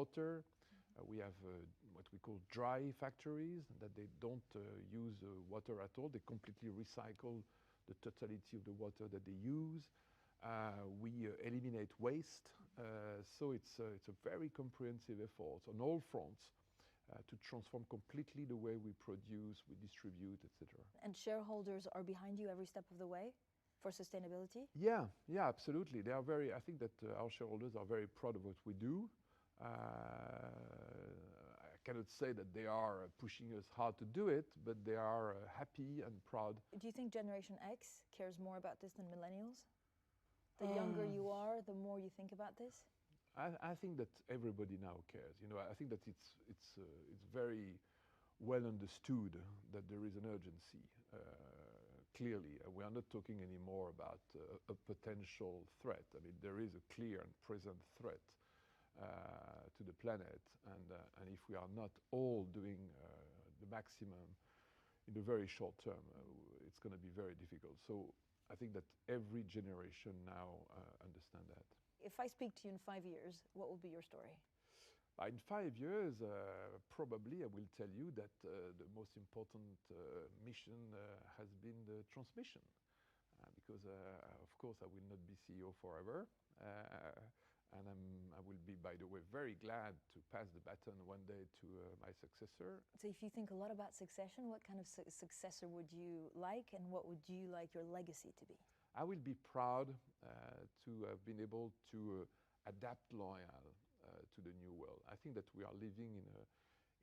water. We have what we call dry factories, that they don't use water at all. They completely recycle the totality of the water that they use. We eliminate waste. So it's a very comprehensive effort on all fronts to transform completely the way we produce, we distribute, etc. And shareholders are behind you every step of the way for sustainability? Yeah, absolutely. They are very, I think that our shareholders are very proud of what we do. I cannot say that they are pushing us hard to do it, but they are happy and proud. Do you think Generation X cares more about this than millennials? The younger you are, the more you think about this? I think that everybody now cares. You know, I think that it's very well understood that there is an urgency. Clearly, we are not talking anymore about a potential threat. I mean, there is a clear and present threat to the planet, and if we are not all doing the maximum in the very short term, it's going to be very difficult. So I think that every generation now understands that. If I speak to you in 5 years, what will be your story? In 5 years, probably I will tell you that the most important mission has been the transmission. Because, of course, I will not be CEO forever. And I will be, by the way, very glad to pass the baton one day to my successor. So if you think a lot about succession, what kind of successor would you like, and what would you like your legacy to be? I will be proud to have been able to adapt L'Oréal to the new world. I think that we are living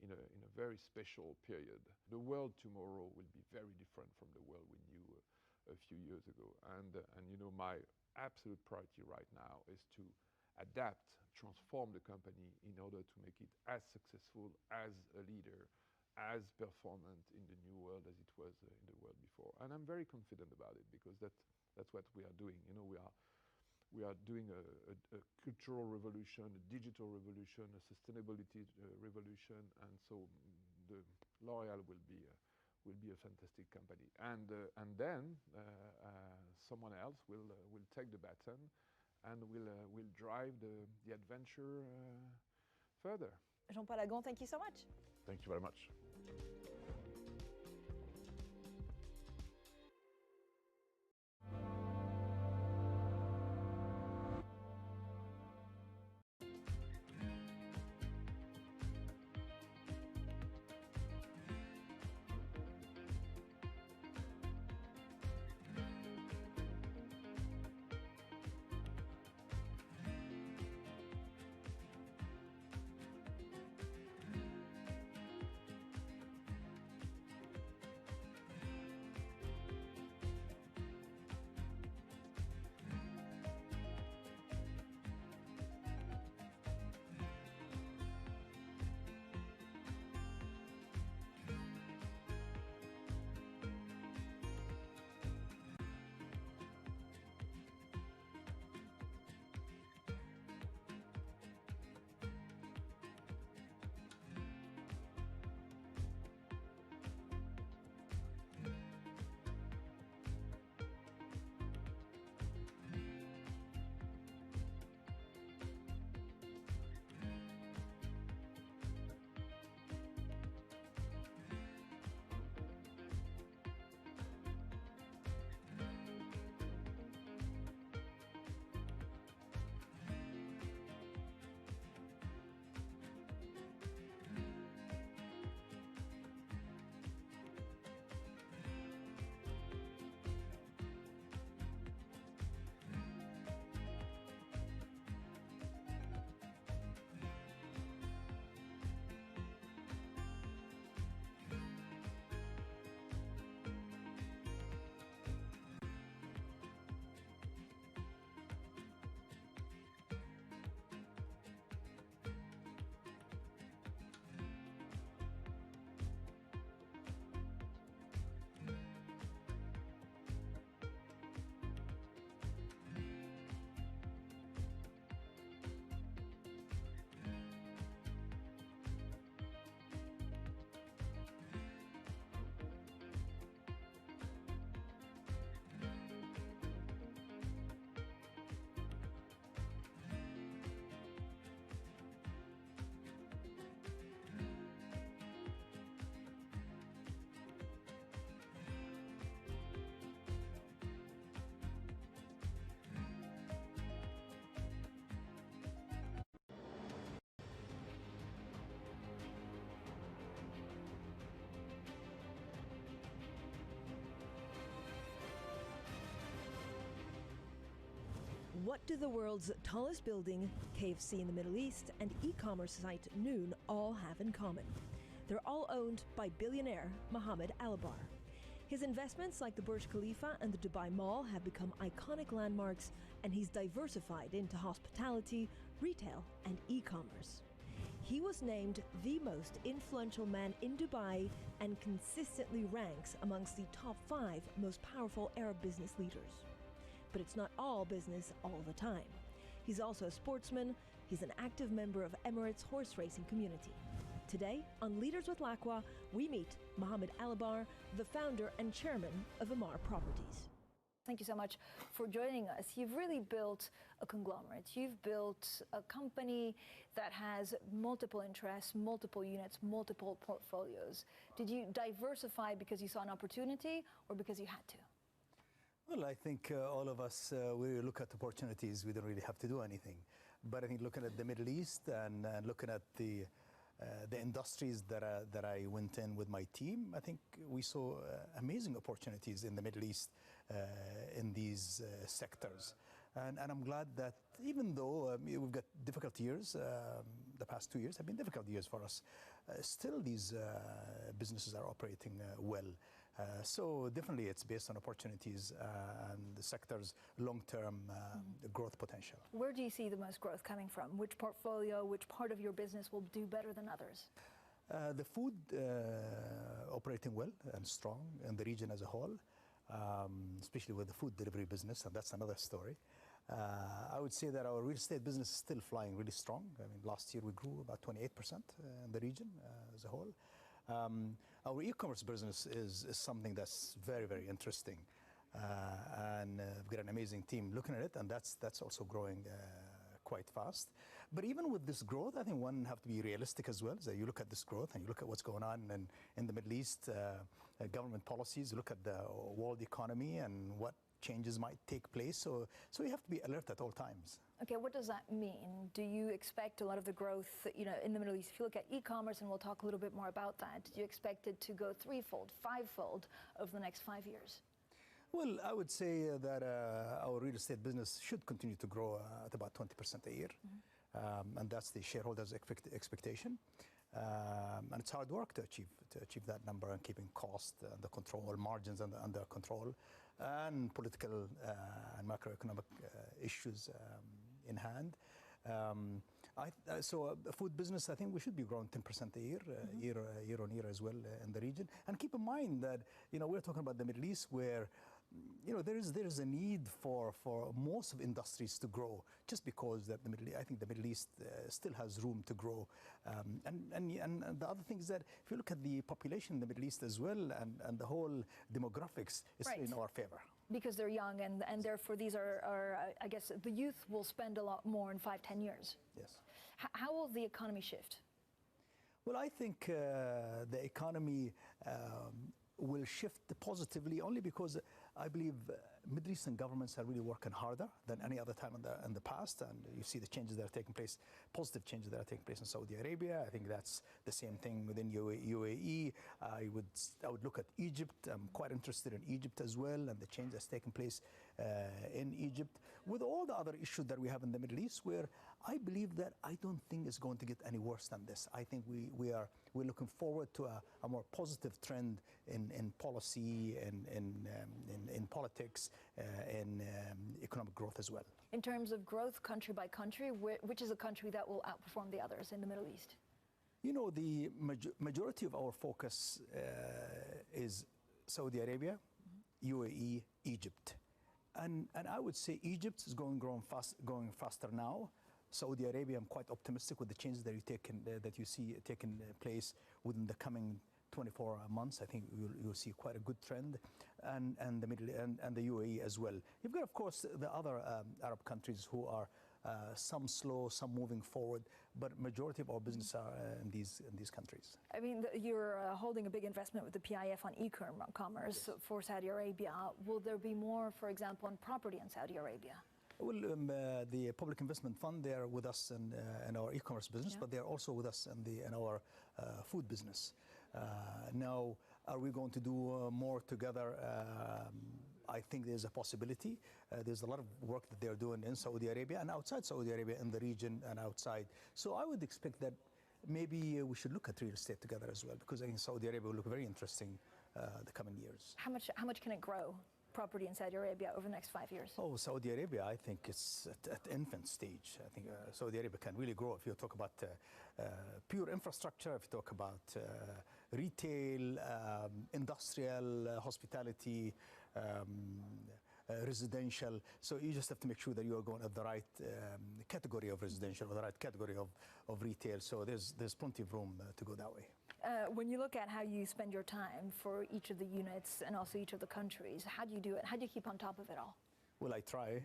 in a very special period. The world tomorrow will be very different from the world we knew a few years ago. And you know, my absolute priority right now is to adapt, transform the company in order to make it as successful as a leader, as performant in the new world as it was in the world before. And I'm very confident about it, because that's what we are doing. You know, we are doing a cultural revolution, a digital revolution, a sustainability revolution, and so the L'Oréal will be a fantastic company. And then someone else will take the baton and will drive the adventure further. Jean-Paul Agon, thank you so much. Thank you very much. What do the world's tallest building, KFC in the Middle East, and e-commerce site Noon all have in common? They're all owned by billionaire Mohammed Al-Bar. His investments like the Burj Khalifa and the Dubai Mall have become iconic landmarks, and he's diversified into hospitality, retail, and e-commerce. He was named the most influential man in Dubai and consistently ranks amongst the top 5 most powerful Arab business leaders. But it's not all business all the time. He's also a sportsman. He's an active member of Emirates' horse racing community. Today, on Leaders with Laqwa, we meet Mohammed Al-Bar, the founder and chairman of Emaar Properties. Thank you so much for joining us. You've really built a conglomerate. You've built a company that has multiple interests, multiple units, multiple portfolios. Did you diversify because you saw an opportunity or because you had to? Well, I think all of us, we look at opportunities, we don't really have to do anything. But I think looking at the Middle East and looking at the industries that I went in with my team, I think we saw amazing opportunities in the Middle East in these sectors. And I'm glad that even though we've got difficult years, the past 2 years have been difficult years for us, still these businesses are operating well. So definitely it's based on opportunities and the sector's long-term growth potential. Where do you see the most growth coming from? Which portfolio, which part of your business will do better than others? The food operating well and strong in the region as a whole, especially with the food delivery business, and that's another story. I would say that our real estate business is still flying really strong. I mean, last year we grew about 28% in the region as a whole. Our e-commerce business is something that's very, very interesting. And we've got an amazing team looking at it, and that's also growing quite fast. But even with this growth, I think one have to be realistic as well. So you look at this growth and you look at what's going on in the Middle East, government policies, you look at the world economy and what changes might take place. So you have to be alert at all times. Okay, what does that mean? Do you expect a lot of the growth, in the Middle East? If you look at e-commerce, and we'll talk a little bit more about that, do you expect it to go threefold, fivefold over the next 5 years? Well, I would say that our real estate business should continue to grow at about 20% a year. And that's the shareholders' expectation. And it's hard work to achieve that number and keeping cost under control, margins under control, and political and macroeconomic issues in hand. So the food business, I think we should be growing 10% a year, year on year as well in the region. And keep in mind that we're talking about the Middle East, where there is a need for most of industries to grow, just because that I think the Middle East still has room to grow. And the other thing is that if you look at the population in the Middle East as well, and the whole demographics is in our favor. Because they're young, and therefore these are, I guess, the youth will spend a lot more in 5-10 years. Yes. How will the economy shift? Well, I think the economy will shift positively only because I believe Middle Eastern governments are really working harder than any other time in the past, and you see the changes that are taking place, positive changes that are taking place in Saudi Arabia. I think that's the same thing within UAE. I would look at Egypt. I'm quite interested in Egypt as well, and the change that's taking place in Egypt. With all the other issues that we have in the Middle East, where I believe that I don't think it's going to get any worse than this. I think we're looking forward to a more positive trend in policy, in politics, in economic growth as well. In terms of growth, country by country, which is a country that will outperform the others in the Middle East? The majority of our focus is Saudi Arabia, UAE, Egypt. And I would say Egypt is going faster now. Saudi Arabia, I'm quite optimistic with the changes that you see taking place within the coming 24 months. I think you'll see quite a good trend, and the and the UAE as well. You've got, of course, the other Arab countries who are some slow, some moving forward, but majority of our business are in these countries. I mean, you're holding a big investment with the PIF on e-commerce for Saudi Arabia. Will there be more, for example, on property in Saudi Arabia? Well, the Public Investment Fund, they are with us in our e-commerce business, but they are also with us in our food business. Now, are we going to do more together? I think there's a possibility. There's a lot of work that they're doing in Saudi Arabia and outside Saudi Arabia, in the region and outside. So I would expect that maybe we should look at real estate together as well, because I think Saudi Arabia will look very interesting the coming years. How much can it grow, property in Saudi Arabia, over the next 5 years? Oh, Saudi Arabia, I think it's at infant stage. I think Saudi Arabia can really grow. If you talk about pure infrastructure, if you talk about retail, industrial, hospitality, residential. So you just have to make sure that you are going at the right category of residential or the right category of retail. So there's plenty of room to go that way. When you look at how you spend your time for each of the units and also each of the countries, how do you do it? How do you keep on top of it all? Well, I try.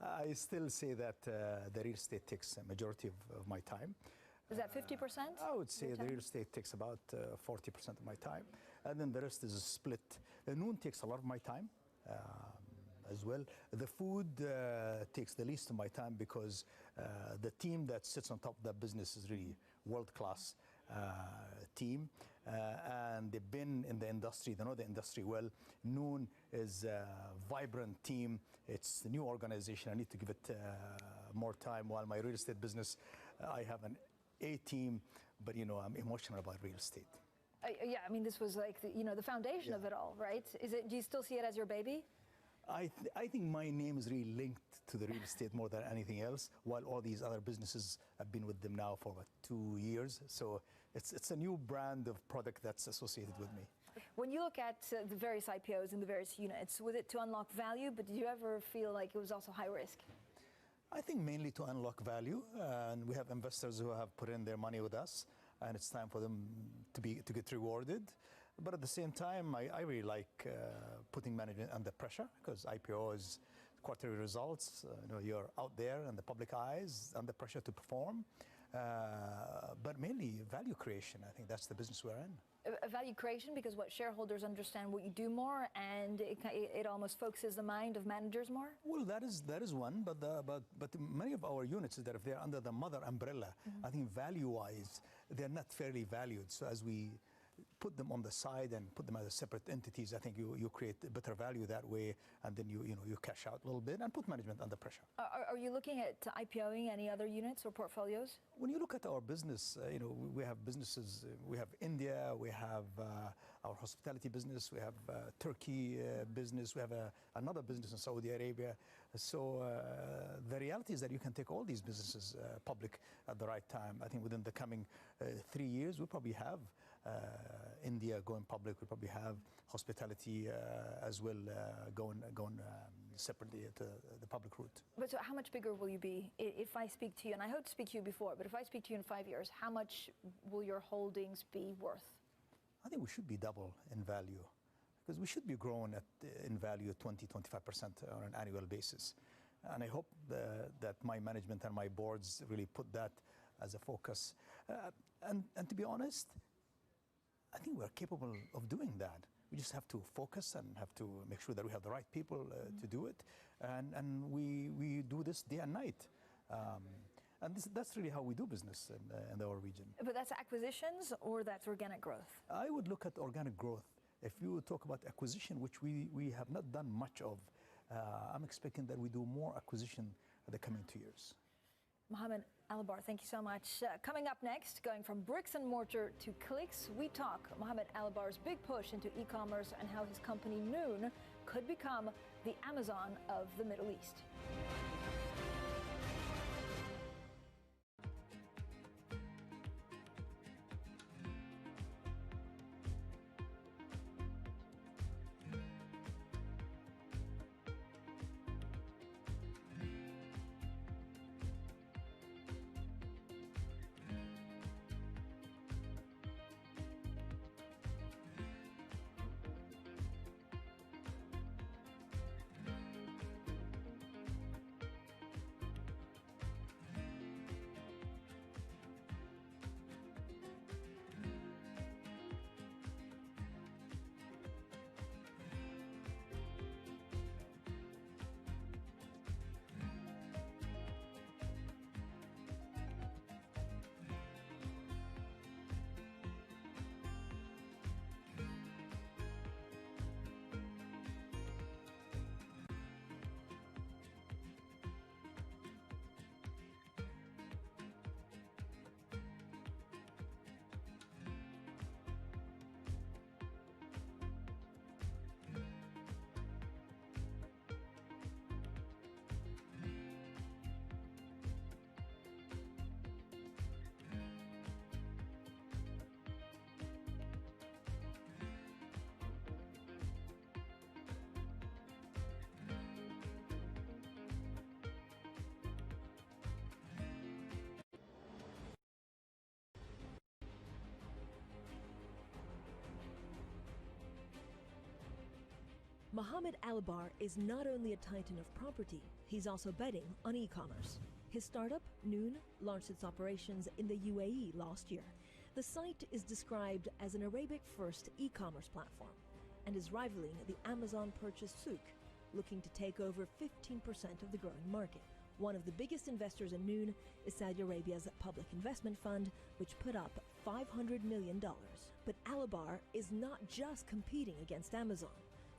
I still say that the real estate takes a majority of my time. Is that 50%? I would say the real estate takes about 40% of my time, and then the rest is split. Noon takes a lot of my time as well. The food takes the least of my time, because the team that sits on top of that business is really world-class team, and they've been in the industry, they know the industry well. Noon is a vibrant team. It's a new organization. I need to give it more time. While my real estate business, I have an A team, but I'm emotional about real estate. Yeah, I mean, this was like the foundation of it all, right? Do you still see it as your baby? I think my name is really linked to the real estate more than anything else, while all these other businesses, I've been with them now for about 2 years. So it's a new brand of product that's associated with me. When you look at the various IPOs and the various units, was it to unlock value, but did you ever feel like it was also high risk? I think mainly to unlock value, and we have investors who have put in their money with us, and it's time for them to get rewarded. But at the same time, I really like putting management under pressure, because IPO is quarterly results. You're out there in the public eyes, under pressure to perform. But mainly value creation. I think that's the business we're in. A value creation, because what, shareholders understand what you do more, and it almost focuses the mind of managers more? Well, that is one, but many of our units, that if they're under the mother umbrella, I think value-wise, they're not fairly valued. So as we put them on the side and put them as separate entities, I think you create better value that way, and then you cash out a little bit and put management under pressure. Are you looking at IPOing any other units or portfolios? When you look at our business, we have businesses. We have India, we have our hospitality business, we have Turkey business, we have another business in Saudi Arabia. So the reality is that you can take all these businesses public at the right time. I think within the coming 3 years, we'll probably have India going public. We'll probably have hospitality as well going separately to the public route. But so how much bigger will you be if I speak to you, and I hope to speak to you before, but if I speak to you in 5 years, how much will your holdings be worth? I think we should be double in value, because we should be growing in value 20-25% on an annual basis. And I hope that my management and my boards really put that as a focus. And to be honest, I think we're capable of doing that. We just have to focus and have to make sure that we have the right people to do it. And we do this day and night. And that's really how we do business in our region. But that's acquisitions, or that's organic growth? I would look at organic growth. If you talk about acquisition, which we have not done much of, I'm expecting that we do more acquisition in the coming 2 years. Mohammed Albar, thank you so much. Coming up next, going from bricks and mortar to clicks, we talk Mohammed Albar's big push into e-commerce and how his company Noon could become the Amazon of the Middle East. Mohammed Albar is not only a titan of property, he's also betting on e-commerce. His startup, Noon, launched its operations in the UAE last year. The site is described as an Arabic-first e-commerce platform and is rivaling the Amazon-purchased Souk, looking to take over 15% of the growing market. One of the biggest investors in Noon is Saudi Arabia's public investment fund, which put up $500 million. But Albar is not just competing against Amazon.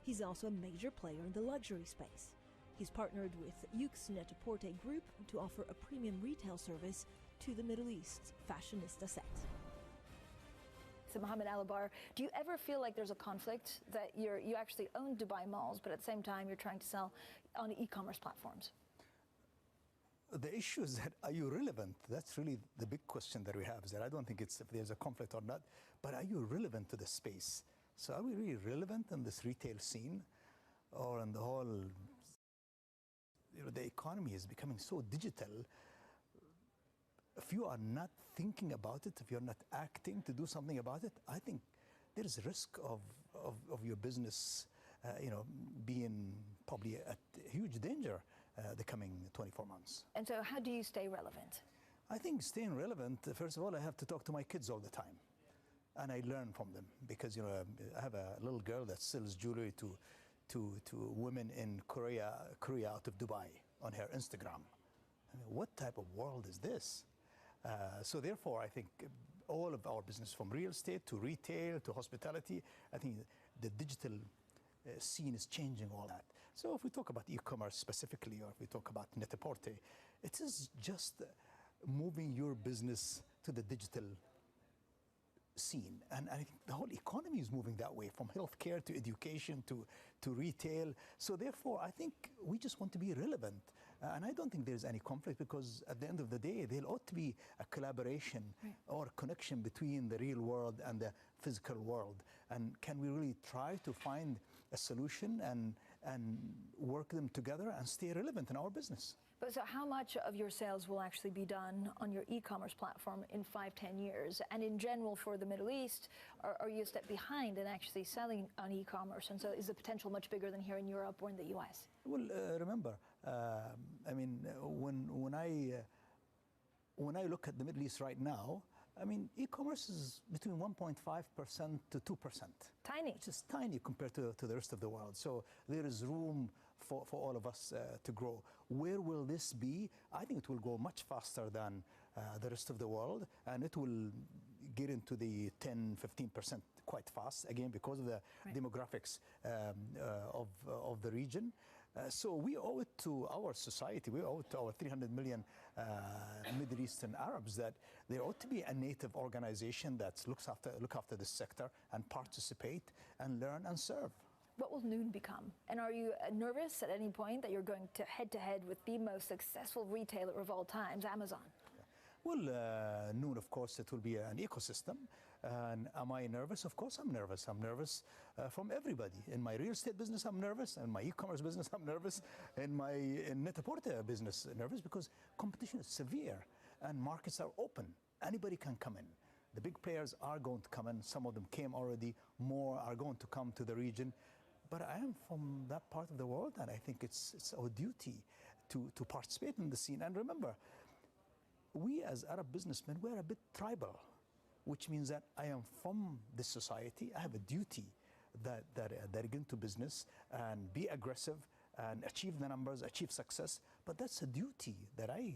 He's also a major player in the luxury space. He's partnered with Yux Net-a-Porter Group to offer a premium retail service to the Middle East's fashionista set. So Mohammed Albar, do you ever feel like there's a conflict that you actually own Dubai malls, but at the same time you're trying to sell on e-commerce platforms? The issue is that, are you relevant? That's really the big question that we have, is that I don't think it's if there's a conflict or not, but are you relevant to the space? So are we really relevant in this retail scene, or in the whole, the economy is becoming so digital. If you are not thinking about it, if you're not acting to do something about it, I think there is a risk of your business being probably at huge danger the coming 24 months. And so how do you stay relevant? I think staying relevant, first of all, I have to talk to my kids all the time. And I learn from them because, I have a little girl that sells jewelry to women in Korea out of Dubai on her Instagram. I mean, what type of world is this? So therefore, I think all of our business, from real estate to retail to hospitality, I think the digital scene is changing all that. So if we talk about e-commerce specifically, or if we talk about Net-a-Porter, it is just moving your business to the digital scene. And I think the whole economy is moving that way, from healthcare to education to retail. So therefore, I think we just want to be relevant. And I don't think there's any conflict, because at the end of the day, there ought to be a collaboration or connection between the real world and the physical world. And can we really try to find a solution and work them together and stay relevant in our business? But so how much of your sales will actually be done on your e-commerce platform in 5-10 years? And in general, for the Middle East, are you a step behind in actually selling on e-commerce? And so is the potential much bigger than here in Europe or in the US? Well, remember, I mean, when I look at the Middle East right now, I mean, e-commerce is between 1.5% to 2%. Tiny. Which is tiny compared to the rest of the world. So there is room for all of us to grow. Where will this be? I think it will go much faster than the rest of the world, and it will get into the 10-15% quite fast, again, because of the demographics of the region. So we owe it to our society, we owe it to our 300 million Middle Eastern Arabs, that there ought to be a native organization that look after this sector and participate and learn and serve. What will Noon become? And are you nervous at any point that you're going to head with the most successful retailer of all times, Amazon? Well, Noon, of course, it will be an ecosystem. And am I nervous? Of course I'm nervous. I'm nervous from everybody. In my real estate business, I'm nervous. In my e-commerce business, I'm nervous. In my Net-a-Porter business, nervous, because competition is severe and markets are open. Anybody can come in. The big players are going to come in. Some of them came already. More are going to come to the region. But I am from that part of the world, and I think it's our duty to participate in the scene. And remember, we as Arab businessmen, we're a bit tribal, which means that I am from this society. I have a duty that get into business and be aggressive and achieve the numbers, achieve success. But that's a duty that I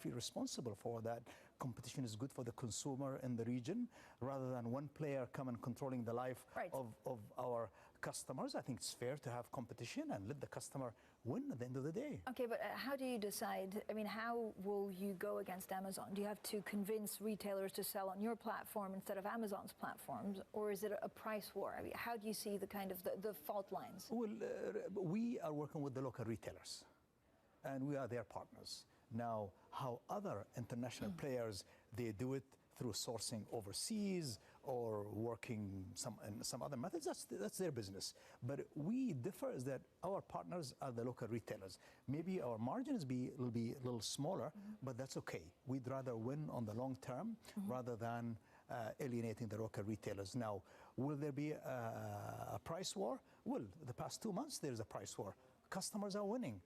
feel responsible for, that competition is good for the consumer in the region, rather than one player come and controlling the life of our customers. I think it's fair to have competition and let the customer win at the end of the day. Okay, but how do you decide? I mean, how will you go against Amazon? Do you have to convince retailers to sell on your platform instead of Amazon's platforms, or is it a price war? I mean, how do you see the kind of the fault lines? Well, we are working with the local retailers, and we are their partners. Now, how other international players, they do it through sourcing overseas or working in some other methods, that's their business. But we differ is that our partners are the local retailers. Maybe our margins will be a little smaller, but that's okay. We'd rather win on the long term rather than alienating the local retailers. Now, will there be a price war? Well, the past 2 months there's a price war. Customers are winning.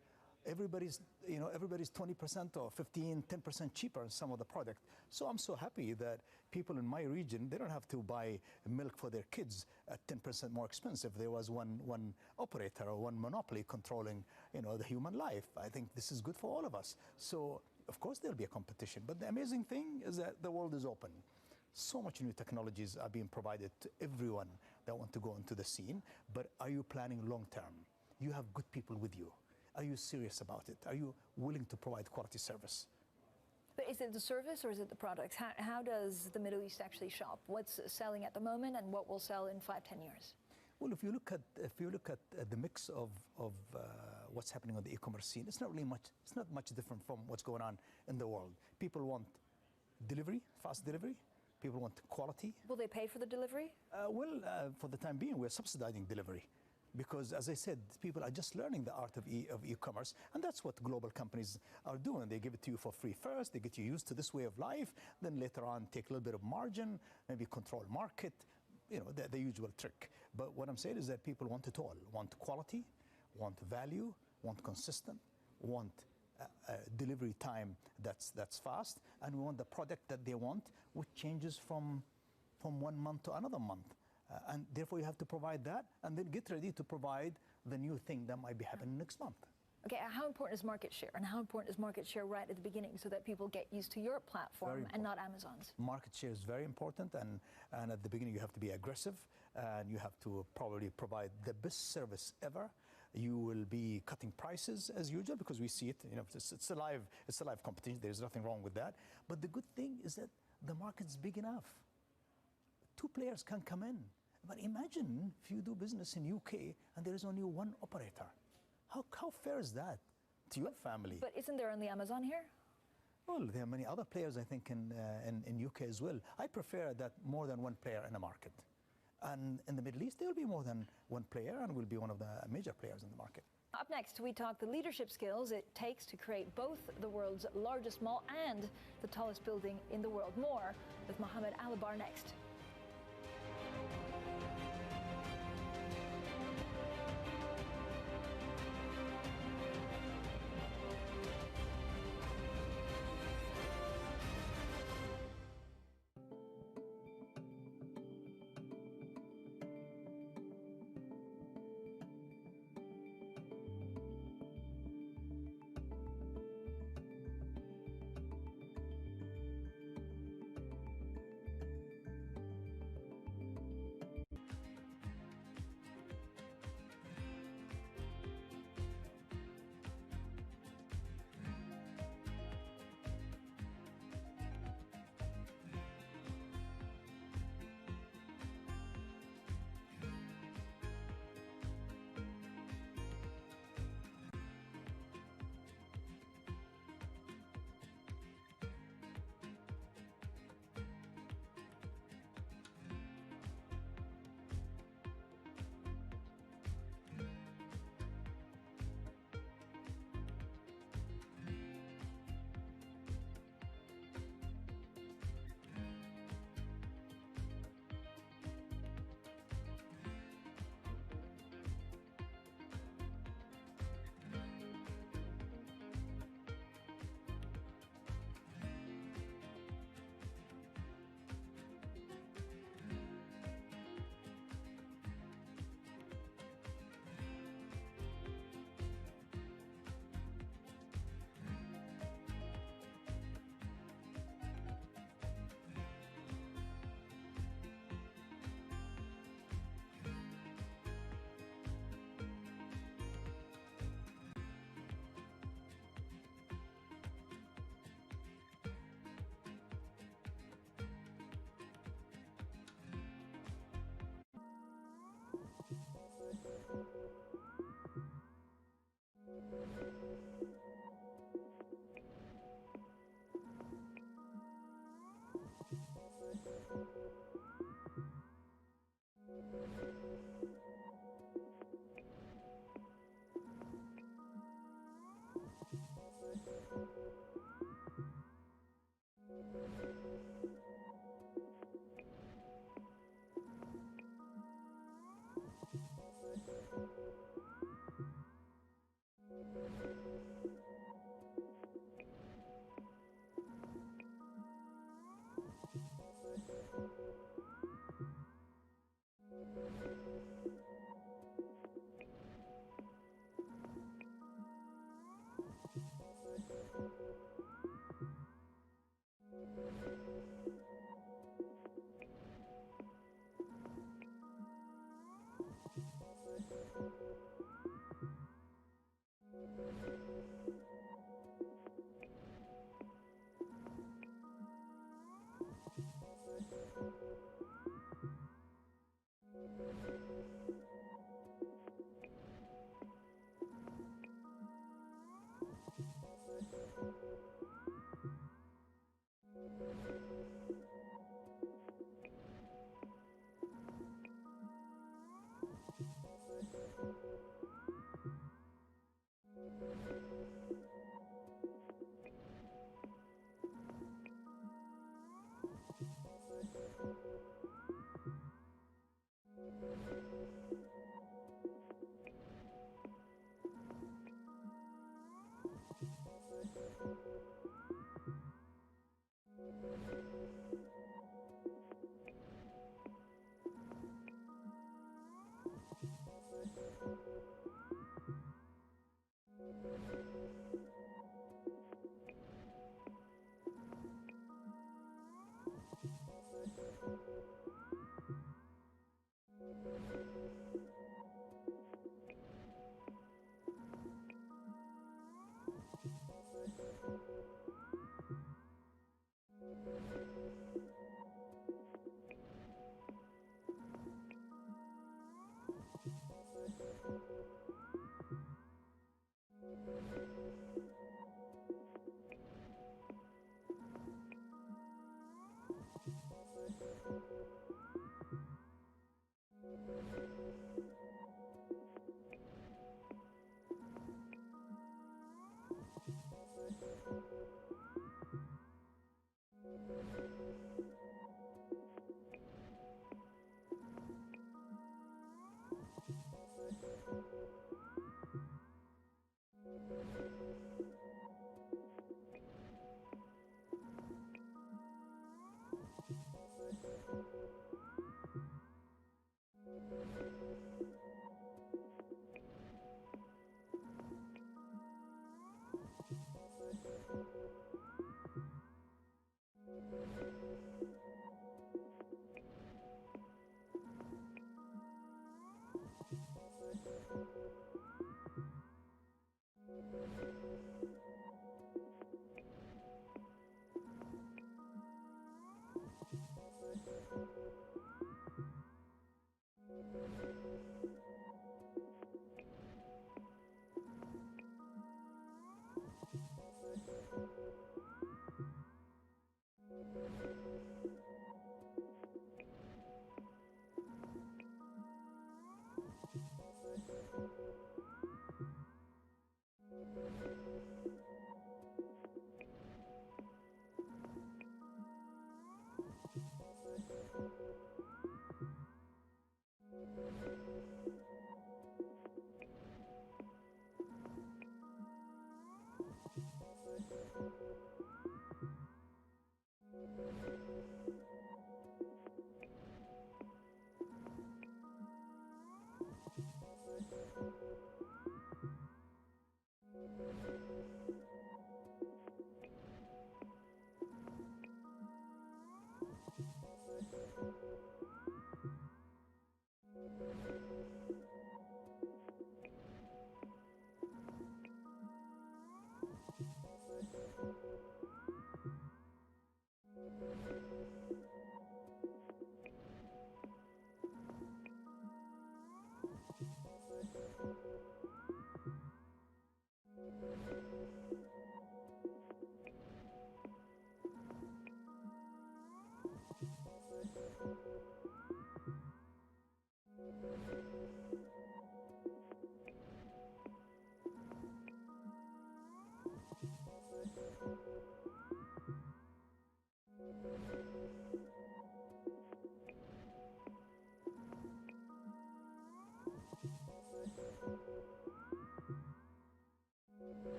Everybody's 20% or 15, 10% cheaper on some of the product. So I'm so happy that people in my region, they don't have to buy milk for their kids at 10% more expensive. There was one operator or one monopoly controlling, the human life. I think this is good for all of us. So of course there'll be a competition. But the amazing thing is that the world is open. So much new technologies are being provided to everyone that want to go into the scene. But are you planning long term? You have good people with you. Are you serious about it? Are you willing to provide quality service? But is it the service or is it the products? How does the Middle East actually shop? What's selling at the moment and what will sell in 5-10 years? Well, if you look at the mix of what's happening on the e-commerce scene, it's not much different from what's going on in the world. People want delivery, fast delivery. People want quality. Will they pay for the delivery? For the time being, we're subsidizing delivery. Because, as I said, people are just learning the art of e-commerce, and that's what global companies are doing. They give it to you for free first, they get you used to this way of life, then later on take a little bit of margin, maybe control market, the usual trick. But what I'm saying is that people want it all. Want quality, want value, want consistent, want delivery time that's fast, and we want the product that they want, which changes from 1 month to another month. And therefore you have to provide that and then get ready to provide the new thing that might be happening next month. Okay, how important is market share? And how important is market share right at the beginning so that people get used to your platform and not Amazon's? Market share is very important, and at the beginning you have to be aggressive and you have to probably provide the best service ever. You will be cutting prices as usual because we see it. It's a live competition. There's nothing wrong with that. But the good thing is that the market's big enough. 2 players can come in. But imagine if you do business in UK and there is only one operator. How fair is that to your family? But isn't there only Amazon here? Well, there are many other players, I think, in UK as well. I prefer that more than one player in a market. And in the Middle East, there will be more than one player and will be one of the major players in the market. Up next, we talk the leadership skills it takes to create both the world's largest mall and the tallest building in the world. More with Mohammed Alabar next.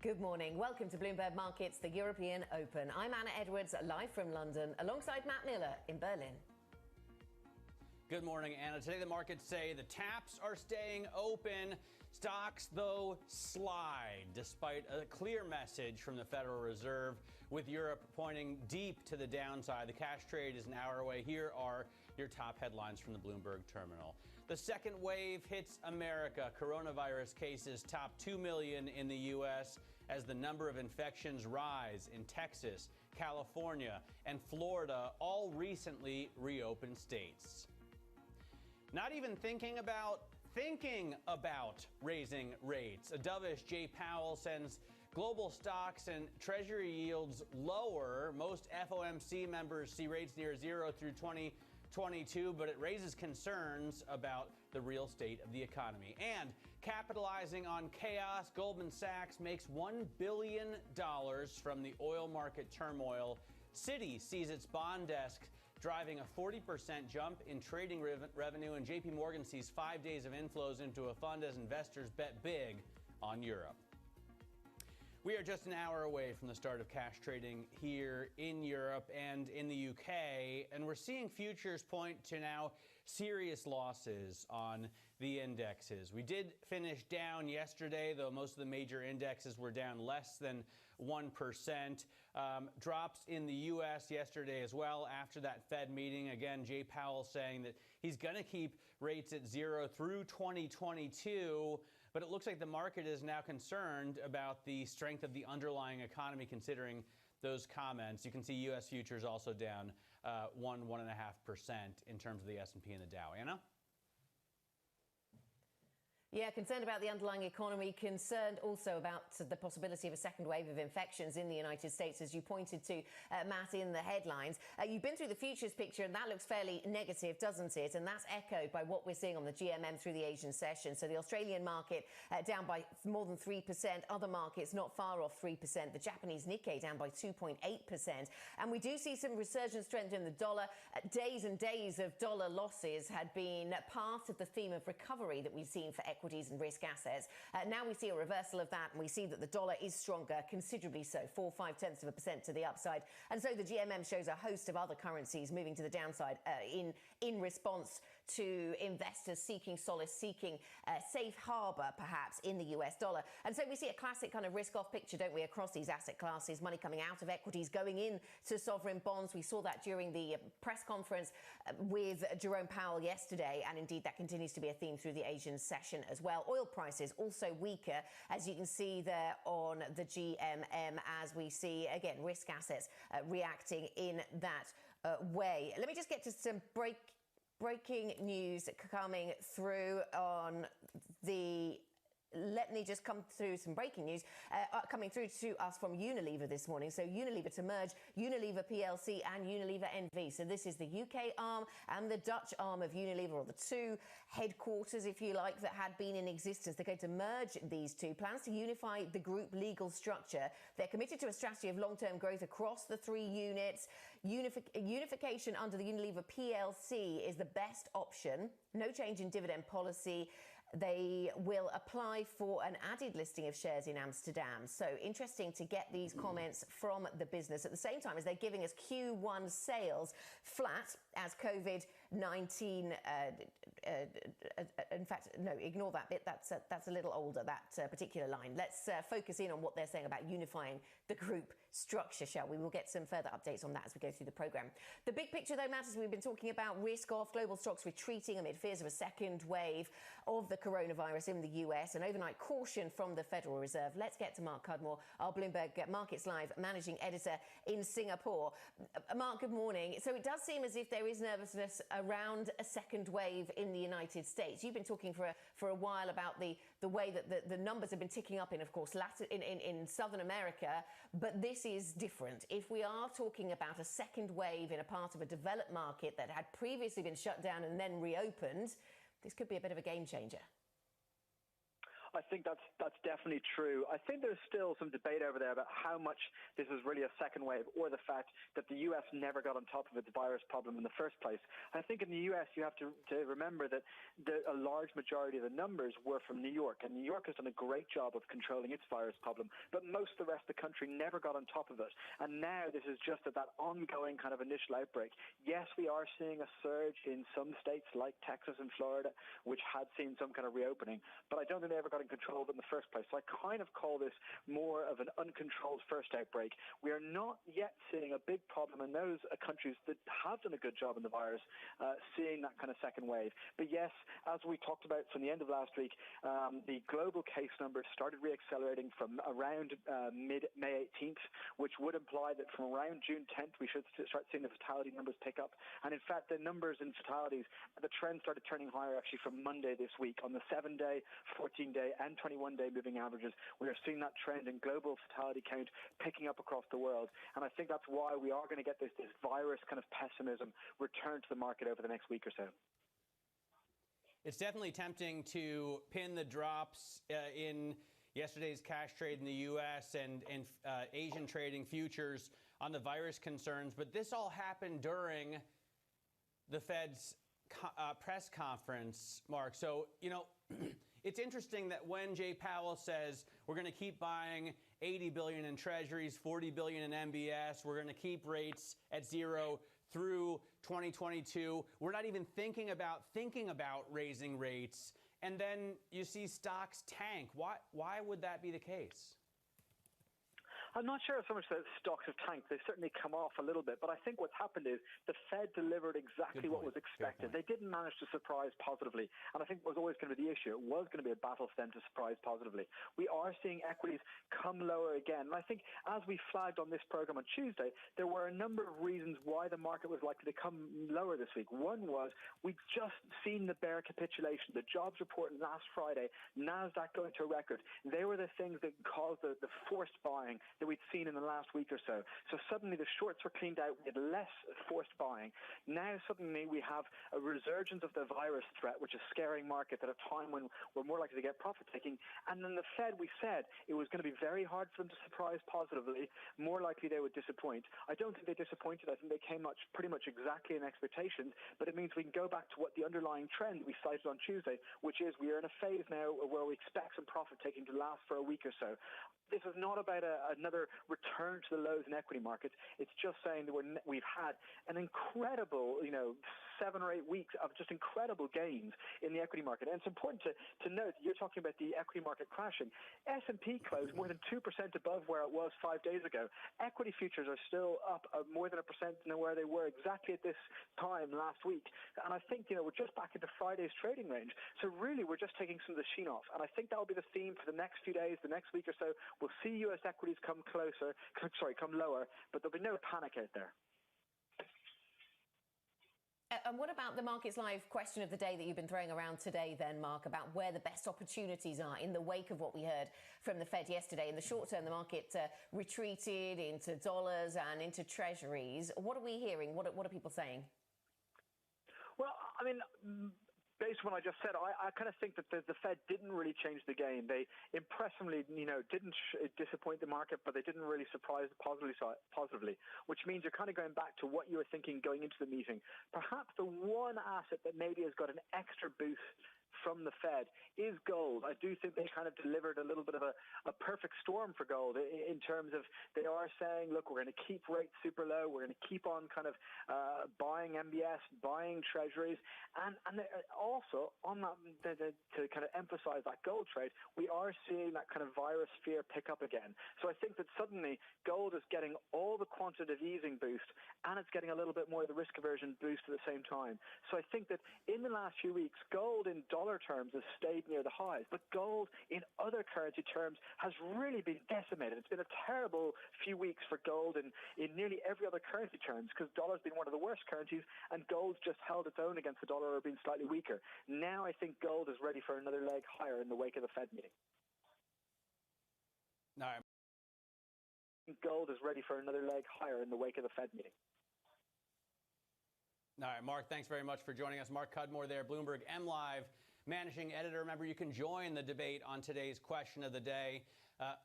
Good morning. Welcome to Bloomberg Markets, the European Open. I'm Anna Edwards, live from London, alongside Matt Miller in Berlin. Good morning, Anna. Today the markets say the taps are staying open. Stocks, though, slide, despite a clear message from the Federal Reserve, with Europe pointing deep to the downside. The cash trade is an hour away. Here are your top headlines from the Bloomberg terminal. The second wave hits America. Coronavirus cases top 2 million in the U.S. as the number of infections rise in Texas, California, and Florida, all recently reopened states. Not even thinking about raising rates. A dovish Jay Powell sends global stocks and treasury yields lower. Most FOMC members see rates near zero through 2022, but it raises concerns about the real state of the economy. And capitalizing on chaos, Goldman Sachs makes $1 billion from the oil market turmoil. Citi sees its bond desk driving a 40% jump in trading revenue, and JP Morgan sees 5 days of inflows into a fund as investors bet big on Europe. We are just an hour away from the start of cash trading here in Europe and in the UK, and we're seeing futures point to now serious losses on the indexes. We did finish down yesterday, though most of the major indexes were down less than 1%. Drops in the U.S. yesterday as well after that Fed meeting. Again, Jay Powell saying that he's going to keep rates at zero through 2022. But it looks like the market is now concerned about the strength of the underlying economy considering those comments. You can see U.S. futures also down 1.5% in terms of the S&P and the Dow. Anna? Yeah, concerned about the underlying economy, concerned also about the possibility of a second wave of infections in the United States, as you pointed to, Matt, in the headlines. You've been through the futures picture, and that looks fairly negative, doesn't it? And that's echoed by what we're seeing on the GMM through the Asian session. So the Australian market down by more than 3%, other markets not far off 3%, the Japanese Nikkei down by 2.8%. And we do see some resurgent strength in the dollar. Days and days of dollar losses had been part of the theme of recovery that we've seen for equities and risk assets. Now we see a reversal of that, and we see that the dollar is stronger, considerably so, 4.5% to the upside. And so the GMM shows a host of other currencies moving to the downside in response to investors seeking solace, seeking safe harbor, perhaps, in the US dollar. And so we see a classic kind of risk-off picture, don't we, across these asset classes, money coming out of equities, going into sovereign bonds. We saw that during the press conference with Jerome Powell yesterday, and indeed that continues to be a theme through the Asian session as well. Oil prices also weaker, as you can see there on the GMM, as we see, again, risk assets reacting in that way. Let me just get to some breaking news coming through on the... Let me just come through some breaking news coming through to us from Unilever this morning. So Unilever to merge Unilever PLC and Unilever NV. So this is the UK arm and the Dutch arm of Unilever, or the two headquarters, if you like, that had been in existence. They're going to merge these two. Plans to unify the group legal structure. They're committed to a strategy of long-term growth across the three units. Unification under the Unilever PLC is the best option. No change in dividend policy. They will apply for an added listing of shares in Amsterdam. So interesting to get these comments from the business at the same time as they're giving us Q1 sales flat as COVID-19. In fact, no, ignore that bit. That's a little older, that particular line. Let's focus in on what they're saying about unifying the group structure, shall we? We'll get some further updates on that as we go through the programme. The big picture, though, matters. We've been talking about risk off, global stocks retreating amid fears of a second wave of the coronavirus in the US, and overnight caution from the Federal Reserve. Let's get to Mark Cudmore, our Bloomberg Markets Live managing editor in Singapore. Mark, good morning. So it does seem as if there is nervousness around a second wave in the United States. You've been talking for a while about the way that the numbers have been ticking up in, of course, in Southern America, but this is different. If we are talking about a second wave in a part of a developed market that had previously been shut down and then reopened, this could be a bit of a game changer. I think that's definitely true. I think there's still some debate over there about how much this is really a second wave, or the fact that the U.S. never got on top of its virus problem in the first place. I think in the U.S. you have to remember that a large majority of the numbers were from New York, and New York has done a great job of controlling its virus problem, but most of the rest of the country never got on top of it. And now this is just that ongoing kind of initial outbreak. Yes, we are seeing a surge in some states like Texas and Florida, which had seen some kind of reopening, but I don't think they ever got in control of it in the first place. So I kind of call this more of an uncontrolled first outbreak. We are not yet seeing a big problem in those countries that have done a good job in the virus, seeing that kind of second wave. But yes, as we talked about from the end of last week, the global case numbers started reaccelerating from around mid-May 18th, which would imply that from around June 10th, we should start seeing the fatality numbers pick up. And in fact, the numbers in fatalities, the trend started turning higher actually from Monday this week. On the 7-day, 14-day, and 21-day moving averages, we are seeing that trend in global fatality count picking up across the world. And I think that's why we are going to get this virus kind of pessimism return to the market over the next week or so. It's definitely tempting to pin the drops in yesterday's cash trade in the U.S. and Asian trading futures on the virus concerns, but this all happened during the Fed's press conference, Mark. So, it's interesting that when Jay Powell says we're going to keep buying $80 billion in treasuries, $40 billion in MBS, we're going to keep rates at zero through 2022, we're not even thinking about raising rates, and then you see stocks tank. Why would that be the case? I'm not sure so much that stocks have tanked. They've certainly come off a little bit. But I think what's happened is the Fed delivered exactly what was expected. They didn't manage to surprise positively. And I think what was always going to be the issue. It was going to be a battle for them to surprise positively. We are seeing equities come lower again. And I think as we flagged on this program on Tuesday, there were a number of reasons why the market was likely to come lower this week. One was we've just seen the bear capitulation, the jobs report last Friday, Nasdaq going to a record. They were the things that caused the forced buying that we'd seen in the last week or so. So suddenly the shorts were cleaned out. We had less forced buying. Now suddenly we have a resurgence of the virus threat, which is scaring markets at a time when we're more likely to get profit taking. And then the Fed, we said it was going to be very hard for them to surprise positively. More likely they would disappoint. I don't think they disappointed. I think they came pretty much exactly in expectations, but it means we can go back to what the underlying trend we cited on Tuesday, which is we are in a phase now where we expect some profit taking to last for a week or so. This is not about another return to the lows in equity markets. It's just saying that we've had an incredible, 7 or 8 weeks of just incredible gains in the equity market. And it's important to note that you're talking about the equity market crashing. S&P closed more than 2% above where it was 5 days ago. Equity futures are still up more than 1% than where they were exactly at this time last week. And I think, we're just back into Friday's trading range. So really, we're just taking some of the sheen off. And I think that will be the theme for the next few days, the next week or so. We'll see U.S. equities come lower, but there'll be no panic out there. And what about the Markets Live question of the day that you've been throwing around today then, Mark, about where the best opportunities are in the wake of what we heard from the Fed yesterday? In the short term, the market retreated into dollars and into treasuries. What are we hearing? What are people saying? Well, I mean, based on what I just said, I kind of think that the Fed didn't really change the game. They impressively, didn't disappoint the market, but they didn't really surprise positively, which means you're kind of going back to what you were thinking going into the meeting. Perhaps the one asset that maybe has got an extra boost from the Fed is gold. I do think they kind of delivered a little bit of a perfect storm for gold in terms of they are saying, look, we're going to keep rates super low. We're going to keep on kind of buying MBS, buying treasuries. And also on that, to kind of emphasize that gold trade, we are seeing that kind of virus fear pick up again. So I think that suddenly gold is getting all the quantitative easing boost and it's getting a little bit more of the risk aversion boost at the same time. So I think that in the last few weeks, gold in dollar terms has stayed near the highs, but gold in other currency terms has really been decimated. It's been a terrible few weeks for gold in nearly every other currency terms because dollar's been one of the worst currencies and gold's just held its own against the dollar or been slightly weaker. Now I think gold is ready for another leg higher in the wake of the Fed meeting. No. Gold is ready for another leg higher in the wake of the Fed meeting. All right, Mark, thanks very much for joining us. Mark Cudmore there, Bloomberg M Live. managing editor. Remember, you can join the debate on today's question of the day.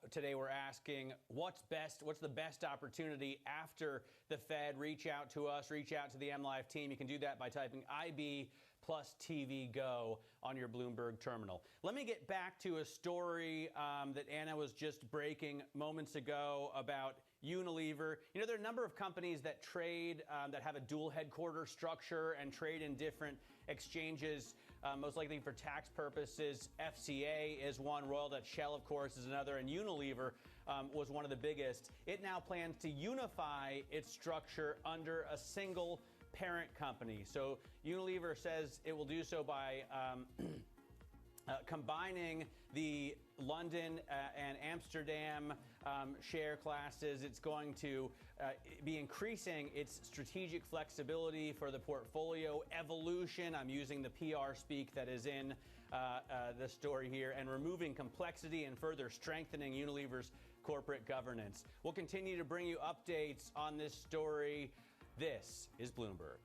Today we're asking what's the best opportunity after the Fed? Reach out to us, reach out to the MLive team. You can do that by typing IB plus TV Go on your Bloomberg terminal. Let me get back to a story that Anna was just breaking moments ago about Unilever. You know, there are a number of companies that trade, that have a dual headquarter structure and trade in different exchanges, most likely for tax purposes. FCA is one, Royal Dutch Shell, of course, is another, and Unilever was one of the biggest. It now plans to unify its structure under a single parent company. So Unilever says it will do so by combining the London and Amsterdam share classes. It's going to be increasing its strategic flexibility for the portfolio evolution. I'm using the PR speak that is in the story here, and removing complexity and further strengthening Unilever's corporate governance. We'll continue to bring you updates on this story. This is Bloomberg.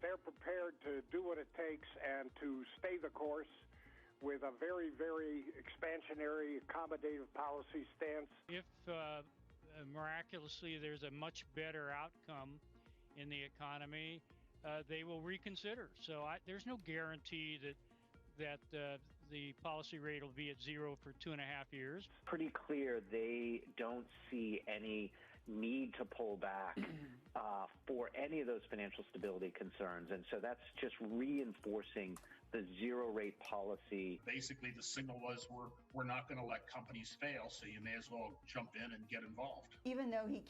They're prepared to do what it takes and to stay the course with a very, very expansionary, accommodative policy stance. If miraculously there's a much better outcome in the economy, they will reconsider. So there's no guarantee that the policy rate will be at zero for 2.5 years. Pretty clear they don't see any need to pull back for any of those financial stability concerns. And so that's just reinforcing the zero rate policy. Basically, the signal was we're not going to let companies fail, so you may as well jump in and get involved. Even though he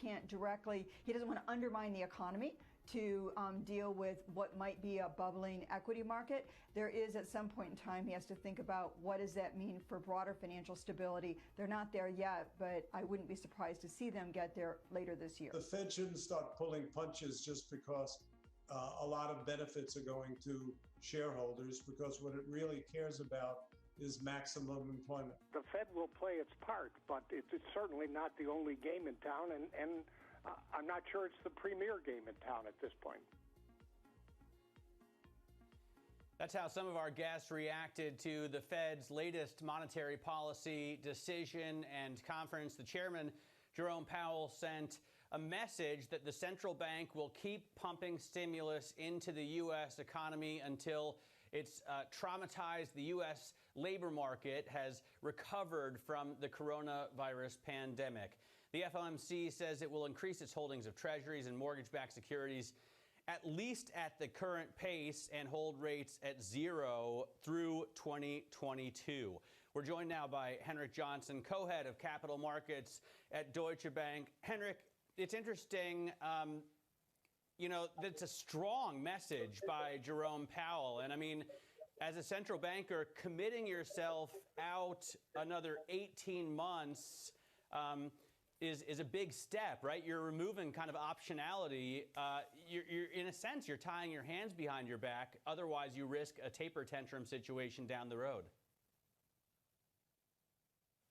doesn't want to undermine the economy to deal with what might be a bubbling equity market, there is at some point in time he has to think about what does that mean for broader financial stability. They're not there yet, but I wouldn't be surprised to see them get there later this year. The Fed shouldn't start pulling punches just because a lot of benefits are going to shareholders, because what it really cares about is maximum employment. The Fed will play its part, but it's certainly not the only game in town, and I'm not sure it's the premier game in town at this point. That's how some of our guests reacted to the Fed's latest monetary policy decision and conference. The chairman, Jerome Powell, sent a message that the central bank will keep pumping stimulus into the U.S. economy until It's traumatized the U.S. labor market, has recovered from the coronavirus pandemic. The FOMC says it will increase its holdings of treasuries and mortgage-backed securities at least at the current pace and hold rates at 0 through 2022. We're joined now by Henrik Johnson, co-head of capital markets at Deutsche Bank. Henrik, it's interesting, that's a strong message by Jerome Powell. And I mean, as a central banker, committing yourself out another 18 months is a big step, right? You're removing kind of optionality. You're in a sense, you're tying your hands behind your back. Otherwise, you risk a taper tantrum situation down the road.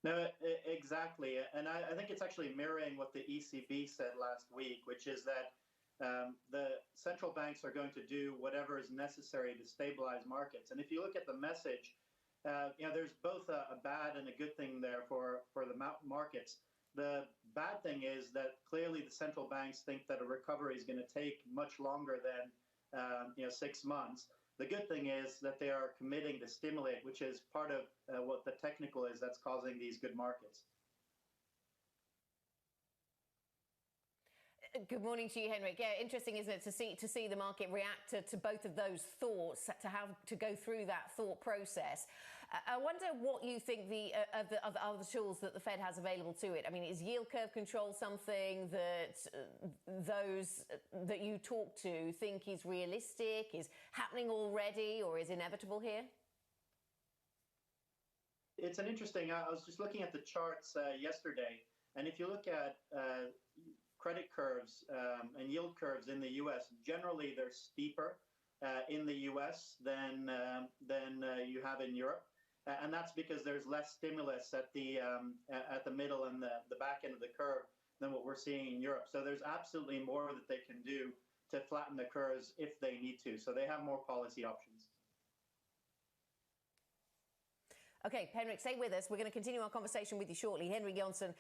No, exactly. And I think it's actually mirroring what the ECB said last week, which is that the central banks are going to do whatever is necessary to stabilize markets. And if you look at the message, there's both a bad and a good thing there for the markets. The bad thing is that clearly the central banks think that a recovery is going to take much longer than 6 months. The good thing is that they are committing to stimulate, which is part of what the technical is that's causing these good markets. Good morning to you, Henrik. Yeah, interesting, isn't it, to see the market react to both of those thoughts, to have to go through that thought process. I wonder what you think of the other tools that the Fed has available to it. I mean, is yield curve control something that those that you talk to think is realistic, is happening already, or is inevitable here? It's an interesting. I was just looking at the charts yesterday, and if you look at credit curves and yield curves in the U.S., generally they're steeper in the U.S. than you have in Europe. And that's because there's less stimulus at the middle and the back end of the curve than what we're seeing in Europe. So there's absolutely more that they can do to flatten the curves if they need to. So they have more policy options. Okay, Henrik, stay with us. We're going to continue our conversation with you shortly. Henrik Johnson,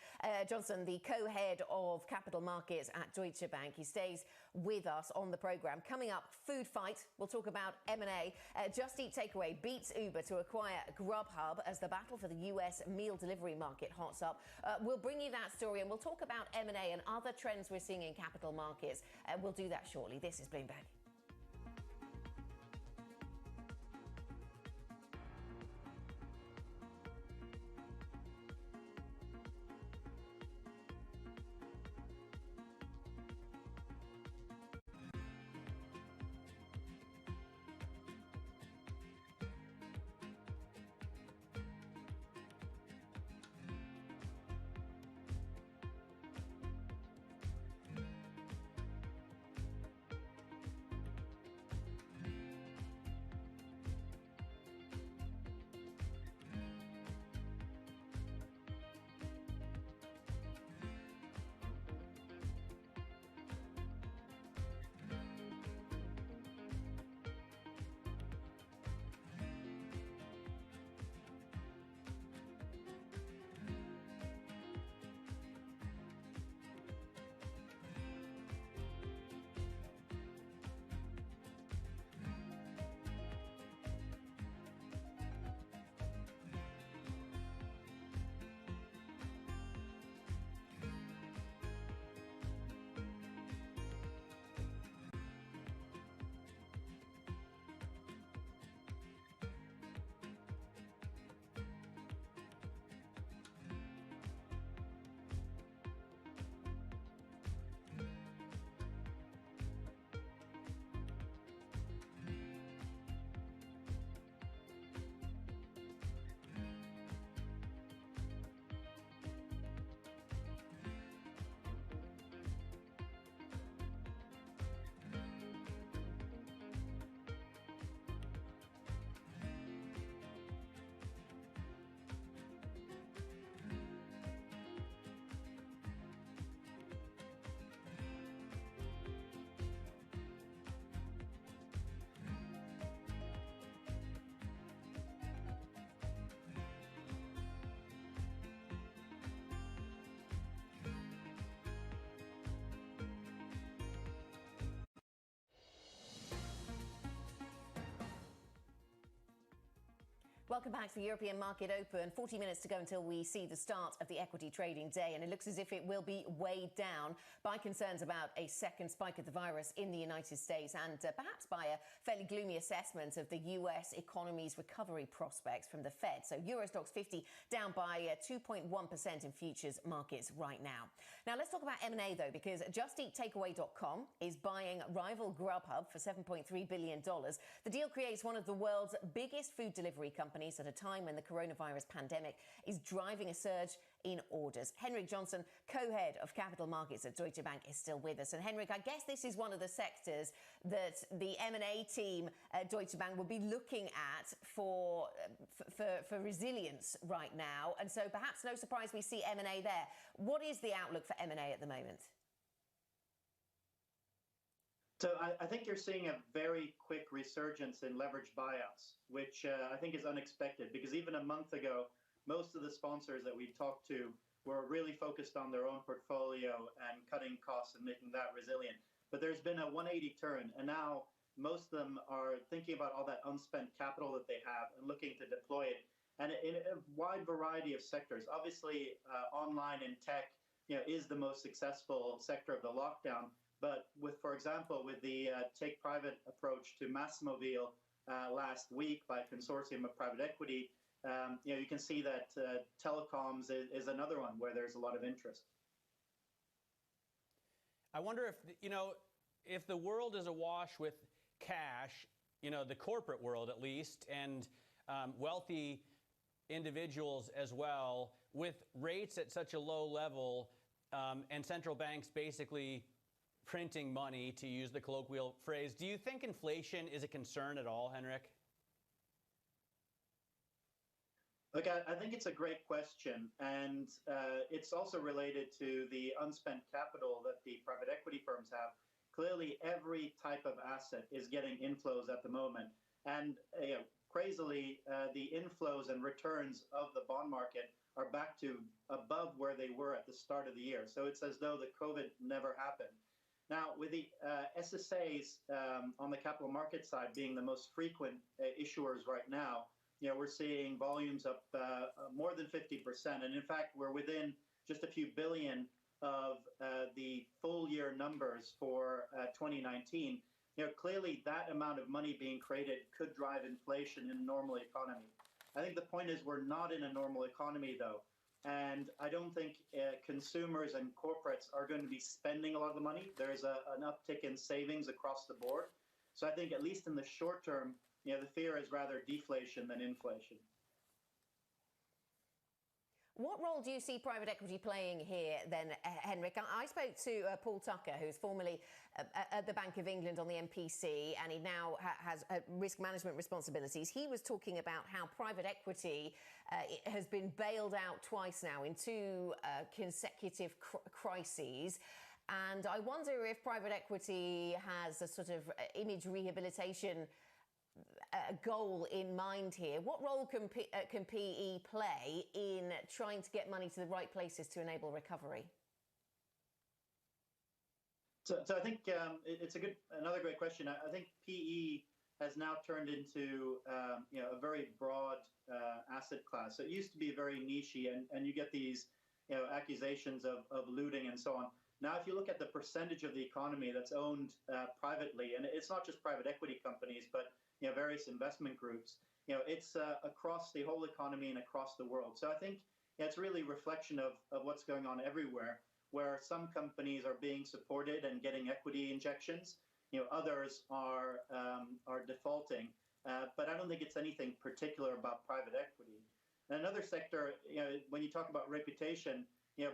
the co-head of capital markets at Deutsche Bank. He stays with us on the programme. Coming up, food fight. We'll talk about M&A. Just Eat Takeaway beats Uber to acquire Grubhub as the battle for the US meal delivery market hots up. We'll bring you that story, and we'll talk about M&A and other trends we're seeing in capital markets. We'll do that shortly. This is Bloomberg. Welcome back to the European Market Open. 40 minutes to go until we see the start of the equity trading day, and it looks as if it will be weighed down by concerns about a second spike of the virus in the United States and perhaps by a fairly gloomy assessment of the US economy's recovery prospects from the Fed. So Euro Stoxx 50 down by 2.1% in futures markets right now. Now let's talk about M&A though, because JustEatTakeaway.com is buying rival Grubhub for $7.3 billion. The deal creates one of the world's biggest food delivery companies at a time when the coronavirus pandemic is driving a surge in orders. Henrik Johnson, co-head of capital markets at Deutsche Bank, is still with us. And Henrik, I guess this is one of the sectors that the M&A team at Deutsche Bank will be looking at for resilience right now. And so perhaps no surprise we see M&A there. What is the outlook for M&A at the moment? So I think you're seeing a very quick resurgence in leveraged buyouts, which I think is unexpected, because even a month ago, most of the sponsors that we talked to were really focused on their own portfolio and cutting costs and making that resilient. But there's been a 180 turn, and now most of them are thinking about all that unspent capital that they have and looking to deploy it, and in a wide variety of sectors. Obviously, online and tech, is the most successful sector of the lockdown. But with, for example, with the take private approach to Massmobile last week by a consortium of private equity, you can see that telecoms is another one where there's a lot of interest. I wonder if the world is awash with cash, the corporate world at least, and wealthy individuals as well, with rates at such a low level and central banks basically printing money, to use the colloquial phrase. Do you think inflation is a concern at all, Henrik? Look, I think it's a great question, and it's also related to the unspent capital that the private equity firms have. Clearly, every type of asset is getting inflows at the moment, and crazily, the inflows and returns of the bond market are back to above where they were at the start of the year. So it's as though the COVID never happened. Now, with the SSAs on the capital market side being the most frequent issuers right now, we're seeing volumes up more than 50%. And in fact, we're within just a few billion of the full year numbers for 2019. Clearly that amount of money being created could drive inflation in a normal economy. I think the point is we're not in a normal economy, though. And I don't think consumers and corporates are going to be spending a lot of the money. There's an uptick in savings across the board. So I think at least in the short term, the fear is rather deflation than inflation. What role do you see private equity playing here then, Henrik? I spoke to Paul Tucker, who's formerly at the Bank of England on the MPC, and he now has risk management responsibilities. He was talking about how private equity has been bailed out twice now in two consecutive crises. And I wonder if private equity has a sort of image rehabilitation goal in mind here. What role can PE play in trying to get money to the right places to enable recovery? So I think it's another great question. I think PE has now turned into a very broad asset class. So it used to be very niche-y, and you get these accusations of looting and so on. Now, if you look at the percentage of the economy that's owned privately, and it's not just private equity companies, but various investment groups, it's across the whole economy and across the world. So I think it's really a reflection of what's going on everywhere, where some companies are being supported and getting equity injections, others are defaulting. But I don't think it's anything particular about private equity. And another sector, when you talk about reputation,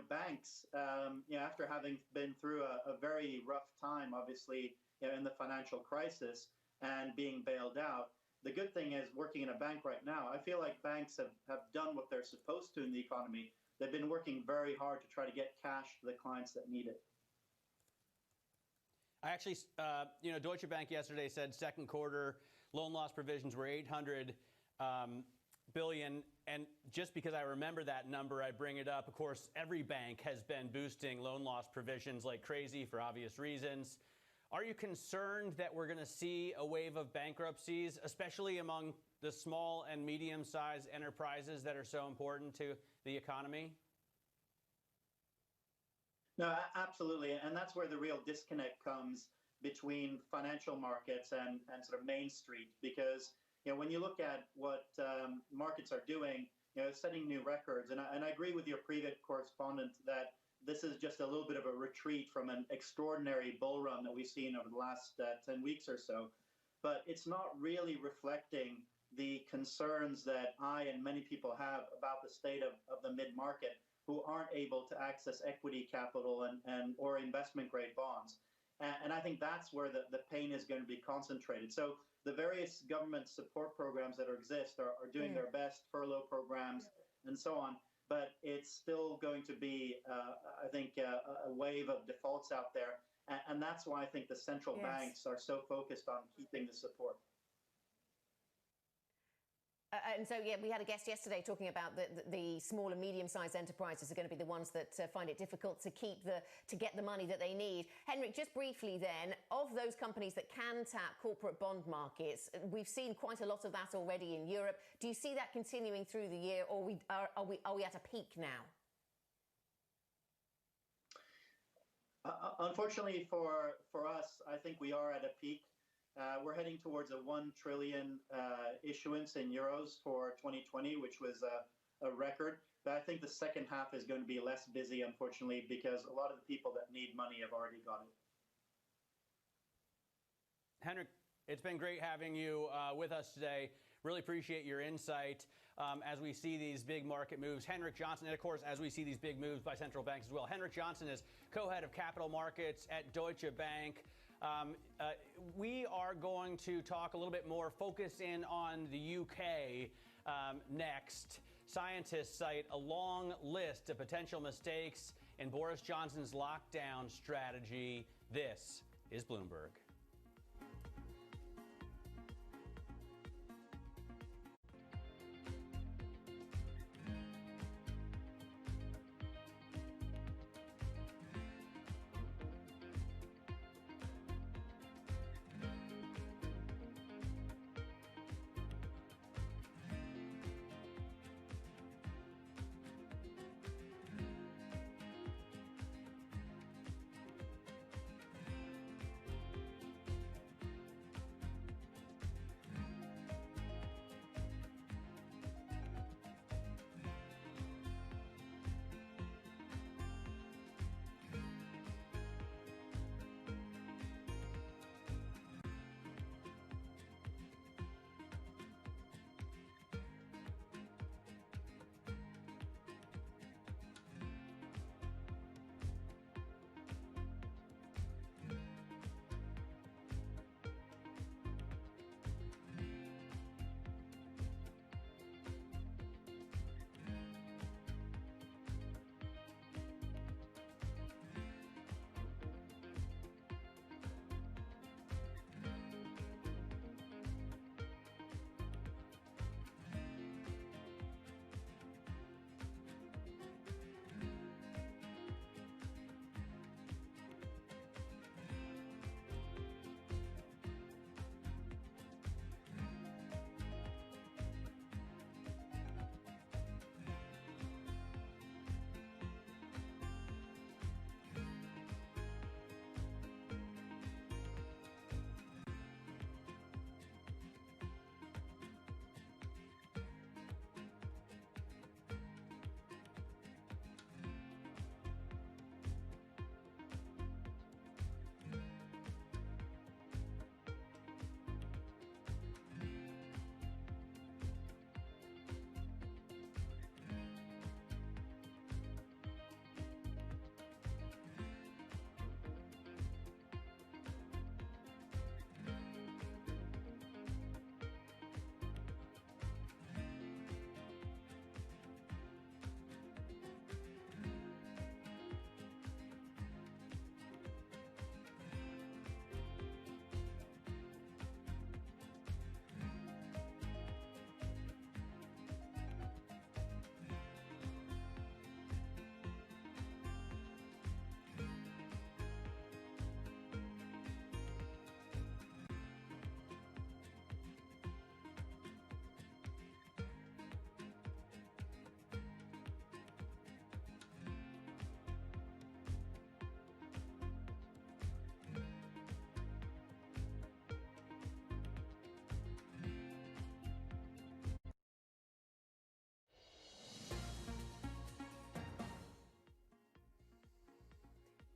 banks, after having been through a very rough time, obviously, in the financial crisis and being bailed out, the good thing is working in a bank right now, I feel like banks have done what they're supposed to in the economy. They've been working very hard to try to get cash to the clients that need it. I actually, Deutsche Bank yesterday said second quarter loan loss provisions were 800 billion. And just because I remember that number, I bring it up. Of course, every bank has been boosting loan loss provisions like crazy for obvious reasons. Are you concerned that we're going to see a wave of bankruptcies, especially among the small and medium-sized enterprises that are so important to the economy? No, absolutely. And that's where the real disconnect comes between financial markets and sort of Main Street. Because, when you look at what markets are doing, setting new records. And I agree with your previous correspondent that this is just a little bit of a retreat from an extraordinary bull run that we've seen over the last 10 weeks or so. But it's not really reflecting the concerns that I and many people have about the state of the mid-market, who aren't able to access equity capital and or investment grade bonds. And I think that's where the pain is going to be concentrated. So the various government support programs that exist are doing their best, furlough programs and so on. But it's still going to be, I think, a wave of defaults out there. And that's why I think the central banks are so focused on keeping the support. And so, we had a guest yesterday talking about the small and medium-sized enterprises are going to be the ones that find it difficult to get the money that they need. Henrik, just briefly then, of those companies that can tap corporate bond markets, we've seen quite a lot of that already in Europe. Do you see that continuing through the year, or are we at a peak now? Unfortunately for us, I think we are at a peak. We're heading towards a 1 trillion issuance in euros for 2020, which was a record. But I think the second half is going to be less busy, unfortunately, because a lot of the people that need money have already got it. Henrik, it's been great having you with us today. Really appreciate your insight as we see these big market moves. Henrik Johnson, and of course, as we see these big moves by central banks as well. Henrik Johnson is co-head of capital markets at Deutsche Bank. We are going to talk a little bit more, focus in on the UK next. Scientists cite a long list of potential mistakes in Boris Johnson's lockdown strategy. This is Bloomberg.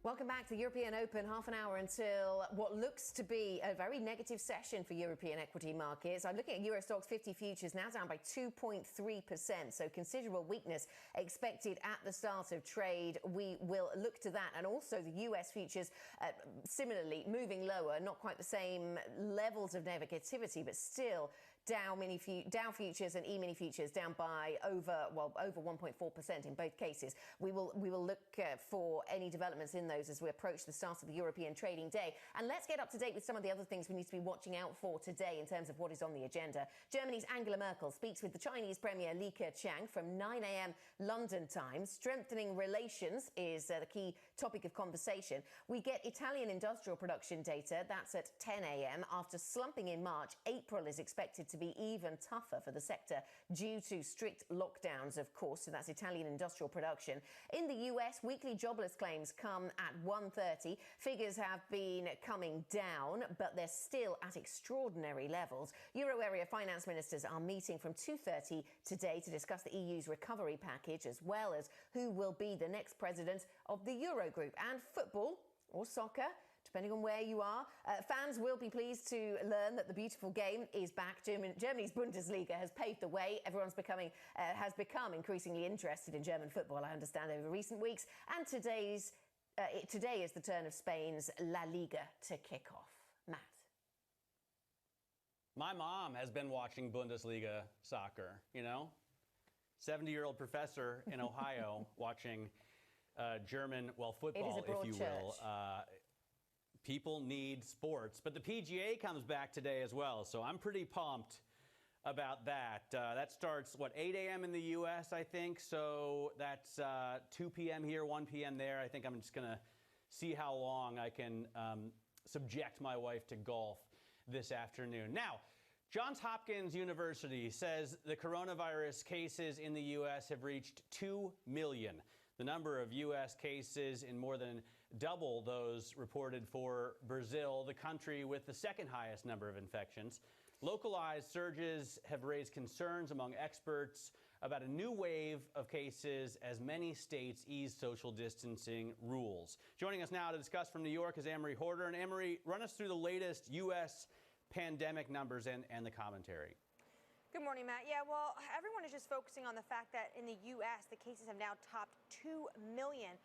Welcome back to the European Open. Half an hour until what looks to be a very negative session for European equity markets. I'm looking at Euro Stoxx 50 futures now down by 2.3%. So considerable weakness expected at the start of trade. We will look to that. And also the US futures similarly moving lower, not quite the same levels of negativity, but still Dow futures and E-mini futures down by over 1.4% in both cases. We will look for any developments in those as we approach the start of the European trading day. And let's get up to date with some of the other things we need to be watching out for today in terms of what is on the agenda. Germany's Angela Merkel speaks with the Chinese Premier Li Keqiang from 9 a.m. London time. Strengthening relations is the key topic of conversation. We get Italian industrial production data. That's at 10 a.m. After slumping in March, April is expected to be even tougher for the sector due to strict lockdowns, of course. So that's Italian industrial production. In the US, weekly jobless claims come at 1:30. Figures have been coming down, but they're still at extraordinary levels. Euro area finance ministers are meeting from 2:30 today to discuss the EU's recovery package, as well as who will be the next president of the Eurogroup. And football, or soccer, depending on where you are. Fans will be pleased to learn that the beautiful game is back. Germany's Bundesliga has paved the way. Everyone's has become increasingly interested in German football, I understand, over recent weeks. And today is the turn of Spain's La Liga to kick off. Matt. My mom has been watching Bundesliga soccer, 70-year-old professor in Ohio watching German, football, if you will. People need sports, but the PGA comes back today as well, so I'm pretty pumped about that. That starts, 8 a.m. in the U.S., I think, so that's 2 p.m. here, 1 p.m. there. I think I'm just going to see how long I can subject my wife to golf this afternoon. Now, Johns Hopkins University says the coronavirus cases in the U.S. have reached 2 million. The number of U.S. cases in more than double those reported for Brazil, the country with the second highest number of infections. Localized surges have raised concerns among experts about a new wave of cases as many states ease social distancing rules. Joining us now to discuss from New York is Amory Horder. And Amory, run us through the latest U.S. pandemic numbers and the commentary. Good morning, Matt. Yeah, well, everyone is just focusing on the fact that in the U.S., the cases have now topped 2 million.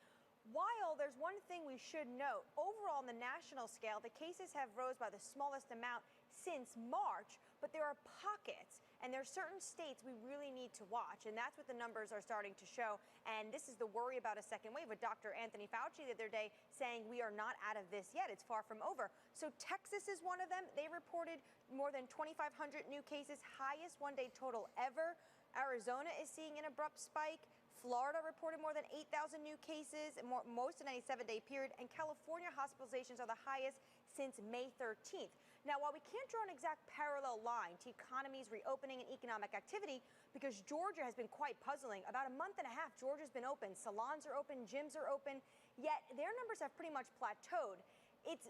While there's one thing we should note, overall on the national scale, the cases have rose by the smallest amount since March, but there are pockets, and there are certain states we really need to watch, and that's what the numbers are starting to show. And this is the worry about a second wave with Dr. Anthony Fauci the other day saying we are not out of this yet. It's far from over. So Texas is one of them. They reported more than 2,500 new cases, highest one-day total ever. Arizona is seeing an abrupt spike. Florida reported more than 8,000 new cases, most in a 97-day period, and California hospitalizations are the highest since May 13th. Now, while we can't draw an exact parallel line to economies reopening and economic activity, because Georgia has been quite puzzling. About a month and a half, Georgia's been open. Salons are open, gyms are open, yet their numbers have pretty much plateaued. It's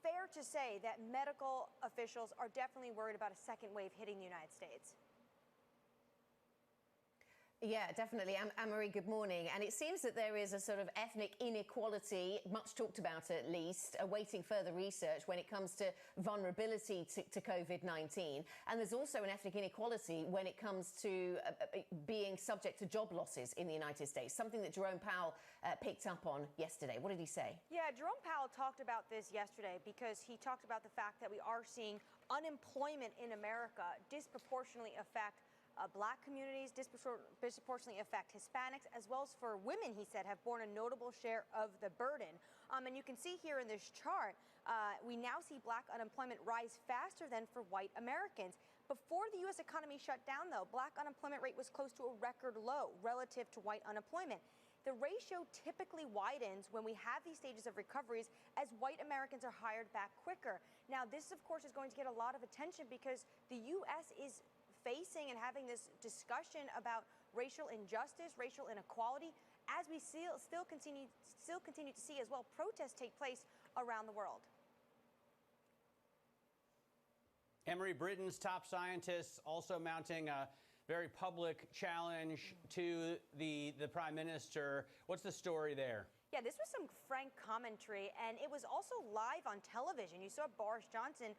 fair to say that medical officials are definitely worried about a second wave hitting the United States. Yeah, definitely. Anne-Marie, good morning. And it seems that there is a sort of ethnic inequality, much talked about at least, awaiting further research when it comes to vulnerability to COVID-19. And there's also an ethnic inequality when it comes to being subject to job losses in the United States, something that Jerome Powell picked up on yesterday. What did he say? Yeah, Jerome Powell talked about this yesterday because he talked about the fact that we are seeing unemployment in America disproportionately affect Black communities, disproportionately affect Hispanics, as well as for women, he said, have borne a notable share of the burden. And you can see here in this chart, we now see Black unemployment rise faster than for white Americans. Before the U.S. economy shut down, though, Black unemployment rate was close to a record low relative to white unemployment. The ratio typically widens when we have these stages of recoveries as white Americans are hired back quicker. Now, this, of course, is going to get a lot of attention because the U.S. is facing and having this discussion about racial injustice, racial inequality, as we still continue to see as well protests take place around the world. Anne-Marie, Britain's top scientists also mounting a very public challenge to the Prime Minister. What's the story there? Yeah, this was some frank commentary, and it was also live on television. You saw Boris Johnson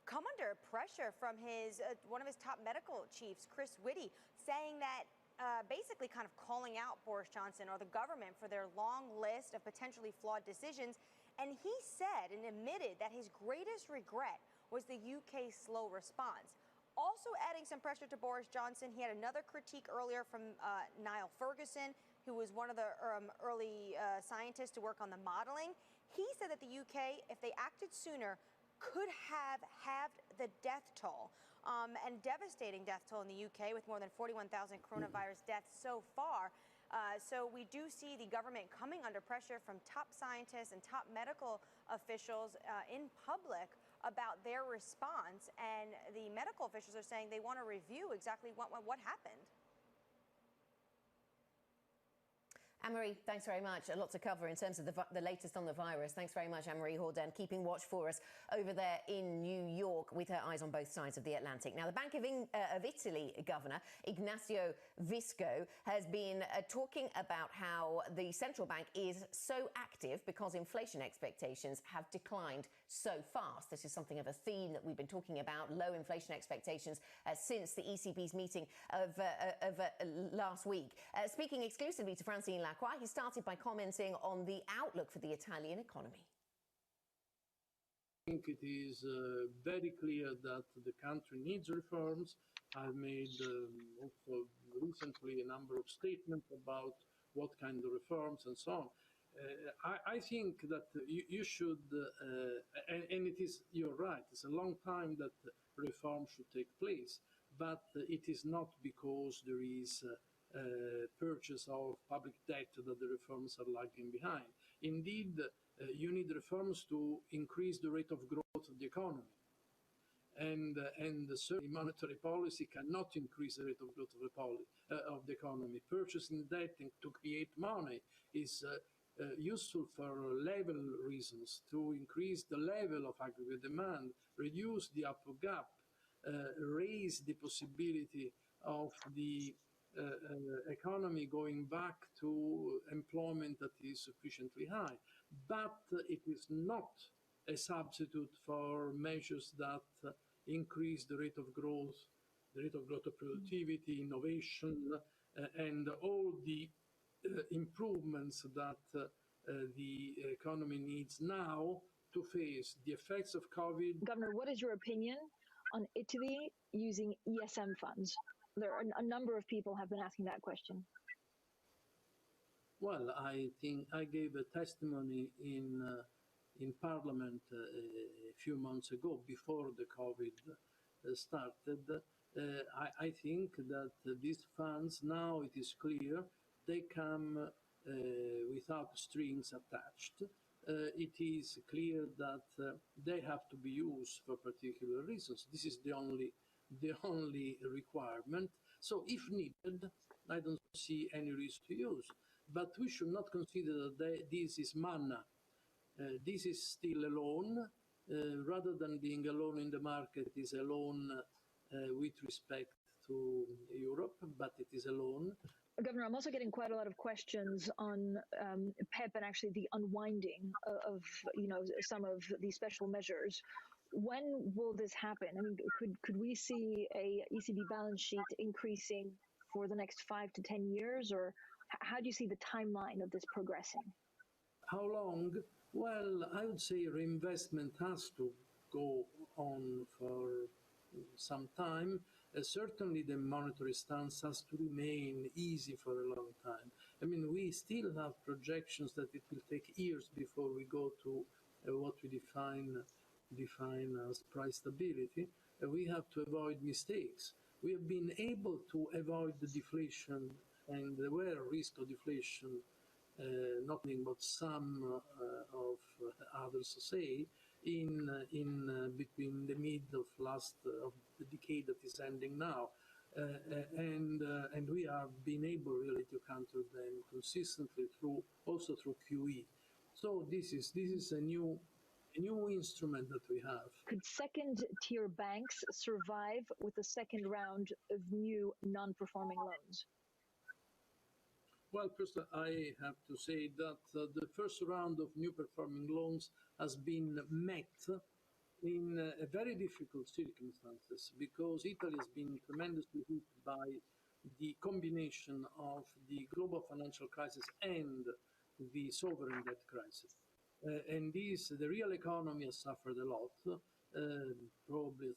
come under pressure from his one of his top medical chiefs, Chris Whitty, saying that basically kind of calling out Boris Johnson or the government for their long list of potentially flawed decisions. And he said and admitted that his greatest regret was the UK's slow response. Also adding some pressure to Boris Johnson, he had another critique earlier from Niall Ferguson, who was one of the early scientists to work on the modeling. He said that the UK, if they acted sooner, could have halved the death toll and devastating death toll in the UK with more than 41,000 coronavirus deaths so far. So we do see the government coming under pressure from top scientists and top medical officials in public about their response. And the medical officials are saying they want to review exactly what happened. Anne-Marie, thanks very much. A lot to cover in terms of the latest on the virus. Thanks very much, Anne-Marie Horden, keeping watch for us over there in New York with her eyes on both sides of the Atlantic. Now, the Bank of Italy governor, Ignazio Visco, has been talking about how the central bank is so active because inflation expectations have declined so fast. This is something of a theme that we've been talking about, low inflation expectations since the ECB's meeting of last week. Speaking exclusively to Francine Lacroix, he started by commenting on the outlook for the Italian economy. I think it is very clear that the country needs reforms. I've made also recently a number of statements about what kind of reforms and so on. I think that you should, and it is, you're right, it's a long time that reform should take place, but it is not because there is purchase of public debt that the reforms are lagging behind. Indeed, you need reforms to increase the rate of growth of the economy. And certainly monetary policy cannot increase the rate of growth of the economy. Purchasing debt to create money is useful for level reasons, to increase the level of aggregate demand, reduce the upper gap, raise the possibility of the economy going back to employment that is sufficiently high. But it is not a substitute for measures that increase the rate of growth of productivity, innovation, and all the improvements that the economy needs now to face the effects of COVID. Governor, what is your opinion on Italy using ESM funds? There are a number of people have been asking that question. Well, I think I gave a testimony in Parliament a few months ago, before the COVID started. I think that these funds, now it is clear, they come without strings attached. It is clear that they have to be used for particular reasons. This is the only requirement. So if needed, I don't see any reason to use. But we should not consider that this is manna. This is still a loan. Rather than being a loan in the market, is a loan with respect to Europe, but it is a loan. Governor, I'm also getting quite a lot of questions on PEP and actually the unwinding of some of these special measures. When will this happen? I mean, could we see a ECB balance sheet increasing for the next 5 to 10 years, or how do you see the timeline of this progressing? How long? Well, I would say reinvestment has to go on for some time. Certainly the monetary stance has to remain easy for a long time. I mean, we still have projections that it will take years before we go to what we define as price stability. We have to avoid mistakes. We have been able to avoid the deflation, and there were risk of deflation, not only but some of others say, in between the mid of the decade that is ending now, and we have been able really to counter them consistently through QE. So this is a new instrument that we have. Could second-tier banks survive with the second round of new non-performing loans? Well, first, I have to say that the first round of new performing loans has been met in very difficult circumstances because Italy has been tremendously hit by the combination of the global financial crisis and the sovereign debt crisis. And the real economy has suffered a lot. Probably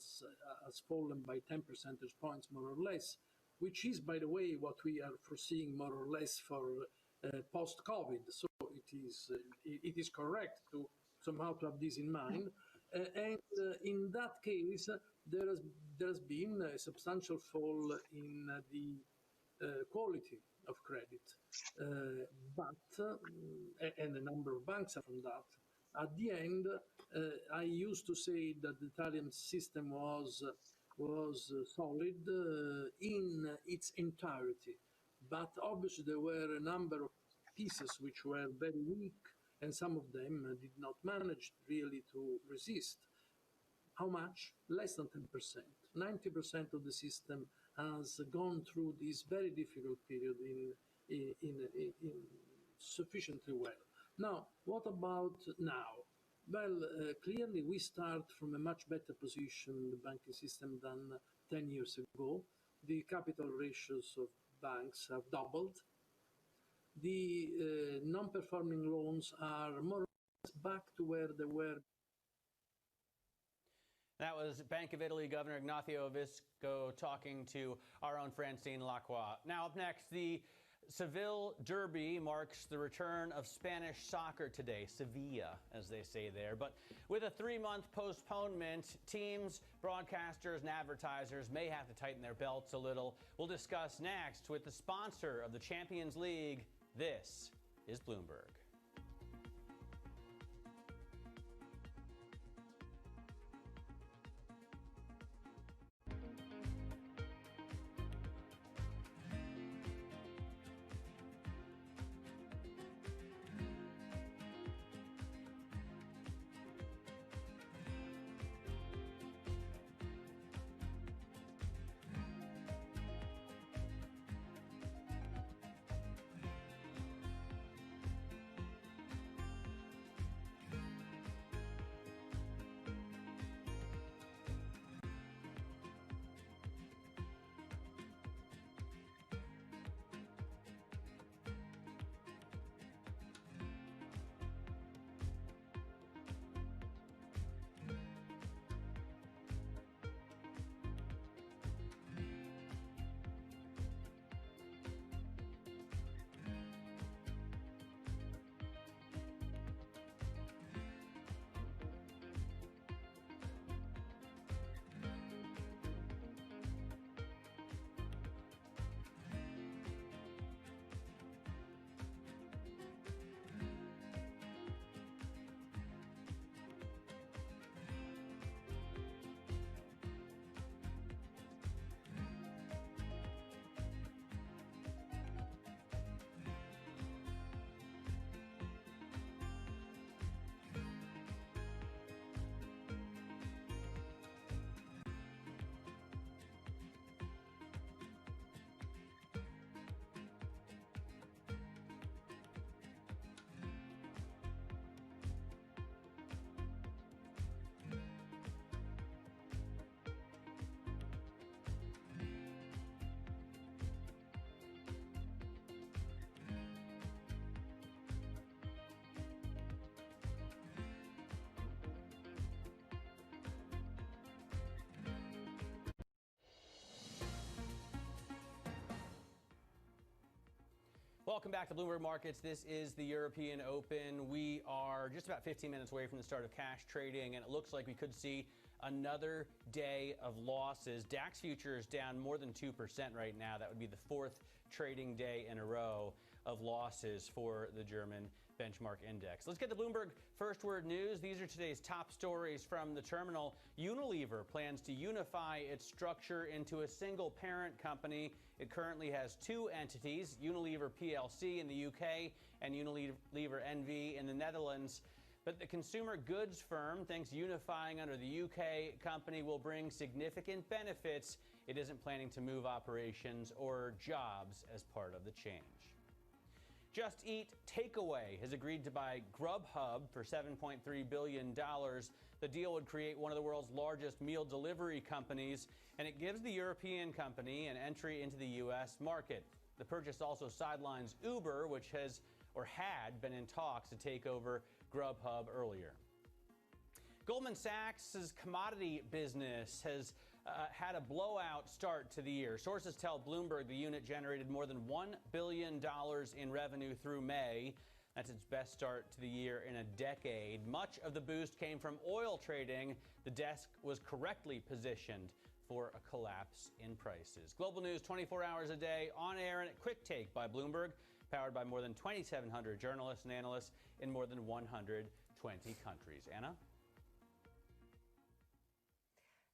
has fallen by 10 percentage points, more or less, which is, by the way, what we are foreseeing more or less for post-COVID. So it is correct to somehow to have this in mind. And in that case, there has been a substantial fall in the quality of credit, and a number of banks are from that. At the end, I used to say that the Italian system was solid in its entirety, but obviously there were a number of pieces which were very weak, and some of them did not manage really to resist. How much? Less than 10%. 90% of the system has gone through this very difficult period in sufficiently well. Now, what about now? Well, clearly we start from a much better position in the banking system than 10 years ago. The capital ratios of banks have doubled. The non-performing loans are more or less back to where they were. That was Bank of Italy Governor Ignazio Visco talking to our own Francine Lacroix. Now up next, the Seville Derby marks the return of Spanish soccer today, Sevilla, as they say there. But with a 3-month postponement, teams, broadcasters, and advertisers may have to tighten their belts a little. We'll discuss next with the sponsor of the Champions League. This is Bloomberg. Welcome back to Bloomberg Markets. This is the European Open. We are just about 15 minutes away from the start of cash trading, and it looks like we could see another day of losses. DAX futures down more than 2% right now. That would be the 4th trading day in a row of losses for the German benchmark index. Let's get to Bloomberg First Word News. These are today's top stories from the terminal. Unilever plans to unify its structure into a single parent company. It currently has 2 entities, Unilever PLC in the UK and Unilever NV in the Netherlands. But the consumer goods firm thinks unifying under the UK company will bring significant benefits. It isn't planning to move operations or jobs as part of the change. Just Eat Takeaway has agreed to buy Grubhub for $7.3 billion. The deal would create one of the world's largest meal delivery companies, and it gives the European company an entry into the U.S. market. The purchase also sidelines Uber, which had been in talks to take over Grubhub earlier. Goldman Sachs' commodity business has had a blowout start to the year. Sources tell Bloomberg the unit generated more than $1 billion in revenue through May. That's its best start to the year in a decade. Much of the boost came from oil trading. The desk was correctly positioned for a collapse in prices. Global news 24 hours a day, on air and at quick take by Bloomberg, powered by more than 2,700 journalists and analysts in more than 120 countries. Anna?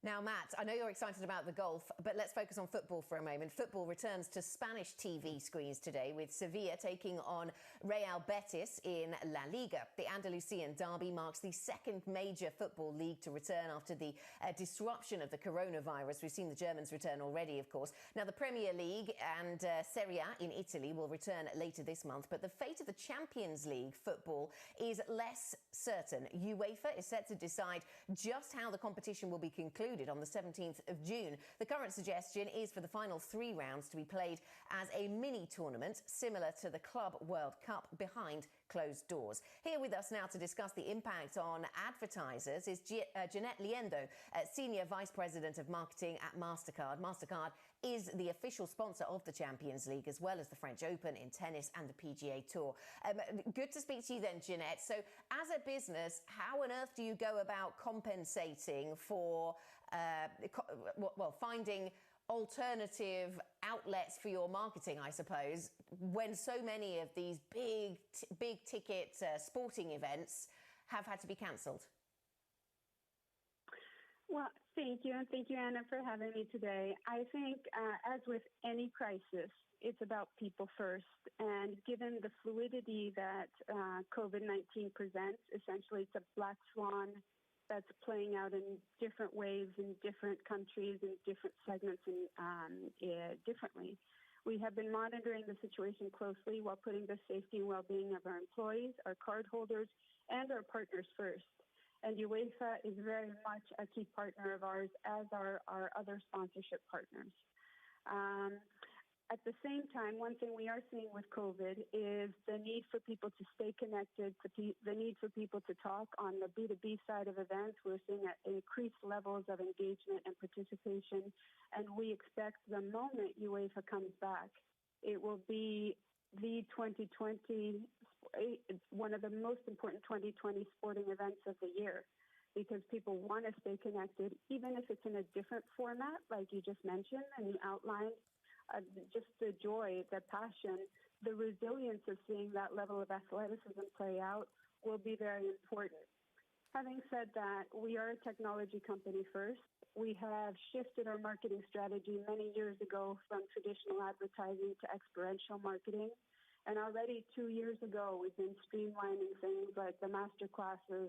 Now, Matt, I know you're excited about the golf, but let's focus on football for a moment. Football returns to Spanish TV screens today with Sevilla taking on Real Betis in La Liga. The Andalusian derby marks the second major football league to return after the disruption of the coronavirus. We've seen the Germans return already, of course. Now, the Premier League and Serie A in Italy will return later this month, but the fate of the Champions League football is less certain. UEFA is set to decide just how the competition will be concluded on the 17th of June. The current suggestion is for the final 3 rounds to be played as a mini tournament similar to the Club World Cup behind closed doors. Here with us now to discuss the impact on advertisers is Jeanette Liendo, Senior Vice President of Marketing at MasterCard. MasterCard is the official sponsor of the Champions League, as well as the French Open in tennis and the PGA Tour. Good to speak to you then, Jeanette. So as a business, how on earth do you go about compensating for finding alternative outlets for your marketing, I suppose, when so many of these big ticket sporting events have had to be cancelled? Well, thank you, and thank you, Anna, for having me today. I think, as with any crisis, it's about people first. And given the fluidity that COVID-19 presents, essentially it's a black swan that's playing out in different ways in different countries and different segments differently. We have been monitoring the situation closely while putting the safety and well-being of our employees, our cardholders, and our partners first. And UEFA is very much a key partner of ours, as are our other sponsorship partners. At the same time, one thing we are seeing with COVID is the need for people to stay connected, the need for people to talk. On the B2B side of events, we're seeing increased levels of engagement and participation, and we expect the moment UEFA comes back, it will be the 2020, one of the most important 2020 sporting events of the year, because people want to stay connected, even if it's in a different format, like you just mentioned and you outlined. Just the joy, the passion, the resilience of seeing that level of athleticism play out will be very important. Having said that, we are a technology company first. We have shifted our marketing strategy many years ago from traditional advertising to experiential marketing. And already 2 years ago, we've been streamlining things like the master classes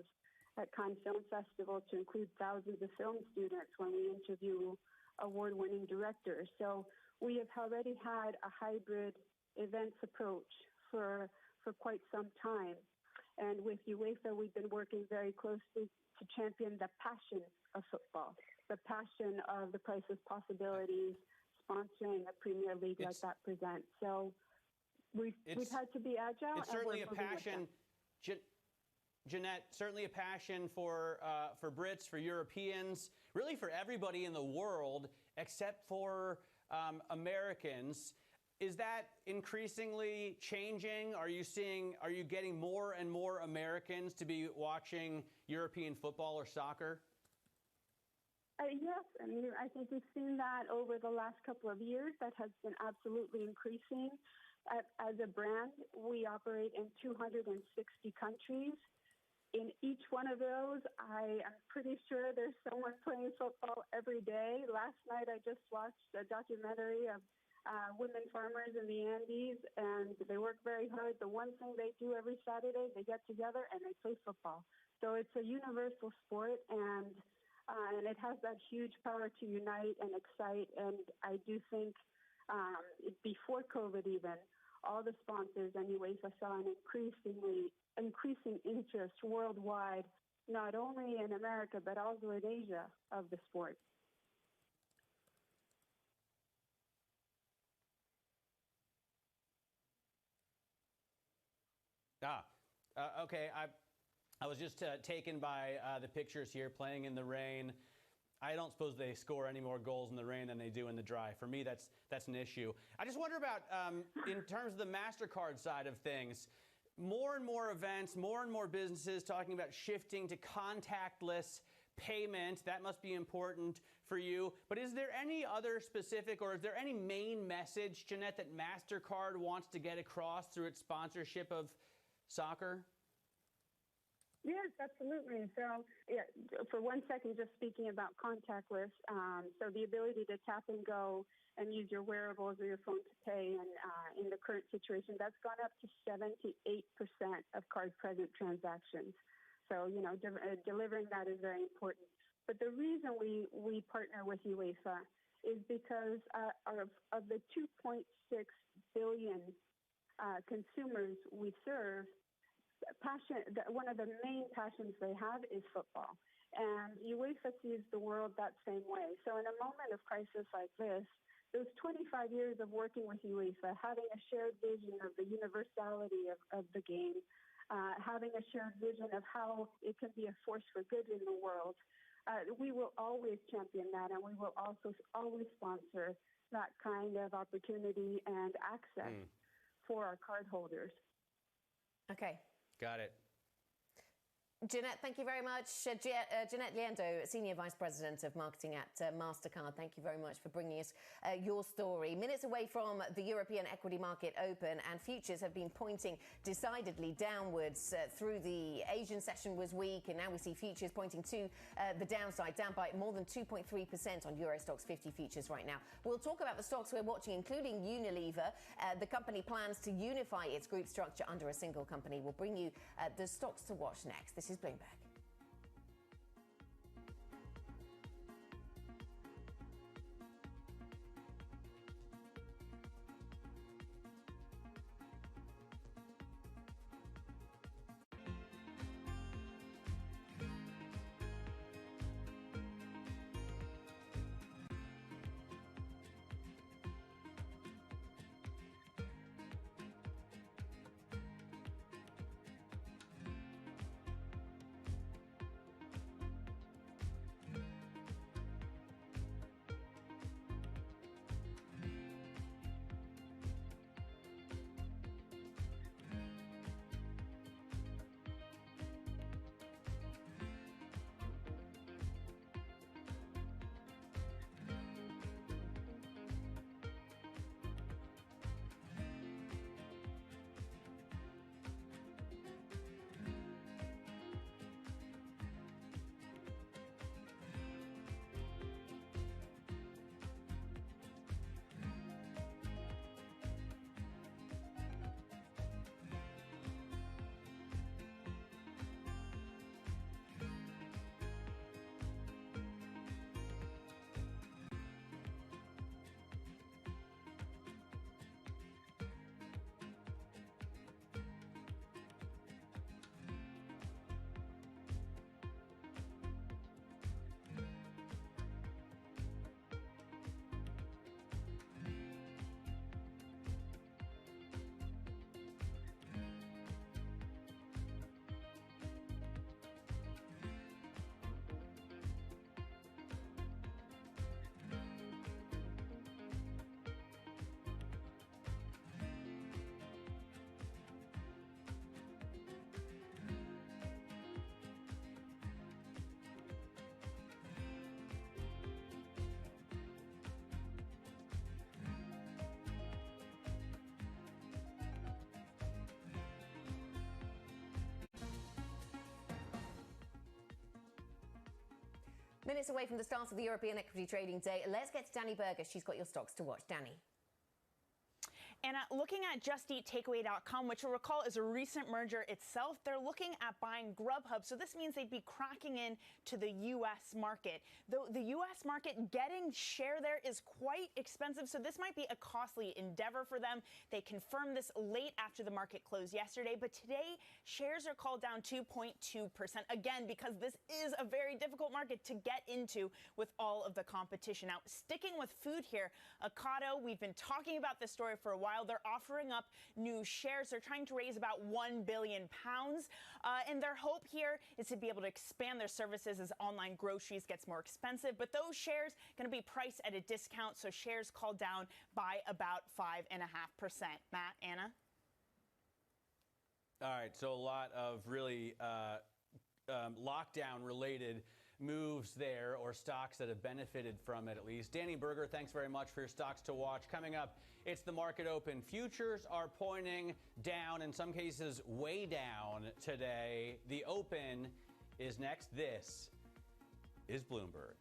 at Cannes Film Festival to include thousands of film students when we interview award-winning directors. So we have already had a hybrid events approach for quite some time. And with UEFA, we've been working very closely to champion the passion of football, the passion of the priceless possibilities, sponsoring a Premier League like that presents. So we've had to be agile. It's certainly a passion, Jeanette, certainly a passion for Brits, for Europeans, really for everybody in the world, except for Americans. Is that increasingly changing? Are you getting more and more Americans to be watching European football or soccer? Yes, I mean, I think we've seen that over the last couple of years. That has been absolutely increasing. As a brand, we operate in 260 countries. In each one of those, I am pretty sure there's someone playing football every day. Last night, I just watched a documentary of women farmers in the Andes, and they work very hard. The one thing they do every Saturday, they get together and they play football. So it's a universal sport, and it has that huge power to unite and excite. And I do think before COVID even, all the sponsors and UEFA saw an increasing interest worldwide, not only in America, but also in Asia, of the sport. Okay. I was just taken by the pictures here, playing in the rain. I don't suppose they score any more goals in the rain than they do in the dry. For me, that's an issue. I just wonder about, in terms of the MasterCard side of things, more and more events, more and more businesses talking about shifting to contactless payment. That must be important for you. But is there any other specific, or is there any main message, Jeanette, that MasterCard wants to get across through its sponsorship of soccer? Yes, absolutely. So, yeah, for 1 second, just speaking about contactless, so the ability to tap and go and use your wearables or your phone to pay, and in the current situation, that's gone up to 78% of card-present transactions. So, you know, delivering that is very important. But the reason we partner with UEFA is because of the 2.6 billion consumers we serve, one of the main passions they have is football. And UEFA sees the world that same way. So in a moment of crisis like this, those 25 years of working with UEFA, having a shared vision of the universality of the game, having a shared vision of how it can be a force for good in the world, we will always champion that, and we will also always sponsor that kind of opportunity and access for our cardholders. Okay. Got it. Jeanette, thank you very much. Jeanette Liendo, Senior Vice President of Marketing at MasterCard, thank you very much for bringing us your story. Minutes away from the European equity market open, and futures have been pointing decidedly downwards through the Asian session was weak, and now we see futures pointing to the downside, down by more than 2.3% on Euro Stoxx 50 futures right now. We'll talk about the stocks we're watching, including Unilever. The company plans to unify its group structure under a single company. We'll bring you the stocks to watch next. This is Bloomberg. Minutes away from the start of the European equity trading day, let's get to Danny Berger. She's got your stocks to watch. Danny. And looking at JustEatTakeaway.com, which you'll recall is a recent merger itself, they're looking at buying Grubhub. So this means they'd be cracking in to the U.S. market. Though the U.S. market, getting share there is quite expensive. So this might be a costly endeavor for them. They confirmed this late after the market closed yesterday. But today, shares are called down 2.2%. Again, because this is a very difficult market to get into with all of the competition. Now, sticking with food here, Ocado, we've been talking about this story for a while. They're offering up new shares. They're trying to raise about £1 billion. And their hope here is to be able to expand their services as online groceries gets more expensive. But those shares going to be priced at a discount. So shares called down by about 5.5%. Matt, Anna? All right. So a lot of really lockdown-related moves there, or stocks that have benefited from it at least. Danny Berger, thanks very much for your stocks to watch. Coming up, it's the market open. Futures are pointing down, in some cases way down today. The open is next. This is Bloomberg.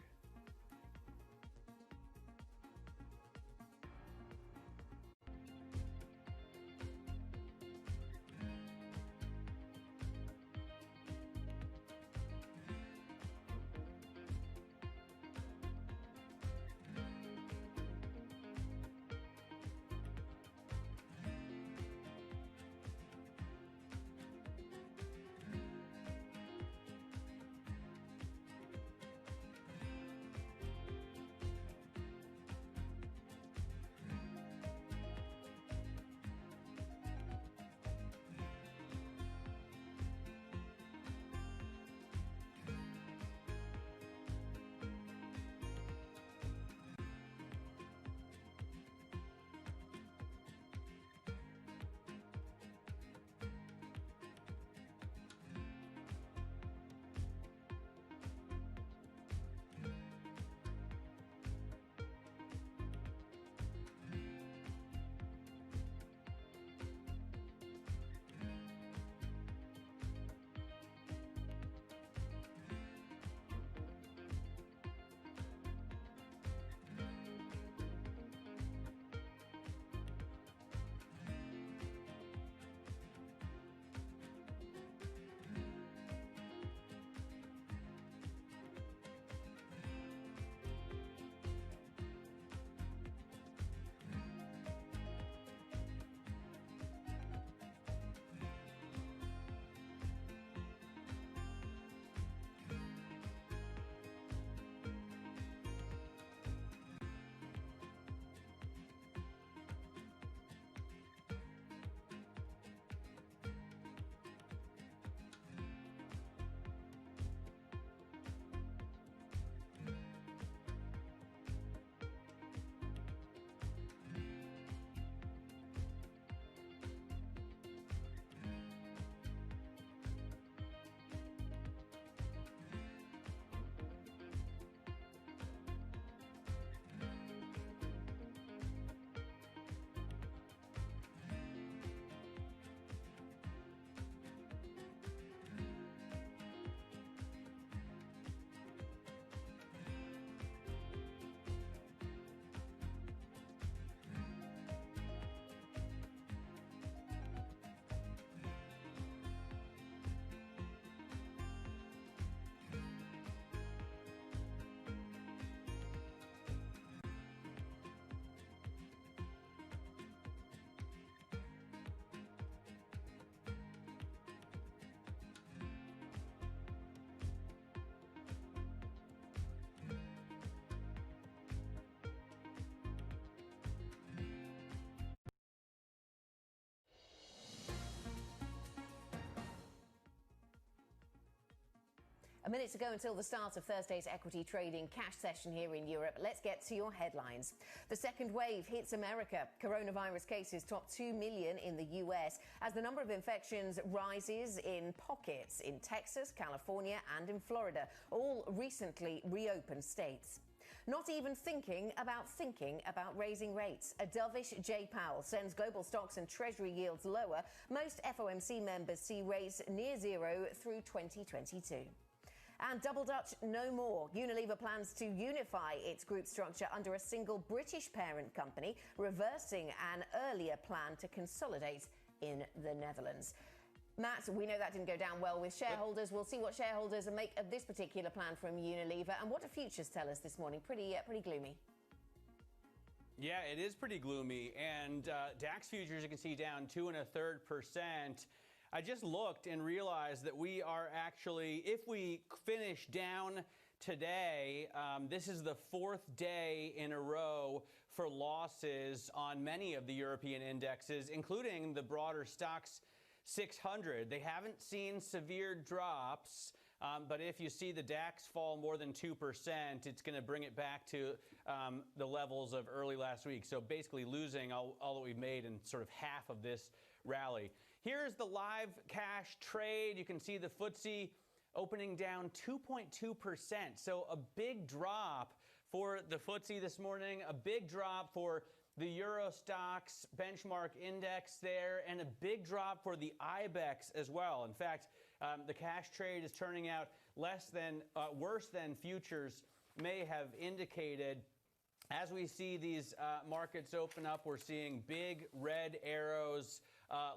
A minute to go until the start of Thursday's equity trading cash session here in Europe. Let's get to your headlines. The second wave hits America. Coronavirus cases top 2 million in the US as the number of infections rises in pockets in Texas, California, and in Florida, all recently reopened states. Not even thinking about raising rates. A dovish Jay Powell sends global stocks and treasury yields lower. Most FOMC members see rates near zero through 2022. And double Dutch no more. Unilever plans to unify its group structure under a single British parent company, reversing an earlier plan to consolidate in the Netherlands. Matt, we know that didn't go down well with shareholders. We'll see what shareholders make of this particular plan from Unilever. And what do futures tell us this morning? Pretty gloomy. Yeah, it is pretty gloomy. And DAX futures, you can see, down 2.33%. I just looked and realized that we are actually, if we finish down today, this is the fourth day in a row for losses on many of the European indexes, including the broader stocks 600. They haven't seen severe drops, but if you see the DAX fall more than 2%, it's going to bring it back to the levels of early last week. So basically losing all that we've made in sort of half of this rally. Here's the live cash trade. You can see the FTSE opening down 2.2%. So a big drop for the FTSE this morning, a big drop for the Euro Stoxx benchmark index there, and a big drop for the IBEX as well. In fact, the cash trade is turning out worse than futures may have indicated. As we see these markets open up, we're seeing big red arrows,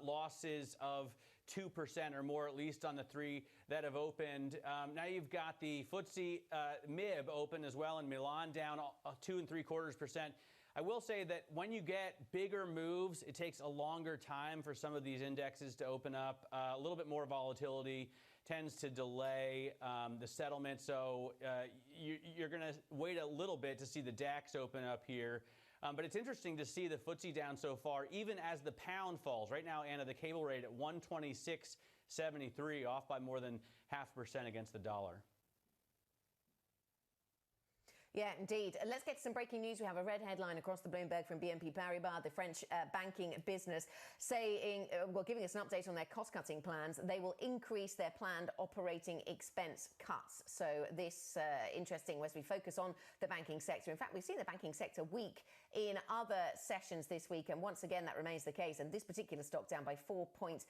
losses of 2% or more, at least on the three that have opened. Now you've got the FTSE MIB open as well in Milan, down 2.75%. I will say that when you get bigger moves, it takes a longer time for some of these indexes to open up. A little bit more volatility tends to delay the settlement. So you're going to wait a little bit to see the DAX open up here. But it's interesting to see the FTSE down so far, even as the pound falls. Right now, Anna, the cable rate at 126.73, off by more than 0.5% against the dollar. Yeah, indeed. Let's get to some breaking news. We have a red headline across the Bloomberg from BNP Paribas, the French banking business, saying, giving us an update on their cost-cutting plans. They will increase their planned operating expense cuts. So this interesting as we focus on the banking sector. In fact, we've seen the banking sector weak in other sessions this week, and once again that remains the case. And this particular stock down by 4.9%.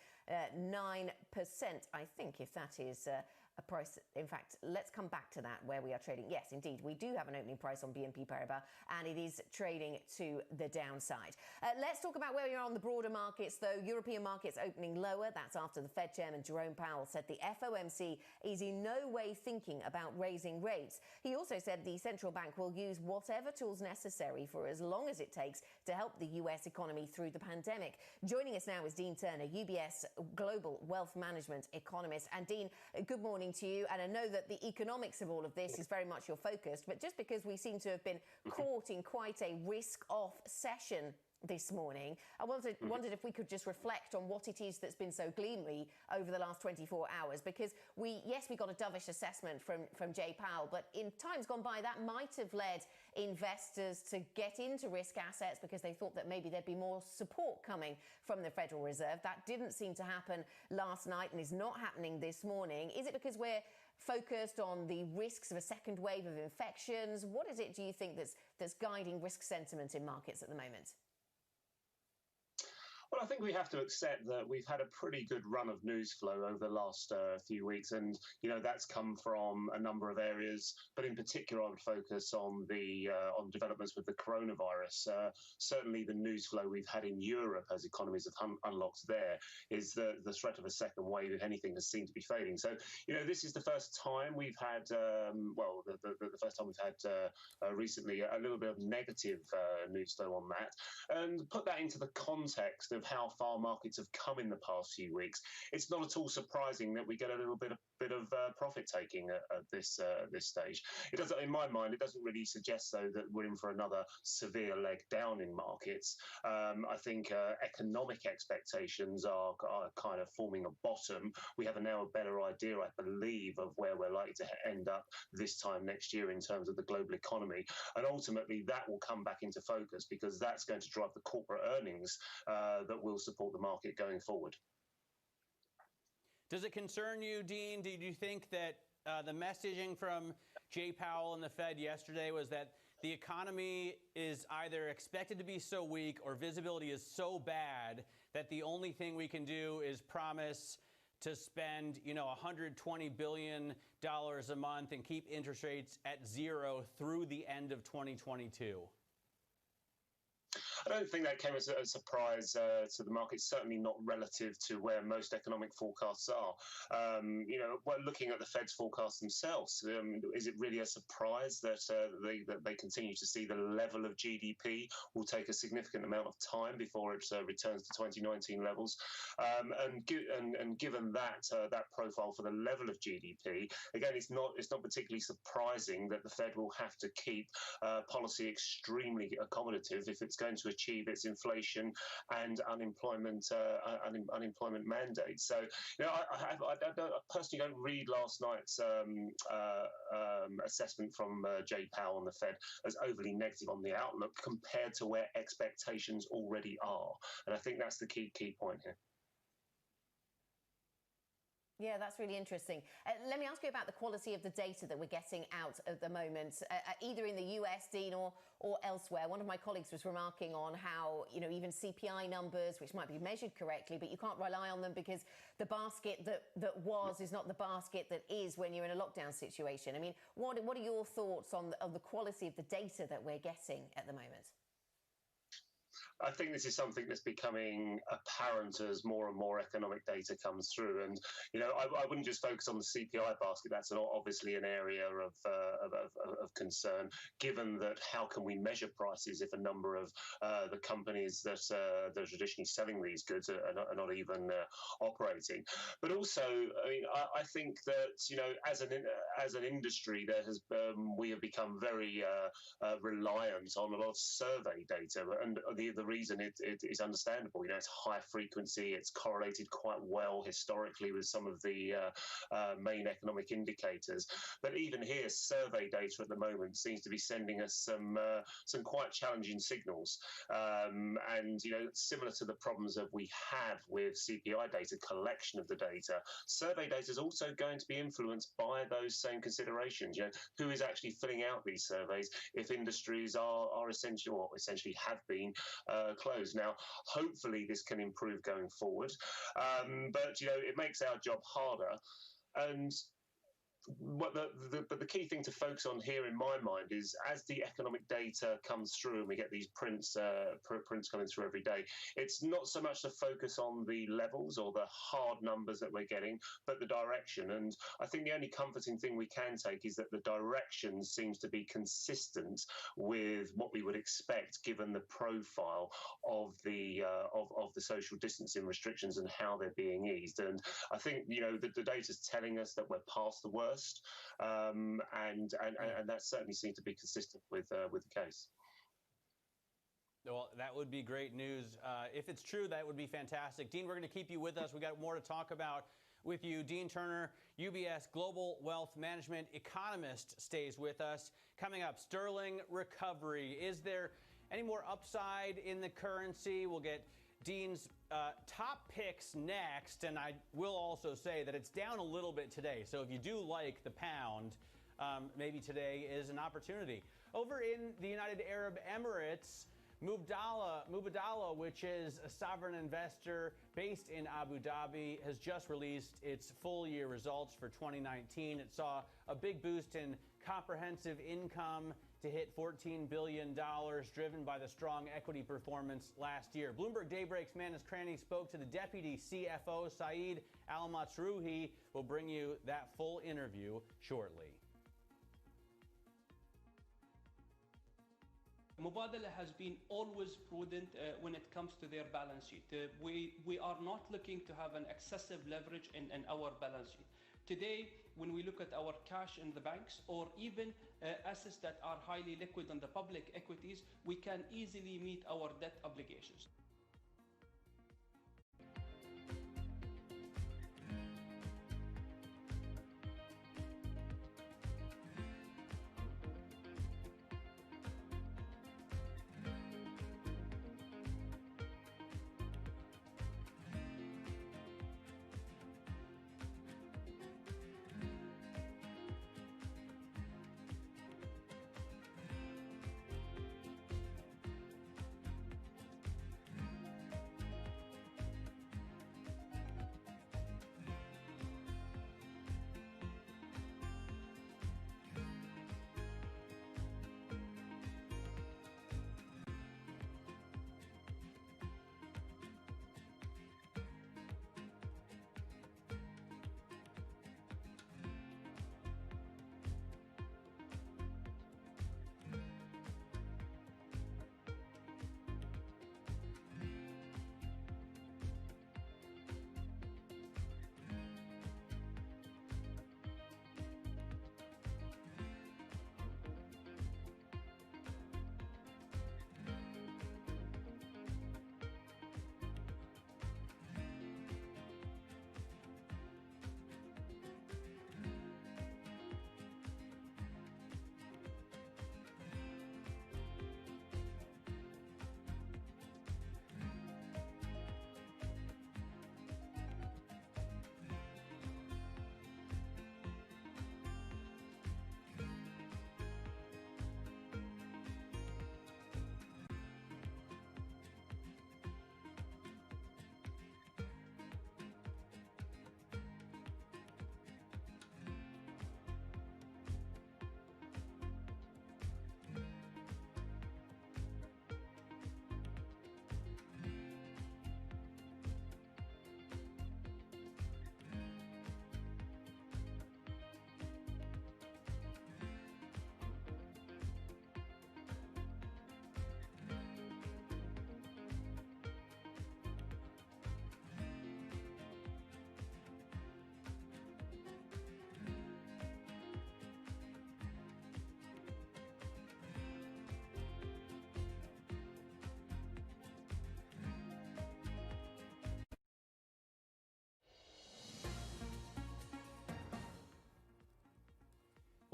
I think if that is a price. In fact, let's come back to that where we are trading. Yes, indeed, we do have an opening price on BNP Paribas, and it is trading to the downside. Let's talk about where we are on the broader markets, though. European markets opening lower. That's after the Fed chairman Jerome Powell said the FOMC is in no way thinking about raising rates. He also said the central bank will use whatever tools necessary for as long as it takes to help the US economy through the pandemic. Joining us now is Dean Turner, UBS Global Wealth Management economist. And Dean, good morning to you. And I know that the economics of all of this is very much your focus, but just because we seem to have been caught in quite a risk-off session this morning, I wondered if we could just reflect on what it is that's been so gloomy over the last 24 hours, because we got a dovish assessment from Jay Powell, but in times gone by that might have led investors to get into risk assets because they thought that maybe there'd be more support coming from the Federal Reserve. That didn't seem to happen last night and is not happening this morning. Is it because we're focused on the risks of a second wave of infections? What is it, do you think, that's guiding risk sentiment in markets at the moment? Well, I think we have to accept that we've had a pretty good run of news flow over the last few weeks, and that's come from a number of areas. But in particular, I would focus on the on developments with the coronavirus. Certainly, the news flow we've had in Europe as economies have unlocked there is the threat of a second wave, if anything, has seemed to be fading. So, this is the first time we've had, the first time we've had recently a little bit of negative news flow on that, and put that into the context of how far markets have come in the past few weeks. It's not at all surprising that we get a little bit of profit taking at this stage. It doesn't, in my mind, it doesn't really suggest though that we're in for another severe leg down in markets. I think economic expectations are kind of forming a bottom. We have now a better idea, I believe, of where we're likely to end up this time next year in terms of the global economy, and ultimately that will come back into focus because that's going to drive the corporate earnings that will support the market going forward. Does it concern you, Dean? Did you think that the messaging from Jay Powell and the Fed yesterday was that the economy is either expected to be so weak or visibility is so bad that the only thing we can do is promise to spend, $120 billion a month and keep interest rates at zero through the end of 2022? I don't think that came as a surprise to the market, certainly not relative to where most economic forecasts are. We're looking at the Fed's forecasts themselves. Is it really a surprise that they continue to see the level of GDP will take a significant amount of time before it returns to 2019 levels? And given that profile for the level of GDP, again, it's not particularly surprising that the Fed will have to keep policy extremely accommodative if it's going to achieve its inflation and unemployment mandate. So, I personally don't read last night's assessment from Jay Powell on the Fed as overly negative on the outlook compared to where expectations already are. And I think that's the key point here. Yeah, that's really interesting. Let me ask you about the quality of the data that we're getting out at the moment, either in the US, Dean, or elsewhere. One of my colleagues was remarking on how, even CPI numbers, which might be measured correctly, but you can't rely on them because the basket that was is not the basket that is when you're in a lockdown situation. I mean, what are your thoughts on the quality of the data that we're getting at the moment? I think this is something that's becoming apparent as more and more economic data comes through. And, I wouldn't just focus on the CPI basket. That's obviously an area of concern, given that how can we measure prices if a number of the companies that are traditionally selling these goods are not even operating. But also, I think that, as an industry, we have become very reliant on a lot of survey data. And the reason it is understandable. It's high frequency. It's correlated quite well historically with some of the main economic indicators. But even here, survey data at the moment seems to be sending us some quite challenging signals. And similar to the problems that we have with CPI data, collection of the data, survey data is also going to be influenced by those same considerations. Who is actually filling out these surveys if industries are essentially have been closed. Now, hopefully this can improve going forward, but it makes our job harder. And what the key thing to focus on here in my mind is, as the economic data comes through and we get these prints coming through every day, it's not so much to focus on the levels or the hard numbers that we're getting, but the direction. And I think the only comforting thing we can take is that the direction seems to be consistent with what we would expect given the profile of the social distancing restrictions and how they're being eased. And I think the data's telling us that we're past the worst. And that certainly seems to be consistent with the case. Well, that would be great news. If it's true, that would be fantastic. Dean, we're going to keep you with us. We got more to talk about with you. Dean Turner, UBS Global Wealth Management economist, stays with us. Coming up, sterling recovery. Is there any more upside in the currency? We'll get Dean's top picks next, and I will also say that it's down a little bit today. So if you do like the pound, maybe today is an opportunity. Over in the United Arab Emirates, Mubadala, which is a sovereign investor based in Abu Dhabi, has just released its full year results for 2019. It saw a big boost in comprehensive income to hit $14 billion, driven by the strong equity performance last year. Bloomberg Daybreak's Manus Cranny spoke to the deputy CFO, Saeed Al-Matsruhi. We'll bring you that full interview shortly. Mubadala has been always prudent when it comes to their balance sheet. We are not looking to have an excessive leverage in our balance sheet. Today, when we look at our cash in the banks or even assets that are highly liquid on the public equities, we can easily meet our debt obligations.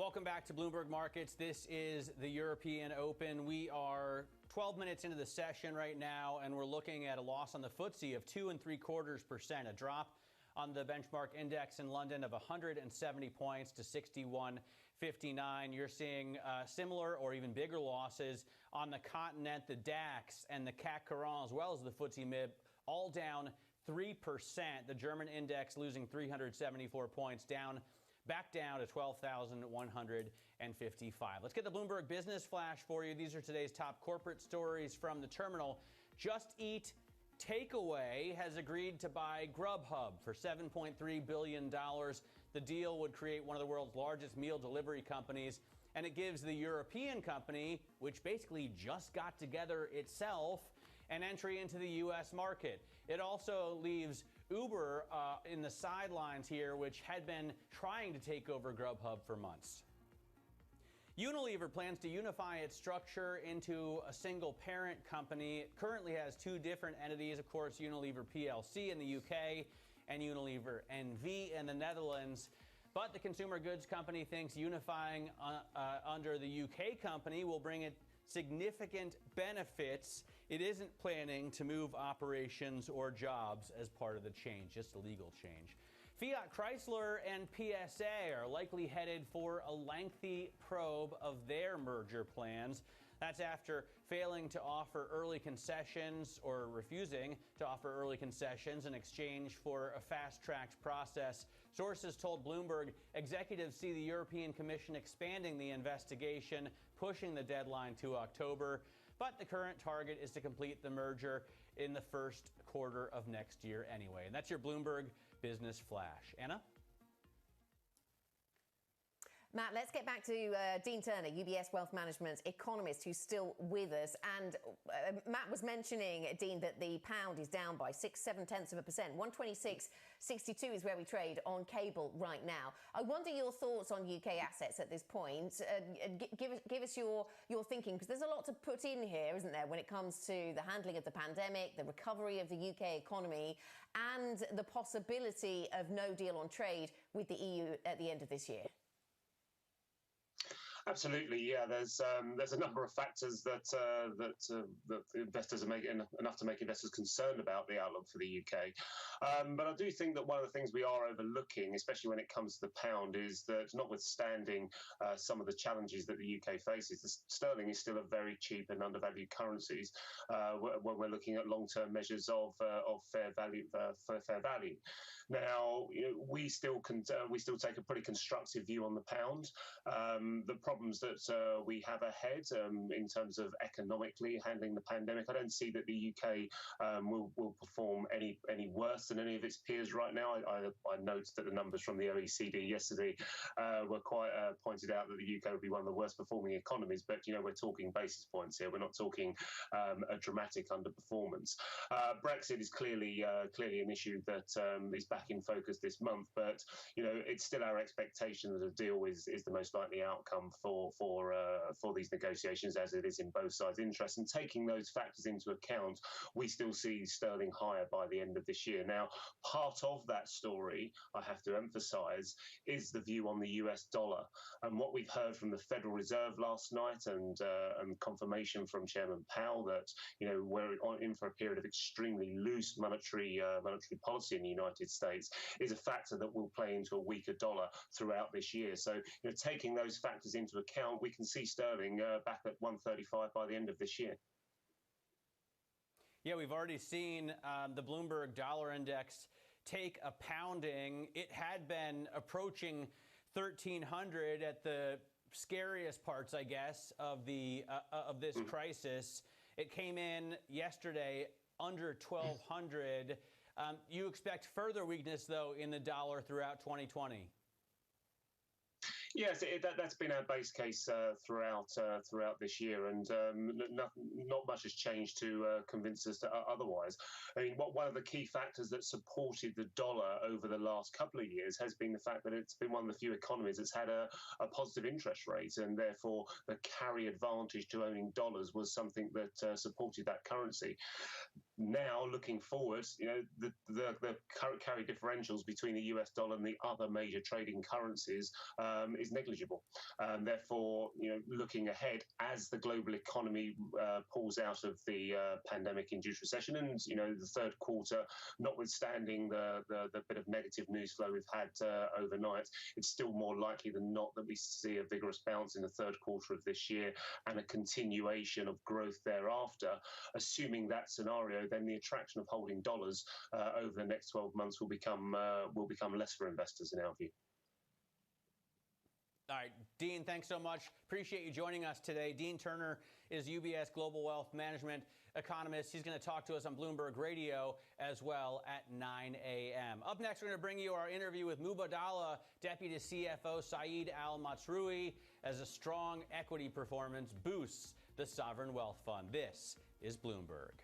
Welcome back to Bloomberg Markets. This is the European Open. We are 12 minutes into the session right now, and we're looking at a loss on the FTSE of 2.75%, a drop on the benchmark index in London of 170 points to 61.59. You're seeing similar or even bigger losses on the continent. The DAX and the CAC 40, as well as the FTSE MIB, all down 3%. The German index losing 374 points, back down to 12,155. Let's get the Bloomberg Business Flash for you. These are today's top corporate stories from the terminal. Just Eat Takeaway has agreed to buy Grubhub for $7.3 billion. The deal would create one of the world's largest meal delivery companies, and it gives the European company, which basically just got together itself, an entry into the U.S. market. It also leaves Uber in the sidelines here, which had been trying to take over Grubhub for months. Unilever plans to unify its structure into a single parent company. It currently has two different entities, of course, Unilever PLC in the UK and Unilever NV in the Netherlands. But the consumer goods company thinks unifying under the UK company will bring it significant benefits. It isn't planning to move operations or jobs as part of the change, just a legal change. Fiat Chrysler and PSA are likely headed for a lengthy probe of their merger plans. That's after failing to offer early concessions or refusing to offer early concessions in exchange for a fast-tracked process. Sources told Bloomberg executives see the European Commission expanding the investigation, pushing the deadline to October. But the current target is to complete the merger in the first quarter of next year anyway. And that's your Bloomberg Business Flash. Anna? Matt, let's get back to Dean Turner, UBS Wealth Management's economist, who's still with us. And Matt was mentioning, Dean, that the pound is down by 6/7 tenths of a percent. 126.62 is where we trade on cable right now. I wonder your thoughts on UK assets at this point. Give us your thinking, because there's a lot to put in here, isn't there, when it comes to the handling of the pandemic, the recovery of the UK economy, and the possibility of no deal on trade with the EU at the end of this year. Absolutely, yeah. There's a number of factors that investors are making enough to make investors concerned about the outlook for the UK. But I do think that one of the things we are overlooking, especially when it comes to the pound, is that notwithstanding some of the challenges that the UK faces, the sterling is still a very cheap and undervalued currencies when we're looking at long-term measures of fair value. Now, we still take a pretty constructive view on the pound. The problems that we have ahead in terms of economically handling the pandemic, I don't see that the UK will perform any worse than any of its peers right now. I noticed that the numbers from the OECD yesterday were quite pointed out that the UK would be one of the worst performing economies, but we're talking basis points here. We're not talking a dramatic underperformance. Brexit is clearly an issue that is back in focus this month, but it's still our expectation that a deal is the most likely outcome for these negotiations, as it is in both sides' interests. And taking those factors into account, we still see sterling higher by the end of this year. Now, part of that story, I have to emphasize, is the view on the US dollar. And what we've heard from the Federal Reserve last night and confirmation from Chairman Powell that we're in for a period of extremely loose monetary policy in the United States is a factor that will play into a weaker dollar throughout this year. So taking those factors into account, we can see sterling back at 135 by the end of this year. Yeah, we've already seen the Bloomberg Dollar Index take a pounding. It had been approaching 1,300 at the scariest parts, I guess, of this crisis. It came in yesterday under 1,200. You expect further weakness, though, in the dollar throughout 2020? Yes, that's been our base case throughout this year, and not much has changed to convince us otherwise. I mean, one of the key factors that supported the dollar over the last couple of years has been the fact that it's been one of the few economies that's had a positive interest rate, and therefore the carry advantage to owning dollars was something that supported that currency. Now, looking forward, the current carry differentials between the US dollar and the other major trading currencies is negligible. Therefore, looking ahead as the global economy pulls out of the pandemic-induced recession, and the third quarter, notwithstanding the bit of negative news flow we've had overnight, it's still more likely than not that we see a vigorous bounce in the third quarter of this year and a continuation of growth thereafter. Assuming that scenario, then the attraction of holding dollars over the next 12 months will become less for investors in our view. All right, Dean, thanks so much. Appreciate you joining us today. Dean Turner is UBS Global Wealth Management economist. He's going to talk to us on Bloomberg Radio as well at 9 a.m. Up next, we're going to bring you our interview with Mubadala Deputy CFO Saeed Al-Matroui as a strong equity performance boosts the Sovereign Wealth Fund. This is Bloomberg.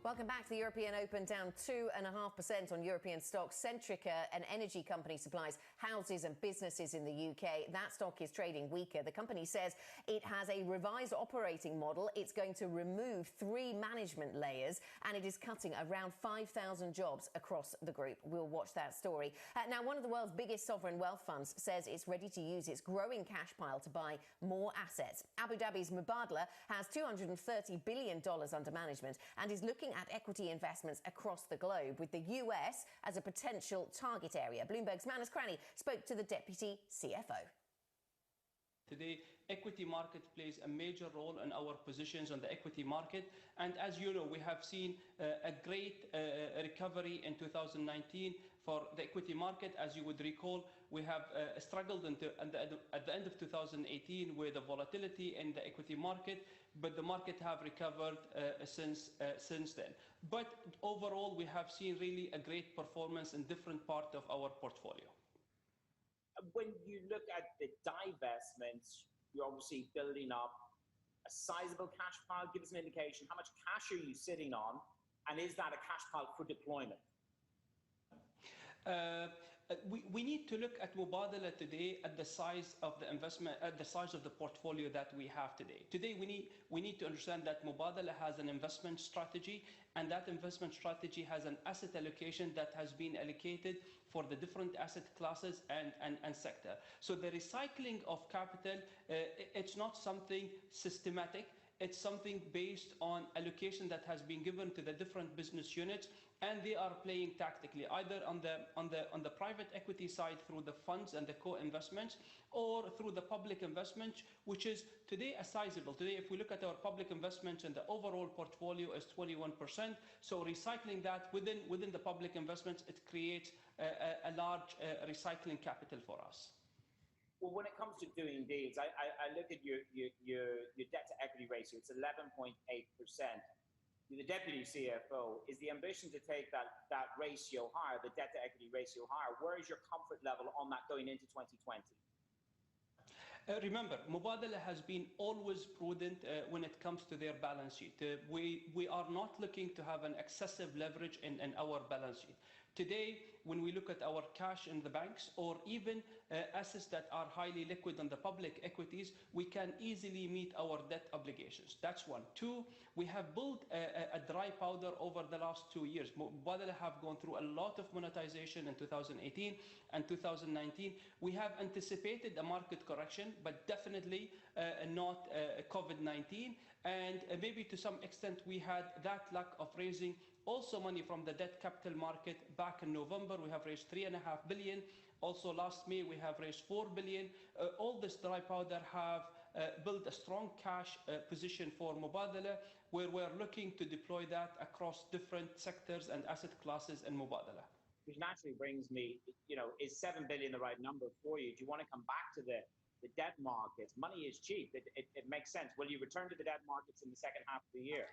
Welcome back to the European Open, down 2.5% on European stocks. Centrica, an energy company, supplies houses and businesses in the UK. That stock is trading weaker. The company says it has a revised operating model. It's going to remove 3 management layers, and it is cutting around 5,000 jobs across the group. We'll watch that story. Now, one of the world's biggest sovereign wealth funds says it's ready to use its growing cash pile to buy more assets. Abu Dhabi's Mubadala has $230 billion under management and is looking at equity investments across the globe, with the US as a potential target area. Bloomberg's Manus Cranny spoke to the deputy CFO. Today, equity market plays a major role in our positions on the equity market. And as you know, we have seen a great recovery in 2019 for the equity market. As you would recall, we have struggled at the end of 2018 with the volatility in the equity market, but the market have recovered since then. But overall, we have seen really a great performance in different parts of our portfolio. When you look at the divestments, you're obviously building up a sizable cash pile. Give us an indication, how much cash are you sitting on, and is that a cash pile for deployment? we need to look at Mubadala today at the size of the investment, at the size of the portfolio that we have today. Today, we need to understand that Mubadala has an investment strategy, and that investment strategy has an asset allocation that has been allocated for the different asset classes and sector. So the recycling of capital, it's not something systematic. It's something based on allocation that has been given to the different business units, and they are playing tactically, either on the private equity side through the funds and the co-investments, or through the public investments, which is today a sizable. Today, if we look at our public investments and the overall portfolio is 21%, so recycling that within the public investments, it creates a large recycling capital for us. Well, when it comes to doing deals, I look at your debt to equity ratio. It's 11.8%. The deputy CFO, is the ambition to take that ratio higher, the debt to equity ratio higher? Where is your comfort level on that going into 2020? Remember, Mubadala has been always prudent when it comes to their balance sheet. We are not looking to have an excessive leverage in our balance sheet. Today, when we look at our cash in the banks, or even assets that are highly liquid on the public equities, we can easily meet our debt obligations. That's one. Two, we have built a dry powder over the last 2 years. Mubadala have gone through a lot of monetization in 2018 and 2019. We have anticipated a market correction, but definitely not COVID-19. And maybe to some extent, we had that luck of raising also money from the debt capital market back in November. We have raised $3.5 billion. Also last May, we have raised $4 billion. All this dry powder have built a strong cash position for Mubadala, where we're looking to deploy that across different sectors and asset classes in Mubadala. Which naturally brings me, is $7 billion the right number for you? Do you want to come back to the debt markets? Money is cheap. It makes sense. Will you return to the debt markets in the second half of the year?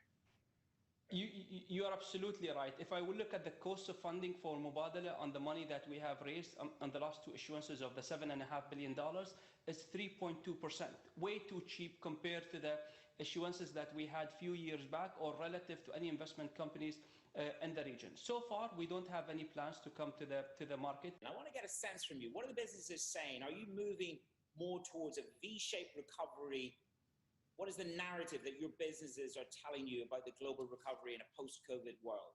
You are absolutely right. If I will look at the cost of funding for Mubadala on the money that we have raised on the last two issuances of the $7.5 billion, it's 3.2%. Way too cheap compared to the issuances that we had few years back, or relative to any investment companies in the region. So far, we don't have any plans to come to the market. And I want to get a sense from you. What are the businesses saying? Are you moving more towards a V-shaped recovery? What is the narrative that your businesses are telling you about the global recovery in a post-COVID world?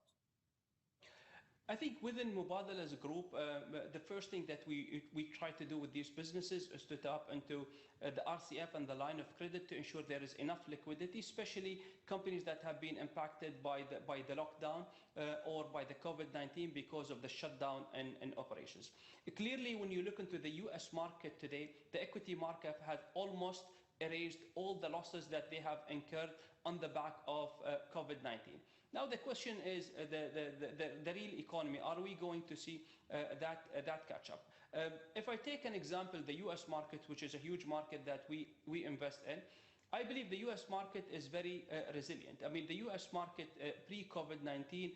I think within Mubadala as a group, the first thing that we try to do with these businesses is to tap into the RCF and the line of credit to ensure there is enough liquidity, especially companies that have been impacted by the lockdown or by the COVID-19 because of the shutdown in operations. Clearly, when you look into the US market today, the equity market has almost erased all the losses that they have incurred on the back of COVID-19. Now the question is the real economy. Are we going to see that catch up? If I take an example, the US market, which is a huge market that we invest in, I believe the US market is very resilient. I mean, the US market pre-COVID-19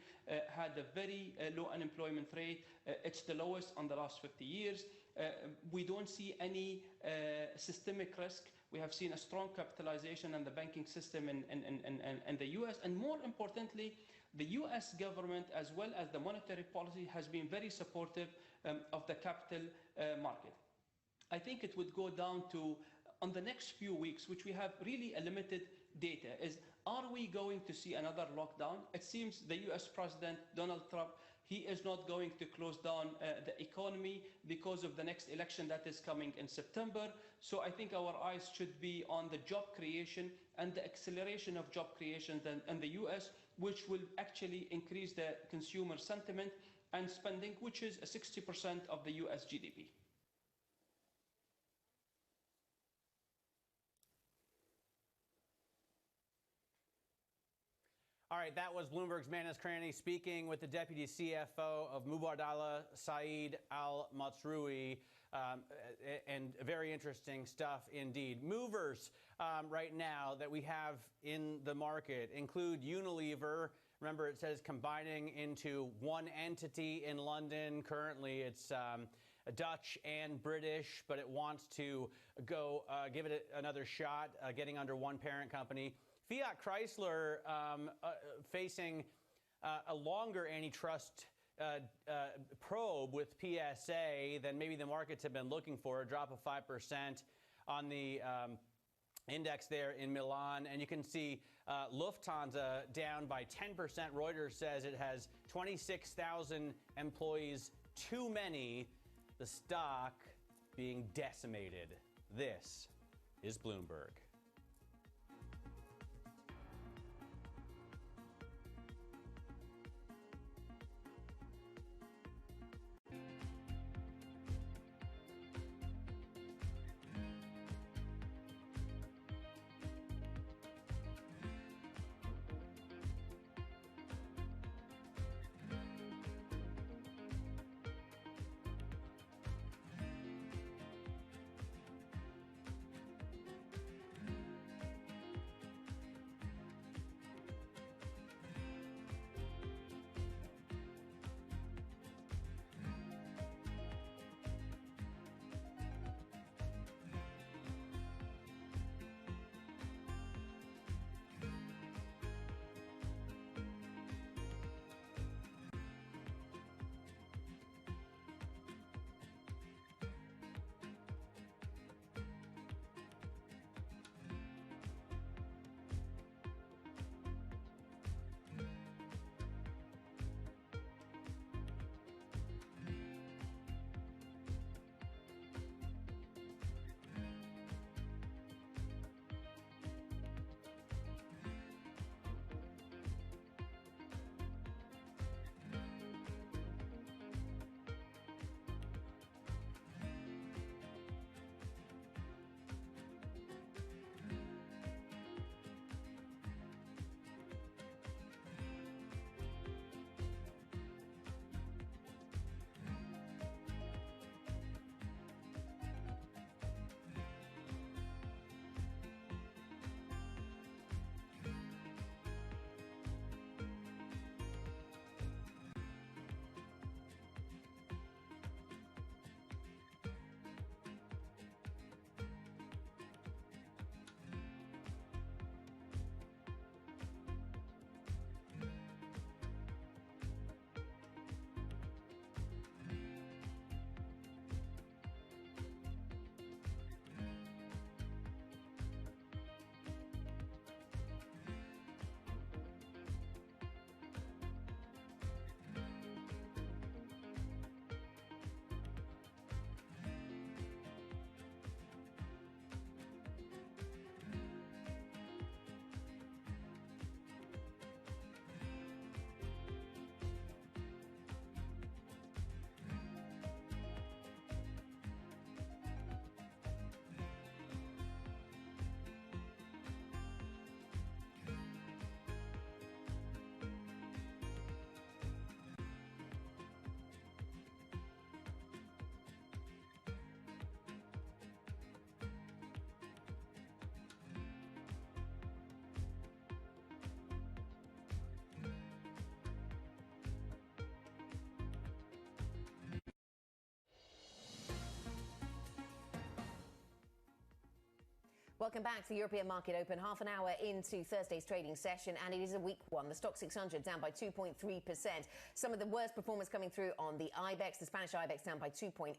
had a very low unemployment rate. It's the lowest on the last 50 years. We don't see any systemic risk. We have seen a strong capitalization in the banking system in the US. And more importantly, the US government, as well as the monetary policy, has been very supportive of the capital market. I think it would go down to, on the next few weeks, which we have really a limited data, is are we going to see another lockdown? It seems the US President, Donald Trump, he is not going to close down the economy because of the next election that is coming in September. So I think our eyes should be on the job creation and the acceleration of job creation in the US, which will actually increase the consumer sentiment and spending, which is 60% of the US GDP. All right, that was Bloomberg's Manus Cranney speaking with the Deputy CFO of Mubadala, Saeed Al-Matsroui, and very interesting stuff indeed. Movers right now that we have in the market include Unilever. Remember, it says combining into one entity in London. Currently, it's Dutch and British, but it wants to go give it another shot, getting under one parent company. Fiat Chrysler facing a longer antitrust probe with PSA than maybe the markets have been looking for, a drop of 5% on the index there in Milan. And you can see Lufthansa down by 10%. Reuters says it has 26,000 employees too many, the stock being decimated. This is Bloomberg. Welcome back to the European Market Open, half an hour into Thursday's trading session, and it is a weak one. The Stock 600 down by 2.3%. Some of the worst performance coming through on the IBEX, the Spanish IBEX down by 2.8%,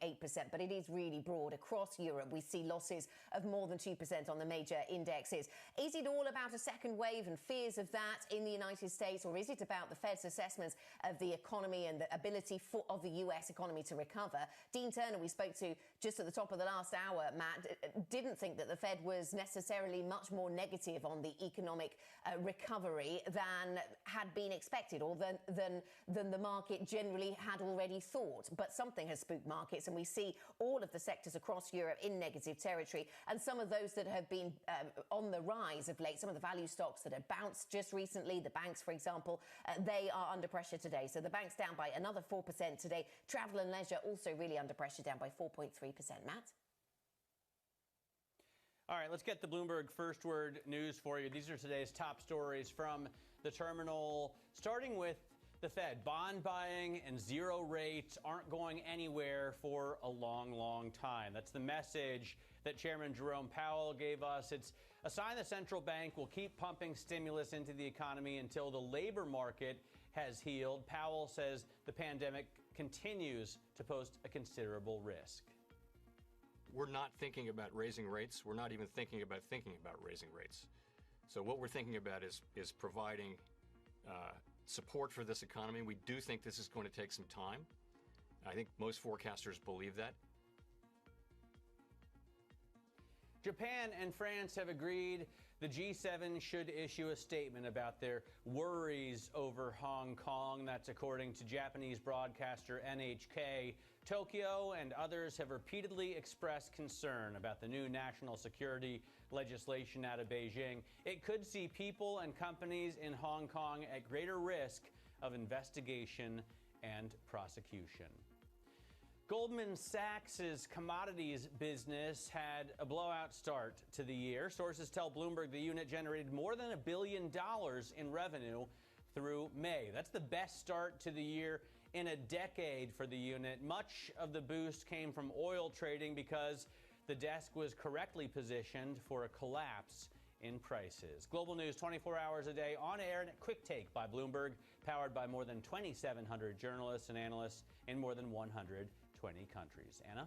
but it is really broad. Across Europe, we see losses of more than 2% on the major indexes. Is it all about a second wave and fears of that in the United States, or is it about the Fed's assessments of the economy and the ability of the US economy to recover? Dean Turner, we spoke to just at the top of the last hour, Matt, didn't think that the Fed was necessarily much more negative on the economic recovery than had been expected, or than the market generally had already thought. But something has spooked markets, and we see all of the sectors across Europe in negative territory, and some of those that have been on the rise of late, some of the value stocks that have bounced just recently, the banks, for example, they are under pressure today. So the banks down by another 4% today. Travel and leisure also really under pressure, down by 4.3%. Matt? All right, let's get the Bloomberg First Word news for you. These are today's top stories from the terminal, starting with the Fed. Bond buying and zero rates aren't going anywhere for a long, long time. That's the message that Chairman Jerome Powell gave us. It's a sign the central bank will keep pumping stimulus into the economy until the labor market has healed. Powell says the pandemic continues to pose a considerable risk. We're not thinking about raising rates. We're not even thinking about raising rates. So what we're thinking about is providing support for this economy. We do think this is going to take some time. I think most forecasters believe that. Japan and France have agreed the G7 should issue a statement about their worries over Hong Kong. That's according to Japanese broadcaster NHK. Tokyo and others have repeatedly expressed concern about the new national security legislation out of Beijing. It could see people and companies in Hong Kong at greater risk of investigation and prosecution. Goldman Sachs' commodities business had a blowout start to the year. Sources tell Bloomberg the unit generated more than $1 billion in revenue through May. That's the best start to the year in a decade for the unit. Much of the boost came from oil trading because the desk was correctly positioned for a collapse in prices. Global news 24 hours a day, on air and at Quick Take by Bloomberg, powered by more than 2,700 journalists and analysts in more than 120 countries. Anna?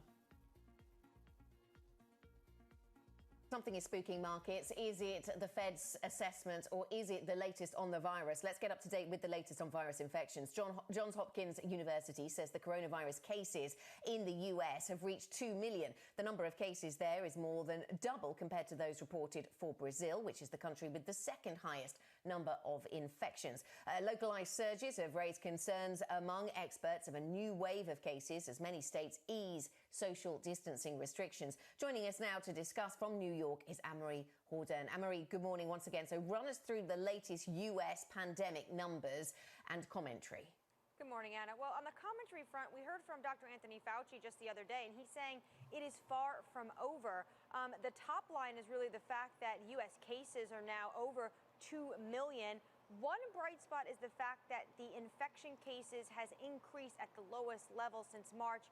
Something is spooking markets. Is it the Fed's assessment or is it the latest on the virus? Let's get up to date with the latest on virus infections. Johns Hopkins University says the coronavirus cases in the US have reached 2 million. The number of cases there is more than double compared to those reported for Brazil, which is the country with the second highest number of infections. Localized surges have raised concerns among experts of a new wave of cases as many states ease social distancing restrictions. Joining us now to discuss from New York is Anne-Marie Horden. Anne-Marie, good morning once again. So run us through the latest US pandemic numbers and commentary. Good morning, Anna. Well, on the commentary front, we heard from Dr. Anthony Fauci just the other day, and he's saying it is far from over. The top line is really the fact that U.S. cases are now over 2 million. One bright spot is the fact that the infection cases has increased at the lowest level since March,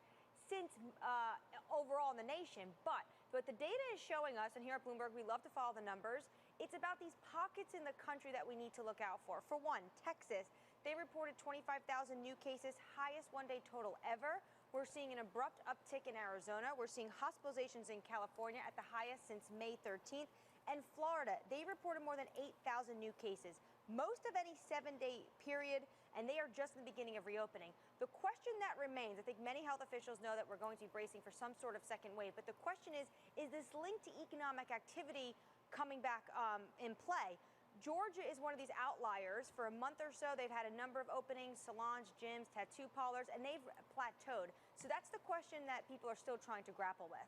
overall in the nation. But what the data is showing us, and here at Bloomberg, we love to follow the numbers, it's about these pockets in the country that we need to look out for. For one, Texas, they reported 25,000 new cases, highest one-day total ever. We're seeing an abrupt uptick in Arizona. We're seeing hospitalizations in California at the highest since May 13th. And Florida, they reported more than 8,000 new cases, most of any 7-day period, and they are just in the beginning of reopening. The question that remains, I think many health officials know that we're going to be bracing for some sort of second wave, but the question is this linked to economic activity coming back in play? Georgia is one of these outliers. For a month or so, they've had a number of openings, salons, gyms, tattoo parlors, and they've plateaued. So that's the question that people are still trying to grapple with.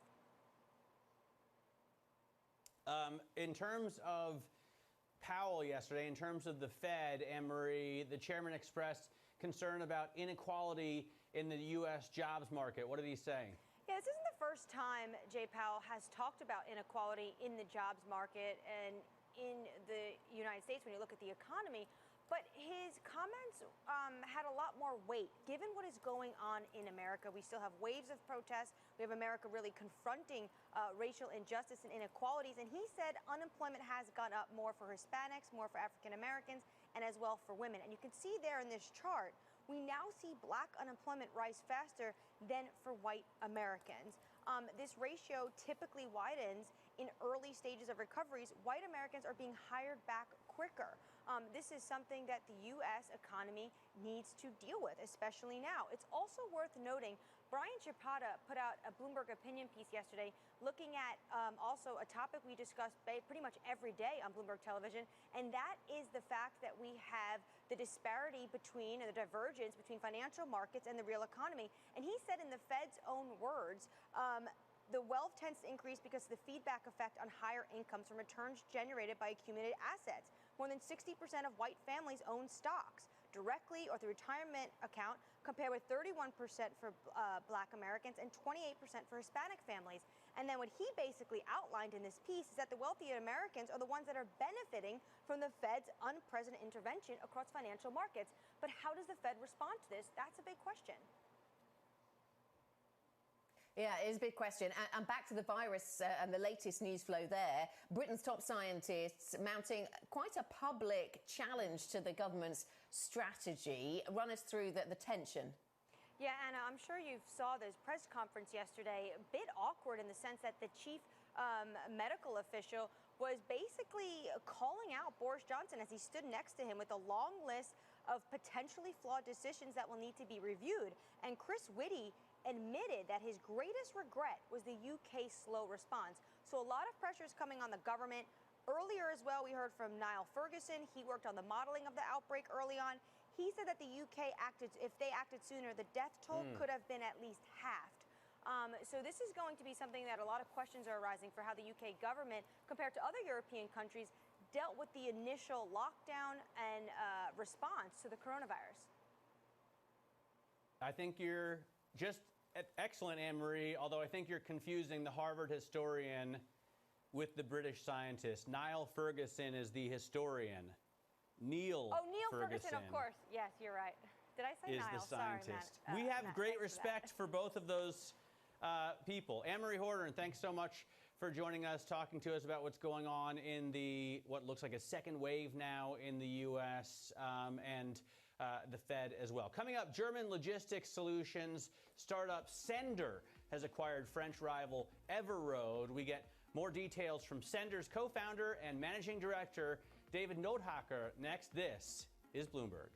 In terms of Powell yesterday, in terms of the Fed, Anne-Marie, the chairman expressed concern about inequality in the U.S. jobs market. What are they saying? Yeah, this isn't the first time Jay Powell has talked about inequality in the jobs market and in the United States when you look at the economy. But his comments had a lot more weight. Given what is going on in America, we still have waves of protests. We have America really confronting racial injustice and inequalities. And he said unemployment has gone up more for Hispanics, more for African Americans, and as well for women. And you can see there in this chart, we now see black unemployment rise faster than for white Americans. This ratio typically widens in early stages of recoveries. White Americans are being hired back quicker. This is something that the U.S. economy needs to deal with, especially now. It's also worth noting, Brian Chapata put out a Bloomberg opinion piece yesterday looking at also a topic we discuss pretty much every day on Bloomberg television, and that is the fact that we have the disparity between, and the divergence between financial markets and the real economy. And he said in the Fed's own words, the wealth tends to increase because of the feedback effect on higher incomes from returns generated by accumulated assets. More than 60% of white families own stocks directly or through retirement account, compared with 31% for black Americans and 28% for Hispanic families. And then what he basically outlined in this piece is that the wealthy Americans are the ones that are benefiting from the Fed's unprecedented intervention across financial markets. But how does the Fed respond to this? That's a big question. Yeah, it is a big question. And back to the virus and the latest news flow there. Britain's top scientists mounting quite a public challenge to the government's strategy. Run us through the tension. Yeah, Anna, I'm sure you saw this press conference yesterday. A bit awkward in the sense that the chief medical official was basically calling out Boris Johnson as he stood next to him with a long list of potentially flawed decisions that will need to be reviewed. And Chris Whitty admitted that his greatest regret was the UK's slow response. So a lot of pressure is coming on the government. Earlier as well, we heard from Niall Ferguson. He worked on the modeling of the outbreak early on. He said that the UK if they acted sooner, the death toll could have been at least halved. So this is going to be something that a lot of questions are arising for how the UK government, compared to other European countries, dealt with the initial lockdown and response to the coronavirus. I think you're just excellent, Anne-Marie, although I think you're confusing the Harvard historian with the British scientist. Niall Ferguson is the historian. Neil Ferguson, of course. Yes, you're right. Did I say Niall? Is the scientist. Sorry, Matt. We have Matt, great respect for both of those people. Anne-Marie Horner, thanks so much for joining us, talking to us about what's going on in what looks like a second wave now in the U.S. And the Fed as well. Coming up, German logistics solutions startup Sender has acquired French rival Everroad. We get more details from Sender's co-founder and managing director, David Nothacker. Next, this is Bloomberg.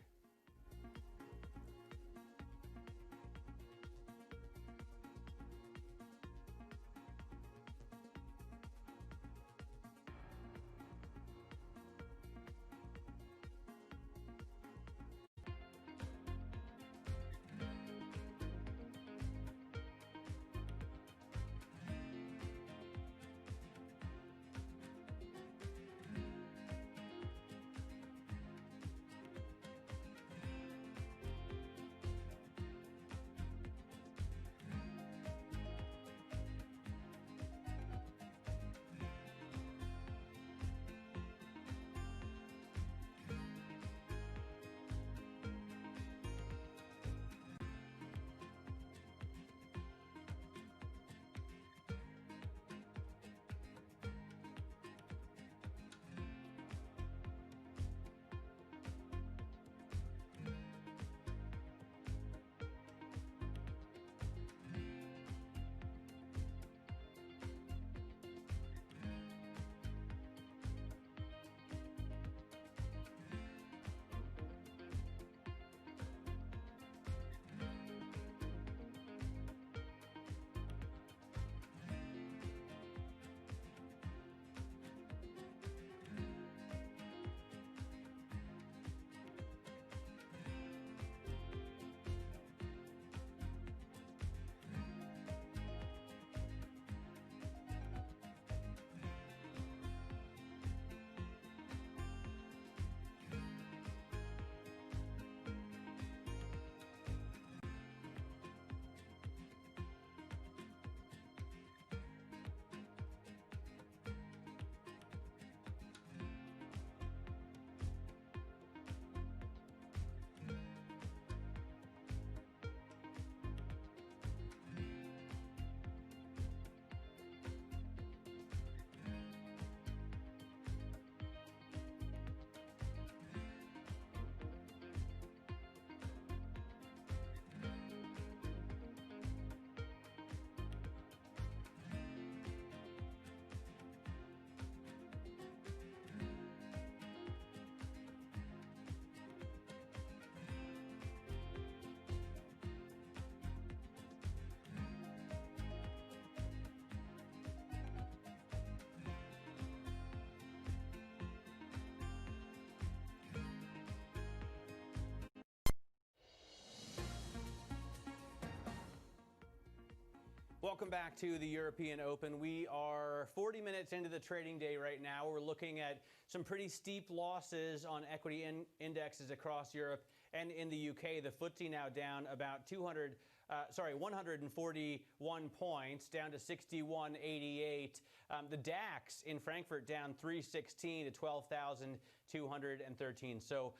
Welcome back to the European Open. We are 40 minutes into the trading day right now. We're looking at some pretty steep losses on equity indexes across Europe and in the UK. The FTSE now down about 141 points, down to 61.88. The DAX in Frankfurt down 316 to 12,213. So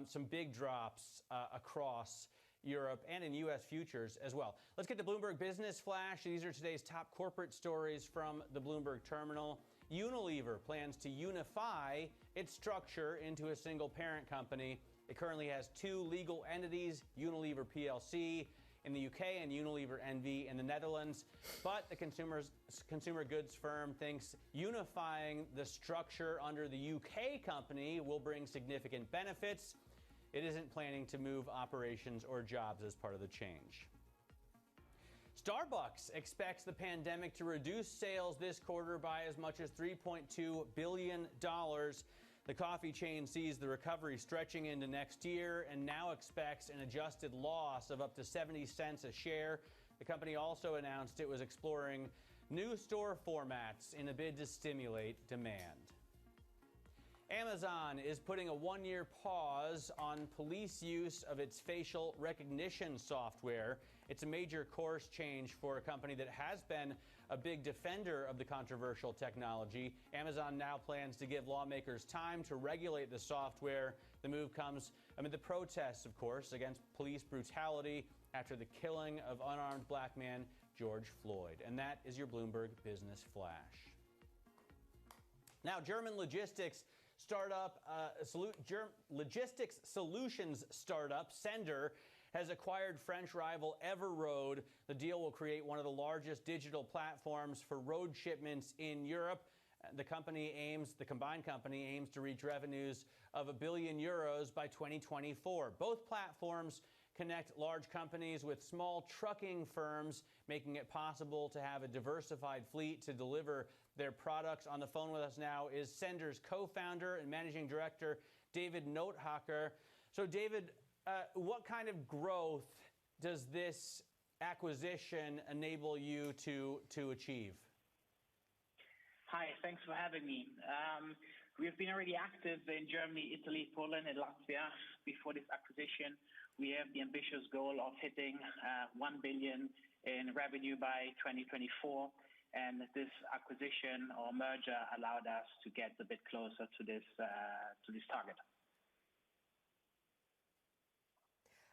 some big drops across Europe, and in U.S. futures as well. Let's get to Bloomberg Business Flash. These are today's top corporate stories from the Bloomberg terminal. Unilever plans to unify its structure into a single parent company. It currently has two legal entities, Unilever PLC in the UK and Unilever NV in the Netherlands. But the consumer goods firm thinks unifying the structure under the UK company will bring significant benefits. It isn't planning to move operations or jobs as part of the change. Starbucks expects the pandemic to reduce sales this quarter by as much as $3.2 billion. The coffee chain sees the recovery stretching into next year and now expects an adjusted loss of up to 70 cents a share. The company also announced it was exploring new store formats in a bid to stimulate demand. Amazon is putting a one-year pause on police use of its facial recognition software. It's a major course change for a company that has been a big defender of the controversial technology. Amazon now plans to give lawmakers time to regulate the software. The move comes amid the protests, of course, against police brutality after the killing of unarmed black man George Floyd. And that is your Bloomberg Business Flash. Now, German logistics solutions startup Sender has acquired French rival Everroad. The deal will create one of the largest digital platforms for road shipments in Europe. The combined company aims to reach revenues of €1 billion by 2024. Both platforms connect large companies with small trucking firms, making it possible to have a diversified fleet to deliver their products. On the phone with us now is Sender's co-founder and managing director, David Noothacker. So, David, what kind of growth does this acquisition enable you to achieve? Hi, thanks for having me. We've been already active in Germany, Italy, Poland, and Latvia before this acquisition. We have the ambitious goal of hitting 1 billion in revenue by 2024. And this acquisition or merger allowed us to get a bit closer to this target.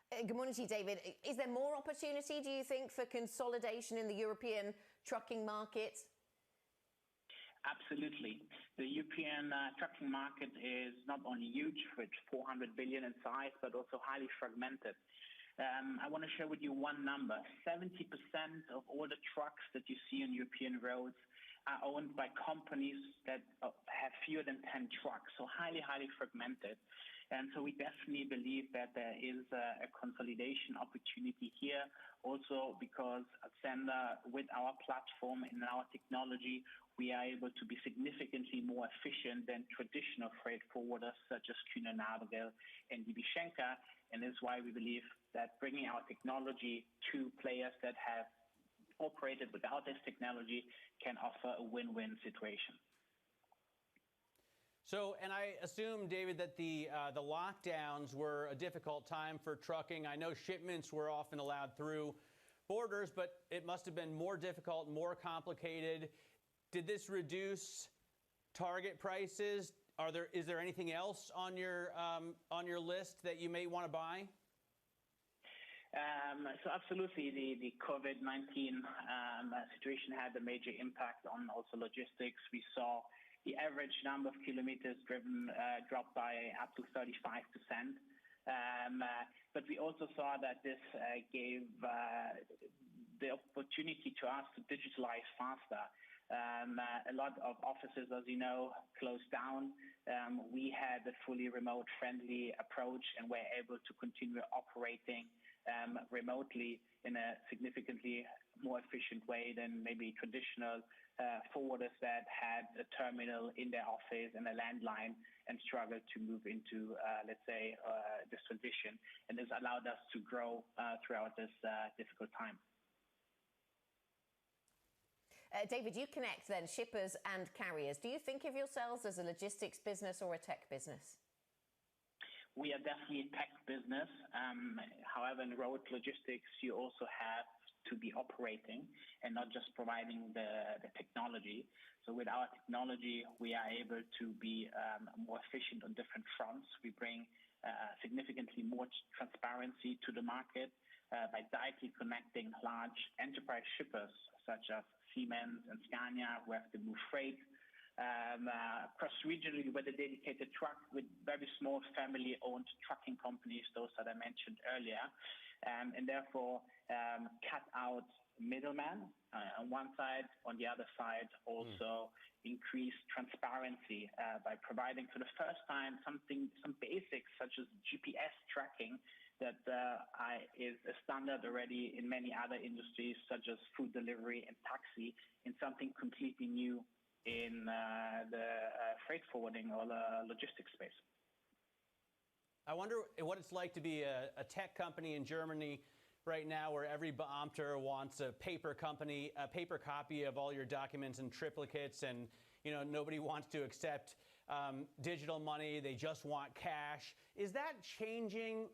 Good morning to you, David. Is there more opportunity, do you think, for consolidation in the European trucking market? Absolutely. The European trucking market is not only huge, with 400 billion in size, but also highly fragmented. I want to share with you one number. 70% of all the trucks that you see on European roads are owned by companies that have fewer than 10 trucks, so highly, highly fragmented. And so we definitely believe that there is a consolidation opportunity here, also because at Sender, with our platform and our technology, we are able to be significantly more efficient than traditional freight forwarders such as Kühne-Nagel and DB Schenker. And this is why we believe that bringing our technology to players that have operated without this technology can offer a win-win situation. So, and I assume, David, that the lockdowns were a difficult time for trucking. I know shipments were often allowed through borders, but it must have been more difficult, more complicated. Did this reduce target prices? Is there anything else on your list that you may want to buy? So absolutely, the COVID-19 situation had a major impact on also logistics. We saw the average number of kilometers driven dropped by up to 35%. But we also saw that this gave the opportunity to us to digitalize faster. A lot of offices, as you know, closed down. We had a fully remote-friendly approach and were able to continue operating remotely in a significantly more efficient way than maybe traditional forwarders that had a terminal in their office and a landline and struggled to move into, let's say, this transition. And this allowed us to grow throughout this difficult time. David, you connect then shippers and carriers. Do you think of yourselves as a logistics business or a tech business? We are definitely a tech business. However, in road logistics, you also have to be operating and not just providing the technology. So with our technology, we are able to be more efficient on different fronts. We bring significantly more transparency to the market by directly connecting large enterprise shippers such as Siemens and Scania, who have to move freight cross-regionally with a dedicated truck, with very small family-owned trucking companies, those that I mentioned earlier, and therefore cut out middlemen on one side. On the other side, also increase transparency by providing for the first time some basics such as GPS tracking that is a standard already in many other industries such as food delivery and taxi, in something completely new in the freight forwarding or the logistics space. I wonder what it's like to be a tech company in Germany right now, where every Beamter wants a paper copy of all your documents in triplicates, and nobody wants to accept digital money. They just want cash. Is that changing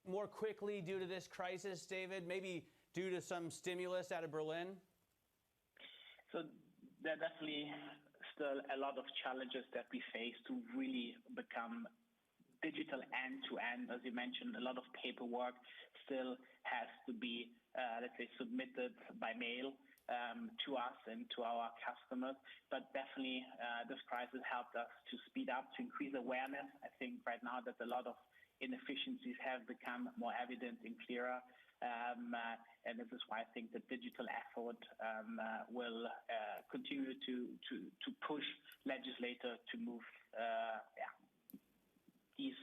more quickly due to this crisis, David? Maybe due to some stimulus out of Berlin? So there are definitely still a lot of challenges that we face to really become digital end-to-end. As you mentioned, a lot of paperwork still has to be, let's say, submitted by mail to us and to our customers. But definitely this crisis helped us to speed up, to increase awareness. I think right now that a lot of inefficiencies have become more evident and clearer. And this is why I think the digital effort will continue to push legislators to move these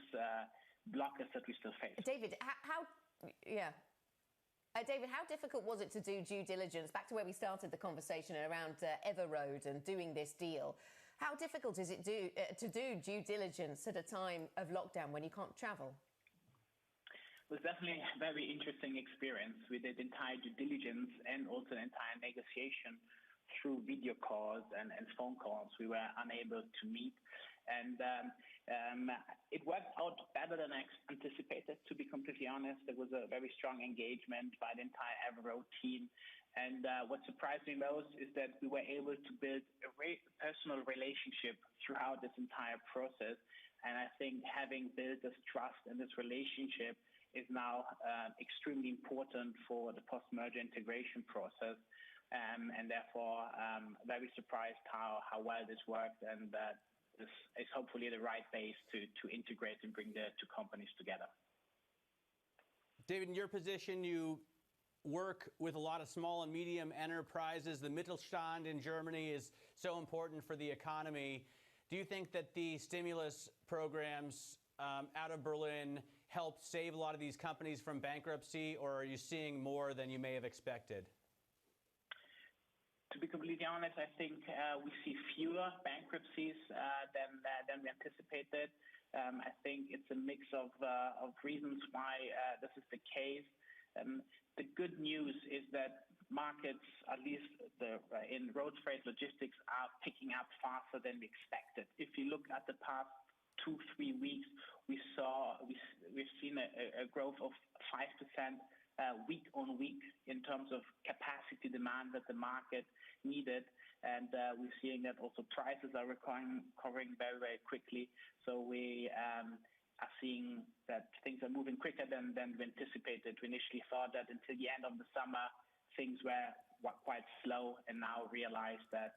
blockers that we still face. David, David, how difficult was it to do due diligence? Back to where we started the conversation around Everroad and doing this deal. How difficult is it to do due diligence at a time of lockdown when you can't travel? It was definitely a very interesting experience. We did entire due diligence and also entire negotiation through video calls and phone calls. We were unable to meet. And it worked out better than I anticipated, to be completely honest. There was a very strong engagement by the entire Everroad team. And what surprised me most is that we were able to build a very personal relationship throughout this entire process. And I think having built this trust and this relationship is now extremely important for the post-merger integration process. And therefore, very surprised how well this worked, and that this is hopefully the right base to integrate and bring the two companies together. David, in your position, you work with a lot of small and medium enterprises. The Mittelstand in Germany is so important for the economy. Do you think that the stimulus programs out of Berlin helped save a lot of these companies from bankruptcy, or are you seeing more than you may have expected? To be completely honest, I think we see fewer bankruptcies than we anticipated. I think it's a mix of reasons why this is the case. The good news is that markets, at least in road freight logistics, are picking up faster than we expected. If you look at the past 2-3 weeks, we've seen a growth of 5% week on week in terms of capacity demand that the market needed, and we're seeing that also prices are recovering very, very quickly. So we are seeing that things are moving quicker than we anticipated. We initially thought that until the end of the summer things were quite slow, and now realize that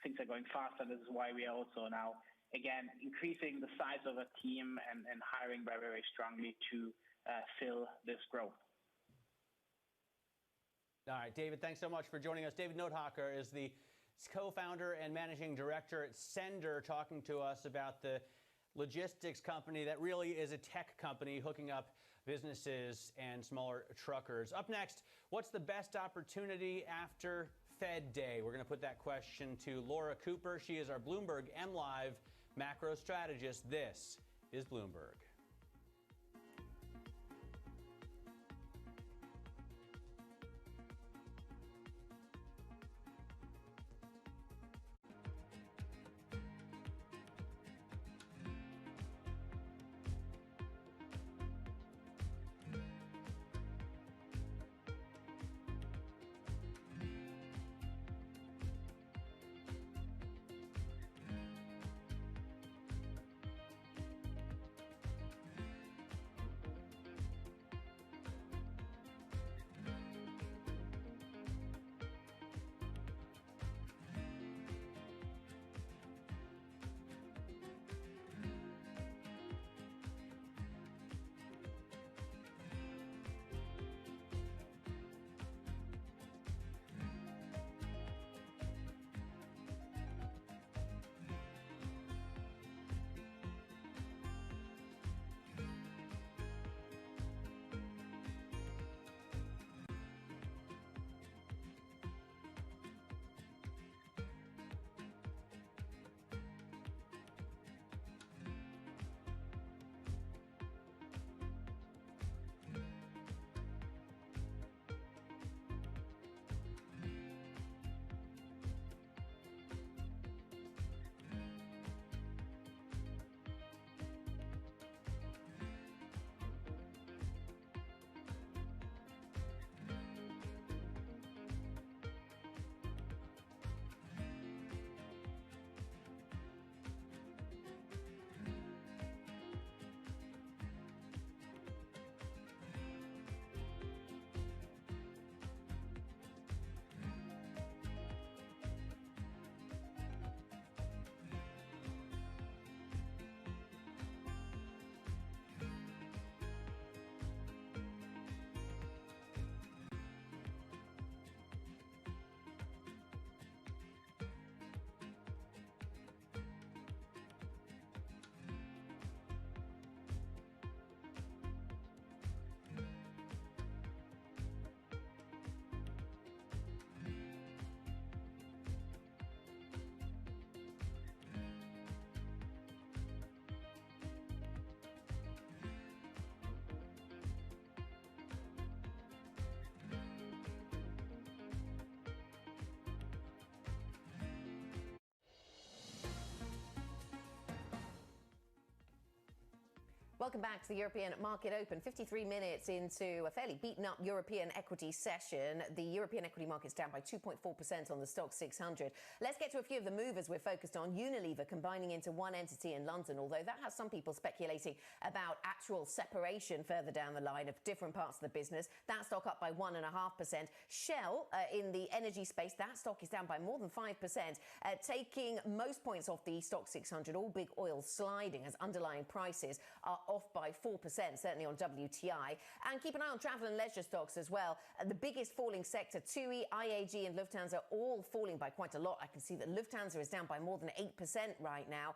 things are going faster. This is why we are also now again increasing the size of a team and hiring very, very strongly to fill this growth. All right, David, thanks so much for joining us. David Nothacker is the co-founder and managing director at Sender, talking to us about the logistics company that really is a tech company hooking up businesses and smaller truckers. Up next, what's the best opportunity after Fed Day? We're going to put that question to Laura Cooper. She is our Bloomberg MLive macro strategist. This is Bloomberg. Welcome back to the European Market Open. 53 minutes into a fairly beaten up European equity session. The European equity market's down by 2.4% on the Stock 600. Let's get to a few of the movers we're focused on. Unilever combining into one entity in London, although that has some people speculating about actual separation further down the line of different parts of the business. That stock up by 1.5%. Shell in the energy space, that stock is down by more than 5%, taking most points off the Stock 600. All big oil sliding as underlying prices are off by 4%, certainly on WTI. And keep an eye on travel and leisure stocks as well. The biggest falling sector, TUI, IAG and Lufthansa, all falling by quite a lot. I can see that Lufthansa is down by more than 8% right now.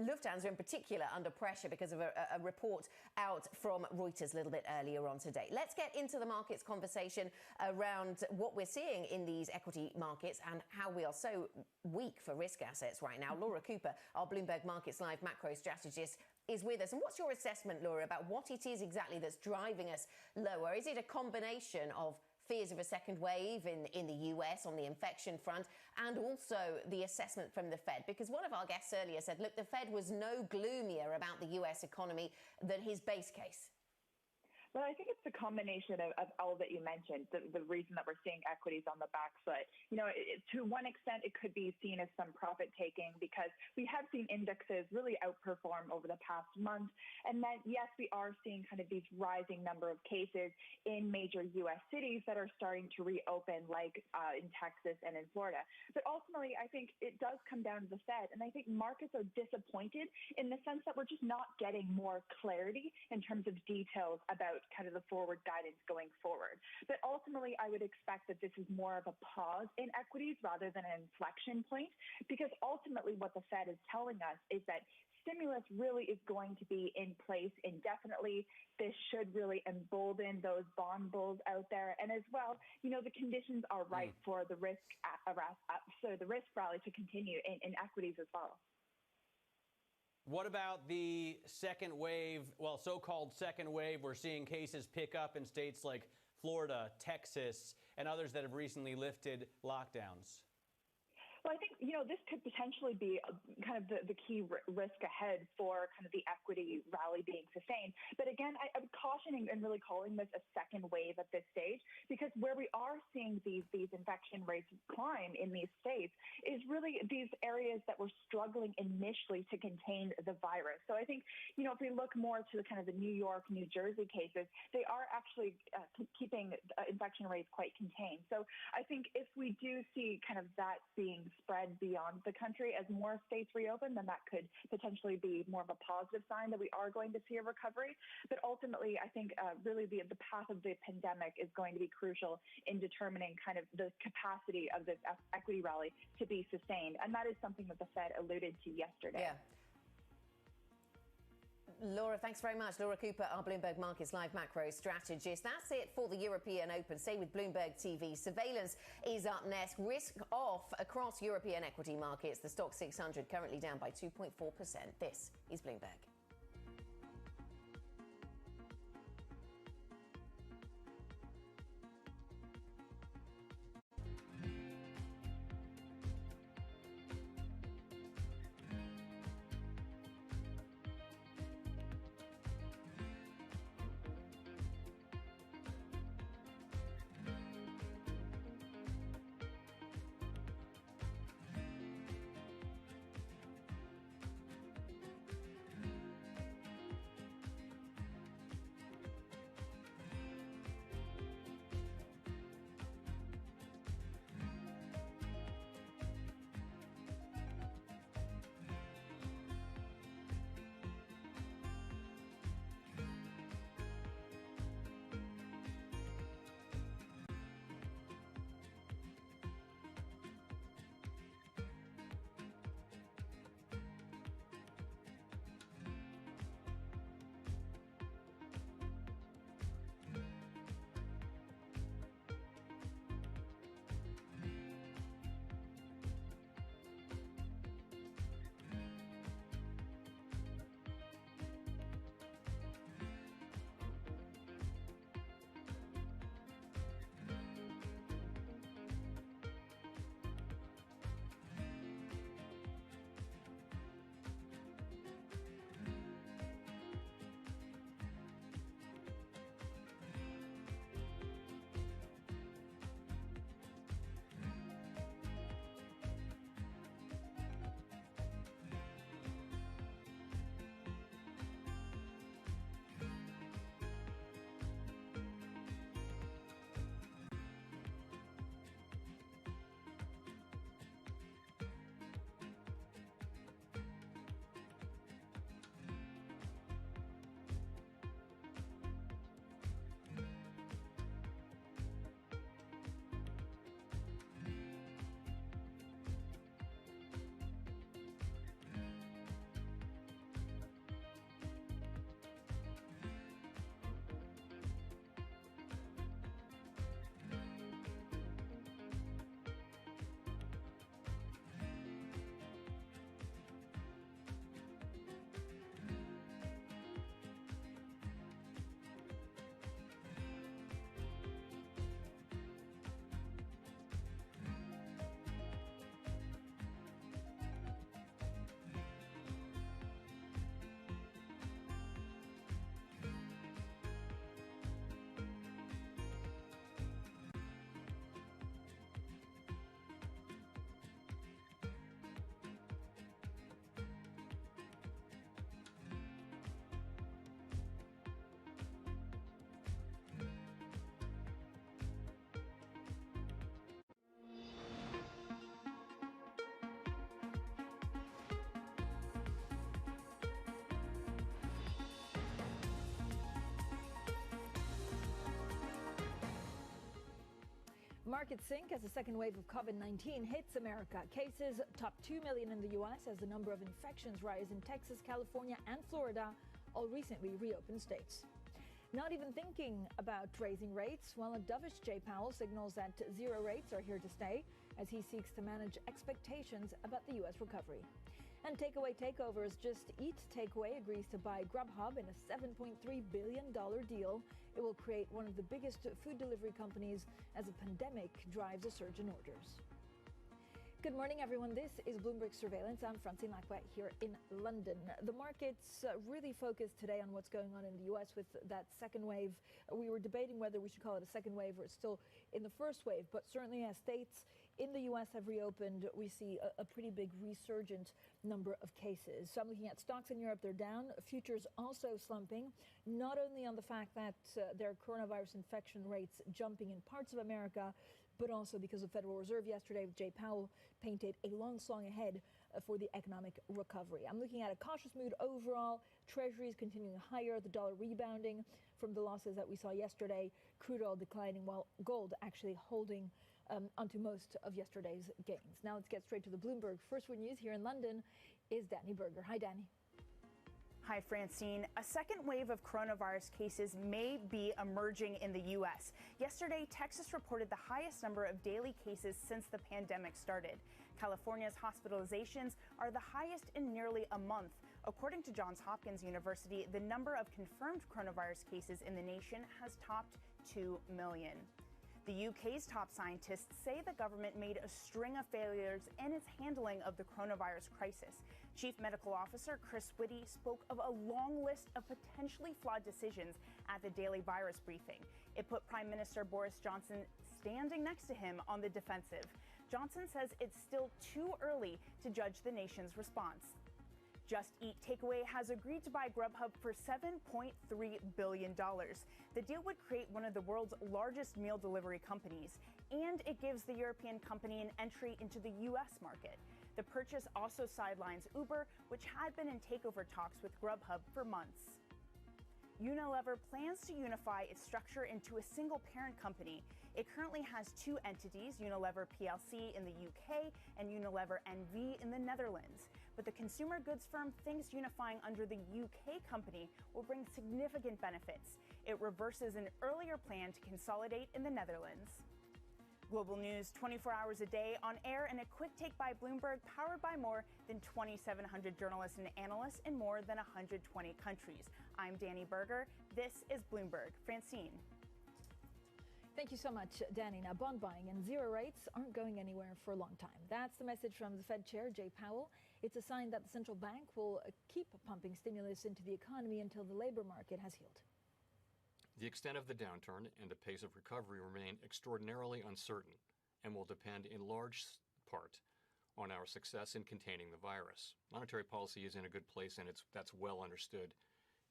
Lufthansa in particular under pressure because of a report out from Reuters a little bit earlier on today. Let's get into the markets conversation around what we're seeing in these equity markets and how we are so weak for risk assets right now. Laura Cooper, our Bloomberg Markets Live macro strategist, is with us. And what's your assessment, Laura, about what it is exactly that's driving us lower? Is it a combination of fears of a second wave in the US on the infection front and also the assessment from the Fed? Because one of our guests earlier said, look, the Fed was no gloomier about the US economy than his base case. Well, I think it's a combination of all that you mentioned, the reason that we're seeing equities on the back foot. To one extent, it could be seen as some profit taking because we have seen indexes really outperform over the past month. And then, yes, we are seeing kind of these rising number of cases in major U.S. cities that are starting to reopen, like in Texas and in Florida. But ultimately, I think it does come down to the Fed. And I think markets are disappointed in the sense that we're just not getting more clarity in terms of details about kind of the forward guidance going forward. But ultimately, I would expect that this is more of a pause in equities rather than an inflection point, because ultimately what the Fed is telling us is that stimulus really is going to be in place indefinitely. This should really embolden those bond bulls out there. And as well, the conditions are right for the risk rally to continue in equities as well. What about the second wave, so-called second wave? We're seeing cases pick up in states like Florida, Texas, and others that have recently lifted lockdowns. Well, I think, this could potentially be kind of the key risk ahead for kind of the equity rally being sustained. But again, I'm cautioning and really calling this a second wave at this stage, because where we are seeing these infection rates climb in these states is really these areas that were struggling initially to contain the virus. So I think, if we look more to the kind of the New York, New Jersey cases, they are actually keeping infection rates quite contained. So I think if we do see kind of that being spread beyond the country as more states reopen, then that could potentially be more of a positive sign that we are going to see a recovery. But ultimately, I think really the path of the pandemic is going to be crucial in determining kind of the capacity of this equity rally to be sustained. And that is something that the Fed alluded to yesterday. Yeah. Laura, thanks very much. Laura Cooper, our Bloomberg Markets Live macro strategist. That's it for the European Open. Stay with Bloomberg TV. Surveillance is up next. Risk off across European equity markets. The Stock 600 currently down by 2.4%. This is Bloomberg. Markets sink as the second wave of COVID-19 hits America. Cases top 2 million in the U.S. as the number of infections rise in Texas, California, and Florida, all recently reopened states. Not even thinking about raising rates, while a dovish Jay Powell signals that zero rates are here to stay as he seeks to manage expectations about the U.S. recovery. And Takeaway Takeovers Just Eat Takeaway agrees to buy Grubhub in a $7.3 billion deal. It will create one of the biggest food delivery companies as a pandemic drives a surge in orders. Good morning, everyone. This is Bloomberg Surveillance. I'm Francine Lacquet here in London. The markets really focused today on what's going on in the U.S. with that second wave. We were debating whether we should call it a second wave or it's still in the first wave, but certainly as states in the U.S. have reopened, we see a pretty big resurgent number of cases. So I'm looking at stocks in Europe, they're down. Futures also slumping, not only on the fact that there are coronavirus infection rates jumping in parts of America, but also because the Federal Reserve yesterday with Jay Powell painted a long song ahead for the economic recovery. I'm looking at a cautious mood overall. Treasuries continuing higher, the dollar rebounding from the losses that we saw yesterday, crude oil declining while gold actually holding onto most of yesterday's gains. Now let's get straight to the Bloomberg First Word News here in London is Danny Berger. Hi, Danny. Hi, Francine. A second wave of coronavirus cases may be emerging in the U.S. Yesterday, Texas reported the highest number of daily cases since the pandemic started. California's hospitalizations are the highest in nearly a month. According to Johns Hopkins University, the number of confirmed coronavirus cases in the nation has topped 2 million. The UK's top scientists say the government made a string of failures in its handling of the coronavirus crisis. Chief Medical Officer Chris Whitty spoke of a long list of potentially flawed decisions at the daily virus briefing. It put Prime Minister Boris Johnson standing next to him on the defensive. Johnson says it's still too early to judge the nation's response. Just Eat Takeaway has agreed to buy Grubhub for $7.3 billion. The deal would create one of the world's largest meal delivery companies, and it gives the European company an entry into the U.S. market. The purchase also sidelines Uber, which had been in takeover talks with Grubhub for months. Unilever plans to unify its structure into a single parent company. It currently has two entities, Unilever PLC in the UK and Unilever NV in the Netherlands. But the consumer goods firm thinks unifying under the UK company will bring significant benefits. It reverses an earlier plan to consolidate in the Netherlands. Global news 24 hours a day on air and a quick take by Bloomberg, powered by more than 2,700 journalists and analysts in more than 120 countries. I'm Danny Berger. This is Bloomberg. Francine. Thank you so much, Danny. Now, bond buying and zero rates aren't going anywhere for a long time. That's the message from the Fed Chair, Jay Powell. It's a sign that the central bank will keep pumping stimulus into the economy until the labor market has healed. The extent of the downturn and the pace of recovery remain extraordinarily uncertain and will depend in large part on our success in containing the virus. Monetary policy is in a good place, and that's well understood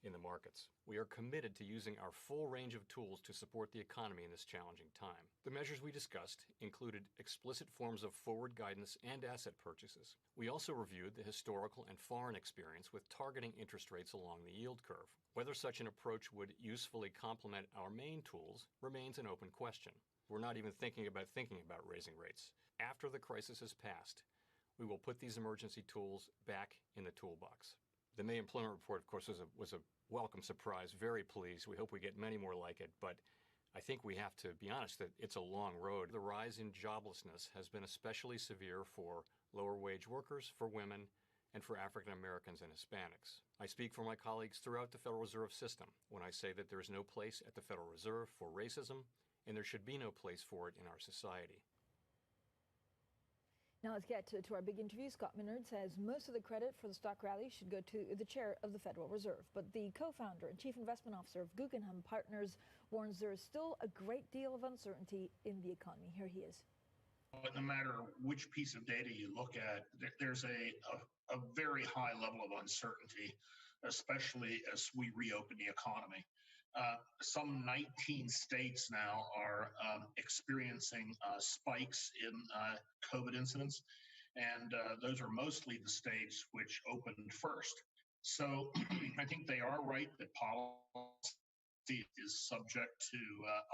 in the markets. We are committed to using our full range of tools to support the economy in this challenging time. The measures we discussed included explicit forms of forward guidance and asset purchases. We also reviewed the historical and foreign experience with targeting interest rates along the yield curve. Whether such an approach would usefully complement our main tools remains an open question. We're not even thinking about raising rates. After the crisis has passed, we will put these emergency tools back in the toolbox. The May employment report, of course, was a welcome surprise. Very pleased. We hope we get many more like it, but I think we have to be honest that it's a long road. The rise in joblessness has been especially severe for lower wage workers, for women, and for African Americans and Hispanics. I speak for my colleagues throughout the Federal Reserve System when I say that there is no place at the Federal Reserve for racism, and there should be no place for it in our society. Now let's get to our big interview. Scott Minerd says most of the credit for the stock rally should go to the chair of the Federal Reserve. But the co-founder and chief investment officer of Guggenheim Partners warns there is still a great deal of uncertainty in the economy. Here he is. But no matter which piece of data you look at, there's a very high level of uncertainty, especially as we reopen the economy. Some 19 states now are experiencing spikes in COVID incidents, and those are mostly the states which opened first. So I think they are right that policy is subject to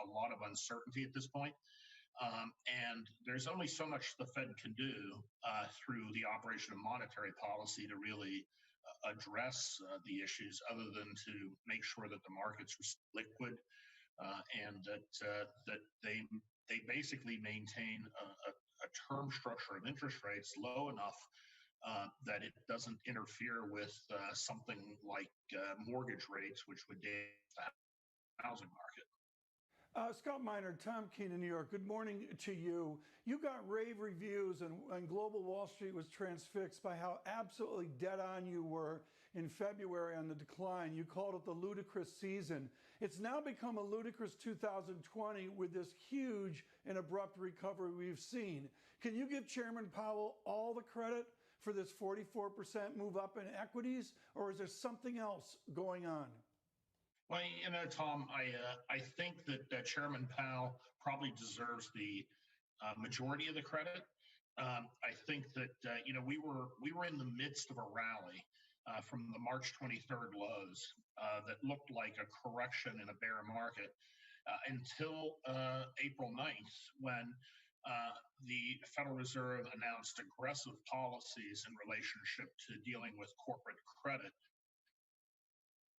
a lot of uncertainty at this point. And there's only so much the Fed can do through the operation of monetary policy to really address the issues, other than to make sure that the markets are liquid and that they basically maintain a term structure of interest rates low enough that it doesn't interfere with something like mortgage rates, which would damage the housing market. Scott Miner, Tom Keene in New York. Good morning to you. You got rave reviews, and Global Wall Street was transfixed by how absolutely dead on you were in February on the decline. You called it the ludicrous season. It's now become a ludicrous 2020 with this huge and abrupt recovery we've seen. Can you give Chairman Powell all the credit for this 44% move up in equities, or is there something else going on? Well, Tom, I think that Chairman Powell probably deserves the majority of the credit. I think that we were in the midst of a rally from the March 23rd lows that looked like a correction in a bear market until April 9th, when the Federal Reserve announced aggressive policies in relationship to dealing with corporate credit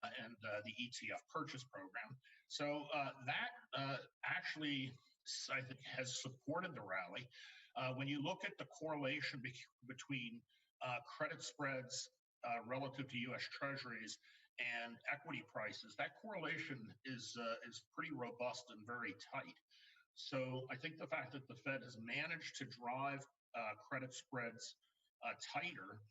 and the ETF purchase program. So that actually, I think, has supported the rally. When you look at the correlation between credit spreads relative to U.S. Treasuries and equity prices, that correlation is pretty robust and very tight. So I think the fact that the Fed has managed to drive credit spreads tighter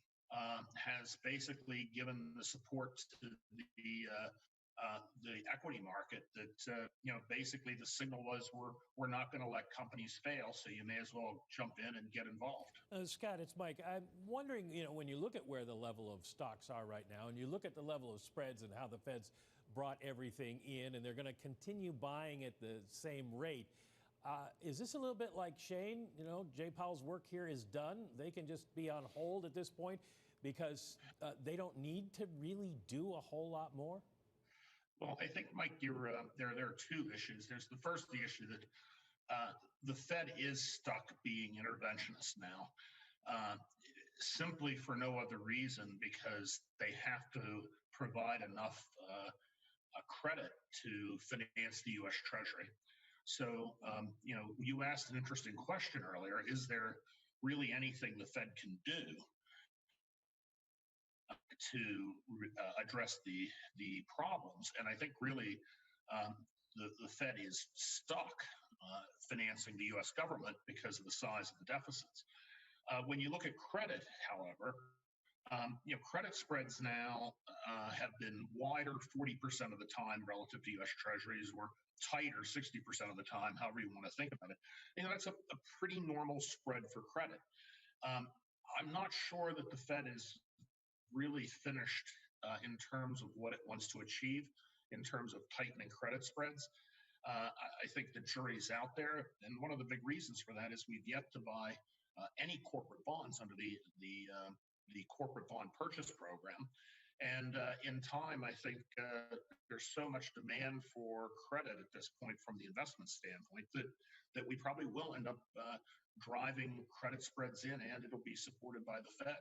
has basically given the support to the equity market that basically the signal was we're not going to let companies fail, so you may as well jump in and get involved. Scott, it's Mike. I'm wondering, when you look at where the level of stocks are right now, and you look at the level of spreads and how the Fed's brought everything in, and they're going to continue buying at the same rate. Is this a little bit like Shane? Jay Powell's work here is done. They can just be on hold at this point because they don't need to really do a whole lot more? Well, I think, Mike, there are two issues. There's the issue that the Fed is stuck being interventionist now, simply for no other reason because they have to provide enough credit to finance the U.S. Treasury. So, you asked an interesting question earlier. Is there really anything the Fed can do to address the problems? And I think really the Fed is stuck financing the U.S. government because of the size of the deficits. When you look at credit, however, credit spreads now have been wider 40% of the time relative to U.S. Treasuries, or tighter 60% of the time, however you want to think about it. That's a pretty normal spread for credit. I'm not sure that the Fed is really finished in terms of what it wants to achieve in terms of tightening credit spreads. I think the jury's out there, and one of the big reasons for that is we've yet to buy any corporate bonds under the corporate bond purchase program. And in time, I think there's so much demand for credit at this point from the investment standpoint that we probably will end up driving credit spreads in, and it'll be supported by the Fed.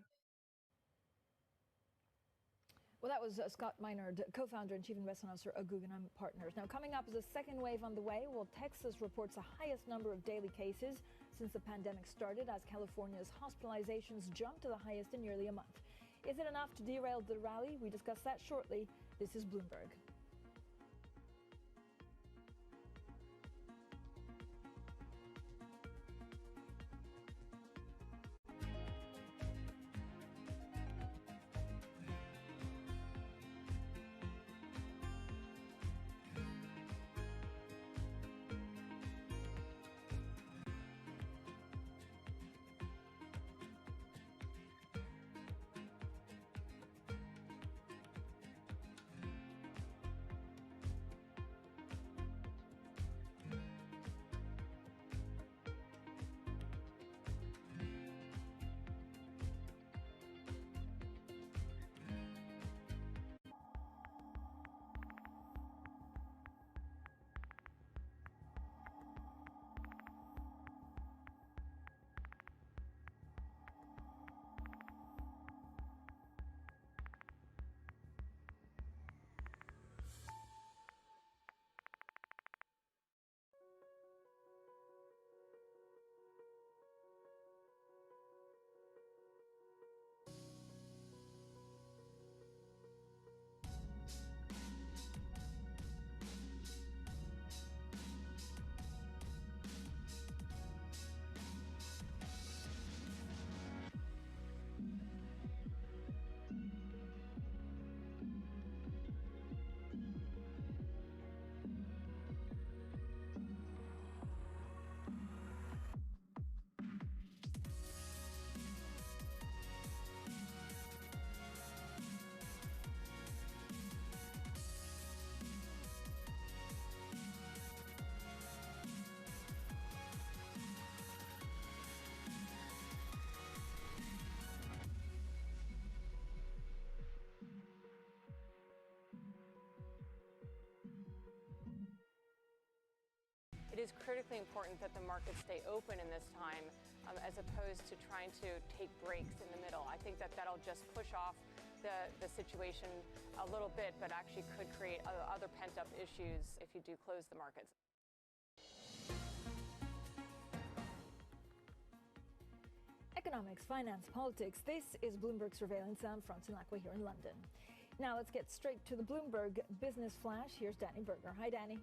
Well, that was Scott Meinard, co-founder and chief investment officer of Guggenheim Partners. Now, coming up is a second wave on the way. Well, Texas reports the highest number of daily cases since the pandemic started, as California's hospitalizations jumped to the highest in nearly a month. Is it enough to derail the rally? We discuss that shortly. This is Bloomberg. is critically important that the markets stay open in this time, as opposed to trying to take breaks in the middle. I think that that'll just push off the situation a little bit, but actually could create other pent-up issues if you do close the markets. Economics, finance, politics. This is Bloomberg Surveillance. I'm Francine Lacqua here in London. Now let's get straight to the Bloomberg Business Flash. Here's Danny Berger. Hi, Danny.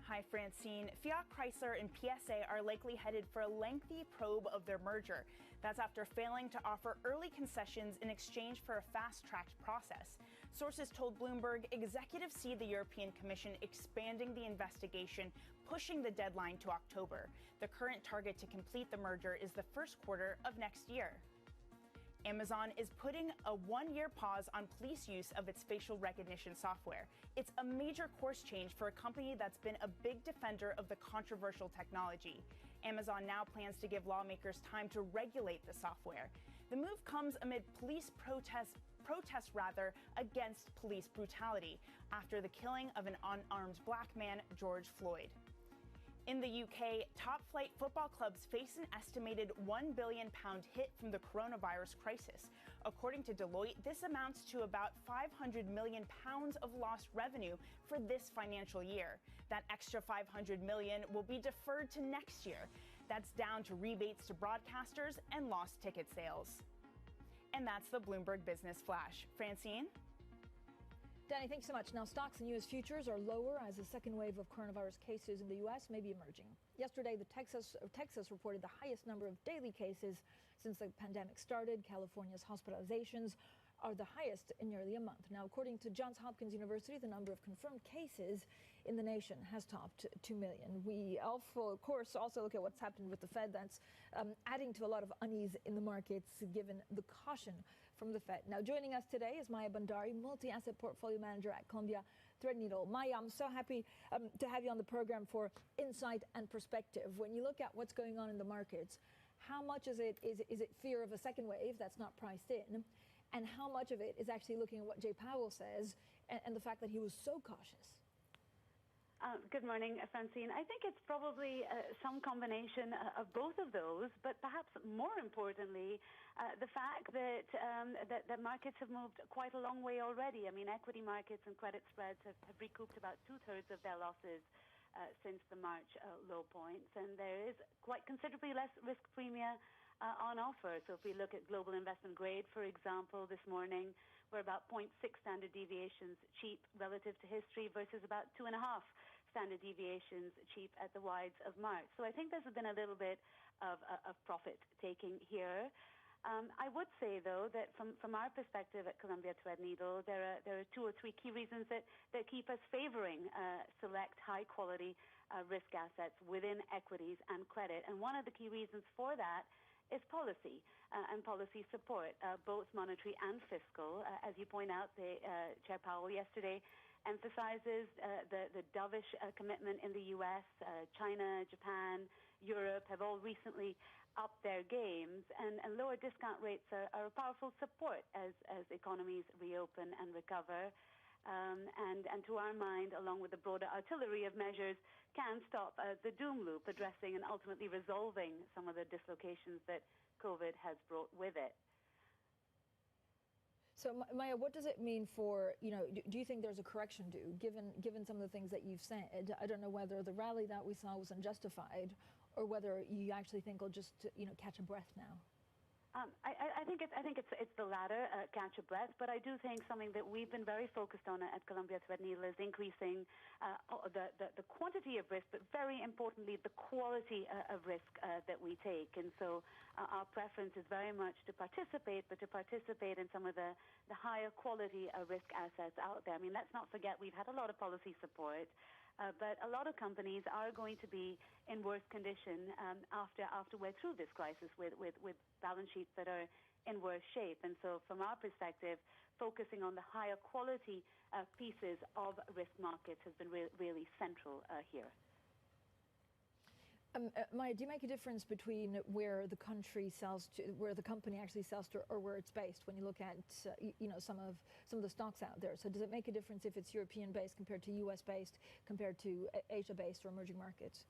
Hi, Francine. Fiat Chrysler and PSA are likely headed for a lengthy probe of their merger. That's after failing to offer early concessions in exchange for a fast-tracked process. Sources told Bloomberg executives see the European Commission expanding the investigation, pushing the deadline to October. The current target to complete the merger is the first quarter of next year. Amazon is putting a one-year pause on police use of its facial recognition software. It's a major course change for a company that's been a big defender of the controversial technology. Amazon now plans to give lawmakers time to regulate the software. The move comes amid police protests against police brutality after the killing of an unarmed black man, George Floyd. In the UK, top-flight football clubs face an estimated £1 billion hit from the coronavirus crisis. According to Deloitte, this amounts to about £500 million of lost revenue for this financial year. That extra $500 million will be deferred to next year. That's down to rebates to broadcasters and lost ticket sales. And that's the Bloomberg Business Flash. Francine? Danny, thanks so much. Now, stocks and U.S. futures are lower as a second wave of coronavirus cases in the U.S. may be emerging. Yesterday, Texas reported the highest number of daily cases since the pandemic started. California's hospitalizations are the highest in nearly a month. Now, according to Johns Hopkins University, the number of confirmed cases in the nation has topped 2 million. We, of course, also look at what's happened with the Fed. That's adding to a lot of unease in the markets, given the caution from the Fed. Now, joining us today is Maya Bandari, multi-asset portfolio manager at Columbia Threadneedle. Maya, I'm so happy to have you on the program for insight and perspective. When you look at what's going on in the markets, how much is it fear of a second wave that's not priced in? And how much of it is actually looking at what Jay Powell says and the fact that he was so cautious? Good morning, Francine. I think it's probably some combination of both of those, but perhaps more importantly, the fact that that markets have moved quite a long way already. I mean, equity markets and credit spreads have recouped about 2/3 of their losses since the March low points, and there is quite considerably less risk premia on offer. So if we look at global investment grade, for example, this morning, we're about 0.6 standard deviations cheap relative to history versus about 2.5 standard deviations cheap at the wides of March. So I think there's been a little bit of profit taking here. I would say, though, that from our perspective at Columbia Threadneedle, there are 2 or 3 key reasons that keep us favoring select high-quality risk assets within equities and credit. And one of the key reasons for that is policy and policy support, both monetary and fiscal. As you point out, Chair Powell yesterday emphasizes the dovish commitment in the U.S. China, Japan, Europe have all recently upped their games, and lower discount rates are a powerful support as economies reopen and recover. And to our mind, along with the broader artillery of measures, can stop the doom loop, addressing and ultimately resolving some of the dislocations that COVID has brought with it. So, Maya, what does it mean for, do you think there's a correction due, given some of the things that you've said? I don't know whether the rally that we saw was unjustified or whether you actually think we'll just, catch a breath now. I think it's the latter, catch a breath. But I do think something that we've been very focused on at Columbia Threadneedle is increasing the quantity of risk, but very importantly, the quality of risk that we take. And so our preference is very much to participate, but to participate in some of the higher quality risk assets out there. I mean, let's not forget we've had a lot of policy support. But a lot of companies are going to be in worse condition after we're through this crisis with balance sheets that are in worse shape. And so from our perspective, focusing on the higher quality pieces of risk markets has been really central here. Maya, do you make a difference between where the country sells to, where the company actually sells to, or where it's based? When you look at, some of the stocks out there, so does it make a difference if it's European based compared to US based, compared to Asia based or emerging markets?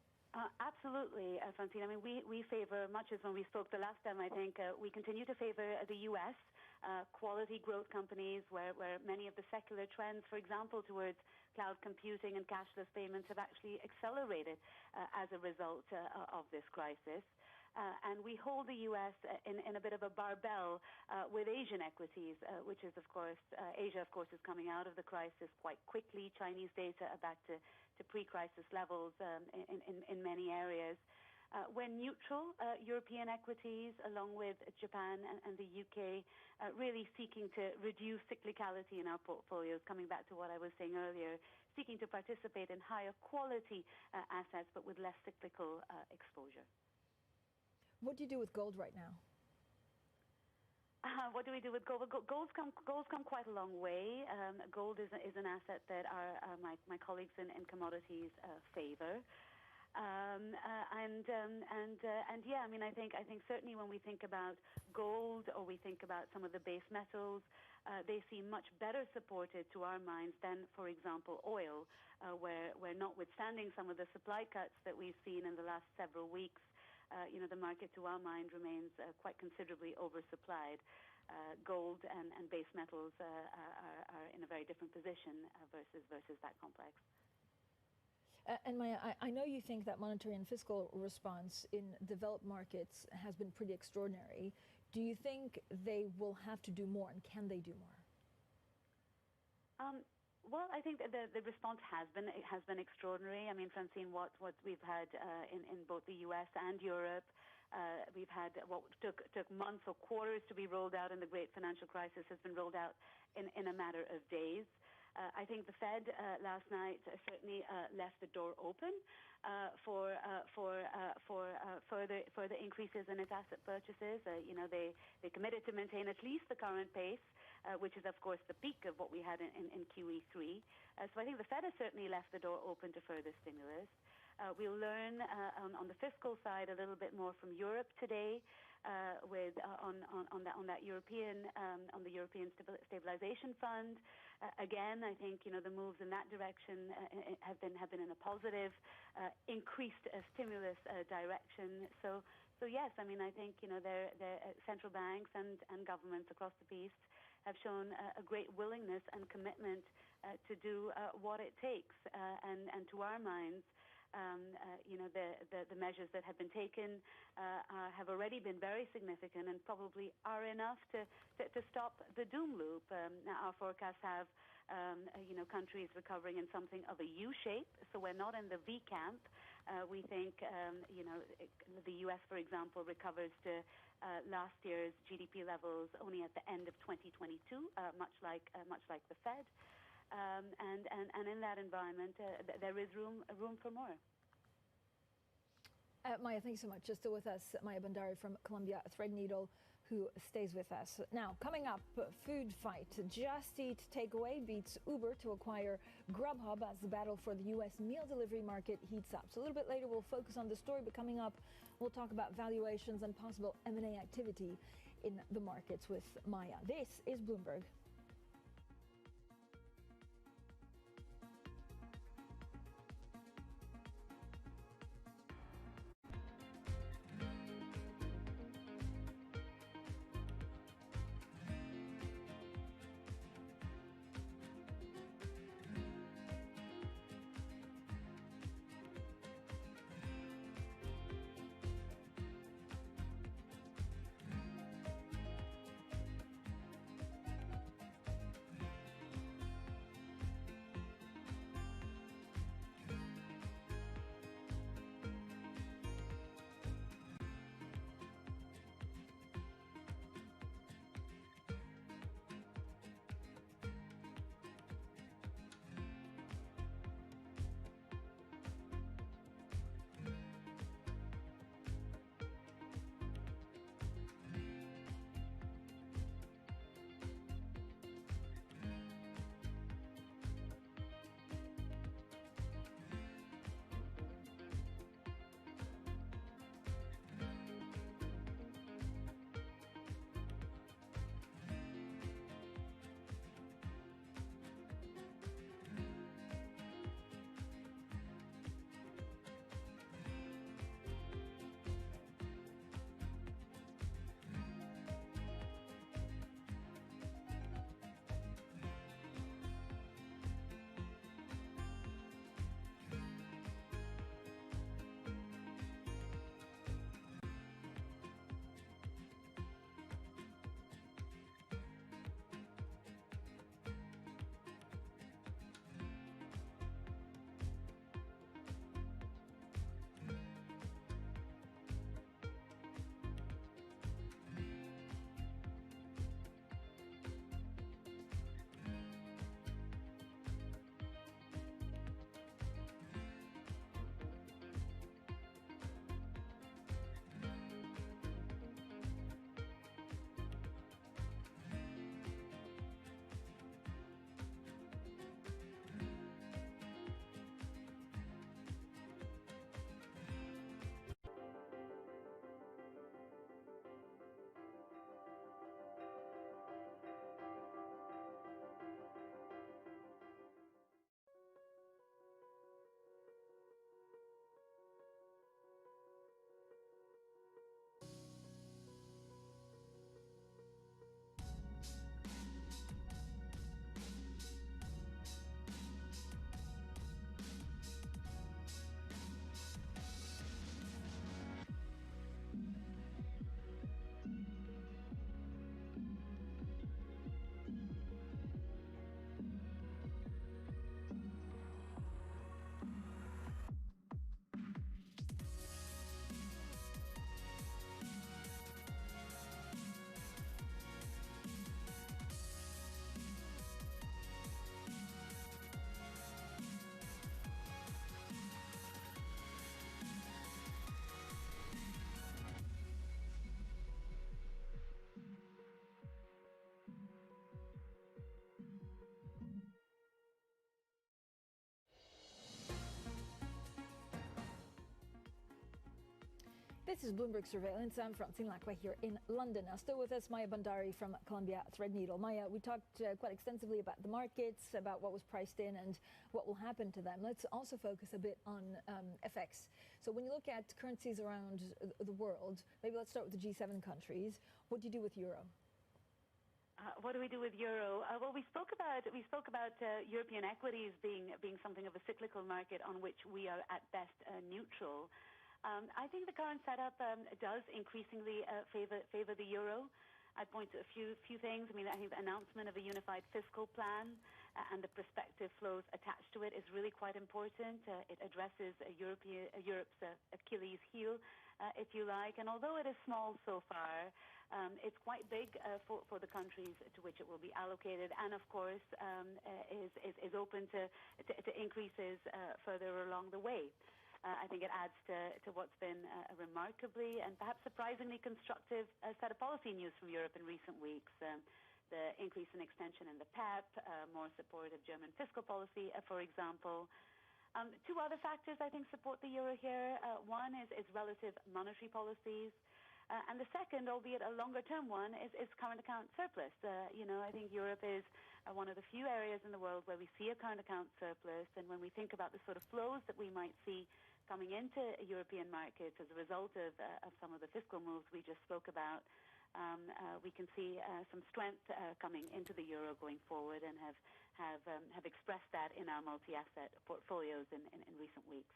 Absolutely, Francine. I mean, we favor, much as when we spoke the last time, I think we continue to favor the U.S. Quality growth companies where many of the secular trends, for example, towards cloud computing and cashless payments have actually accelerated as a result of this crisis. And we hold the U.S. in a bit of a barbell with Asian equities, which is, of course, Asia, of course, is coming out of the crisis quite quickly. Chinese data are back to pre-crisis levels in many areas. We're neutral, European equities, along with Japan and the UK, really seeking to reduce cyclicality in our portfolios, coming back to what I was saying earlier, seeking to participate in higher quality assets, but with less cyclical exposure. What do you do with gold right now? What do we do with gold? Gold's come quite a long way. Gold is an asset that my colleagues in commodities favor. Yeah, I mean, I think certainly when we think about gold or we think about some of the base metals, they seem much better supported to our minds than, for example, oil, where notwithstanding some of the supply cuts that we've seen in the last several weeks, the market to our mind remains quite considerably oversupplied. Gold and base metals are in a very different position versus that complex. And Maya, I know you think that monetary and fiscal response in developed markets has been pretty extraordinary. Do you think they will have to do more, and can they do more? Well, I think the response has been extraordinary. I mean, Francine, what we've had in both the U.S. and Europe, we've had what took months or quarters to be rolled out in the great financial crisis has been rolled out in a matter of days. I think the Fed last night certainly left the door open for further increases in its asset purchases. They committed to maintain at least the current pace, which is of course the peak of what we had in QE3. So I think the Fed has certainly left the door open to further stimulus. We'll learn on the fiscal side a little bit more from Europe today, on the European Stabilization Fund. Again, I think the moves in that direction have been in a positive, increased stimulus direction. So yes, I mean I think their central banks and governments across the piece have shown a great willingness and commitment to do what it takes, and to our minds. The measures that have been taken have already been very significant and probably are enough to stop the doom loop. Now our forecasts have countries recovering in something of a U shape, so we're not in the V camp. We think the U.S., for example, recovers to last year's GDP levels only at the end of 2022, much like the Fed. And in that environment, there is room for more. Maya, thanks so much. Just still with us, Maya Bandari from Columbia Threadneedle, who stays with us. Now, coming up, food fight. Just Eat Takeaway beats Uber to acquire Grubhub as the battle for the U.S. meal delivery market heats up. So a little bit later, we'll focus on the story, but coming up, we'll talk about valuations and possible M&A activity in the markets with Maya. This is Bloomberg. This is Bloomberg Surveillance. I'm Francine Lacqua here in London. Now, still with us, Maya Bandari from Columbia Threadneedle. Maya, we talked quite extensively about the markets, about what was priced in and what will happen to them. Let's also focus a bit on FX. So when you look at currencies around the world, maybe let's start with the G7 countries. What do you do with euro? What do we do with euro? Well, we spoke about European equities being something of a cyclical market on which we are at best neutral. I think the current setup does increasingly favor the euro. I'd point to a few things. I mean, I think the announcement of a unified fiscal plan and the prospective flows attached to it is really quite important. It addresses Europe's Achilles heel, if you like. And although it is small so far, it's quite big for the countries to which it will be allocated, and of course is open to increases further along the way. I think it adds to what's been a remarkably and perhaps surprisingly constructive set of policy news from Europe in recent weeks. The increase in extension in the PEP, more support of German fiscal policy, for example. Two other factors I think support the euro here. One is relative monetary policies. And the second, albeit a longer-term one, is current account surplus. I think Europe is one of the few areas in the world where we see a current account surplus. And when we think about the sort of flows that we might see coming into European markets as a result of some of the fiscal moves we just spoke about, we can see some strength coming into the euro going forward, and have expressed that in our multi-asset portfolios in recent weeks.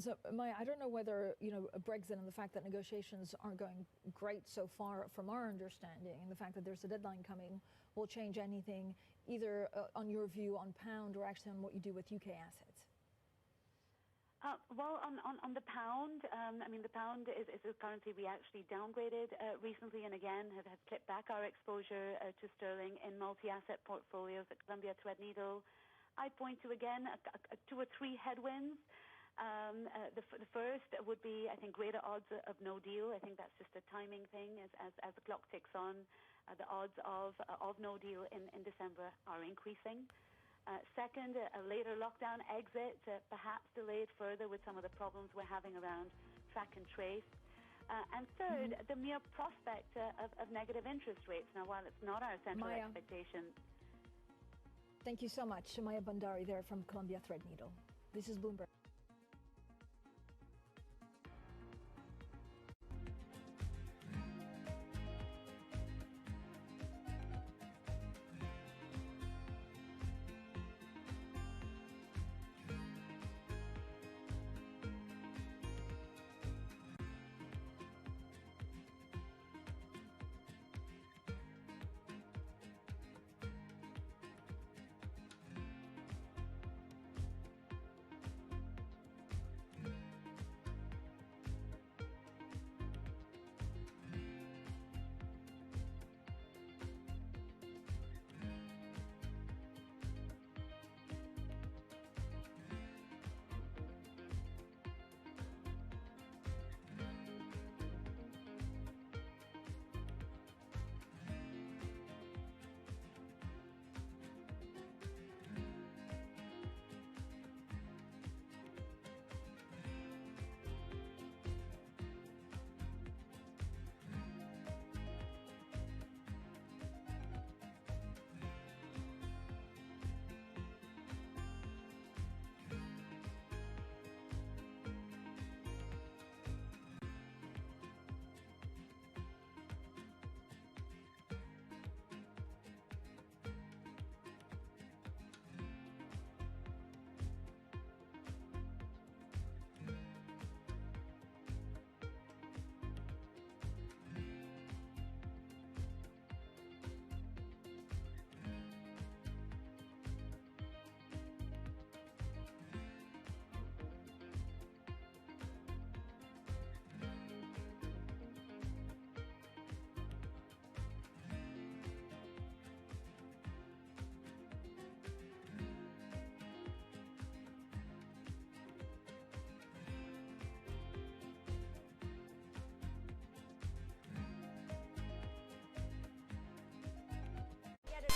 So, Maya, I don't know whether, Brexit and the fact that negotiations aren't going great so far from our understanding, and the fact that there's a deadline coming will change anything, either on your view on pound or actually on what you do with UK assets. Well, on the pound, the pound is a currency we actually downgraded recently, and again have clipped back our exposure to sterling in multi-asset portfolios at Columbia Threadneedle. I'd point to, again, two or three headwinds. The first would be, I think, greater odds of no deal. I think that's just a timing thing. As the clock ticks on, the odds of no deal in December are increasing. Second, a later lockdown exit, perhaps delayed further with some of the problems we're having around track and trace. And third, the mere prospect of negative interest rates. Now, while it's not our central expectation. Thank you so much. Maya Bandari there from Columbia Threadneedle. This is Bloomberg.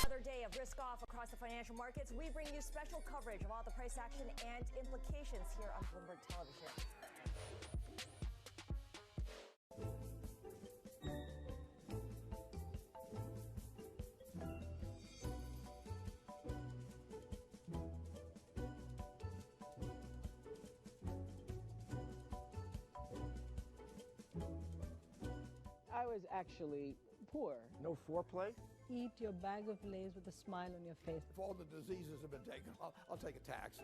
Another day of risk off across the financial markets. We bring you special coverage of all the price action and implications here on Bloomberg Television. I was actually poor. No foreplay? Eat your bag of Lay's with a smile on your face. If all the diseases have been taken, I'll take a tax.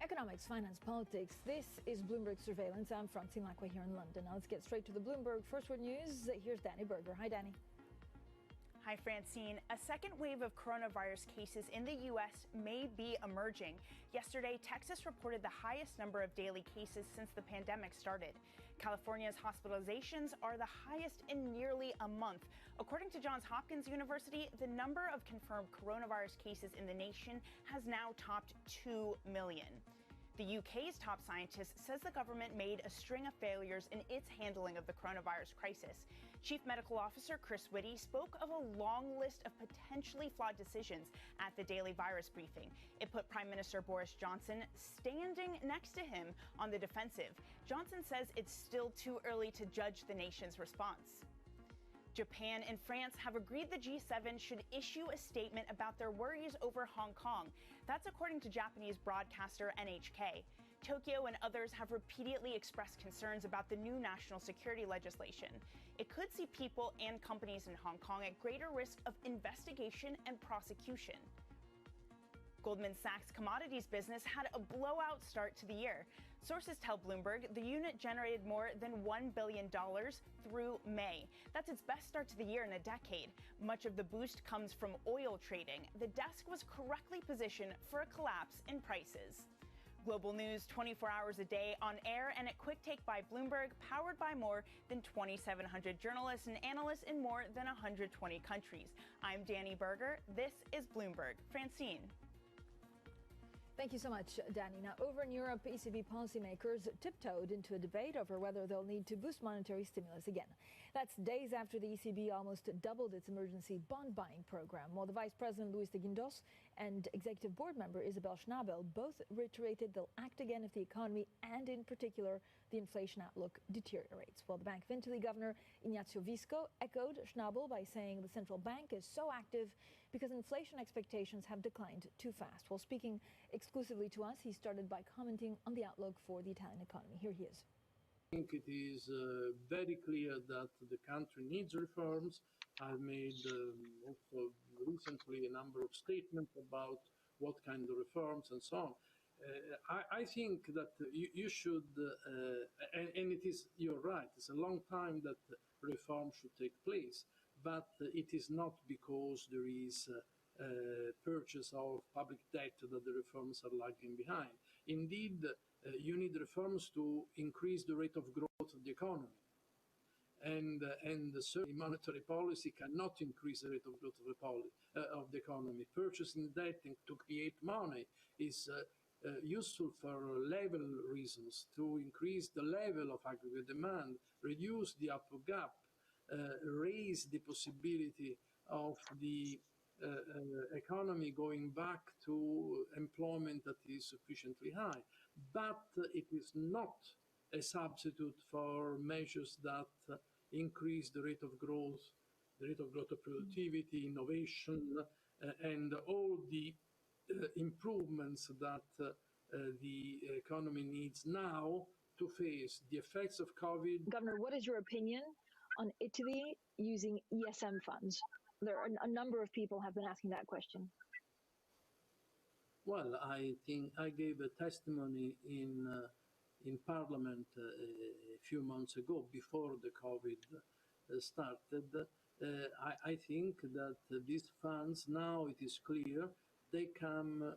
Economics, finance, politics. This is Bloomberg Surveillance. I'm Francine Lacqua here in London. Now let's get straight to the Bloomberg First Word News. Here's Danny Berger. Hi, Danny. Hi, Francine. A second wave of coronavirus cases in the U.S. may be emerging. Yesterday, Texas reported the highest number of daily cases since the pandemic started. California's hospitalizations are the highest in nearly a month. According to Johns Hopkins University, the number of confirmed coronavirus cases in the nation has now topped 2 million. The UK's top scientist says the government made a string of failures in its handling of the coronavirus crisis. Chief Medical Officer Chris Whitty spoke of a long list of potentially flawed decisions at the daily virus briefing. It put Prime Minister Boris Johnson standing next to him on the defensive. Johnson says it's still too early to judge the nation's response. Japan and France have agreed the G7 should issue a statement about their worries over Hong Kong. That's according to Japanese broadcaster NHK. Tokyo and others have repeatedly expressed concerns about the new national security legislation. It could see people and companies in Hong Kong at greater risk of investigation and prosecution. Goldman Sachs commodities business had a blowout start to the year. Sources tell Bloomberg the unit generated more than $1 billion through May. That's its best start to the year in a decade. Much of the boost comes from oil trading. The desk was correctly positioned for a collapse in prices. Global news 24 hours a day on air and at Quick Take by Bloomberg, powered by more than 2,700 journalists and analysts in more than 120 countries. I'm Danny Berger. This is Bloomberg. Francine. Thank you so much, Danny. Now, over in Europe, ECB policymakers tiptoed into a debate over whether they'll need to boost monetary stimulus again. That's days after the ECB almost doubled its emergency bond buying program, while the Vice President Luis de Guindos and Executive Board member Isabel Schnabel both reiterated they'll act again if the economy and, in particular, the inflation outlook deteriorates. Well, the Bank of Italy Governor Ignazio Visco echoed Schnabel by saying the central bank is so active because inflation expectations have declined too fast. While speaking exclusively to us, he started by commenting on the outlook for the Italian economy. Here he is. I think it is very clear that the country needs reforms. I've made also recently a number of statements about what kind of reforms and so on. I think that you should, and it is, you're right, it's a long time that reform should take place, but it is not because there is purchase of public debt that the reforms are lagging behind. Indeed, you need reforms to increase the rate of growth of the economy. And certainly monetary policy cannot increase the rate of growth of the economy. Purchasing debt to create money is useful for level reasons, to increase the level of aggregate demand, reduce the upward gap, raise the possibility of the economy going back to employment that is sufficiently high. But it is not a substitute for measures that increase the rate of growth of productivity, innovation, and all the improvements that the economy needs now to face the effects of COVID. Governor, what is your opinion on Italy using ESM funds? There are a number of people have been asking that question. Well, I think I gave a testimony in Parliament a few months ago, before the COVID started. I think that these funds, now it is clear, they come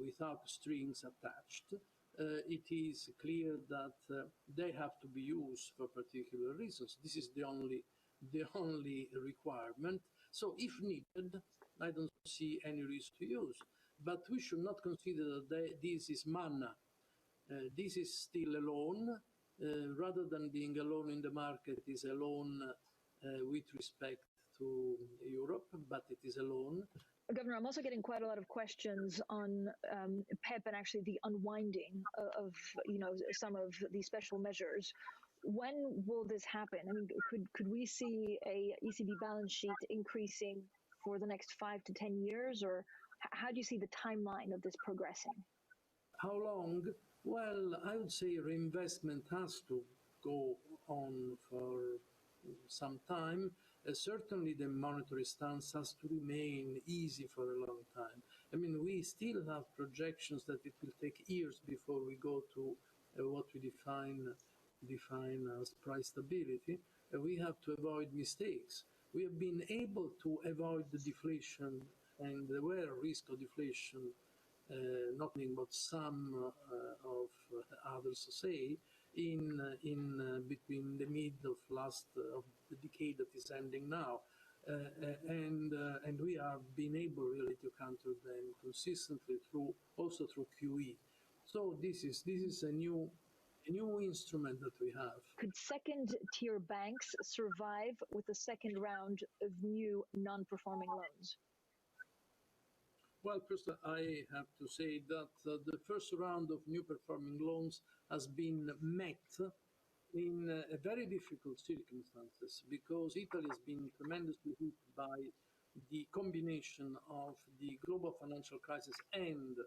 without strings attached. It is clear that they have to be used for particular reasons. This is the only the only requirement. So if needed, I don't see any reason to use. But we should not consider that this is manna. This is still a loan. Rather than being a loan in the market, is a loan with respect to Europe, but it is a loan. Governor, I'm also getting quite a lot of questions on PEP and actually the unwinding of some of the special measures. When will this happen? I mean, could we see a ECB balance sheet increasing for the next 5 to 10 years, or how do you see the timeline of this progressing? How long? Well, I would say reinvestment has to go on for some time. Certainly the monetary stance has to remain easy for a long time. I mean, we still have projections that it will take years before we go to what we define as price stability. We have to avoid mistakes. We have been able to avoid the deflation, and there were risk of deflation, not only but some of others say, in between the mid of the decade that is ending now, and we have been able really to counter them consistently through QE. So this is a new instrument that we have. Could second-tier banks survive with the second round of new non-performing loans? Well, first, I have to say that the first round of new performing loans has been met in very difficult circumstances because Italy has been tremendously hit by the combination of the global financial crisis and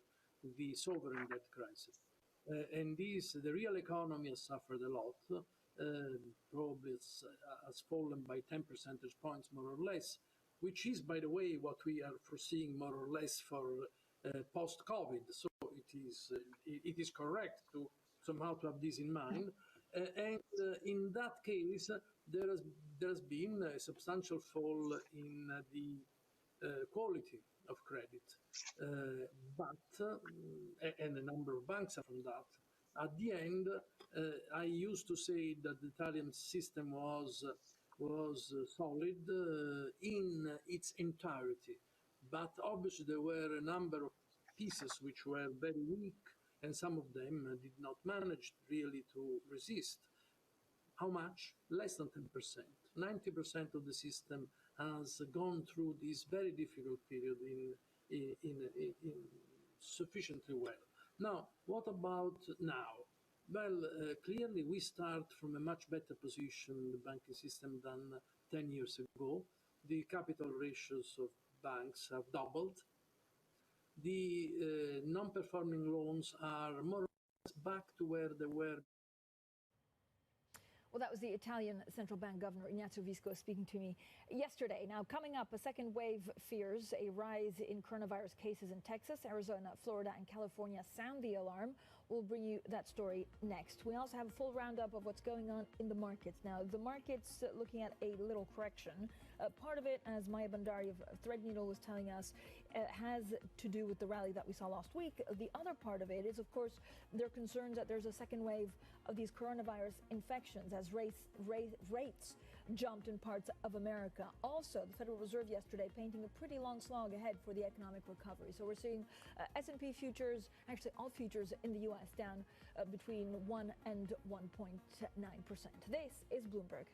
the sovereign debt crisis. And the real economy has suffered a lot. Probably has fallen by 10 percentage points, more or less, which is, by the way, what we are foreseeing more or less for post-COVID. So it is correct to somehow to have this in mind. And in that case, there has been a substantial fall in the quality of credit. And a number of banks are from that. At the end, I used to say that the Italian system was solid in its entirety. But obviously there were a number of pieces which were very weak, and some of them did not manage really to resist. How much? Less than 10%. 90% of the system has gone through this very difficult period in sufficiently well. Now, what about now? Well, clearly we start from a much better position in the banking system than 10 years ago. The capital ratios of banks have doubled. The non-performing loans are more or less back to where they were. Well, that was the Italian Central Bank Governor Ignazio Visco speaking to me yesterday. Now, coming up, a second wave fears a rise in coronavirus cases in Texas, Arizona, Florida, and California sound the alarm. We'll bring you that story next. We also have a full roundup of what's going on in the markets. Now, the market's looking at a little correction. Part of it, as Maya Bandari of Threadneedle was telling us, has to do with the rally that we saw last week. The other part of it is, of course, there are concerns that there's a second wave of these coronavirus infections as rates jumped in parts of America. Also, the Federal Reserve yesterday painting a pretty long slog ahead for the economic recovery. So we're seeing S&P futures, actually all futures in the U.S. down between 1 and 1.9%. This is Bloomberg.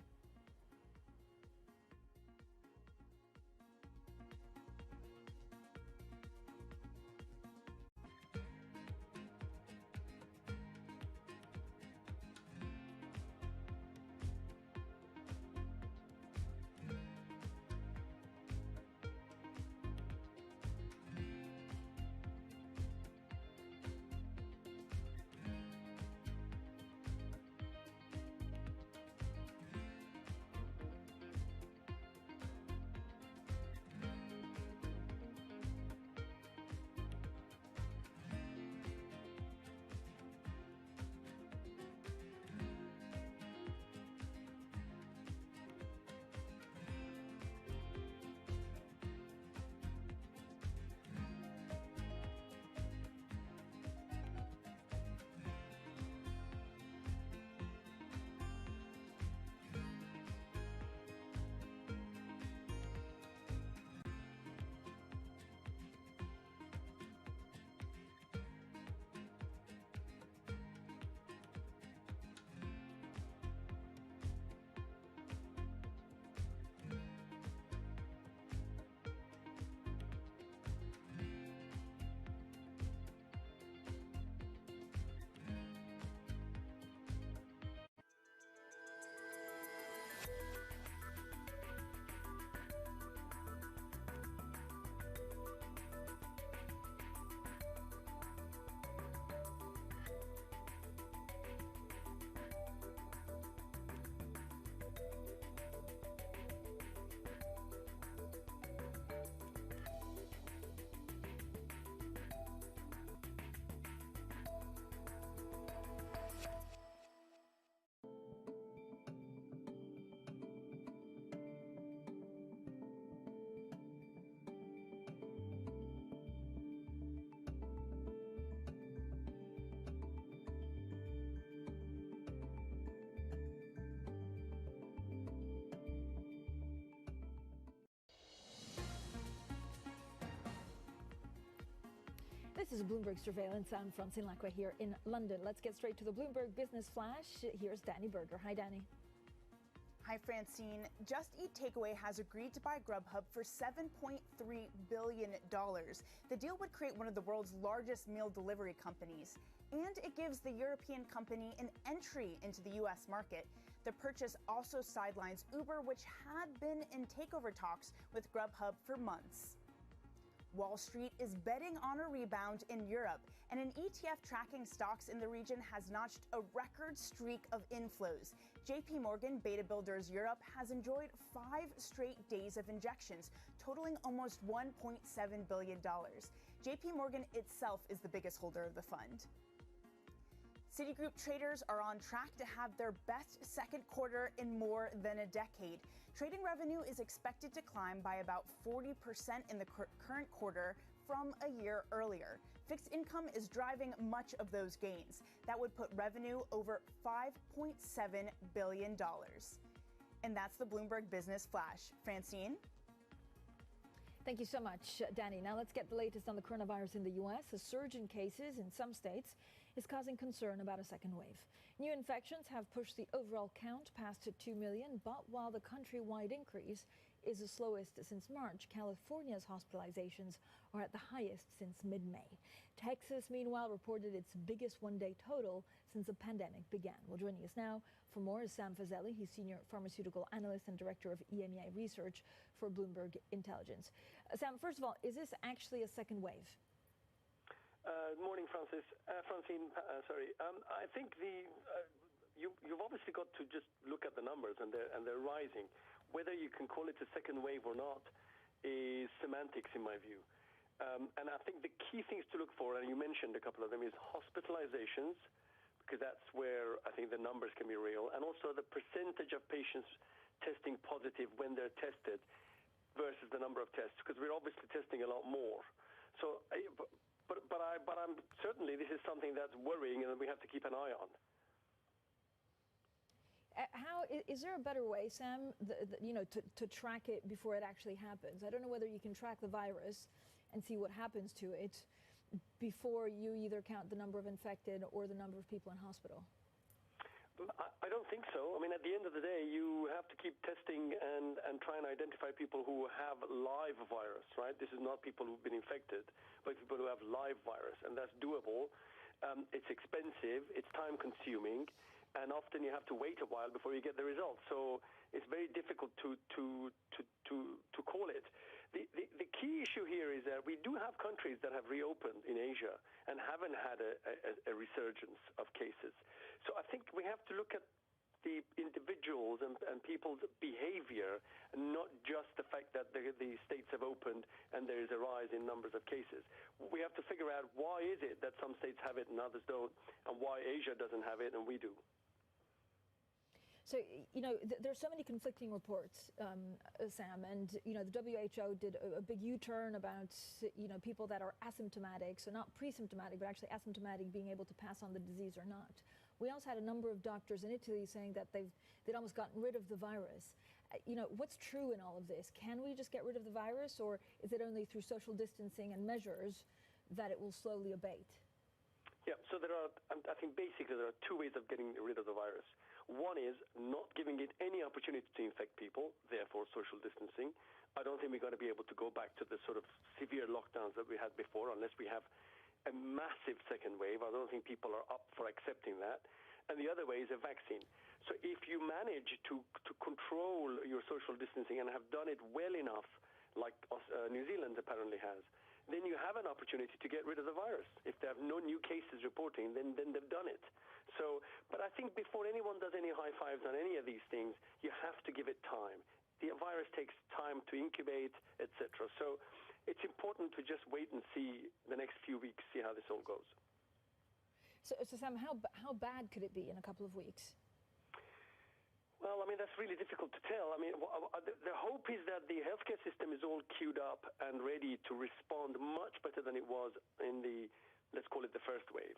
is Bloomberg Surveillance. I'm Francine Lacqua here in London. Let's get straight to the Bloomberg Business Flash. Here's Danny Berger. Hi, Danny. Hi, Francine. Just Eat Takeaway has agreed to buy Grubhub for $7.3 billion. The deal would create one of the world's largest meal delivery companies, and it gives the European company an entry into the U.S. market. The purchase also sidelines Uber, which had been in takeover talks with Grubhub for months. Wall Street is betting on a rebound in Europe, and an ETF tracking stocks in the region has notched a record streak of inflows. JP Morgan Beta Builders Europe has enjoyed 5 straight days of injections, totaling almost $1.7 billion. JP Morgan itself is the biggest holder of the fund. Citigroup traders are on track to have their best second quarter in more than a decade. Trading revenue is expected to climb by about 40% in the current quarter from a year earlier. Fixed income is driving much of those gains. That would put revenue over $5.7 billion. And that's the Bloomberg Business Flash. Francine? Thank you so much, Danny. Now let's get the latest on the coronavirus in the U.S. A surge in cases in some states is causing concern about a second wave. New infections have pushed the overall count past 2 million, but while the countrywide increase is the slowest since March, California's hospitalizations are at the highest since mid-May. Texas, meanwhile, reported its biggest one-day total since the pandemic began. Well, joining us now for more is Sam Fazeli. He's Senior Pharmaceutical Analyst and Director of EMEA Research for Bloomberg Intelligence. Sam, first of all, is this actually a second wave? Morning, Francine. I think you've obviously got to just look at the numbers, and they're rising. Whether you can call it a second wave or not is semantics, in my view. And I think the key things to look for, and you mentioned a couple of them, is hospitalizations, because that's where I think the numbers can be real, and also the percentage of patients testing positive when they're tested versus the number of tests, because we're obviously testing a lot more. So. But I'm certainly this is something that's worrying and that we have to keep an eye on. How is there a better way, Sam, to track it before it actually happens? I don't know whether you can track the virus and see what happens to it before you either count the number of infected or the number of people in hospital. I don't think so. I mean, at the end of the day, you have to keep testing and try and identify people who have live virus, right? This is not people who've been infected, but people who have live virus, and that's doable. It's expensive, it's time-consuming, and often you have to wait a while before you get the results. So it's very difficult to call it. The key issue here is that we do have countries that have reopened in Asia and haven't had a resurgence of cases. So I think we have to look at the individuals and people's behavior, and not just the fact that the states have opened and there is a rise in numbers of cases. We have to figure out why is it that some states have it and others don't, and why Asia doesn't have it and we do. So, there's so many conflicting reports, Sam, and, the WHO did a big U-turn about, people that are asymptomatic, so not pre-symptomatic, but actually asymptomatic, being able to pass on the disease or not. We also had a number of doctors in Italy saying that they'd almost gotten rid of the virus. What's true in all of this? Can we just get rid of the virus, or is it only through social distancing and measures that it will slowly abate? Yeah, so I think basically there are two ways of getting rid of the virus. One is not giving it any opportunity to infect people, therefore social distancing. I don't think we're going to be able to go back to the sort of severe lockdowns that we had before unless we have a massive second wave. I don't think people are up for accepting that. And the other way is a vaccine. So if you manage to control your social distancing and have done it well enough, like New Zealand apparently has, then you have an opportunity to get rid of the virus. If they have no new cases reporting, then they've done it. So, but I think before anyone does any high fives on any of these things, you have to give it time. The virus takes time to incubate, etc. So it's important to just wait and see the next few weeks, see how this all goes. So Sam, how bad could it be in a couple of weeks? Well, I mean, that's really difficult to tell. I mean, the hope is that the healthcare system is all queued up and ready to respond much better than it was in the, let's call it the first wave.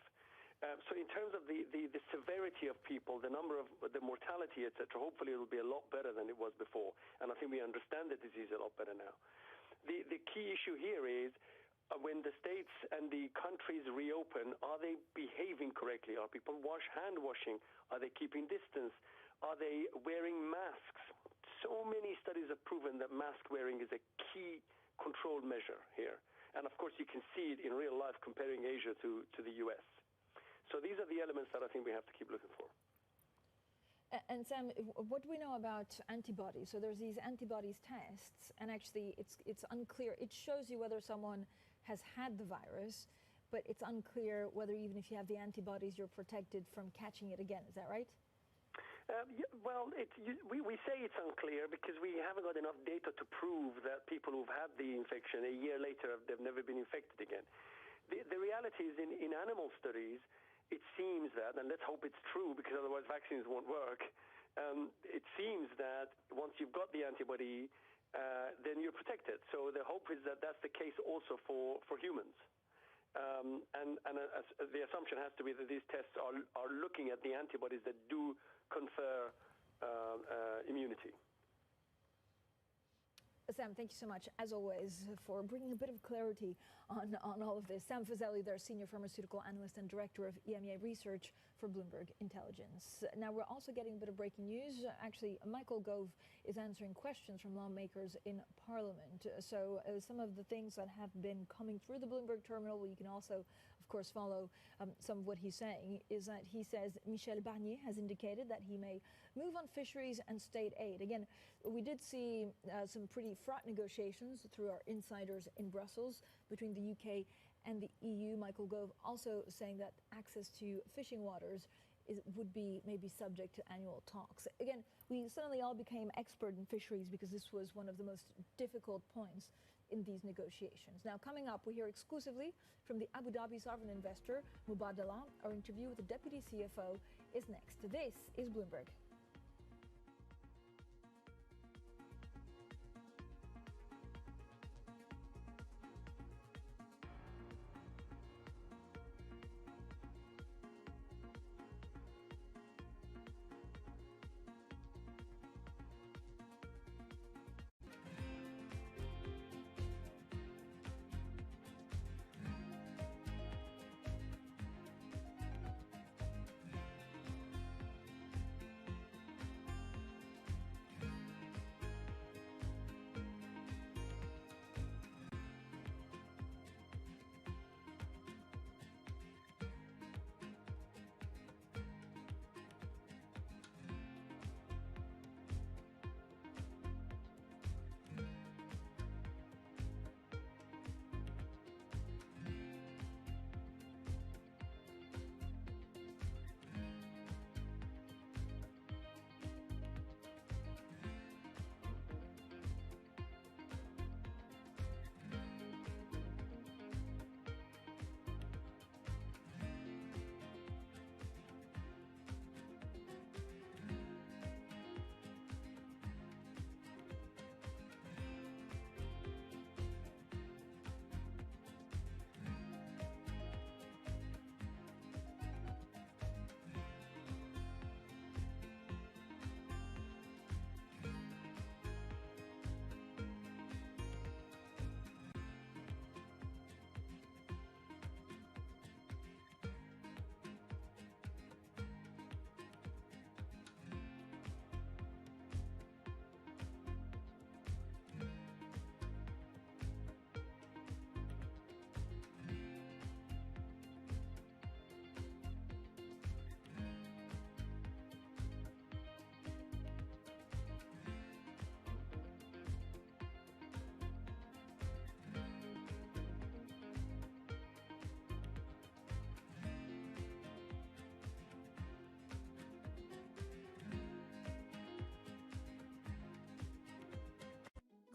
So in terms of the severity of people, the number of the mortality, etc., hopefully it will be a lot better than it was before. And I think we understand the disease a lot better now. The key issue here is, when the states and the countries reopen, are they behaving correctly? Are people hand washing? Are they keeping distance? Are they wearing masks? So many studies have proven that mask wearing is a key control measure here. And of course, you can see it in real life comparing Asia to the US. So these are the elements that I think we have to keep looking for. And Sam, what do we know about antibodies? So there's these antibodies tests, and actually it's unclear. It shows you whether someone has had the virus, but it's unclear whether even if you have the antibodies, you're protected from catching it again. Is that right? Well, we say it's unclear because we haven't got enough data to prove that people who've had the infection a year later, they've never been infected again. The reality is in animal studies, it seems that, and let's hope it's true because otherwise vaccines won't work, it seems that once you've got the antibody, then you're protected. So the hope is that that's the case also for humans. And the assumption has to be that these tests are looking at the antibodies that do confer immunity. Sam, thank you so much, as always, for bringing a bit of clarity on all of this. Sam Fazeli, their Senior Pharmaceutical Analyst and Director of EMEA Research for Bloomberg Intelligence. Now, we're also getting a bit of breaking news. Actually, Michael Gove is answering questions from lawmakers in Parliament. So some of the things that have been coming through the Bloomberg terminal, you can also, of course, follow some of what he's saying, is that he says Michel Barnier has indicated that he may move on fisheries and state aid. Again, we did see some pretty fraught negotiations through our insiders in Brussels between the UK and the EU. Michael Gove also saying that access to fishing waters would be maybe subject to annual talks. Again, we suddenly all became expert in fisheries because this was one of the most difficult points in these negotiations. Now, coming up, we hear exclusively from the Abu Dhabi sovereign investor, Mubadala. Our interview with the deputy CFO is next. This is Bloomberg.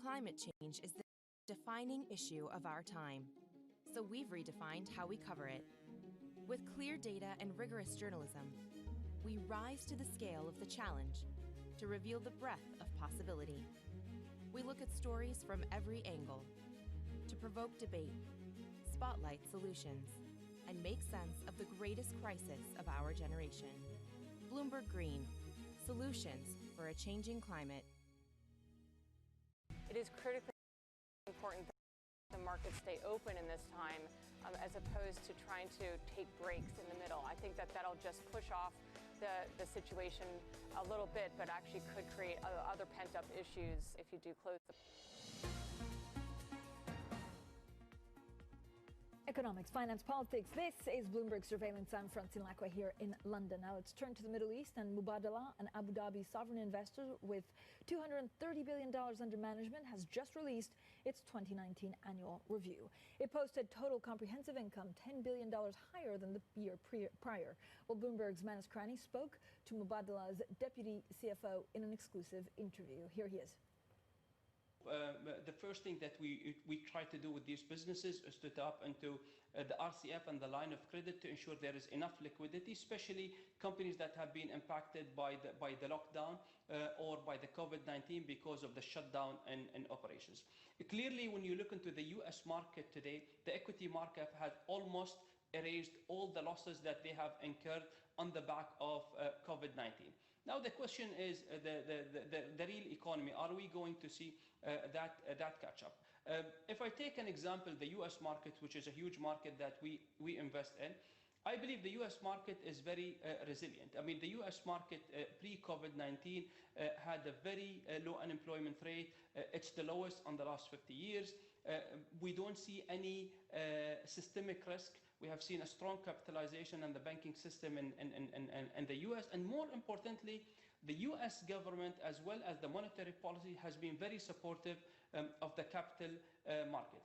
Climate change is the defining issue of our time, so we've redefined how we cover it. With clear data and rigorous journalism, we rise to the scale of the challenge to reveal the breadth of possibility. We look at stories from every angle to provoke debate, spotlight solutions, and make sense of the greatest crisis of our generation. Bloomberg Green, solutions for a changing climate. It is critically important the markets stay open in this time, as opposed to trying to take breaks in the middle. I think that that'll just push off the situation a little bit, but actually could create other pent-up issues if you do close the... Economics, finance, politics. This is Bloomberg Surveillance. I'm Francine Lacqua here in London. Now let's turn to the Middle East, and Mubadala, an Abu Dhabi sovereign investor with $230 billion under management, has just released its 2019 annual review. It posted total comprehensive income $10 billion higher than the year prior. Well, Bloomberg's Manas Krani spoke to Mubadala's deputy CFO in an exclusive interview. Here he is. The first thing that we try to do with these businesses is to tap into the RCF and the line of credit to ensure there is enough liquidity, especially companies that have been impacted by the lockdown or by the COVID-19 because of the shutdown in operations. Clearly, when you look into the US market today, the equity market has almost erased all the losses that they have incurred on the back of COVID-19. Now the question is the real economy. Are we going to see that catch up? If I take an example, the US market, which is a huge market that we invest in, I believe the US market is very resilient. I mean, the US market pre-COVID-19 had a very low unemployment rate. It's the lowest on the last 50 years. We don't see any systemic risk. We have seen a strong capitalization in the banking system in the US. And more importantly, the US government, as well as the monetary policy, has been very supportive of the capital market.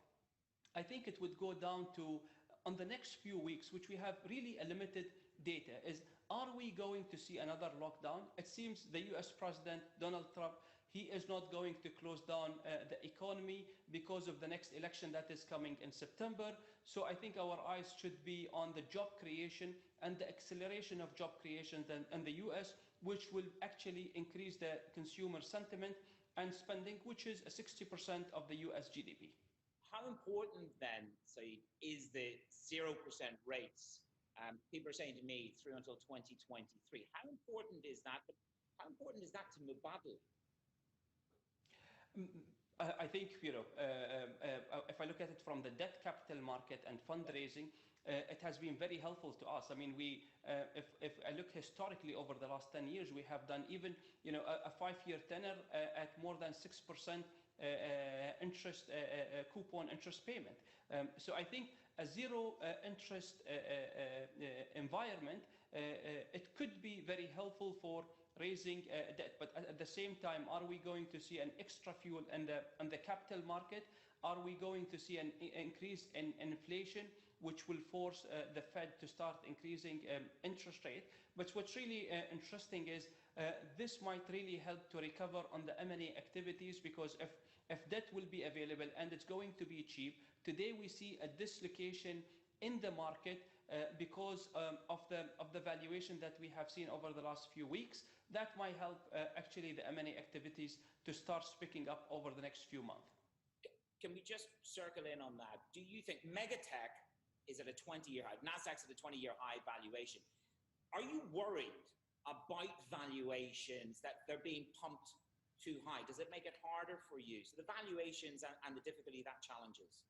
I think it would go down to, on the next few weeks, which we have really a limited data, is are we going to see another lockdown? It seems the US President, Donald Trump, he is not going to close down the economy because of the next election that is coming in September. So I think our eyes should be on the job creation and the acceleration of job creation in the US, which will actually increase the consumer sentiment and spending, which is 60% of the US GDP. How important then, Saeed, is the 0% rates? People are saying to me through until 2023. How important is that? How important is that to Mubadala? I think, if I look at it from the debt capital market and fundraising, it has been very helpful to us. I mean, if I look historically over the last 10 years, we have done even, a 5-year tenor at more than 6% interest, coupon interest payment. So I think a zero interest environment, it could be very helpful for raising debt. But at the same time, are we going to see an extra fuel in the capital market? Are we going to see an increase in inflation, which will force the Fed to start increasing interest rate? But what's really interesting is this might really help to recover on the M&A activities, because if debt will be available and it's going to be cheap, today we see a dislocation in the market because of the valuation that we have seen over the last few weeks. That might help actually the M&A activities to start picking up over the next few months. Can we just circle in on that? Do you think megatech is at a 20-year high? Nasdaq's at a 20-year high valuation. Are you worried about valuations, that they're being pumped too high? Does it make it harder for you? So the valuations and the difficulty that challenges.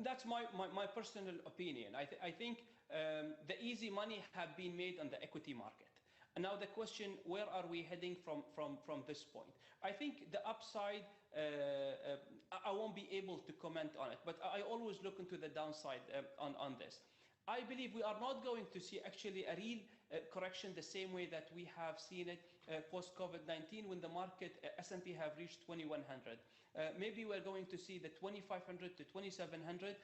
That's my personal opinion. I think the easy money have been made on the equity market. And now the question, where are we heading from this point? I think the upside, I won't be able to comment on it, but I always look into the downside on this. I believe we are not going to see actually a real correction the same way that we have seen it post-COVID-19, when the market, S&P have reached 2100. Maybe we're going to see the 2500 to 2700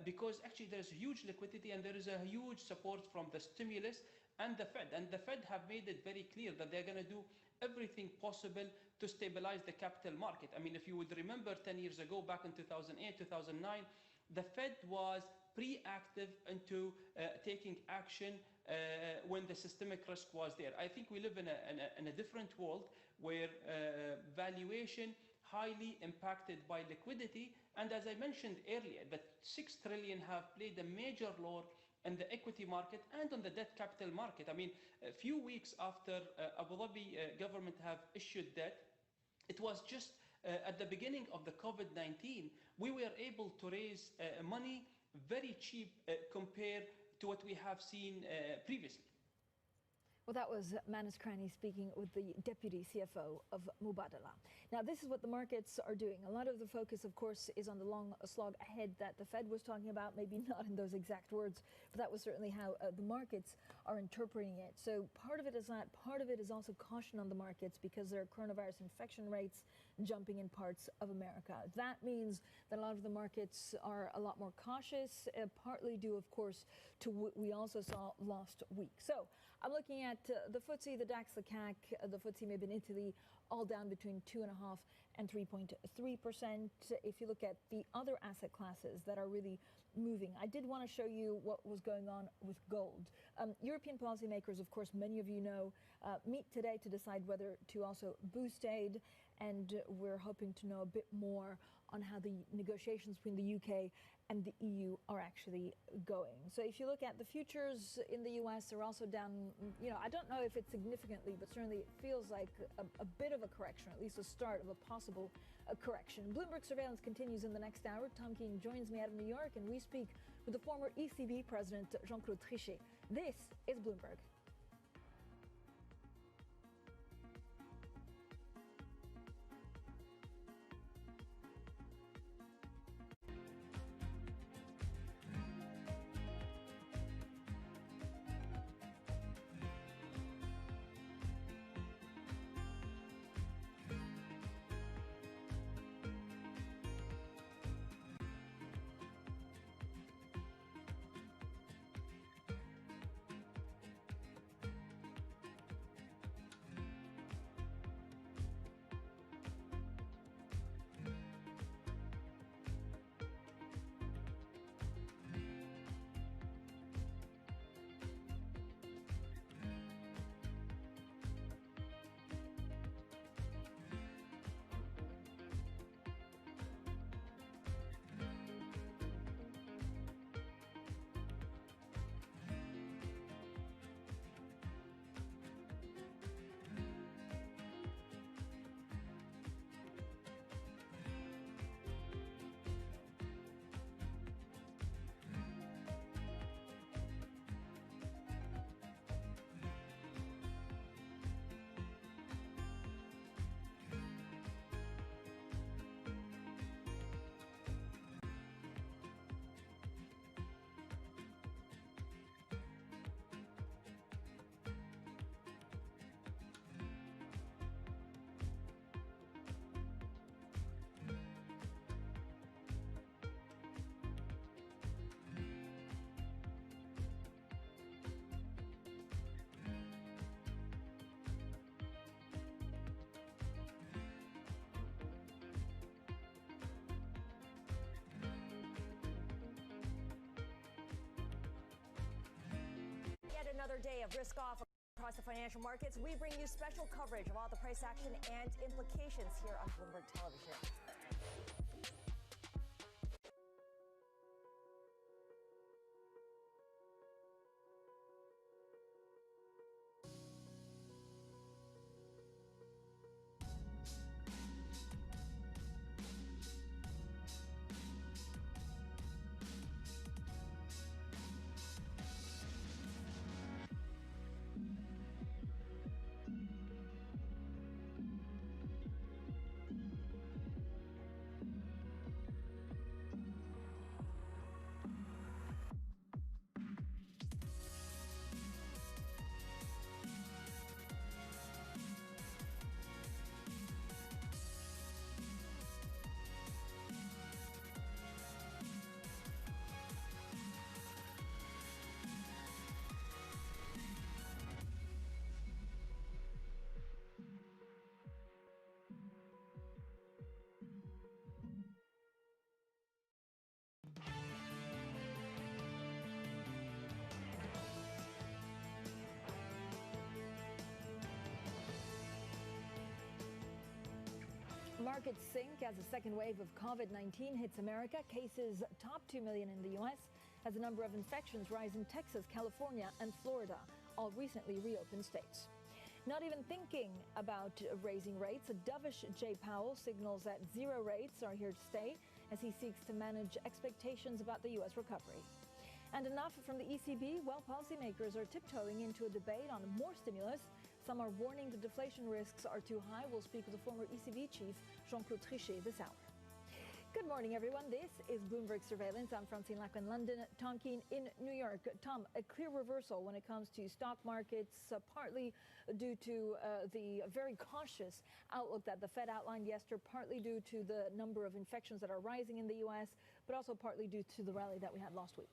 because actually there's huge liquidity and there is a huge support from the stimulus and the Fed. And the Fed have made it very clear that they're going to do everything possible to stabilize the capital market. I mean, if you would remember 10 years ago, back in 2008, 2009, the Fed was proactive into taking action when the systemic risk was there. I think we live in a different world where valuation highly impacted by liquidity. And as I mentioned earlier, that 6 trillion have played a major role in the equity market and on the debt capital market. I mean, a few weeks after Abu Dhabi government have issued debt, it was just At the beginning of the COVID-19, we were able to raise money very cheap compared to what we have seen previously. Well, that was Manus Cranney speaking with the Deputy CFO of Mubadala. Now, this is what the markets are doing. A lot of the focus, of course, is on the long slog ahead that the Fed was talking about, maybe not in those exact words, but that was certainly how the markets are interpreting it. So part of it is that. Part of it is also caution on the markets because there are coronavirus infection rates jumping in parts of America. That means that a lot of the markets are a lot more cautious, partly due, of course, to what we also saw last week. So I'm looking at the FTSE, the DAX, the CAC, the FTSE maybe in Italy, all down between 2.5% and 3.3%. If you look at the other asset classes that are really moving, I did want to show you what was going on with gold. European policymakers, of course, many of you know, meet today to decide whether to also boost aid, and we're hoping to know a bit more on how the negotiations between the UK and the EU are actually going. So if you look at the futures in the US, they're also down, I don't know if it's significantly, but certainly it feels like a bit of a correction, at least a start of a possible correction. Bloomberg surveillance continues in the next hour. Tom King joins me out of New York, and we speak with the former ECB President Jean-Claude Trichet. This is Bloomberg. Another day of risk off across the financial markets. We bring you special coverage of all the price action and implications here on Bloomberg Television. Markets sink as a second wave of COVID-19 hits America. Cases top 2 million in the U.S. as the number of infections rise in Texas, California, and Florida, all recently reopened states. Not even thinking about raising rates, a dovish Jay Powell signals that zero rates are here to stay as he seeks to manage expectations about the U.S. recovery. And enough from the ECB. Well, policymakers are tiptoeing into a debate on more stimulus. Some are warning the deflation risks are too high. We'll speak with the former ECB chief, Jean-Claude Trichet, this hour. Good morning, everyone. This is Bloomberg Surveillance. I'm Francine Lack in London, Tom Keene in New York. Tom, a clear reversal when it comes to stock markets, partly due to the very cautious outlook that the Fed outlined yesterday, partly due to the number of infections that are rising in the U.S., but also partly due to the rally that we had last week.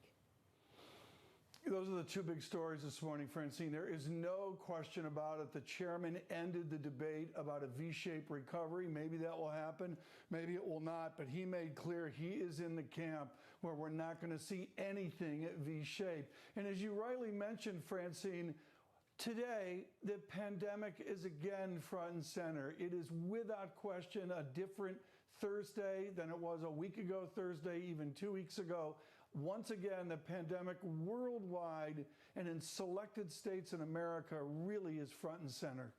Those are the two big stories this morning, Francine. There is no question about it. The chairman ended the debate about a V-shaped recovery. Maybe that will happen. Maybe it will not. But he made clear he is in the camp where we're not going to see anything V-shaped. And as you rightly mentioned, Francine, today the pandemic is again front and center. It is without question a different Thursday than it was a week ago Thursday, even 2 weeks ago. Once again, the pandemic worldwide and in selected states in America really is front and center.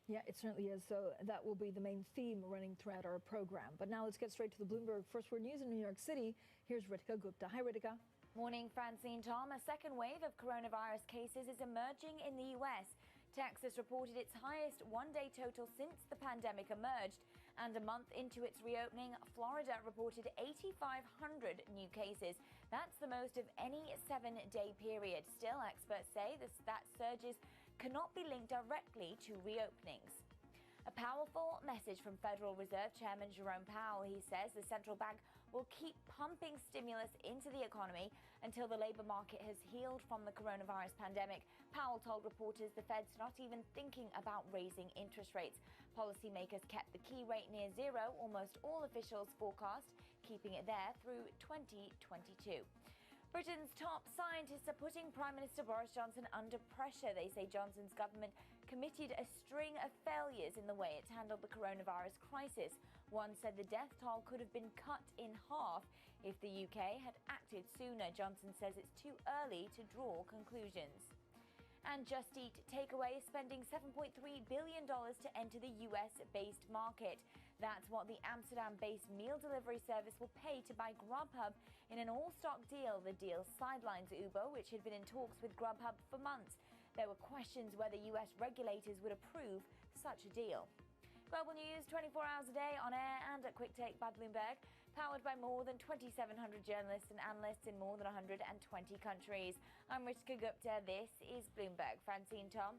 Yeah, it certainly is. So that will be the main theme running throughout our program. But now let's get straight to the Bloomberg First Word News in New York City. Here's Ritika Gupta. Hi, Ritika. Morning, Francine. Tom, a second wave of coronavirus cases is emerging in the U.S. Texas reported its highest one-day total since the pandemic emerged. And a month into its reopening, Florida reported 8,500 new cases. That's the most of any 7-day period. Still, experts say that surges cannot be linked directly to reopenings. A powerful message from Federal Reserve Chairman Jerome Powell. He says the central bank will keep pumping stimulus into the economy until the labor market has healed from the coronavirus pandemic. Powell told reporters the Fed's not even thinking about raising interest rates. Policymakers kept the key rate near zero, almost all officials forecast keeping it there through 2022. Britain's top scientists are putting Prime Minister Boris Johnson under pressure. They say Johnson's government committed a string of failures in the way it handled the coronavirus crisis. One said the death toll could have been cut in half if the UK had acted sooner. Johnson says it's too early to draw conclusions. And Just Eat Takeaway is spending $7.3 billion to enter the US-based market. That's what the Amsterdam-based meal delivery service will pay to buy Grubhub in an all-stock deal. The deal sidelines Uber, which had been in talks with Grubhub for months. There were questions whether US regulators would approve such a deal. Global news 24 hours a day on air and at Quick Take by Bloomberg, powered by more than 2,700 journalists and analysts in more than 120 countries. I'm Ritika Gupta. This is Bloomberg. Francine, Tom.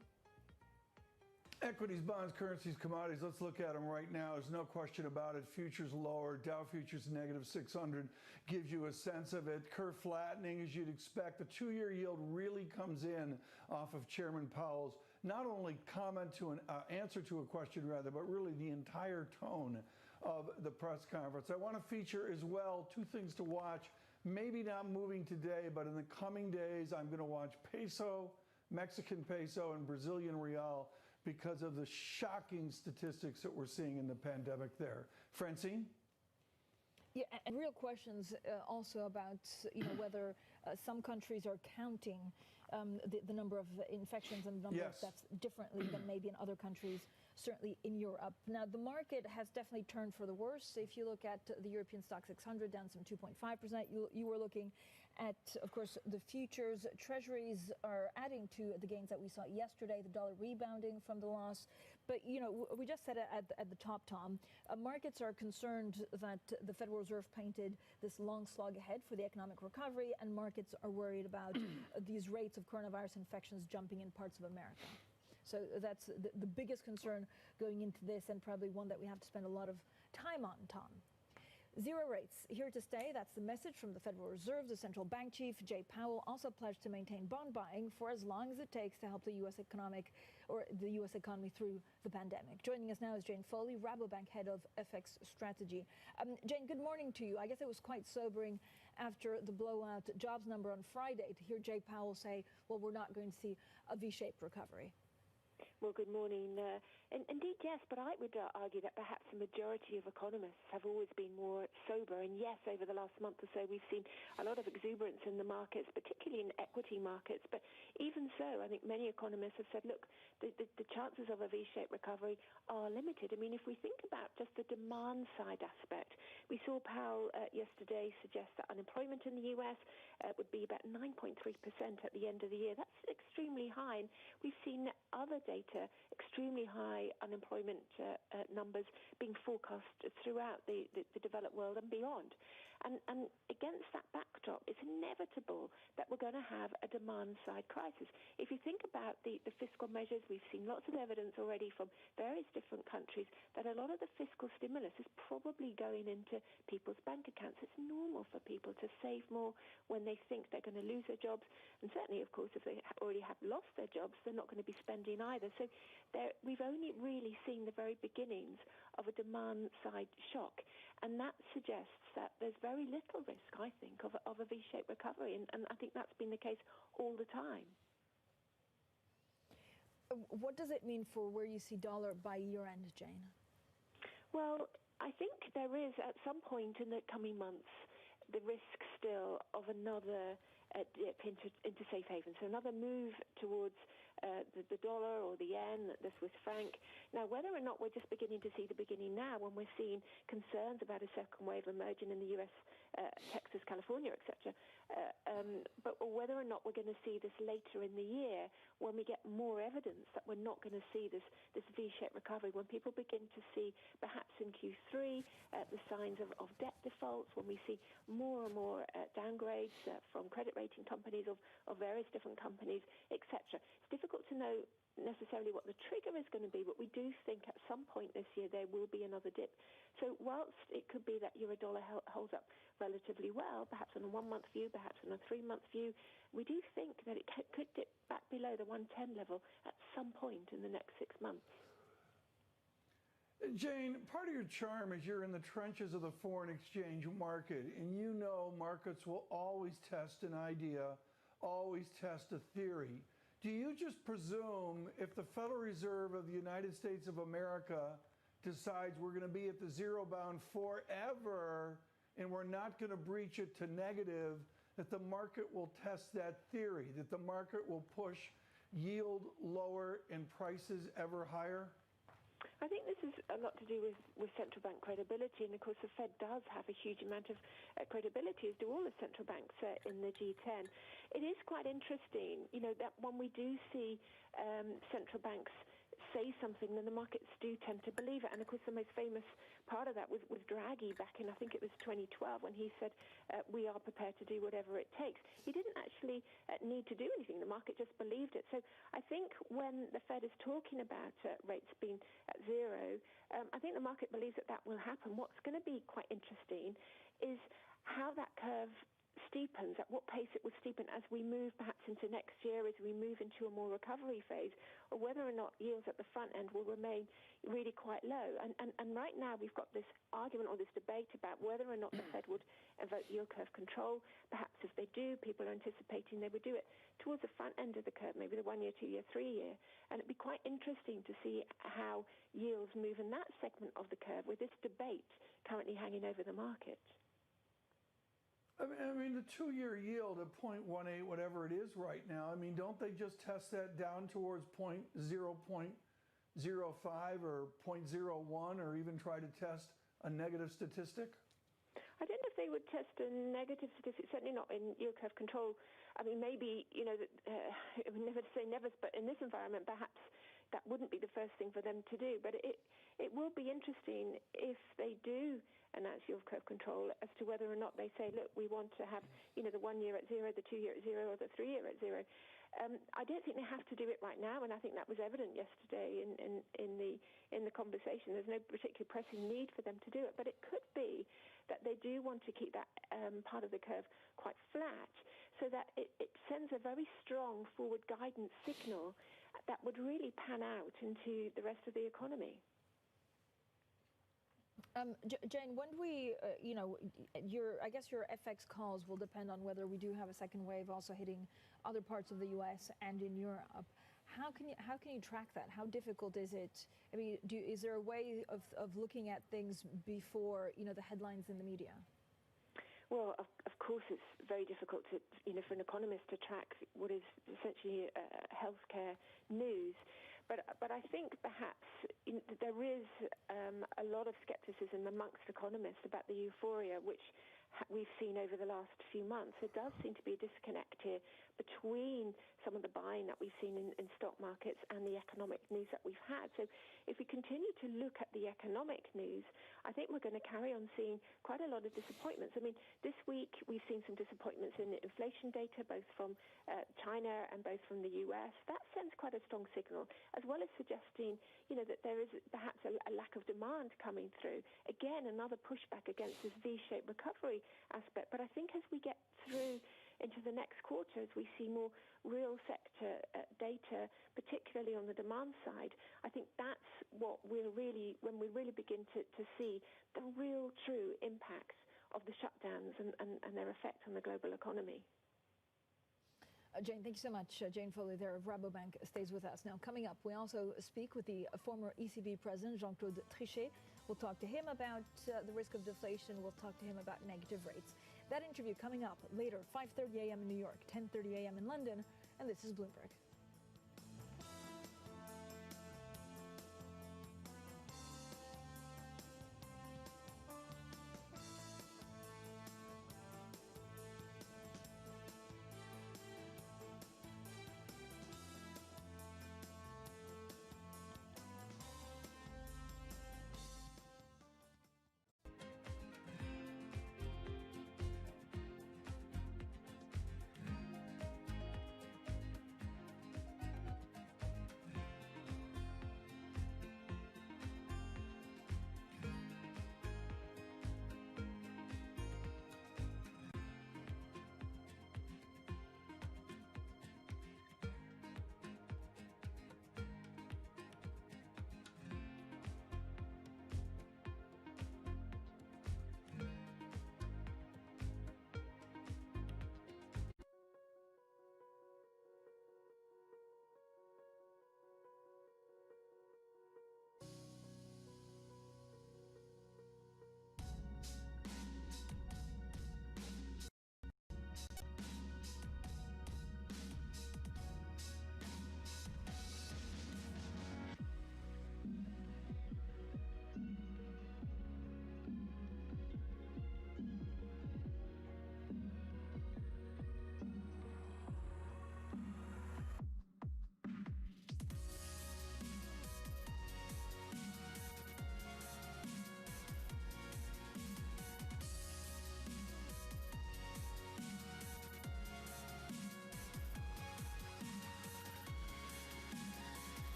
Equities, bonds, currencies, commodities. Let's look at them right now. There's no question about it. Futures lower. Dow futures negative 600 gives you a sense of it. Curve flattening as you'd expect. The 2-year yield really comes in off of Chairman Powell's not only comment to an answer to a question rather, but really the entire tone of the press conference. I want to feature as well 2 things to watch. Maybe not moving today, but in the coming days, I'm going to watch peso, Mexican peso, and Brazilian real because of the shocking statistics that we're seeing in the pandemic there. Francine? Yeah, and real questions also about whether some countries are counting the number of infections and the number of deaths differently than maybe in other countries, certainly in Europe. Now, the market has definitely turned for the worse. If you look at the European stock 600, down some 2.5%, you were looking at, of course, the futures. Treasuries are adding to the gains that we saw yesterday, the dollar rebounding from the loss. But, we just said it at the top, Tom, markets are concerned that the Federal Reserve painted this long slog ahead for the economic recovery, and markets are worried about these rates of coronavirus infections jumping in parts of America. So that's the biggest concern going into this, and probably one that we have to spend a lot of time on, Tom. Zero rates here to stay. That's the message from the Federal Reserve. The central bank chief, Jay Powell, also pledged to maintain bond buying for as long as it takes to help the U.S. economy through the pandemic. Joining us now is Jane Foley, Rabobank head of FX strategy. Jane, good morning to you. I guess it was quite sobering after the blowout jobs number on Friday to hear Jay Powell say, well, we're not going to see a V-shaped recovery. Well, good morning. Indeed, yes, but I would argue that perhaps the majority of economists have always been more sober. And yes, over the last month or so, we've seen a lot of exuberance in the markets, particularly in equity markets. But even so, I think many economists have said, look, the chances of a V-shaped recovery are limited. I mean, if we think about just the demand side aspect, we saw Powell yesterday suggest that unemployment in the US would be about 9.3% at the end of the year. That's extremely high. And we've seen other data, extremely high unemployment numbers being forecast throughout the developed world and beyond. And against that backdrop, it's inevitable that we're going to have a demand-side crisis. If you think about the fiscal measures, we've seen lots of evidence already from various different countries that a lot of the fiscal stimulus is probably going into people's bank accounts. It's normal for people to save more when they think they're going to lose their jobs. And certainly, of course, if they already have lost their jobs, they're not going to be spending either. So we've only really seen the very beginnings of a demand-side shock. And that suggests that there's very little risk, I think, of a V-shaped recovery. And I think that's been the case all the time. What does it mean for where you see dollar by year-end, Jane? Well, I think there is, at some point in the coming months, the risk still of another dip into safe haven. So another move towards the dollar or the yen, the Swiss franc. Now, whether or not we're just beginning to see the beginning now when we're seeing concerns about a second wave emerging in the US, Texas, California, etc., or whether or not we're going to see this later in the year when we get more evidence that we're not going to see this V-shaped recovery, when people begin to see perhaps in Q3 the signs of debt defaults, when we see more and more downgrades from credit rating companies of various different companies, etc. It's difficult to know necessarily what the trigger is going to be, but we do think at some point this year there will be another dip. So whilst it could be that euro-dollar holds up relatively well, perhaps on a 1-month view, perhaps on a 3-month view, we do think that it could dip back below the 110 level at some point in the next 6 months. Jane, part of your charm is you're in the trenches of the foreign exchange market, and you know markets will always test an idea, always test a theory. Do you just presume if the Federal Reserve of the United States of America decides we're going to be at the zero bound forever and we're not going to breach it to negative, that the market will test that theory, that the market will push yield lower and prices ever higher? I think this is a lot to do with central bank credibility, and of course the Fed does have a huge amount of credibility, as do all the central banks in the G10. It is quite interesting, that when we do see central banks say something, then the markets do tend to believe it. And of course the most famous part of that was Draghi back in, I think it was 2012, when he said, we are prepared to do whatever it takes. He didn't actually need to do anything. The market just believed it. So I think when the Fed is talking about rates being at zero, I think the market believes that will happen. What's going to be quite interesting is how that curve steepens, at what pace it will steepen as we move perhaps into next year, as we move into a more recovery phase, or whether or not yields at the front end will remain really quite low. And right now we've got this argument or this debate about whether or not the Fed would invoke yield curve control. Perhaps if they do, people are anticipating they would do it towards the front end of the curve, maybe the 1 year, 2 year, 3 year. And it'd be quite interesting to see how yields move in that segment of the curve with this debate currently hanging over the market. I mean, the 2-year yield at 0.18, whatever it is right now, I mean, don't they just test that down towards 0.05 or 0.01 or even try to test a negative statistic? I don't know if they would test a negative statistic, certainly not in yield curve control. I mean, maybe, never say never, but in this environment, perhaps that wouldn't be the first thing for them to do. But it will be interesting if they do announce yield curve control as to whether or not they say, look, we want to have, the 1 year at zero, the 2 year at zero, or the 3 year at zero. I don't think they have to do it right now, and I think that was evident yesterday in the conversation. There's no particular pressing need for them to do it, but it could be that they do want to keep that part of the curve quite flat, so that it sends a very strong forward guidance signal that would really pan out into the rest of the economy. Jane, when we, I guess your FX calls will depend on whether we do have a second wave also hitting other parts of the U.S. and in Europe. How can you track that? How difficult is it? I mean, is there a way of looking at things before the headlines in the media? Well, of course, it's very difficult to, for an economist to track what is essentially healthcare news. But I think perhaps there is a lot of skepticism amongst economists about the euphoria which we've seen over the last few months. There does seem to be a disconnect here between some of the buying that we've seen in stock markets and the economic news that we've had. So if we continue to look at the economic news, I think we're going to carry on seeing quite a lot of disappointments. I mean, this week we've seen some disappointments in inflation data, both from China and both from the US. That sends quite a strong signal, as well as suggesting, that there is perhaps a lack of demand coming through. Again, another pushback against this V-shaped recovery aspect. But I think as we get through into the next quarter, as we see more real sector data, particularly on the demand side, I think that's what when we really begin to see the real true impacts of the shutdowns and their effect on the global economy. Jane, thank you so much. Jane Foley there of Rabobank stays with us. Now, coming up, we also speak with the former ECB president, Jean-Claude Trichet. We'll talk to him about the risk of deflation. We'll talk to him about negative rates. That interview coming up later, 5:30 a.m. in New York, 10:30 a.m. in London, and this is Bloomberg.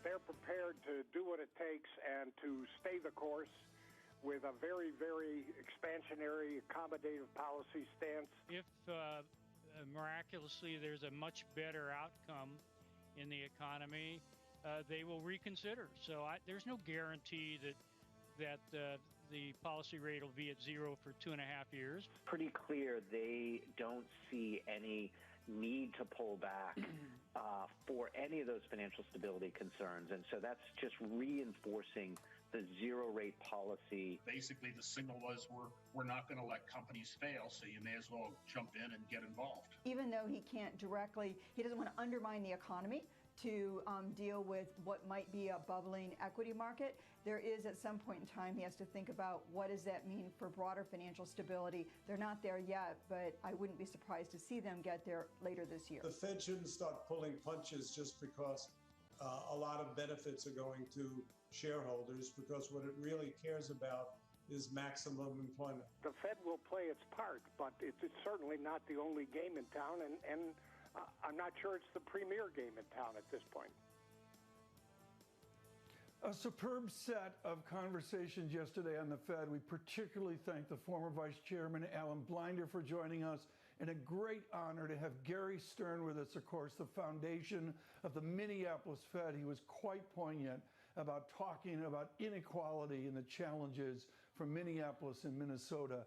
They're prepared to do what it takes and to stay the course with a very, very expansionary, accommodative policy stance. If miraculously there's a much better outcome in the economy, they will reconsider. So there's no guarantee that the policy rate will be at zero for 2.5 years. Pretty clear they don't see any need to pull back for any of those financial stability concerns. And so that's just reinforcing the zero rate policy. Basically, the signal was we're not going to let companies fail, so you may as well jump in and get involved. Even though he can't directly, he doesn't want to undermine the economy to deal with what might be a bubbling equity market, there is at some point in time he has to think about what does that mean for broader financial stability. They're not there yet, but I wouldn't be surprised to see them get there later this year. The Fed shouldn't start pulling punches just because a lot of benefits are going to shareholders, because what it really cares about is maximum employment. The Fed will play its part, but it's certainly not the only game in town, and I'm not sure it's the premier game in town at this point. A superb set of conversations yesterday on the Fed. We particularly thank the former Vice Chairman Alan Blinder for joining us, and a great honor to have Gary Stern with us, of course, the foundation of the Minneapolis Fed. He was quite poignant about talking about inequality and the challenges from Minneapolis and Minnesota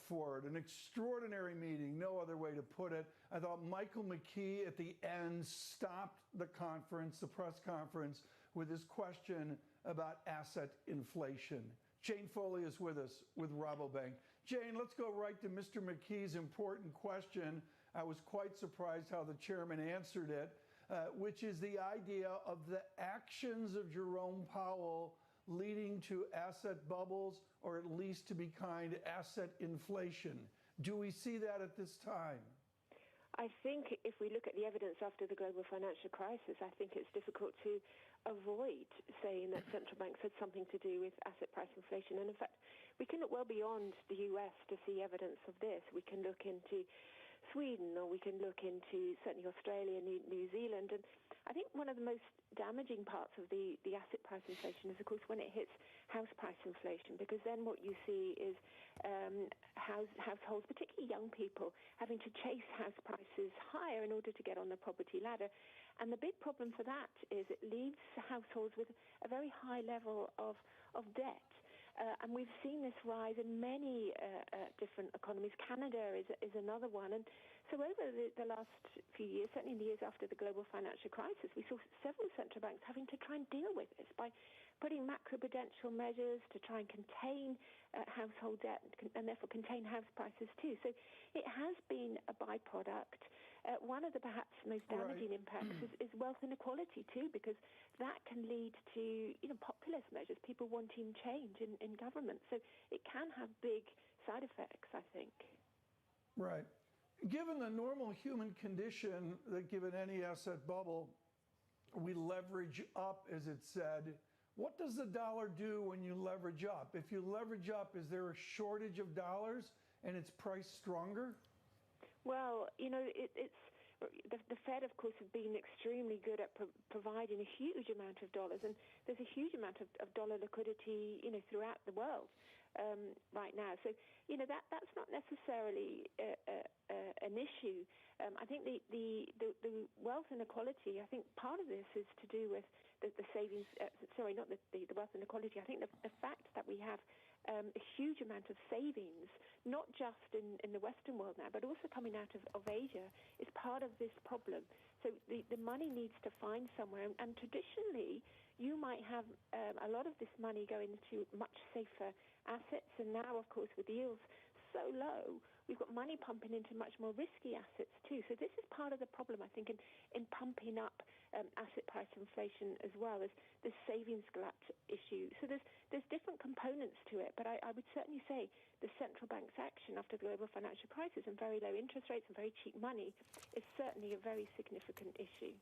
forward. An extraordinary meeting, no other way to put it. I thought Michael McKee at the end stopped the conference, the press conference, with his question about asset inflation. Jane Foley is with us with Rabobank. Jane, let's go right to Mr. McKee's important question. I was quite surprised how the chairman answered it, which is the idea of the actions of Jerome Powell leading to asset bubbles, or at least, to be kind, asset inflation. Do we see that at this time? I think if we look at the evidence after the global financial crisis, I think it's difficult to avoid saying that central banks had something to do with asset price inflation. And in fact, we can look well beyond the US to see evidence of this. We can look into Sweden, or we can look into certainly Australia, New Zealand. And I think one of the most damaging parts of the asset price inflation is, of course, when it hits house price inflation, because then what you see is households, particularly young people, having to chase house prices higher in order to get on the property ladder. And the big problem for that is it leaves households with a very high level of debt. And we've seen this rise in many different economies. Canada is another one. And so over the last few years, certainly in the years after the global financial crisis, we saw several central banks having to try and deal with this by putting macroprudential measures to try and contain household debt and therefore contain house prices too. So it has been a byproduct. One of the perhaps most damaging impacts is wealth inequality too, because that can lead to populist measures, people wanting change in government. So it can have big side effects, I think. Right. Given the normal human condition that given any asset bubble, we leverage up, as it said. What does the dollar do when you leverage up? If you leverage up, is there a shortage of dollars and it's priced stronger? Well, it's the Fed, of course, have been extremely good at providing a huge amount of dollars, and there's a huge amount of dollar liquidity, throughout the world right now. So, that's not necessarily an issue. I think the wealth inequality, I think part of this is to do with the savings, not the wealth inequality. I think the fact that we have a huge amount of savings, not just in the Western world now, but also coming out of Asia, is part of this problem. So the money needs to find somewhere. And traditionally, you might have a lot of this money going into much safer assets. And now, of course, with yields so low, we've got money pumping into much more risky assets too. So this is part of the problem, I think, in pumping up asset price inflation as well as the savings glut issue. So there's different components to it, but I would certainly say the central bank's action after the global financial crisis and very low interest rates and very cheap money is certainly a very significant issue.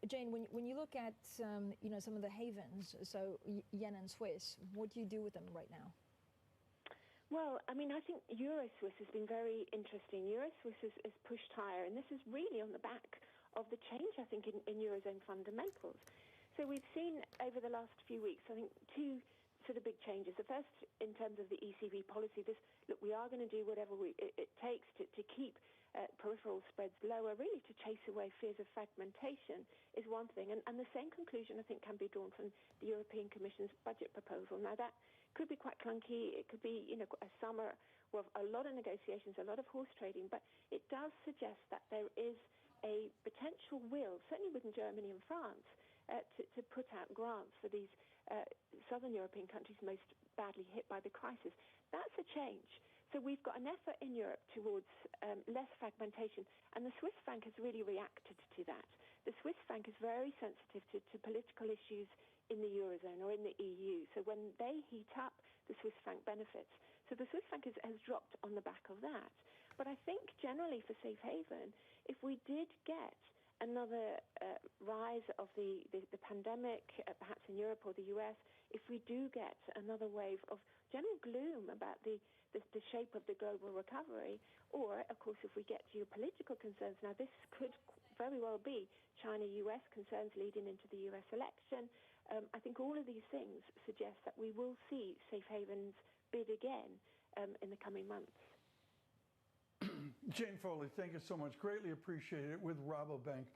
Jane, when you look at some of the havens, so yen and Swiss, what do you do with them right now? Well, I think Euro-Swiss has been very interesting. Euro-Swiss is pushed higher, and this is really on the back of the change, I think, in Eurozone fundamentals. So we've seen over the last few weeks, I think, two sort of big changes. The first, in terms of the ECB policy, we are going to do whatever it takes to keep peripheral spreads lower, really to chase away fears of fragmentation, is one thing. And the same conclusion, I think, can be drawn from the European Commission's budget proposal. Now, that could be quite clunky. It could be, a summer with a lot of negotiations, a lot of horse trading, but it does suggest that there is a potential will, certainly within Germany and France, to put out grants for these southern European countries most badly hit by the crisis. That's a change. So we've got an effort in Europe towards less fragmentation, and the Swiss franc has really reacted to that. The Swiss franc is very sensitive to political issues in the Eurozone or in the EU. So when they heat up, the Swiss franc benefits. So the Swiss franc has dropped on the back of that. But I think generally for safe haven, if we did get another rise of the pandemic, perhaps in Europe or the US, if we do get another wave of general gloom about the shape of the global recovery, or, of course, if we get geopolitical concerns, now this could very well be China-US concerns leading into the US election. I think all of these things suggest that we will see safe havens bid again in the coming months. Jane Foley, thank you so much. Greatly appreciate it with Rabobank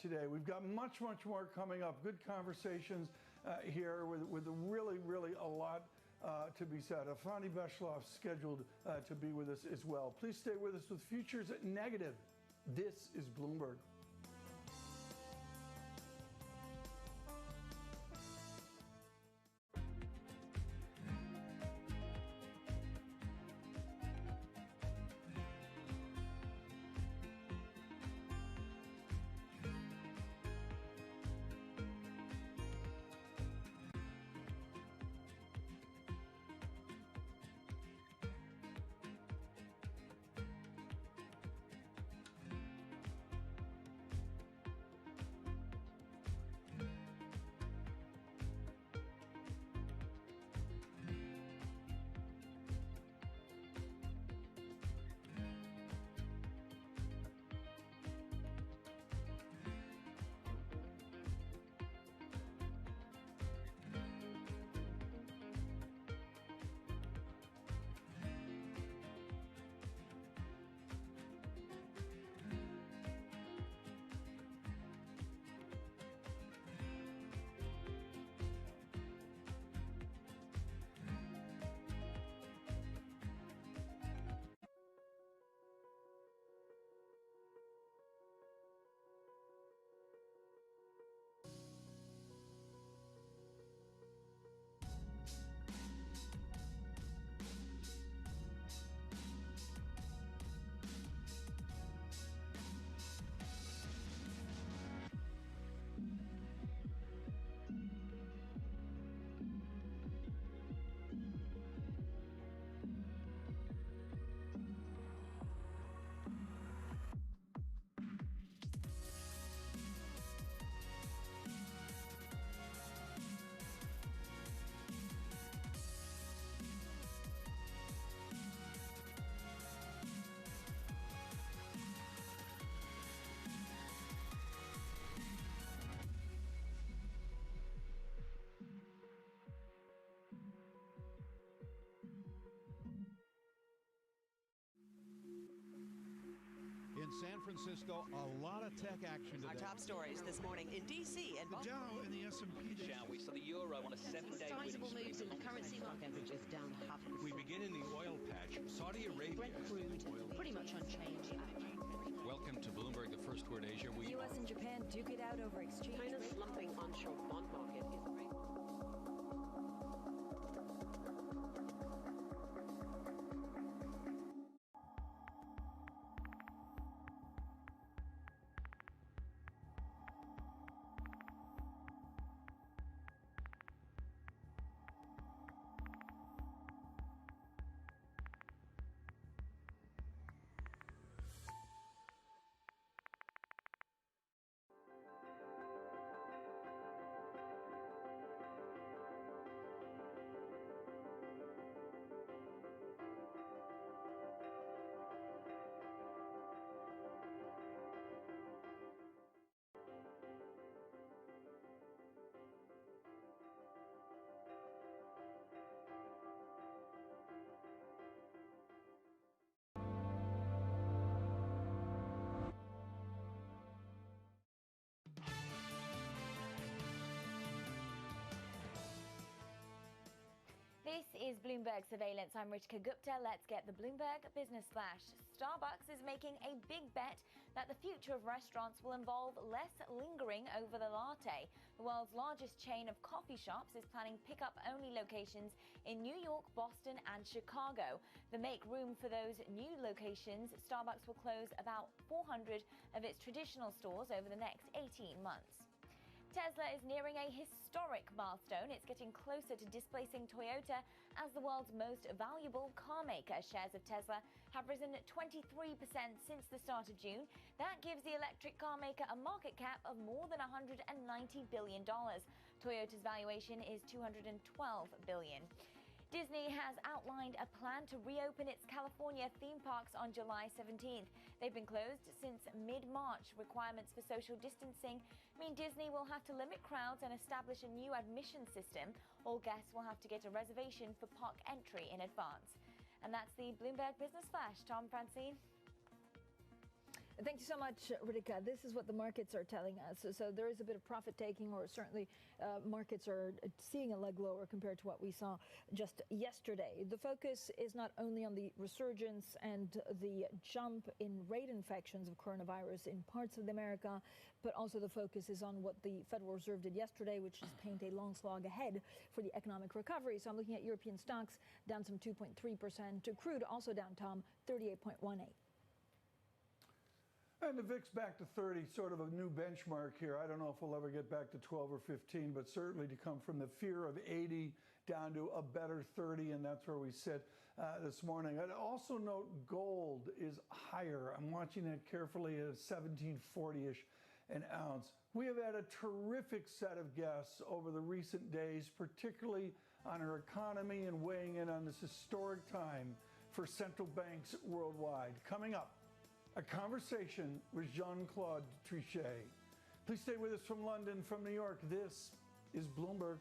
today. We've got much, much more coming up. Good conversations here with really, really a lot to be said. Afani Beshloff scheduled to be with us as well. Please stay with us with Futures at Negative. This is Bloomberg. In San Francisco, a lot of tech action today. Our top stories this morning in D.C. and the Dow and the S&P. Shall we? So the euro on a 7-day sizable moves in the currency market, temperatures down 0.5%. We begin in the oil patch. Saudi Arabia. Brent crude pretty much unchanged. Welcome to Bloomberg, the first word Asia. The U.S. and Japan duke it out over exchange. China's slumping onshore bond market is great. This is Bloomberg Surveillance. I'm Ritika Gupta. Let's get the Bloomberg Business Flash. Starbucks is making a big bet that the future of restaurants will involve less lingering over the latte. The world's largest chain of coffee shops is planning pickup-only locations in New York, Boston, and Chicago. To make room for those new locations, Starbucks will close about 400 of its traditional stores over the next 18 months. Tesla is nearing a historic milestone. It's getting closer to displacing Toyota as the world's most valuable car maker. Shares of Tesla have risen 23% since the start of June. That gives the electric car maker a market cap of more than $190 billion. Toyota's valuation is $212 billion. Disney has outlined a plan to reopen its California theme parks on July 17th. They've been closed since mid-March. Requirements for social distancing mean Disney will have to limit crowds and establish a new admission system. All guests will have to get a reservation for park entry in advance. And that's the Bloomberg Business Flash. Tom, Francine? Thank you so much, Ritika. This is what the markets are telling us. So there is a bit of profit taking, or certainly markets are seeing a leg lower compared to what we saw just yesterday. The focus is not only on the resurgence and the jump in rate infections of coronavirus in parts of America, but also the focus is on what the Federal Reserve did yesterday, which is paint a long slog ahead for the economic recovery. So I'm looking at European stocks down some 2.3%. Crude also down, Tom, 38.18. And the VIX back to 30, sort of a new benchmark here. I don't know if we'll ever get back to 12 or 15, but certainly to come from the fear of 80 down to a better 30, and that's where we sit this morning. I'd also note gold is higher. I'm watching it carefully at 1740-ish an ounce. We have had a terrific set of guests over the recent days, particularly on our economy and weighing in on this historic time for central banks worldwide. Coming up, a conversation with Jean-Claude Trichet. Please stay with us from London, from New York. This is Bloomberg.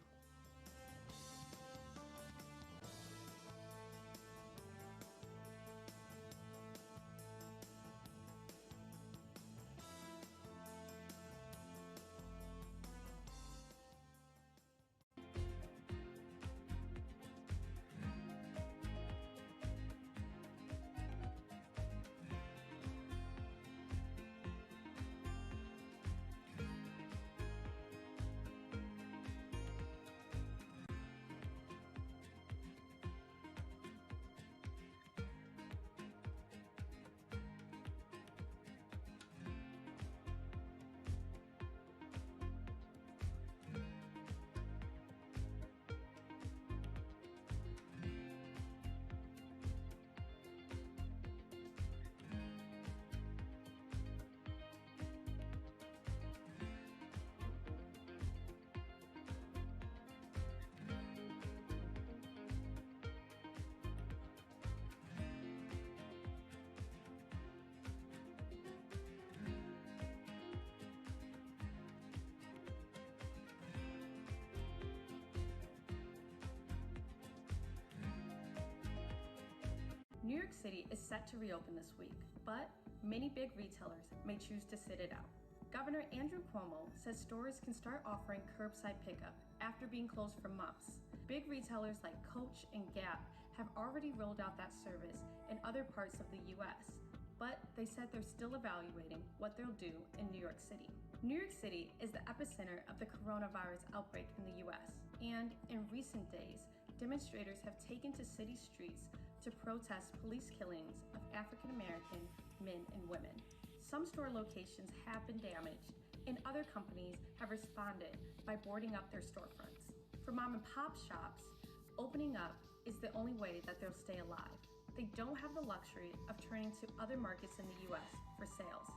New York City is set to reopen this week, but many big retailers may choose to sit it out. Governor Andrew Cuomo says stores can start offering curbside pickup after being closed for months. Big retailers like Coach and Gap have already rolled out that service in other parts of the U.S., but they said they're still evaluating what they'll do in New York City. New York City is the epicenter of the coronavirus outbreak in the U.S., and in recent days, demonstrators have taken to city streets to protest police killings of African American men and women. Some store locations have been damaged, and other companies have responded by boarding up their storefronts. For mom and pop shops, opening up is the only way that they'll stay alive. They don't have the luxury of turning to other markets in the U.S. for sales,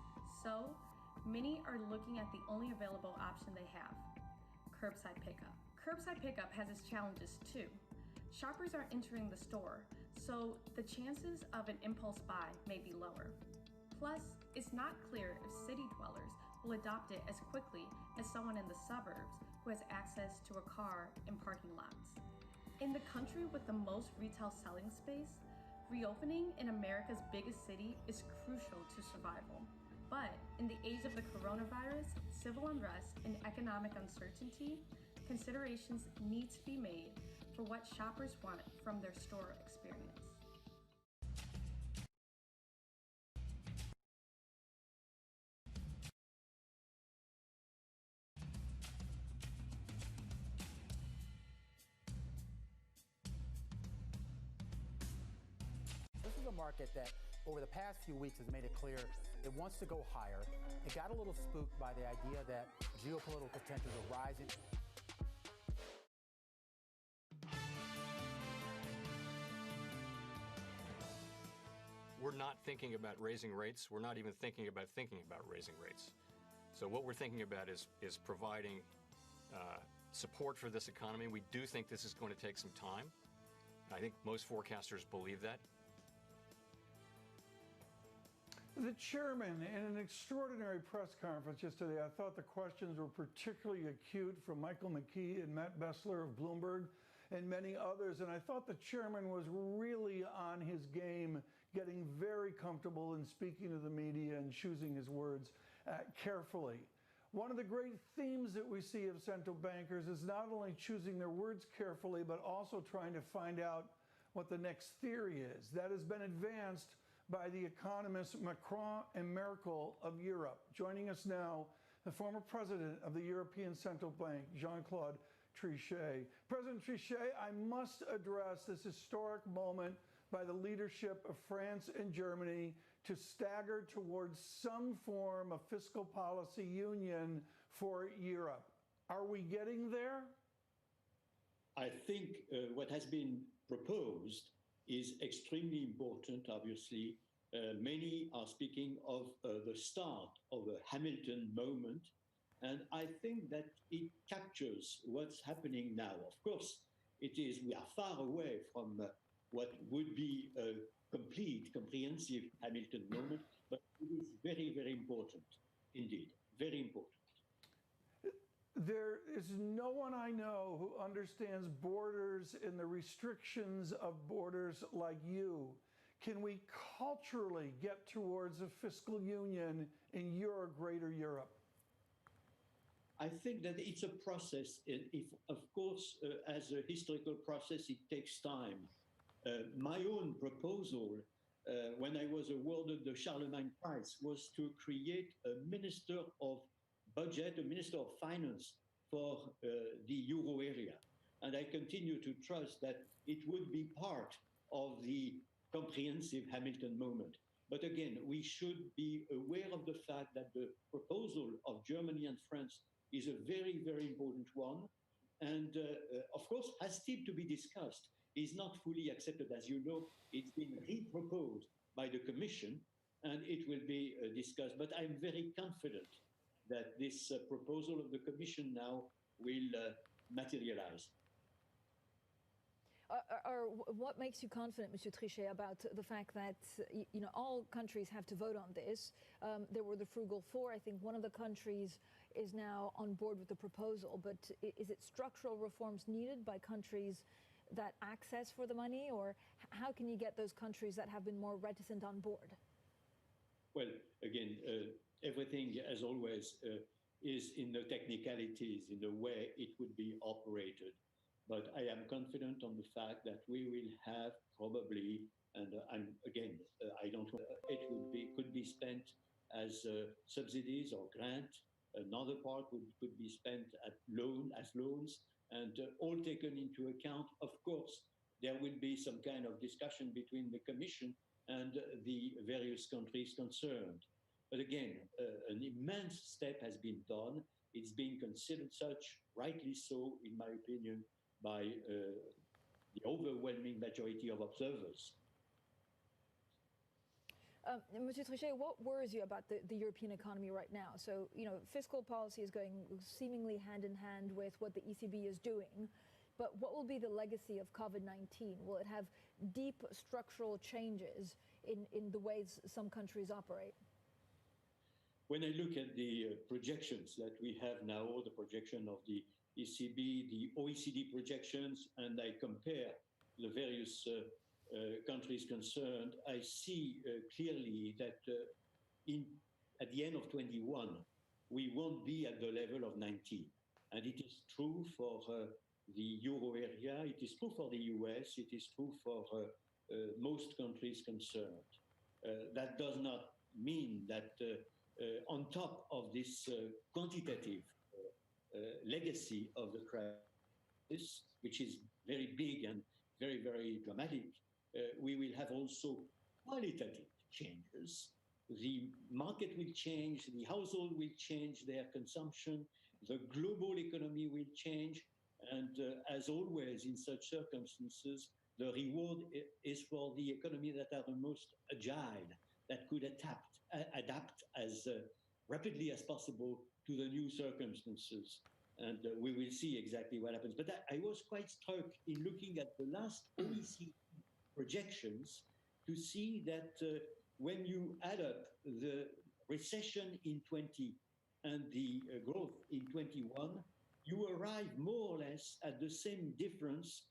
so many are looking at the only available option they have: curbside pickup. Curbside pickup has its challenges too. Shoppers aren't entering the store, so the chances of an impulse buy may be lower. Plus, it's not clear if city dwellers will adopt it as quickly as someone in the suburbs who has access to a car and parking lots. In the country with the most retail selling space, reopening in America's biggest city is crucial to survival. But in the age of the coronavirus, civil unrest, and economic uncertainty, considerations need to be made for what shoppers want from their store experience. a market that over the past few weeks has made it clear it wants to go higher. It got a little spooked by the idea that geopolitical tensions are rising. We're not thinking about raising rates. We're not even thinking about raising rates. So what we're thinking about is providing support for this economy. We do think this is going to take some time. I think most forecasters believe that. The chairman, in an extraordinary press conference yesterday, I thought the questions were particularly acute from Michael McKee and Matt Bessler of Bloomberg and many others. And I thought the chairman was really on his game, getting very comfortable in speaking to the media and choosing his words carefully. One of the great themes that we see of central bankers is not only choosing their words carefully, but also trying to find out what the next theory is. That has been advanced by the economists Macron and Merkel of Europe. Joining us now, the former president of the European Central Bank, Jean-Claude Trichet. President Trichet, I must address this historic moment by the leadership of France and Germany to stagger towards some form of fiscal policy union for Europe. Are we getting there? I think what has been proposed is extremely important, obviously. Many are speaking of the start of a Hamilton moment, and I think that it captures what's happening now. Of course, we are far away from what would be a complete, comprehensive Hamilton moment, but it is very, very important indeed, very important. There is no one I know who understands borders and the restrictions of borders like you. Can we culturally get towards a fiscal union in your greater Europe? I think that it's a process. Of course, as a historical process, it takes time. My own proposal, when I was awarded the Charlemagne Prize, was to create a Minister of Budget, a Minister of Finance for the Euro area. And I continue to trust that it would be part of the comprehensive Hamilton moment. But again, we should be aware of the fact that the proposal of Germany and France is a very, very important one. And of course, has still to be discussed. Is not fully accepted. As you know, it's been re-proposed by the Commission and it will be discussed. But I'm very confident that this proposal of the Commission now will materialize. What makes you confident, Mr. Trichet, about the fact that all countries have to vote on this? There were the Frugal Four. I think one of the countries is now on board with the proposal. But is it structural reforms needed by countries that access for the money, or how can you get those countries that have been more reticent on board? Well, again, everything, as always, is in the technicalities, in the way it would be operated. But I am confident on the fact that we will have probably, and I don't know, could be spent as subsidies or grant. Another part could be spent as loans, and all taken into account. Of course, there will be some kind of discussion between the Commission and the various countries concerned. But again, an immense step has been done. It's being considered such, rightly so, in my opinion, by the overwhelming majority of observers. Monsieur Trichet, what worries you about the European economy right now? So, fiscal policy is going seemingly hand in hand with what the ECB is doing. But what will be the legacy of COVID-19? Will it have deep structural changes in the ways some countries operate? When I look at the projections that we have now, the projection of the ECB, the OECD projections, and I compare the various countries concerned, I see clearly that at the end of 21, we won't be at the level of 19. And it is true for the Euro area, it is true for the US, it is true for most countries concerned. That does not mean that on top of this quantitative legacy of the crisis, which is very big and very, very dramatic, we will have also qualitative changes. The market will change, the household will change their consumption, the global economy will change, and as always in such circumstances, the reward is for the economy that are the most agile, that could adapt as rapidly as possible to the new circumstances. And we will see exactly what happens. But I was quite struck in looking at the last OECD projections to see that when you add up the recession in 20 and the growth in 21, you arrive more or less at the same difference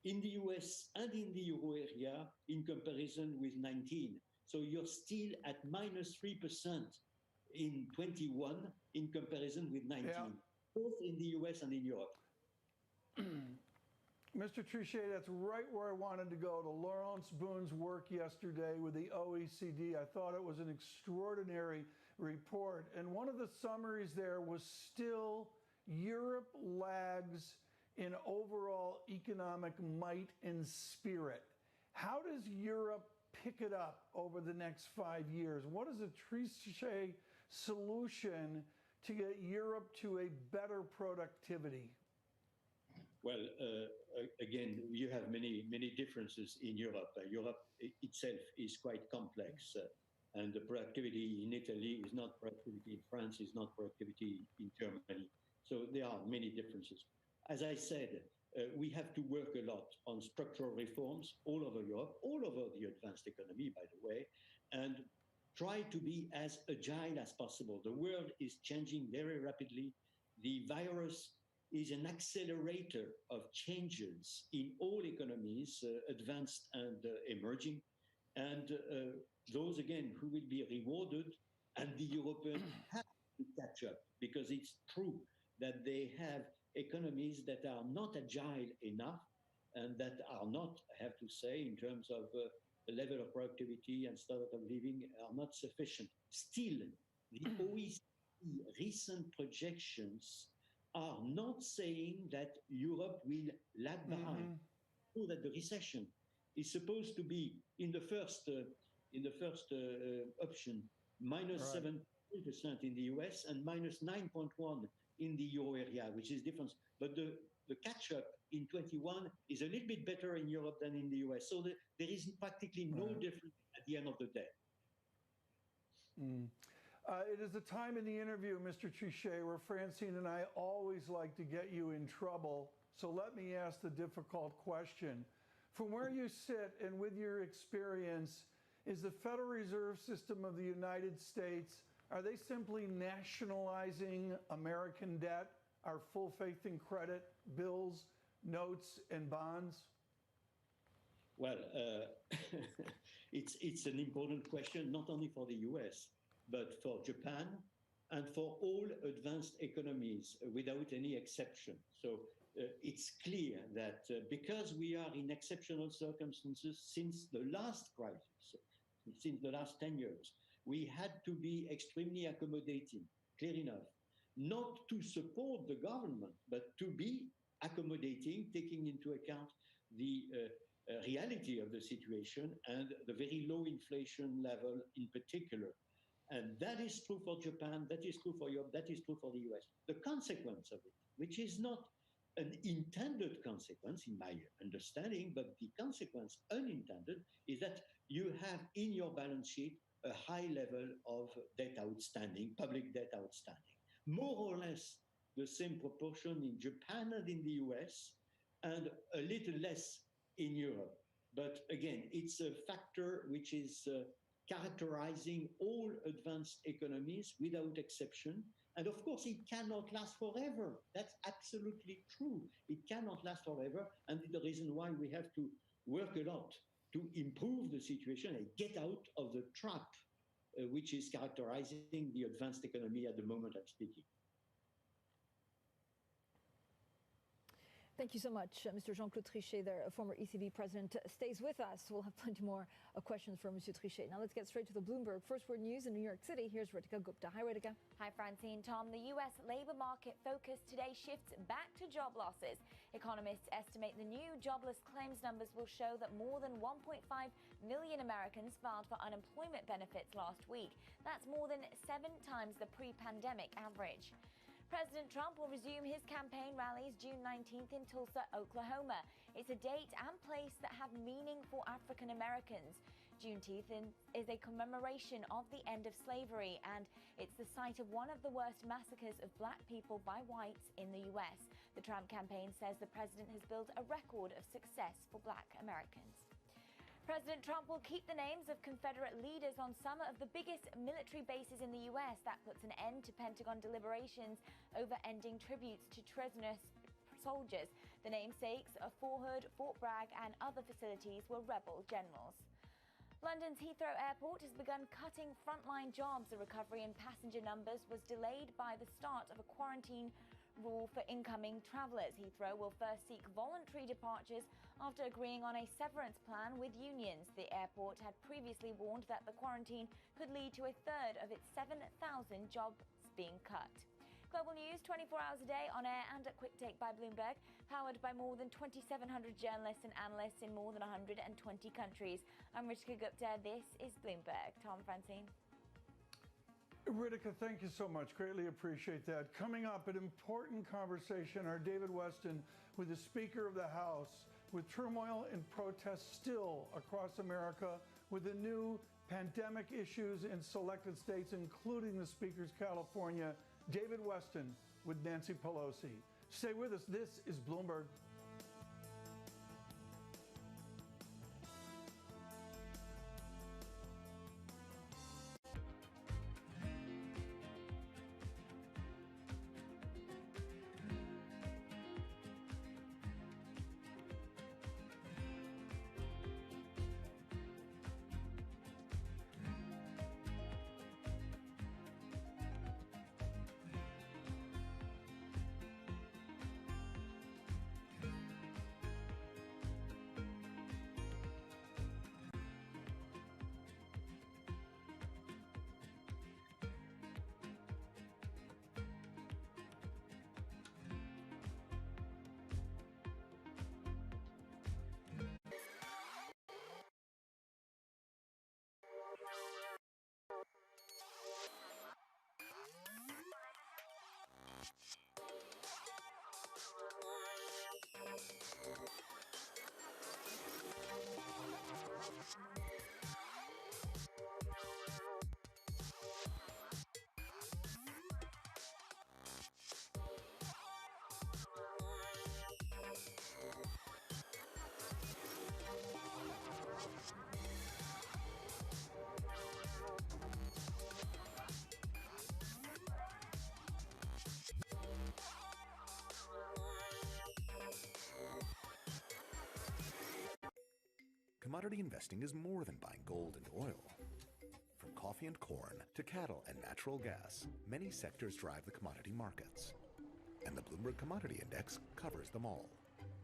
in the US and in the euro area in comparison with 19. So you're still at -3% in 21 in comparison with 19, both in the US and in Europe. Mr. Trichet, that's right where I wanted to go, to Laurence Boone's work yesterday with the OECD. I thought it was an extraordinary report. And one of the summaries there was still Europe lags in overall economic might and spirit. How does Europe pick it up over the next 5 years? What is a Trichet solution to get Europe to a better productivity? Well, again, you have many differences in Europe. Europe itself is quite complex, and the productivity in Italy is not productivity in France, is not productivity in Germany. So there are many differences. As I said, we have to work a lot on structural reforms all over Europe, all over the advanced economy, by the way, and try to be as agile as possible. The world is changing very rapidly. The virus is an accelerator of changes in all economies, advanced and emerging. And those, again, who will be rewarded, and the Europeans have to catch up, because it's true that they have economies that are not agile enough and that are not, I have to say, in terms of the level of productivity and standard of living, are not sufficient. Still, the OECD recent projections are not saying that Europe will lag behind. So that the recession is supposed to be in the first option -7% in the US and -9.1 in the euro area, which is different. But the catch-up in 21 is a little bit better in Europe than in the US. So there is practically no difference at the end of the day. It is a time in the interview, Mr. Trichet, where Francine and I always like to get you in trouble. So let me ask the difficult question. From where you sit and with your experience, is the Federal Reserve System of the United States, are they simply nationalizing American debt, our full faith in credit, bills, notes, and bonds? Well, it's an important question, not only for the US, but for Japan and for all advanced economies without any exception. So it's clear that because we are in exceptional circumstances since the last crisis, since the last 10 years, we had to be extremely accommodating, clear enough, not to support the government, but to be accommodating, taking into account the reality of the situation and the very low inflation level in particular. And that is true for Japan, that is true for Europe, that is true for the US. The consequence of it, which is not an intended consequence in my understanding, but the consequence unintended, is that you have in your balance sheet a high level of debt outstanding, public debt outstanding. More or less the same proportion in Japan and in the US, and a little less in Europe. But again, it's a factor which is characterizing all advanced economies without exception. And of course, it cannot last forever. That's absolutely true. It cannot last forever. And the reason why we have to work a lot to improve the situation and get out of the trap which is characterizing the advanced economy at the moment I'm speaking. Thank you so much, Mr. Jean-Claude Trichet, the former ECB president, stays with us. We'll have plenty more questions for Mr. Trichet. Now let's get straight to the Bloomberg First Word News in New York City. Here's Ritika Gupta. Hi, Ritika. Hi, Francine. Tom, the U.S. labor market focus today shifts back to job losses. Economists estimate the new jobless claims numbers will show that more than 1.5 million Americans filed for unemployment benefits last week. That's more than 7 times the pre-pandemic average. President Trump will resume his campaign rallies June 19th in Tulsa, Oklahoma. It's a date and place that have meaning for African Americans. Juneteenth is a commemoration of the end of slavery, and it's the site of one of the worst massacres of black people by whites in the U.S. The Trump campaign says the president has built a record of success for black Americans. President Trump will keep the names of Confederate leaders on some of the biggest military bases in the U.S. That puts an end to Pentagon deliberations over ending tributes to treasonous soldiers. The namesakes of Fort Hood, Fort Bragg, and other facilities were rebel generals. London's Heathrow Airport has begun cutting frontline jobs. The recovery in passenger numbers was delayed by the start of a quarantine rule for incoming travellers. Heathrow will first seek voluntary departures after agreeing on a severance plan with unions. The airport had previously warned that the quarantine could lead to a third of its 7,000 jobs being cut. Global news 24 hours a day on air and at Quick Take by Bloomberg, powered by more than 2,700 journalists and analysts in more than 120 countries. I'm Ritika Gupta. This is Bloomberg. Tom, Francine. Ritika, thank you so much. Greatly appreciate that. Coming up, an important conversation. Our David Weston with the Speaker of the House, with turmoil and protests still across America, with the new pandemic issues in selected states, including the Speaker's California. David Weston with Nancy Pelosi. Stay with us. This is Bloomberg. Commodity investing is more than buying gold and oil. From coffee and corn to cattle and natural gas, many sectors drive the commodity markets. And the Bloomberg Commodity Index covers them all.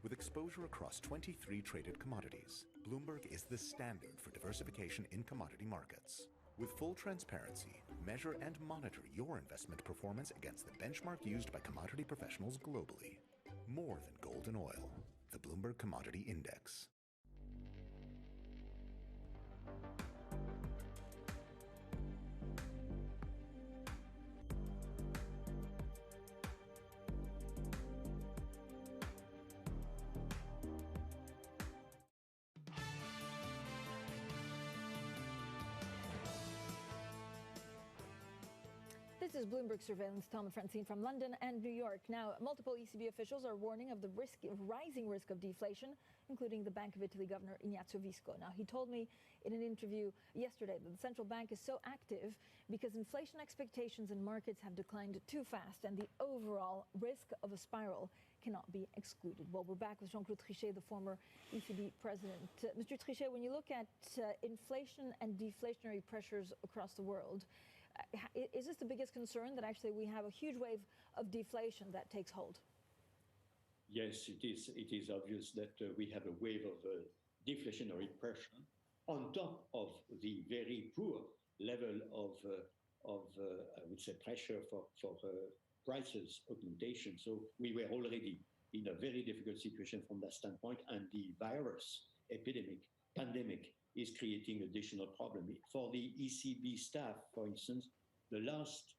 With exposure across 23 traded commodities, Bloomberg is the standard for diversification in commodity markets. With full transparency, measure and monitor your investment performance against the benchmark used by commodity professionals globally. More than gold and oil, the Bloomberg Commodity Index. This is Bloomberg Surveillance. Tom and Francine from London and New York. Now, multiple ECB officials are warning of the rising risk of deflation, including the Bank of Italy Governor Ignazio Visco. Now, he told me in an interview yesterday that the central bank is so active because inflation expectations in markets have declined too fast, and the overall risk of a spiral cannot be excluded. Well, we're back with Jean-Claude Trichet, the former ECB president. Mr. Trichet, when you look at inflation and deflationary pressures across the world, is this the biggest concern, that actually we have a huge wave of deflation that takes hold? Yes, it is. It is obvious that we have a wave of deflationary pressure on top of the very poor level of I would say, pressure for prices augmentation. So we were already in a very difficult situation from that standpoint, and the virus pandemic is creating additional problem. For the ECB staff, for instance, the last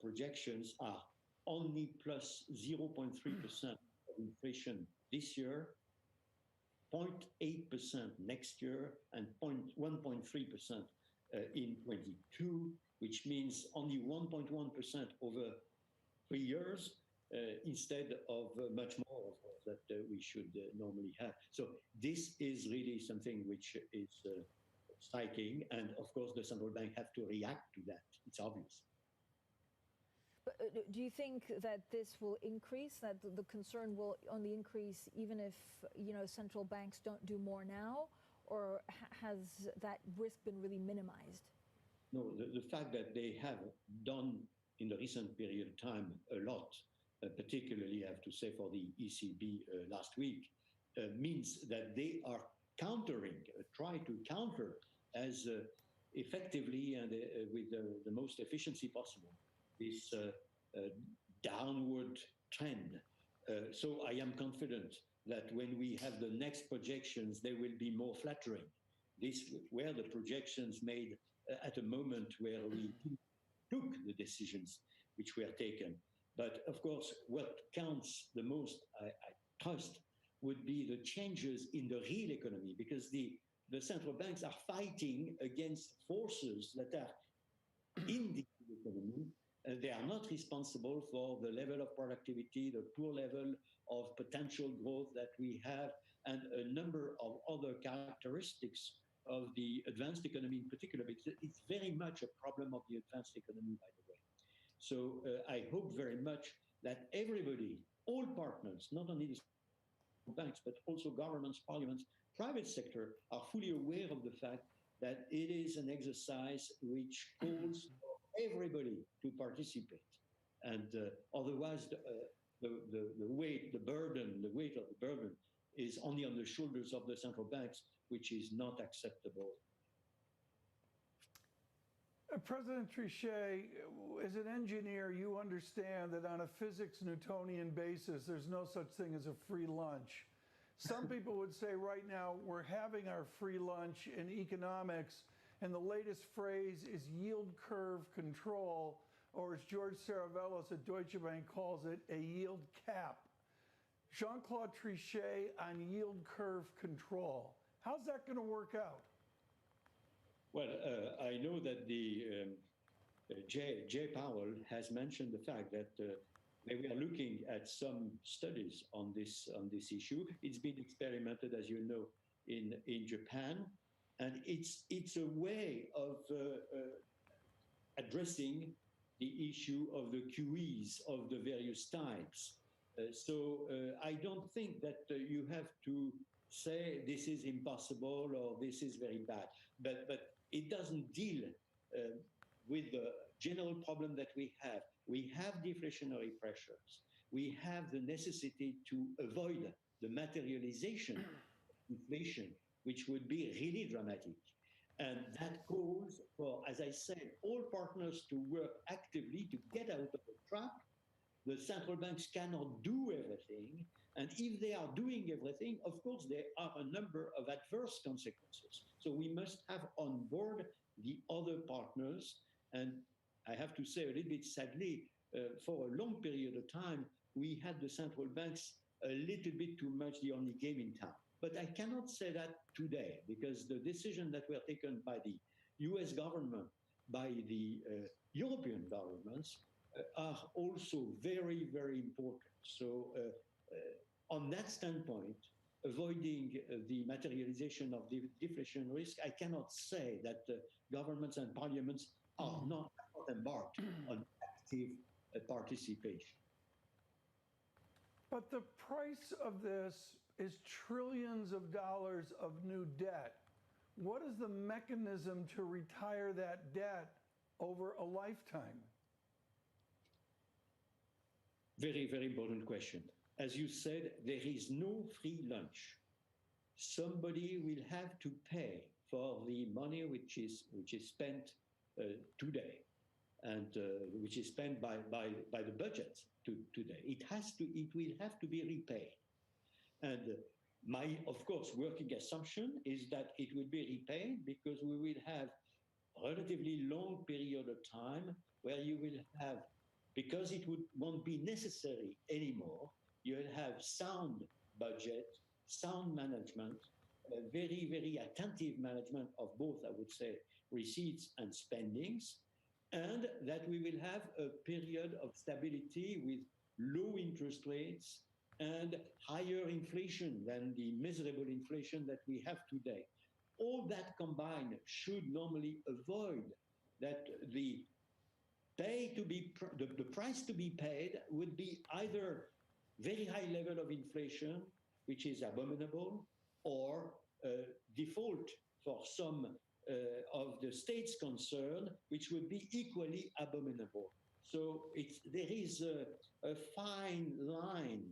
projections are only plus 0.3% of inflation this year, 0.8% next year, and 1.3% in 22, which means only 1.1% over 3 years, instead of much more, of course, that we should normally have. So this is really something which is striking, and of course the central bank have to react to that. It's obvious. But do you think that this will increase, that the concern will only increase even if, central banks don't do more now, or has that risk been really minimized? No, the fact that they have done in the recent period of time a lot, particularly I have to say for the ECB last week, means that they are countering, try to counter as effectively and with the most efficiency possible this downward trend. So I am confident that when we have the next projections, they will be more flattering. These were the projections made at a moment where we took the decisions which were taken. But of course, what counts the most, I trust, would be the changes in the real economy, because the central banks are fighting against forces that are in the economy. They are not responsible for the level of productivity, the poor level of potential growth that we have, and a number of other characteristics of the advanced economy in particular, because it's very much a problem of the advanced economy, by the way. So I hope very much that everybody, all partners, not only the banks, but also governments, parliaments, private sector, are fully aware of the fact that it is an exercise which calls for everybody to participate. And otherwise, the weight of the burden is only on the shoulders of the central banks, which is not acceptable. President Trichet, as an engineer, you understand that on a physics Newtonian basis, there's no such thing as a free lunch. Some people would say right now we're having our free lunch in economics, and the latest phrase is yield curve control, or as George Saravellos at Deutsche Bank calls it, a yield cap. Jean-Claude Trichet on yield curve control. How's that going to work out? Well, I know that the Jay Powell has mentioned the fact that they were looking at some studies on this issue. It's been experimented, as you know, in Japan, and it's a way of addressing the issue of the QEs of the various types. So I don't think that you have to say this is impossible or this is very bad, but it doesn't deal with the general problem that we have. We have deflationary pressures. We have the necessity to avoid the materialization of inflation, which would be really dramatic. And that calls for, as I said, all partners to work actively to get out of the trap. The central banks cannot do everything. And if they are doing everything, of course, there are a number of adverse consequences. So we must have on board the other partners. And I have to say a little bit sadly, for a long period of time, we had the central banks a little bit too much the only game in town. But I cannot say that today, because the decisions that were taken by the US government, by the European governments, are also very, very important. So on that standpoint, avoiding the materialization of the deflation risk, I cannot say that governments and parliaments are not embarked on active participation. But the price of this is trillions of dollars of new debt. What is the mechanism to retire that debt over a lifetime? Very, very important question. as you said, there is no free lunch. Somebody will have to pay for the money which is spent today, and which is spent by the budget today. It will have to be repaid. And my, of course, working assumption is that it will be repaid because we will have a relatively long period of time where you will have, because it won't be necessary anymore, you will have sound budget, sound management, very, very attentive management of both, I would say, receipts and spendings, and that we will have a period of stability with low interest rates and higher inflation than the miserable inflation that we have today. All that combined should normally avoid that the price to be paid would be either very high level of inflation, which is abominable, or default for some of the states concerned, which would be equally abominable. So there is a fine line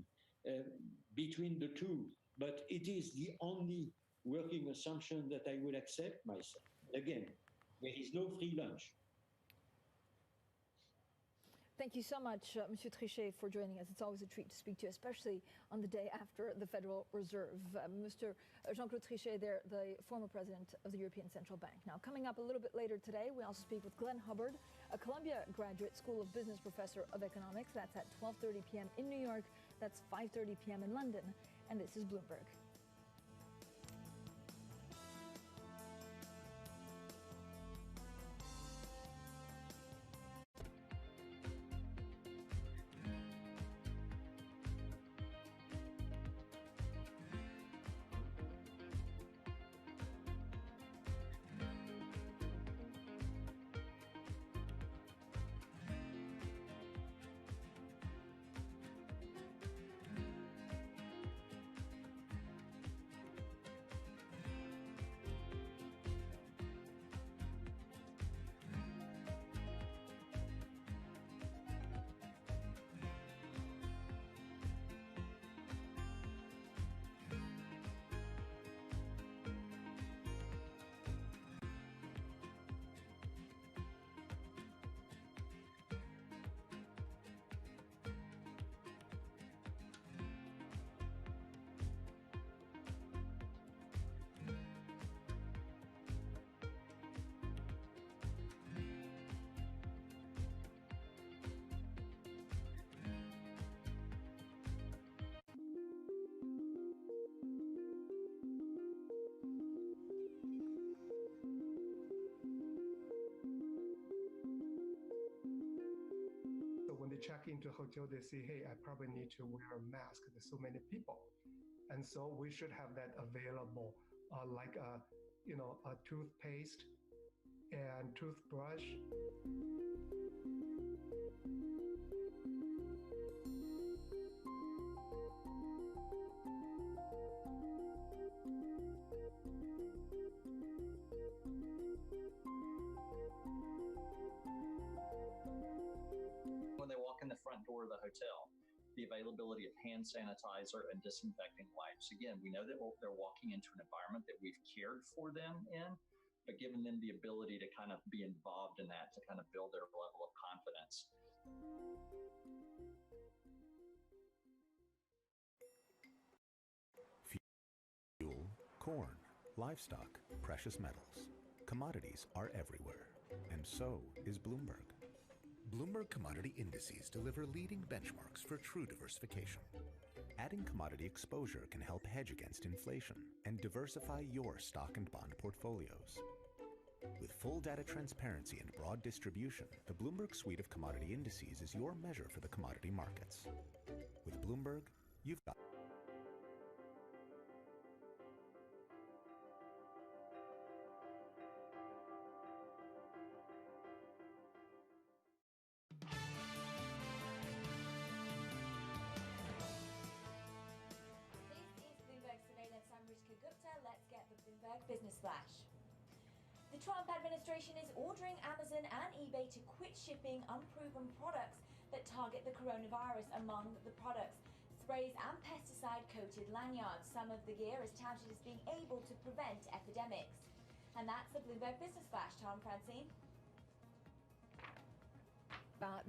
between the two, but it is the only working assumption that I would accept myself. Again, there is no free lunch. Thank you so much, Monsieur Trichet, for joining us. It's always a treat to speak to you, especially on the day after the Federal Reserve. Mr. Jean-Claude Trichet, there, the former president of the European Central Bank. Now, coming up a little bit later today, we also speak with Glenn Hubbard, a Columbia graduate School of Business professor of economics. That's at 12:30 p.m. in New York. That's 5:30 p.m. in London. And this is Bloomberg. Check into a hotel, they say, hey, I probably need to wear a mask. There's so many people. And so we should have that available, like a toothpaste and toothbrush. Door of the hotel, the availability of hand sanitizer and disinfecting wipes. Again, we know that they're walking into an environment that we've cared for them in, but giving them the ability to kind of be involved in that, to kind of build their level of confidence. Fuel, corn, livestock, precious metals. Commodities are everywhere, and so is Bloomberg. Bloomberg commodity indices deliver leading benchmarks for true diversification. Adding commodity exposure can help hedge against inflation and diversify your stock and bond portfolios. With full data transparency and broad distribution, the Bloomberg suite of commodity indices is your measure for the commodity markets. With Bloomberg, you've got Business Flash. The Trump administration is ordering Amazon and eBay to quit shipping unproven products that target the coronavirus. Among the products sprays and pesticide-coated lanyards. Some of the gear is touted as being able to prevent epidemics. And that's the Bloomberg Business Flash. Tom, Francine.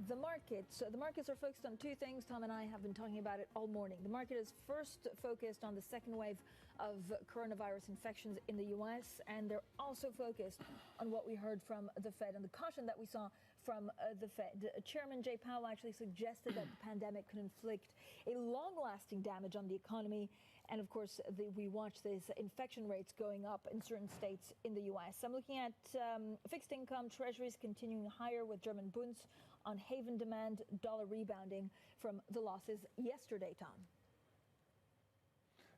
The markets. The markets are focused on two things. Tom and I have been talking about it all morning. The market is first focused on the second wave of coronavirus infections in the U.S., and they're also focused on what we heard from the Fed and the caution that we saw from the Fed. Chairman Jay Powell actually suggested that the pandemic could inflict a long-lasting damage on the economy. And of course, we watch these infection rates going up in certain states in the U.S. I'm looking at fixed income treasuries continuing higher with German bunds on haven demand, dollar rebounding from the losses yesterday, Tom.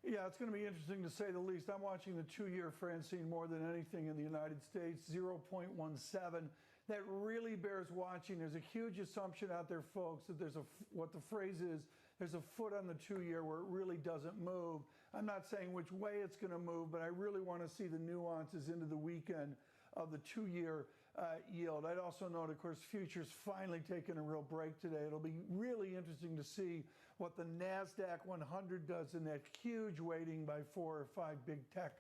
Yeah, it's going to be interesting to say the least. I'm watching the 2-year, Francine, more than anything in the United States, 0.17. That really bears watching. There's a huge assumption out there, folks, that there's what the phrase is, there's a foot on the 2-year where it really doesn't move. I'm not saying which way it's going to move, but I really want to see the nuances into the weekend of the 2-year yield. I'd also note, of course, futures finally taking a real break today. It'll be really interesting to see what the Nasdaq 100 does in that huge weighting by 4 or 5 big tech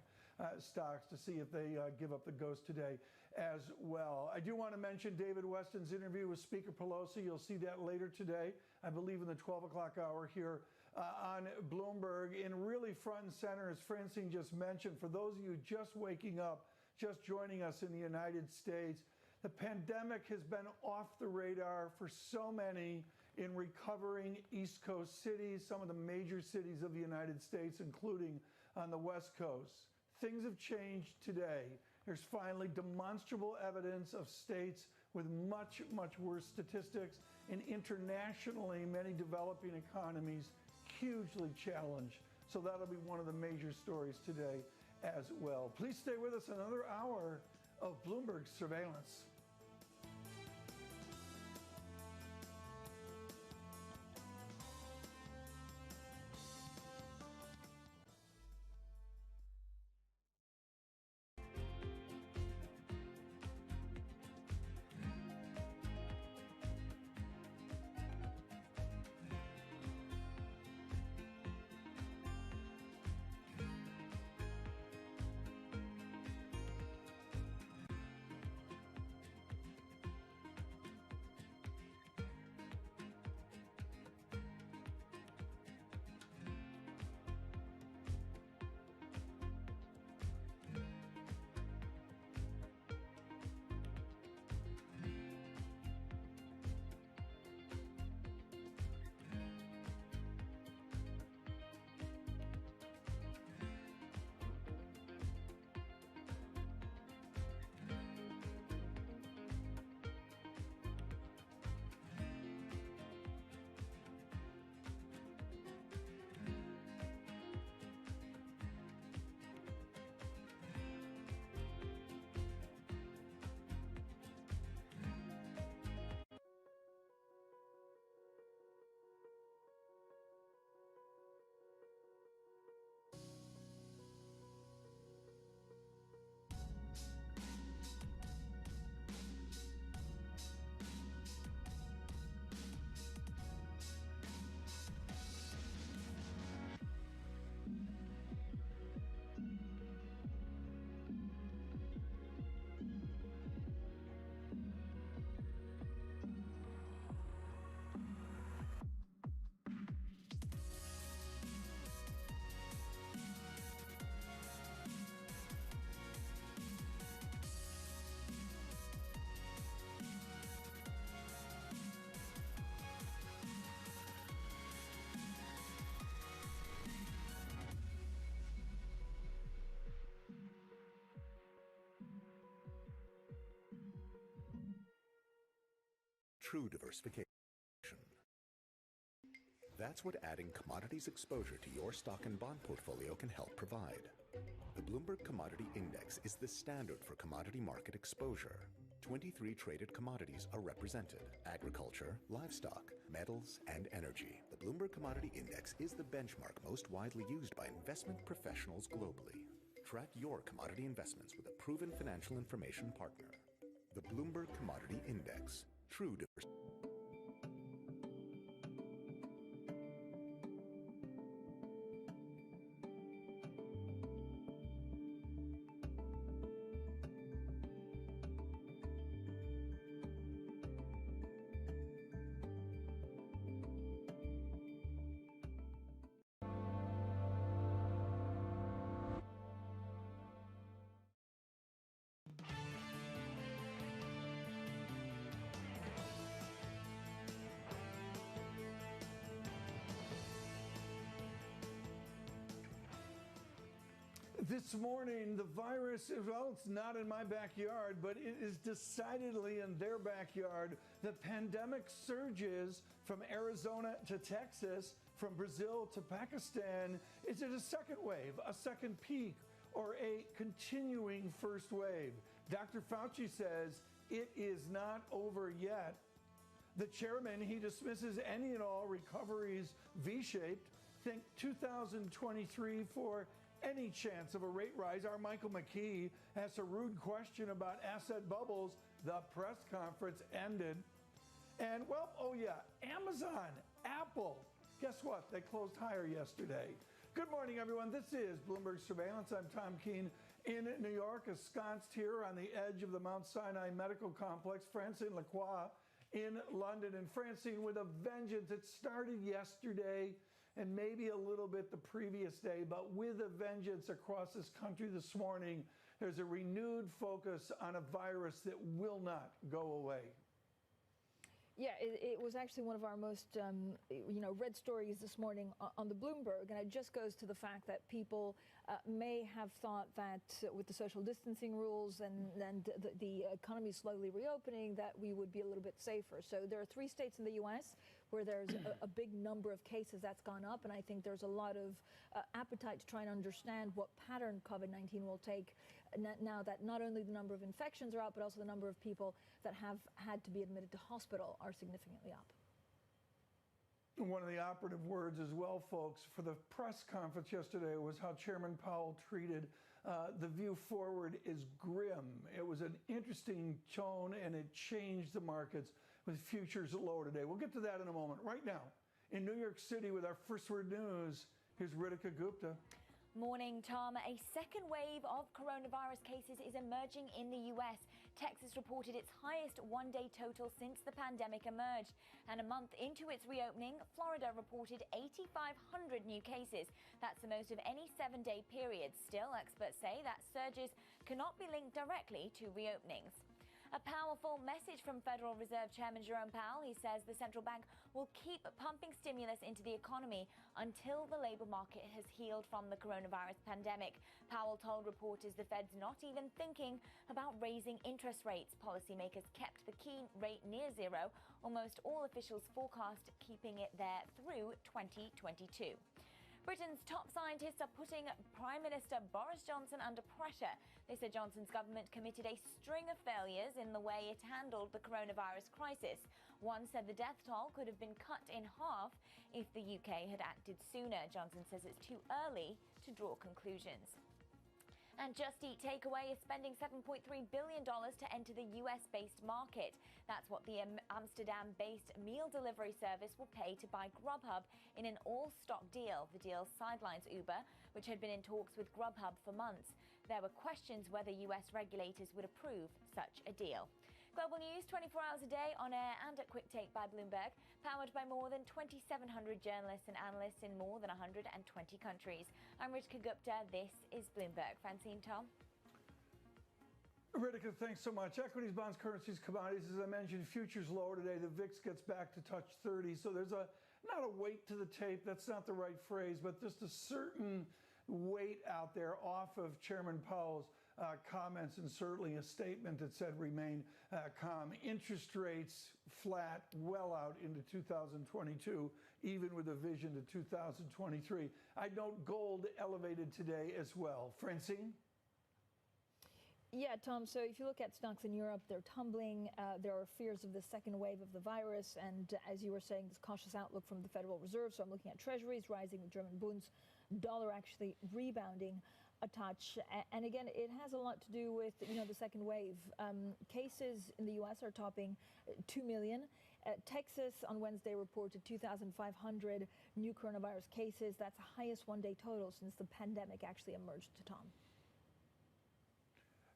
stocks to see if they give up the ghost today as well. I do want to mention David Weston's interview with Speaker Pelosi. You'll see that later today, I believe in the 12 o'clock hour here on Bloomberg. And really front and center, as Francine just mentioned, for those of you just waking up, just joining us in the United States, the pandemic has been off the radar for so many in recovering East Coast cities, some of the major cities of the United States, including on the West Coast. Things have changed today. There's finally demonstrable evidence of states with much, much worse statistics, and internationally, many developing economies hugely challenged. So that'll be one of the major stories today as well. Please stay with us another hour of Bloomberg surveillance. True diversification. That's what adding commodities exposure to your stock and bond portfolio can help provide. The Bloomberg Commodity Index is the standard for commodity market exposure. 23 traded commodities are represented: agriculture, livestock, metals, and energy. The Bloomberg Commodity Index is the benchmark most widely used by investment professionals globally. Track your commodity investments with a proven financial information partner. The Bloomberg Commodity Index. True diversification. This morning, the virus, well, it's not in my backyard, but it is decidedly in their backyard. The pandemic surges from Arizona to Texas, from Brazil to Pakistan. Is it a second wave, a second peak, or a continuing first wave? Dr. Fauci says it is not over yet. The chairman, he dismisses any and all recoveries V-shaped. Think 2023 for any chance of a rate rise. Our Michael McKee asked a rude question about asset bubbles. The press conference ended. And, well, oh yeah, Amazon, Apple. Guess what? They closed higher yesterday. Good morning, everyone. This is Bloomberg Surveillance. I'm Tom Keene in New York, ensconced here on the edge of the Mount Sinai Medical Complex. Francine Lacroix in London. And Francine, with a vengeance, it started yesterday and maybe a little bit the previous day, but with a vengeance across this country this morning, there's a renewed focus on a virus that will not go away. Yeah, it was actually one of our most, read stories this morning on the Bloomberg, and it just goes to the fact that people may have thought that with the social distancing rules and the economy slowly reopening, that we would be a little bit safer. So there are 3 states in the U.S. where there's a big number of cases that's gone up, and I think there's a lot of appetite to try and understand what pattern COVID-19 will take now that not only the number of infections are up, but also the number of people that have had to be admitted to hospital are significantly up. One of the operative words as well, folks, for the press conference yesterday was how Chairman Powell treated the view forward is grim. It was an interesting tone, and it changed the markets with futures low today. We'll get to that in a moment. Right now, in New York City with our First Word News, here's Ritika Gupta. Morning, Tom. A second wave of coronavirus cases is emerging in the U.S. Texas reported its highest one-day total since the pandemic emerged. And a month into its reopening, Florida reported 8,500 new cases. That's the most of any 7-day period. Still, experts say that surges cannot be linked directly to reopenings. A powerful message from Federal Reserve Chairman Jerome Powell. He says the central bank will keep pumping stimulus into the economy until the labor market has healed from the coronavirus pandemic. Powell told reporters the Fed's not even thinking about raising interest rates. Policymakers kept the key rate near zero. Almost all officials forecast keeping it there through 2022. Britain's top scientists are putting Prime Minister Boris Johnson under pressure. They said Johnson's government committed a string of failures in the way it handled the coronavirus crisis. One said the death toll could have been cut in half if the UK had acted sooner. Johnson says it's too early to draw conclusions. And Just Eat Takeaway is spending $7.3 billion to enter the US-based market. That's what the Amsterdam-based meal delivery service will pay to buy Grubhub in an all-stock deal. The deal sidelines Uber, which had been in talks with Grubhub for months. There were questions whether US regulators would approve such a deal. Global news 24 hours a day on air and at Quick Take by Bloomberg, powered by more than 2,700 journalists and analysts in more than 120 countries. I'm Ritika Gupta. This is Bloomberg. Francine, Tom. Ritika, thanks so much. Equities, bonds, currencies, commodities. As I mentioned, futures lower today. The VIX gets back to touch 30. So there's not a weight to the tape. That's not the right phrase, but just a certain weight out there off of Chairman Powell's comments, and certainly a statement that said remain calm. Interest rates flat well out into 2022, even with a vision to 2023. I note gold elevated today as well. Francine? Yeah, Tom, so if you look at stocks in Europe, they're tumbling. There are fears of the second wave of the virus. And as you were saying, this cautious outlook from the Federal Reserve. So I'm looking at treasuries rising, the German bunds, dollar actually rebounding a touch. And again, it has a lot to do with, the second wave. Cases in the U.S. are topping 2 million. Texas on Wednesday reported 2,500 new coronavirus cases. That's the highest one-day total since the pandemic actually emerged, Tom.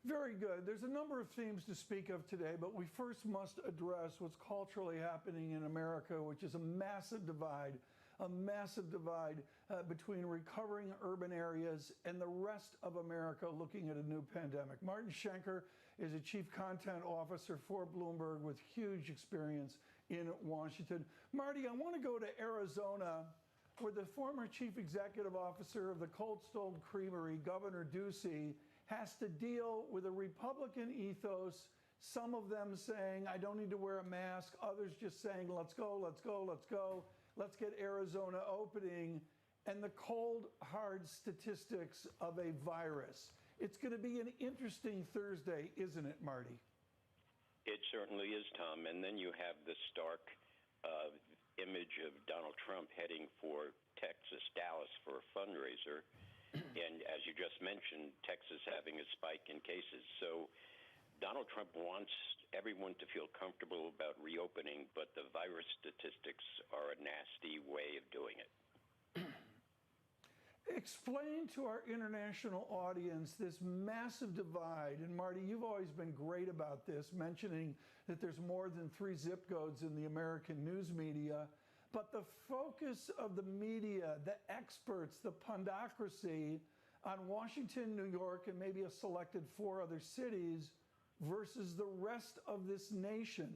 Very good. There's a number of themes to speak of today, but we first must address what's culturally happening in America, which is a massive divide between recovering urban areas and the rest of America looking at a new pandemic. Martin Schenker is a chief content officer for Bloomberg with huge experience in Washington. Marty, I want to go to Arizona where the former chief executive officer of the Cold Stone Creamery, Governor Ducey, has to deal with a Republican ethos, some of them saying, I don't need to wear a mask, others just saying, let's go, let's go, let's go, let's get Arizona opening, and the cold, hard statistics of a virus. It's going to be an interesting Thursday, isn't it, Marty? It certainly is, Tom. And then you have the stark image of Donald Trump heading for Texas, Dallas for a fundraiser. And as you just mentioned, Texas having a spike in cases. So Donald Trump wants everyone to feel comfortable about reopening, but the virus statistics are a nasty way of doing it. Explain to our international audience this massive divide. And Marty, you've always been great about this, mentioning that there's more than 3 zip codes in the American news media. But the focus of the media, the experts, the pundocracy on Washington, New York, and maybe a selected 4 other cities versus the rest of this nation.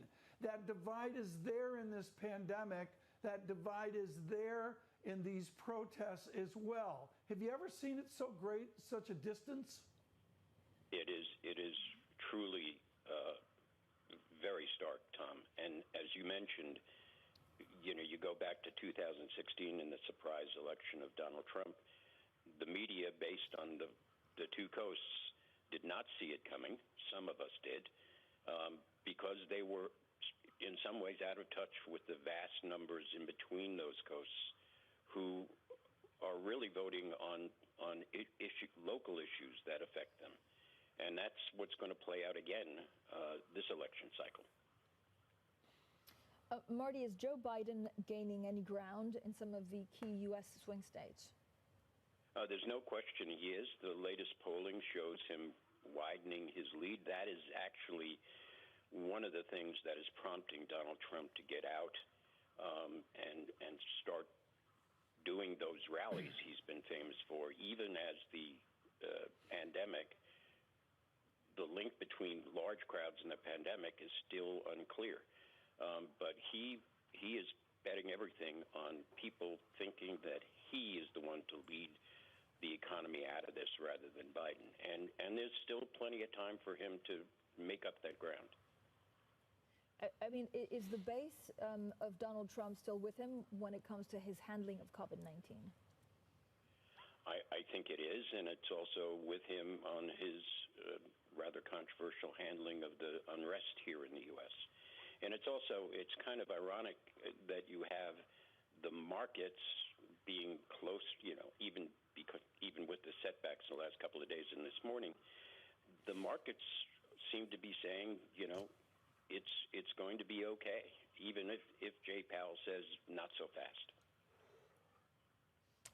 That divide is there in this pandemic. That divide is there in these protests as well. Have you ever seen it so great, such a distance? It is truly very stark, Tom. And as you mentioned, you know, you go back to 2016 and the surprise election of Donald Trump. The media, based on the 2 coasts, did not see it coming. Some of us did, because they were in some ways out of touch with the vast numbers in between those coasts who are really voting on local issues that affect them. And that's what's going to play out again this election cycle. Marty, is Joe Biden gaining any ground in some of the key U.S. swing states? There's no question he is. The latest polling shows him widening his lead. That is actually one of the things that is prompting Donald Trump to get out and start doing those rallies he's been famous for. Even as the pandemic, the link between large crowds and the pandemic is still unclear. But he is betting everything on people thinking that he is the one to lead the economy out of this rather than Biden. And there's still plenty of time for him to make up that ground. I mean, is the base of Donald Trump still with him when it comes to his handling of COVID-19? I think it is, and it's also with him on his rather controversial handling of the unrest here in the U.S. And it's kind of ironic that you have the markets being close, you know, even with the setbacks the last couple of days and this morning, the markets seem to be saying, you know, it's going to be okay, even if Jay Powell says not so fast.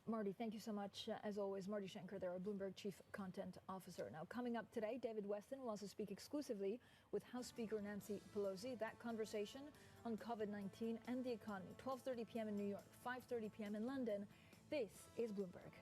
Marty, thank you so much. As always, Marty Schenker, there, our Bloomberg Chief Content Officer. Now, coming up today, David Weston will also speak exclusively with House Speaker Nancy Pelosi. That conversation on COVID-19 and the economy, 12:30 p.m. in New York, 5:30 p.m. in London. This is Bloomberg.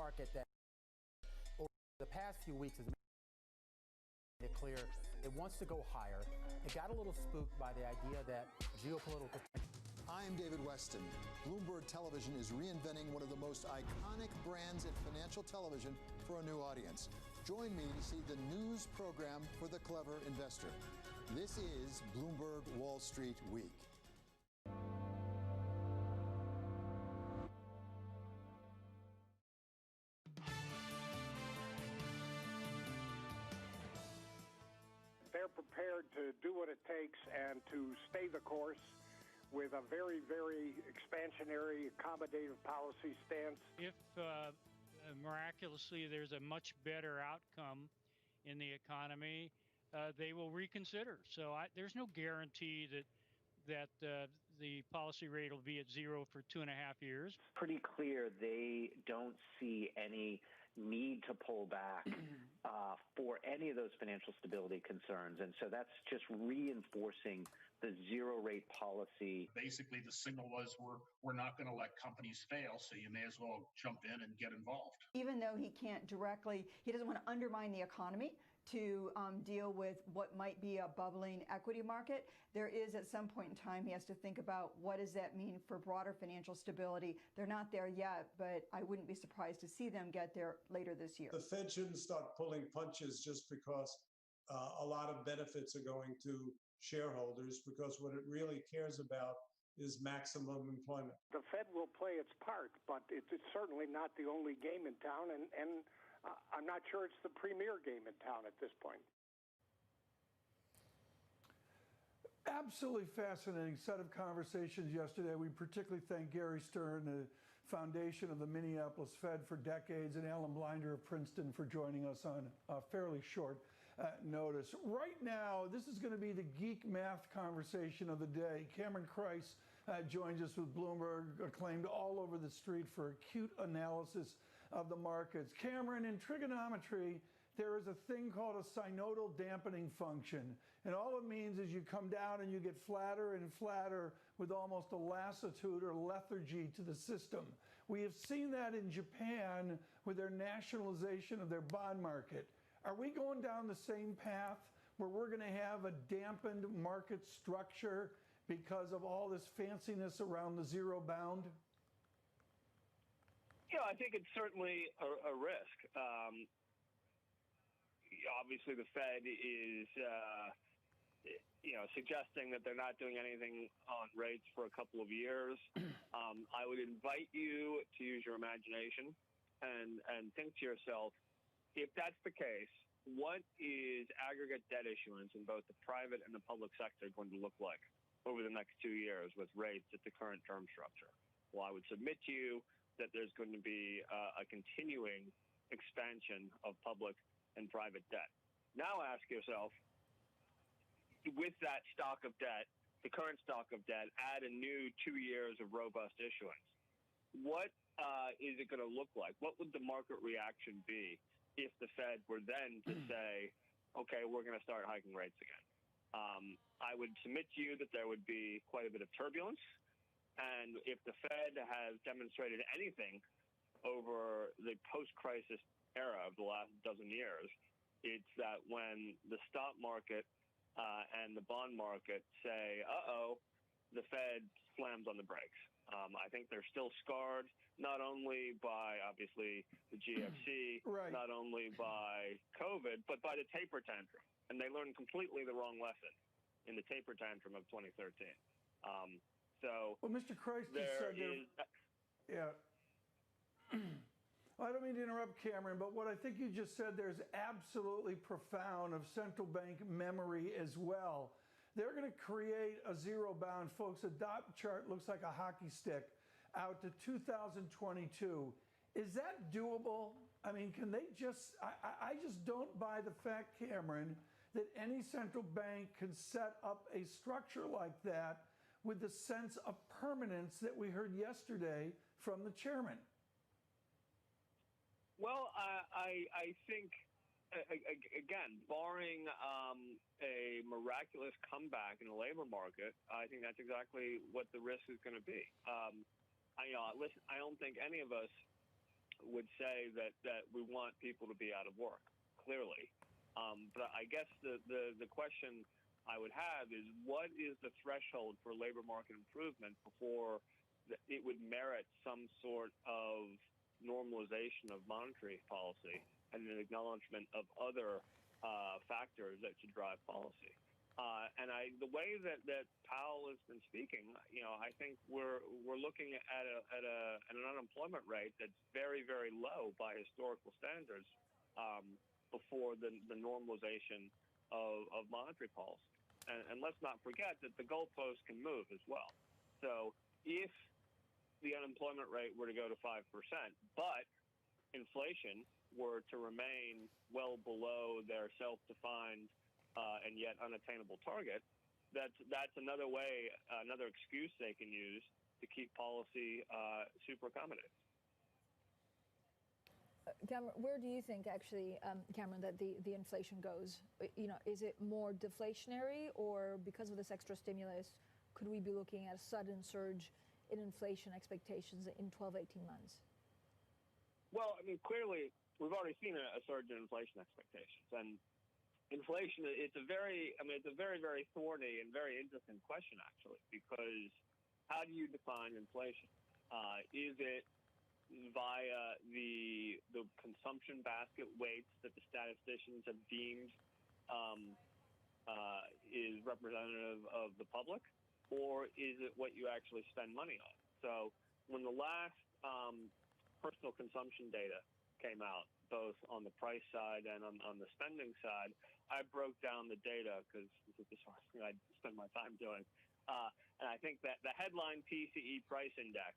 market that over the past few weeks has made it clear it wants to go higher. It got a little spooked by the idea that geopolitical... I'm David Weston. Bloomberg Television is reinventing one of the most iconic brands in financial television for a new audience. Join me to see the news program for the clever investor. This is Bloomberg Wall Street Week. They're prepared to do what it takes and to stay the course with a very, very expansionary, accommodative policy stance. If miraculously there's a much better outcome in the economy, they will reconsider. So there's no guarantee that the policy rate will be at zero for 2.5 years. Pretty clear they don't see any need to pull back for any of those financial stability concerns. And so that's just reinforcing the zero rate policy. Basically, the signal was we're not going to let companies fail, so you may as well jump in and get involved. Even though he can't directly, he doesn't want to undermine the economy to deal with what might be a bubbling equity market, there is at some point in time he has to think about what does that mean for broader financial stability. They're not there yet, but I wouldn't be surprised to see them get there later this year. The Fed shouldn't start pulling punches just because a lot of benefits are going to shareholders, because what it really cares about is maximum employment. The Fed will play its part, but it's certainly not the only game in town, and I'm not sure it's the premier game in town at this point. Absolutely fascinating set of conversations yesterday. We particularly thank Gary Stern, the foundation of the Minneapolis Fed for decades, and Alan Blinder of Princeton for joining us on fairly short notice. Right now, this is going to be the geek math conversation of the day. Cameron Kreis joins us with Bloomberg, acclaimed all over the street for acute analysis of the markets. Cameron, in trigonometry, there is a thing called a synodal dampening function. And all it means is you come down and you get flatter and flatter with almost a lassitude or lethargy to the system. We have seen that in Japan with their nationalization of their bond market. Are we going down the same path where we're going to have a dampened market structure because of all this fanciness around the zero bound? Yeah, I think it's certainly a risk. Obviously, the Fed is, suggesting that they're not doing anything on rates for a couple of years. I would invite you to use your imagination and think to yourself, if that's the case, what is aggregate debt issuance in both the private and the public sector going to look like over the next 2 years with rates at the current term structure? Well, I would submit to you that there's going to be a continuing expansion of public and private debt. Now ask yourself, with that stock of debt, the current stock of debt, add a new 2 years of robust issuance. What is it going to look like? What would the market reaction be if the Fed were then to say, okay, we're going to start hiking rates again? I would submit to you that there would be quite a bit of turbulence. And if the Fed has demonstrated anything over the post-crisis era of the last dozen years, it's that when the stock market and the bond market say, uh-oh, the Fed slams on the brakes. I think they're still scarred, not only by, obviously, the GFC, right, not only by COVID, but by the taper tantrum. And they learned completely the wrong lesson in the taper tantrum of 2013. Well, Mr. Kreis just said yeah. I don't mean to interrupt, Cameron, but what I think you just said there is absolutely profound of central bank memory as well. They're going to create a zero bound, folks. A dot chart looks like a hockey stick out to 2022. Is that doable? I mean, can they just, I just don't buy the fact, Cameron, that any central bank can set up a structure like that with the sense of permanence that we heard yesterday from the chairman. Well, I think, again, barring a miraculous comeback in the labor market, I think that's exactly what the risk is going to be. Listen, I don't think any of us would say that we want people to be out of work, clearly. But I guess the question I would have is, what is the threshold for labor market improvement before it would merit some sort of normalization of monetary policy and an acknowledgement of other factors that should drive policy? And the way that Powell has been speaking, I think we're looking at an unemployment rate that's very, very low by historical standards before the normalization of monetary policy. And let's not forget that the goalpost can move as well. So if the unemployment rate were to go to 5%, but inflation were to remain well below their self-defined and yet unattainable target, that's another way, another excuse they can use to keep policy super accommodative. Cameron, where do you think actually, Cameron, that the inflation goes? Is it more deflationary, or because of this extra stimulus, could we be looking at a sudden surge in inflation expectations in 12, 18 months? Well, I mean, clearly, we've already seen a surge in inflation expectations. And inflation, it's a very, very thorny and very interesting question, actually, because how do you define inflation? Is it via the consumption basket weights that the statisticians have deemed is representative of the public, or is it what you actually spend money on? So when the last personal consumption data came out, both on the price side and on the spending side, I broke down the data because this is the sort of thing I spend my time doing. And I think that the headline PCE price index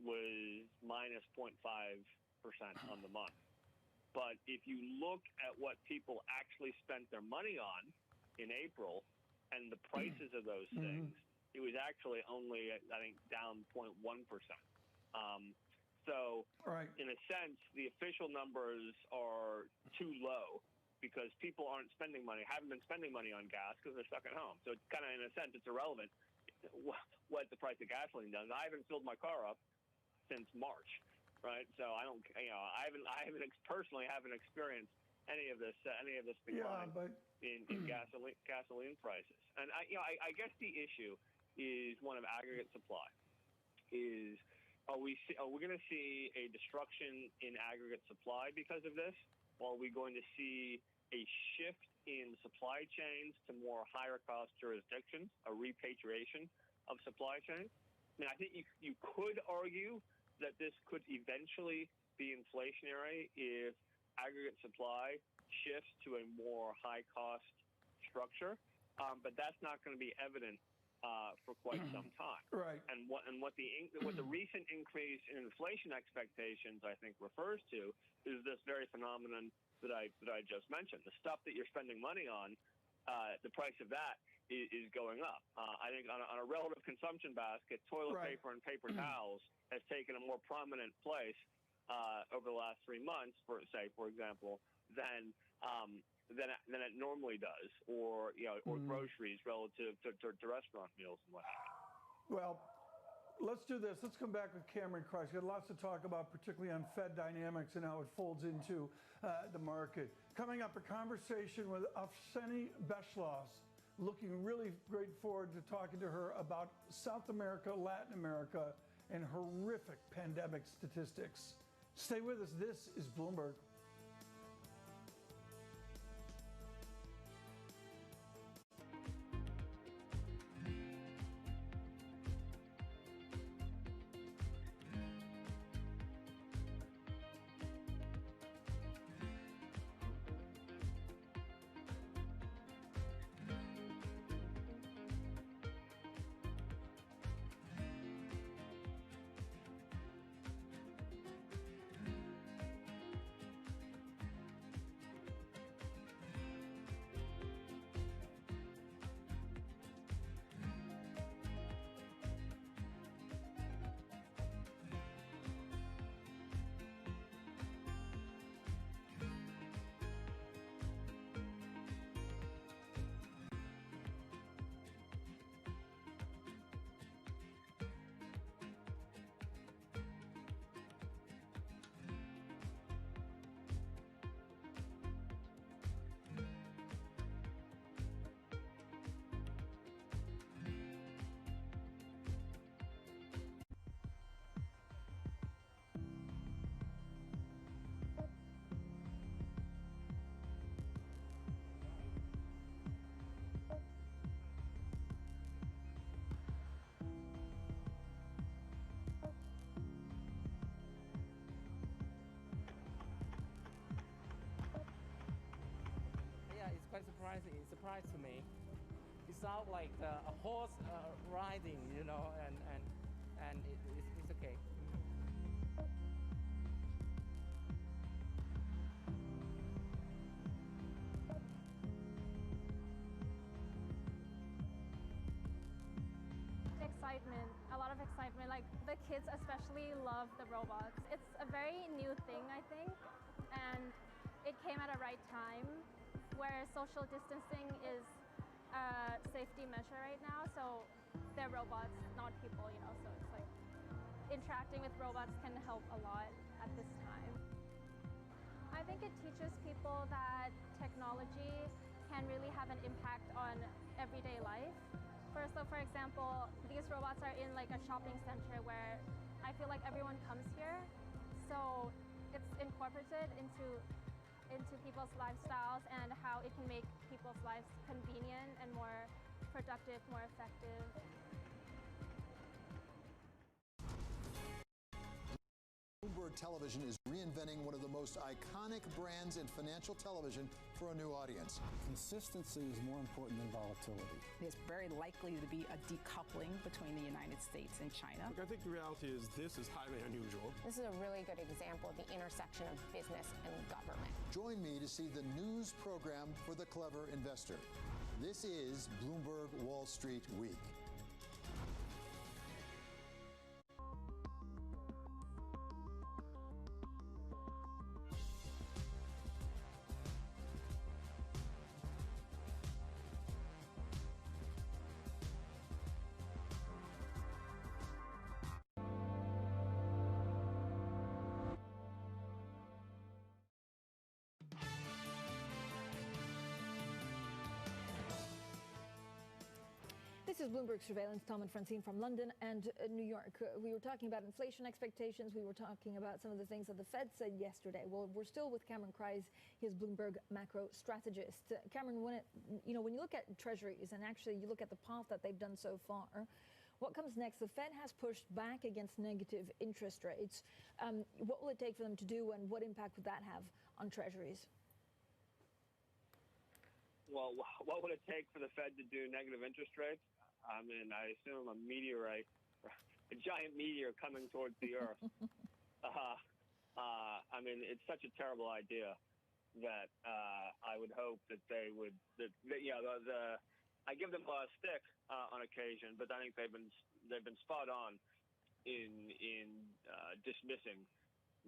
was minus 0.5% on the month. But if you look at what people actually spent their money on in April and the prices of those things, it was actually only, I think, down 0.1%. So in a sense, the official numbers are too low because people haven't been spending money on gas because they're stuck at home. So it's kind of, in a sense, it's irrelevant what the price of gasoline does. I haven't filled my car up since March, right? So I personally haven't experienced any of this decline in gasoline prices. And I guess the issue is one of aggregate supply. Are we going to see a destruction in aggregate supply because of this? Or are we going to see a shift in supply chains to more higher cost jurisdictions, a repatriation of supply chains? I mean, I think you could argue that this could eventually be inflationary if aggregate supply shifts to a more high cost structure, but that's not going to be evident for quite some time. Right. And what the recent increase in inflation expectations, I think, refers to is this very phenomenon that I just mentioned. The stuff that you're spending money on, the price of that is going up. I think on a relative consumption basket, toilet paper and paper towels has taken a more prominent place over the last 3 months, for example, than it normally does, or groceries relative to restaurant meals and what have you. Well, let's do this. Let's come back with Cameron Christ. We've got lots to talk about, particularly on Fed dynamics and how it folds into the market. Coming up, a conversation with Afsani Beschloss. Looking really great forward to talking to her about South America, Latin America, and horrific pandemic statistics. Stay with us. This is Bloomberg. surprise to me. It sounds like a horse riding, you know, and it's okay. Excitement, a lot of excitement. Like the kids especially love the robots. It's a very new thing, I think, and it came at a right time where social distancing is a safety measure right now. So they're robots, not people, you know, so it's like interacting with robots can help a lot at this time. I think it teaches people that technology can really have an impact on everyday life. So for example, these robots are in like a shopping center where I feel like everyone comes here. So it's incorporated into people's lifestyles and how it can make people's lives convenient and more productive, more effective. Bloomberg Television is reinventing one of the most iconic brands in financial television for a new audience. Consistency is more important than volatility. There's very likely to be a decoupling between the United States and China. Look, I think the reality is this is highly unusual. This is a really good example of the intersection of business and government. Join me to see the news program for the clever investor. This is Bloomberg Wall Street Week. This is Bloomberg Surveillance. Tom and Francine from London and New York. We were talking about inflation expectations. We were talking about some of the things that the Fed said yesterday. Well, we're still with Cameron Kreis, his Bloomberg macro strategist. Cameron, when you look at treasuries and actually you look at the path that they've done so far, what comes next? The Fed has pushed back against negative interest rates. What will it take for them to do, and what impact would that have on treasuries? Well, what would it take for the Fed to do negative interest rates? I mean, I assume a meteorite, a giant meteor coming towards the Earth. I mean, it's such a terrible idea that I would hope that they would. I give them a stick on occasion, but I think they've been spot on in dismissing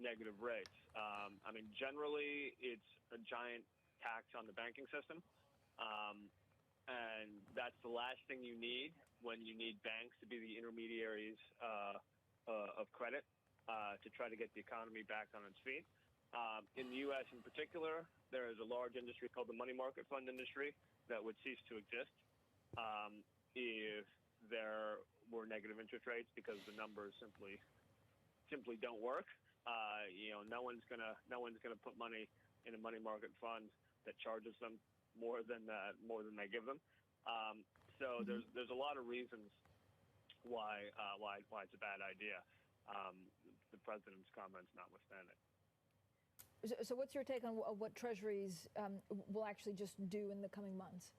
negative rates. I mean, generally, it's a giant tax on the banking system. And that's the last thing you need when you need banks to be the intermediaries of credit to try to get the economy back on its feet. In the U.S. in particular, there is a large industry called the money market fund industry that would cease to exist if there were negative interest rates, because the numbers simply don't work. No one's gonna put money in a money market fund that charges them more than they give them. So there's a lot of reasons why it's a bad idea. The president's comments notwithstanding. So what's your take on what treasuries will actually just do in the coming months?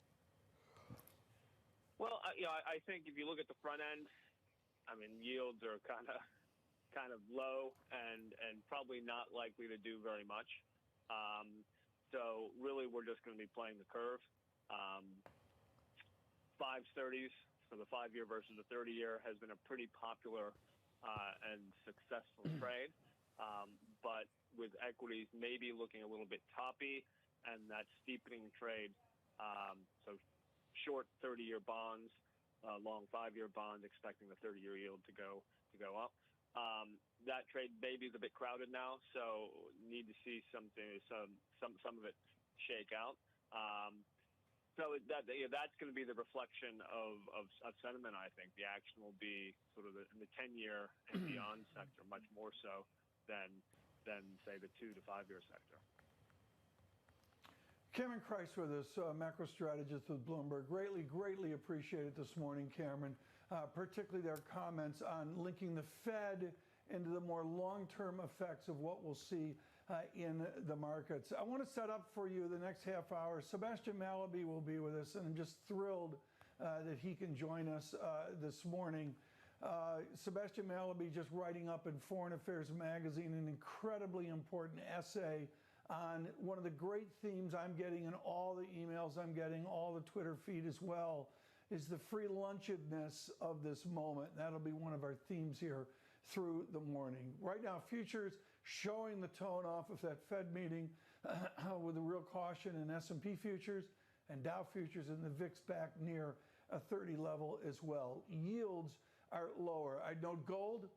Well, I think if you look at the front end, I mean, yields are kind of low and probably not likely to do very much. So really, we're just going to be playing the curve. 5s, 30s, so the 5-year versus the 30-year has been a pretty popular and successful trade. But with equities maybe looking a little bit toppy, and that steepening trade, so short 30-year bonds, long 5-year bonds, expecting the 30-year yield to go up. That trade maybe is a bit crowded now, so need to see some of it shake out. So that's going to be the reflection of sentiment. I think the action will be sort of in the 10-year and beyond sector, much more so than say the 2 to 5 year sector. Cameron Kreis with us, macro strategist with Bloomberg. Greatly appreciate it this morning, Cameron. Particularly their comments on linking the Fed into the more long-term effects of what we'll see in the markets. I want to set up for you the next half hour. Sebastian Mallaby will be with us, and I'm just thrilled that he can join us this morning. Sebastian Mallaby just writing up in Foreign Affairs magazine an incredibly important essay on one of the great themes I'm getting in all the emails I'm getting, all the Twitter feed as well, is the free lunchedness of this moment. That'll be one of our themes here through the morning. Right now, futures showing the tone off of that Fed meeting with a real caution in S&P futures and Dow futures and the VIX back near a 30 level as well. Yields are lower. I note gold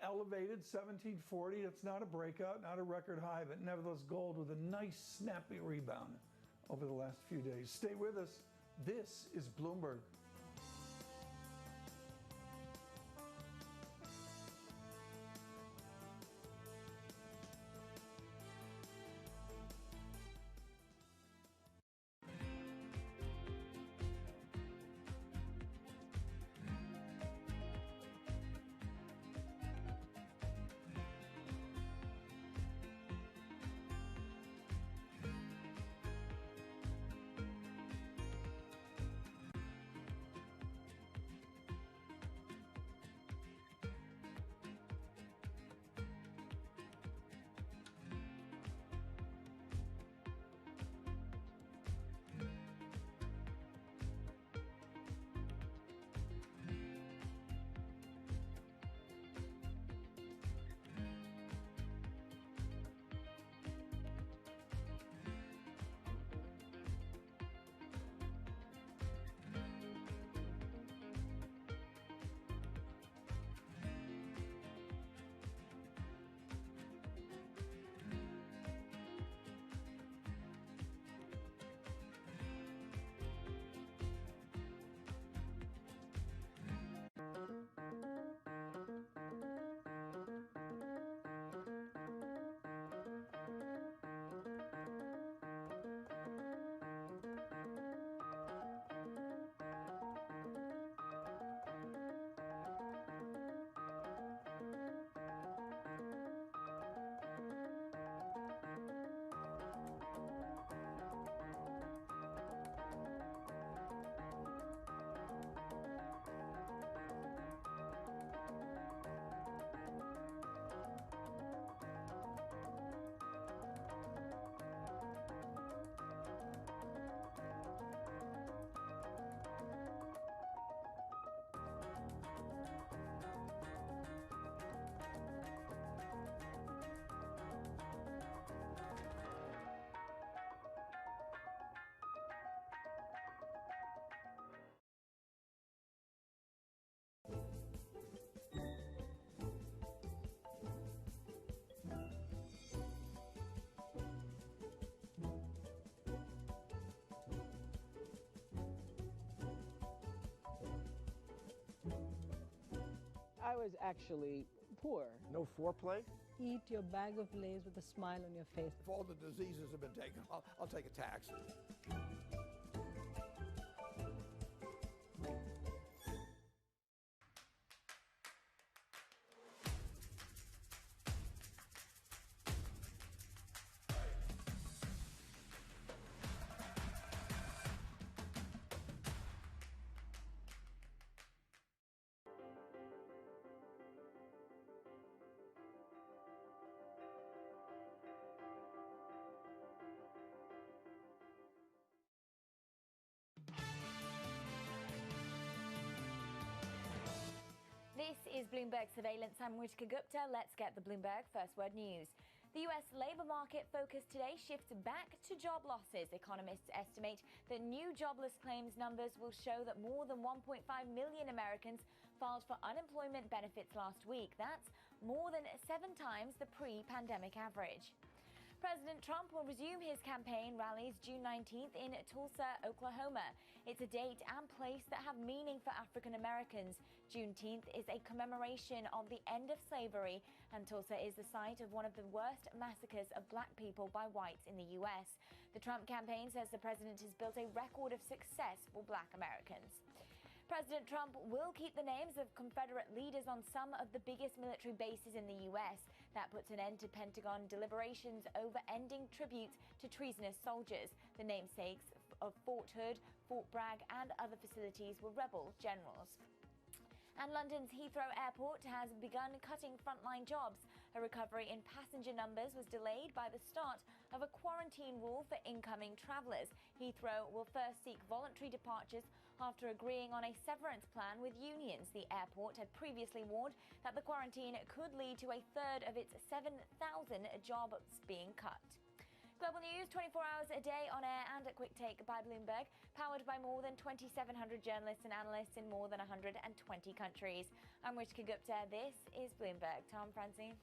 elevated 1740. It's not a breakout, not a record high, but nevertheless gold with a nice snappy rebound over the last few days. Stay with us. This is Bloomberg. I was actually poor. No foreplay? Eat your bag of Lay's with a smile on your face. If all the diseases have been taken, I'll take a tax. This is Bloomberg Surveillance. I'm Ruchika Gupta. Let's get the Bloomberg First Word News. The U.S. labor market focus today shifts back to job losses. Economists estimate that new jobless claims numbers will show that more than 1.5 million Americans filed for unemployment benefits last week. That's more than 7 times the pre-pandemic average. President Trump will resume his campaign rallies June 19th in Tulsa, Oklahoma. It's a date and place that have meaning for African Americans. Juneteenth is a commemoration of the end of slavery, and Tulsa is the site of one of the worst massacres of black people by whites in the U.S. The Trump campaign says the president has built a record of success for black Americans. President Trump will keep the names of Confederate leaders on some of the biggest military bases in the U.S. That puts an end to Pentagon deliberations over ending tributes to treasonous soldiers. The namesakes of Fort Hood, Fort Bragg and other facilities were rebel generals. And London's Heathrow Airport has begun cutting frontline jobs. A recovery in passenger numbers was delayed by the start of a quarantine rule for incoming travellers. Heathrow will first seek voluntary departures after agreeing on a severance plan with unions. The airport had previously warned that the quarantine could lead to a third of its 7,000 jobs being cut. Global news 24 hours a day on air and a quick take by Bloomberg, powered by more than 2,700 journalists and analysts in more than 120 countries. I'm Ritika Gupta. This is Bloomberg. Tom, Francine.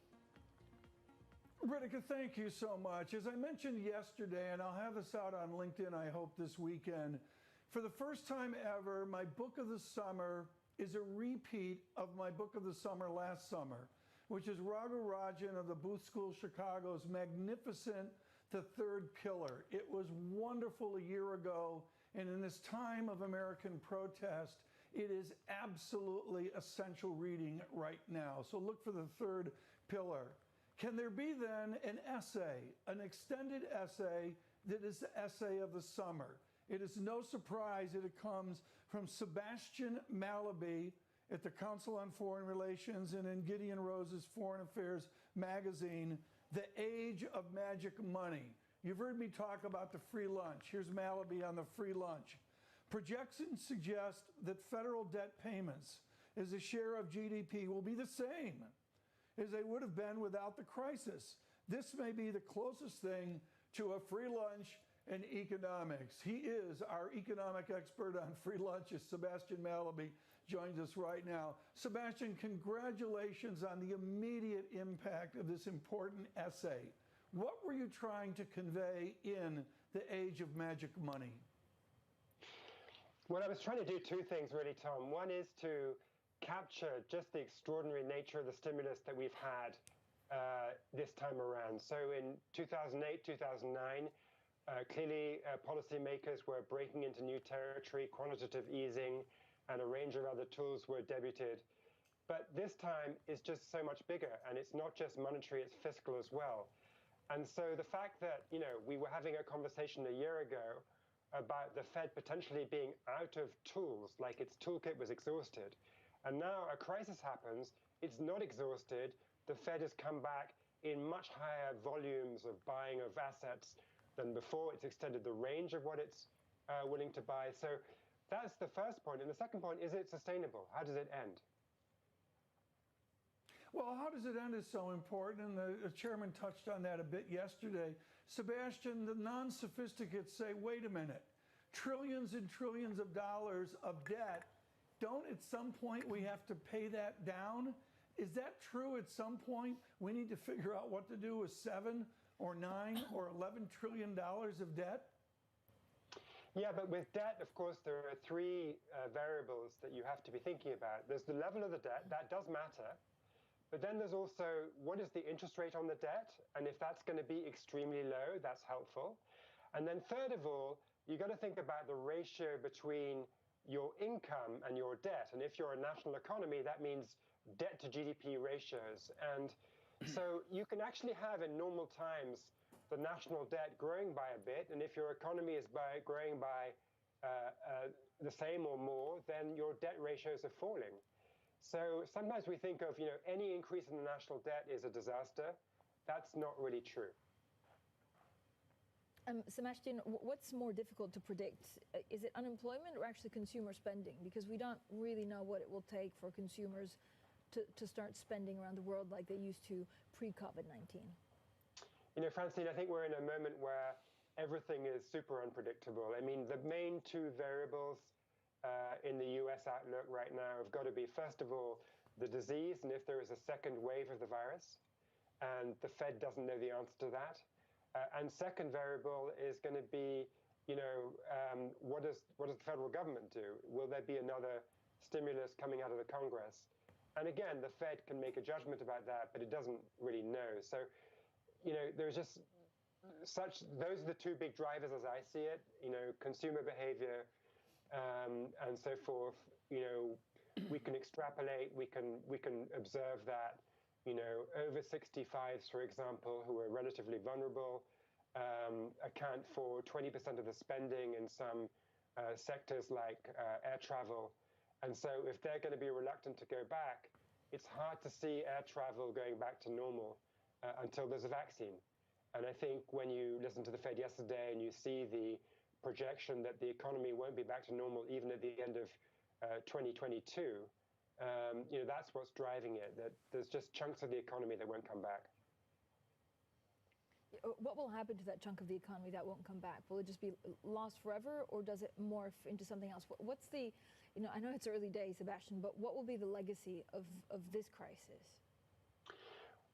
Ritika, thank you so much. As I mentioned yesterday, and I'll have this out on LinkedIn, I hope this weekend, for the first time ever, my book of the summer is a repeat of my book of the summer last summer, which is Raghu Rajan of the Booth School Chicago's magnificent The Third Pillar. It was wonderful a year ago, and in this time of American protest, it is absolutely essential reading right now. So look for The Third Pillar. Can there be then an essay, an extended essay that is the essay of the summer? It is no surprise that it comes from Sebastian Mallaby at the Council on Foreign Relations and in Gideon Rose's Foreign Affairs magazine, The Age of Magic Money. You've heard me talk about the free lunch. Here's Mallaby on the free lunch. Projections suggest that federal debt payments as a share of GDP will be the same as they would have been without the crisis. This may be the closest thing to a free lunch in economics. He is our economic expert on free lunches. Sebastian Mallaby joins us right now. Sebastian, congratulations on the immediate impact of this important essay. What were you trying to convey in The Age of Magic Money? Well, I was trying to do two things really, Tom. One is to capture just the extraordinary nature of the stimulus that we've had this time around. So in 2008, 2009, clearly policymakers were breaking into new territory, quantitative easing, and a range of other tools were debuted. But this time is just so much bigger, and it's not just monetary, it's fiscal as well. And so the fact that, we were having a conversation a year ago about the Fed potentially being out of tools, like its toolkit was exhausted, and now a crisis happens, it's not exhausted, the Fed has come back in much higher volumes of buying of assets than before, it's extended the range of what it's willing to buy. So that's the first point. And the second point, is it sustainable? How does it end? Well, how does it end is so important, and the chairman touched on that a bit yesterday. Sebastian, the non-sophisticates say, wait a minute, trillions and trillions of dollars of debt, don't at some point we have to pay that down? Is that true at some point? We need to figure out what to do with 7 or 9 or 11 trillion dollars of debt? Yeah, but with debt, of course, there are three variables that you have to be thinking about. There's the level of the debt, that does matter. But then there's also, what is the interest rate on the debt? And if that's going to be extremely low, that's helpful. And then third of all, you've got to think about the ratio between your income and your debt. And if you're a national economy, that means debt to GDP ratios. And so you can actually have in normal times the national debt growing by a bit, and if your economy is growing by the same or more, then your debt ratios are falling. So sometimes we think of, any increase in the national debt is a disaster. That's not really true. Sebastian, what's more difficult to predict? Is it unemployment or actually consumer spending? Because we don't really know what it will take for consumers to start spending around the world like they used to pre-COVID-19. Francine, I think we're in a moment where everything is super unpredictable. I mean, the main two variables in the US outlook right now have got to be, first of all, the disease, and if there is a second wave of the virus, and the Fed doesn't know the answer to that. And second variable is going to be, what does the federal government do? Will there be another stimulus coming out of the Congress? And again, the Fed can make a judgment about that, but it doesn't really know. So, there's just those are the two big drivers as I see it, consumer behavior and so forth, we can extrapolate, we can observe that, over 65s, for example, who are relatively vulnerable, account for 20% of the spending in some sectors like air travel. And so if they're going to be reluctant to go back, it's hard to see air travel going back to normal until there's a vaccine. And I think when you listen to the Fed yesterday and you see the projection that the economy won't be back to normal even at the end of 2022, that's what's driving it, that there's just chunks of the economy that won't come back. What will happen to that chunk of the economy that won't come back? Will it just be lost forever, or does it morph into something else? What's the, I know it's early days, Sebastian, but what will be the legacy of this crisis?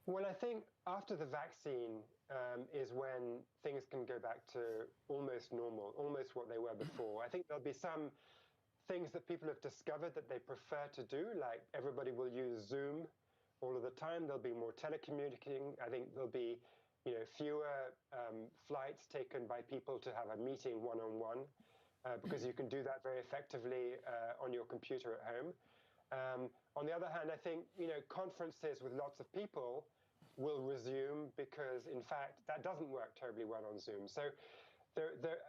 Well, I think after the vaccine is when things can go back to almost normal, almost what they were before. I think there'll be some things that people have discovered that they prefer to do, like everybody will use Zoom all of the time. There'll be more telecommunicating. I think there'll be fewer flights taken by people to have a meeting one-on-one, because you can do that very effectively on your computer at home. On the other hand, I think conferences with lots of people will resume, because in fact that doesn't work terribly well on Zoom. So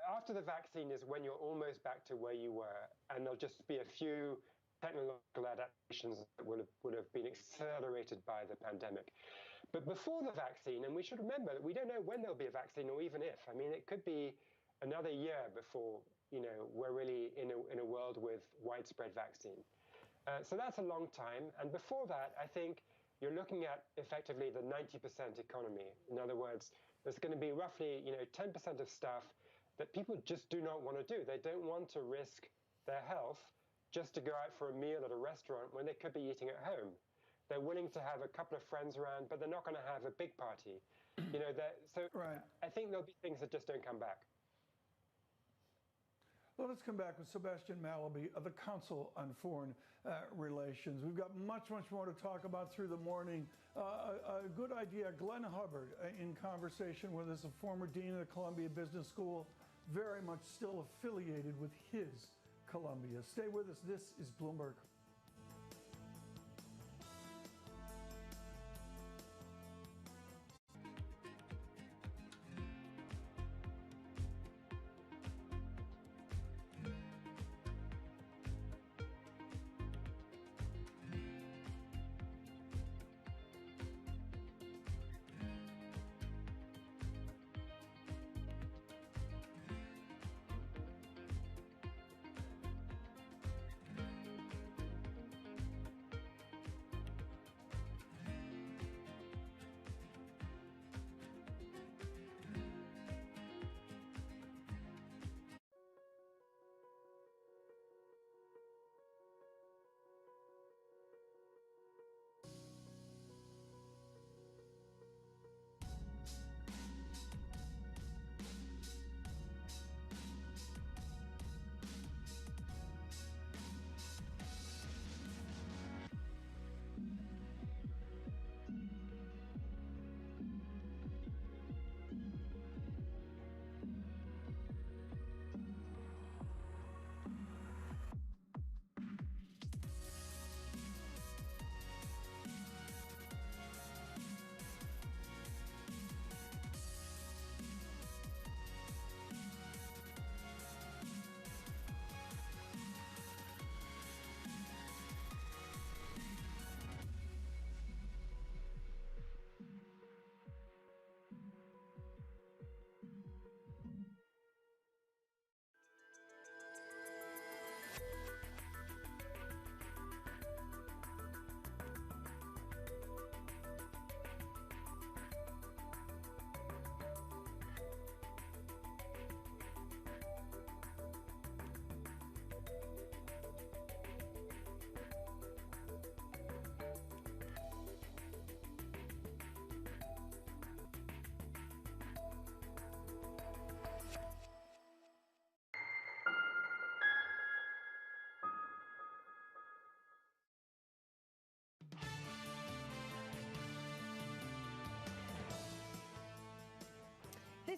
after the vaccine is when you're almost back to where you were, and there'll just be a few technological adaptations that would have been accelerated by the pandemic. But before the vaccine, and we should remember that we don't know when there'll be a vaccine, or even if. I mean, it could be another year before we're really in a world with widespread vaccine. So that's a long time. And before that, I think you're looking at effectively the 90% economy. In other words, there's going to be roughly 10% of stuff that people just do not want to do. They don't want to risk their health just to go out for a meal at a restaurant when they could be eating at home. They're willing to have a couple of friends around, but they're not going to have a big party. Right. I think there'll be things that just don't come back. Well, let's come back with Sebastian Mallaby of the Council on Foreign Relations. We've got much more to talk about through the morning. A good idea, Glenn Hubbard in conversation with us, a former dean of the Columbia Business School, very much still affiliated with his Columbia. Stay with us. This is Bloomberg.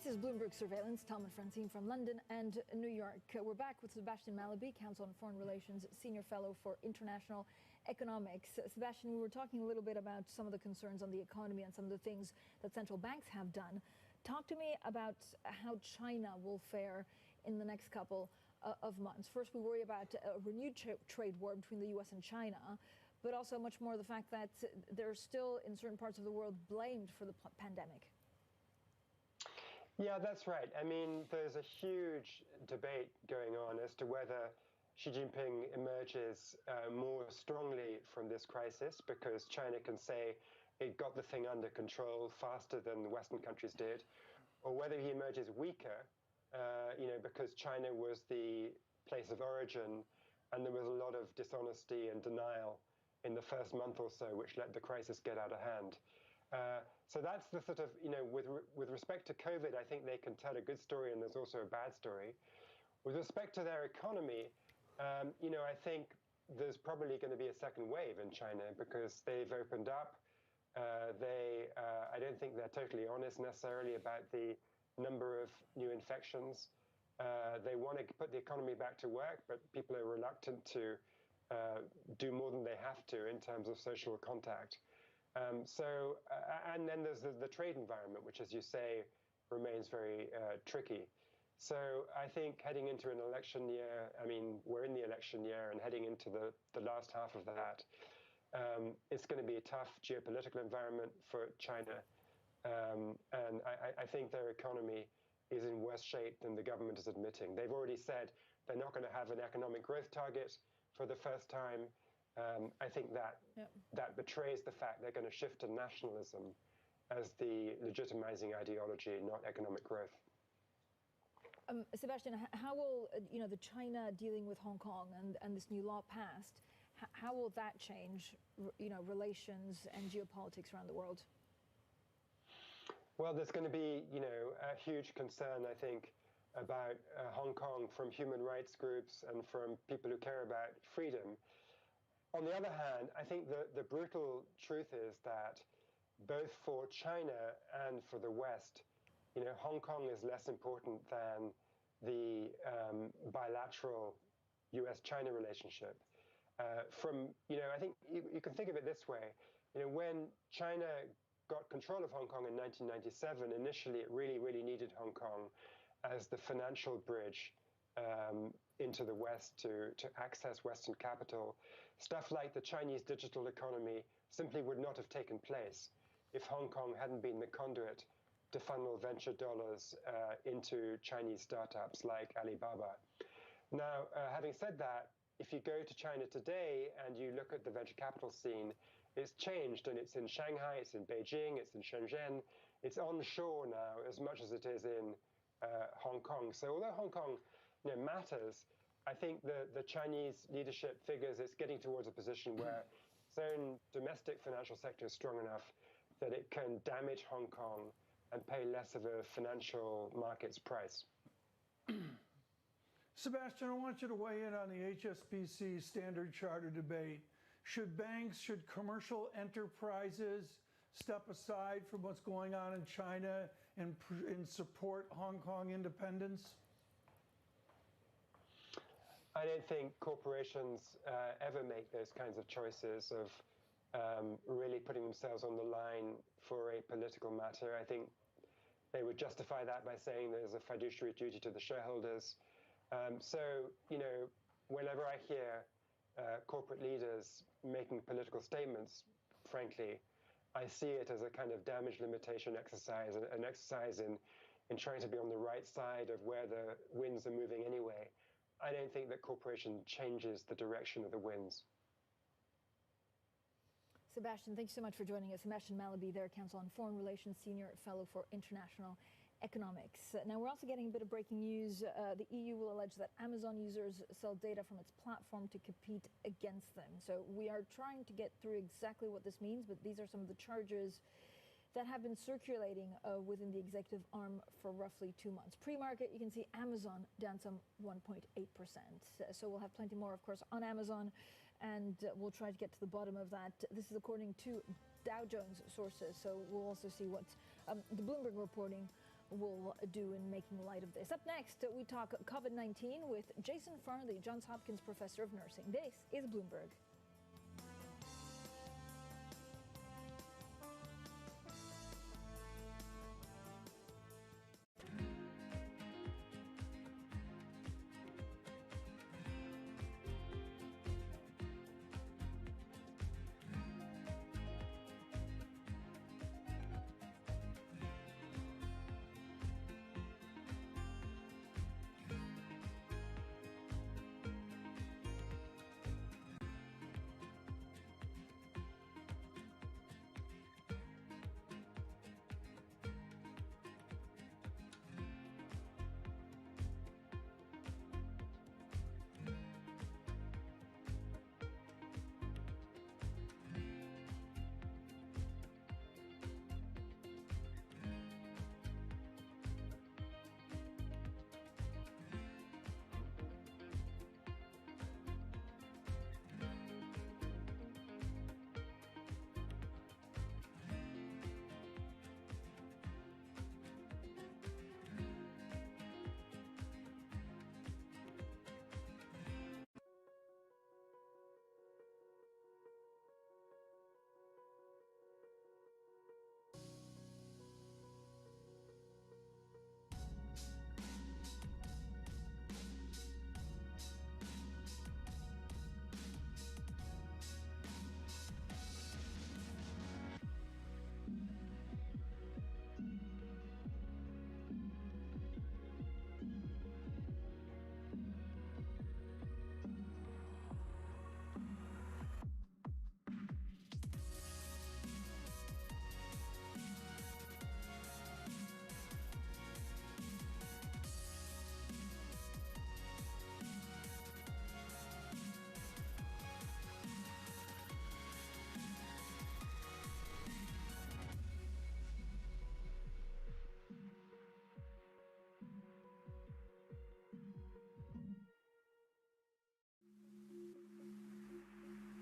This is Bloomberg Surveillance. Tom and Francine from London and New York. We're back with Sebastian Mallaby, Counsel on Foreign Relations, Senior Fellow for International Economics. Sebastian, we were talking a little bit about some of the concerns on the economy and some of the things that central banks have done. Talk to me about how China will fare in the next couple of months. First, we worry about a renewed trade war between the U.S. and China, but also much more the fact that they're still, in certain parts of the world, blamed for the pandemic. Yeah, that's right. I mean, there's a huge debate going on as to whether Xi Jinping emerges more strongly from this crisis because China can say it got the thing under control faster than the Western countries did, or whether he emerges weaker, because China was the place of origin and there was a lot of dishonesty and denial in the first month or so, which let the crisis get out of hand. So that's the sort of, with respect to COVID, I think they can tell a good story and there's also a bad story. With respect to their economy, I think there's probably going to be a second wave in China because they've opened up. I don't think they're totally honest necessarily about the number of new infections. They want to put the economy back to work, but people are reluctant to do more than they have to in terms of social contact. And then there's the trade environment, which, as you say, remains very tricky. So I think heading into an election year, I mean, we're in the election year and heading into the last half of that, it's going to be a tough geopolitical environment for China. And I think their economy is in worse shape than the government is admitting. They've already said they're not going to have an economic growth target for the first time. I think that betrays the fact they're going to shift to nationalism as the legitimizing ideology, not economic growth. Sebastian, how will the China dealing with Hong Kong and this new law passed? How will that change relations and geopolitics around the world? Well, there's going to be a huge concern, I think, about Hong Kong from human rights groups and from people who care about freedom. On the other hand, I think the brutal truth is that both for China and for the West, Hong Kong is less important than the bilateral US-China relationship. I think you can think of it this way. When China got control of Hong Kong in 1997, initially it really, really needed Hong Kong as the financial bridge into the West to access Western capital. Stuff like the Chinese digital economy simply would not have taken place if Hong Kong hadn't been the conduit to funnel venture dollars into Chinese startups like Alibaba. Now, having said that, if you go to China today and you look at the venture capital scene, it's changed and it's in Shanghai, it's in Beijing, it's in Shenzhen. It's onshore now as much as it is in Hong Kong. So although Hong Kong matters, I think the Chinese leadership figures it's getting towards a position where its own domestic financial sector is strong enough that it can damage Hong Kong and pay less of a financial market's price. Sebastian, I want you to weigh in on the HSBC Standard Charter debate. Should banks, should commercial enterprises step aside from what's going on in China and support Hong Kong independence? I don't think corporations ever make those kinds of choices of really putting themselves on the line for a political matter. I think they would justify that by saying there's a fiduciary duty to the shareholders. Whenever I hear corporate leaders making political statements, frankly, I see it as a kind of damage limitation exercise, an exercise in trying to be on the right side of where the winds are moving anyway. I don't think that corporation changes the direction of the winds. Sebastian, thank you so much for joining us. Sebastian Mallaby, their Counsel on Foreign Relations, Senior Fellow for International Economics. Now, we're also getting a bit of breaking news. The EU will allege that Amazon users sell data from its platform to compete against them. So we are trying to get through exactly what this means, but these are some of the charges that have been circulating within the executive arm for roughly 2 months. Pre-market, you can see Amazon down some 1.8%. So we'll have plenty more, of course, on Amazon, and we'll try to get to the bottom of that. This is according to Dow Jones sources, so we'll also see what the Bloomberg reporting will do in making light of this. Up next, we talk COVID-19 with Jason Farley, Johns Hopkins Professor of Nursing. This is Bloomberg.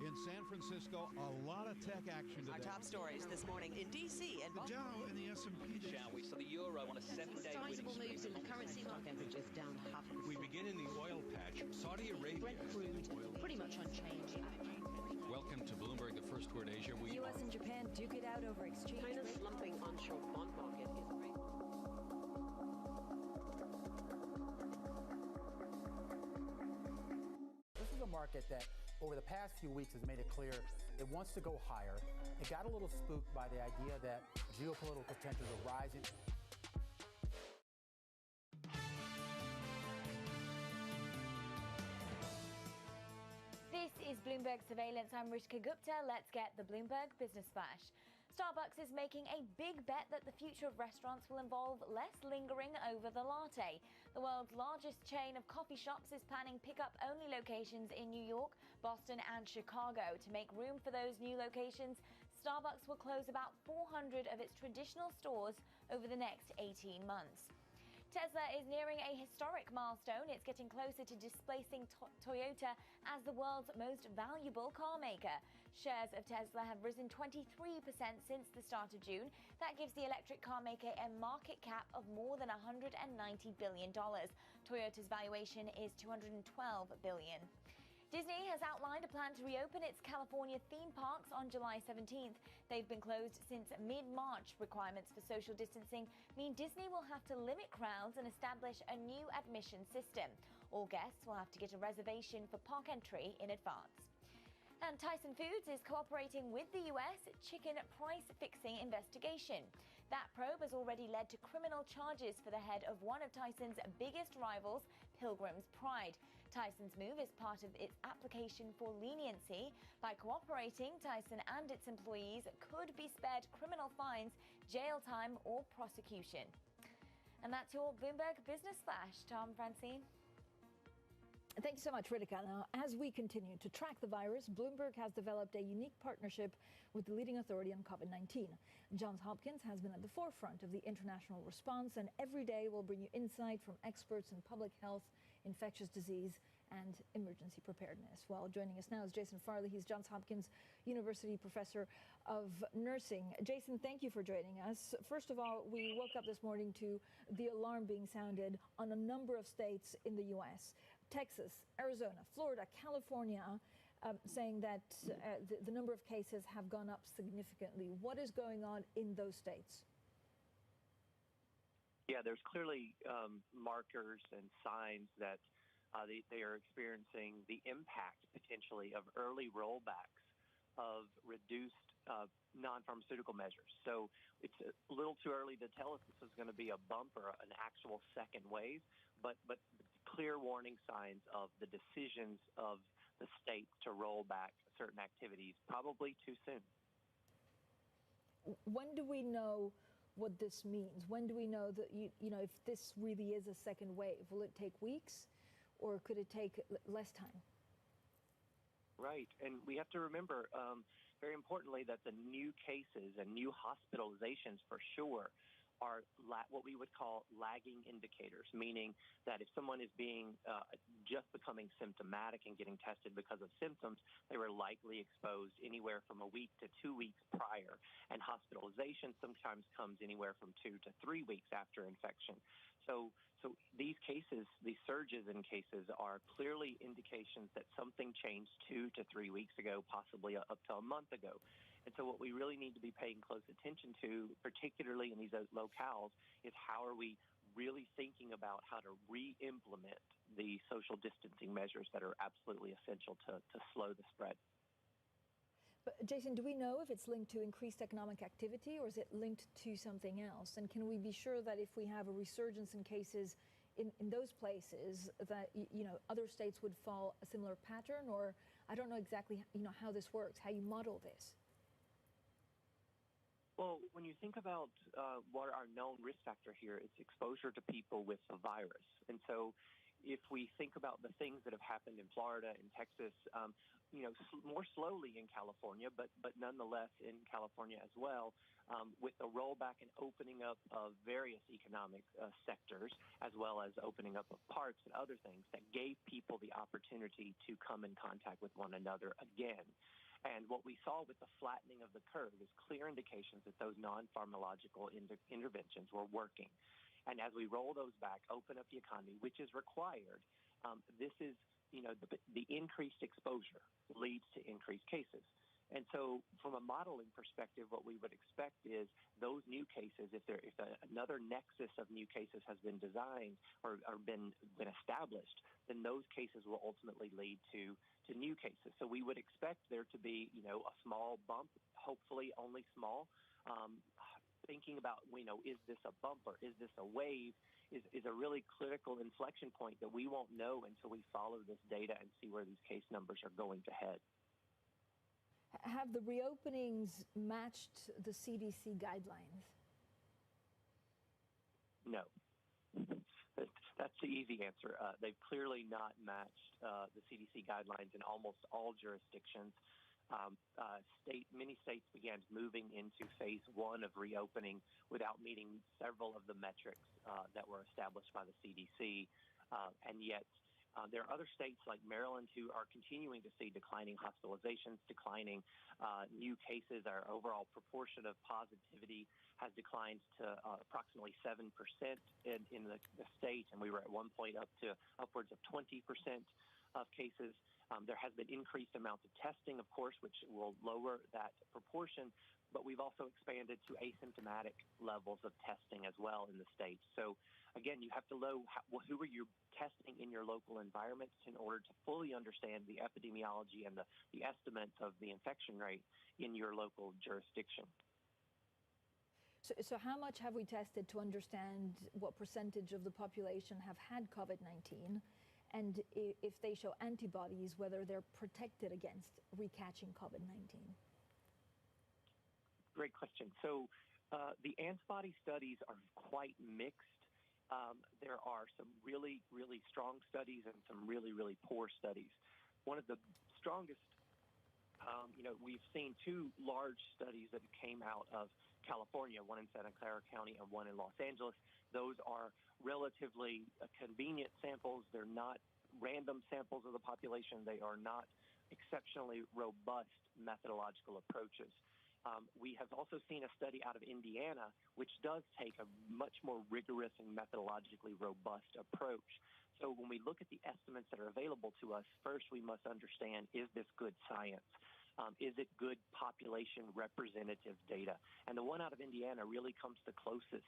In San Francisco, a lot of tech action today. Our top stories this morning in D.C. and the Dow and the S&P. Shall we? So the euro on a 7-day sizable moves in the currency market. Temperatures down 0.5%. We begin in the oil patch. Saudi Arabia. Brent crude pretty much unchanged. Welcome to Bloomberg, the first word Asia. U.S. and Japan duke it out over exchange. China's slumping onshore bond market is great. This is a market that over the past few weeks has made it clear it wants to go higher. It got a little spooked by the idea that geopolitical tensions are rising. This is Bloomberg Surveillance. I'm Rishka Gupta. Let's get the Bloomberg Business Flash. Starbucks is making a big bet that the future of restaurants will involve less lingering over the latte. The world's largest chain of coffee shops is planning pickup-only locations in New York, Boston and Chicago. To make room for those new locations, Starbucks will close about 400 of its traditional stores over the next 18 months. Tesla is nearing a historic milestone. It's getting closer to displacing Toyota as the world's most valuable car maker. Shares of Tesla have risen 23% since the start of June. That gives the electric car maker a market cap of more than $190 billion. Toyota's valuation is $212 billion. Disney has outlined a plan to reopen its California theme parks on July 17th. They've been closed since mid-March. Requirements for social distancing mean Disney will have to limit crowds and establish a new admission system. All guests will have to get a reservation for park entry in advance. And Tyson Foods is cooperating with the U.S. chicken price-fixing investigation. That probe has already led to criminal charges for the head of one of Tyson's biggest rivals, Pilgrim's Pride. Tyson's move is part of its application for leniency. By cooperating, Tyson and its employees could be spared criminal fines, jail time, or prosecution. And that's your Bloomberg Business Flash. Tom, Francine. Thank you so much, Ritika. Now, as we continue to track the virus, Bloomberg has developed a unique partnership with the leading authority on COVID-19. Johns Hopkins has been at the forefront of the international response, and every day we'll bring you insight from experts in public health, infectious disease, and emergency preparedness. Well, joining us now is Jason Farley. He's Johns Hopkins University Professor of Nursing. Jason, thank you for joining us. First of all, we woke up this morning to the alarm being sounded on a number of states in the U.S. Texas, Arizona, Florida, California, saying that the number of cases have gone up significantly. What is going on in those states? Yeah, there's clearly markers and signs that they are experiencing the impact potentially of early rollbacks of reduced non-pharmaceutical measures. So it's a little too early to tell if this is going to be a bump or an actual second wave, but clear warning signs of the decisions of the states to roll back certain activities, probably too soon. When do we know what this means? When do we know that, if this really is a second wave? Will it take weeks or could it take less time? Right. And we have to remember, very importantly, that the new cases and new hospitalizations for sure are what we would call lagging indicators, meaning that if someone is just becoming symptomatic and getting tested because of symptoms, they were likely exposed anywhere from a week to 2 weeks prior. And hospitalization sometimes comes anywhere from 2 to 3 weeks after infection. So these cases, these surges in cases are clearly indications that something changed 2 to 3 weeks ago, possibly up to a month ago. And so what we really need to be paying close attention to, particularly in these locales, is how are we really thinking about how to re-implement the social distancing measures that are absolutely essential to slow the spread. But Jason, do we know if it's linked to increased economic activity or is it linked to something else? And can we be sure that if we have a resurgence in cases in those places that, other states would follow a similar pattern? Or I don't know exactly, how this works, how you model this. Well, when you think about what our known risk factor here, it's exposure to people with the virus. And so if we think about the things that have happened in Florida and Texas, more slowly in California, but nonetheless in California as well, with the rollback and opening up of various economic sectors, as well as opening up of parks and other things that gave people the opportunity to come in contact with one another again. And what we saw with the flattening of the curve is clear indications that those non-pharmacological interventions were working. And as we roll those back, open up the economy, which is required, this is, the increased exposure leads to increased cases. And so from a modeling perspective, what we would expect is those new cases, if another nexus of new cases has been designed or been established, then those cases will ultimately lead to new cases. So we would expect there to be, a small bump, hopefully only small. Thinking about, is this a bump or is this a wave is a really critical inflection point that we won't know until we follow this data and see where these case numbers are going to head. Have the reopenings matched the CDC guidelines? No. That's the easy answer. They've clearly not matched the CDC guidelines in almost all jurisdictions. Many states began moving into phase 1 of reopening without meeting several of the metrics that were established by the CDC, and yet there are other states like Maryland who are continuing to see declining hospitalizations, declining new cases. Our overall proportion of positivity has declined to approximately 7% in the state, and we were at one point up to upwards of 20% of cases. There has been increased amounts of testing, of course, which will lower that proportion, but we've also expanded to asymptomatic levels of testing as well in the state. So again, you have to know who are you testing in your local environments in order to fully understand the epidemiology and the estimates of the infection rate in your local jurisdiction. So how much have we tested to understand what percentage of the population have had COVID-19? And if they show antibodies, whether they're protected against recatching COVID-19? Great question. So the antibody studies are quite mixed. There are some really, really strong studies and some really, really poor studies. One of the strongest, we've seen 2 large studies that came out of California, one in Santa Clara County and one in Los Angeles. Those are relatively convenient samples. They're not random samples of the population. They are not exceptionally robust methodological approaches. We have also seen a study out of Indiana, which does take a much more rigorous and methodologically robust approach. So when we look at the estimates that are available to us, first we must understand, is this good science? Is it good population representative data? And the one out of Indiana really comes the closest.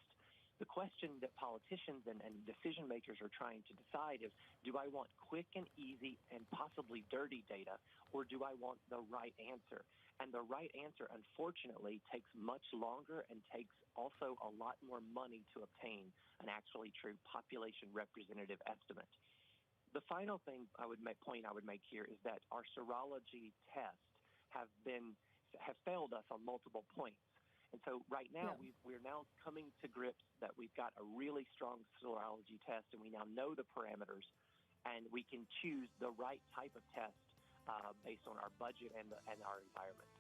The question that politicians and decision makers are trying to decide is, do I want quick and easy and possibly dirty data, or do I want the right answer? And the right answer, unfortunately, takes much longer and takes also a lot more money to obtain an actually true population representative estimate. The final thing I would make here is that our serology tests have failed us on multiple points. And so right now, we're now coming to grips that we've got a really strong serology test, and we now know the parameters, and we can choose the right type of test based on our budget and our environment.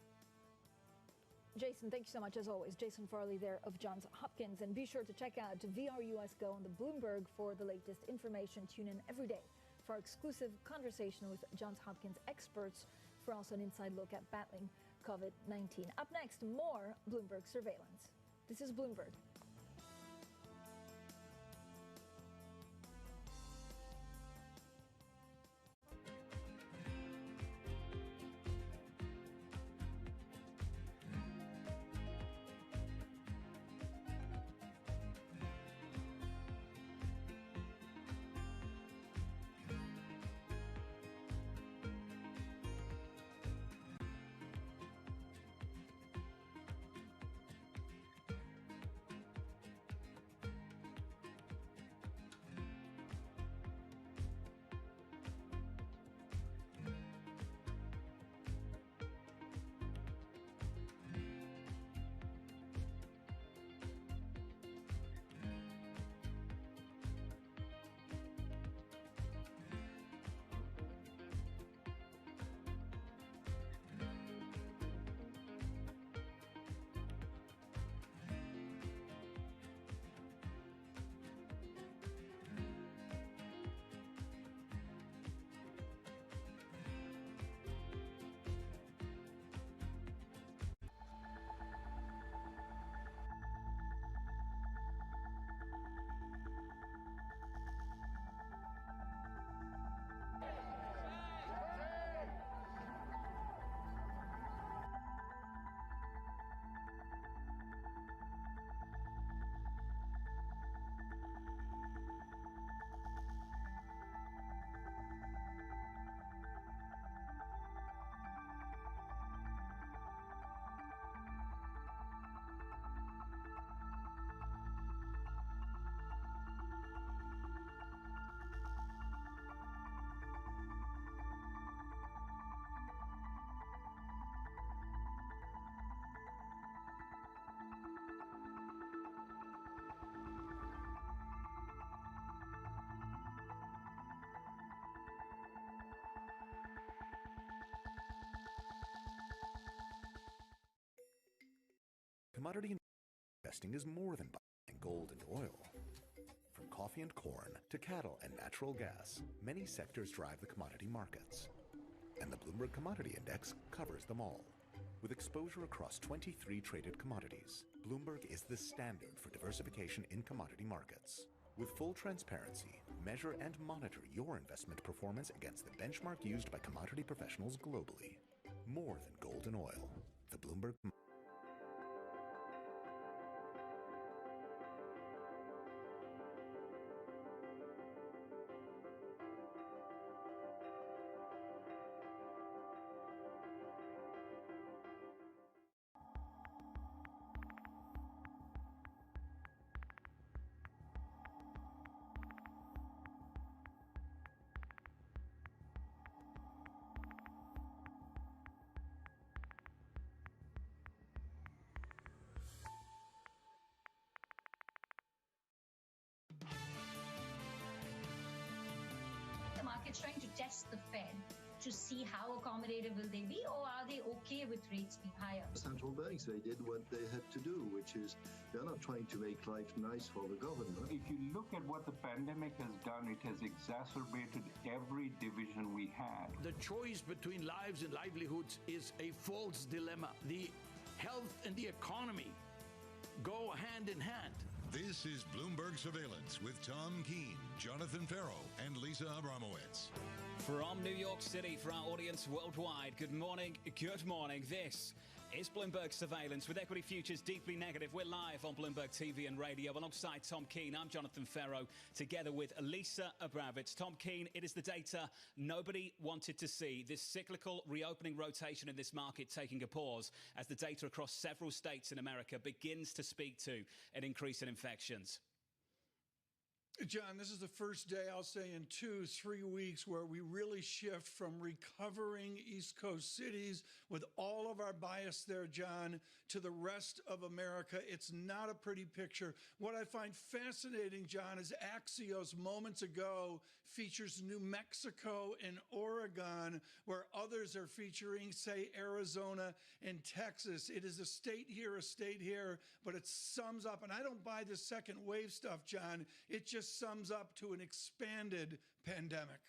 Jason, thank you so much, as always. Jason Farley there of Johns Hopkins. And be sure to check out VRUS Go on the Bloomberg for the latest information. Tune in every day for our exclusive conversation with Johns Hopkins experts, for also an inside look at battling COVID-19. Up next, more Bloomberg surveillance. This is Bloomberg. Commodity investing is more than buying gold and oil. From coffee and corn to cattle and natural gas, many sectors drive the commodity markets. And the Bloomberg Commodity Index covers them all. With exposure across 23 traded commodities, Bloomberg is the standard for diversification in commodity markets. With full transparency, measure and monitor your investment performance against the benchmark used by commodity professionals globally. More than gold and oil. The Bloomberg Trying to test the Fed to see how accommodative will they be, or are they okay with rates being higher? Central banks, they did what they had to do, which is they're not trying to make life nice for the government. If you look at what the pandemic has done, it has exacerbated every division we had. The choice between lives and livelihoods is a false dilemma. The health and the economy go hand in hand. This is Bloomberg Surveillance with Tom Keene, Jonathan Ferro, and Lisa Abramowitz. From New York City, for our audience worldwide, good morning, good morning. This is Bloomberg Surveillance with equity futures deeply negative. We're live on Bloomberg TV and radio alongside Tom Keene. I'm Jonathan Ferro, together with Lisa Abramowitz. Tom Keene, it is the data nobody wanted to see. This cyclical reopening rotation in this market taking a pause as the data across several states in America begins to speak to an increase in infections. John, this is the first day, I'll say, in 2-3 weeks where we really shift from recovering East Coast cities with all of our bias there, John, to the rest of America. It's not a pretty picture. What I find fascinating, John, is Axios moments ago features New Mexico and Oregon, where others are featuring, say, Arizona and Texas. It is a state here, but it sums up. And I don't buy the second wave stuff, John. It just sums up to an expanded pandemic.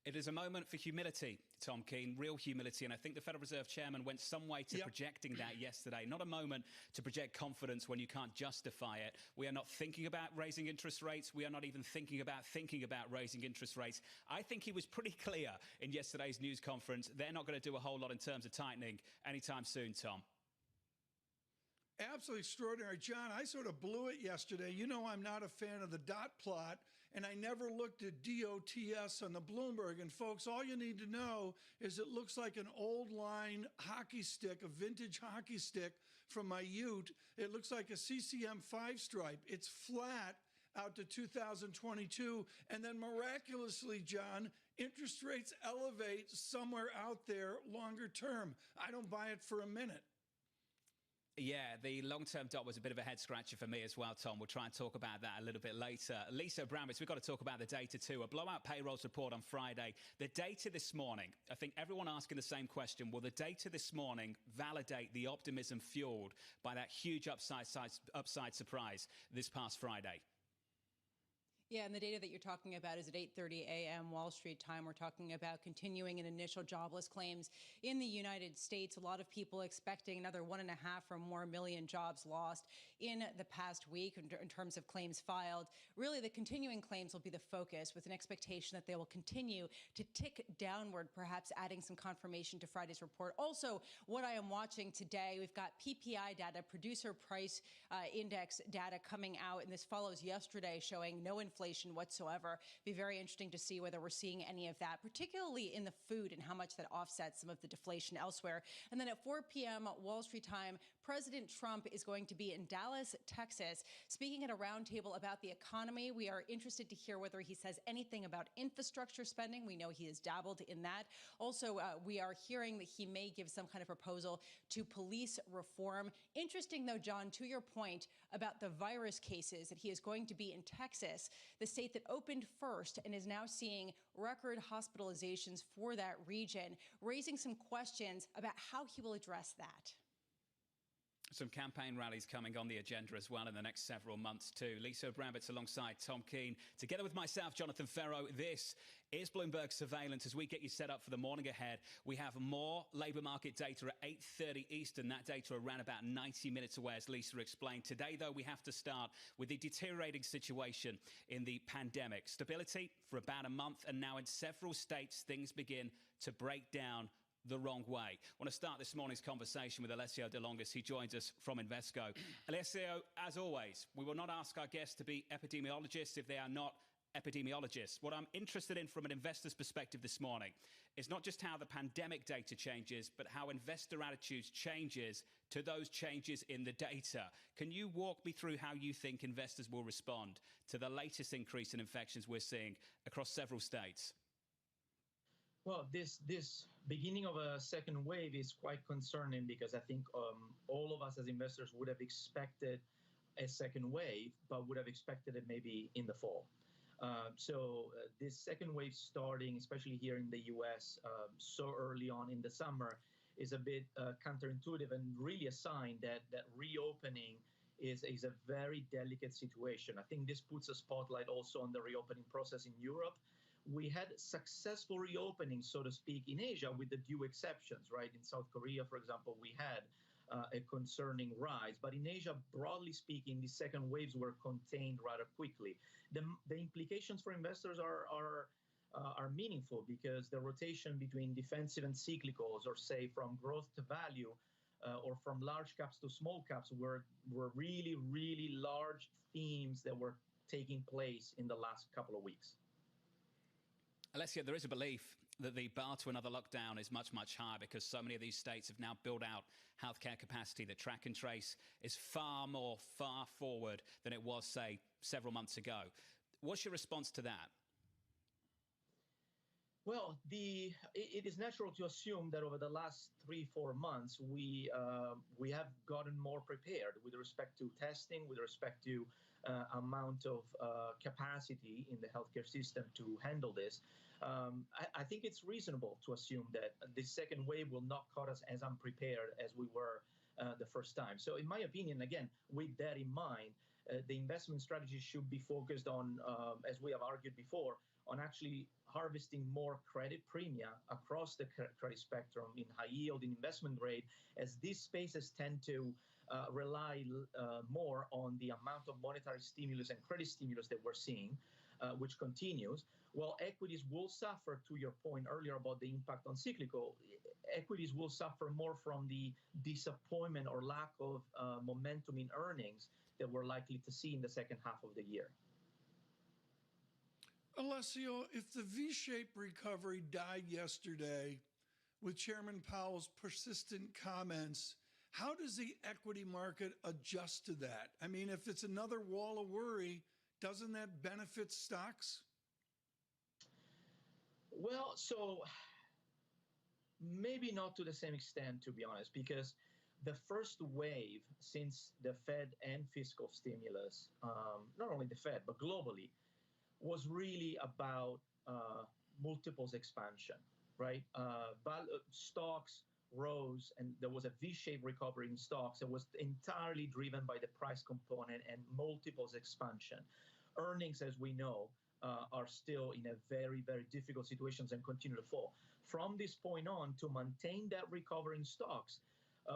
It is a moment for humility, Tom Keene, real humility. And I think the Federal Reserve Chairman went some way to projecting that yesterday. Not a moment to project confidence when you can't justify it. We are not thinking about raising interest rates. We are not even thinking about raising interest rates. I think he was pretty clear in yesterday's news conference. They're not going to do a whole lot in terms of tightening anytime soon, Tom. Absolutely extraordinary. John, I sort of blew it yesterday. You know I'm not a fan of the dot plot, and I never looked at DOTS on the Bloomberg. And folks, all you need to know is it looks like an old line hockey stick, a vintage hockey stick from my ute. It looks like a CCM 5-stripe. It's flat out to 2022. And then miraculously, John, interest rates elevate somewhere out there longer term. I don't buy it for a minute. Yeah, the long-term dot was a bit of a head-scratcher for me as well, Tom. We'll try and talk about that a little bit later. Lisa Abramowitz, we've got to talk about the data too. A blowout payrolls report on Friday. The data this morning, I think everyone asking the same question, will the data this morning validate the optimism fueled by that huge upside surprise this past Friday? Yeah, and the data that you're talking about is at 8:30 a.m. Wall Street time. We're talking about continuing and initial jobless claims in the United States. A lot of people expecting another 1.5 or more million jobs lost in the past week in terms of claims filed. Really, the continuing claims will be the focus, with an expectation that they will continue to tick downward, perhaps adding some confirmation to Friday's report. Also, what I am watching today, we've got PPI data, producer price index data coming out, and this follows yesterday showing no inflation whatsoever. Be very interesting to see whether we're seeing any of that, particularly in the food and how much that offsets some of the deflation elsewhere. And then at 4 p.m. Wall Street time, President Trump is going to be in Dallas, Texas, speaking at a roundtable about the economy. We are interested to hear whether he says anything about infrastructure spending. We know he has dabbled in that. Also, we are hearing that he may give some kind of proposal to police reform. Interesting, though, John, to your point about the virus cases, that he is going to be in Texas, the state that opened first and is now seeing record hospitalizations for that region, raising some questions about how he will address that. Some campaign rallies coming on the agenda as well in the next several months too. Lisa Abramowitz alongside Tom Keene. Together with myself, Jonathan Ferro, this is Bloomberg Surveillance. As we get you set up for the morning ahead, we have more labour market data at 8:30 Eastern. That data around about 90 minutes away, as Lisa explained. Today, though, we have to start with the deteriorating situation in the pandemic. Stability for about a month, and now in several states, things begin to break down the wrong way. I want to start this morning's conversation with Alessio De Longis. He joins us from Invesco. Alessio, as always, we will not ask our guests to be epidemiologists if they are not epidemiologists. What I'm interested in from an investor's perspective this morning is not just how the pandemic data changes, but how investor attitudes changes to those changes in the data. Can you walk me through how you think investors will respond to the latest increase in infections we're seeing across several states? Well, this beginning of a second wave is quite concerning, because I think all of us as investors would have expected a second wave, but would have expected it maybe in the fall. This second wave starting, especially here in the US, so early on in the summer, is a bit counterintuitive and really a sign that reopening is a very delicate situation. I think this puts a spotlight also on the reopening process in Europe. We had successful reopening, so to speak, in Asia with the due exceptions, right? In South Korea, for example, we had a concerning rise. But in Asia, broadly speaking, the second waves were contained rather quickly. The implications for investors are meaningful because the rotation between defensive and cyclicals, or say from growth to value, or from large caps to small caps, were really, really large themes that were taking place in the last couple of weeks. Alessio, there is a belief that the bar to another lockdown is much, much higher because so many of these states have now built out healthcare capacity. The track and trace is far forward than it was, say, several months ago. What's your response to that? Well, it is natural to assume that over the last 3-4 months, we have gotten more prepared with respect to testing, with respect to amount of capacity in the healthcare system to handle this. I think it's reasonable to assume that the second wave will not caught us as unprepared as we were the first time. So in my opinion, again, with that in mind, the investment strategy should be focused on, as we have argued before, on actually harvesting more credit premia across the credit spectrum in high yield, in investment grade, as these spaces tend to rely more on the amount of monetary stimulus and credit stimulus that we're seeing, which continues. While equities will suffer, to your point earlier about the impact on cyclical, equities will suffer more from the disappointment or lack of momentum in earnings that we're likely to see in the second half of the year. Alessio, if the V-shaped recovery died yesterday with Chairman Powell's persistent comments, how does the equity market adjust to that? I mean, if it's another wall of worry, doesn't that benefit stocks? Well, so maybe not to the same extent, to be honest, because the first wave since the Fed and fiscal stimulus, not only the Fed, but globally, was really about multiples expansion, right? Stocks rose and there was a V-shaped recovery in stocks that was entirely driven by the price component and multiples expansion. Earnings, as we know, are still in a very, very difficult situations and continue to fall. From this point on, to maintain that recovery in stocks,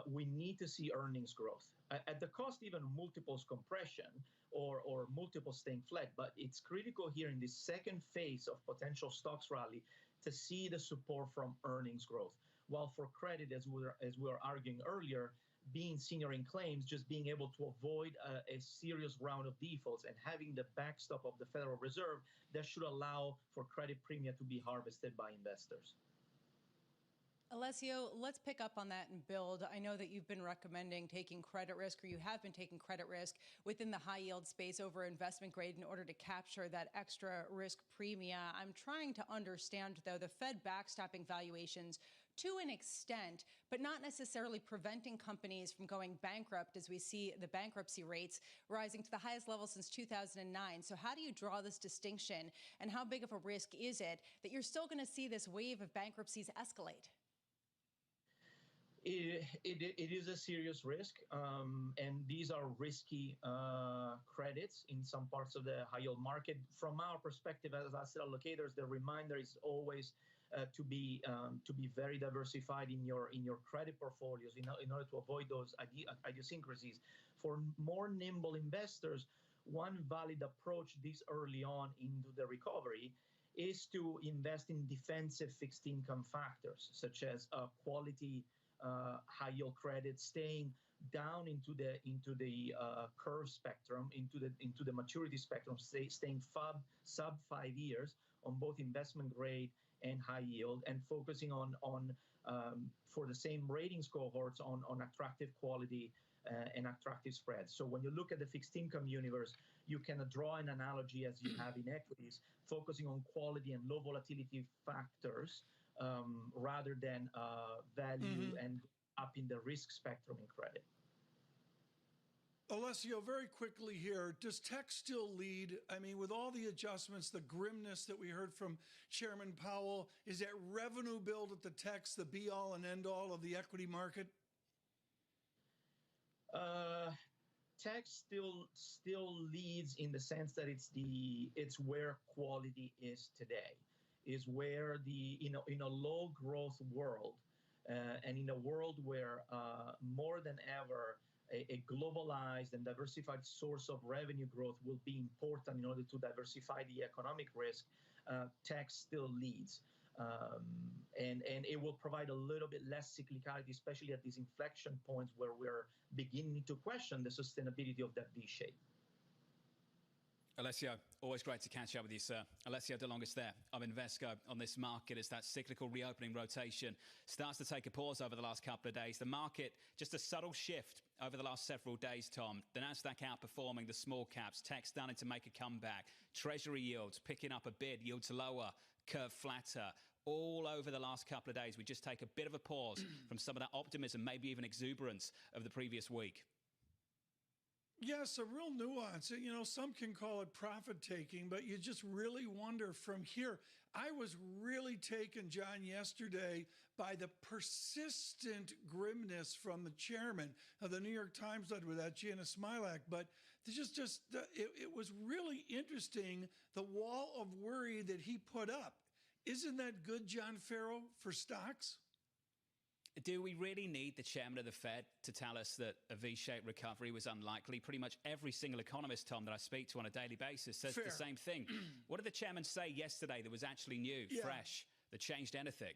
we need to see earnings growth at the cost even of multiples compression or multiples staying flat. But it's critical here in this second phase of potential stocks rally to see the support from earnings growth. While for credit, as we were arguing earlier, being senior in claims, just being able to avoid a serious round of defaults and having the backstop of the Federal Reserve, that should allow for credit premia to be harvested by investors. Alessio, let's pick up on that and build. I know that you've been recommending taking credit risk, or you have been taking credit risk within the high yield space over investment grade in order to capture that extra risk premia. I'm trying to understand, though, the Fed backstopping valuations to an extent, but not necessarily preventing companies from going bankrupt as we see the bankruptcy rates rising to the highest level since 2009. So how do you draw this distinction, and how big of a risk is it that you're still going to see this wave of bankruptcies escalate? It is a serious risk, and these are risky credits in some parts of the high yield market. From our perspective as asset allocators, the reminder is always to be very diversified in your credit portfolios in order to avoid those idiosyncrasies. For more nimble investors, one valid approach this early on into the recovery is to invest in defensive fixed income factors, such as quality high yield credit, staying down into the curve spectrum, into the maturity spectrum, staying sub 5 years on both investment grade and high yield, and focusing on for the same ratings cohorts on attractive quality and attractive spreads. So when you look at the fixed income universe, you can draw an analogy as you have in equities, focusing on quality and low volatility factors rather than value and up in the risk spectrum in credit. Alessio, very quickly here, does tech still lead? I mean, with all the adjustments, the grimness that we heard from Chairman Powell, is that revenue build at the tech's the be-all and end-all of the equity market? Tech still leads in the sense that it's where quality is today, is where in a low growth world, and in a world where more than ever a globalized and diversified source of revenue growth will be important in order to diversify the economic risk, tech still leads. And it will provide a little bit less cyclicality, especially at these inflection points where we're beginning to question the sustainability of that V shape. Alessio, always great to catch up with you, sir. Alessio De Longus there of Invesco on this market as that cyclical reopening rotation starts to take a pause over the last couple of days. The market, just a subtle shift over the last several days, Tom. The Nasdaq outperforming the small caps, tech starting to make a comeback, treasury yields picking up a bit, yields lower, curve flatter. All over the last couple of days, we just take a bit of a pause from some of that optimism, maybe even exuberance of the previous week. Yes, a real nuance. You know, some can call it profit taking, but you just really wonder from here. I was really taken, John, yesterday by the persistent grimness from the chairman of the New York Times led with that, Janice Smilak. But it was really interesting, the wall of worry that he put up. Isn't that good, John Farrow, for stocks? Do we really need the chairman of the Fed to tell us that a V-shaped recovery was unlikely? Pretty much every single economist, Tom, that I speak to on a daily basis says the same thing. What did the chairman say yesterday that was actually new, fresh, that changed anything?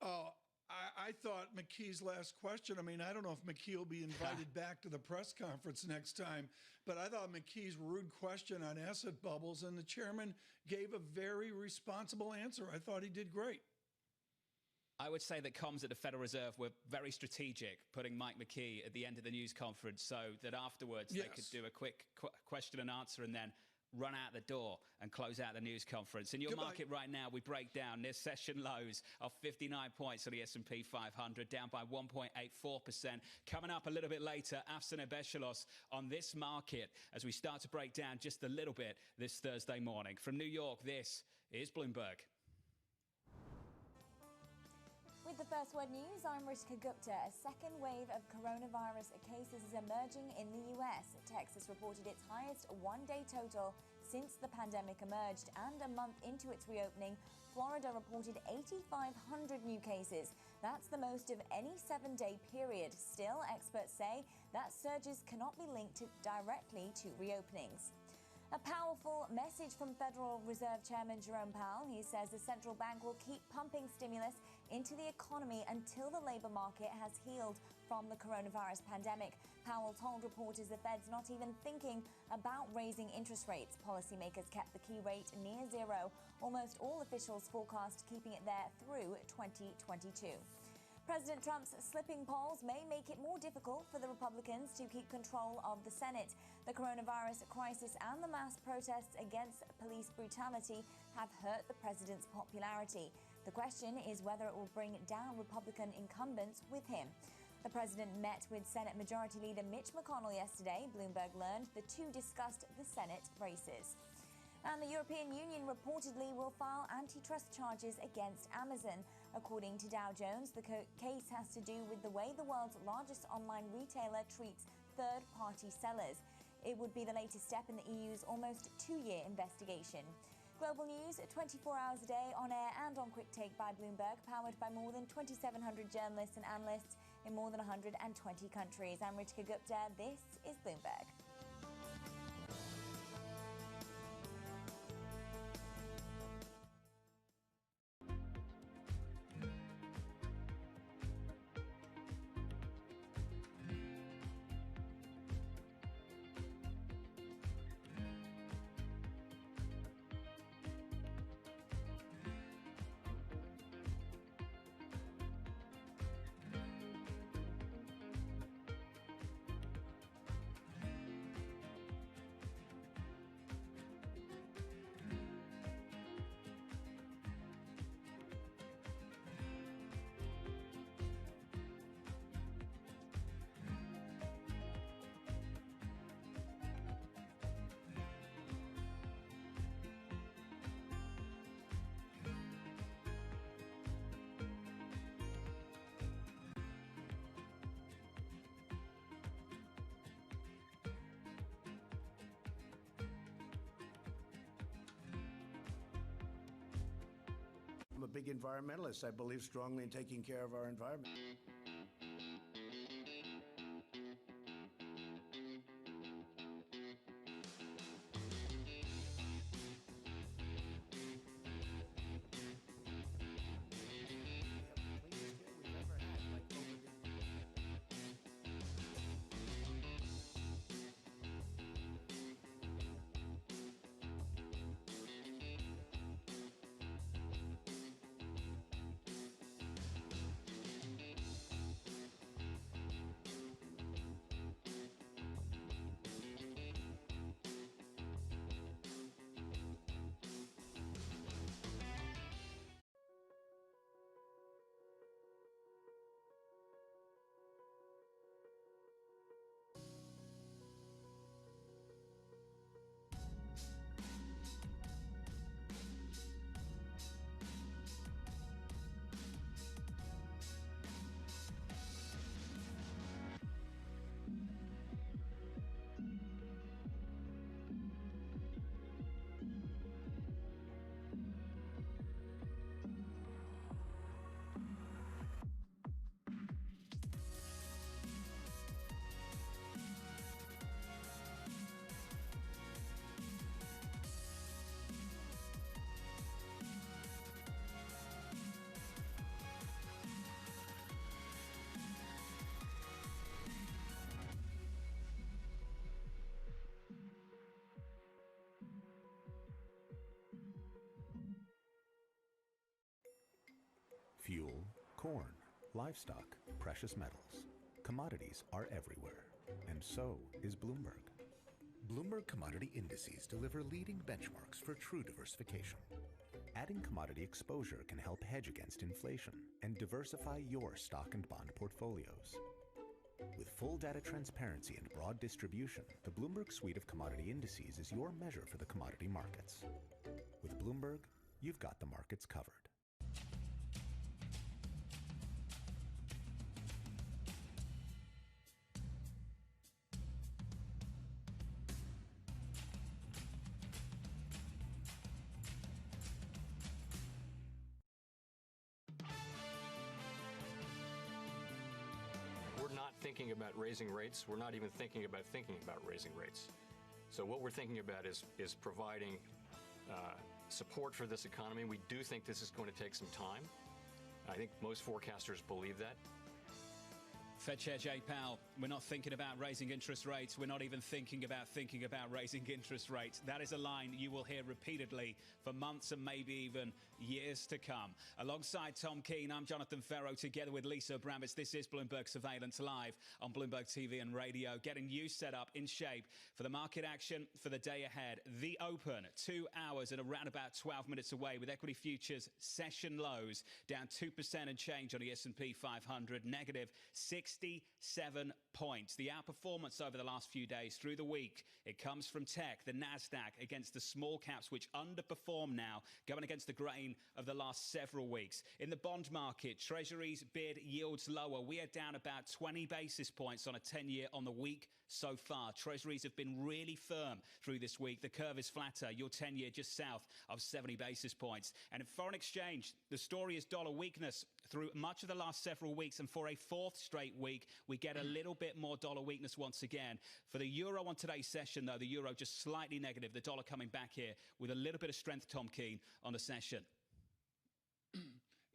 Oh, I thought McKee's last question, I mean, I don't know if McKee will be invited back to the press conference next time, but I thought McKee's rude question on asset bubbles, and the chairman gave a very responsible answer. I thought he did great. I would say that comms at the Federal Reserve were very strategic, putting Mike McKee at the end of the news conference so that afterwards they could do a quick question and answer and then run out the door and close out the news conference. In your market right now, we break down near session lows of 59 points on the S&P 500, down by 1.84%. Coming up a little bit later, Afsane Beshelos on this market as we start to break down just a little bit this Thursday morning. From New York, this is Bloomberg. With the First Word News, I'm Rishka Gupta. A second wave of coronavirus cases is emerging in the US. Texas reported its highest one-day total since the pandemic emerged, and a month into its reopening, Florida reported 8,500 new cases. That's the most of any 7-day period. Still, experts say that surges cannot be linked directly to reopenings. A powerful message from Federal Reserve Chairman Jerome Powell. He says the central bank will keep pumping stimulus into the economy until the labor market has healed from the coronavirus pandemic. Powell told reporters the Fed's not even thinking about raising interest rates. Policymakers kept the key rate near zero. Almost all officials forecast keeping it there through 2022. President Trump's slipping polls may make it more difficult for the Republicans to keep control of the Senate. The coronavirus crisis and the mass protests against police brutality have hurt the president's popularity. The question is whether it will bring down Republican incumbents with him. The president met with Senate Majority Leader Mitch McConnell yesterday. Bloomberg learned the two discussed the Senate races. And the European Union reportedly will file antitrust charges against Amazon. According to Dow Jones, the case has to do with the way the world's largest online retailer treats third-party sellers. It would be the latest step in the EU's almost 2-year investigation. Global news 24 hours a day on air and on Quick Take by Bloomberg, powered by more than 2,700 journalists and analysts in more than 120 countries. I'm Ritika Gupta. This is Bloomberg. big environmentalist. I believe strongly in taking care of our environment. Fuel, corn, livestock, precious metals. Commodities are everywhere, and so is Bloomberg. Bloomberg commodity indices deliver leading benchmarks for true diversification. Adding commodity exposure can help hedge against inflation and diversify your stock and bond portfolios. With full data transparency and broad distribution, the Bloomberg suite of commodity indices is your measure for the commodity markets. With Bloomberg, you've got the markets covered. Thinking about raising rates. We're not even thinking about raising rates. So what we're thinking about is providing support for this economy. We do think this is going to take some time. I think most forecasters believe that. Fed Chair Jay Powell, we're not thinking about raising interest rates. We're not even thinking about raising interest rates. That is a line you will hear repeatedly for months and maybe even years to come. Alongside Tom Keene, I'm Jonathan Ferro, together with Lisa Brammitz. This is Bloomberg Surveillance Live on Bloomberg TV and radio, getting you set up in shape for the market action for the day ahead. The Open, 2 hours and around about 12 minutes away, with equity futures session lows down 2% and change on the S&P 500, negative 67 points. The outperformance over the last few days through the week, it comes from tech, the Nasdaq against the small caps, which underperform now, going against the grain of the last several weeks. In the bond market, Treasuries bid yields lower. We are down about 20 basis points on a 10-year on the week so far. Treasuries have been really firm through this week. The curve is flatter. Your 10-year just south of 70 basis points. And in foreign exchange, the story is dollar weakness through much of the last several weeks. And for a fourth straight week, we get a little bit more dollar weakness once again. For the euro on today's session, though, the euro just slightly negative. The dollar coming back here with a little bit of strength, Tom Keene, on the session.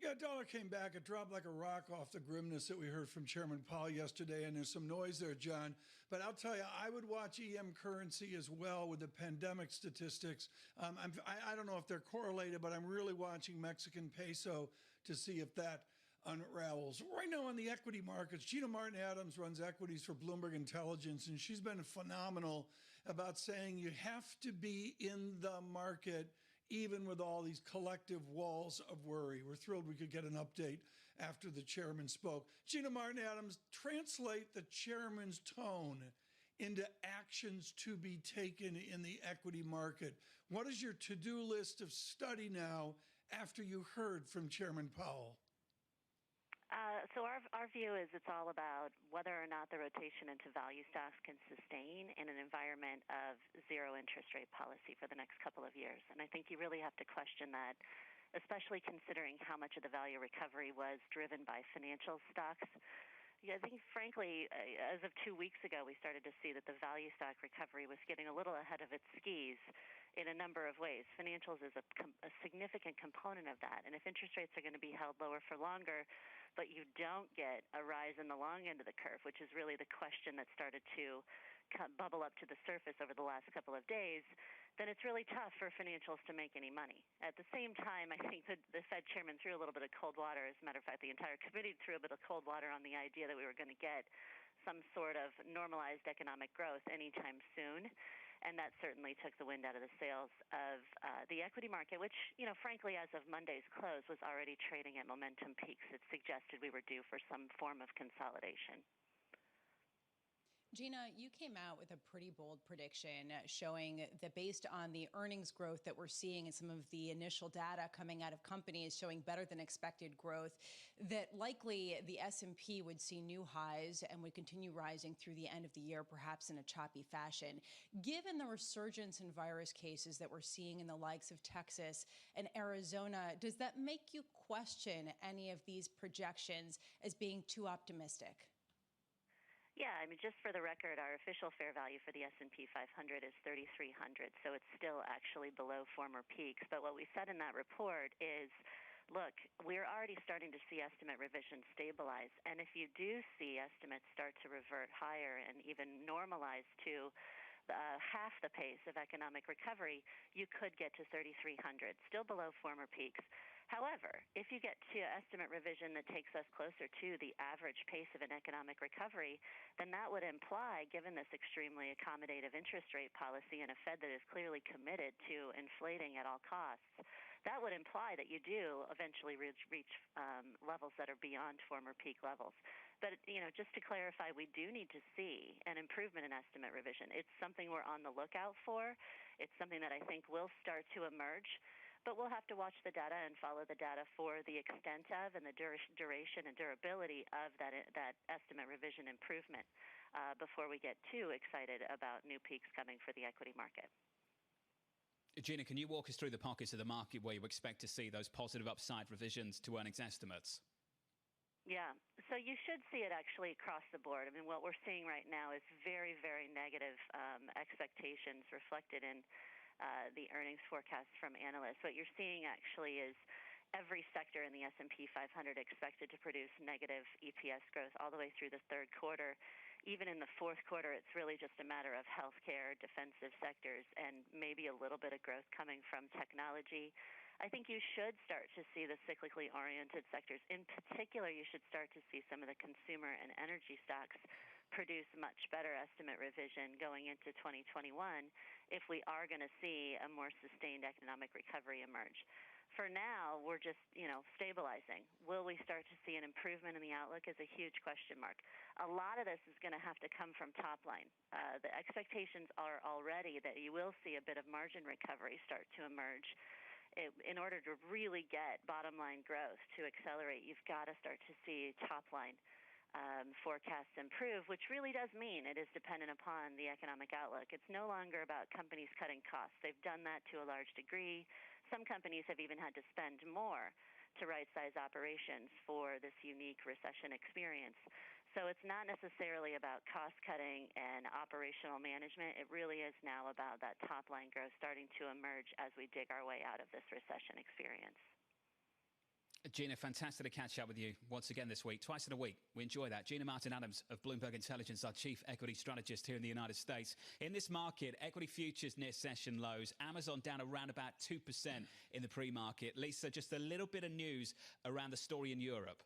Yeah, dollar came back. It dropped like a rock off the grimness that we heard from Chairman Powell yesterday, and there's some noise there, John. But I'll tell you, I would watch EM currency as well with the pandemic statistics. I don't know if they're correlated, but I'm really watching Mexican peso to see if that unravels. Right now on the equity markets, Gina Martin Adams runs equities for Bloomberg Intelligence, and she's been phenomenal about saying you have to be in the market even with all these collective walls of worry. We're thrilled we could get an update after the chairman spoke. Gina Martin Adams, translate the chairman's tone into actions to be taken in the equity market. What is your to-do list of study now after you heard from Chairman Powell? So our view is it's all about whether or not the rotation into value stocks can sustain in an environment of zero interest rate policy for the next couple of years. And I think you really have to question that especially considering how much of the value recovery was driven by financial stocks. Yeah, I think, frankly, as of 2 weeks ago, we started to see that the value stock recovery was getting a little ahead of its skis in a number of ways. Financials is a significant component of that. And if interest rates are going to be held lower for longer, but you don't get a rise in the long end of the curve, which is really the question that started to bubble up to the surface over the last couple of days, then it's really tough for financials to make any money. At the same time, I think that the Fed chairman threw a little bit of cold water. As a matter of fact, the entire committee threw a bit of cold water on the idea that we were going to get some sort of normalized economic growth anytime soon. And that certainly took the wind out of the sails of the equity market, which, frankly, as of Monday's close, was already trading at momentum peaks. It suggested we were due for some form of consolidation. Gina, you came out with a pretty bold prediction showing that based on the earnings growth that we're seeing and some of the initial data coming out of companies showing better than expected growth, that likely the S&P would see new highs and would continue rising through the end of the year, perhaps in a choppy fashion. Given the resurgence in virus cases that we're seeing in the likes of Texas and Arizona, does that make you question any of these projections as being too optimistic? Yeah, I mean, just for the record, our official fair value for the S&P 500 is 3,300, so it's still actually below former peaks. But what we said in that report is, look, we're already starting to see estimate revisions stabilize, and if you do see estimates start to revert higher and even normalize to half the pace of economic recovery, you could get to 3,300, still below former peaks. However, if you get to estimate revision that takes us closer to the average pace of an economic recovery, then that would imply, given this extremely accommodative interest rate policy and a Fed that is clearly committed to inflating at all costs, that would imply that you do eventually reach levels that are beyond former peak levels. But, just to clarify, we do need to see an improvement in estimate revision. It's something we're on the lookout for. It's something that I think will start to emerge. But we'll have to watch the data and follow the data for the extent of and the duration and durability of that estimate revision improvement before we get too excited about new peaks coming for the equity market. Gina, can you walk us through the pockets of the market where you expect to see those positive upside revisions to earnings estimates? Yeah, so you should see it actually across the board. I mean, what we're seeing right now is very, very negative expectations reflected in the earnings forecasts from analysts. What you're seeing actually is every sector in the S&P 500 expected to produce negative EPS growth all the way through the third quarter. Even in the fourth quarter, it's really just a matter of healthcare, defensive sectors, and maybe a little bit of growth coming from technology. I think you should start to see the cyclically oriented sectors. In particular, you should start to see some of the consumer and energy stocks produce much better estimate revision going into 2021 if we are going to see a more sustained economic recovery emerge. For now, we're just, stabilizing. Will we start to see an improvement in the outlook is a huge question mark. A lot of this is going to have to come from top line. The expectations are already that you will see a bit of margin recovery start to emerge. In order to really get bottom line growth to accelerate, you've got to start to see top line forecasts improve, which really does mean it is dependent upon the economic outlook. It's no longer about companies cutting costs. They've done that to a large degree. Some companies have even had to spend more to right-size operations for this unique recession experience. So it's not necessarily about cost-cutting and operational management. It really is now about that top-line growth starting to emerge as we dig our way out of this recession experience. Gina, fantastic to catch up with you once again this week, twice in a week. We enjoy that. Gina Martin-Adams of Bloomberg Intelligence, our chief equity strategist here in the United States. In this market, equity futures near session lows. Amazon down around about 2% in the pre-market. Lisa, just a little bit of news around the story in Europe.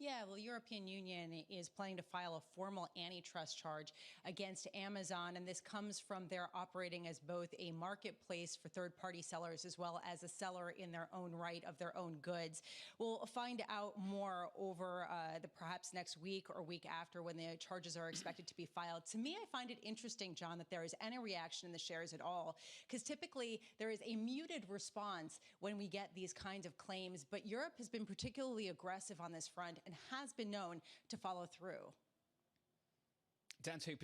Yeah, well, the European Union is planning to file a formal antitrust charge against Amazon, and this comes from their operating as both a marketplace for third-party sellers as well as a seller in their own right of their own goods. We'll find out more over the perhaps next week or week after when the charges are expected to be filed. To me, I find it interesting, John, that there is any reaction in the shares at all, because typically there is a muted response when we get these kinds of claims, but Europe has been particularly aggressive on this front and has been known to follow through. Down 2%.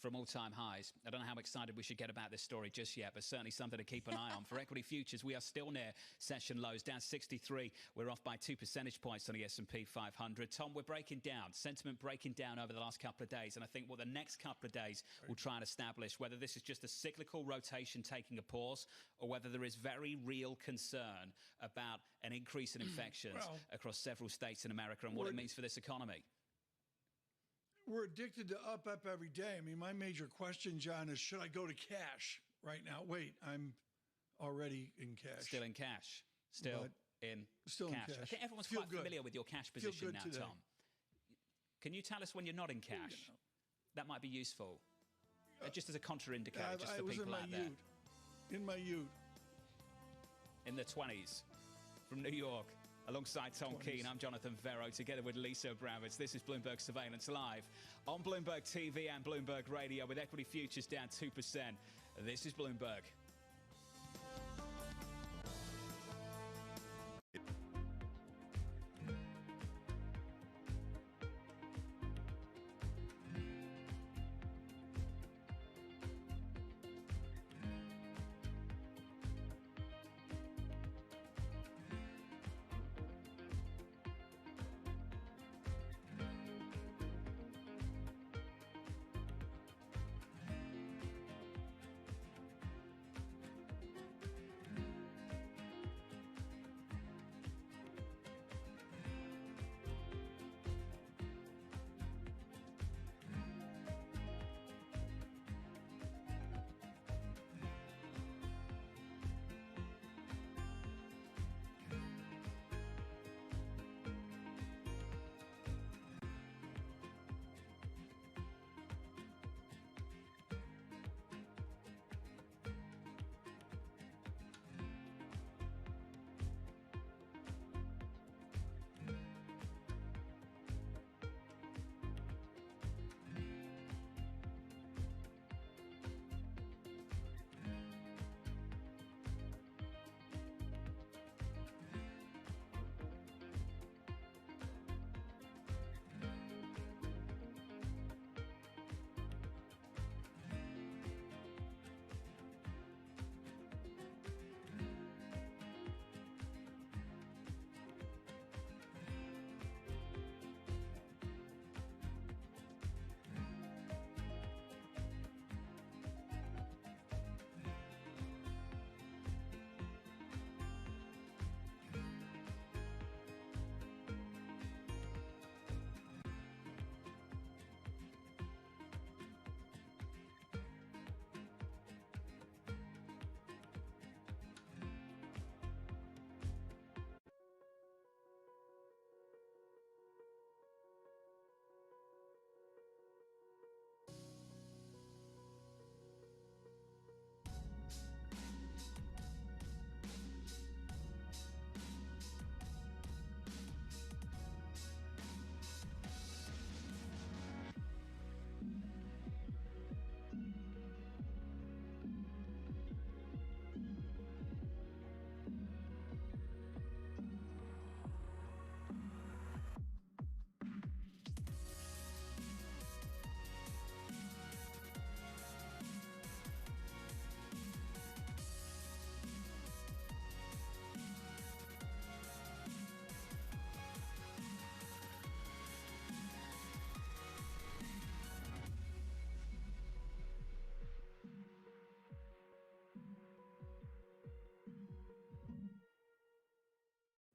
from all-time highs. I don't know how excited we should get about this story just yet, but certainly something to keep an eye on. For equity futures, we are still near session lows, down 63. We're off by 2 percentage points on the S&P 500. Tom, we're breaking down, sentiment breaking down over the last couple of days, and I think what the next couple of days will try and establish whether this is just a cyclical rotation taking a pause or whether there is very real concern about an increase in infections across several states in America and what it means for this economy. We're addicted to up every day. I mean, my major question, John, is should I go to cash right now? Wait, I'm already in cash. Still in cash. Still in cash. I think everyone's quite familiar with your cash position now, today. Tom. Can you tell us when you're not in cash? That might be useful. Just as a contraindicator, just for people out there. In my youth. In the 20s. From New York. Alongside Tom Keene, I'm Jonathan Ferro, together with Lisa Abramowitz. This is Bloomberg Surveillance Live on Bloomberg TV and Bloomberg Radio, with equity futures down 2%. This is Bloomberg.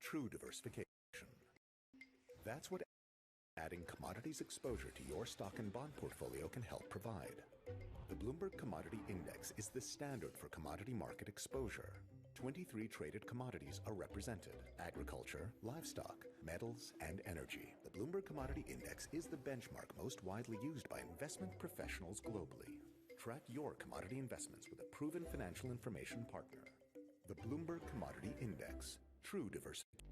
True diversification. That's what adding commodities exposure to your stock and bond portfolio can help provide. The Bloomberg Commodity Index is the standard for commodity market exposure. 23 traded commodities are represented: agriculture, livestock, metals, and energy. The Bloomberg Commodity Index is the benchmark most widely used by investment professionals globally. Track your commodity investments with a proven financial information partner. The Bloomberg Commodity Index. True diversification.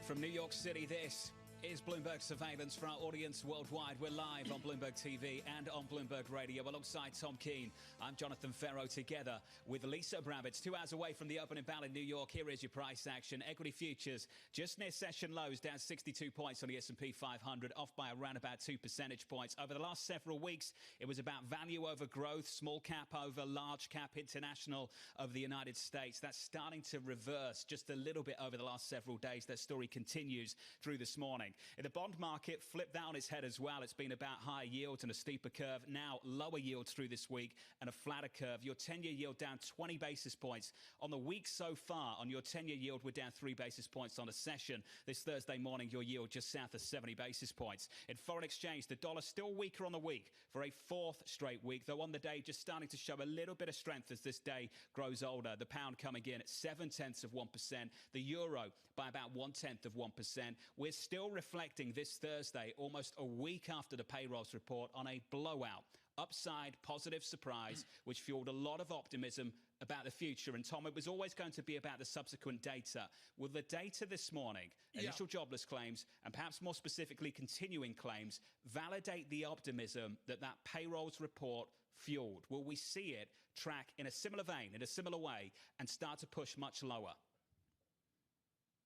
From New York City, this is Bloomberg Surveillance. For our audience worldwide, we're live on Bloomberg TV and on Bloomberg Radio alongside Tom Keene. I'm Jonathan Ferro, together with Lisa Brabitz. 2 hours away from the opening bell in New York. Here is your price action. Equity futures just near session lows, down 62 points on the S&P 500, off by around about 2 percentage points. Over the last several weeks, it was about value over growth, small cap over large cap, international over the United States. That's starting to reverse just a little bit over the last several days. That story continues through this morning. In the bond market, flipped down its head as well. It's been about higher yields and a steeper curve. Now lower yields through this week and a flatter curve. Your 10-year yield down 20 basis points. On the week so far, on your 10-year yield, we're down 3 basis points on a session. This Thursday morning, your yield just south of 70 basis points. In foreign exchange, the dollar still weaker on the week for a fourth straight week, though on the day just starting to show a little bit of strength as this day grows older. The pound coming in at 0.7%. The euro by about 0.1%. We're still reflecting this Thursday, almost a week after the payrolls report, on a blowout, upside, positive surprise, which fueled a lot of optimism about the future. And Tom, it was always going to be about the subsequent data. Will the data this morning, initial jobless claims, and perhaps more specifically continuing claims, validate the optimism that that payrolls report fueled? Will we see it track in a similar vein, in a similar way, and start to push much lower?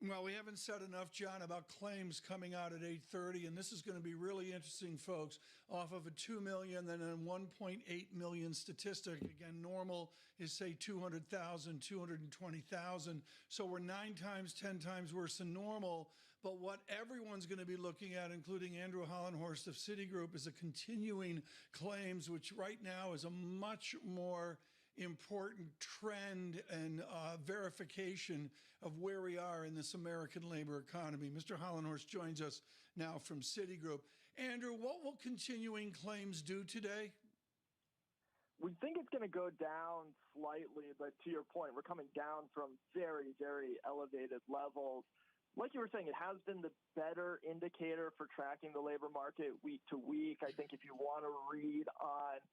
Well, we haven't said enough, John, about claims coming out at 8:30, and this is going to be really interesting, folks. Off of a 2 million, then a 1.8 million statistic. Again, normal is, say, 200,000, 220,000. So we're 9 times, 10 times worse than normal. But what everyone's going to be looking at, including Andrew Hollenhorst of Citigroup, is a continuing claims, which right now is a much more important trend and verification of where we are in this American labor economy. Mr. Hollenhorst joins us now from Citigroup. Andrew, what will continuing claims do today? We think it's going to go down slightly, but to your point, we're coming down from very, very elevated levels. Like you were saying, it has been the better indicator for tracking the labor market week to week. I think if you want to read on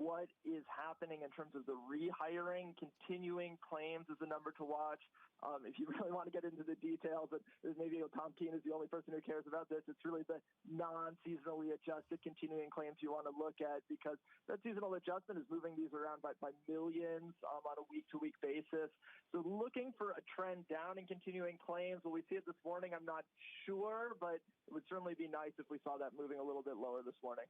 what is happening in terms of the rehiring, continuing claims is a number to watch. If you really want to get into the details, and maybe Tom Keene is the only person who cares about this, it's really the non-seasonally adjusted continuing claims you want to look at, because that seasonal adjustment is moving these around by millions on a week-to-week basis. So looking for a trend down in continuing claims. Will we see it this morning? I'm not sure, but it would certainly be nice if we saw that moving a little bit lower this morning.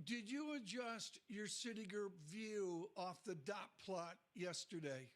Did you adjust your Citigroup view off the dot plot yesterday?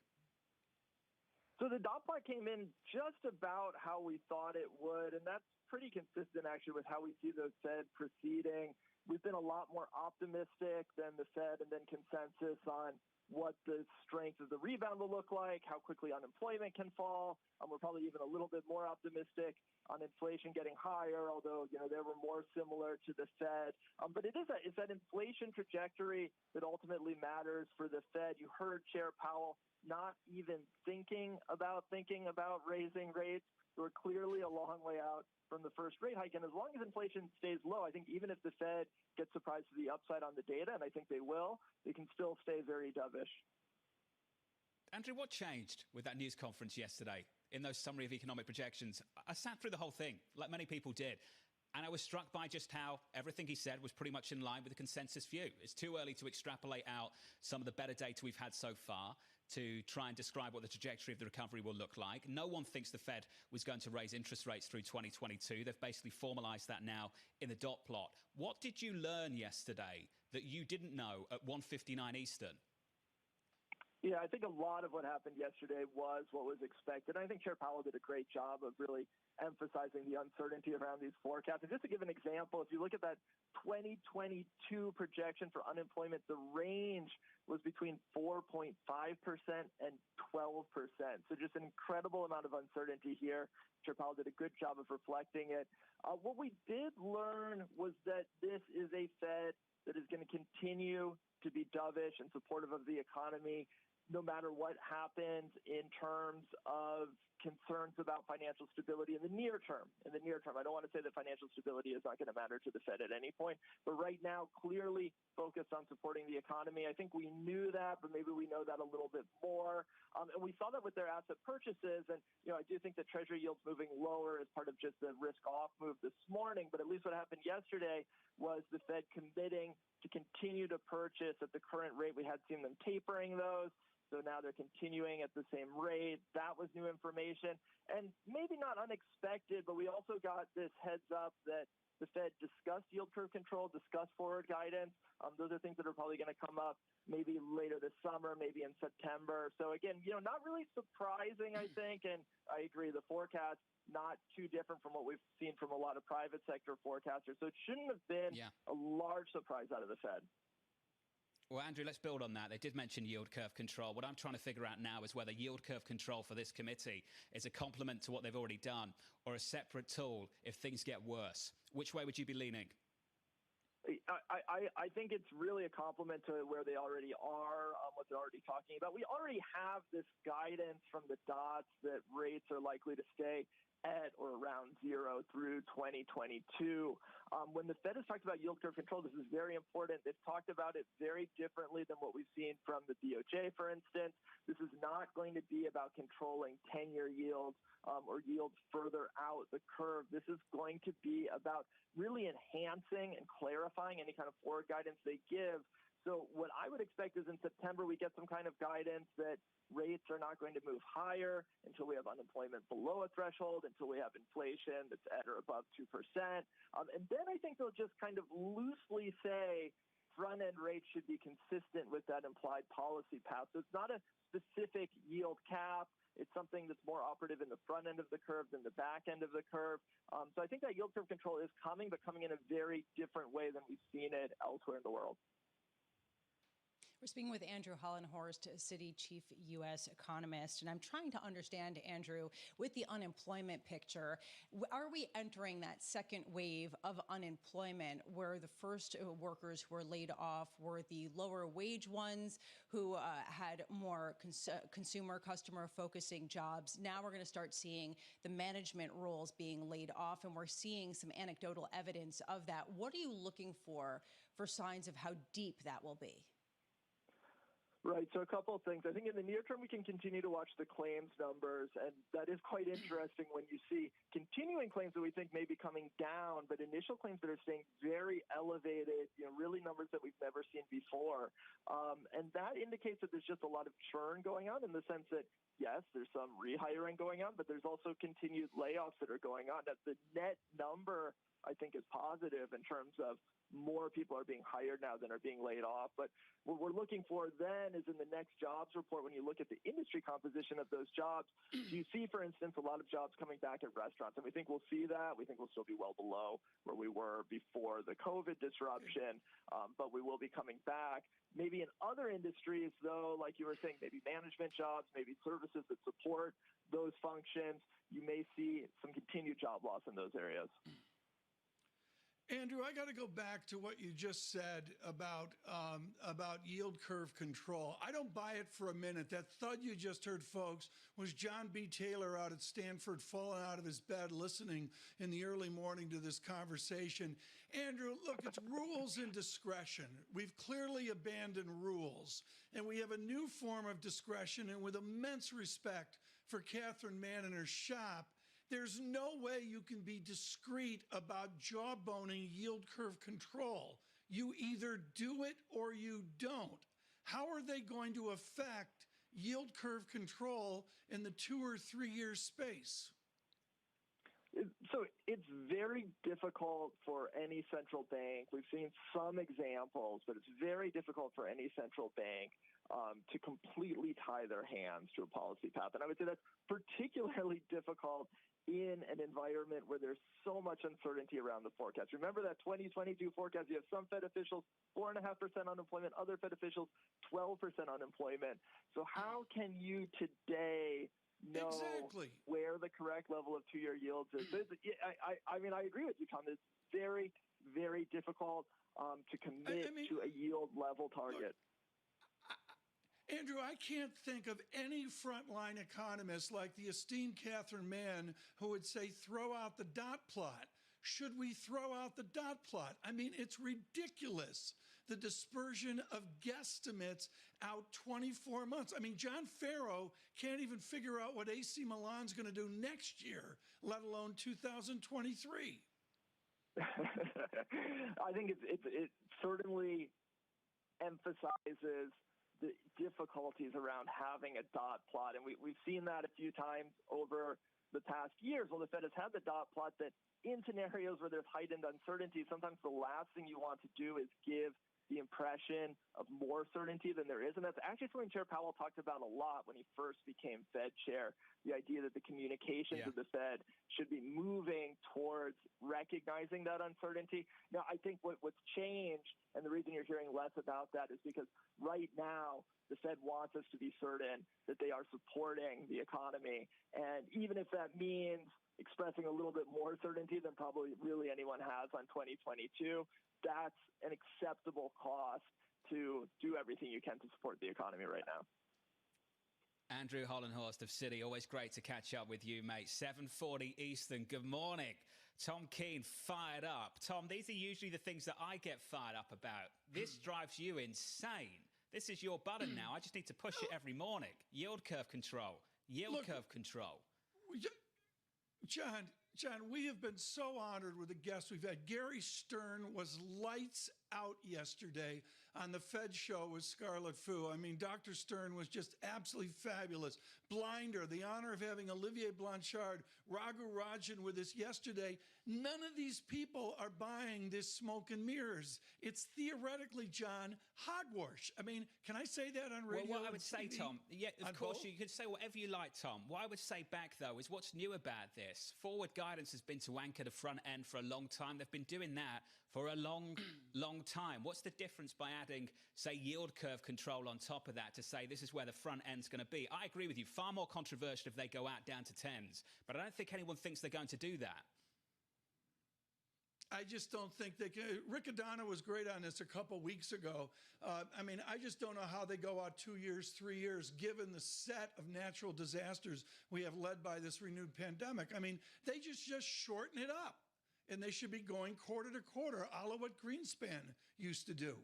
So the dot plot came in just about how we thought it would, and that's pretty consistent actually with how we see the Fed proceeding. We've been a lot more optimistic than the Fed and then consensus on what the strength of the rebound will look like, how quickly unemployment can fall. We're probably even a little bit more optimistic on inflation getting higher, although they were more similar to the Fed. But it's that inflation trajectory that ultimately matters for the Fed. You heard Chair Powell not even thinking about raising rates. We're clearly a long way out from the first rate hike. And as long as inflation stays low, I think even if the Fed gets surprised to the upside on the data, and I think they will, they can still stay very dovish. Andrew, what changed with that news conference yesterday in those summary of economic projections? I sat through the whole thing, like many people did, and I was struck by just how everything he said was pretty much in line with the consensus view. It's too early to extrapolate out some of the better data we've had so far to try and describe what the trajectory of the recovery will look like. No one thinks the Fed was going to raise interest rates through 2022. They've basically formalized that now in the dot plot. What did you learn yesterday that you didn't know at 1:59 Eastern? Yeah, I think a lot of what happened yesterday was what was expected. I think Chair Powell did a great job of really emphasizing the uncertainty around these forecasts. And just to give an example, if you look at that 2022 projection for unemployment, the range was between 4.5% and 12%. So just an incredible amount of uncertainty here. Chair Powell did a good job of reflecting it. What we did learn was that this is a Fed that is going to continue to be dovish and supportive of the economy, no matter what happens in terms of concerns about financial stability in the near term. I don't want to say that financial stability is not going to matter to the Fed at any point, but right now, clearly focused on supporting the economy. I think we knew that, but maybe we know that a little bit more. And we saw that with their asset purchases. And, I do think the Treasury yield's moving lower as part of just the risk-off move this morning. But at least what happened yesterday was the Fed committing to continue to purchase at the current rate. We had seen them tapering those. So now they're continuing at the same rate. That was new information. And maybe not unexpected, but we also got this heads up that the Fed discussed yield curve control, discussed forward guidance. Those are things that are probably going to come up maybe later this summer, maybe in September. So again, not really surprising, I think. And I agree, the forecast not too different from what we've seen from a lot of private sector forecasters. So it shouldn't have been a large surprise out of the Fed. Well, Andrew, let's build on that. They did mention yield curve control. What I'm trying to figure out now is whether yield curve control for this committee is a complement to what they've already done or a separate tool if things get worse. Which way would you be leaning? I think it's really a complement to where they already are, what they're already talking about. We already have this guidance from the dots that rates are likely to stay at or around zero through 2022. When the Fed has talked about yield curve control, this is very important. They've talked about it very differently than what we've seen from the DOJ, for instance. This is not going to be about controlling 10-year yields or yields further out the curve. This is going to be about really enhancing and clarifying any kind of forward guidance they give. So what I would expect is in September we get some kind of guidance that rates are not going to move higher until we have unemployment below a threshold, until we have inflation that's at or above 2%. And then I think they'll just kind of loosely say front-end rates should be consistent with that implied policy path. So it's not a specific yield cap. It's something that's more operative in the front end of the curve than the back end of the curve. So I think that yield curve control is coming, but coming in a very different way than we've seen it elsewhere in the world. We're speaking with Andrew Hollenhorst, Citi Chief U.S. Economist. And I'm trying to understand, Andrew, with the unemployment picture, are we entering that second wave of unemployment where the first workers who were laid off were the lower wage ones who had more customer focusing jobs? Now we're going to start seeing the management roles being laid off, and we're seeing some anecdotal evidence of that. What are you looking for signs of how deep that will be? Right. So a couple of things. I think in the near term, we can continue to watch the claims numbers. And that is quite interesting when you see continuing claims that we think may be coming down, but initial claims that are staying very elevated, really numbers that we've never seen before. And that indicates that there's just a lot of churn going on in the sense that, yes, there's some rehiring going on, but there's also continued layoffs that are going on. That the net number, I think, is positive in terms of more people are being hired now than are being laid off. But what we're looking for then is in the next jobs report, when you look at the industry composition of those jobs, you see, for instance, a lot of jobs coming back at restaurants. And we think we'll see that. We think we'll still be well below where we were before the COVID disruption, but we will be coming back. Maybe in other industries, though, like you were saying, maybe management jobs, maybe services that support those functions, you may see some continued job loss in those areas. Andrew, I got to go back to what you just said about yield curve control. I don't buy it for a minute. That thud you just heard, folks, was John B. Taylor out at Stanford falling out of his bed listening in the early morning to this conversation. Andrew, look, it's rules and discretion. We've clearly abandoned rules, and we have a new form of discretion. And with immense respect for Catherine Mann and her shop, there's no way you can be discreet about jawboning yield curve control. You either do it or you don't. How are they going to affect yield curve control in the 2 or 3 year space? So it's very difficult for any central bank. We've seen some examples, but it's very difficult for any central bank to completely tie their hands to a policy path. And I would say that's particularly difficult in an environment where there's so much uncertainty around the forecast. Remember that 2022 forecast, you have some Fed officials, 4.5% unemployment, other Fed officials, 12% unemployment. So how can you today know where the correct level of 2 year yields is? I mean, I agree with you, Tom. It's very, very difficult to commit to a yield level target. Andrew, I can't think of any frontline economist like the esteemed Catherine Mann who would say, throw out the dot plot. Should we throw out the dot plot? I mean, it's ridiculous, the dispersion of guesstimates out 24 months. I mean, John Farrow can't even figure out what AC Milan's going to do next year, let alone 2023. I think it certainly emphasizes the difficulties around having a dot plot. And we've seen that a few times over the past years. Well, the Fed has had the dot plot that in scenarios where there's heightened uncertainty, sometimes the last thing you want to do is give the impression of more certainty than there is. And that's actually something Chair Powell talked about a lot when he first became Fed chair, the idea that the communications of the Fed should be moving towards recognizing that uncertainty. Now, I think what's changed, and the reason you're hearing less about that is because right now the Fed wants us to be certain that they are supporting the economy. And even if that means expressing a little bit more certainty than probably really anyone has on 2022, that's an acceptable cost to do everything you can to support the economy right now. Andrew Hollenhorst of Citi, always great to catch up with you, mate. 7:40 Eastern, good morning. Tom Keene, fired up. Tom, these are usually the things that I get fired up about. This drives you insane. This is your button now. I just need to push it every morning. Yield curve control. Yield curve control. John, we have been so honored with the guests we've had. Gary Stern was lights out yesterday on the Fed show with Scarlet Fu. I mean, Dr. Stern was just absolutely fabulous. Blinder, the honor of having Olivier Blanchard, Raghu Rajan with us yesterday. None of these people are buying this smoke and mirrors. It's theoretically, John, hogwash. I mean, can I say that on radio? Well, what I would say, TV? Tom, of course, you can say whatever you like, Tom. What I would say back, though, is what's new about this. Forward guidance has been to anchor the front end for a long time. They've been doing that for a long, long time. What's the difference by adding, say, yield curve control on top of that to say this is where the front end's going to be? I agree with you. Far more controversial if they go out down to 10s. But I don't think anyone thinks they're going to do that. I just don't think they can. Rick Adana was great on this a couple weeks ago. I mean, I just don't know how they go out 2 years, 3 years, given the set of natural disasters we have led by this renewed pandemic. I mean, they just shorten it up, and they should be going quarter to quarter, a la what Greenspan used to do.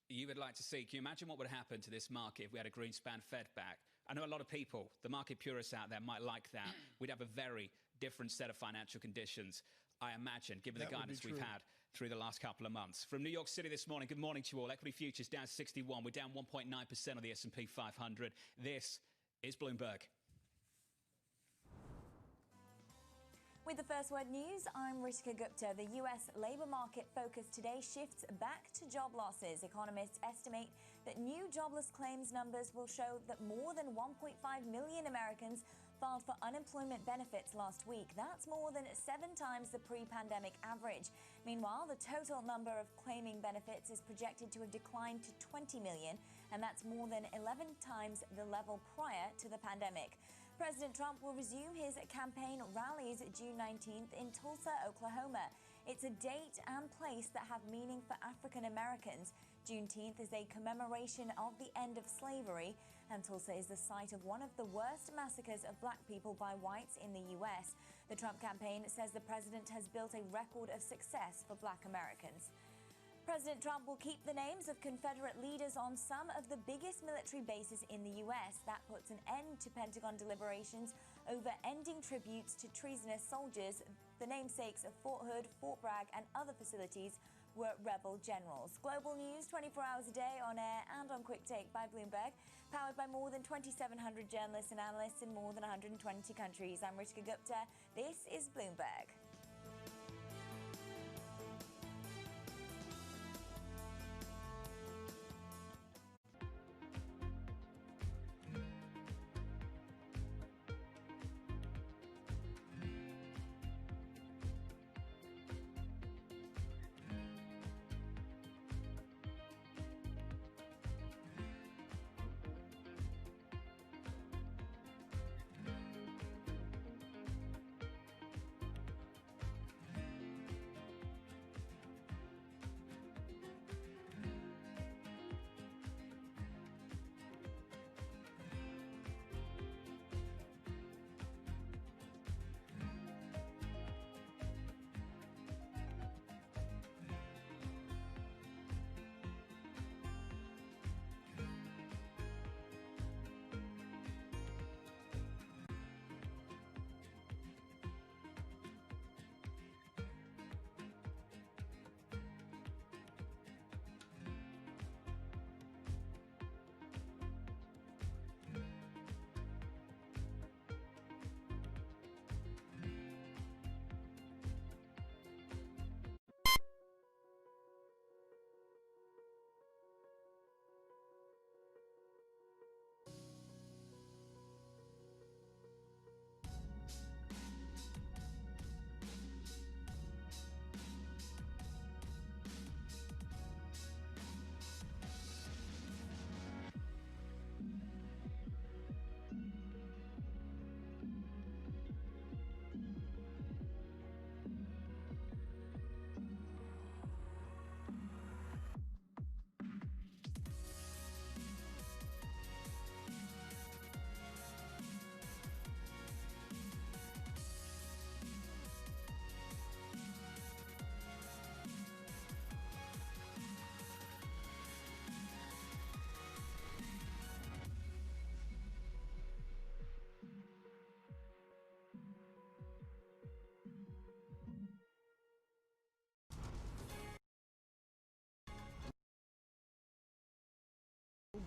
You would like to see, can you imagine what would happen to this market if we had a Greenspan Fed back? I know a lot of people, the market purists out there, might like that. We'd have a very different set of financial conditions, I imagine, given the guidance we've had through the last couple of months. From New York City this morning, good morning to you all. Equity futures down 61. We're down 1.9% on the S&P 500. This is Bloomberg. With the First Word News, I'm Ritika Gupta. The U.S. labor market focus today shifts back to job losses. Economists estimate that new jobless claims numbers will show that more than 1.5 million Americans filed for unemployment benefits last week. That's more than 7 times the pre-pandemic average. Meanwhile, the total number of claiming benefits is projected to have declined to 20 million, and that's more than 11 times the level prior to the pandemic. President Trump will resume his campaign rallies June 19th in Tulsa, Oklahoma. It's a date and place that have meaning for African Americans. Juneteenth is a commemoration of the end of slavery, and Tulsa is the site of one of the worst massacres of black people by whites in the U.S. The Trump campaign says the president has built a record of success for black Americans. President Trump will keep the names of Confederate leaders on some of the biggest military bases in the U.S. That puts an end to Pentagon deliberations over ending tributes to treasonous soldiers. The namesakes of Fort Hood, Fort Bragg, and other facilities were rebel generals. Global news 24 hours a day on air and on Quick Take by Bloomberg, powered by more than 2,700 journalists and analysts in more than 120 countries. I'm Ritika Gupta. This is Bloomberg.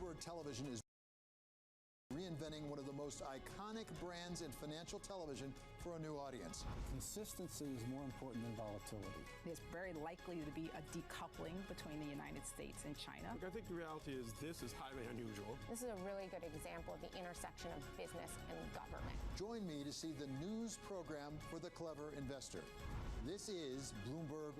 Bloomberg Television is reinventing one of the most iconic brands in financial television for a new audience. Consistency is more important than volatility. There's very likely to be a decoupling between the United States and China. Look, I think the reality is this is highly unusual. This is a really good example of the intersection of business and government. Join me to see the news program for the clever investor. This is Bloomberg.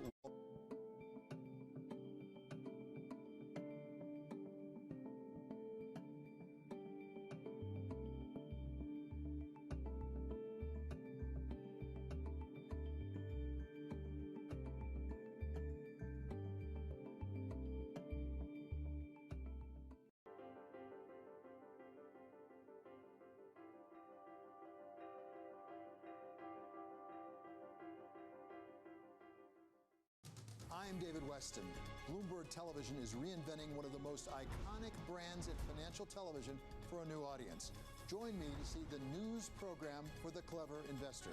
I'm David Weston. Bloomberg Television is reinventing one of the most iconic brands in financial television for a new audience. Join me to see the news program for the clever investor.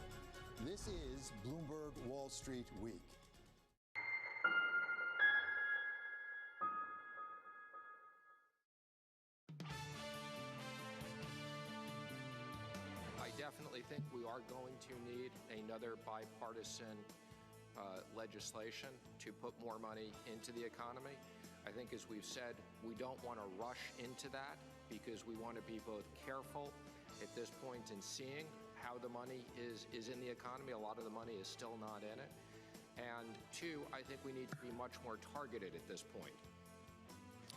This is Bloomberg Wall Street Week. I definitely think we are going to need another bipartisan legislation to put more money into the economy. I think, as we've said, we don't want to rush into that because we want to be both careful at this point in seeing how the money is in the economy. A lot of the money is still not in it. And two, I think we need to be much more targeted at this point.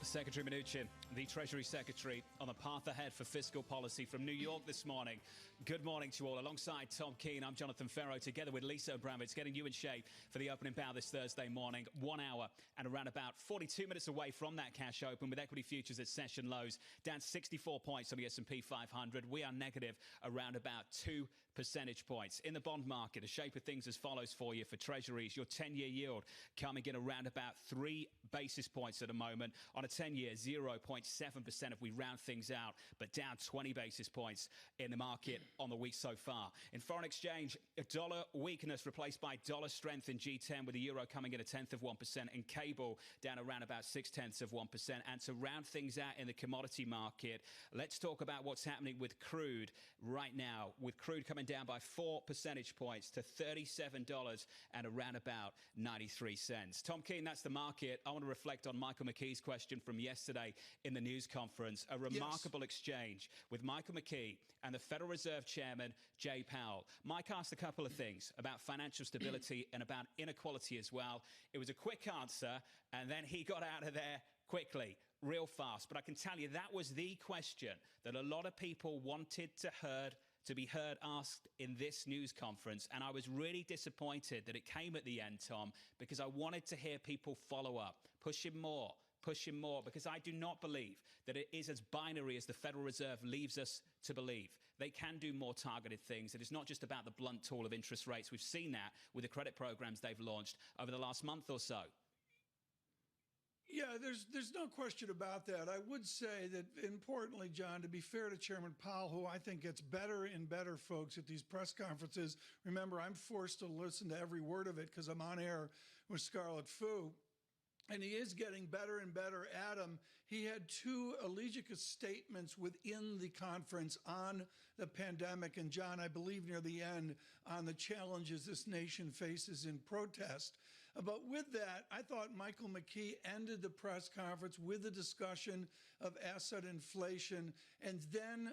Secretary Mnuchin, the Treasury Secretary, on the path ahead for fiscal policy from New York this morning. Good morning to you all. Alongside Tom Keene, I'm Jonathan Ferro, together with Lisa Abramowitz, getting you in shape for the opening bow this Thursday morning. 1 hour and around about 42 minutes away from that cash open, with equity futures at session lows down 64 points on the S&P 500. We are negative around about 2 percentage points. In the bond market, the shape of things as follows for you for Treasuries. Your 10-year yield coming in around about 3 basis points at the moment. On a 10-year, 0.7% if we round things out, but down 20 basis points in the market on the week so far. In foreign exchange, a dollar weakness replaced by dollar strength in G10, with the euro coming in 1/10 of 1%, and cable down around about 0.6 of 1%. And to round things out in the commodity market, let's talk about what's happening with crude right now, with crude coming down by 4 percentage points to $37 and around about 93 cents. Tom Keene, that's the market. I want to reflect on Michael McKee's question from yesterday in the news conference. A remarkable exchange with Michael McKee and the Federal Reserve Chairman, Jay Powell. Mike asked a couple of things about financial stability and about inequality as well. It was a quick answer, and then he got out of there quickly, real fast. But I can tell you that was the question that a lot of people wanted to be heard asked in this news conference. And I was really disappointed that it came at the end, Tom, because I wanted to hear people follow up, push him more, because I do not believe that it is as binary as the Federal Reserve leaves us to believe. They can do more targeted things. It is not just about the blunt tool of interest rates. We've seen that with the credit programs they've launched over the last month or so. Yeah, there's no question about that. I would say that, importantly, John, to be fair to Chairman Powell, who I think gets better and better, folks, at these press conferences. Remember, I'm forced to listen to every word of it because I'm on air with Scarlet Fu. And he is getting better and better at them. He had 2 Allegicus statements within the conference on the pandemic. And, John, I believe near the end, on the challenges this nation faces in protest. But with that, I thought Michael McKee ended the press conference with a discussion of asset inflation and then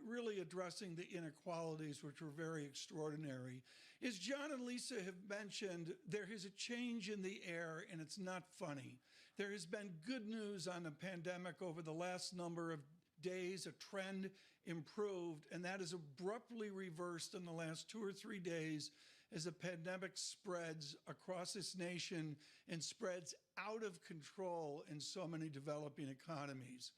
really addressing the inequalities, which were very extraordinary. As John and Lisa have mentioned, there is a change in the air, and it's not funny. There has been good news on the pandemic over the last number of days. A trend improved, and that is abruptly reversed in the last 2 or 3 days as the pandemic spreads across this nation and spreads out of control in so many developing economies.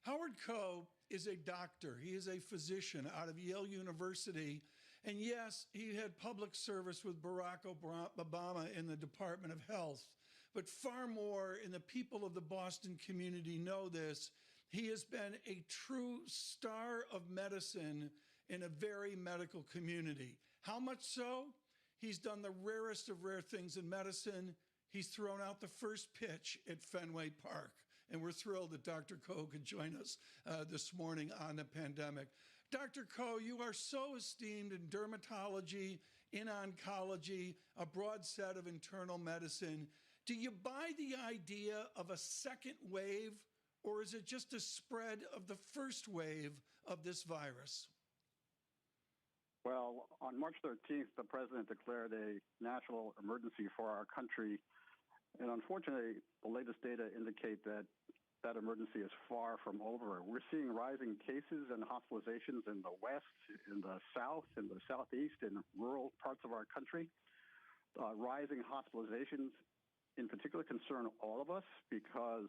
Howard Koh is a doctor. He is a physician out of Yale University. And yes, he had public service with Barack Obama in the Department of Health. But far more, and the people of the Boston community know this, he has been a true star of medicine in a very medical community. How much so? He's done the rarest of rare things in medicine. He's thrown out the first pitch at Fenway Park. and we're thrilled that Dr. Ko could join us this morning on the pandemic. Dr. Ko, you are so esteemed in dermatology, in oncology, a broad set of internal medicine. Do you buy the idea of a second wave, or is it just a spread of the first wave of this virus? Well, on March 13th, the president declared a national emergency for our country. And unfortunately, the latest data indicate that that emergency is far from over. We're seeing rising cases and hospitalizations in the West, in the South, in the Southeast, in rural parts of our country. Rising hospitalizations in particular concern all of us, because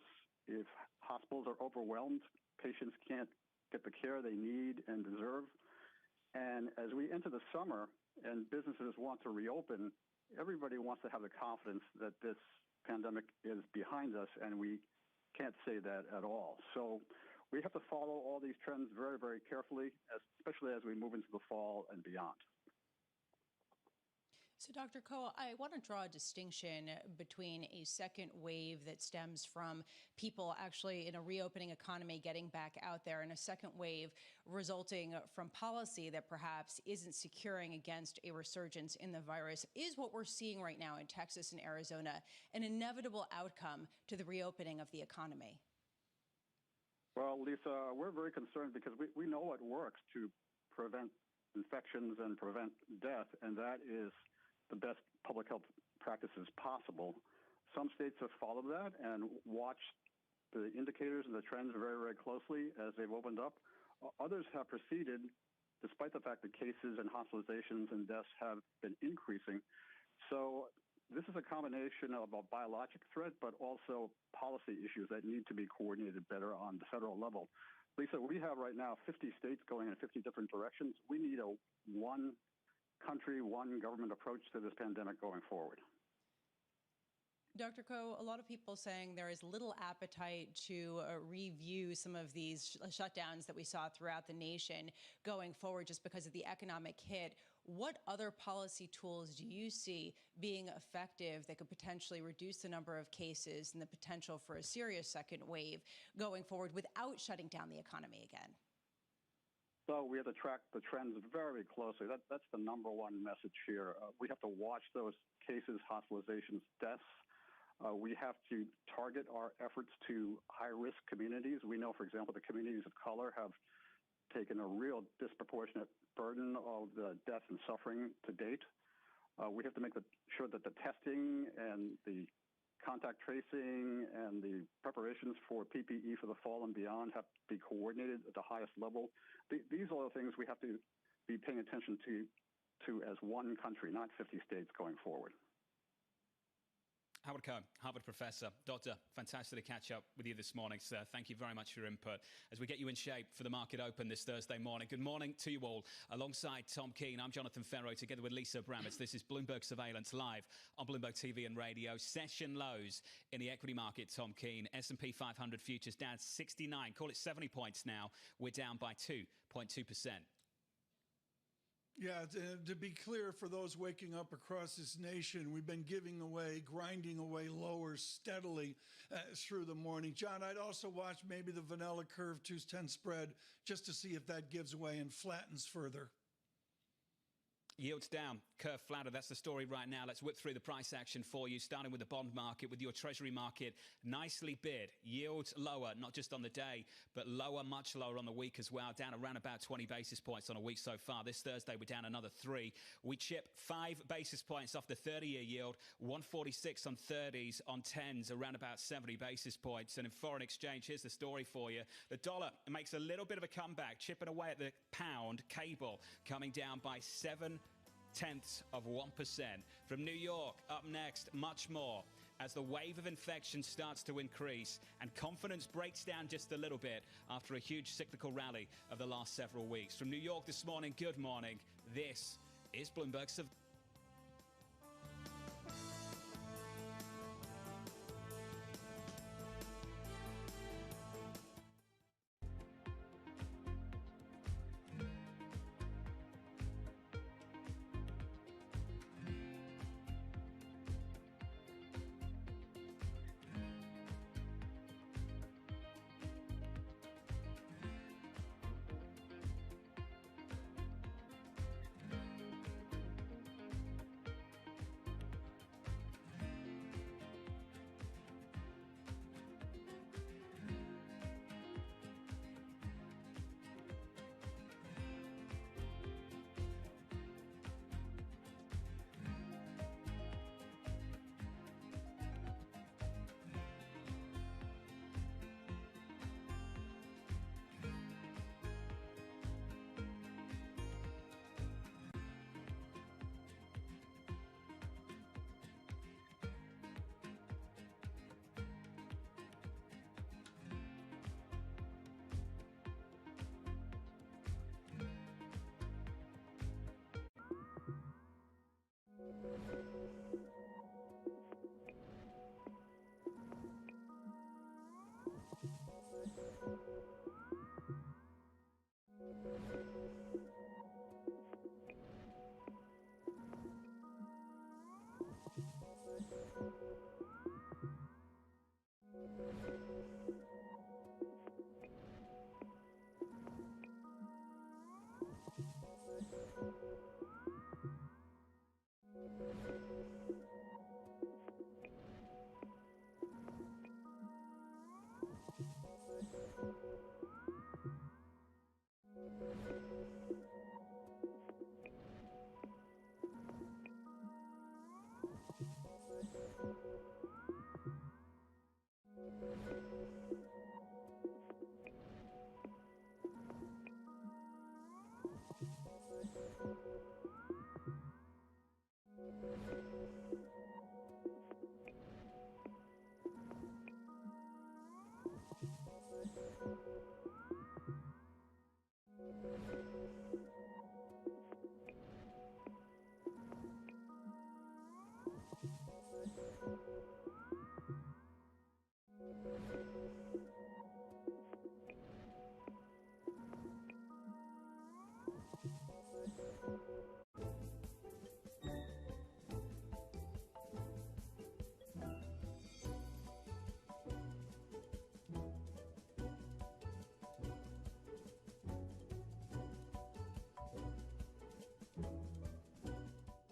if hospitals are overwhelmed, patients can't get the care they need and deserve. And as we enter the summer and businesses want to reopen, everybody wants to have the confidence that this pandemic is behind us, and we can't say that at all. So we have to follow all these trends very, very carefully, especially as we move into the fall and beyond. So, Dr. Ko, I want to draw a distinction between a second wave that stems from people actually in a reopening economy getting back out there, and a second wave resulting from policy that perhaps isn't securing against a resurgence in the virus. Is what we're seeing right now in Texas and Arizona an inevitable outcome to the reopening of the economy? Well, Lisa, we're very concerned because we know what works to prevent infections and prevent death, and that is the best public health practices possible. Some states have followed that and watched the indicators and the trends very, very closely as they've opened up. Others have proceeded, despite the fact that cases and hospitalizations and deaths have been increasing. So this is a combination of a biologic threat, but also policy issues that need to be coordinated better on the federal level. Lisa, we have right now 50 states going in 50 different directions. We need a one country, one government approach to this pandemic going forward. Dr. Ko, a lot of people saying there is little appetite to review some of these shutdowns that we saw throughout the nation going forward just because of the economic hit. What other policy tools do you see being effective that could potentially reduce the number of cases and the potential for a serious second wave going forward without shutting down the economy again? So we have to track the trends very closely. That's the number one message here. We have to watch those cases, hospitalizations, deaths. We have to target our efforts to high-risk communities. We know, for example, the communities of color have taken a real disproportionate burden of the death and suffering to date. We have to make sure that the testing and the contact tracing and the preparations for PPE for the fall and beyond have to be coordinated at the highest level. These are the things we have to be paying attention to as one country, not 50 states going forward. Howard Cohen, Harvard professor. Doctor, fantastic to catch up with you this morning, sir. Thank you very much for your input as we get you in shape for the market open this Thursday morning. Good morning to you all. Alongside Tom Keene, I'm Jonathan Ferro, together with Lisa Brammitz. This is Bloomberg Surveillance live on Bloomberg TV and radio. Session lows in the equity market, Tom Keene. S&P 500 futures down 69, call it 70 points now. We're down by 2.2%. Yeah, to be clear, for those waking up across this nation, we've been grinding away lower steadily through the morning. John, I'd also watch maybe the vanilla curve 210 spread just to see if that gives way and flattens further. Yields down, curve flatter. That's the story right now. Let's whip through the price action for you, starting with the bond market, with your Treasury market nicely bid. Yields lower, not just on the day, but lower, much lower on the week as well, down around about 20 basis points on a week so far. This Thursday, we're down another 3. We chip 5 basis points off the 30-year yield, 146 on 30s, on 10s, around about 70 basis points. And in foreign exchange, here's the story for you. The dollar makes a little bit of a comeback, chipping away at the pound. Cable coming down by 0.7%. From New York, up next, much more as the wave of infection starts to increase and confidence breaks down just a little bit after a huge cyclical rally of the last several weeks. From New York this morning, good morning. This is Bloomberg Surveillance.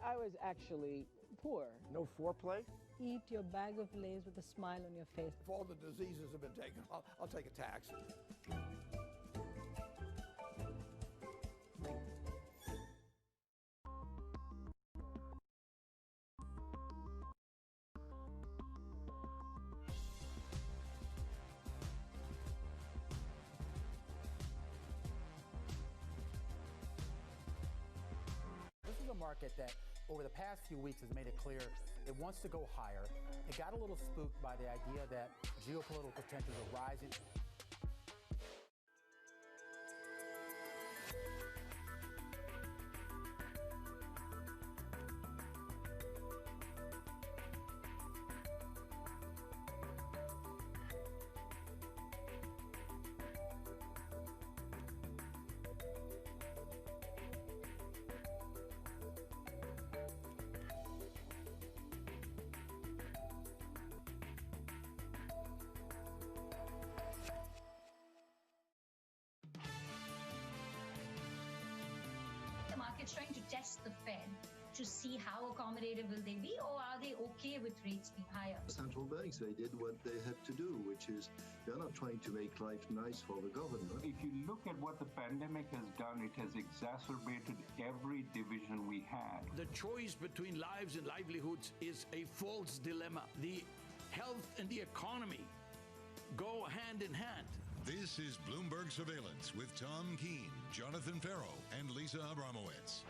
I was actually poor. No foreplay? Eat your bag of Lay's with a smile on your face. If all the diseases have been taken, I'll take a tax. This is a market that over the past few weeks has made it clear it wants to go higher. It got a little spooked by the idea that geopolitical tensions are rising. Trying to test the Fed to see how accommodative will they be, or are they okay with rates being higher? Central banks, they did what they had to do, which is they're not trying to make life nice for the government. If you look at what the pandemic has done, it has exacerbated every division we had. The choice between lives and livelihoods is a false dilemma. The health and the economy go hand in hand. This is Bloomberg Surveillance with Tom Keene, Jonathan Ferro, and Lisa Abramowitz.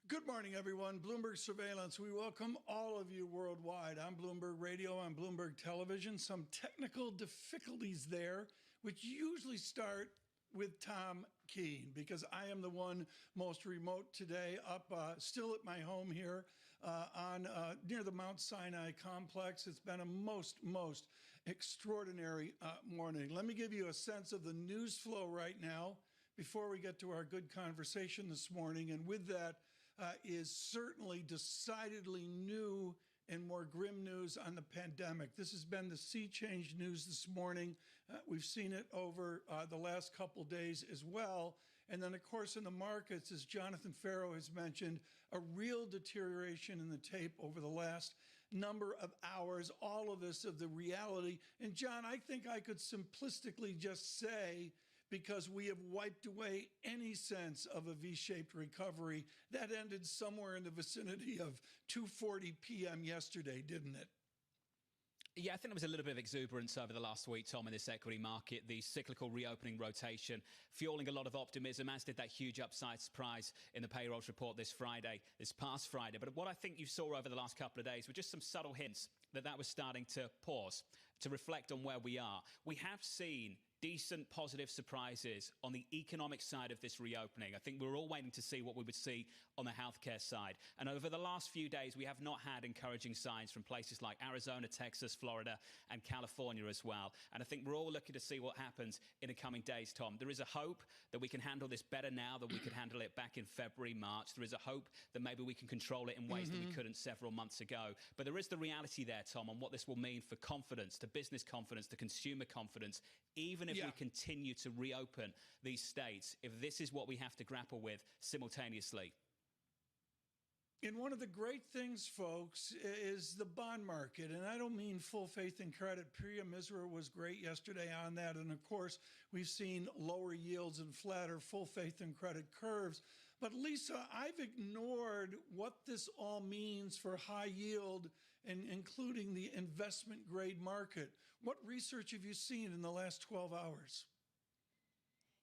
Good morning, everyone. Bloomberg Surveillance. We welcome all of you worldwide on Bloomberg Radio, on Bloomberg Television. Some technical difficulties there, which usually start with Tom Keene, because I am the one most remote today, up still at my home here on near the Mount Sinai complex. It's been a most extraordinary morning. Let me give you a sense of the news flow right now before we get to our good conversation this morning. And with that, is certainly decidedly new and more grim news on the pandemic. This has been the sea change news this morning. We've seen it over the last couple days as well. And then, of course, in the markets, as Jonathan Ferro has mentioned, a real deterioration in the tape over the last number of hours, all of this of the reality. And John, I think I could simplistically just say, because we have wiped away any sense of a V-shaped recovery. That ended somewhere in the vicinity of 2:40 p.m. yesterday, didn't it? Yeah, I think there was a little bit of exuberance over the last week, Tom, in this equity market. The cyclical reopening rotation fueling a lot of optimism, as did that huge upside surprise in the payrolls report this past Friday. But what I think you saw over the last couple of days were just some subtle hints that was starting to pause. to reflect on where we are. We have seen decent positive surprises on the economic side of this reopening. I think we're all waiting to see what we would see on the healthcare side. And over the last few days, we have not had encouraging signs from places like Arizona, Texas, Florida, and California as well. And I think we're all looking to see what happens in the coming days, Tom. There is a hope that we can handle this better now than we could handle it back in February, March. There is a hope that maybe we can control it in ways that we couldn't several months ago. But there is the reality there, Tom, on what this will mean for confidence, to business confidence, to consumer confidence, even if we continue to reopen these states, if this is what we have to grapple with simultaneously. And one of the great things, folks, is the bond market. And I don't mean full faith and credit. Priya Misra was great yesterday on that. And of course, we've seen lower yields and flatter full faith and credit curves. But Lisa, I've ignored what this all means for high yield and including the investment grade market. What research have you seen in the last 12 hours?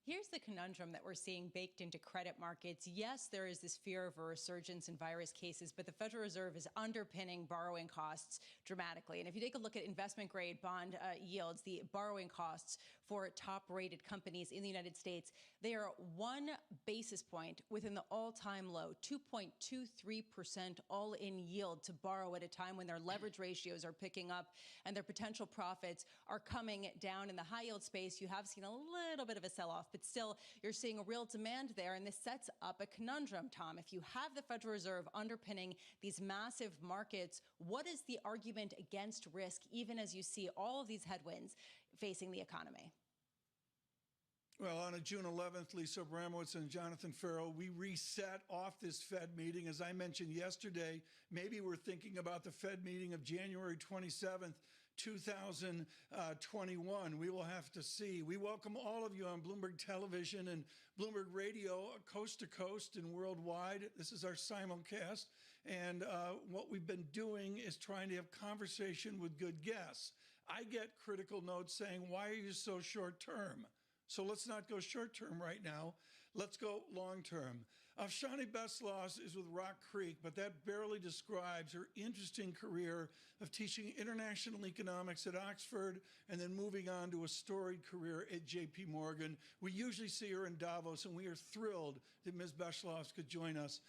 Here's the conundrum that we're seeing baked into credit markets. Yes, there is this fear of a resurgence in virus cases, but the Federal Reserve is underpinning borrowing costs dramatically. And if you take a look at investment-grade bond yields, the borrowing costs for top-rated companies in the United States, they are 1 basis point within the all-time low, 2.23% all-in yield to borrow at a time when their leverage ratios are picking up and their potential profits are coming down. In the high-yield space, you have seen a little bit of a sell-off, but still, you're seeing a real demand there, and this sets up a conundrum, Tom. If you have the Federal Reserve underpinning these massive markets, what is the argument against risk, even as you see all of these headwinds facing the economy? Well, on a June 11th, Lisa Abramowitz and Jonathan Ferro, we reset off this Fed meeting. As I mentioned yesterday, maybe we're thinking about the Fed meeting of January 27th, 2021. We will have to see. We welcome all of you on Bloomberg Television and Bloomberg Radio, coast to coast and worldwide. This is our simulcast. And what we've been doing is trying to have conversation with good guests. I get critical notes saying, why are you so short term? So let's not go short term right now. Let's go long term. Afshani Beslos is with Rock Creek, but that barely describes her interesting career of teaching international economics at Oxford and then moving on to a storied career at J.P. Morgan. We usually see her in Davos, and we are thrilled that Ms. Beslos could join us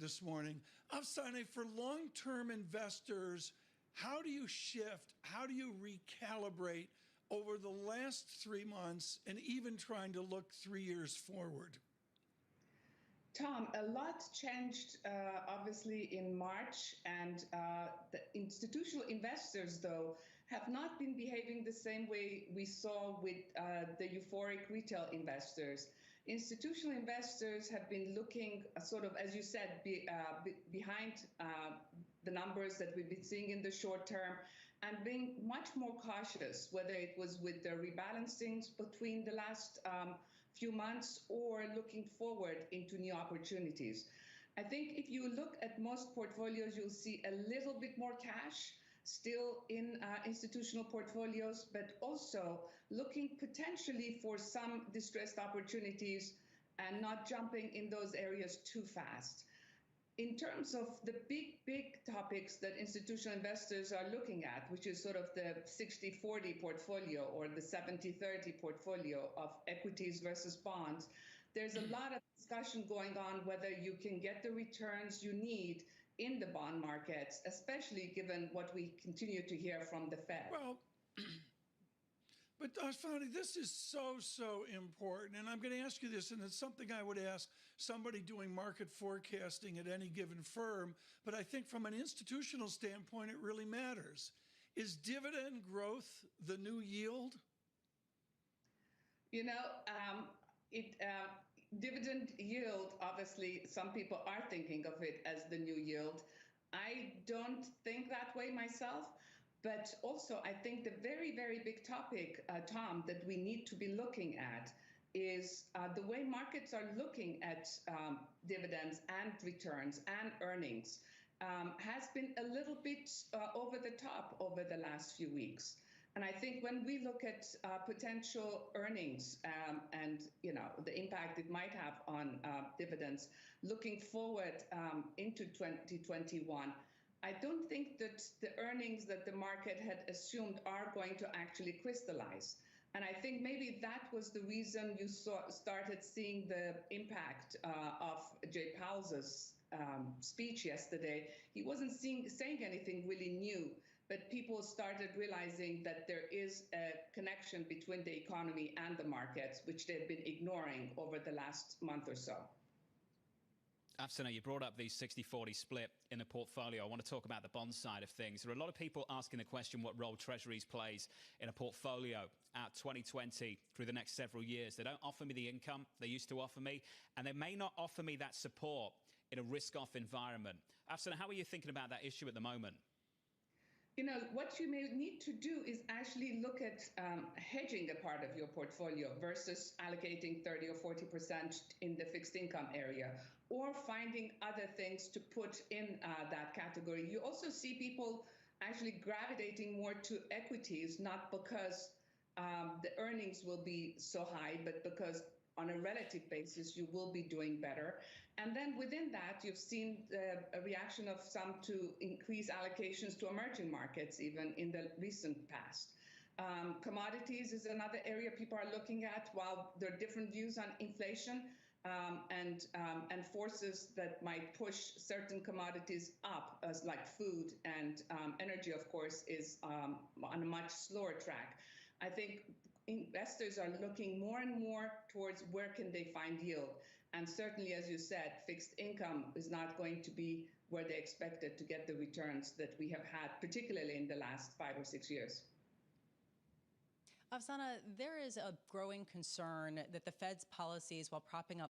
this morning. Afshani, for long-term investors, how do you shift? How do you recalibrate over the last 3 months and even trying to look 3 years forward? Tom, a lot changed, obviously, in March, and the institutional investors, though, have not been behaving the same way we saw with the euphoric retail investors. Institutional investors have been looking sort of, as you said, behind the numbers that we've been seeing in the short term and being much more cautious, whether it was with the rebalancings between the last few months or looking forward into new opportunities. I think if you look at most portfolios, you'll see a little bit more cash still in institutional portfolios, but also looking potentially for some distressed opportunities and not jumping in those areas too fast. In terms of the big topics that institutional investors are looking at, which is sort of the 60-40 portfolio or the 70-30 portfolio of equities versus bonds, there's a lot of discussion going on whether you can get the returns you need in the bond markets, especially given what we continue to hear from the Fed. Well, but Afshani, this is so important. And I'm going to ask you this, and it's something I would ask somebody doing market forecasting at any given firm. But I think from an institutional standpoint, it really matters. Is dividend growth the new yield? You know, dividend yield, obviously, some people are thinking of it as the new yield. I don't think that way myself. But also, I think the very big topic, Tom, that we need to be looking at is the way markets are looking at dividends and returns and earnings has been a little bit over the top over the last few weeks. And I think when we look at potential earnings and the impact it might have on dividends, looking forward into 2021, I don't think that the earnings that the market had assumed are going to actually crystallize. And I think maybe that was the reason you started seeing the impact of Jay Powell's speech yesterday. He wasn't saying anything really new, but people started realizing that there is a connection between the economy and the markets, which they've been ignoring over the last month or so. Afsana, you brought up the 60-40 split in the portfolio. I want to talk about the bond side of things. There are a lot of people asking the question what role Treasuries plays in a portfolio out 2020 through the next several years. They don't offer me the income they used to offer me, and they may not offer me that support in a risk-off environment. Afsana, how are you thinking about that issue at the moment? You know, what you may need to do is actually look at hedging a part of your portfolio versus allocating 30 or 40% in the fixed income area, or finding other things to put in that category. You also see people actually gravitating more to equities, not because the earnings will be so high, but because on a relative basis, you will be doing better. And then within that, you've seen a reaction of some to increase allocations to emerging markets, even in the recent past. Commodities is another area people are looking at. While there are different views on inflation and forces that might push certain commodities up, as like food and energy, of course, is on a much slower track. I think investors are looking more and more towards where can they find yield. And certainly, as you said, fixed income is not going to be where they expected to get the returns that we have had, particularly in the last 5 or 6 years. Afsana, there is a growing concern that the Fed's policies, while propping up,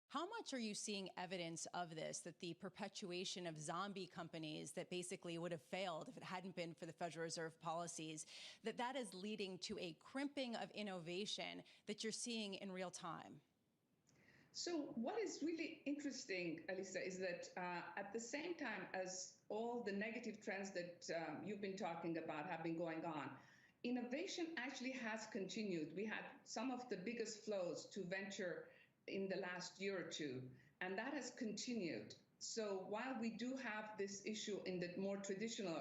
how much are you seeing evidence of this, that the perpetuation of zombie companies that basically would have failed if it hadn't been for the Federal Reserve policies, that is leading to a crimping of innovation that you're seeing in real time? So what is really interesting, Alisa, is that at the same time as all the negative trends that you've been talking about have been going on, innovation actually has continued. We had some of the biggest flows to venture in the last year or two, and that has continued. So while we do have this issue in the more traditional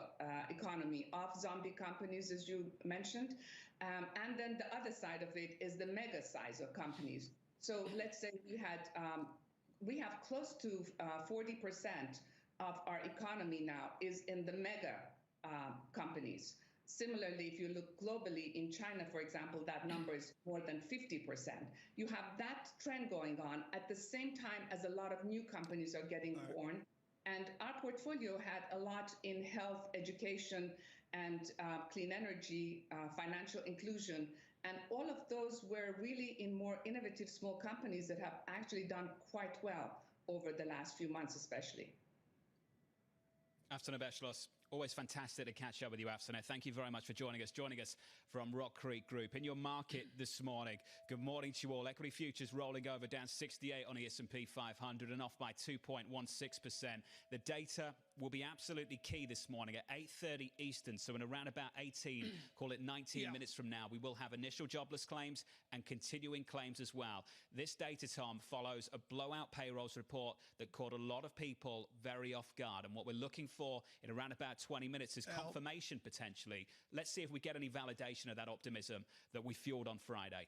economy of zombie companies, as you mentioned, and then the other side of it is the mega size of companies. So let's say we have close to 40% of our economy now is in the mega companies. Similarly, if you look globally, in China, for example, that number is more than 50%. You have that trend going on at the same time as a lot of new companies are getting born. And our portfolio had a lot in health, education, and clean energy, financial inclusion. And all of those were really in more innovative small companies that have actually done quite well over the last few months, especially. Afsana Beschloss, always fantastic to catch up with you, Afsana. Thank you very much for joining us from Rock Creek Group. In your market this morning, good morning to you all. Equity futures rolling over, down 68 on the S&P 500 and off by 2.16%. The data will be absolutely key this morning at 8:30 Eastern. So in around about 18, call it 19 minutes from now, we will have initial jobless claims and continuing claims as well. This data, Tom, follows a blowout payrolls report that caught a lot of people very off guard. And what we're looking for in around about 20 minutes is confirmation, potentially. Let's see if we get any validation of that optimism that we fueled on Friday.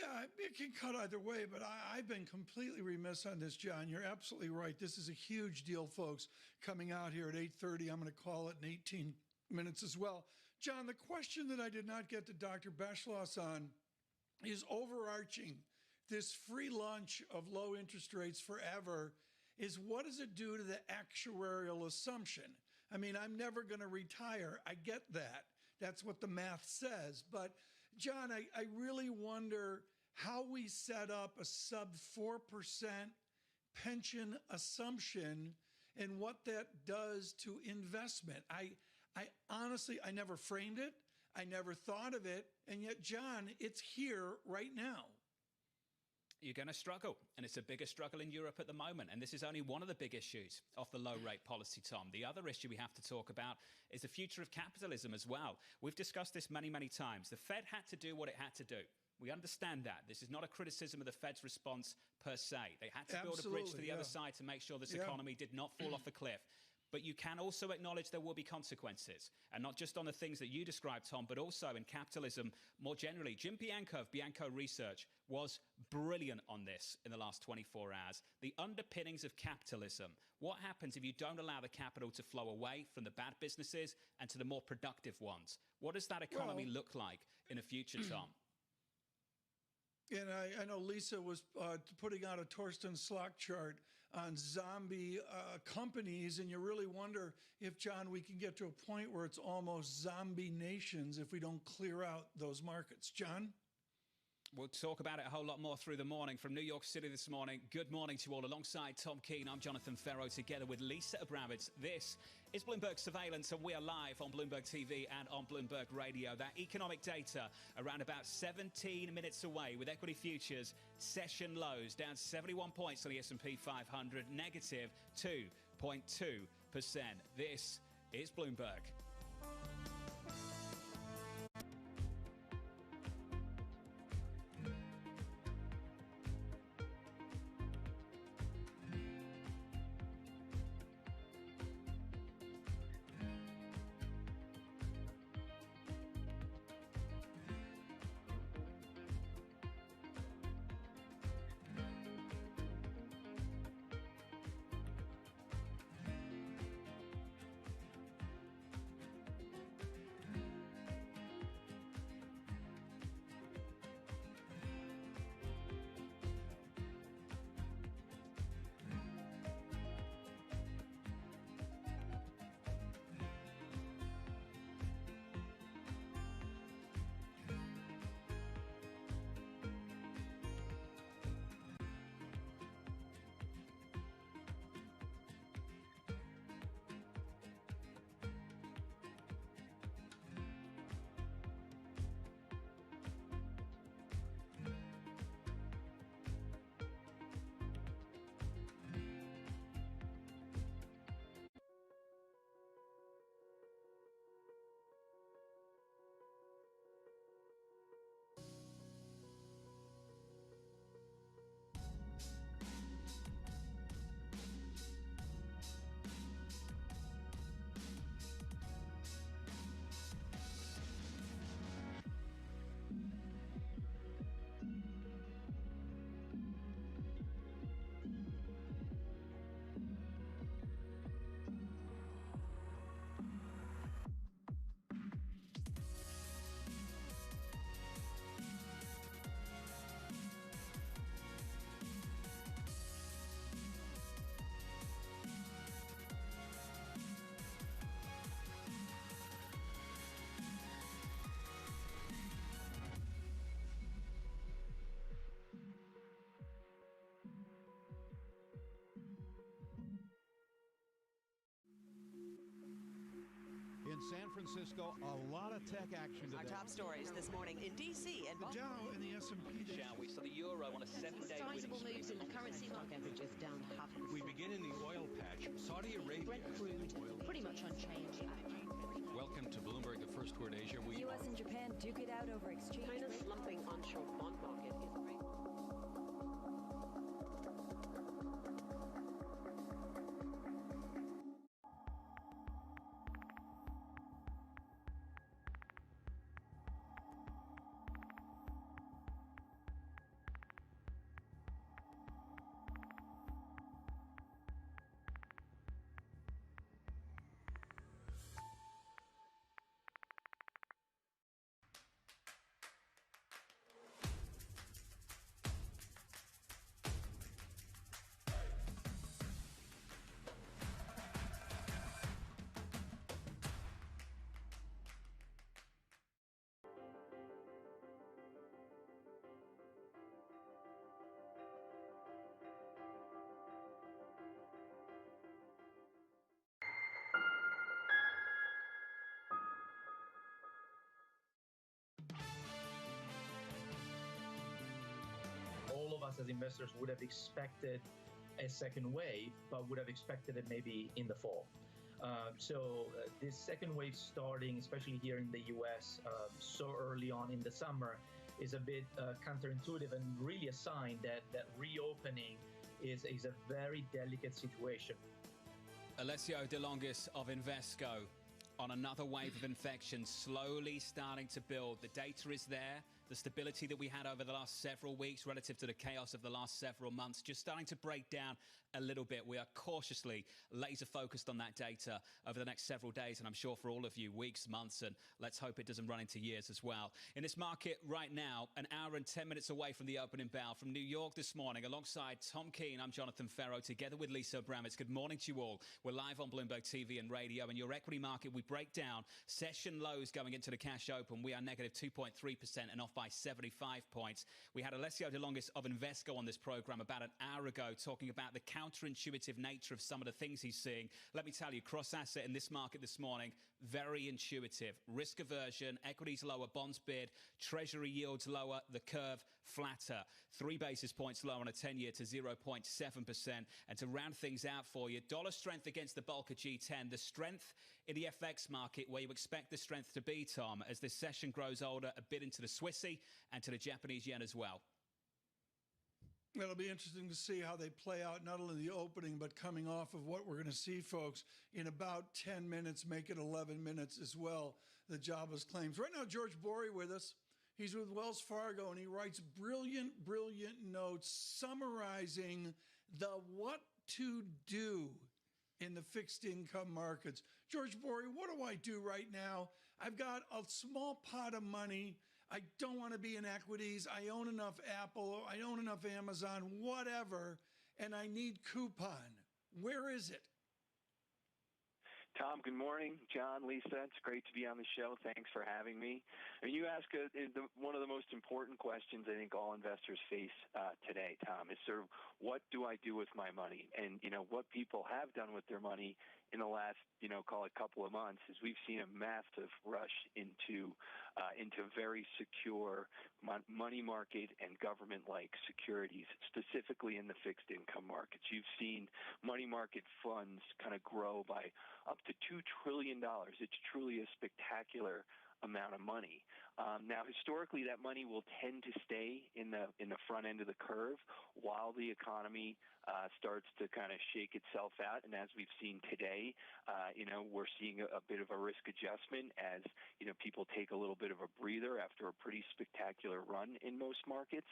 Yeah, it can cut either way, but I've been completely remiss on this, John. You're absolutely right. This is a huge deal, folks, coming out here at 8:30. I'm going to call it in 18 minutes as well. John, the question that I did not get to Dr. Beschloss on is overarching this free lunch of low interest rates forever is what does it do to the actuarial assumption? I mean, I'm never going to retire. I get that. That's what the math says. But John, I really wonder how we set up a sub 4% pension assumption and what that does to investment. I honestly, I never framed it. I never thought of it. And yet, John, it's here right now. You're going to struggle, and it's a bigger struggle in Europe at the moment. And this is only one of the big issues of the low rate policy, Tom. The other issue we have to talk about is the future of capitalism as well. We've discussed this many, many times. The Fed had to do what it had to do. We understand that. This is not a criticism of the Fed's response per se. They had to build a bridge to the other side to make sure this economy did not fall off a cliff. but you can also acknowledge there will be consequences, and not just on the things that you described, Tom, but also in capitalism more generally. Jim Bianco of Bianco Research was brilliant on this in the last 24 hours. The underpinnings of capitalism. What happens if you don't allow the capital to flow away from the bad businesses and to the more productive ones? What does that economy look like in the future, Tom? And I know Lisa was putting out a Torsten Slok chart on zombie companies, and you really wonder if, John, we can get to a point where it's almost zombie nations if we don't clear out those markets. John? We'll talk about it a whole lot more through the morning. From New York City this morning, good morning to you all. Alongside Tom Keene, I'm Jonathan Ferro, together with Lisa Abramowitz. This is Bloomberg Surveillance, and we are live on Bloomberg TV and on Bloomberg Radio. That economic data around about 17 minutes away, with equity futures session lows down 71 points on the S&P 500, negative 2.2%. This is Bloomberg. In San Francisco, a lot of tech action today. Our top stories this morning in D.C. and the Dow and the S&P. Shall we? So the euro on a 7-day sizable moves in the currency market, averages down 0.5%. We begin in the oil patch. Saudi Arabia. Brent crude pretty much unchanged. Welcome to Bloomberg, the first word Asia. The U.S. and Japan duke it out over exchange. China's slumping onshore bond market is great. All of us as investors would have expected a second wave, but would have expected it maybe in the fall. So this second wave starting, especially here in the US, so early on in the summer, is a bit counterintuitive and really a sign that reopening is a very delicate situation. Alessio De Longis of Invesco on another wave of infection slowly starting to build. The data is there. The stability that we had over the last several weeks relative to the chaos of the last several months just starting to break down a little bit. We are cautiously laser focused on that data over the next several days, and I'm sure for all of you, weeks, months, and let's hope it doesn't run into years as well. In this market right now, an hour and 10 minutes away from the opening bell from New York this morning, alongside Tom Keene, I'm Jonathan Ferro, together with Lisa Abramovitz. Good morning to you all. We're live on Bloomberg TV and radio. In your equity market, we break down session lows going into the cash open. We are negative 2.3% and off by 75 points. We had Alessio De Longis of Invesco on this program about an hour ago talking about the counterintuitive nature of some of the things he's seeing. Let me tell you, cross-asset in this market this morning, very intuitive. Risk aversion, equities lower, bonds bid, treasury yields lower, the curve flatter. 3 basis points lower on a 10-year to 0.7%. And to round things out for you, dollar strength against the bulk of G10, the strength in the FX market where you expect the strength to be, Tom, as this session grows older, a bit into the Swissy and to the Japanese yen as well. It'll be interesting to see how they play out, not only the opening, but coming off of what we're going to see, folks, in about 10 minutes, make it 11 minutes as well, the jobless claims. Right now, George Bory with us. He's with Wells Fargo, and he writes brilliant notes summarizing the what to do in the fixed income markets. George Bory, what do I do right now? I've got a small pot of money. I don't want to be in equities. I own enough Apple. I own enough Amazon, whatever, and I need coupon. Where is it? Tom, good morning. John, Lisa, it's great to be on the show. Thanks for having me. I mean, you ask one of the most important questions I think all investors face today, Tom, is sort of what do I do with my money? And, what people have done with their money in the last, call it couple of months is we've seen a massive rush into very secure money market and government-like securities, specifically in the fixed income markets. You've seen money market funds kind of grow by up to $2 trillion. It's truly a spectacular amount of money. Now, historically, that money will tend to stay in the front end of the curve while the economy starts to kind of shake itself out. And as we've seen today, we're seeing a bit of a risk adjustment as people take a little bit of a breather after a pretty spectacular run in most markets.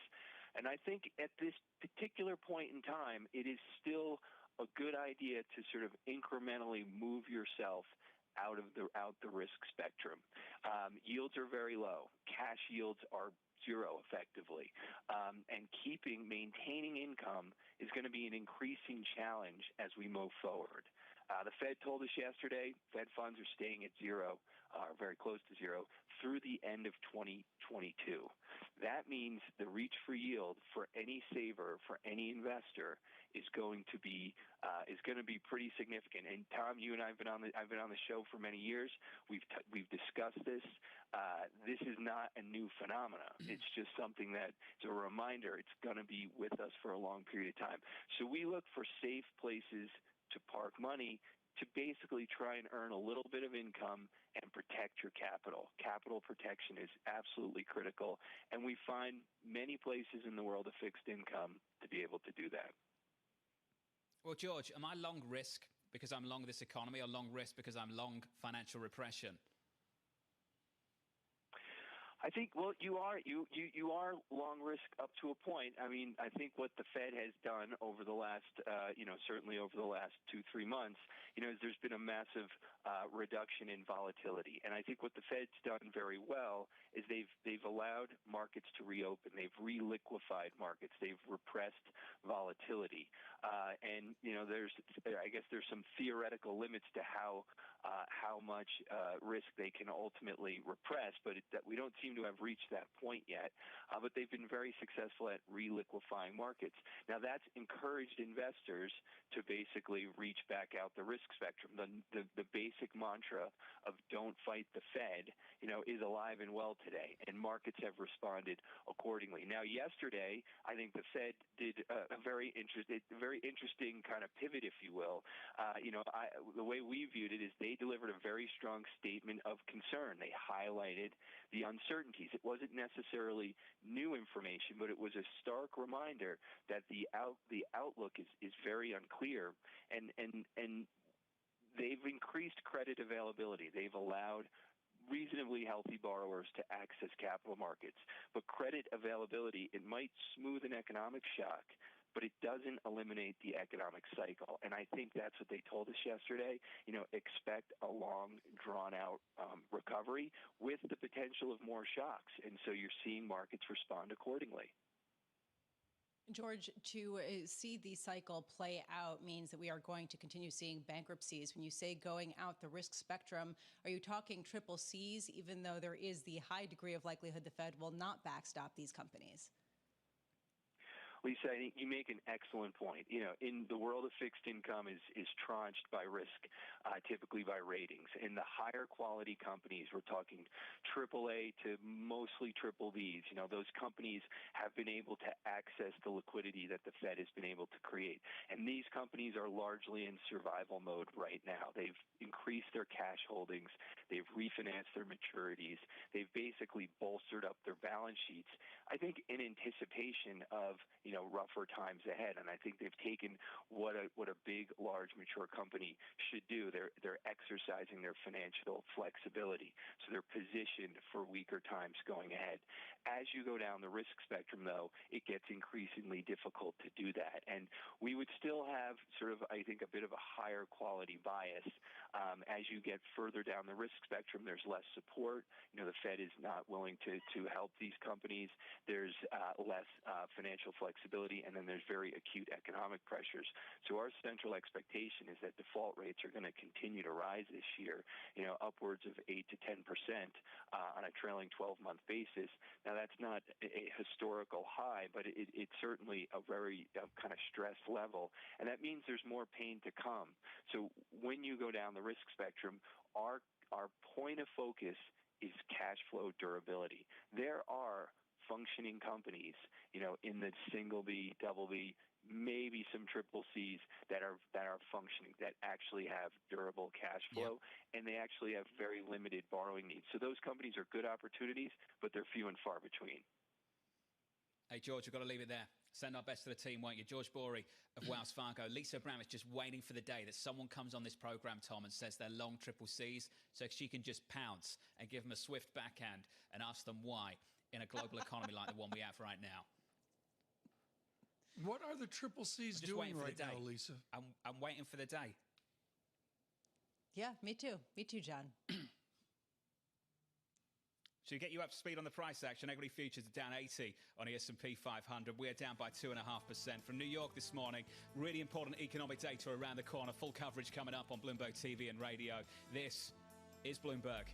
And I think at this particular point in time, it is still a good idea to sort of incrementally move yourself out the risk spectrum. Yields are very low. Cash yields are zero effectively. And maintaining income is going to be an increasing challenge as we move forward. The Fed told us yesterday Fed funds are staying at zero, or very close to zero, through the end of 2022. That means the reach for yield for any saver, for any investor, is going to be pretty significant. And Tom, you and I've been on the show for many years. We've discussed this. This is not a new phenomenon. It's just something that is a reminder. It's going to be with us for a long period of time. So we look for safe places to park money to basically try and earn a little bit of income and protect your capital. Capital protection is absolutely critical, and we find many places in the world of fixed income to be able to do that. Well, George, am I long risk because I'm long this economy, or long risk because I'm long financial repression? I think, well, you are long risk up to a point. I mean, I think what the Fed has done over the last, certainly over the last 2-3 months, is there's been a massive reduction in volatility. And I think what the Fed's done very well is they've allowed markets to reopen. They've reliquefied markets. They've repressed volatility. And I guess there's some theoretical limits to how much risk they can ultimately repress, but that we don't seem to have reached that point yet. But they've been very successful at reliquefying markets. Now, that's encouraged investors to basically reach back out the risk spectrum. The basic mantra of "don't fight the Fed," is alive and well today, and markets have responded accordingly. Now, yesterday, I think the Fed did a very interesting kind of pivot, if you will. The way we viewed it is they delivered a very strong statement of concern. They highlighted the uncertainties. It wasn't necessarily new information, but it was a stark reminder that the outlook is very unclear, and they've increased credit availability. They've allowed reasonably healthy borrowers to access capital markets. But credit availability, it might smooth an economic shock, but it doesn't eliminate the economic cycle. And I think that's what they told us yesterday. Expect a long, drawn-out recovery with the potential of more shocks. And so you're seeing markets respond accordingly. George, to see the cycle play out means that we are going to continue seeing bankruptcies. When you say going out the risk spectrum, are you talking triple Cs, even though there is the high degree of likelihood the Fed will not backstop these companies? Lisa, I think you make an excellent point. In the world of fixed income is tranched by risk, typically by ratings. In the higher quality companies, we're talking AAA to mostly triple Bs. Those companies have been able to access the liquidity that the Fed has been able to create. And these companies are largely in survival mode right now. They've increased their cash holdings. They've refinanced their maturities. They've basically bolstered up their balance sheets, I think, in anticipation of rougher times ahead. And I think they've taken what a big, large, mature company should do. They're exercising their financial flexibility, so they're positioned for weaker times going ahead. As you go down the risk spectrum, though, it gets increasingly difficult to do that. And we would still have sort of, I think, a bit of a higher quality bias. As you get further down the risk spectrum, there's less support. The Fed is not willing to help these companies. There's less financial flexibility, and then there's very acute economic pressures. So our central expectation is that default rates are going to continue to rise this year, upwards of 8 to 10% on a trailing 12-month basis. Now, that's not a historical high, but it's certainly a very kind of stress level, and that means there's more pain to come. So when you go down the risk spectrum, our point of focus is cash flow durability. There are functioning companies, in the single B, double B, maybe some triple Cs that are functioning, that actually have durable cash flow, and they actually have very limited borrowing needs. So those companies are good opportunities, but they're few and far between. Hey, George, we've got to leave it there. Send our best to the team, won't you? George Bory of Wells Fargo. Lisa Bram is just waiting for the day that someone comes on this program, Tom, and says they're long triple Cs, so she can just pounce and give them a swift backhand and ask them why in a global economy like the one we have right now. What are the triple Cs doing right now, Lisa? I'm waiting for the day. Yeah, me too. Me too, John. To get you up to speed on the price action, equity futures are down 80 on the S&P 500. We're down by 2.5%. From New York this morning, really important economic data around the corner. Full coverage coming up on Bloomberg TV and radio. This is Bloomberg.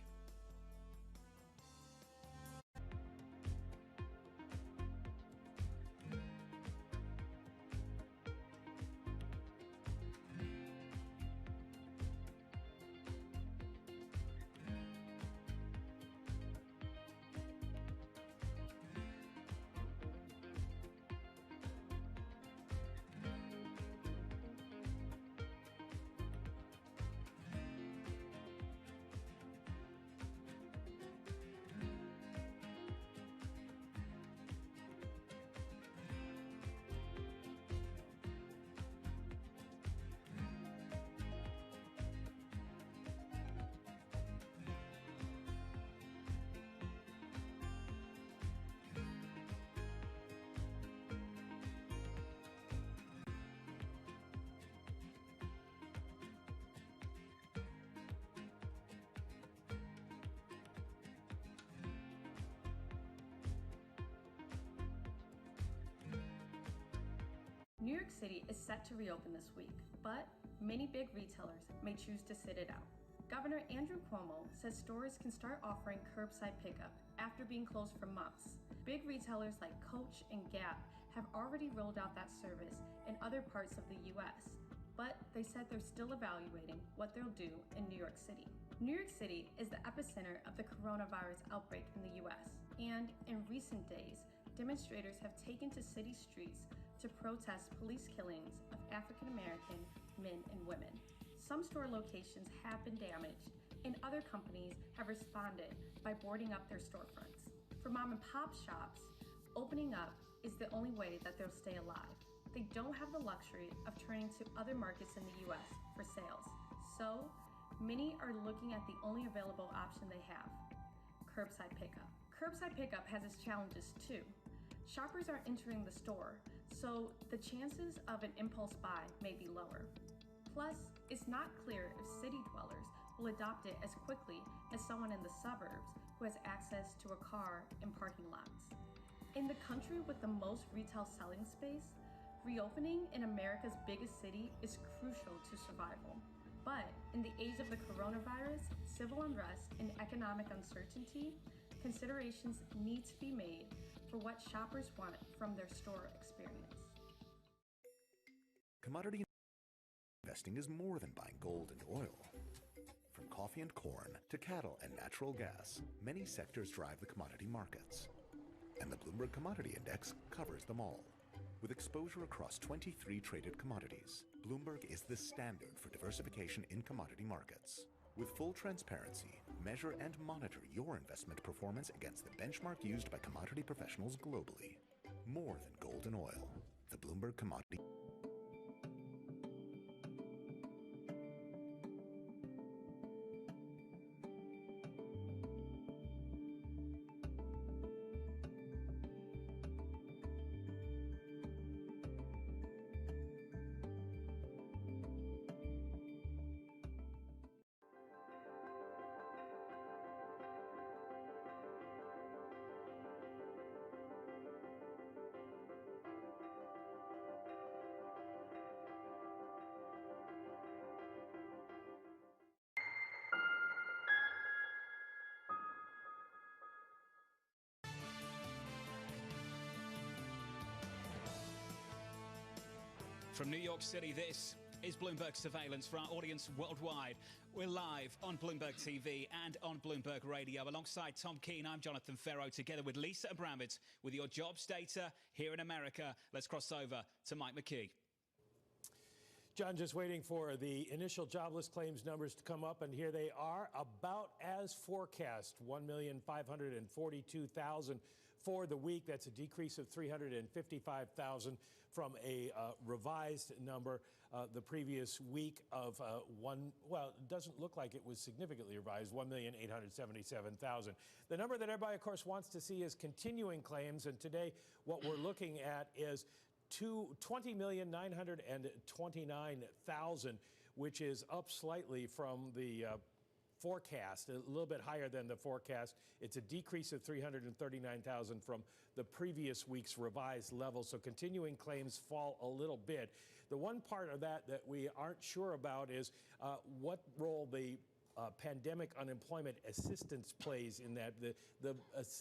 New York City is set to reopen this week, but many big retailers may choose to sit it out. Governor Andrew Cuomo says stores can start offering curbside pickup after being closed for months. Big retailers like Coach and Gap have already rolled out that service in other parts of the U.S., but they said they're still evaluating what they'll do in New York City. New York City is the epicenter of the coronavirus outbreak in the U.S., and in recent days, demonstrators have taken to city streets to protest police killings of African American men and women. Some store locations have been damaged, and other companies have responded by boarding up their storefronts. For mom and pop shops, opening up is the only way that they'll stay alive. They don't have the luxury of turning to other markets in the US for sales. So, many are looking at the only available option they have, curbside pickup. Curbside pickup has its challenges too. Shoppers are entering the store, so the chances of an impulse buy may be lower. Plus, it's not clear if city dwellers will adopt it as quickly as someone in the suburbs who has access to a car and parking lots. In the country with the most retail selling space, reopening in America's biggest city is crucial to survival. But in the age of the coronavirus, civil unrest, and economic uncertainty, considerations need to be made for what shoppers want from their store experience. Commodity investing is more than buying gold and oil. From coffee and corn to cattle and natural gas, many sectors drive the commodity markets. And the Bloomberg Commodity Index covers them all. With exposure across 23 traded commodities, Bloomberg is the standard for diversification in commodity markets. With full transparency, measure and monitor your investment performance against the benchmark used by commodity professionals globally. More than gold and oil. The Bloomberg Commodity. From New York City, this is Bloomberg Surveillance for our audience worldwide. We're live on Bloomberg TV and on Bloomberg Radio. Alongside Tom Keene, I'm Jonathan Ferro, together with Lisa Abramowitz with your jobs data here in America. Let's cross over to Mike McKee. John, just waiting for the initial jobless claims numbers to come up, and here they are, about as forecast, 1,542,000 for the week. That's a decrease of 355,000 from a revised number the previous week of it doesn't look like it was significantly revised, 1,877,000. The number that everybody, of course, wants to see is continuing claims, and today what we're looking at is 20,929,000, which is up slightly from the forecast, a little bit higher than the forecast. It's a decrease of 339,000 from the previous week's revised level, so continuing claims fall a little bit. The one part of that we aren't sure about is what role the pandemic unemployment assistance plays in that, the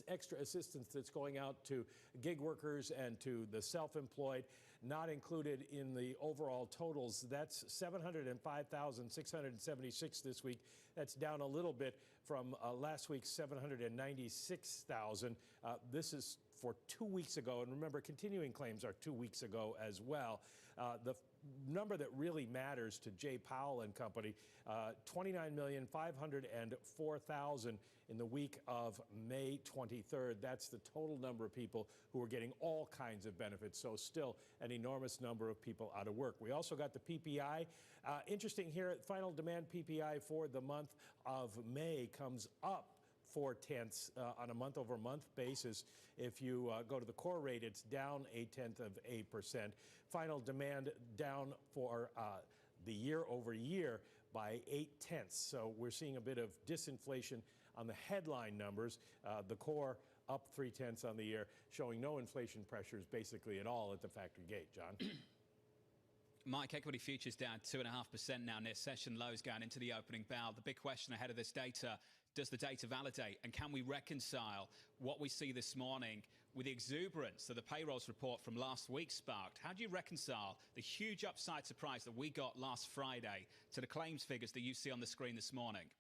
extra assistance that's going out to gig workers and to the self-employed, not included in the overall totals. That's 705,676 this week. That's down a little bit from last week's 796,000. This is for 2 weeks ago, and remember, continuing claims are 2 weeks ago as well. The number that really matters to Jay Powell and company, 29,504,000 in the week of May 23rd. That's the total number of people who are getting all kinds of benefits, so still an enormous number of people out of work. We also got the PPI. Interesting here, final demand PPI for the month of May comes up 0.4 on a month-over-month basis. If you go to the core rate, it's down 0.8%. Final demand down for the year-over-year by 0.8. So we're seeing a bit of disinflation on the headline numbers. The core up 0.3 on the year, showing no inflation pressures basically at all at the factory gate. John? Mike, equity futures down 2.5% now, near session lows going into the opening bell. The big question ahead of this data, does the data validate, and can we reconcile what we see this morning with the exuberance that the payrolls report from last week sparked? How do you reconcile the huge upside surprise that we got last Friday to the claims figures that you see on the screen this morning?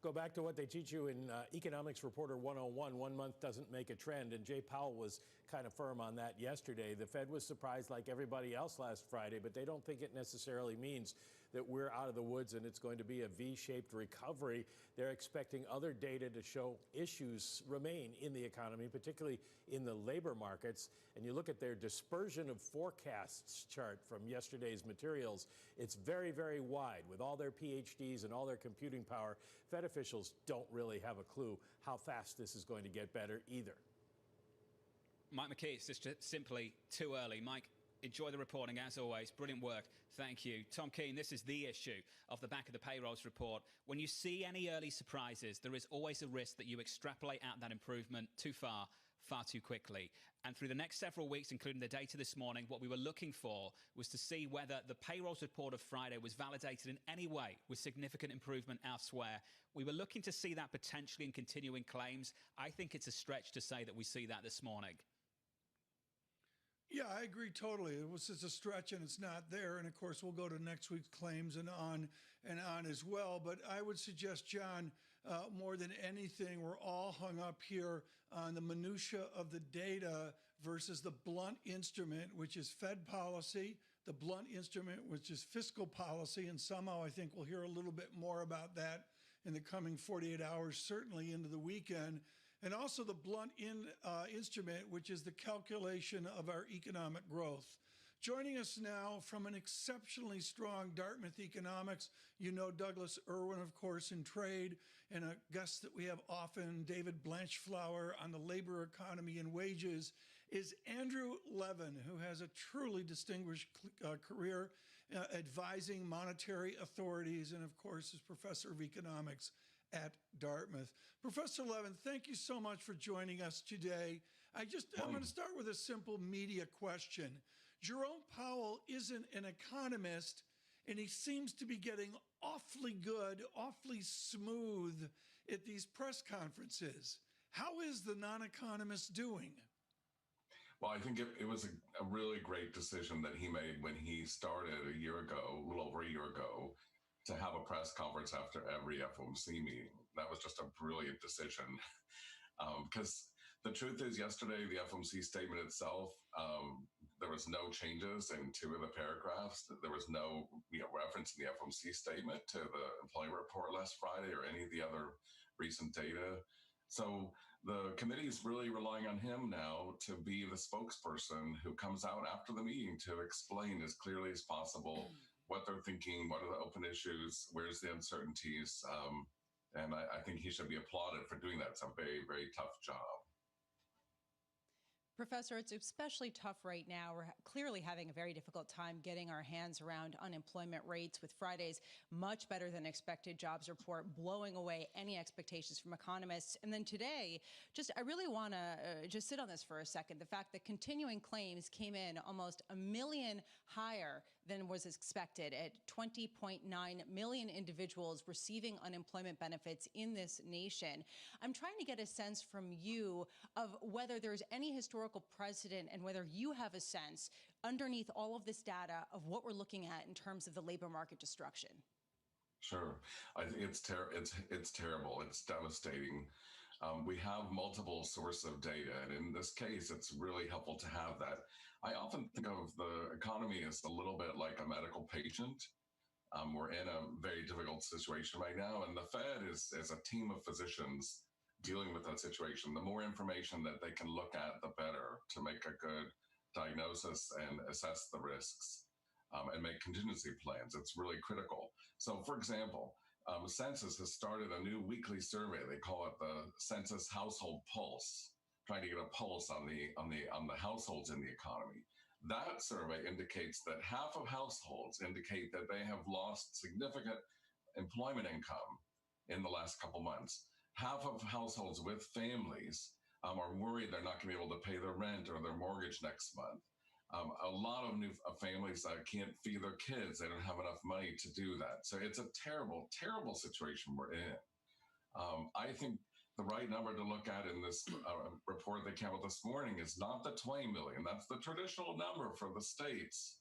Go back to what they teach you in Economics Reporter 101, 1 month doesn't make a trend, and Jay Powell was kind of firm on that yesterday. The Fed was surprised like everybody else last Friday, but they don't think it necessarily means that we're out of the woods and it's going to be a V-shaped recovery. They're expecting other data to show issues remain in the economy, particularly in the labor markets. And you look at their dispersion of forecasts chart from yesterday's materials, it's very, very wide. With all their PhDs and all their computing power, Fed officials don't really have a clue how fast this is going to get better either. Mike McKee, it's just simply too early. Mike, enjoy the reporting as always. Brilliant work. Thank you. Tom Keene, this is the issue off the back of the payrolls report. When you see any early surprises, there is always a risk that you extrapolate out that improvement too far too quickly. And through the next several weeks, including the data this morning, what we were looking for was to see whether the payrolls report of Friday was validated in any way with significant improvement elsewhere. We were looking to see that potentially in continuing claims. I think it's a stretch to say that we see that this morning. Yeah, I agree totally. It was just a stretch and it's not there. And of course, we'll go to next week's claims and on as well. But I would suggest, John, more than anything, we're all hung up here on the minutia of the data versus the blunt instrument, which is Fed policy, the blunt instrument, which is fiscal policy. And somehow I think we'll hear a little bit more about that in the coming 48 hours, certainly into the weekend. And also the blunt instrument, which is the calculation of our economic growth. Joining us now from an exceptionally strong Dartmouth economics, you know Douglas Irwin, of course, in trade, and a guest that we have often, David Blanchflower, on the labor economy and wages, is Andrew Levin, who has a truly distinguished career advising monetary authorities and, of course, is professor of economics at Dartmouth. Professor Levin, thank you so much for joining us today. I'm going to start with a simple media question. Jerome Powell isn't an economist, and he seems to be getting awfully good, awfully smooth at these press conferences. How is the non-economist doing? Well, I think it was a really great decision that he made when he started a little over a year ago, to have a press conference after every FOMC meeting. That was just a brilliant decision. Because the truth is, yesterday, the FOMC statement itself, there was no changes in two of the paragraphs. There was no reference in the FOMC statement to the employment report last Friday or any of the other recent data. So the committee is really relying on him now to be the spokesperson who comes out after the meeting to explain as clearly as possible what they're thinking, what are the open issues, where's the uncertainties. And I think he should be applauded for doing that. It's a very, very tough job. Professor, it's especially tough right now. We're clearly having a very difficult time getting our hands around unemployment rates, with Friday's much better than expected jobs report blowing away any expectations from economists. And then today, I really want to just sit on this for a second. The fact that continuing claims came in almost 1 million higher than was expected, at 20.9 million individuals receiving unemployment benefits in this nation. I'm trying to get a sense from you of whether there's any historical precedent and whether you have a sense underneath all of this data of what we're looking at in terms of the labor market destruction. Sure. I think it's terrible. It's devastating. We have multiple sources of data, and in this case, it's really helpful to have that. I often think of the economy as a little bit like a medical patient. We're in a very difficult situation right now, and the Fed is a team of physicians dealing with that situation. The more information that they can look at, the better, to make a good diagnosis and assess the risks and make contingency plans. It's really critical. So, for example, Census has started a new weekly survey. They call it the Census Household Pulse, trying to get a pulse on the households in the economy. That survey indicates that half of households indicate that they have lost significant employment income in the last couple months. Half of households with families are worried they're not going to be able to pay their rent or their mortgage next month. A lot of new families can't feed their kids. They don't have enough money to do that. So it's a terrible, terrible situation we're in. I think the right number to look at in this report that came out this morning is not the 20 million. That's the traditional number for the states.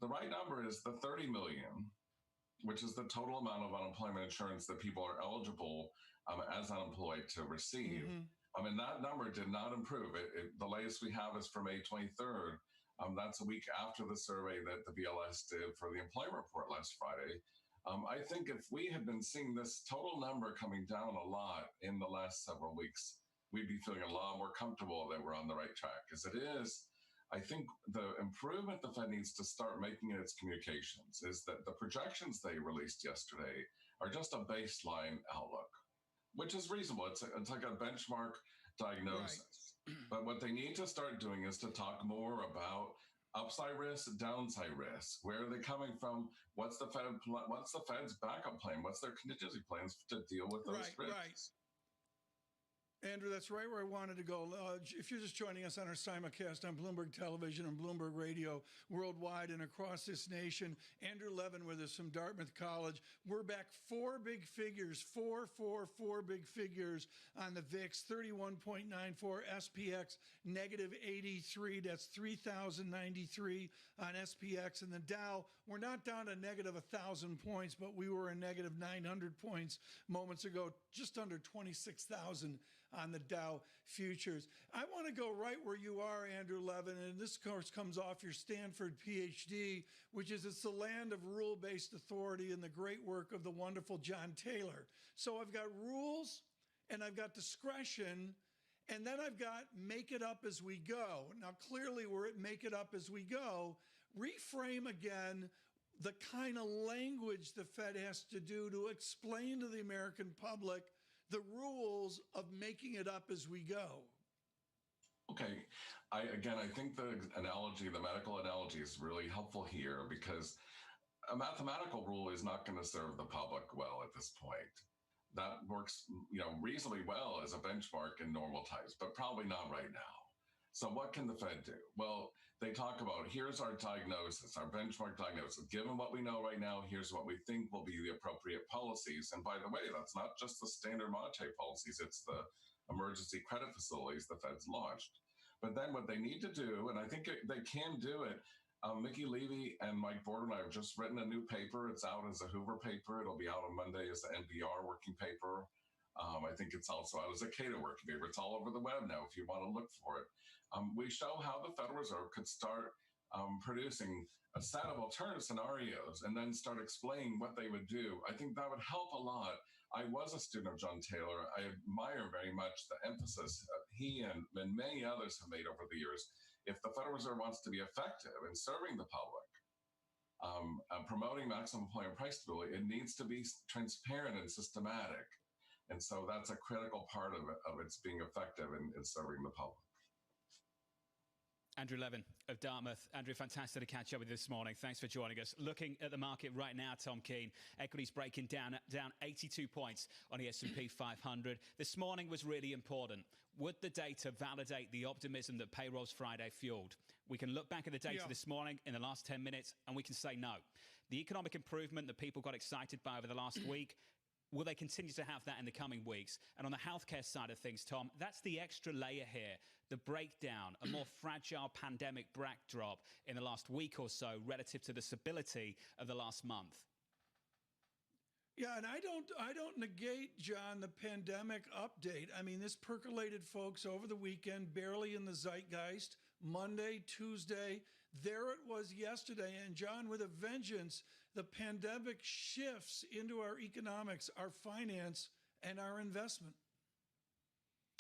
The right number is the 30 million, which is the total amount of unemployment insurance that people are eligible as unemployed to receive. I mean, that number did not improve. The latest we have is for May 23rd. That's a week after the survey that the BLS did for the employment report last Friday. I think if we had been seeing this total number coming down a lot in the last several weeks, we'd be feeling a lot more comfortable that we're on the right track. As it is, I think the improvement the Fed needs to start making in its communications is that the projections they released yesterday are just a baseline outlook, which is reasonable. It's like a benchmark diagnosis. Right. But what they need to start doing is to talk more about upside risk, downside risk. Where are they coming from? What's the Fed's backup plan? What's their contingency plans to deal with those risks? Right. Andrew, that's right where I wanted to go. If you're just joining us on our simulcast on Bloomberg Television and Bloomberg Radio worldwide and across this nation, Andrew Levin with us from Dartmouth College. We're back four big figures on the VIX, 31.94, SPX negative 83. That's 3,093 on SPX. And the Dow, we're not down to negative 1,000 points, but we were a negative 900 points moments ago, just under 26,000 on the Dow futures. I want to go right where you are, Andrew Levin, and this course comes off your Stanford PhD, which is it's the land of rule-based authority and the great work of the wonderful John Taylor. So I've got rules and I've got discretion, and then I've got make it up as we go. Now, clearly we're at make it up as we go. Reframe again the kind of language the Fed has to do to explain to the American public the rules of making it up as we go. Okay. I think the medical analogy is really helpful here because a mathematical rule is not going to serve the public well at this point. That works, reasonably well as a benchmark in normal times, but probably not right now. So what can the Fed do? Well, they talk about, here's our diagnosis, our benchmark diagnosis. Given what we know right now, here's what we think will be the appropriate policies. And by the way, that's not just the standard monetary policies, it's the emergency credit facilities the Fed's launched. But then what they need to do, and I think they can do it, Mickey Levy and Mike Boardman have just written a new paper. It's out as a Hoover paper. It'll be out on Monday as the NPR working paper. I think it's also out as a Cato working paper. It's all over the web now if you want to look for it. We show how the Federal Reserve could start producing a set of alternative scenarios and then start explaining what they would do. I think that would help a lot. I was a student of John Taylor. I admire very much the emphasis he and many others have made over the years. If the Federal Reserve wants to be effective in serving the public, promoting maximum employment price stability, it needs to be transparent and systematic. And so that's a critical part of its being effective in serving the public. Andrew Levin of Dartmouth. Andrew, fantastic to catch up with you this morning. Thanks for joining us. Looking at the market right now, Tom Keene, equities breaking down 82 points on the S&P 500. This morning was really important. Would the data validate the optimism that payrolls Friday fueled? We can look back at the data this morning in the last 10 minutes and we can say no. The economic improvement that people got excited by over the last week, will they continue to have that in the coming weeks? And on the healthcare side of things, Tom, that's the extra layer here, the breakdown, a more fragile pandemic backdrop in the last week or so relative to the stability of the last month. Yeah, and I don't negate, John, the pandemic update. I mean, this percolated, folks, over the weekend, barely in the zeitgeist. Monday, Tuesday, there it was yesterday. And John, with a vengeance, the pandemic shifts into our economics, our finance, and our investment.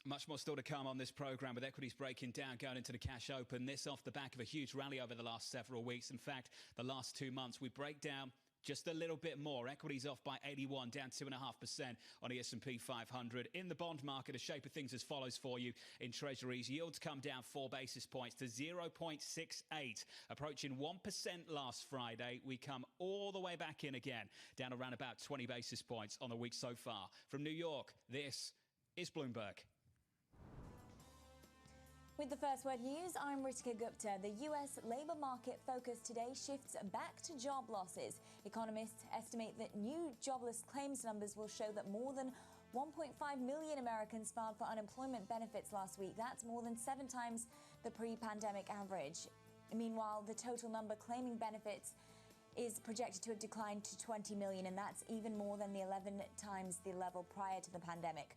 Much more still to come on this program, with equities breaking down, going into the cash open. This off the back of a huge rally over the last several weeks. In fact, the last 2 months, we break down just a little bit more. Equities off by 81, down 2.5% on the S&P 500. In the bond market, a shape of things as follows for you. In treasuries, yields come down 4 basis points to 0.68, approaching 1% last Friday. We come all the way back in again, down around about 20 basis points on the week so far. From New York, this is Bloomberg. With the First Word News, I'm Ritika Gupta. The U.S. labour market focus today shifts back to job losses. Economists estimate that new jobless claims numbers will show that more than 1.5 million Americans filed for unemployment benefits last week. That's more than 7 times the pre-pandemic average. Meanwhile, the total number claiming benefits is projected to have declined to 20 million, and that's even more than the 11 times the level prior to the pandemic.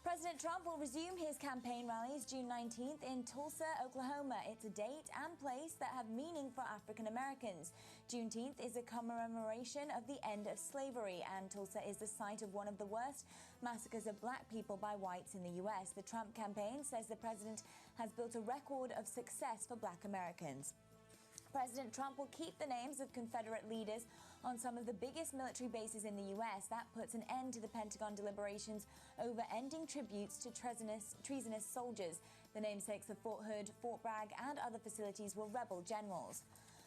President Trump will resume his campaign rallies June 19th in Tulsa, Oklahoma. It's a date and place that have meaning for African Americans. Juneteenth is a commemoration of the end of slavery, and Tulsa is the site of one of the worst massacres of black people by whites in the U.S. The Trump campaign says the president has built a record of success for black Americans. President Trump will keep the names of Confederate leaders on some of the biggest military bases in the U.S. That puts an end to the Pentagon deliberations over ending tributes to treasonous soldiers. The namesakes of Fort Hood, Fort Bragg, and other facilities were rebel generals.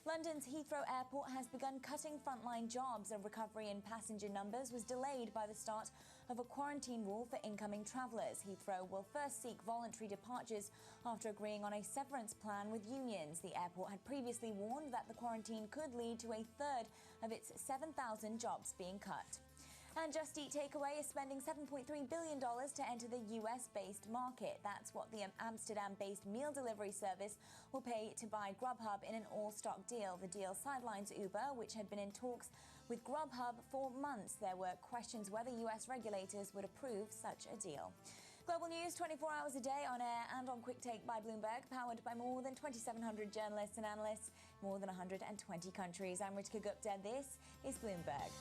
London's Heathrow Airport has begun cutting frontline jobs. A recovery in passenger numbers was delayed by the start of a quarantine rule for incoming travellers. Heathrow will first seek voluntary departures after agreeing on a severance plan with unions. The airport had previously warned that the quarantine could lead to a third of its 7,000 jobs being cut. And Just Eat Takeaway is spending $7.3 billion to enter the US-based market. That's what the Amsterdam-based meal delivery service will pay to buy Grubhub in an all-stock deal. The deal sidelines Uber, which had been in talks with Grubhub for months. There were questions whether US regulators would approve such a deal. Global news 24 hours a day on air and on Quick Take by Bloomberg, powered by more than 2,700 journalists and analysts, more than 120 countries. I'm Ritika Gupta. This is Bloomberg.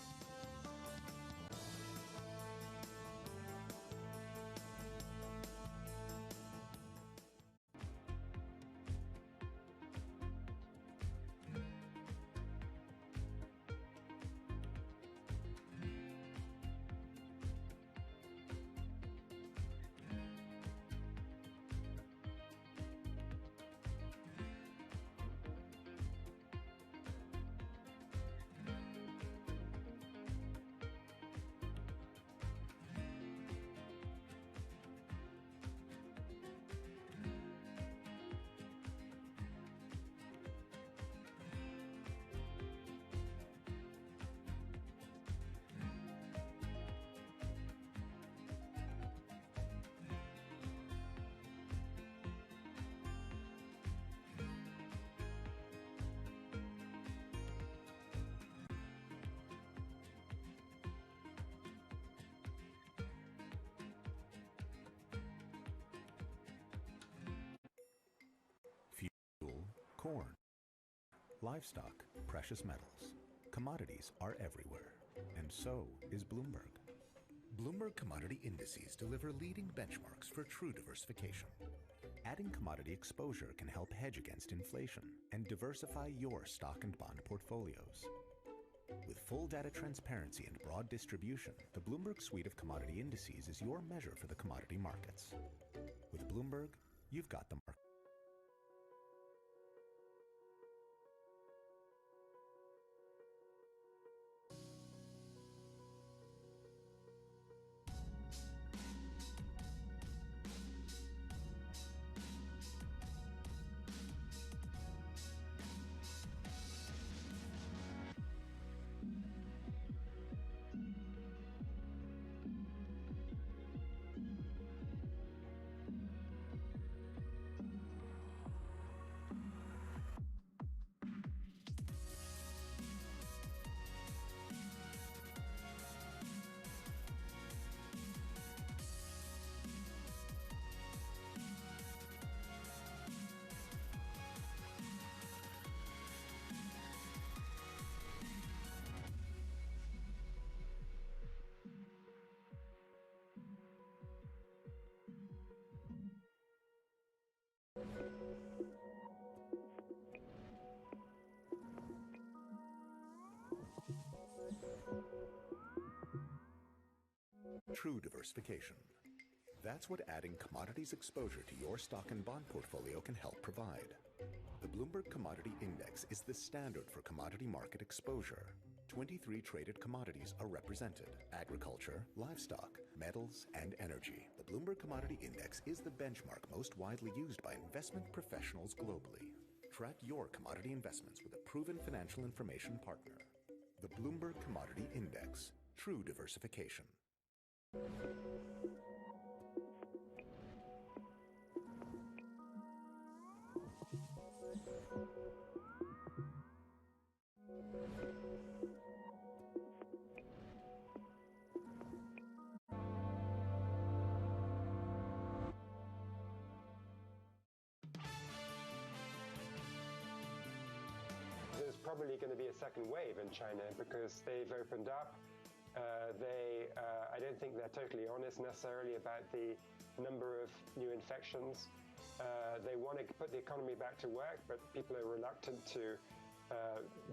Corn, livestock, precious metals, commodities are everywhere, and so is Bloomberg. Bloomberg commodity indices deliver leading benchmarks for true diversification. Adding commodity exposure can help hedge against inflation and diversify your stock and bond portfolios. With full data transparency and broad distribution, the Bloomberg suite of commodity indices is your measure for the commodity markets. With Bloomberg, you've got the market. True diversification. That's what adding commodities exposure to your stock and bond portfolio can help provide. The Bloomberg Commodity Index is the standard for commodity market exposure. 23 traded commodities are represented: agriculture, livestock, metals, and energy. The Bloomberg Commodity Index is the benchmark most widely used by investment professionals globally. Track your commodity investments with a proven financial information partner. The Bloomberg Commodity Index. True diversification. probably going to be a second wave in China because they've opened up. I don't think they're totally honest necessarily about the number of new infections. They want to put the economy back to work, but people are reluctant to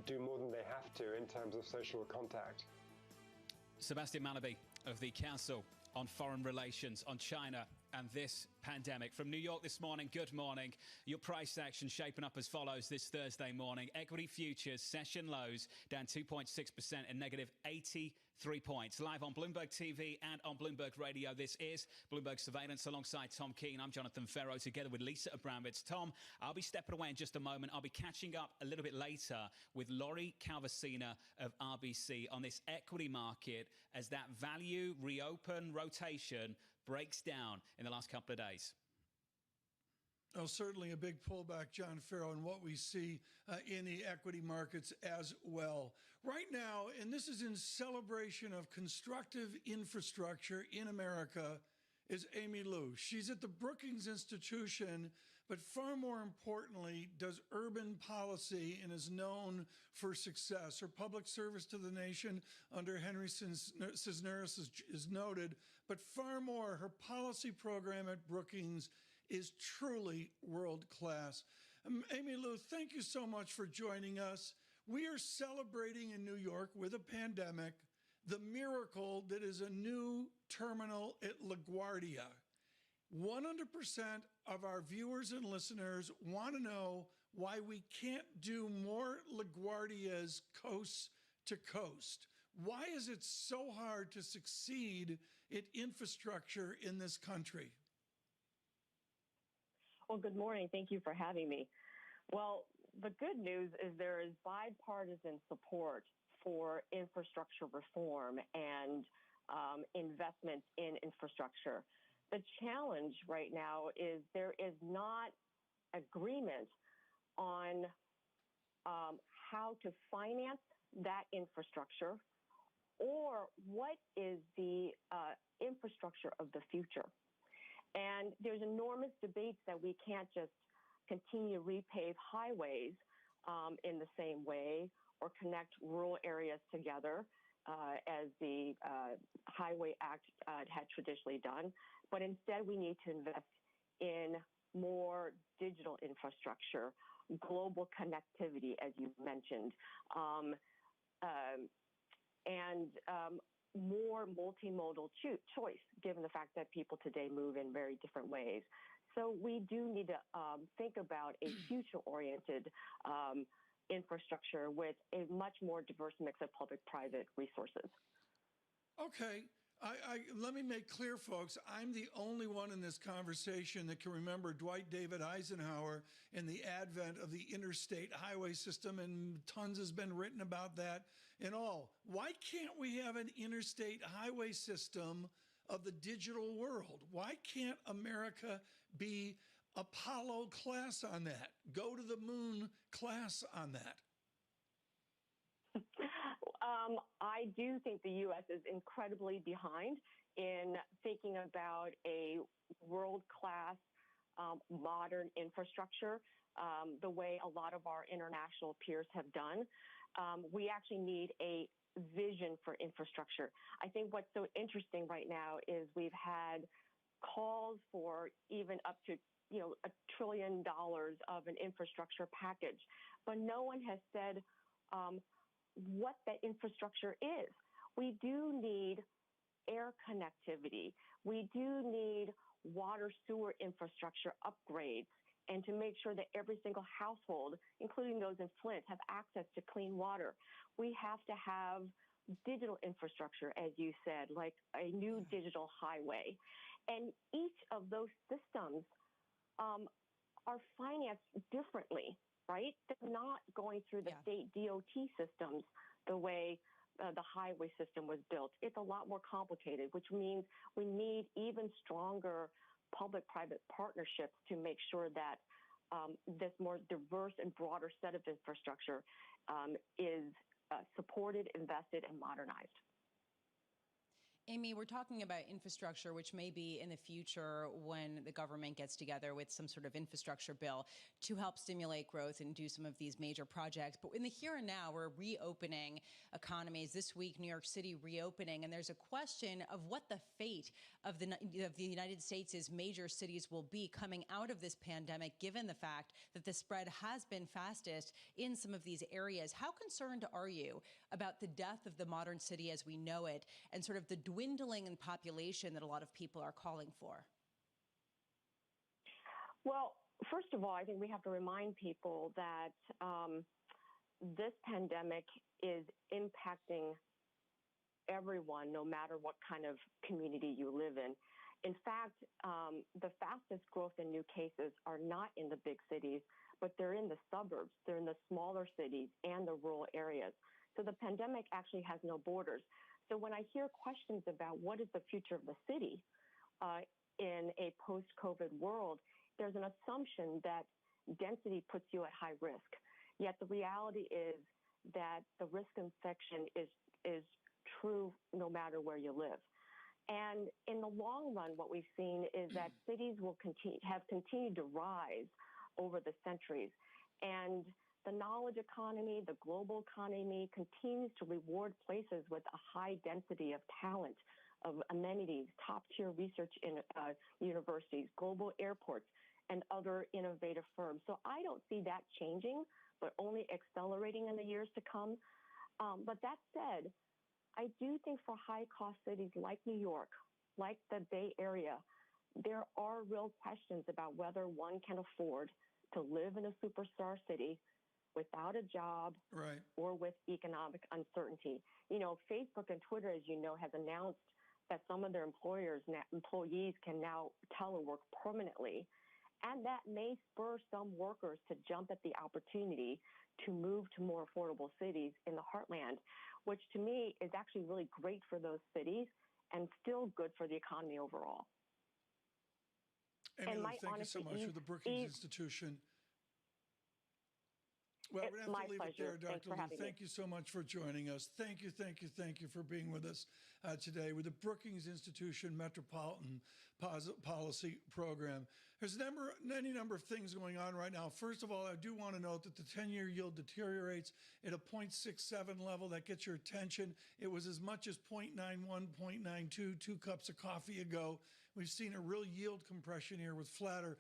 do more than they have to in terms of social contact. Sebastian Mallaby of the Council on Foreign Relations on China and this pandemic. From New York this morning, good morning. Your price action shaping up as follows this Thursday morning. Equity futures session lows down 2.6% and negative 83 points. Live on Bloomberg TV and on Bloomberg Radio, this is Bloomberg Surveillance alongside Tom Keene. I'm Jonathan Ferro together with Lisa Abramowitz. Tom, I'll be stepping away in just a moment. I'll be catching up a little bit later with Laurie Calvasina of RBC on this equity market as that value reopen rotation breaks down in the last couple of days. Oh, certainly a big pullback, John Farrow, in what we see in the equity markets as well. Right now, and this is in celebration of constructive infrastructure in America, is Amy Liu. She's at the Brookings Institution, but far more importantly, does urban policy and is known for success. Her public service to the nation under Henry Cisneros is noted, but far more, her policy program at Brookings is truly world-class. Amy Liu, thank you so much for joining us. We are celebrating in New York with a pandemic the miracle that is a new terminal at LaGuardia. 100% of our viewers and listeners want to know why we can't do more LaGuardias coast to coast. Why is it so hard to succeed in infrastructure in this country? Well, good morning. Thank you for having me. Well, the good news is there is bipartisan support for infrastructure reform and investment in infrastructure. The challenge right now is there is not agreement on how to finance that infrastructure or what is the infrastructure of the future. And there's enormous debates that we can't just continue to repave highways in the same way or connect rural areas together as the Highway Act had traditionally done. But instead, we need to invest in more digital infrastructure, global connectivity, as you mentioned, and more multimodal choice, given the fact that people today move in very different ways. So we do need to think about a future-oriented infrastructure with a much more diverse mix of public-private resources. Okay. Let me make clear, folks, I'm the only one in this conversation that can remember Dwight David Eisenhower and the advent of the interstate highway system, and tons has been written about that and all. Why can't we have an interstate highway system of the digital world? Why can't America be Apollo class on that? Go to the moon class on that? I do think the U.S. is incredibly behind in thinking about a world-class modern infrastructure the way a lot of our international peers have done. We actually need a vision for infrastructure. I think what's so interesting right now is we've had calls for even up to $1 trillion of an infrastructure package, but no one has said what that infrastructure is. We do need air connectivity. We do need water sewer infrastructure upgrades, and to make sure that every single household, including those in Flint, have access to clean water. We have to have digital infrastructure, as you said, like a new digital highway. And each of those systems are financed differently, right? They're not going through the state DOT systems the way the highway system was built. It's a lot more complicated, which means we need even stronger public-private partnerships to make sure that this more diverse and broader set of infrastructure is supported, invested, and modernized. Amy, we're talking about infrastructure, which may be in the future when the government gets together with some sort of infrastructure bill to help stimulate growth and do some of these major projects. But in the here and now, we're reopening economies. This week, New York City reopening, and there's a question of what the fate of the United States' major cities will be coming out of this pandemic, given the fact that the spread has been fastest in some of these areas. How concerned are you about the death of the modern city as we know it and sort of the dwindling in population that a lot of people are calling for? Well, first of all, I think we have to remind people that this pandemic is impacting everyone, no matter what kind of community you live in. In fact, the fastest growth in new cases are not in the big cities, but they're in the suburbs, they're in the smaller cities and the rural areas. So the pandemic actually has no borders. So when I hear questions about what is the future of the city in a post-COVID world, there's an assumption that density puts you at high risk. Yet the reality is that the risk of infection is true no matter where you live. And in the long run, what we've seen is that cities have continued to rise over the centuries. And the knowledge economy, the global economy continues to reward places with a high density of talent, of amenities, top-tier research in universities, global airports, and other innovative firms. So I don't see that changing, but only accelerating in the years to come. But that said, I do think for high-cost cities like New York, like the Bay Area, there are real questions about whether one can afford to live in a superstar city without a job or with economic uncertainty. You know, Facebook and Twitter, as you know, has announced that some of their employees can now telework permanently. And that may spur some workers to jump at the opportunity to move to more affordable cities in the heartland, which to me is actually really great for those cities and still good for the economy overall. Amy, thank you so much for the Brookings Institution. Well, we're going to have to leave it there, Dr. Lee. Thank you so much for joining us. Thank you for being with us today with the Brookings Institution Metropolitan Policy Program. There's any number of things going on right now. First of all, I do want to note that the 10-year yield deteriorates at a 0.67 level. That gets your attention. It was as much as 0.91, 0.92 2 cups of coffee ago. We've seen a real yield compression here with flatter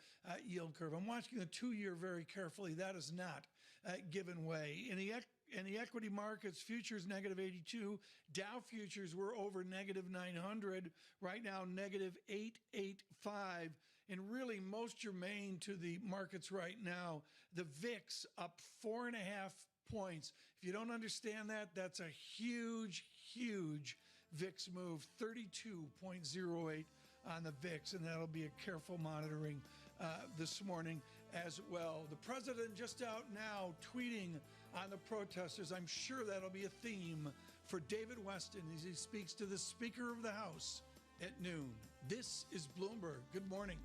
yield curve. I'm watching the 2-year very carefully. That is not given way. In the equity markets, futures negative 82, Dow futures were over negative 900, right now negative 885. And really most germane to the markets right now, the VIX up 4.5 points. If you don't understand that, that's a huge VIX move, 32.08 on the VIX, and that'll be a careful monitoring this morning as well. The president just out now tweeting on the protesters. I'm sure that'll be a theme for David Weston as he speaks to the Speaker of the House at noon. This is Bloomberg. Good morning.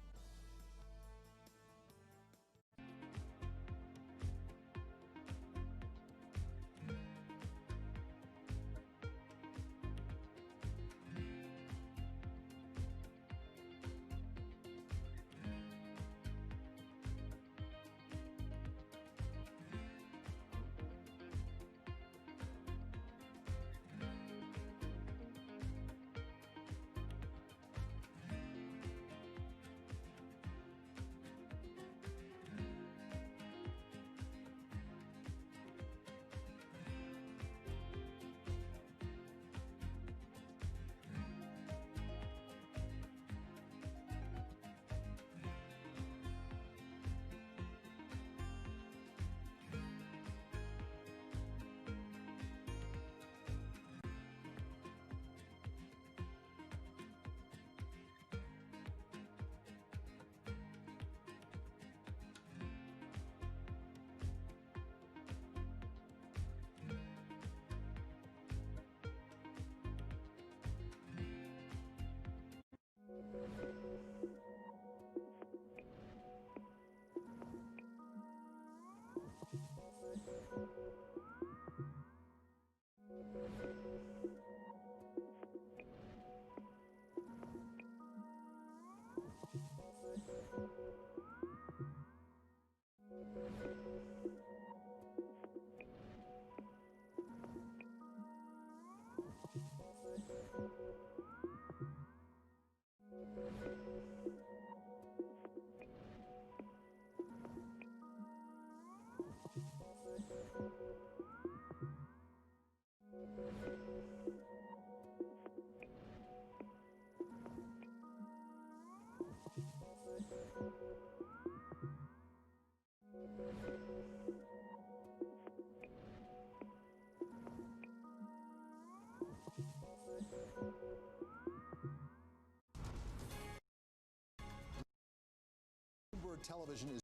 television is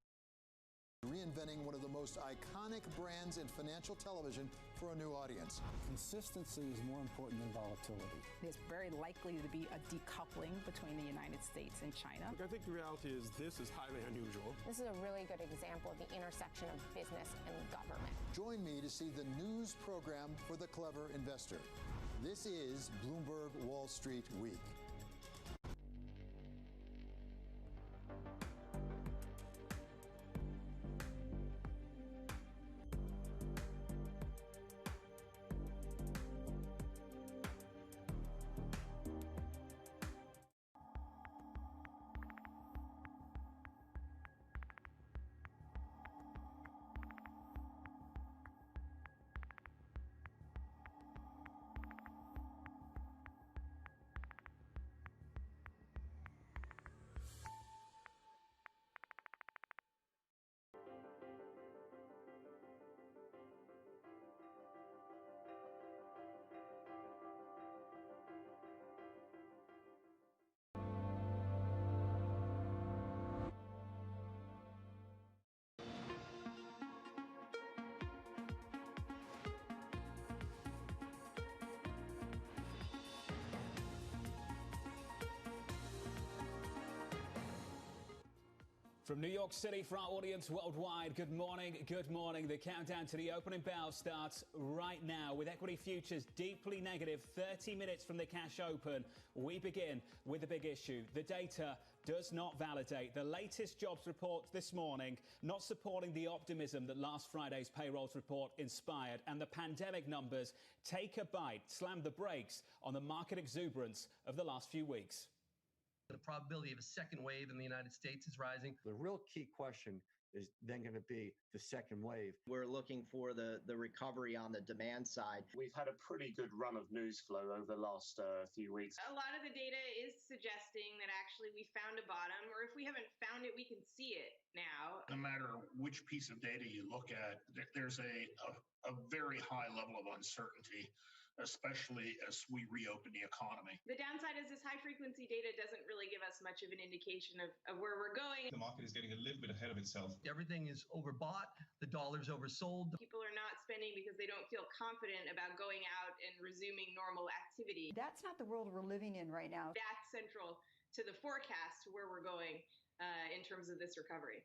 reinventing one of the most iconic brands in financial television for a new audience. Consistency is more important than volatility. There's very likely to be a decoupling between the United States and China. Look, I think the reality is this is highly unusual. This is a really good example of the intersection of business and government. Join me to see the news program for the clever investor. This is Bloomberg Wall Street Week. From New York City for our audience worldwide, good morning, good morning. The countdown to the opening bell starts right now with equity futures deeply negative 30 minutes from the cash open. We begin with the big issue. The data does not validate. The latest jobs report this morning not supporting the optimism that last Friday's payrolls report inspired, and the pandemic numbers take a bite, slam the brakes on the market exuberance of the last few weeks. The probability of a second wave in the United States is rising. The real key question is then going to be the second wave. We're looking for the recovery on the demand side. We've had a pretty good run of news flow over the last few weeks. A lot of the data is suggesting that actually we found a bottom, or if we haven't found it, we can see it now. No matter which piece of data you look at, there's a very high level of uncertainty, especially as we reopen the economy. The downside is this high-frequency data doesn't really give us much of an indication of where we're going. The market is getting a little bit ahead of itself. Everything is overbought. The dollar's oversold. People are not spending because they don't feel confident about going out and resuming normal activity. That's not the world we're living in right now. That's central to the forecast where we're going in terms of this recovery.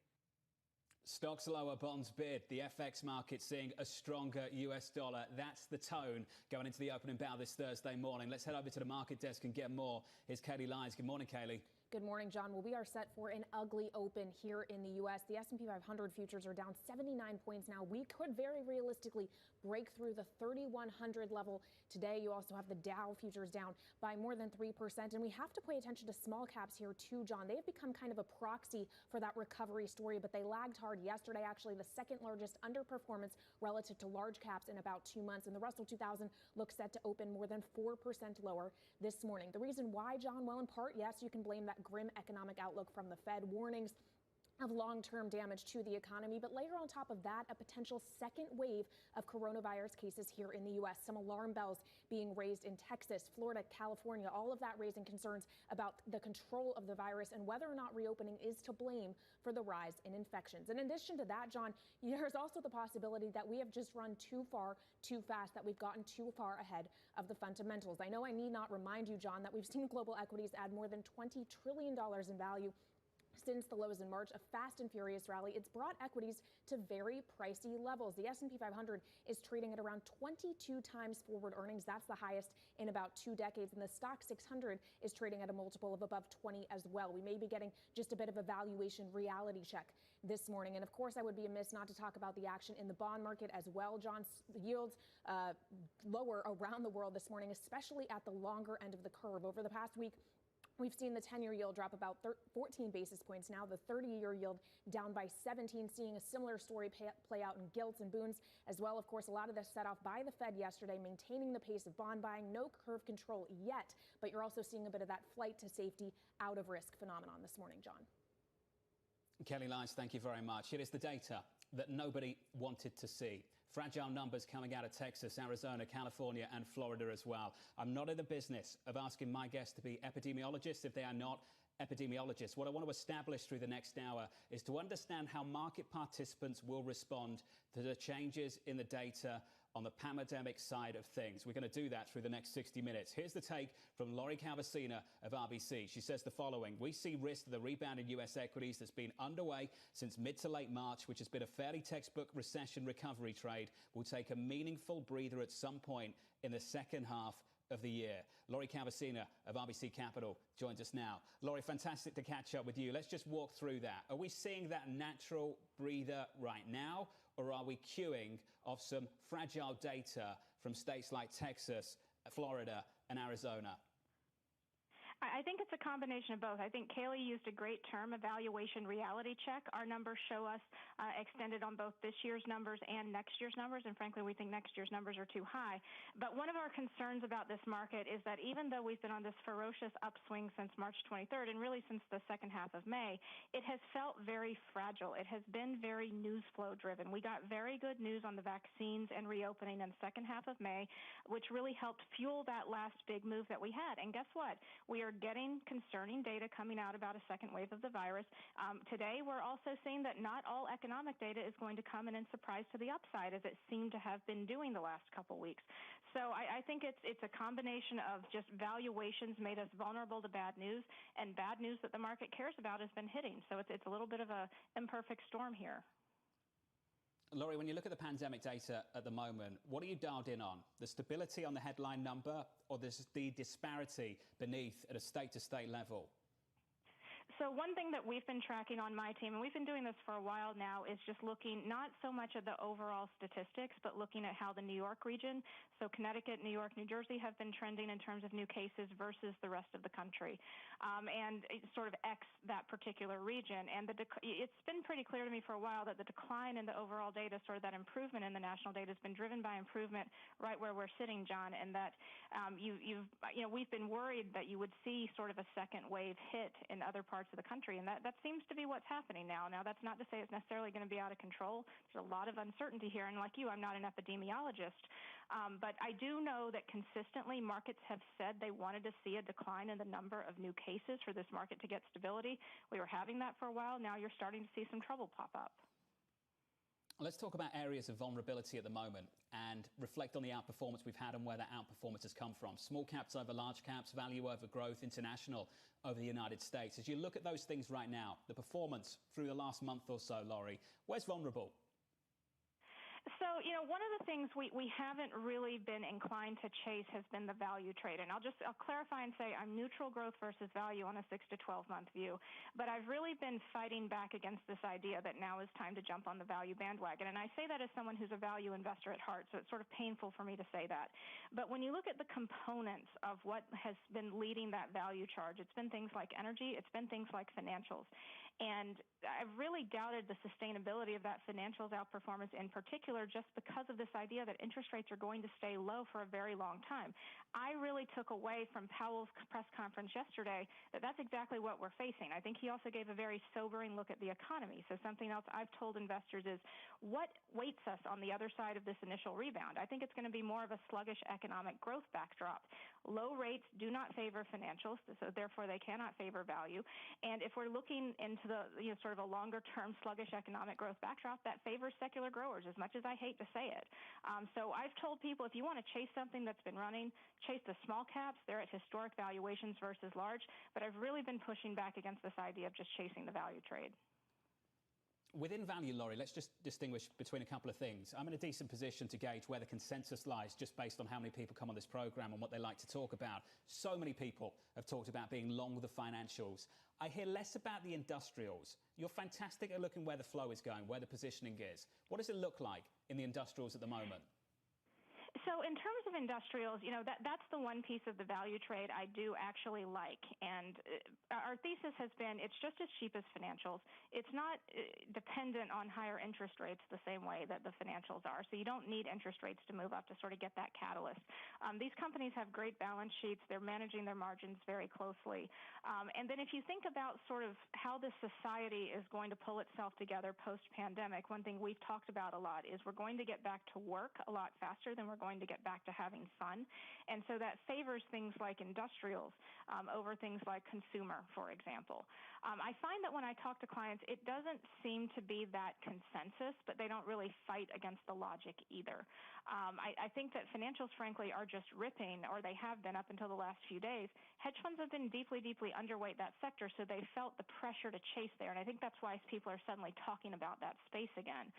Stocks lower, bonds bid. The FX market seeing a stronger US dollar. That's the tone going into the opening bell this Thursday morning. Let's head over to the market desk and get more. Here's Kaylee Lyons. Good morning, Kaylee. Good morning, John. Well, we are set for an ugly open here in the U.S. The S&P 500 futures are down 79 points now. We could very realistically break through the 3,100 level today. You also have the Dow futures down by more than 3%. And we have to pay attention to small caps here too, John. They have become kind of a proxy for that recovery story, but they lagged hard yesterday. Actually, the second largest underperformance relative to large caps in about 2 months. And the Russell 2000 looks set to open more than 4% lower this morning. The reason why, John? Well, in part, yes, you can blame that grim economic outlook from the Fed, warnings of long-term damage to the economy. But later on top of that, a potential second wave of coronavirus cases here in the U.S. Some alarm bells being raised in Texas, Florida, California, all of that raising concerns about the control of the virus and whether or not reopening is to blame for the rise in infections. In addition to that, John, there's also the possibility that we have just run too far, too fast, that we've gotten too far ahead of the fundamentals. I know I need not remind you, John, that we've seen global equities add more than $20 trillion in value since the lows in March, a fast and furious rally. It's brought equities to very pricey levels. The S&P 500 is trading at around 22 times forward earnings. That's the highest in about 2 decades. And the stock 600 is trading at a multiple of above 20 as well. We may be getting just a bit of a valuation reality check this morning. And of course, I would be amiss not to talk about the action in the bond market as well. John, yields lower around the world this morning, especially at the longer end of the curve. Over the past week, we've seen the 10-year yield drop about 14 basis points now, the 30-year yield down by 17, seeing a similar story play out in gilts and boons as well. Of course, a lot of this set off by the Fed yesterday, maintaining the pace of bond buying, no curve control yet, but you're also seeing a bit of that flight to safety out of risk phenomenon this morning, John. Kelly Lyons, thank you very much. It is the data that nobody wanted to see. Fragile numbers coming out of Texas, Arizona, California, and Florida as well. I'm not in the business of asking my guests to be epidemiologists if they are not epidemiologist. What I want to establish through the next hour is to understand how market participants will respond to the changes in the data on the pandemic side of things. We're going to do that through the next 60 minutes. Here's the take from Lori Calvasina of RBC. She says the following: we see risk of the rebound in US equities that's been underway since mid to late March, which has been a fairly textbook recession recovery trade, will take a meaningful breather at some point in the second half of the year. Lori Calvasina of RBC Capital joins us now. Lori, fantastic to catch up with you. Let's just walk through that. Are we seeing that natural breather right now, or are we queuing off some fragile data from states like Texas, Florida, and Arizona? I think it's a combination of both. I think Kaylee used a great term, evaluation reality check. Our numbers show us extended on both this year's numbers and next year's numbers, and frankly, we think next year's numbers are too high. But one of our concerns about this market is that even though we've been on this ferocious upswing since March 23rd, and really since the second half of May, it has felt very fragile. It has been very news flow driven. We got very good news on the vaccines and reopening in the second half of May, which really helped fuel that last big move that we had. And guess what? We are getting concerning data coming out about a second wave of the virus. Today, we're also seeing that not all economic data is going to come in and surprise to the upside, as it seemed to have been doing the last couple weeks. So I think it's a combination of just valuations made us vulnerable to bad news, and bad news that the market cares about has been hitting. So it's a little bit of an imperfect storm here. Lori, when you look at the pandemic data at the moment, what are you dialed in on? The stability on the headline number, or the disparity beneath at a state-to-state level? So one thing that we've been tracking on my team, and we've been doing this for a while now, is just looking not so much at the overall statistics, but looking at how the New York region, so Connecticut, New York, New Jersey, have been trending in terms of new cases versus the rest of the country, and sort of X that particular region. And it's been pretty clear to me for a while that the decline in the overall data, sort of that improvement in the national data, has been driven by improvement right where we're sitting, John, and that we've been worried that you would see sort of a second wave hit in other parts of the country, and that seems to be what's happening now. Now, that's not to say it's necessarily going to be out of control. There's a lot of uncertainty here, and like you, I'm not an epidemiologist, but I do know that consistently markets have said they wanted to see a decline in the number of new cases for this market to get stability. We were having that for a while. Now you're starting to see some trouble pop up. Let's talk about areas of vulnerability at the moment and reflect on the outperformance we've had and where that outperformance has come from. Small caps over large caps, value over growth, international over the United States. As you look at those things right now, the performance through the last month or so, Lori, where's vulnerable? So, one of the things we haven't really been inclined to chase has been the value trade. And I'll clarify and say I'm neutral growth versus value on a 6 to 12 month view. But I've really been fighting back against this idea that now is time to jump on the value bandwagon. And I say that as someone who's a value investor at heart, so it's sort of painful for me to say that. But when you look at the components of what has been leading that value charge, it's been things like energy, it's been things like financials. And I've really doubted the sustainability of that financials outperformance in particular, just because of this idea that interest rates are going to stay low for a very long time. I really took away from Powell's press conference yesterday that that's exactly what we're facing. I think he also gave a very sobering look at the economy. So something else I've told investors is, what waits us on the other side of this initial rebound? I think it's going to be more of a sluggish economic growth backdrop. Low rates do not favor financials, so therefore they cannot favor value. And if we're looking into the sort of a longer-term sluggish economic growth backdrop, that favors secular growers, as much as I hate to say it. So I've told people, if you want to chase something that's been running, chase the small caps. They're at historic valuations versus large. But I've really been pushing back against this idea of just chasing the value trade. Within value, Lori, let's just distinguish between a couple of things. I'm in a decent position to gauge where the consensus lies just based on how many people come on this program and what they like to talk about. So many people have talked about being long the financials. I hear less about the industrials. You're fantastic at looking where the flow is going, where the positioning is. What does it look like in the industrials at the moment? So in terms of industrials, that's the one piece of the value trade I do actually like. And our thesis has been it's just as cheap as financials. It's not dependent on higher interest rates the same way that the financials are. So you don't need interest rates to move up to sort of get that catalyst. These companies have great balance sheets. They're managing their margins very closely. And then if you think about sort of how the society is going to pull itself together post-pandemic, one thing we've talked about a lot is we're going to get back to work a lot faster than we're going to get back to having fun. And so that favors things like industrials over things like consumer, for example. I find that when I talk to clients, it doesn't seem to be that consensus, but they don't really fight against the logic either. I think that financials, frankly, are just ripping, or they have been up until the last few days. Hedge funds have been deeply, deeply underweight that sector, so they felt the pressure to chase there. And I think that's why people are suddenly talking about that space again.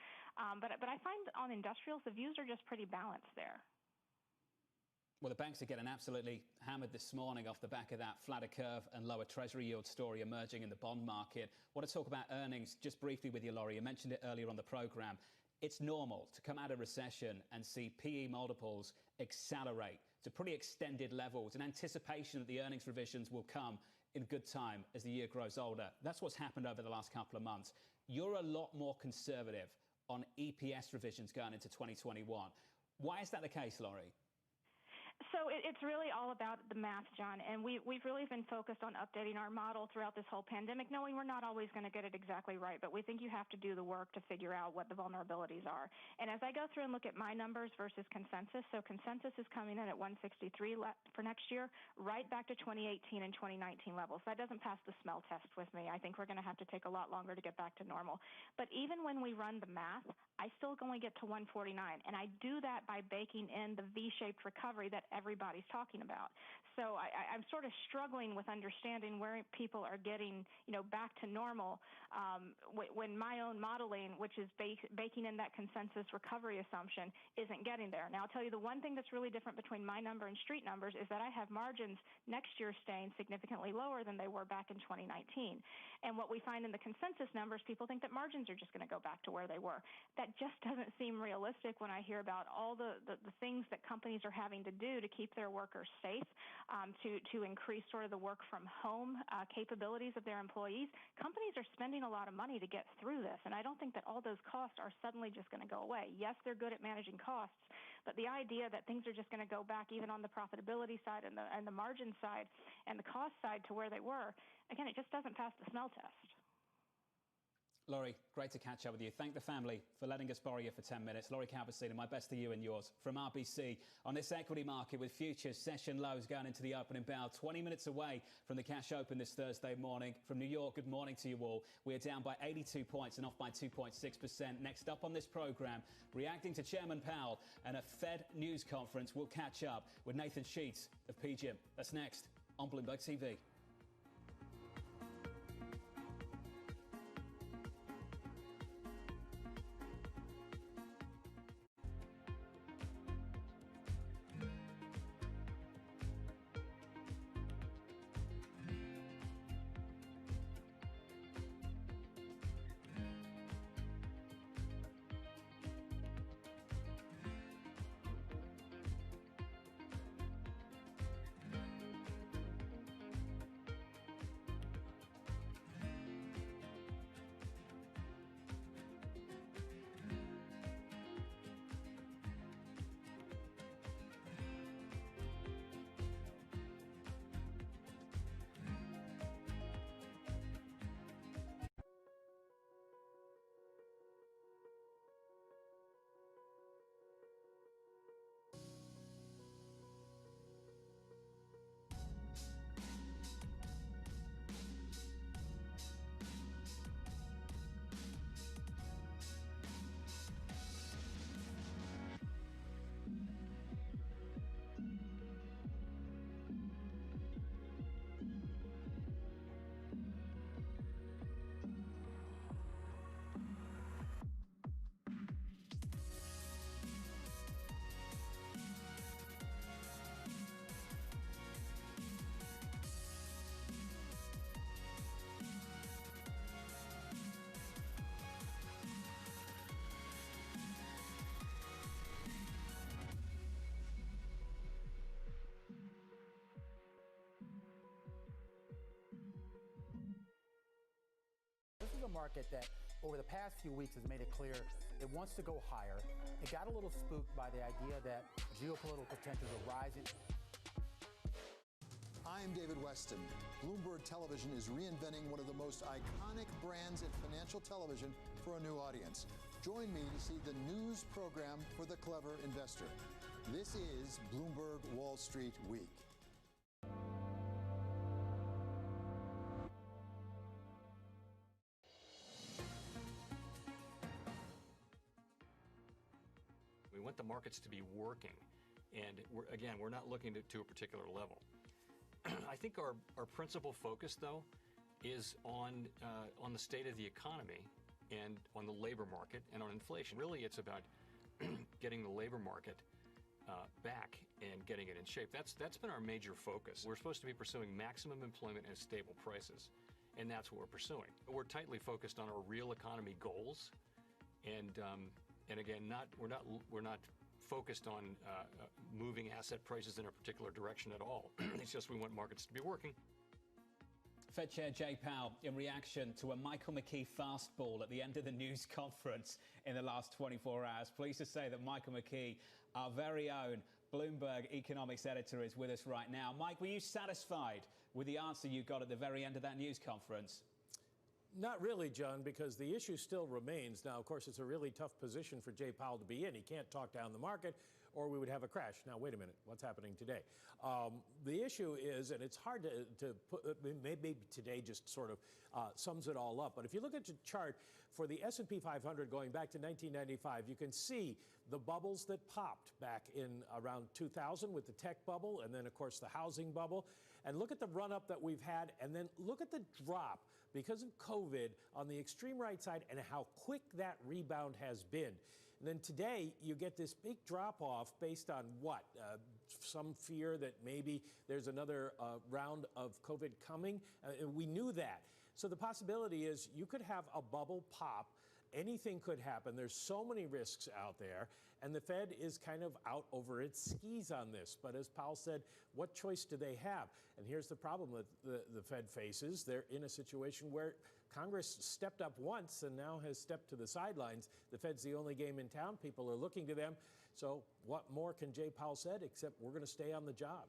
But I find on industrials, the views are just pretty balanced there. Well, the banks are getting absolutely hammered this morning off the back of that flatter curve and lower Treasury yield story emerging in the bond market. I want to talk about earnings just briefly with you, Laurie. You mentioned it earlier on the program. It's normal to come out of recession and see PE multiples accelerate to pretty extended levels in anticipation that the earnings revisions will come in good time as the year grows older. That's what's happened over the last couple of months. You're a lot more conservative on EPS revisions going into 2021. Why is that the case, Laurie? So it's really all about the math, John, and we've really been focused on updating our model throughout this whole pandemic, knowing we're not always going to get it exactly right, but we think you have to do the work to figure out what the vulnerabilities are. And as I go through and look at my numbers versus consensus, so consensus is coming in at 163 for next year, right back to 2018 and 2019 levels. That doesn't pass the smell test with me. I think we're going to have to take a lot longer to get back to normal. But even when we run the math, I still only get to 149, and I do that by baking in the V-shaped recovery that everybody's talking about. So I'm sort of struggling with understanding where people are getting, back to normal when my own modeling, which is baking in that consensus recovery assumption, isn't getting there. Now, I'll tell you the one thing that's really different between my number and street numbers is that I have margins next year staying significantly lower than they were back in 2019. And what we find in the consensus numbers, people think that margins are just going to go back to where they were. That just doesn't seem realistic when I hear about all the things that companies are having to do to keep their workers safe, to increase sort of the work from home capabilities of their employees. Companies are spending a lot of money to get through this, and I don't think that all those costs are suddenly just going to go away. Yes, they're good at managing costs, but the idea that things are just going to go back even on the profitability side and the margin side and the cost side to where they were, again, it just doesn't pass the smell test. Laurie, great to catch up with you. Thank the family for letting us borrow you for 10 minutes. Laurie Calvert-Cedarn, my best to you and yours from RBC on this equity market with futures session lows going into the opening bell. 20 minutes away from the cash open this Thursday morning. From New York, good morning to you all. We are down by 82 points and off by 2.6%. Next up on this program, reacting to Chairman Powell and a Fed news conference, we'll catch up with Nathan Sheets of PGIM. That's next on Bloomberg TV. A market that over the past few weeks has made it clear it wants to go higher. It got a little spooked by the idea that geopolitical tensions are rising. I'm David Weston. Bloomberg Television is reinventing one of the most iconic brands in financial television for a new audience. Join me to see the news program for the clever investor. This is Bloomberg Wall Street Week. We want the markets to be working. And we're not looking to a particular level. I think our principal focus, though, is on the state of the economy and on the labor market and on inflation. Really, it's about getting the labor market back and getting it in shape. That's been our major focus. We're supposed to be pursuing maximum employment and stable prices, and that's what we're pursuing. We're tightly focused on our real economy goals, and again, we're not focused on moving asset prices in a particular direction at all. It's just we want markets to be working. Fed Chair Jay Powell, in reaction to a Michael McKee fastball at the end of the news conference in the last 24 hours, pleased to say that Michael McKee, our very own Bloomberg economics editor, is with us right now. Mike, were you satisfied with the answer you got at the very end of that news conference? Not really, John, because the issue still remains. Now, of course, it's a really tough position for Jay Powell to be in. He can't talk down the market or we would have a crash. Now, wait a minute. What's happening today? The issue is, and it's hard to put, maybe today just sort of sums it all up. But if you look at the chart for the S&P 500 going back to 1995, you can see the bubbles that popped back in around 2000 with the tech bubble and then, of course, the housing bubble. And look at the run-up that we've had, and then look at the drop because of COVID on the extreme right side and how quick that rebound has been. And then today, you get this big drop-off based on what? Some fear that maybe there's another round of COVID coming. We knew that. So the possibility is you could have a bubble pop. Anything could happen. There's so many risks out there. And the Fed is kind of out over its skis on this. But as Powell said, what choice do they have? And here's the problem that the Fed faces. They're in a situation where Congress stepped up once and now has stepped to the sidelines. The Fed's the only game in town. People are looking to them. So what more can Jay Powell said except we're going to stay on the job?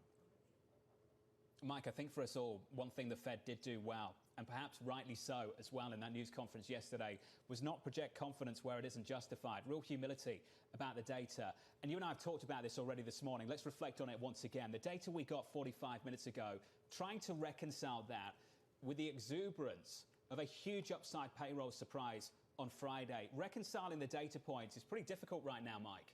Mike, I think for us all, one thing the Fed did do well, and perhaps rightly so as well in that news conference yesterday, was not project confidence where it isn't justified. Real humility about the data. And you and I have talked about this already this morning. Let's reflect on it once again. The data we got 45 minutes ago, trying to reconcile that with the exuberance of a huge upside payroll surprise on Friday. Reconciling the data points is pretty difficult right now, Mike.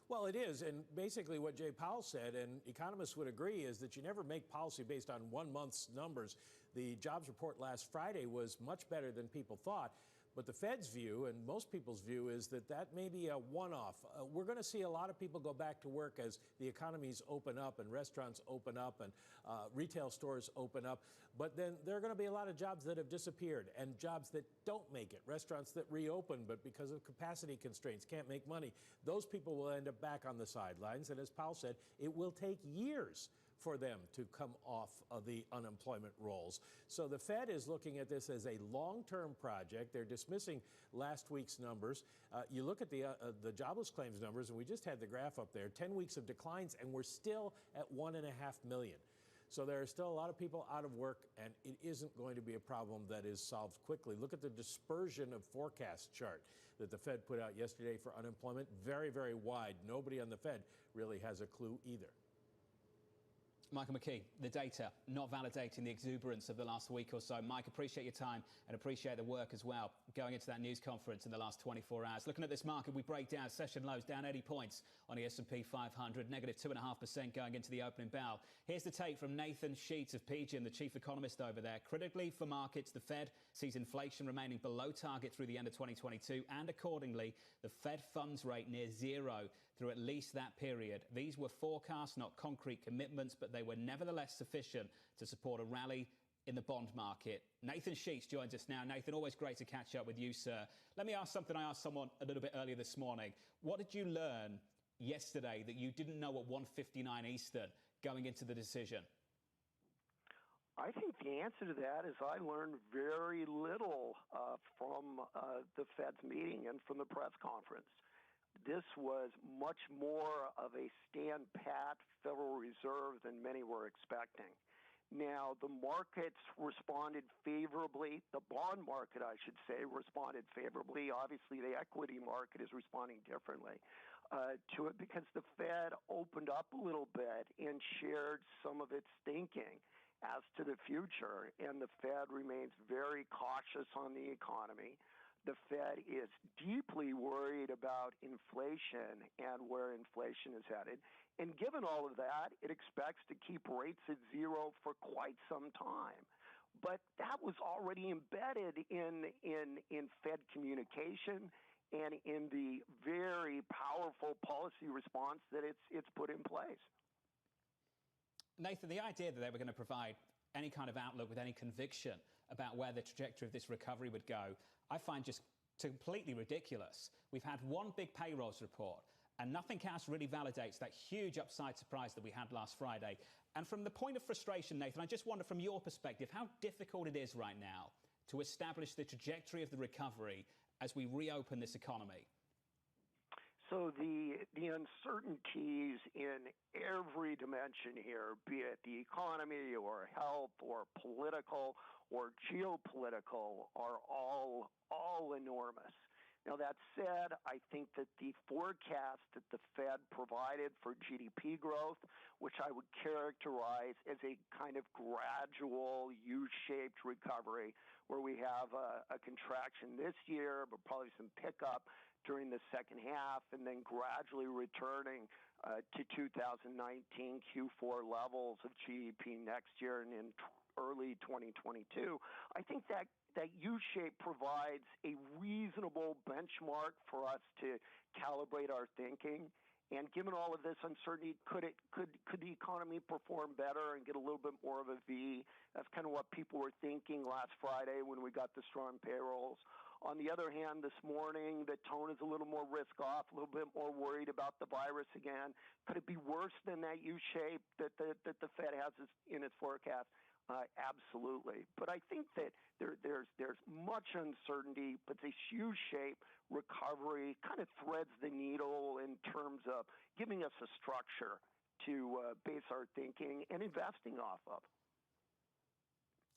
Well, it is. And basically what Jay Powell said, and economists would agree, is that you never make policy based on 1 month's numbers. The jobs report last Friday was much better than people thought. But the Fed's view, and most people's view, is that that may be a one-off. We're going to see a lot of people go back to work as the economies open up and restaurants open up and retail stores open up. But then there are going to be a lot of jobs that have disappeared and jobs that don't make it. Restaurants that reopen, but because of capacity constraints can't make money. Those people will end up back on the sidelines. And as Powell said, it will take years for them to come off of the unemployment rolls. So the Fed is looking at this as a long-term project. They're dismissing last week's numbers. You look at the jobless claims numbers, and we just had the graph up there, 10 weeks of declines, and we're still at 1.5 million. So there are still a lot of people out of work, and it isn't going to be a problem that is solved quickly. Look at the dispersion of forecast chart that the Fed put out yesterday for unemployment. Very, very wide. Nobody on the Fed really has a clue either. Michael McKee, the data not validating the exuberance of the last week or so. Mike, appreciate your time and appreciate the work as well going into that news conference in the last 24 hours. Looking at this market, we break down session lows down 80 points on the S&P 500, negative 2.5% going into the opening bell. Here's the take from Nathan Sheets of PGIM, the chief economist over there. Critically for markets, the Fed sees inflation remaining below target through the end of 2022, and accordingly, the Fed funds rate near zero through at least that period. These were forecasts, not concrete commitments, but they were nevertheless sufficient to support a rally in the bond market. Nathan Sheets joins us now. Nathan, always great to catch up with you, sir. Let me ask something I asked someone a little bit earlier this morning. What did you learn yesterday that you didn't know at 1:59 Eastern going into the decision? I think the answer to that is I learned very little from the Fed's meeting and from the press conference. This was much more of a stand-pat Federal Reserve than many were expecting. Now, the markets responded favorably. The bond market, I should say, responded favorably. Obviously, the equity market is responding differently. to it because the Fed opened up a little bit and shared some of its thinking as to the future. And the Fed remains very cautious on the economy. The Fed is deeply worried about inflation and where inflation is headed. And given all of that, it expects to keep rates at zero for quite some time. But that was already embedded in Fed communication and in the very powerful policy response that it's put in place. Nathan, the idea that they were going to provide any kind of outlook with any conviction about where the trajectory of this recovery would go, I find just completely ridiculous. We've had one big payrolls report, and nothing else really validates that huge upside surprise that we had last Friday. And from the point of frustration, Nathan, I just wonder from your perspective how difficult it is right now to establish the trajectory of the recovery as we reopen this economy. So the uncertainties in every dimension here, be it the economy or health or political or geopolitical, are all enormous. Now, that said, I think that the forecast that the Fed provided for GDP growth, which I would characterize as a kind of gradual U-shaped recovery, where we have a contraction this year, but probably some pickup during the second half, and then gradually returning to 2019 Q4 levels of GDP next year and in early 2022. I think that U-shape provides a reasonable benchmark for us to calibrate our thinking. And given all of this uncertainty, could the economy perform better and get a little bit more of a V? That's kind of what people were thinking last Friday when we got the strong payrolls. On the other hand, this morning, the tone is a little more risk off, a little bit more worried about the virus again. Could it be worse than that U-shape that the Fed has in its forecast? Absolutely. But I think that there's much uncertainty, but this U-shape recovery kind of threads the needle in terms of giving us a structure to base our thinking and investing off of.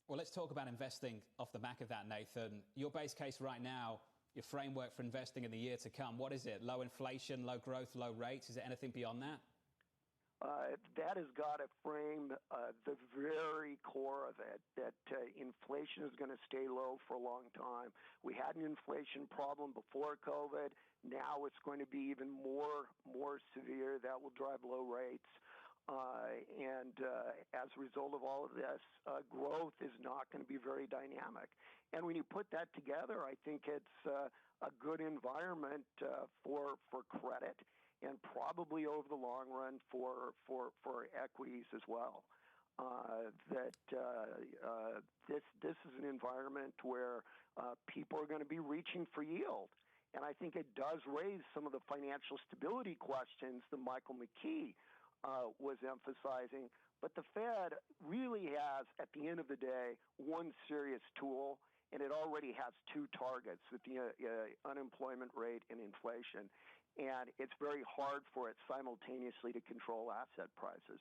Well, let's talk about investing off the back of that, Nathan. Your base case right now, your framework for investing in the year to come, what is it? Low inflation, low growth, low rates? Is there anything beyond that? That has got to frame the very core of it, that inflation is going to stay low for a long time. We had an inflation problem before COVID. Now it's going to be even more severe. That will drive low rates. And as a result of all of this, growth is not going to be very dynamic. And when you put that together, I think it's a good environment for credit, and probably over the long run for equities as well. This is an environment where people are going to be reaching for yield. And I think it does raise some of the financial stability questions that Michael McKee was emphasizing. But the Fed really has, at the end of the day, one serious tool, and it already has two targets with the unemployment rate and inflation. And it's very hard for it simultaneously to control asset prices.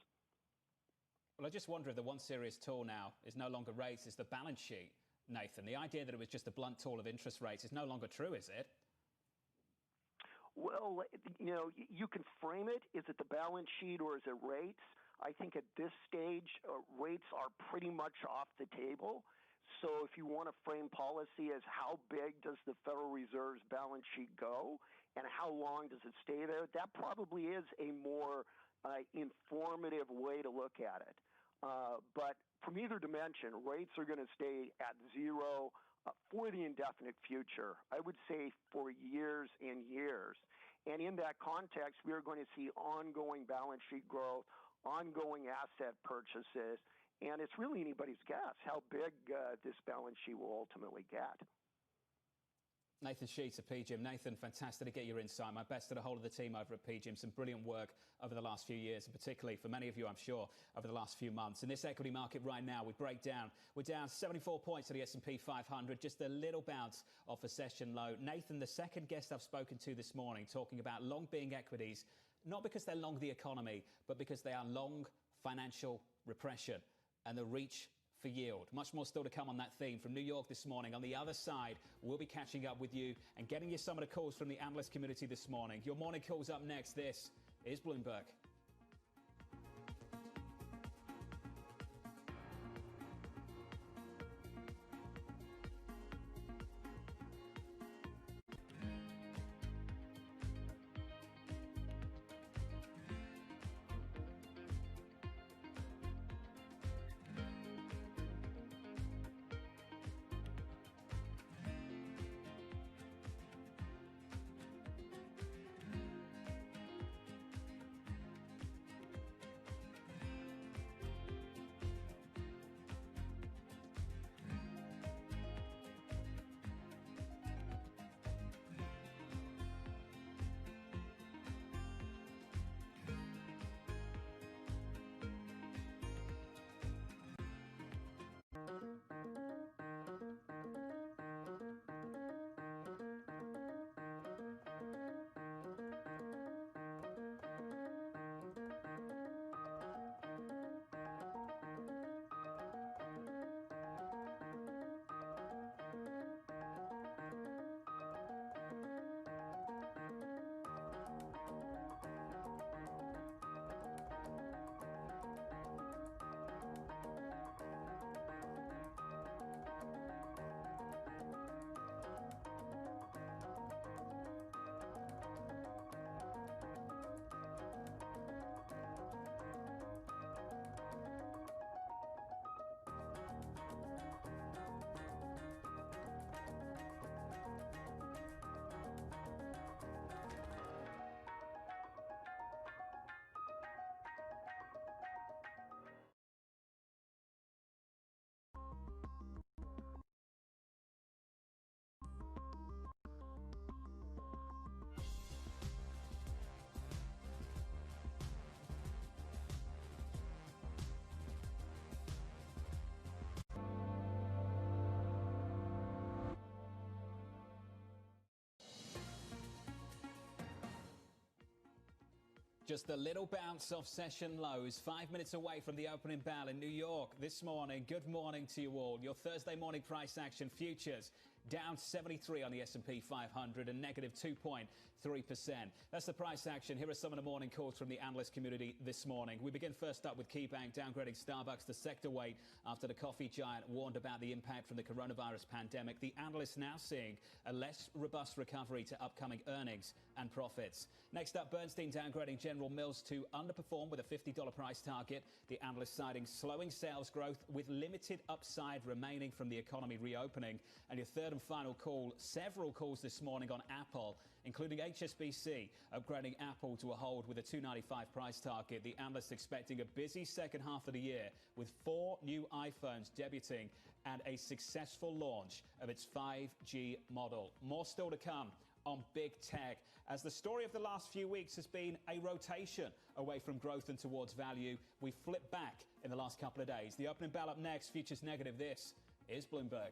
Well, I just wonder if the one serious tool now is no longer rates, it's the balance sheet, Nathan. The idea that it was just a blunt tool of interest rates is no longer true, is it? Well, you can frame it. Is it the balance sheet or is it rates? I think at this stage, rates are pretty much off the table. So if you want to frame policy as how big does the Federal Reserve's balance sheet go and how long does it stay there, that probably is a more informative way to look at it. But from either dimension, rates are going to stay at zero for the indefinite future. I would say for years and years. And in that context, we are going to see ongoing balance sheet growth, ongoing asset purchases, and it's really anybody's guess how big this balance sheet will ultimately get. Nathan Sheets of PGIM. Nathan, fantastic to get your insight. My best to the whole of the team over at PGIM. Some brilliant work over the last few years, and particularly for many of you, I'm sure, over the last few months. In this equity market right now, we break down. We're down 74 points to the S&P 500, just a little bounce off a session low. Nathan, the second guest I've spoken to this morning, talking about long being equities, not because they're long the economy, but because they are long financial repression and the reach for yield. Much more still to come on that theme from New York this morning. On the other side, we'll be catching up with you and getting you some of the calls from the analyst community this morning. Your morning calls up next. This is Bloomberg. Just a little bounce off session lows, 5 minutes away from the opening bell in New York this morning. Good morning to you all. Your Thursday morning price action futures down 73 on the S&P 500 and negative 2.3%. That's the price action. Here are some of the morning calls from the analyst community this morning. We begin first up with KeyBank downgrading Starbucks to sector weight after the coffee giant warned about the impact from the coronavirus pandemic. The analysts now seeing a less robust recovery to upcoming earnings and profits. Next up, Bernstein downgrading General Mills to underperform with a $50 price target. The analyst citing slowing sales growth with limited upside remaining from the economy reopening. And your third and final call, several calls this morning on Apple, including HSBC upgrading Apple to a hold with a $295 price target. The analyst expecting a busy second half of the year with 4 new iPhones debuting and a successful launch of its 5G model. More still to come on big tech, as the story of the last few weeks has been a rotation away from growth and towards value. We flipped back in the last couple of days. The opening bell up next, futures negative. This is Bloomberg.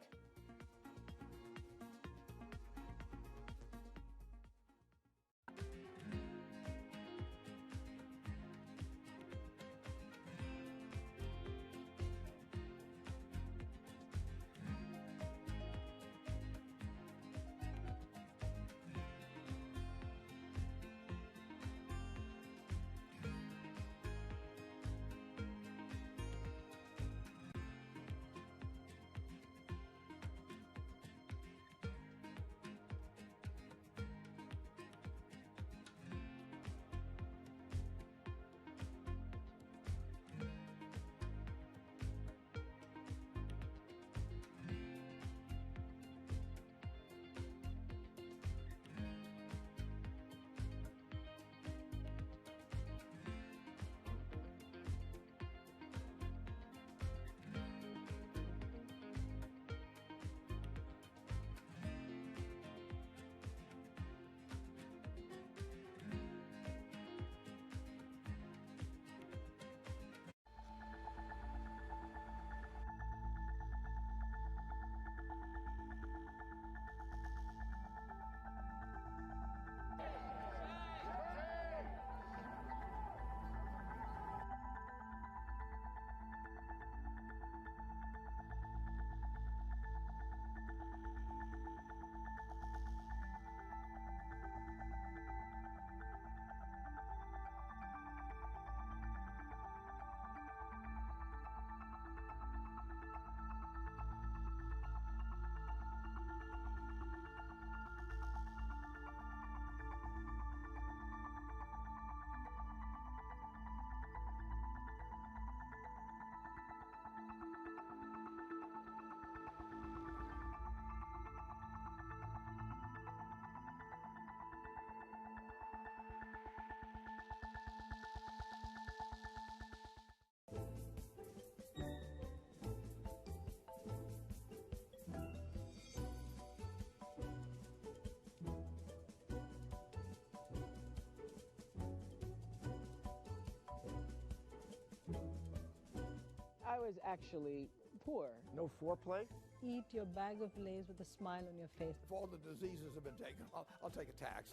is actually poor. No foreplay? Eat your bag of Lay's with a smile on your face. If all the diseases have been taken, I'll take a tax.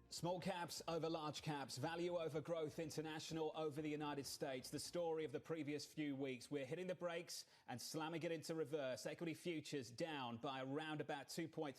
Small caps over large caps, value over growth, international over the United States. The story of the previous few weeks. We're hitting the brakes and slamming it into reverse. Equity futures down by around about 2.3%,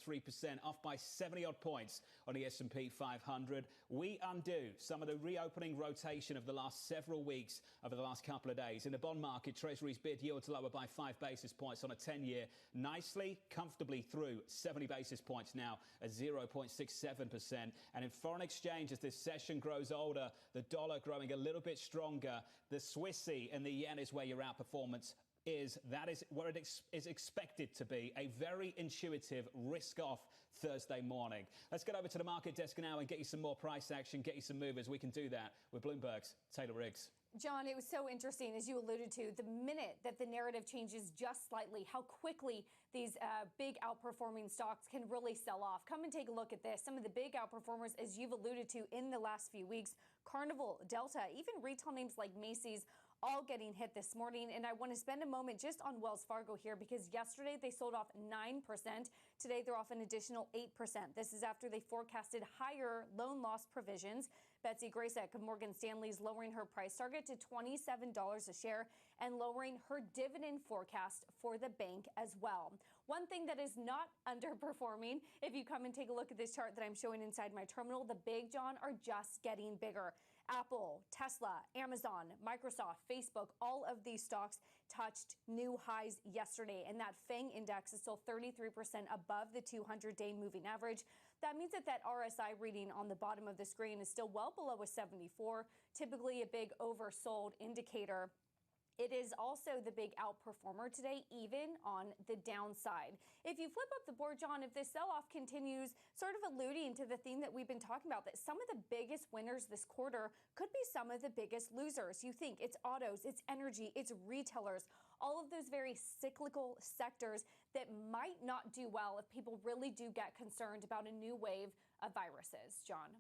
off by 70-odd points on the S&P 500. We undo some of the reopening rotation of the last several weeks over the last couple of days. In the bond market, Treasuries bid yields lower by 5 basis points on a 10-year, nicely, comfortably through 70 basis points now at 0.67%. And in foreign exchange, as this session grows older, the dollar growing a little bit stronger. The Swissy and the yen is where your outperformance is. That is where it is expected to be. A very intuitive risk-off Thursday morning. Let's get over to the market desk now and get you some more price action, get you some movers. We can do that with Bloomberg's Taylor Riggs. John, it was so interesting, as you alluded to, the minute that the narrative changes just slightly, how quickly these big outperforming stocks can really sell off. Come and take a look at this. Some of the big outperformers, as you've alluded to in the last few weeks, Carnival, Delta, even retail names like Macy's, all getting hit this morning. And I want to spend a moment just on Wells Fargo here, because yesterday they sold off 9%. Today they're off an additional 8%. This is after they forecasted higher loan loss provisions. Betsy Graseck of Morgan Stanley is lowering her price target to $27 a share and lowering her dividend forecast for the bank as well. One thing that is not underperforming, if you come and take a look at this chart that I'm showing inside my terminal, the big, John, are just getting bigger. Apple, Tesla, Amazon, Microsoft, Facebook, all of these stocks touched new highs yesterday, and that FANG index is still 33% above the 200-day moving average. That means that RSI reading on the bottom of the screen is still well below a 74, typically a big oversold indicator. It is also the big outperformer today, even on the downside. If you flip up the board, John, if this sell-off continues, sort of alluding to the theme that we've been talking about, that some of the biggest winners this quarter could be some of the biggest losers. You think it's autos, it's energy, it's retailers, all of those very cyclical sectors that might not do well if people really do get concerned about a new wave of viruses. John.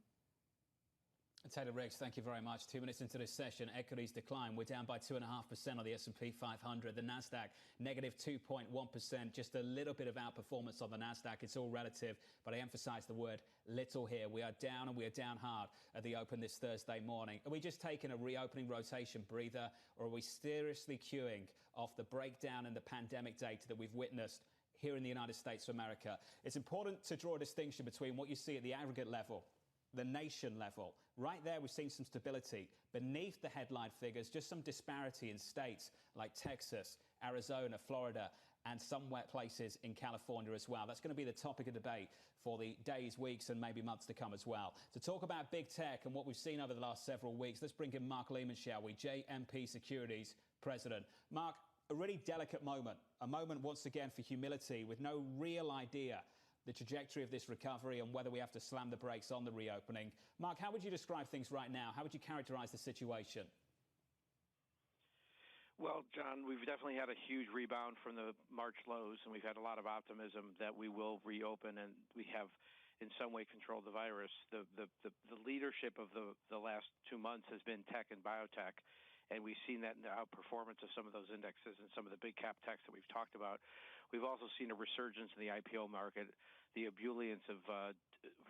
Taylor Riggs, thank you very much. 2 minutes into this session, equities decline. We're down by 2.5% on the S&P 500. The Nasdaq, negative 2.1%. Just a little bit of outperformance on the Nasdaq. It's all relative, but I emphasize the word little here. We are down, and we are down hard at the open this Thursday morning. Are we just taking a reopening rotation breather, or are we seriously queuing off the breakdown in the pandemic data that we've witnessed here in the United States of America? It's important to draw a distinction between what you see at the aggregate level, the nation level. Right there, we've seen some stability. Beneath the headline figures, just some disparity in states like Texas, Arizona, Florida, and some wet places in California as well. That's going to be the topic of debate for the days, weeks, and maybe months to come as well. To talk about big tech and what we've seen over the last several weeks, let's bring in Mark Lehman, shall we? JMP Securities President. Mark, a really delicate moment, a moment once again for humility, with no real idea the trajectory of this recovery and whether we have to slam the brakes on the reopening. Mark, how would you describe things right now? How would you characterize the situation? Well, John, we've definitely had a huge rebound from the March lows, and we've had a lot of optimism that we will reopen, and we have in some way controlled the virus. The leadership of the last 2 months has been tech and biotech, and we've seen that in the outperformance of some of those indexes and some of the big cap techs that we've talked about. We've also seen a resurgence in the IPO market. The ebullience of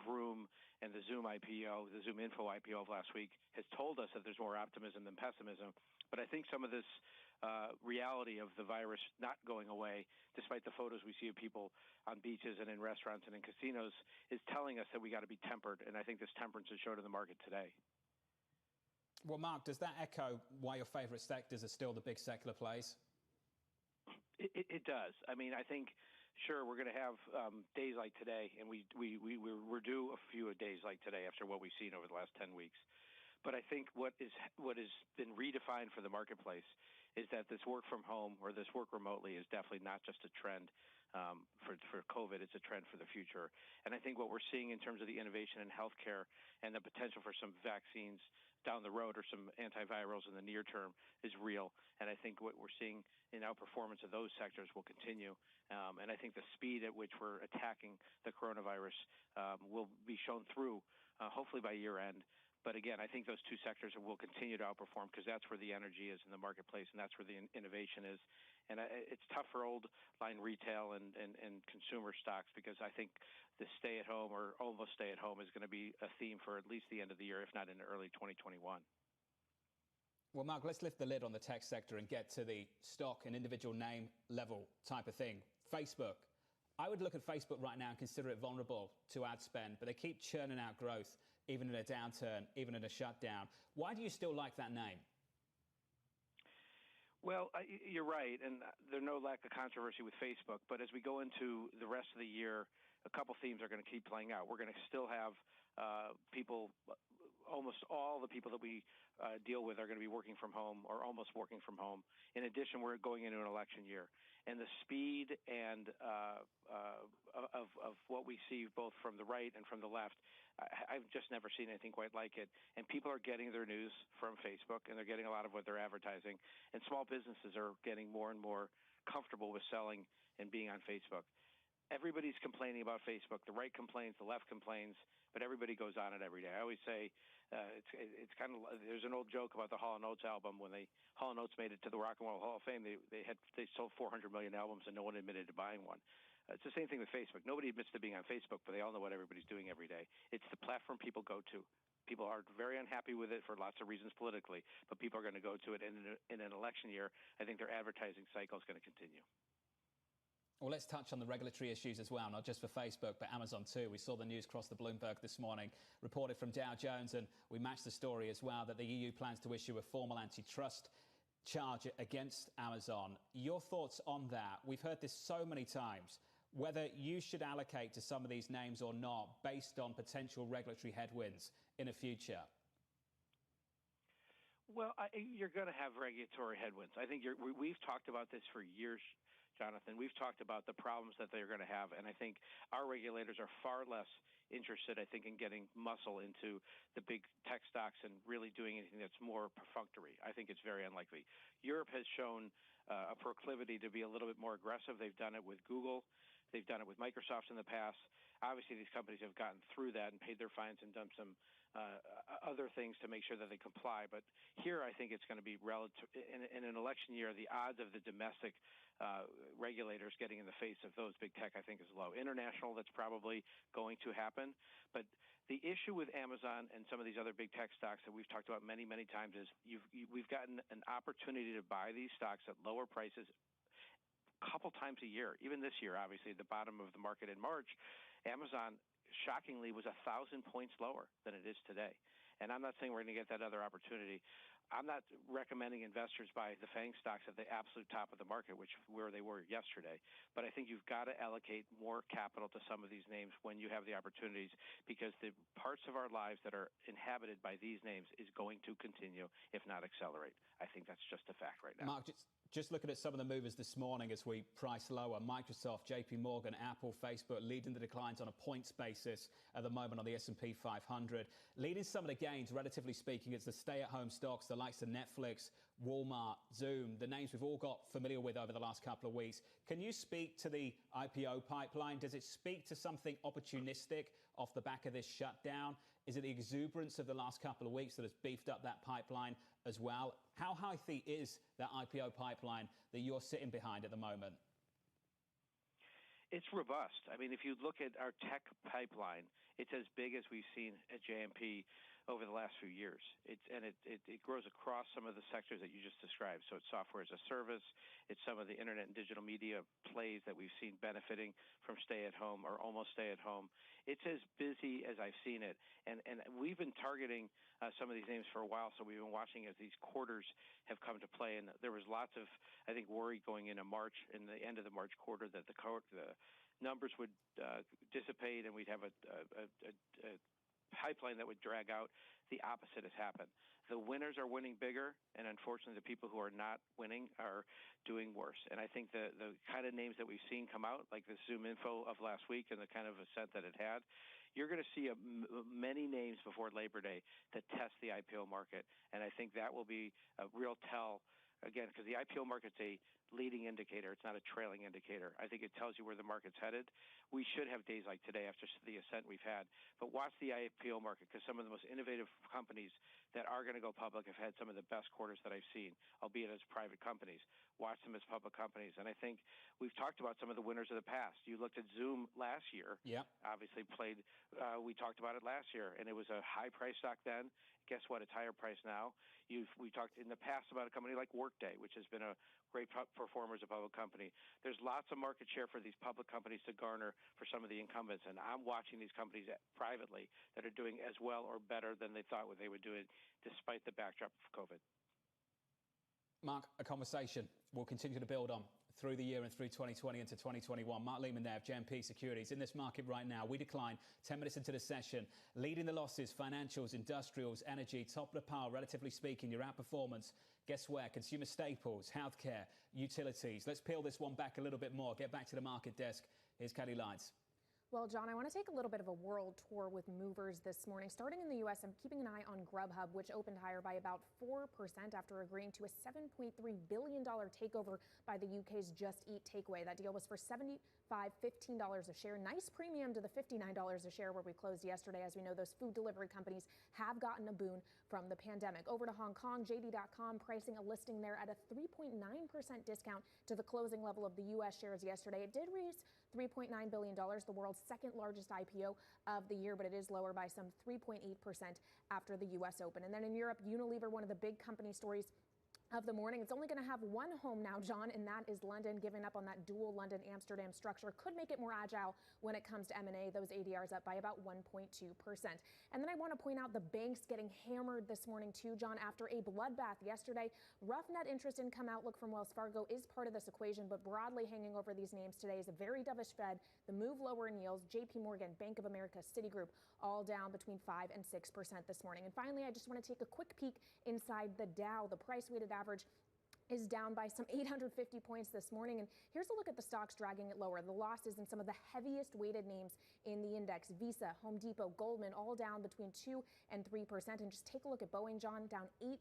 Vroom and the Zoom IPO, the Zoom Info IPO of last week, has told us that there's more optimism than pessimism. But I think some of this reality of the virus not going away, despite the photos we see of people on beaches and in restaurants and in casinos, is telling us that we got to be tempered. And I think this temperance is showed in the market today. Well, Mark, does that echo why your favorite sectors are still the big secular plays? It does. I mean, I think, sure, we're going to have days like today, and we're due a few days like today after what we've seen over the last 10 weeks. But I think what has been redefined for the marketplace is that this work from home or this work remotely is definitely not just a trend for COVID, it's a trend for the future. And I think what we're seeing in terms of the innovation in healthcare and the potential for some vaccines down the road or some antivirals in the near term is real. And I think what we're seeing in outperformance of those sectors will continue. And I think the speed at which we're attacking the coronavirus will be shown through, hopefully by year end. But again, I think those two sectors will continue to outperform because that's where the energy is in the marketplace and that's where the innovation is. And it's tough for old line retail and consumer stocks because I think the stay-at-home or almost stay-at-home is going to be a theme for at least the end of the year, if not into early 2021. Well, Mark, let's lift the lid on the tech sector and get to the stock and individual name level type of thing. Facebook. I would look at Facebook right now and consider it vulnerable to ad spend, but they keep churning out growth, even in a downturn, even in a shutdown. Why do you still like that name? Well, you're right, and there's no lack of controversy with Facebook. But as we go into the rest of the year, a couple themes are going to keep playing out. We're going to still have people, almost all the people that we deal with are going to be working from home or almost working from home. In addition, we're going into an election year. And the speed and of what we see both from the right and from the left, I've just never seen anything quite like it. And people are getting their news from Facebook, and they're getting a lot of what they're advertising. And small businesses are getting more and more comfortable with selling and being on Facebook. Everybody's complaining about Facebook. The right complains, the left complains, but everybody goes on it every day. I always say it's kind of, there's an old joke about the Hall & Oates album. When Hall & Oates made it to the Rock and Roll Hall of Fame, they sold 400 million albums and no one admitted to buying one. It's the same thing with Facebook. Nobody admits to being on Facebook, but they all know what everybody's doing every day. It's the platform people go to. People are very unhappy with it for lots of reasons politically, but people are going to go to it. And in an election year, I think their advertising cycle is going to continue. Well, let's touch on the regulatory issues as well, not just for Facebook, but Amazon too. We saw the news cross the Bloomberg this morning, reported from Dow Jones, and we matched the story as well that the EU plans to issue a formal antitrust charge against Amazon. Your thoughts on that? We've heard this so many times, whether you should allocate to some of these names or not based on potential regulatory headwinds in the future. Well, you're going to have regulatory headwinds. I think we've talked about this for years, Jonathan. We've talked about the problems that they're going to have, and I think our regulators are far less interested, I think, in getting muscle into the big tech stocks and really doing anything that's more perfunctory. I think it's very unlikely. Europe has shown a proclivity to be a little bit more aggressive. They've done it with Google. They've done it with Microsoft in the past. Obviously, these companies have gotten through that and paid their fines and done some other things to make sure that they comply. But here, I think it's going to be relative. In an election year, the odds of the domestic regulators getting in the face of those big tech, I think, is low. International, that's probably going to happen. But the issue with Amazon and some of these other big tech stocks that we've talked about many, many times is we've gotten an opportunity to buy these stocks at lower prices couple times a year. Even this year, obviously, at the bottom of the market in March, Amazon shockingly was 1,000 points lower than it is today. And I'm not saying we're going to get that other opportunity. I'm not recommending investors buy the FANG stocks at the absolute top of the market, where they were yesterday. But I think you've got to allocate more capital to some of these names when you have the opportunities, because the parts of our lives that are inhabited by these names is going to continue, if not accelerate. I think that's just a fact right now. Mark, just looking at some of the movers this morning as we price lower, Microsoft, JP Morgan, Apple, Facebook leading the declines on a points basis at the moment on the S&P 500. Leading some of the gains, relatively speaking, it's the stay-at-home stocks, the likes of Netflix, Walmart, Zoom, the names we've all got familiar with over the last couple of weeks. Can you speak to the IPO pipeline? Does it speak to something opportunistic off the back of this shutdown? Is it the exuberance of the last couple of weeks that has beefed up that pipeline as well? How healthy is that IPO pipeline that you're sitting behind at the moment? It's robust. I mean, if you look at our tech pipeline, it's as big as we've seen at JMP over the last few years. It grows across some of the sectors that you just described. So it's software as a service. It's some of the internet and digital media plays that we've seen benefiting from stay-at-home or almost stay-at-home. It's as busy as I've seen it. And we've been targeting some of these names for a while, so we've been watching as these quarters have come to play. And there was lots of, I think, worry going into March, in the end of the March quarter, that the numbers would dissipate and we'd have a pipeline that would drag out. the opposite has happened. The winners are winning bigger, and unfortunately the people who are not winning are doing worse. And I think the kind of names that we've seen come out, like the Zoom info of last week and the kind of ascent that it had, you're going to see many names before Labor Day that test the IPO market. And I think that will be a real tell, again, because the IPO market's a leading indicator. It's not a trailing indicator. I think it tells you where the market's headed. We should have days like today after the ascent we've had. But watch the IPO market, because some of the most innovative companies that are going to go public have had some of the best quarters that I've seen, albeit as private companies. Watch them as public companies. And I think we've talked about some of the winners of the past. You looked at Zoom last year. Yeah. Obviously we talked about it last year, and it was a high price stock then. Guess what? It's higher price now. We talked in the past about a company like Workday, which has been a great performer as a public company. There's lots of market share for these public companies to garner for some of the incumbents, and I'm watching these companies privately that are doing as well or better than they thought what they would do it, despite the backdrop of COVID. Mark, a conversation we'll continue to build on through the year and through 2020 into 2021. Mark Lehman there of JMP Securities. In this market right now, we decline 10 minutes into the session. Leading the losses, financials, industrials, energy, top of the pile, relatively speaking, your outperformance. Guess where? Consumer staples, healthcare, utilities. Let's peel this one back a little bit more. Get back to the market desk. Here's Kelly Lyons. Well, John, I want to take a little bit of a world tour with movers this morning. Starting in the U.S., I'm keeping an eye on Grubhub, which opened higher by about 4% after agreeing to a $7.3 billion takeover by the UK's Just Eat takeaway. That deal was for $15 a share. Nice premium to the $59 a share where we closed yesterday. As we know, those food delivery companies have gotten a boon from the pandemic. Over to Hong Kong, JD.com pricing a listing there at a 3.9% discount to the closing level of the U.S. shares yesterday. It did raise $3.9 billion, the world's second largest IPO of the year, but it is lower by some 3.8% after the U.S. Open. And then in Europe, Unilever, one of the big company stories of the morning. It's only going to have one home now, John, and that is London. Giving up on that dual London-Amsterdam structure could make it more agile when it comes to M&A. Those ADRs up by about 1.2%. And then I want to point out the banks getting hammered this morning too, John, after a bloodbath yesterday. Rough net interest income outlook from Wells Fargo is part of this equation, but broadly hanging over these names today is a very dovish Fed, the move lower in yields, JP Morgan, Bank of America, Citigroup, all down between 5 and 6% this morning. And finally, I just want to take a quick peek inside the Dow. The price-weighted average is down by some 850 points this morning. And here's a look at the stocks dragging it lower. The losses in some of the heaviest weighted names in the index. Visa, Home Depot, Goldman, all down between 2 and 3%. And just take a look at Boeing, John, down 8%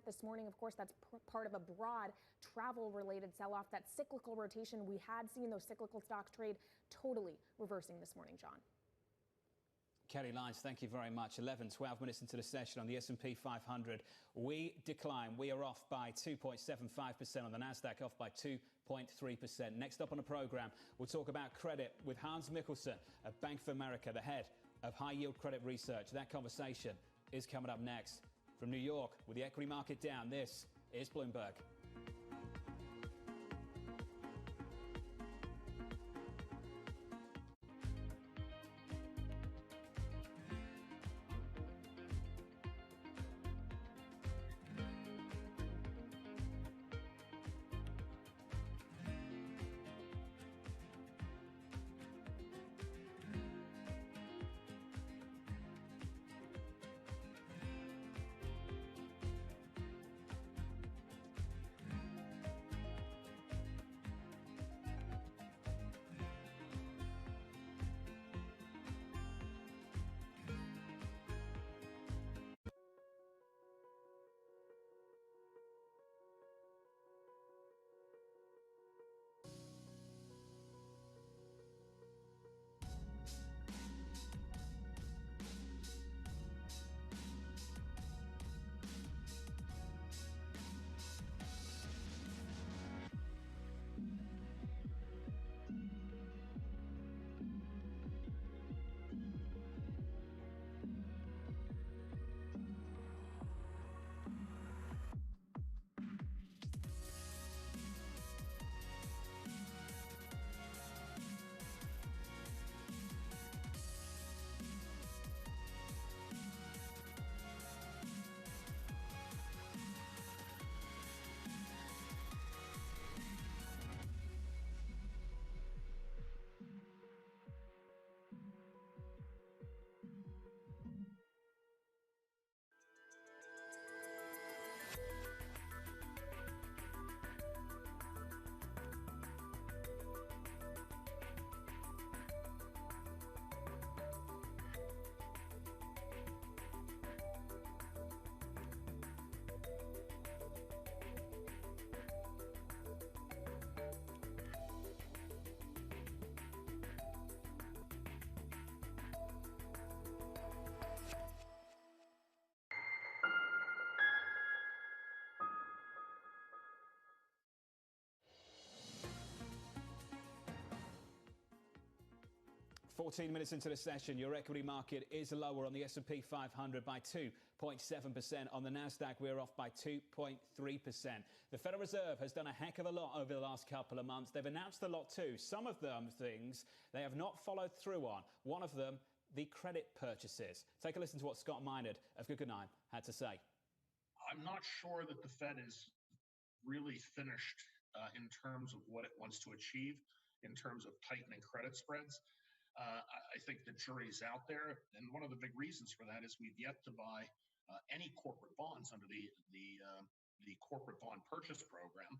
this morning. Of course, that's part of a broad travel-related sell-off. That cyclical rotation we had seen those cyclical stocks trade totally reversing this morning, John. Kelly Lyons, thank you very much. 12 minutes into the session on the S&P 500. We decline. We are off by 2.75% on the Nasdaq, off by 2.3%. Next up on the program, we'll talk about credit with Hans Mikkelsen of Bank of America, the head of high yield credit research. That conversation is coming up next. From New York, with the equity market down, this is Bloomberg. 14 minutes into the session, your equity market is lower on the S&P 500 by 2.7%. On the Nasdaq, we're off by 2.3%. The Federal Reserve has done a heck of a lot over the last couple of months. They've announced a lot too. Some of them things they have not followed through on. One of them, the credit purchases. Take a listen to what Scott Minerd of Guggenheim had to say. I'm not sure that the Fed is really finished in terms of what it wants to achieve in terms of tightening credit spreads. I think the jury's out there, and one of the big reasons for that is we've yet to buy any corporate bonds under the corporate bond purchase program.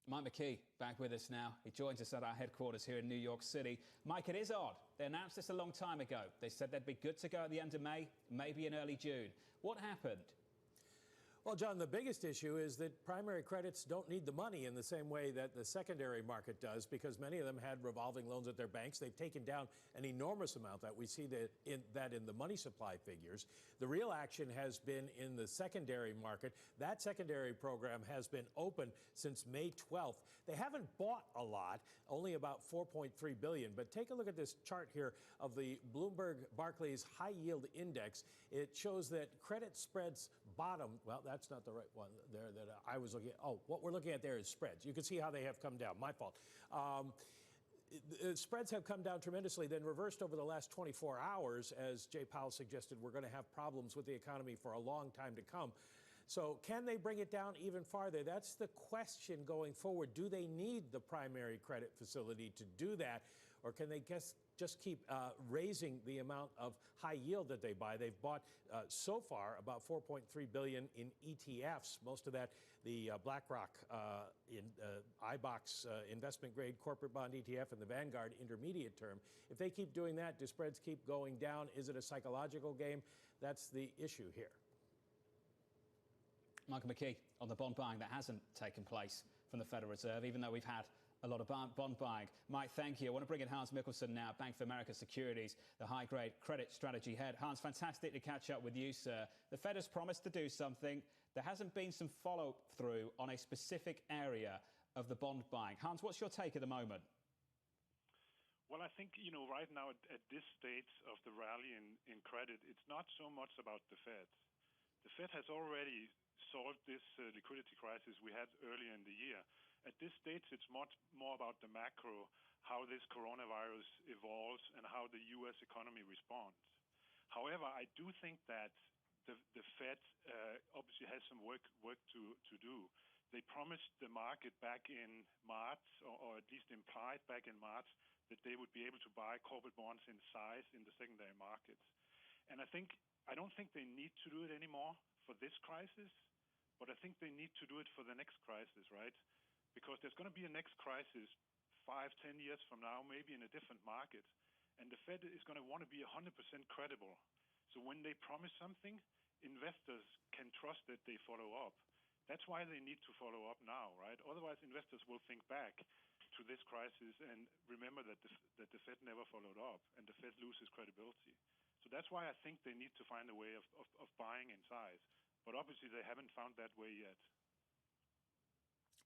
Mike McKee back with us now. He joins us at our headquarters here in New York City. Mike, it is odd. They announced this a long time ago. They said they'd be good to go at the end of May, maybe in early June. What happened? Well, John, the biggest issue is that primary credits don't need the money in the same way that the secondary market does, because many of them had revolving loans at their banks. They've taken down an enormous amount that we see that in the money supply figures. The real action has been in the secondary market. That secondary program has been open since May 12th. They haven't bought a lot, only about $4.3 billion. But take a look at this chart here of the Bloomberg Barclays High Yield Index. It shows that credit spreads bottom. Well, that's not the right one there that I was looking at. Oh, what we're looking at there is spreads. You can see how they have come down. My fault. Spreads have come down tremendously, then reversed over the last 24 hours. As Jay Powell suggested, we're going to have problems with the economy for a long time to come. So can they bring it down even farther? That's the question going forward. Do they need the primary credit facility to do that? Or can they just keep raising the amount of high yield that they buy? They've bought so far about $4.3 billion in ETFs. Most of that, the BlackRock iBox investment grade corporate bond ETF and the Vanguard intermediate term. If they keep doing that, do spreads keep going down? Is it a psychological game? That's the issue here. Michael McKee on the bond buying that hasn't taken place from the Federal Reserve, even though we've had a lot of bond buying. Mike, thank you. I want to bring in Hans Mikkelsen now, Bank of America Securities, the high-grade credit strategy head. Hans, fantastic to catch up with you, sir. The Fed has promised to do something. There hasn't been some follow-through on a specific area of the bond buying. Hans, what's your take at the moment? Well, I think, right now at this stage of the rally in credit, it's not so much about the Fed. The Fed has already solved this liquidity crisis we had earlier in the year. At this stage, it's much more about the macro, how this coronavirus evolves and how the U.S. economy responds. However, I do think that the Fed obviously has some work to do. They promised the market back in March, or at least implied back in March, that they would be able to buy corporate bonds in size in the secondary markets. And I don't think they need to do it anymore for this crisis, but I think they need to do it for the next crisis, right? Because there's going to be a next crisis 5-10 years from now, maybe in a different market. And the Fed is going to want to be 100% credible. So when they promise something, investors can trust that they follow up. That's why they need to follow up now, right? Otherwise, investors will think back to this crisis and remember that the Fed never followed up and the Fed loses credibility. So that's why I think they need to find a way of buying in size. But obviously, they haven't found that way yet.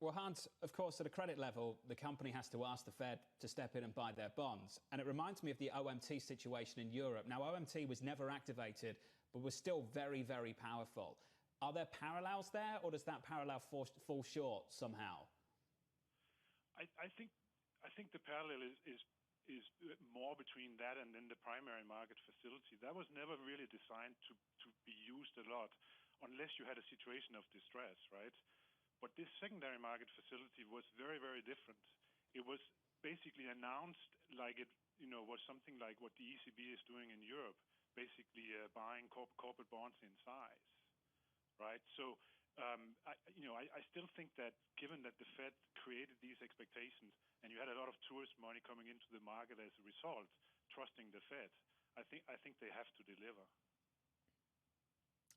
Well, Hans, of course, at a credit level, the company has to ask the Fed to step in and buy their bonds. And it reminds me of the OMT situation in Europe. Now, OMT was never activated, but was still very, very powerful. Are there parallels there, or does that parallel fall short somehow? I think the parallel is more between that and then the primary market facility. That was never really designed to be used a lot unless you had a situation of distress, right? But this secondary market facility was very, very different. It was basically announced like it, was something like what the ECB is doing in Europe, basically buying corporate bonds in size, right? So, I still think that given that the Fed created these expectations and you had a lot of tourist money coming into the market as a result, trusting the Fed, I think they have to deliver.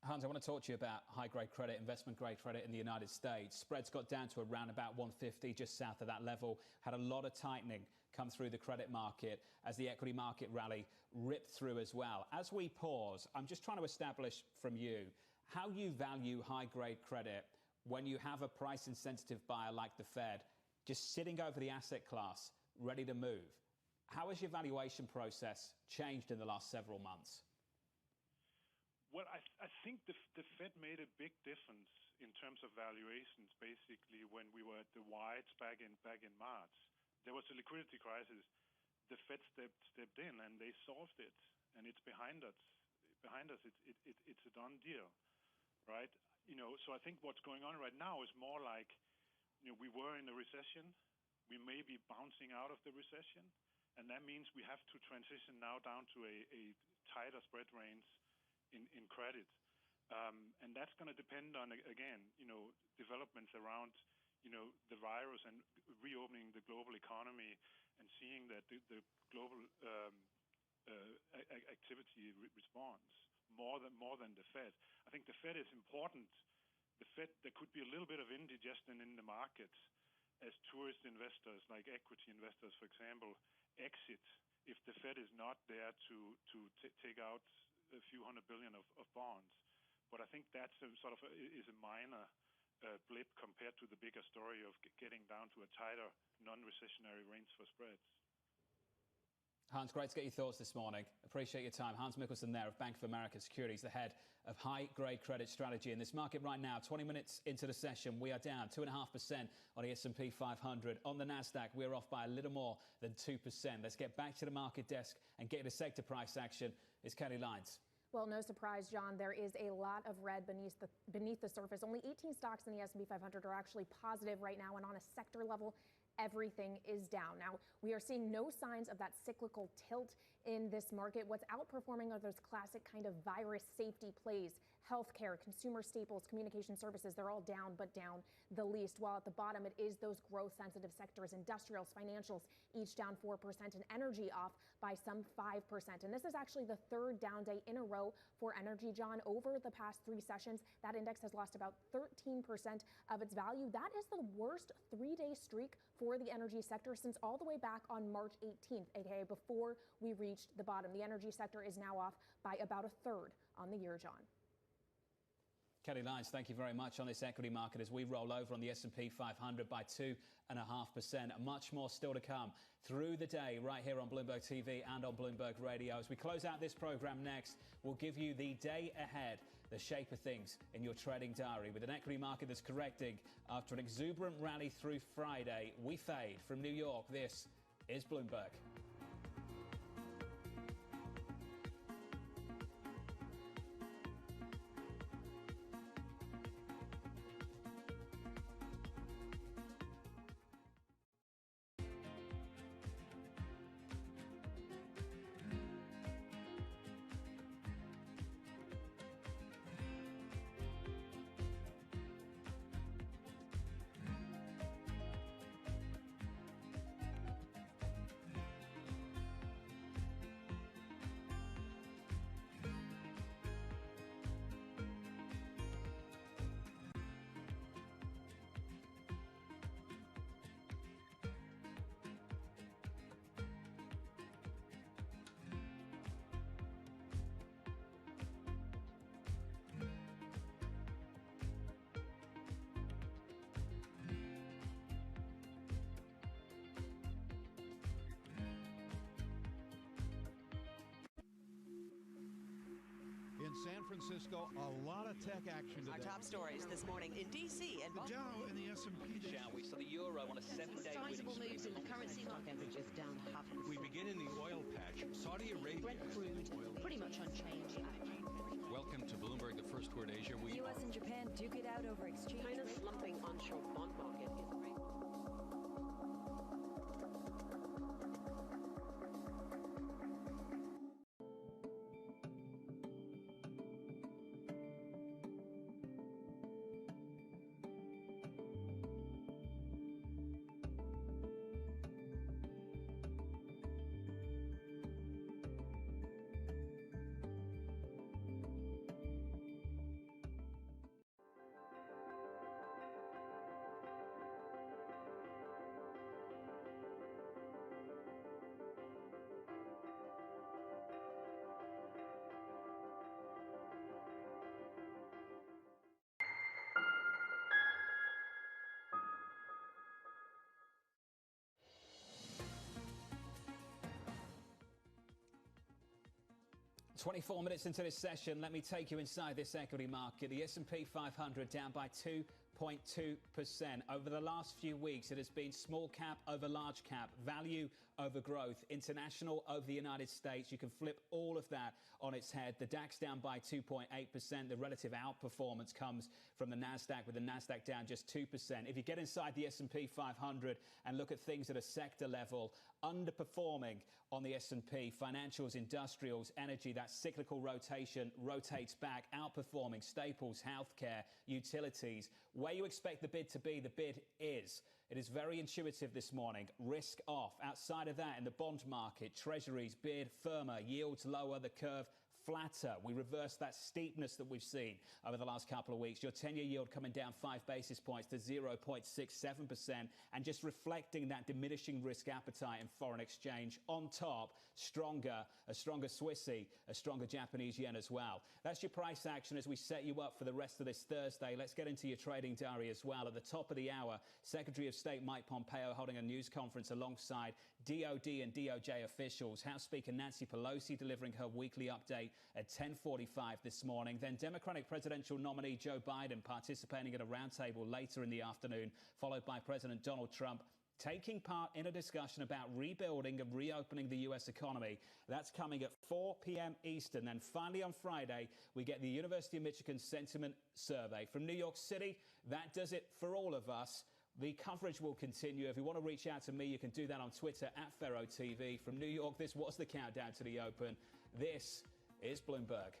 Hans, I want to talk to you about high-grade credit, investment-grade credit in the United States. Spreads got down to around about 150, just south of that level. Had a lot of tightening come through the credit market as the equity market rally ripped through as well. As we pause, I'm just trying to establish from you how you value high-grade credit when you have a price-insensitive buyer like the Fed just sitting over the asset class, ready to move. How has your valuation process changed in the last several months? Well, I think the Fed made a big difference in terms of valuations. Basically, when we were at the wides back in March, there was a liquidity crisis. The Fed stepped in and they solved it, and it's behind us. It's a done deal, right? So I think what's going on right now is more like, we were in a recession. We may be bouncing out of the recession, and that means we have to transition now down to a tighter spread range in credit. And that's going to depend on, again, developments around, the virus and reopening the global economy and seeing that the global activity responds more than the Fed. I think the Fed is important. The Fed, there could be a little bit of indigestion in the markets as tourist investors, like equity investors, for example, exit if the Fed is not there to take out a few $100 billion of bonds. But I think that's is a minor blip compared to the bigger story of getting down to a tighter non-recessionary range for spreads. Hans, great to get your thoughts this morning. Appreciate your time. Hans Mikkelsen there of Bank of America Securities, the head of high-grade credit strategy. In this market right now, 20 minutes into the session, we are down 2.5% on the S&P 500. On the Nasdaq, we're off by a little more than 2%. Let's get back to the market desk and get the sector price action. It's Kelly Lyons. Well, no surprise, John, there is a lot of red beneath the surface. Only 18 stocks in the S&P 500 are actually positive right now, and on a sector level, everything is down. Now, we are seeing no signs of that cyclical tilt in this market. What's outperforming are those classic kind of virus safety plays. Healthcare, consumer staples, communication services, they're all down, but down the least. While at the bottom, it is those growth-sensitive sectors, industrials, financials, each down 4%, and energy off by some 5%. And this is actually the third down day in a row for energy, John. Over the past 3 sessions, that index has lost about 13% of its value. That is the worst 3-day streak for the energy sector since all the way back on March 18th, aka before we reached the bottom. The energy sector is now off by about a third on the year, John. Kelly Lyons, thank you very much on this equity market as we roll over on the S&P 500 by 2.5%. Much more still to come through the day right here on Bloomberg TV and on Bloomberg Radio. As we close out this program next, we'll give you the day ahead, the shape of things in your trading diary. With an equity market that's correcting after an exuberant rally through Friday, we fade from New York. This is Bloomberg. In San Francisco, a lot of tech action today. Our top stories this morning in D.C. and the Dow and the S&P. Shall we? So the euro on a 7-day sizable moves in the currency market, averages down 0.5%. We begin in the oil patch. Saudi Arabia. Brent crude pretty much unchanged. Welcome to Bloomberg, the first word Asia. The U.S. and Japan duke it out over exchange. China's slumping onshore bond market is great. 24 minutes into this session, let me take you inside this equity market. The S&P 500 down by 2.2%. Over the last few weeks, it has been small cap over large cap, value over growth, international over the United States. You can flip all of that on its head. The DAX down by 2.8%. The relative outperformance comes from the Nasdaq, with the Nasdaq down just 2%. If you get inside the S&P 500 and look at things at a sector level, underperforming on the S&P, financials, industrials, energy, that cyclical rotation rotates back, outperforming staples, healthcare, utilities. Where you expect the bid to be, the bid is. It is very intuitive this morning. Risk off. Outside of that, in the bond market, treasuries bid firmer, yields lower, the curve flatter. We reverse that steepness that we've seen over the last couple of weeks. Your 10-year yield coming down 5 basis points to 0.67%, and just reflecting that diminishing risk appetite in foreign exchange. On top, a stronger Swissy, a stronger Japanese yen as well. That's your price action as we set you up for the rest of this Thursday. Let's get into your trading diary as well. At the top of the hour, Secretary of State Mike Pompeo holding a news conference alongside DOD and DOJ officials. House Speaker Nancy Pelosi delivering her weekly update at 10:45 this morning. Then Democratic presidential nominee Joe Biden participating at a roundtable later in the afternoon, followed by President Donald Trump taking part in a discussion about rebuilding and reopening the U.S. economy. That's coming at 4 p.m. Eastern. Then finally on Friday, we get the University of Michigan Sentiment Survey. From New York City, that does it for all of us. The coverage will continue. If you want to reach out to me, you can do that on Twitter @FerroTV. From New York, this was the countdown to the open. This is Bloomberg.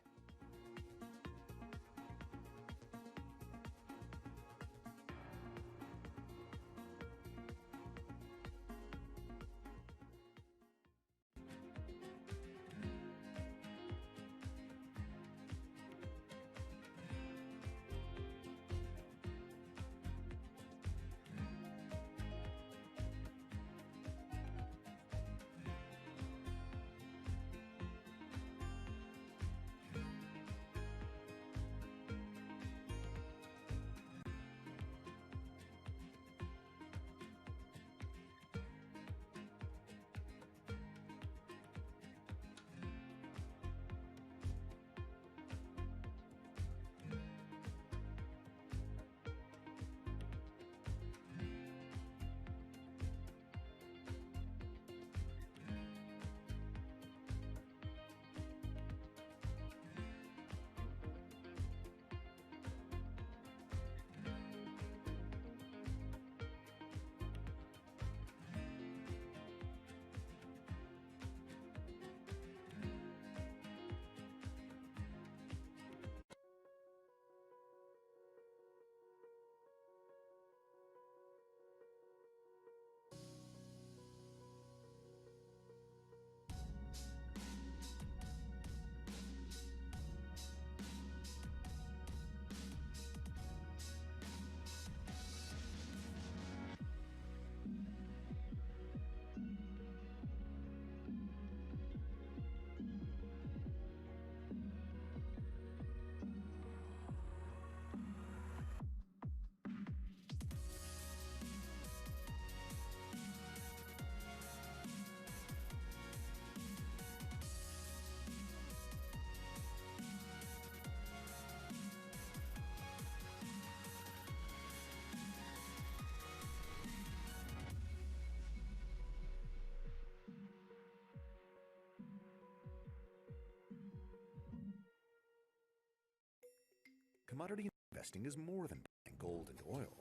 Commodity investing is more than buying gold and oil.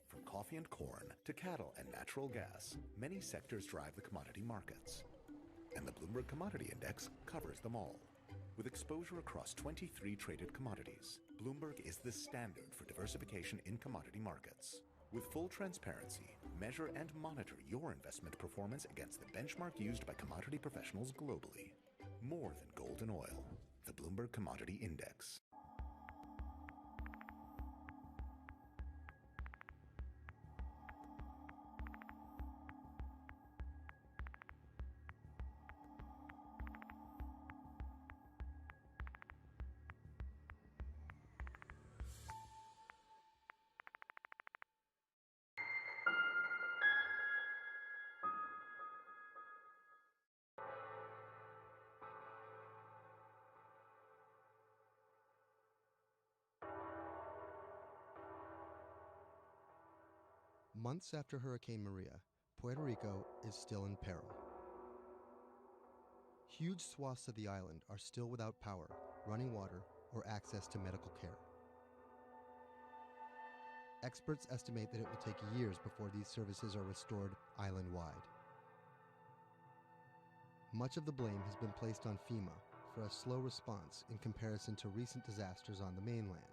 From coffee and corn to cattle and natural gas, many sectors drive the commodity markets. And the Bloomberg Commodity Index covers them all. With exposure across 23 traded commodities, Bloomberg is the standard for diversification in commodity markets. With full transparency, measure and monitor your investment performance against the benchmark used by commodity professionals globally. More than gold and oil, the Bloomberg Commodity Index. Months after Hurricane Maria, Puerto Rico is still in peril. Huge swaths of the island are still without power, running water, or access to medical care. Experts estimate that it will take years before these services are restored island-wide. Much of the blame has been placed on FEMA for a slow response in comparison to recent disasters on the mainland.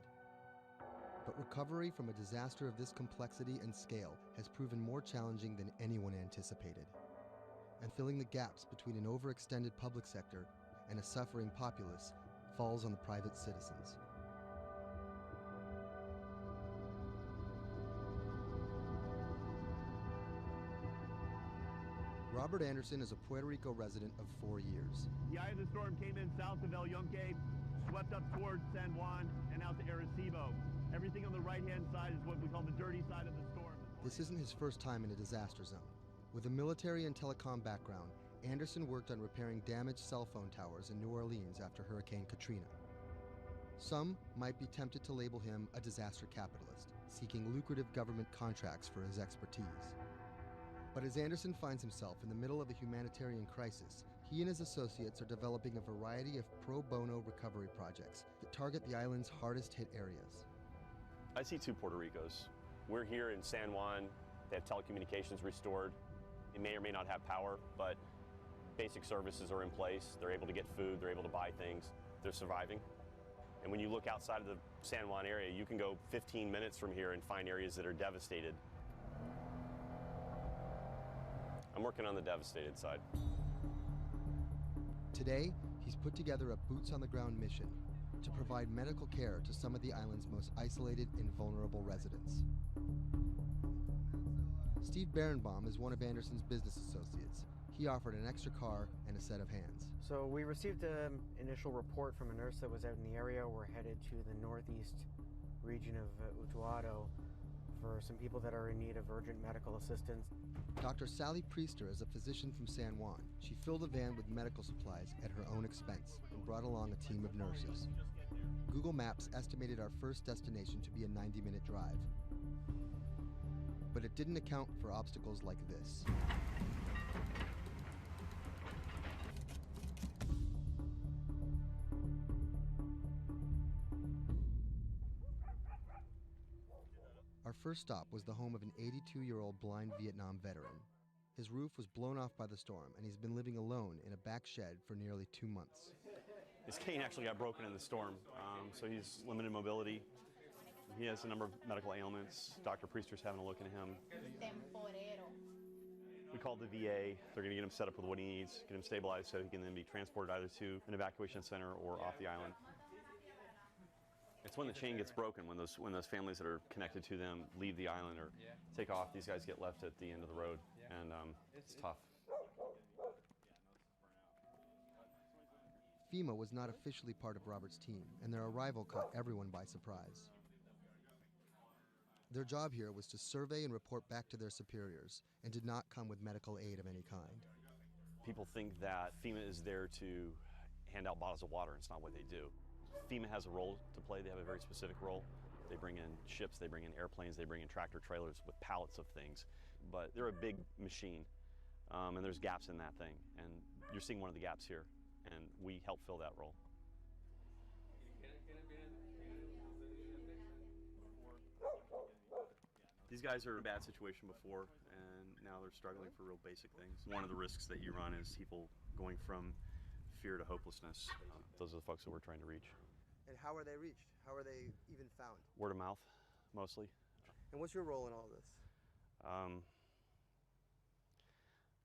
But recovery from a disaster of this complexity and scale has proven more challenging than anyone anticipated. And filling the gaps between an overextended public sector and a suffering populace falls on the private citizens. Robert Anderson is a Puerto Rico resident of 4 years. The eye of the storm came in south of El Yunque, swept up towards San Juan, and out to Arecibo. Everything on the right-hand side is what we call the dirty side of the storm. This isn't his first time in a disaster zone. With a military and telecom background, Anderson worked on repairing damaged cell phone towers in New Orleans after Hurricane Katrina. Some might be tempted to label him a disaster capitalist, seeking lucrative government contracts for his expertise. But as Anderson finds himself in the middle of a humanitarian crisis, he and his associates are developing a variety of pro bono recovery projects that target the island's hardest hit areas. I see two Puerto Ricos. We're here in San Juan. They have telecommunications restored. They may or may not have power, but basic services are in place. They're able to get food, they're able to buy things, they're surviving. And when you look outside of the San Juan area, you can go 15 minutes from here and find areas that are devastated. I'm working on the devastated side. Today, he's put together a boots-on-the-ground mission to provide medical care to some of the island's most isolated and vulnerable residents. Steve Berenbaum is one of Anderson's business associates. He offered an extra car and a set of hands. So we received an initial report from a nurse that was out in the area. We're headed to the northeast region of Utuado for some people that are in need of urgent medical assistance. Dr. Sally Priester is a physician from San Juan. She filled a van with medical supplies at her own expense and brought along a team of nurses. Google Maps estimated our first destination to be a 90-minute drive. But it didn't account for obstacles like this. Our first stop was the home of an 82-year-old blind Vietnam veteran. His roof was blown off by the storm, and he's been living alone in a back shed for nearly 2 months. His cane actually got broken in the storm, so he's limited mobility. He has a number of medical ailments. Dr. Priester's having a look at him. We called the VA. They're going to get him set up with what he needs, get him stabilized so he can then be transported either to an evacuation center or off the island. It's when the chain gets broken, when those families that are connected to them leave the island or take off, these guys get left at the end of the road, and it's tough. FEMA was not officially part of Robert's team, and their arrival caught everyone by surprise. Their job here was to survey and report back to their superiors, and did not come with medical aid of any kind. People think that FEMA is there to hand out bottles of water, and it's not what they do. FEMA has a role to play. They have a very specific role. They bring in ships, they bring in airplanes, they bring in tractor trailers with pallets of things. But they're a big machine, and there's gaps in that thing. And you're seeing one of the gaps here, and we help fill that role. These guys are in a bad situation before, and now they're struggling for real basic things. One of the risks that you run is people going from fear to hopelessness. Those are the folks that we're trying to reach. And how are they reached? How are they even found? Word of mouth, mostly. And what's your role in all this?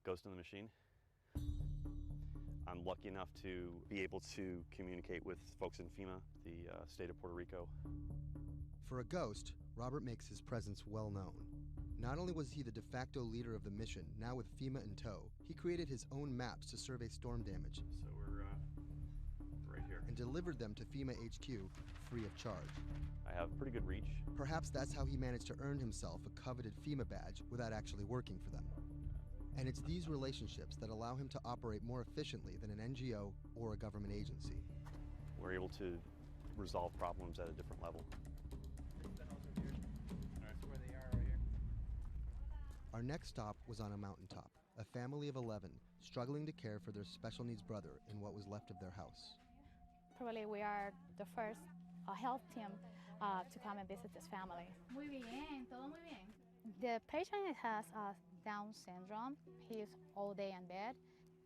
Ghost in the machine. I'm lucky enough to be able to communicate with folks in FEMA, the state of Puerto Rico. For a ghost, Robert makes his presence well known. Not only was he the de facto leader of the mission, now with FEMA in tow, he created his own maps to survey storm damage. So we're right here. And delivered them to FEMA HQ free of charge. I have pretty good reach. Perhaps that's how he managed to earn himself a coveted FEMA badge without actually working for them. And it's these relationships that allow him to operate more efficiently than an NGO or a government agency. We're able to resolve problems at a different level. Our next stop was on a mountaintop, a family of 11 struggling to care for their special needs brother in what was left of their house. Probably we are the first health team to come and visit this family. Muy bien, todo muy bien. The patient has Down syndrome. He is all day in bed.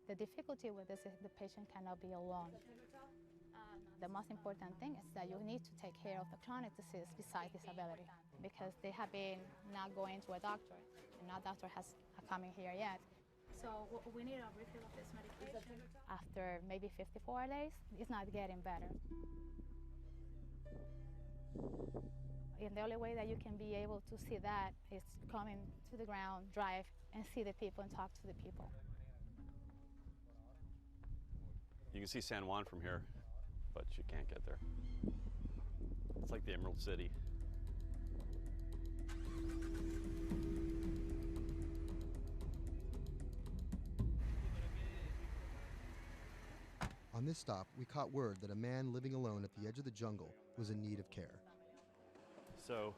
The difficulty with this is the patient cannot be alone. The most important thing is that you need to take care of the chronic disease besides disability, because they have been not going to a doctor, and no doctor has come in here yet. So we need a refill of this medication. After maybe 54 days, it's not getting better. And the only way that you can be able to see that is coming to the ground, drive, and see the people and talk to the people. You can see San Juan from here, but you can't get there. It's like the Emerald City. On this stop, we caught word that a man living alone at the edge of the jungle was in need of care. So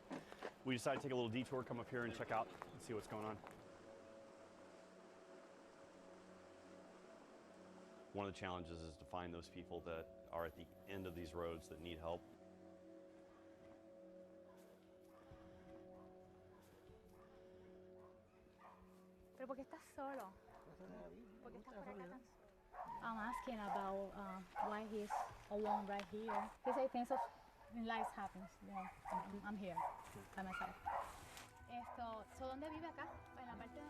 we decided to take a little detour, come up here and check out and see what's going on. One of the challenges is to find those people that are at the end of these roads that need help. ¿Pero por qué estás solo? ¿Por qué estás por acá tan solo? I'm asking about why he's alone right here. He said things of in life happens. You know, I'm here by myself. So ¿dónde vive acá? En la parte de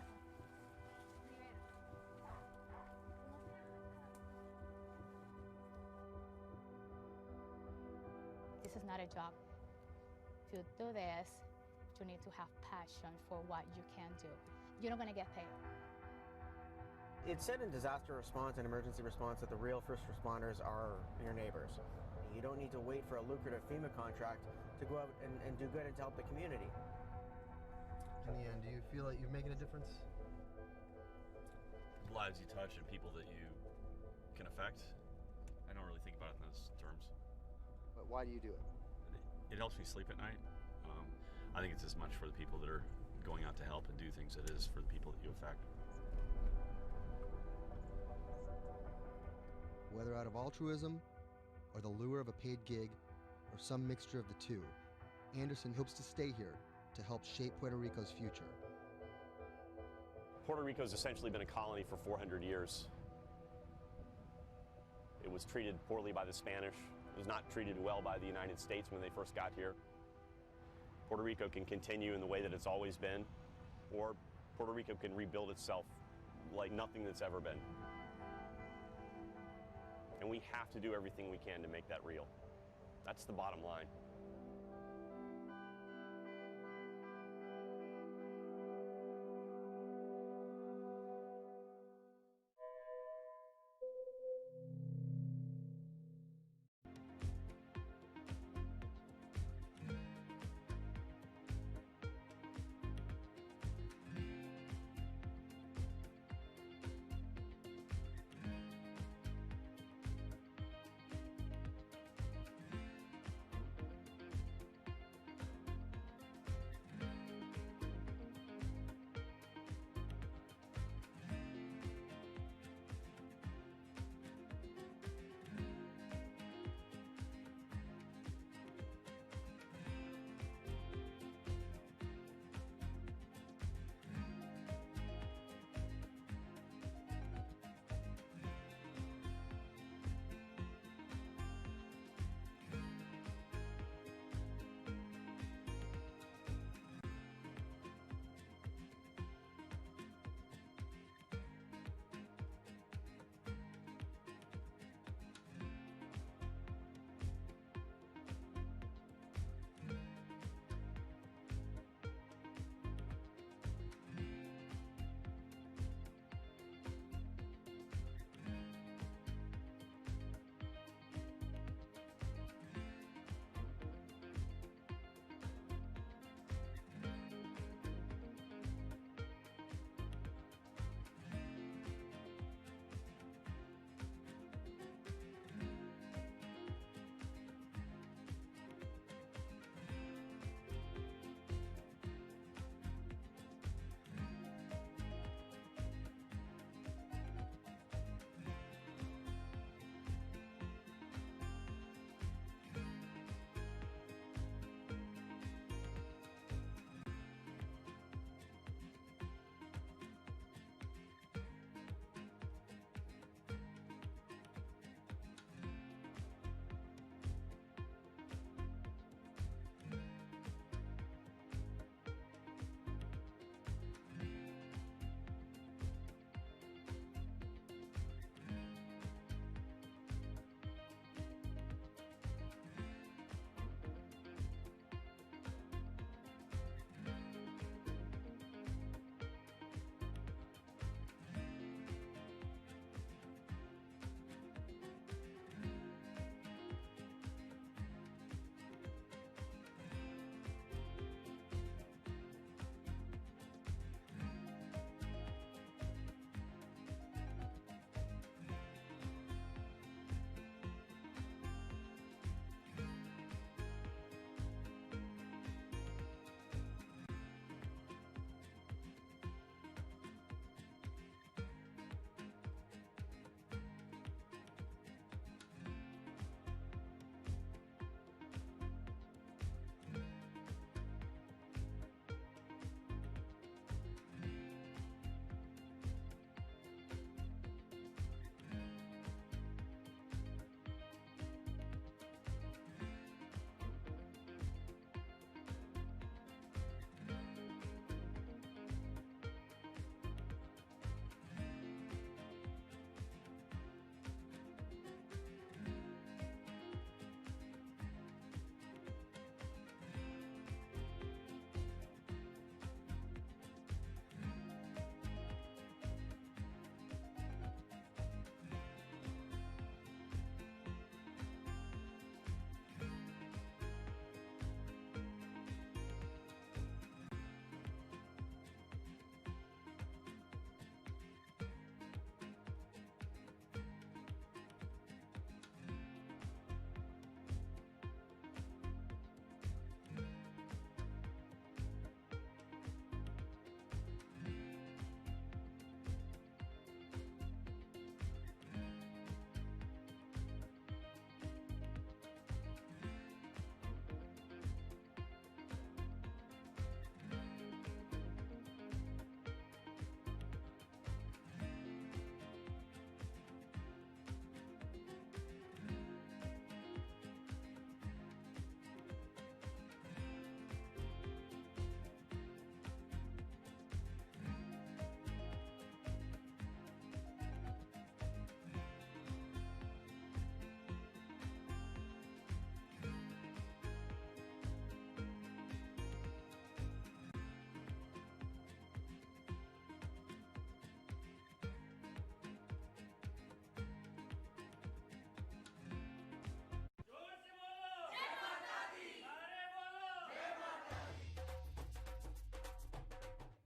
This is not a job. To do this, you need to have passion for what you can do. You're not going to get paid. It's said in disaster response and emergency response that the real first responders are your neighbors. You don't need to wait for a lucrative FEMA contract to go out and do good and to help the community. In the end, do you feel like you're making a difference? Lives you touch and people that you can affect. I don't really think about it in those terms. But why do you do it? It helps me sleep at night. I think it's as much for the people that are going out to help and do things as it is for the people that you affect. Whether out of altruism, or the lure of a paid gig, or some mixture of the two, Anderson hopes to stay here to help shape Puerto Rico's future. Puerto Rico's essentially been a colony for 400 years. It was treated poorly by the Spanish. It was not treated well by the United States when they first got here. Puerto Rico can continue in the way that it's always been, or Puerto Rico can rebuild itself like nothing that's ever been. And we have to do everything we can to make that real. That's the bottom line.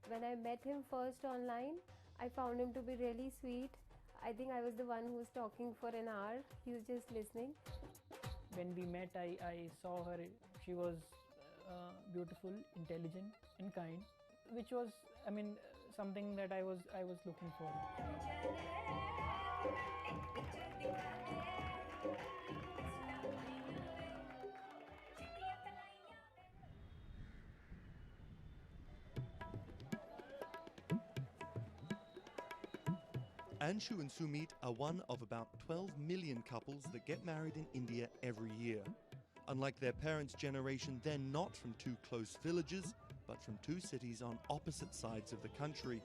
When I met him first online, I found him to be really sweet. I think I was the one who was talking for an hour. He was just listening. When we met, I saw her. She was beautiful, intelligent, and kind, which was, something that I was looking for. Anshu and Sumit are one of about 12 million couples that get married in India every year. Unlike their parents' generation, they're not from two close villages, but from two cities on opposite sides of the country.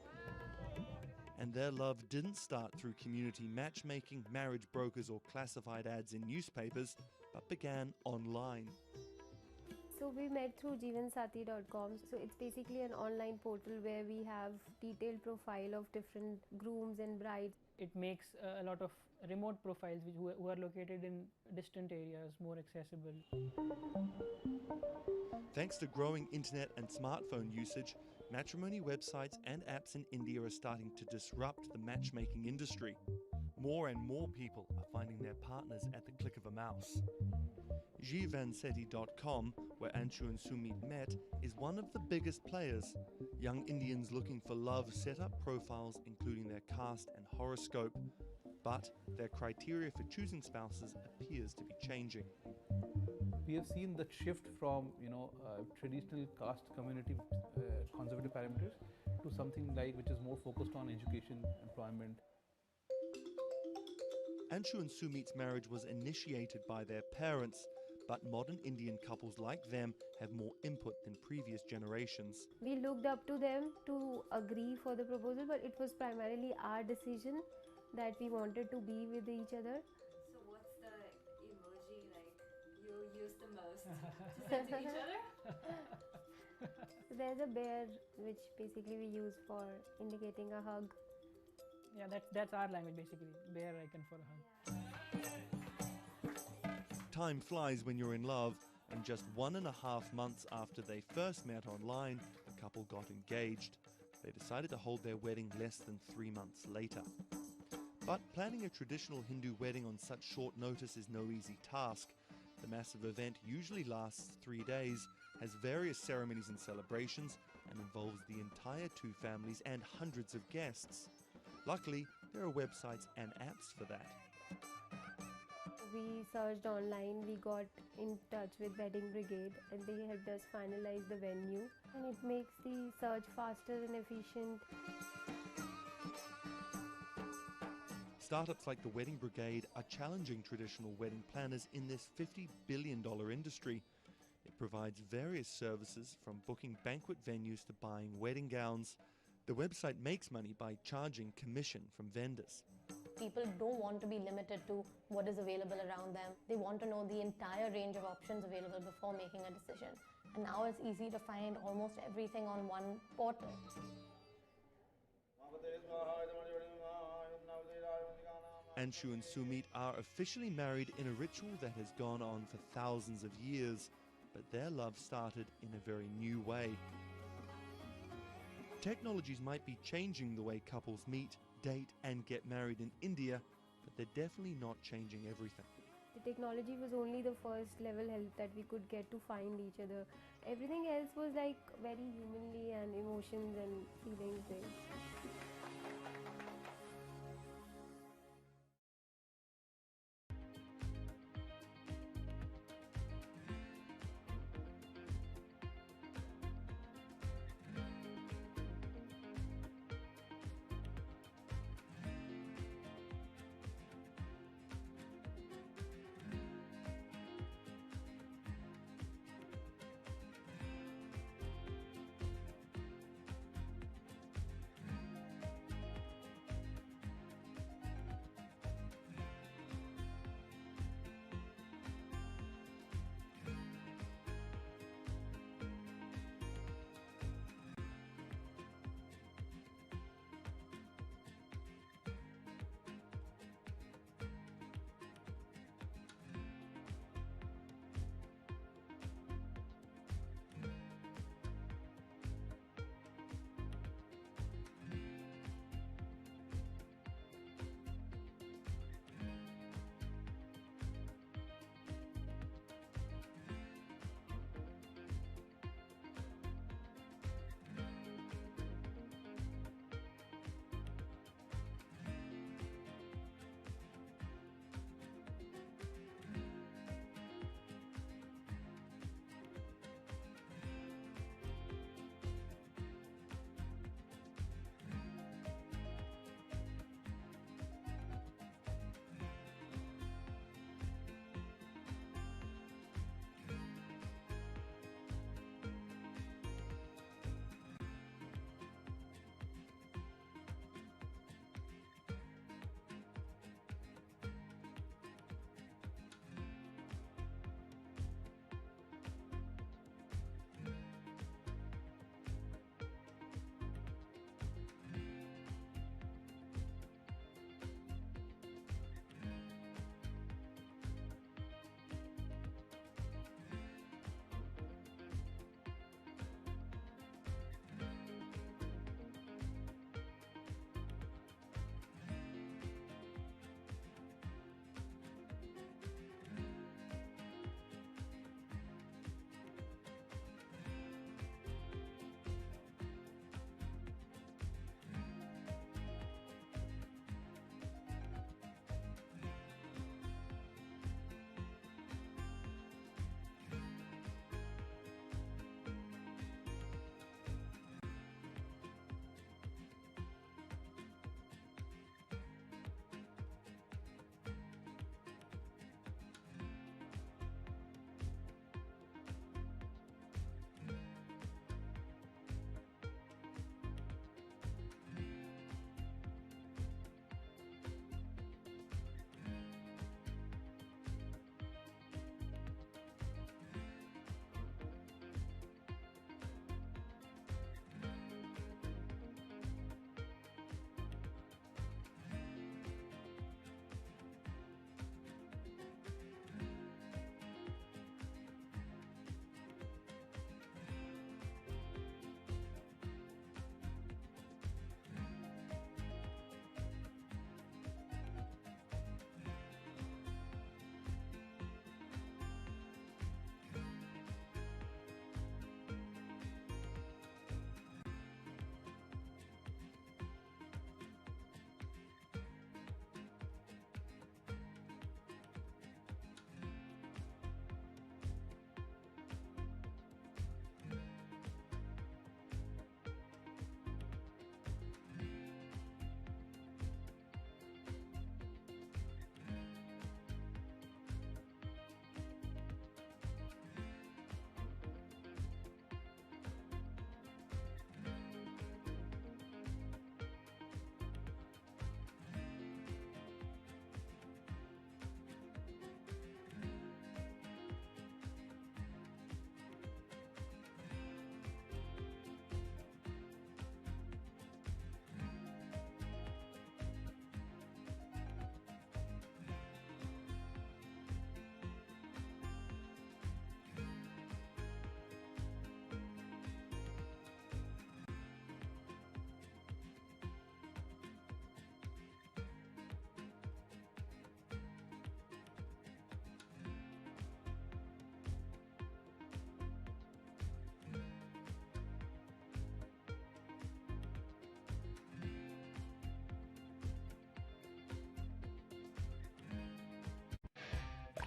And their love didn't start through community matchmaking, marriage brokers, or classified ads in newspapers, but began online. So we met through jeevansathi.com. So it's basically an online portal where we have detailed profile of different grooms and brides. It makes a lot of remote profiles who are located in distant areas more accessible. Thanks to growing internet and smartphone usage, matrimony websites and apps in India are starting to disrupt the matchmaking industry. More and more people are finding their partners at the click of a mouse. jeevansathi.com, where Anshu and Sumit met, is one of the biggest players. Young Indians looking for love set up profiles including their caste and horoscope, but their criteria for choosing spouses appears to be changing. We have seen the shift from traditional caste community conservative parameters to something like which is more focused on education, employment. Anshu and Sumit's marriage was initiated by their parents, but modern Indian couples like them have more input than previous generations. We looked up to them to agree for the proposal, but it was primarily our decision that we wanted to be with each other. So what's the emoji like you use the most to send to each other? So there's a bear which basically we use for indicating a hug. Yeah, that's our language basically, bear icon for a hug. Time flies when you're in love, and just 1.5 months after they first met online, the couple got engaged. They decided to hold their wedding less than 3 months later. But planning a traditional Hindu wedding on such short notice is no easy task. The massive event usually lasts 3 days, has various ceremonies and celebrations, and involves the entire two families and hundreds of guests. Luckily, there are websites and apps for that. We searched online, we got in touch with Wedding Brigade, and they helped us finalize the venue, and it makes the search faster and efficient. Startups like the Wedding Brigade are challenging traditional wedding planners in this $50 billion industry. It provides various services from booking banquet venues to buying wedding gowns. The website makes money by charging commission from vendors. People don't want to be limited to what is available around them. They want to know the entire range of options available before making a decision. And now it's easy to find almost everything on one portal. Anshu and Sumit are officially married in a ritual that has gone on for thousands of years, but their love started in a very new way. Technologies might be changing the way couples meet, date, and get married in India, but they're definitely not changing everything. The technology was only the first level help that we could get to find each other. Everything else was like very humanly and emotions and feelings based.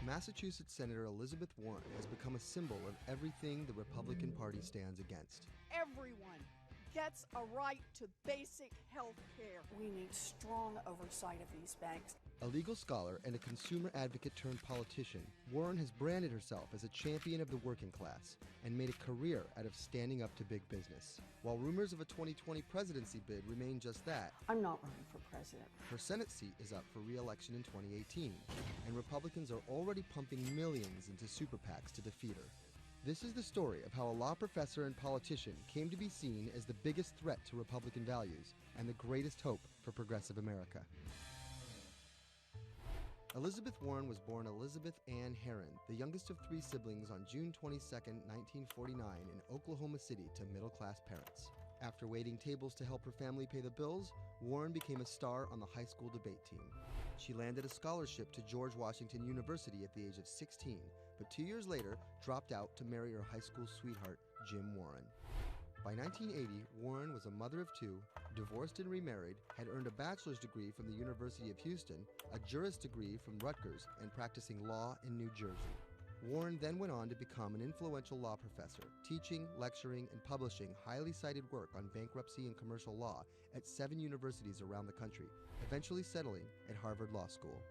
Massachusetts Senator Elizabeth Warren has become a symbol of everything the Republican Party stands against. Everyone gets a right to basic health care. We need strong oversight of these banks. A legal scholar and a consumer advocate turned politician, Warren has branded herself as a champion of the working class and made a career out of standing up to big business. While rumors of a 2020 presidency bid remain just that, I'm not running for president. Her Senate seat is up for re-election in 2018, and Republicans are already pumping millions into super PACs to defeat her. This is the story of how a law professor and politician came to be seen as the biggest threat to Republican values and the greatest hope for progressive America. Elizabeth Warren was born Elizabeth Ann Herron, the youngest of 3 siblings, on June 22, 1949 in Oklahoma City to middle-class parents. After waiting tables to help her family pay the bills, Warren became a star on the high school debate team. She landed a scholarship to George Washington University at the age of 16, but 2 years later dropped out to marry her high school sweetheart, Jim Warren. By 1980, Warren was a mother of 2, divorced and remarried, had earned a bachelor's degree from the University of Houston, a juris degree from Rutgers, and practicing law in New Jersey. Warren then went on to become an influential law professor, teaching, lecturing, and publishing highly cited work on bankruptcy and commercial law at 7 universities around the country, eventually settling at Harvard Law School.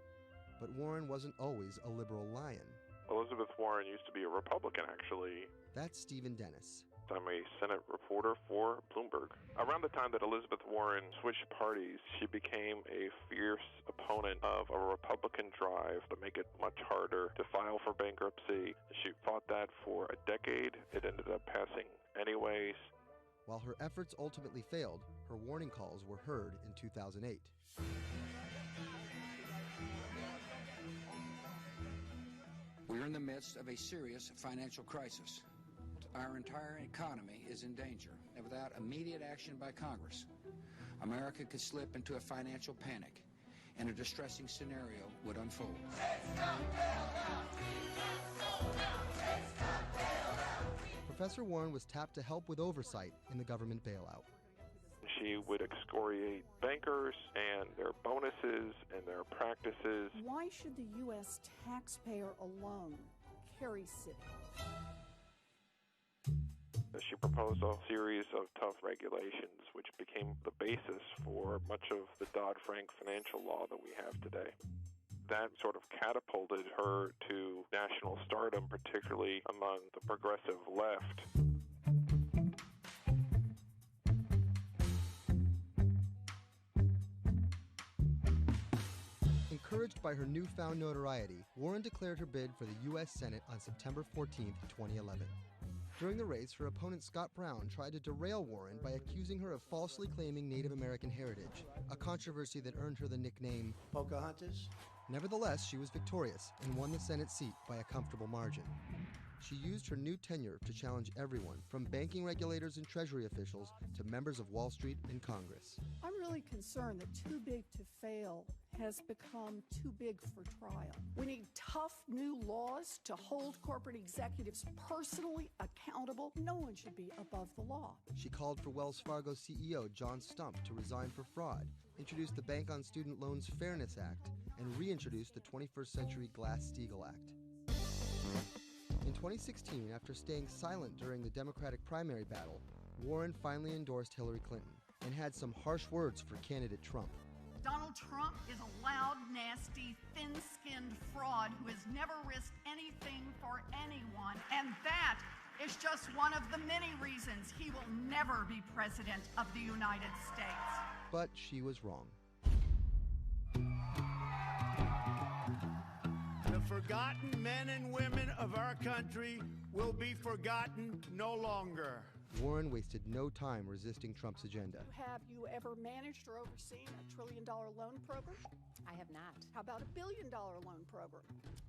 But Warren wasn't always a liberal lion. Elizabeth Warren used to be a Republican, actually. That's Stephen Dennis. I'm a Senate reporter for Bloomberg. Around the time that Elizabeth Warren switched parties, she became a fierce opponent of a Republican drive to make it much harder to file for bankruptcy. She fought that for a decade. It ended up passing anyways. While her efforts ultimately failed, her warning calls were heard in 2008. We're in the midst of a serious financial crisis. Our entire economy is in danger, and without immediate action by Congress, America could slip into a financial panic, and a distressing scenario would unfold. Professor Warren was tapped to help with oversight in the government bailout. She would excoriate bankers and their bonuses and their practices. Why should the U.S. taxpayer alone carry Citi? She proposed a series of tough regulations, which became the basis for much of the Dodd-Frank financial law that we have today. That sort of catapulted her to national stardom, particularly among the progressive left. Encouraged by her newfound notoriety, Warren declared her bid for the U.S. Senate on September 14, 2011. During the race, her opponent Scott Brown tried to derail Warren by accusing her of falsely claiming Native American heritage, a controversy that earned her the nickname Pocahontas. Nevertheless, she was victorious and won the Senate seat by a comfortable margin. She used her new tenure to challenge everyone, from banking regulators and Treasury officials to members of Wall Street and Congress. I'm really concerned that too big to fail has become too big for trial. We need tough new laws to hold corporate executives personally accountable. No one should be above the law. She called for Wells Fargo CEO John Stump to resign for fraud, introduced the Bank on Student Loans Fairness Act, and reintroduced the 21st Century Glass-Steagall Act. In 2016, after staying silent during the Democratic primary battle, Warren finally endorsed Hillary Clinton and had some harsh words for candidate Trump. Donald Trump is a loud, nasty, thin-skinned fraud who has never risked anything for anyone, and that is just one of the many reasons he will never be president of the United States. But she was wrong. The forgotten men and women of our country will be forgotten no longer. Warren wasted no time resisting Trump's agenda. Have you ever managed or overseen a $1 trillion loan program? I have not. How about a $1 billion loan program?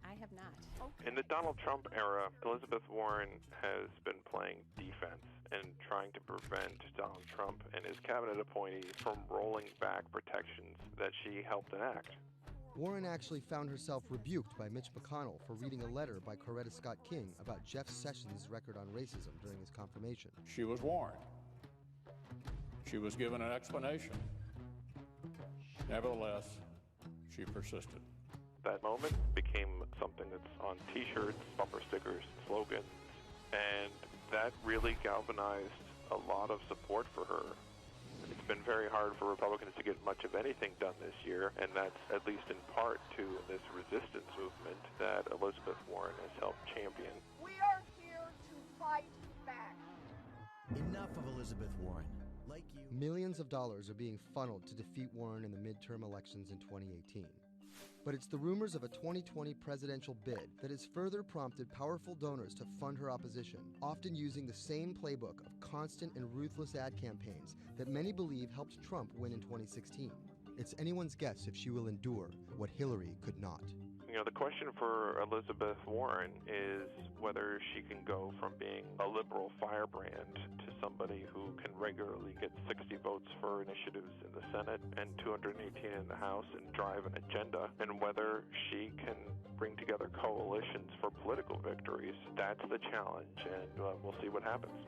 I have not. Okay. In the Donald Trump era, Elizabeth Warren has been playing defense and trying to prevent Donald Trump and his cabinet appointees from rolling back protections that she helped enact. Warren actually found herself rebuked by Mitch McConnell for reading a letter by Coretta Scott King about Jeff Sessions' record on racism during his confirmation. She was warned. She was given an explanation. Nevertheless, she persisted. That moment became something that's on T-shirts, bumper stickers, slogans, and that really galvanized a lot of support for her. It's been very hard for Republicans to get much of anything done this year, and that's at least in part to this resistance movement that Elizabeth Warren has helped champion. We are here to fight back. Enough of Elizabeth Warren. Like you, Millions of dollars are being funneled to defeat Warren in the midterm elections in 2018. But it's the rumors of a 2020 presidential bid that has further prompted powerful donors to fund her opposition, often using the same playbook of constant and ruthless ad campaigns that many believe helped Trump win in 2016. It's anyone's guess if she will endure what Hillary could not. You know, the question for Elizabeth Warren is whether she can go from being a liberal firebrand to somebody who can regularly get 60 votes for initiatives in the Senate and 218 in the House and drive an agenda, and whether she can bring together coalitions for political victories. That's the challenge, and we'll see what happens.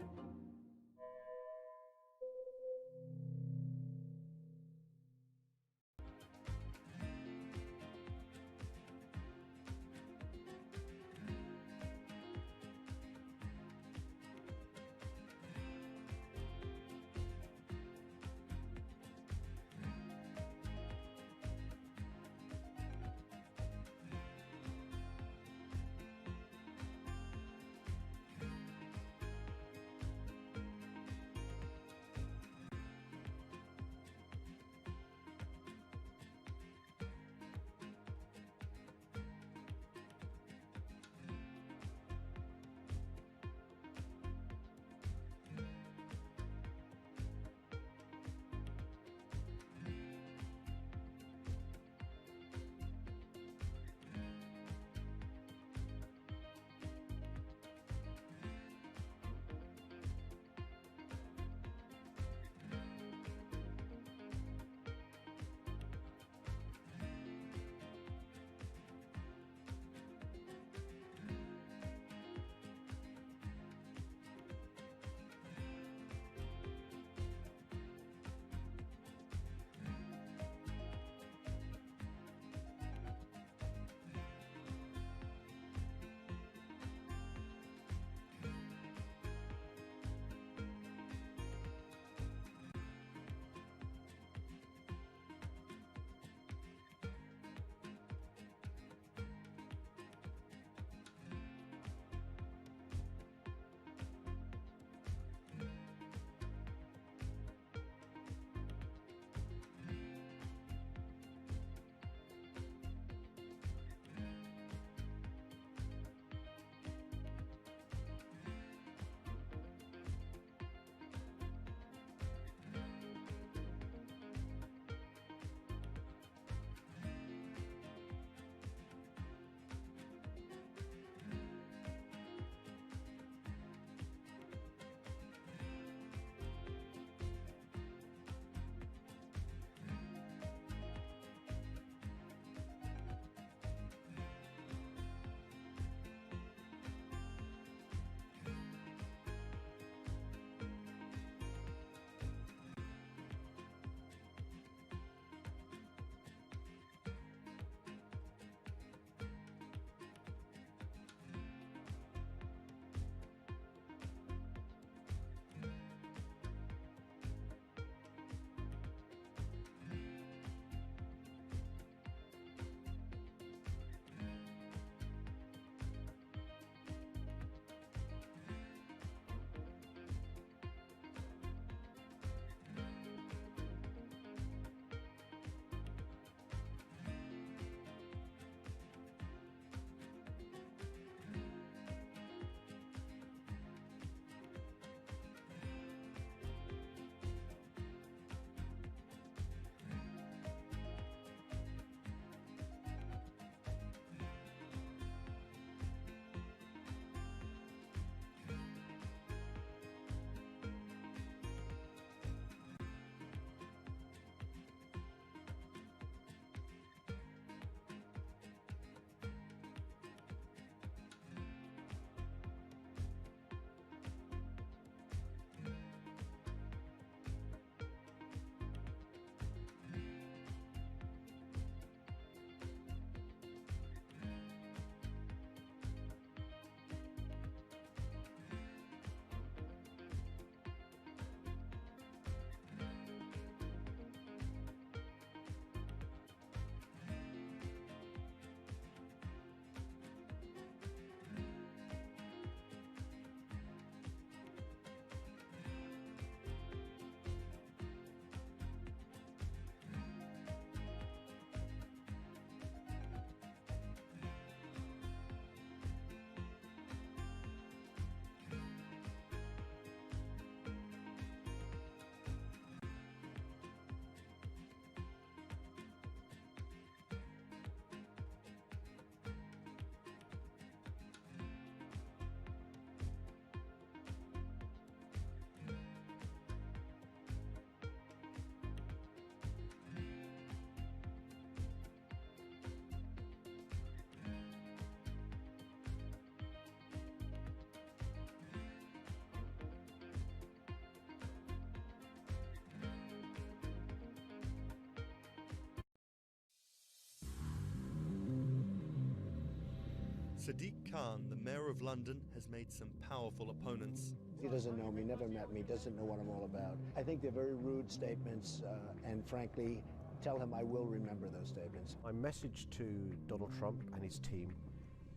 Sadiq Khan, the mayor of London, has made some powerful opponents. He doesn't know me, never met me, doesn't know what I'm all about. I think they're very rude statements, and frankly, tell him I will remember those statements. My message to Donald Trump and his team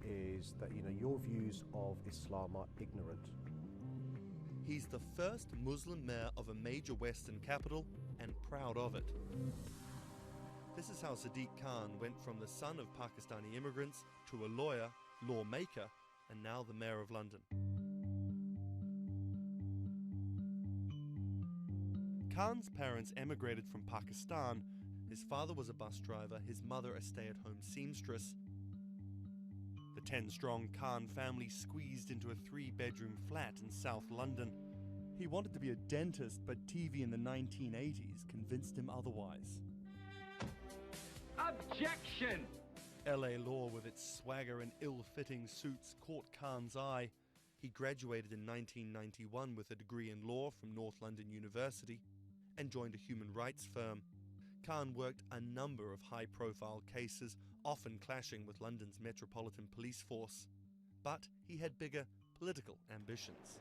is that, your views of Islam are ignorant. He's the first Muslim mayor of a major Western capital and proud of it. This is how Sadiq Khan went from the son of Pakistani immigrants to a lawyer, lawmaker, and now the mayor of London. Khan's parents emigrated from Pakistan. His father was a bus driver, his mother a stay-at-home seamstress. The 10-strong Khan family squeezed into a 3-bedroom flat in South London. He wanted to be a dentist, but TV in the 1980s convinced him otherwise. Objection! LA law with its swagger and ill-fitting suits caught Khan's eye. He graduated in 1991 with a degree in law from North London University and joined a human rights firm. Khan worked a number of high-profile cases, often clashing with London's Metropolitan Police Force. But he had bigger political ambitions.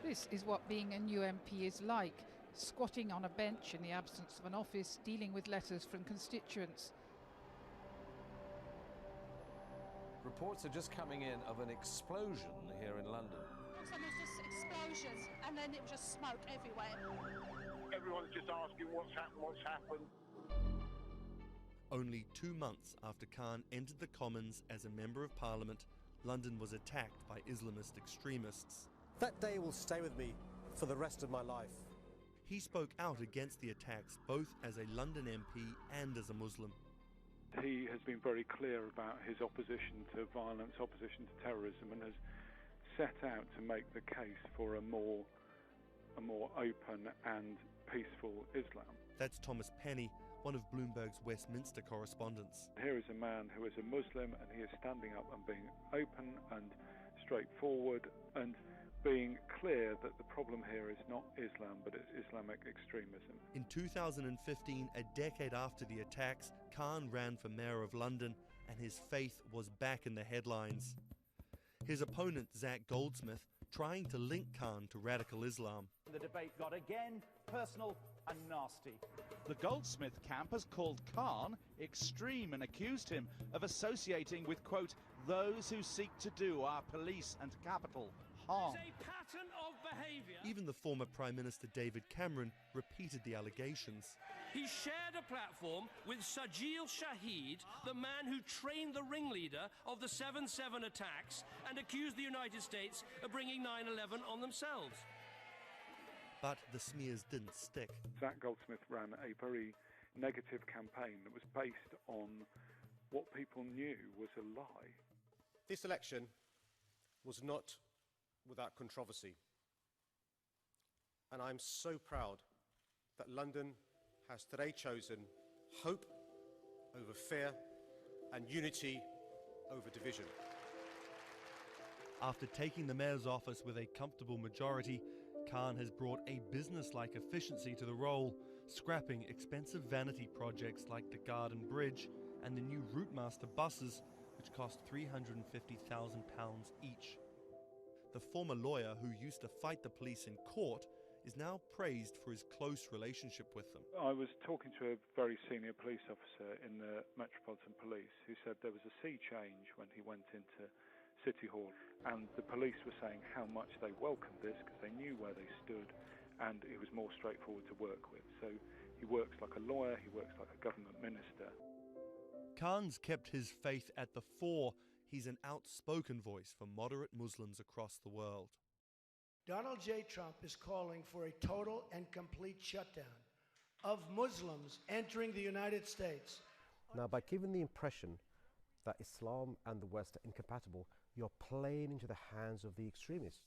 This is what being a new MP is like, squatting on a bench in the absence of an office, dealing with letters from constituents. Reports are just coming in of an explosion here in London. And there's just explosions, and then it was just smoke everywhere. Everyone's just asking what's happened. Only 2 months after Khan entered the Commons as a Member of Parliament, London was attacked by Islamist extremists. That day will stay with me for the rest of my life. He spoke out against the attacks both as a London MP and as a Muslim. He has been very clear about his opposition to violence, opposition to terrorism, and has set out to make the case for a more open and peaceful Islam. That's Thomas Penny, one of Bloomberg's Westminster correspondents. Here is a man who is a Muslim, and he is standing up and being open and straightforward and being clear that the problem here is not Islam, but it's Islamic extremism. In 2015, a decade after the attacks, Khan ran for mayor of London, and his faith was back in the headlines. His opponent, Zach Goldsmith, trying to link Khan to radical Islam. The debate got again personal and nasty. The Goldsmith camp has called Khan extreme and accused him of associating with, quote, those who seek to do our police and capital harm. It's a pattern of behaviour. Even the former Prime Minister David Cameron repeated the allegations. He shared a platform with Sajil Shahid, the man who trained the ringleader of the 7/7 attacks and accused the United States of bringing 9/11 on themselves. But the smears didn't stick. Zach Goldsmith ran a very negative campaign that was based on what people knew was a lie. This election was not without controversy. And I'm so proud that London has today chosen hope over fear and unity over division. After taking the mayor's office with a comfortable majority, Khan has brought a business-like efficiency to the role, scrapping expensive vanity projects like the Garden Bridge and the new Routemaster buses, which cost £350,000 each. The former lawyer who used to fight the police in court is now praised for his close relationship with them. I was talking to a very senior police officer in the Metropolitan Police who said there was a sea change when he went into City Hall, and the police were saying how much they welcomed this because they knew where they stood and he was more straightforward to work with. So he works like a lawyer, he works like a government minister. Khan's kept his faith at the fore. He's an outspoken voice for moderate Muslims across the world. Donald J. Trump is calling for a total and complete shutdown of Muslims entering the United States. Now, by giving the impression that Islam and the West are incompatible, you're playing into the hands of the extremists.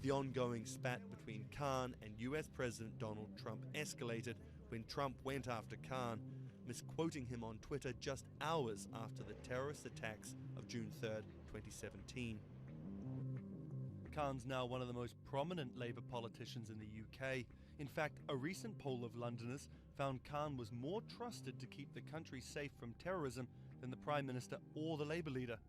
The ongoing spat between Khan and US President Donald Trump escalated when Trump went after Khan, misquoting him on Twitter just hours after the terrorist attacks of June 3rd, 2017. Khan's now one of the most prominent Labour politicians in the UK. In fact, a recent poll of Londoners found Khan was more trusted to keep the country safe from terrorism than the Prime Minister or the Labour leader.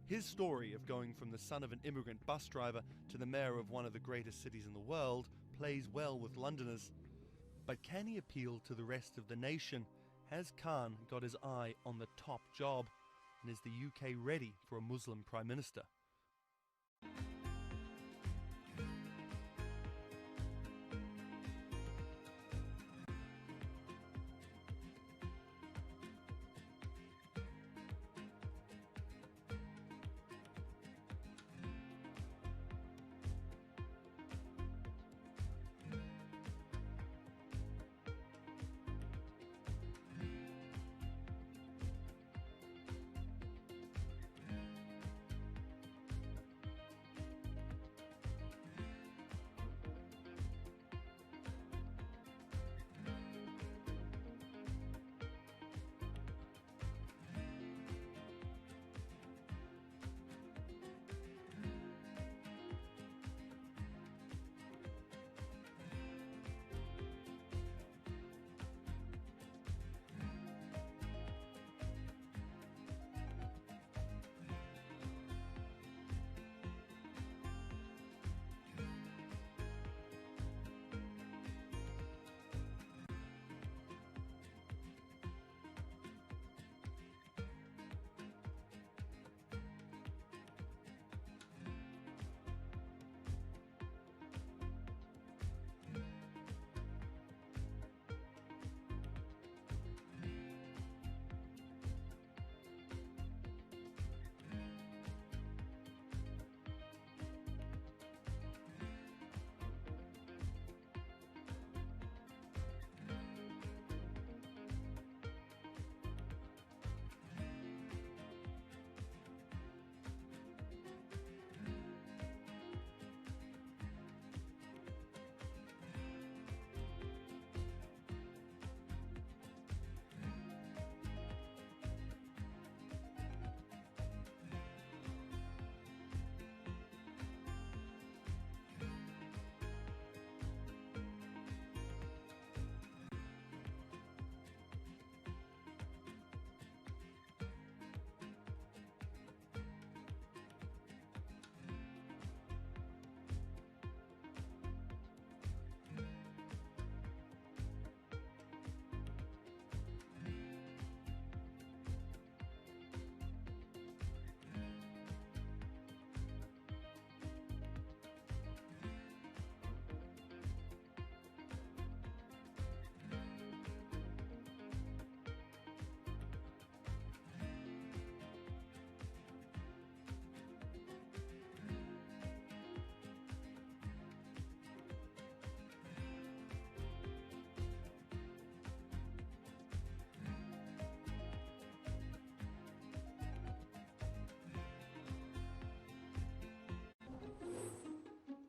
His story of going from the son of an immigrant bus driver to the mayor of one of the greatest cities in the world plays well with Londoners. But can he appeal to the rest of the nation? Has Khan got his eye on the top job? And is the UK ready for a Muslim Prime Minister?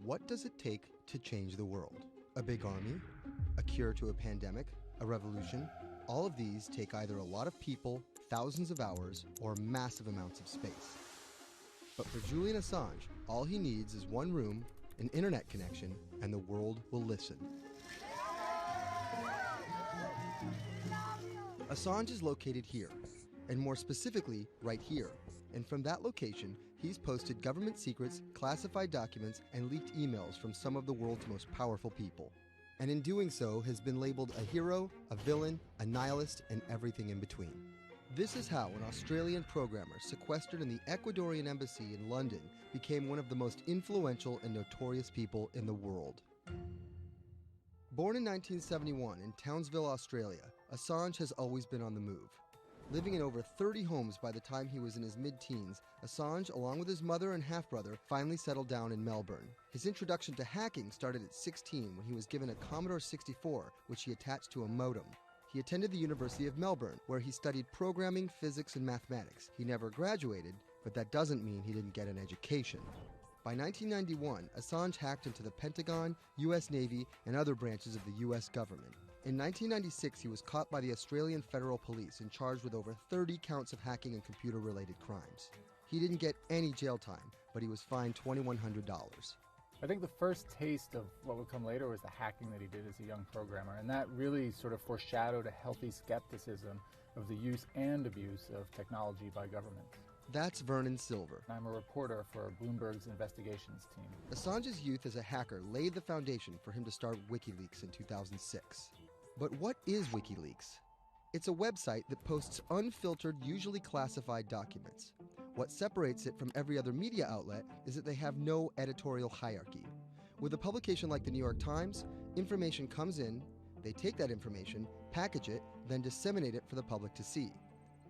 What does it take to change the world? A big army? A cure to a pandemic? A revolution? All of these take either a lot of people, thousands of hours, or massive amounts of space. But for Julian Assange, all he needs is one room, an internet connection, and the world will listen. Assange is located here, and more specifically, right here. And from that location, he's posted government secrets, classified documents, and leaked emails from some of the world's most powerful people. And in doing so, has been labeled a hero, a villain, a nihilist, and everything in between. This is how an Australian programmer sequestered in the Ecuadorian embassy in London became one of the most influential and notorious people in the world. Born in 1971 in Townsville, Australia, Assange has always been on the move. Living in over 30 homes by the time he was in his mid-teens, Assange, along with his mother and half-brother, finally settled down in Melbourne. His introduction to hacking started at 16 when he was given a Commodore 64, which he attached to a modem. He attended the University of Melbourne, where he studied programming, physics, and mathematics. He never graduated, but that doesn't mean he didn't get an education. By 1991, Assange hacked into the Pentagon, U.S. Navy, and other branches of the U.S. government. In 1996, he was caught by the Australian Federal Police and charged with over 30 counts of hacking and computer-related crimes. He didn't get any jail time, but he was fined $2,100. I think the first taste of what would come later was the hacking that he did as a young programmer, and that really sort of foreshadowed a healthy skepticism of the use and abuse of technology by governments. That's Vernon Silver. I'm a reporter for Bloomberg's investigations team. Assange's youth as a hacker laid the foundation for him to start WikiLeaks in 2006. But what is WikiLeaks? It's a website that posts unfiltered, usually classified documents. What separates it from every other media outlet is that they have no editorial hierarchy. With a publication like the New York Times, information comes in, they take that information, package it, then disseminate it for the public to see.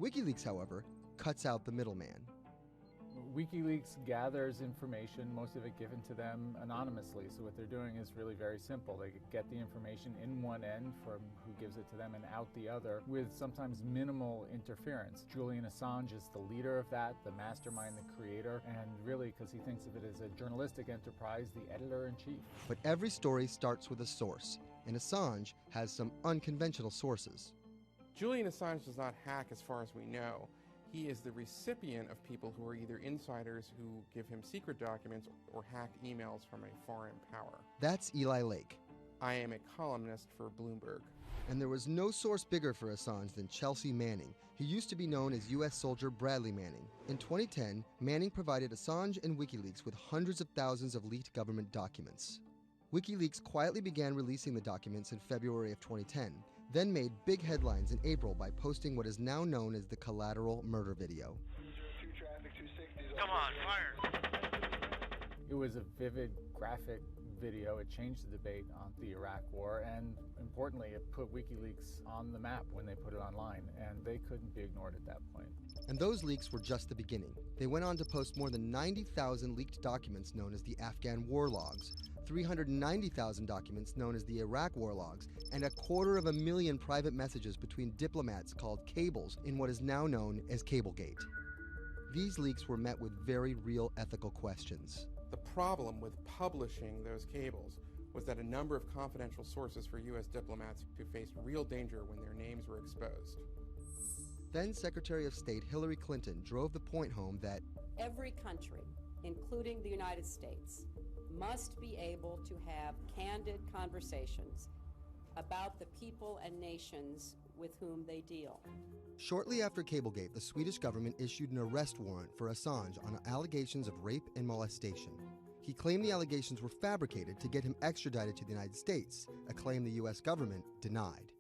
WikiLeaks, however, cuts out the middleman. WikiLeaks gathers information, most of it given to them anonymously. So what they're doing is really very simple. They get the information in one end from who gives it to them and out the other with sometimes minimal interference. Julian Assange is the leader of that, the mastermind, the creator, and really, because he thinks of it as a journalistic enterprise, the editor-in-chief. But every story starts with a source, and Assange has some unconventional sources. Julian Assange does not hack as far as we know. He is the recipient of people who are either insiders who give him secret documents or hacked emails from a foreign power. That's Eli Lake. I am a columnist for Bloomberg. And there was no source bigger for Assange than Chelsea Manning. He used to be known as U.S. soldier Bradley Manning. In 2010, Manning provided Assange and WikiLeaks with hundreds of thousands of leaked government documents. WikiLeaks quietly began releasing the documents in February of 2010, then made big headlines in April by posting what is now known as the collateral murder video. Come on, fire! It was a vivid, graphic video. It changed the debate on the Iraq War, and importantly, it put WikiLeaks on the map when they put it online, and they couldn't be ignored at that point. And those leaks were just the beginning. They went on to post more than 90,000 leaked documents known as the Afghan war logs, 390,000 documents known as the Iraq war logs, and 250,000 private messages between diplomats called cables in what is now known as Cablegate. These leaks were met with very real ethical questions. The problem with publishing those cables was that a number of confidential sources for U.S. diplomats who faced real danger when their names were exposed. Then Secretary of State Hillary Clinton drove the point home that every country, including the United States, must be able to have candid conversations about the people and nations with whom they deal. Shortly after Cablegate, the Swedish government issued an arrest warrant for Assange on allegations of rape and molestation. He claimed the allegations were fabricated to get him extradited to the United States, a claim the U.S. government denied.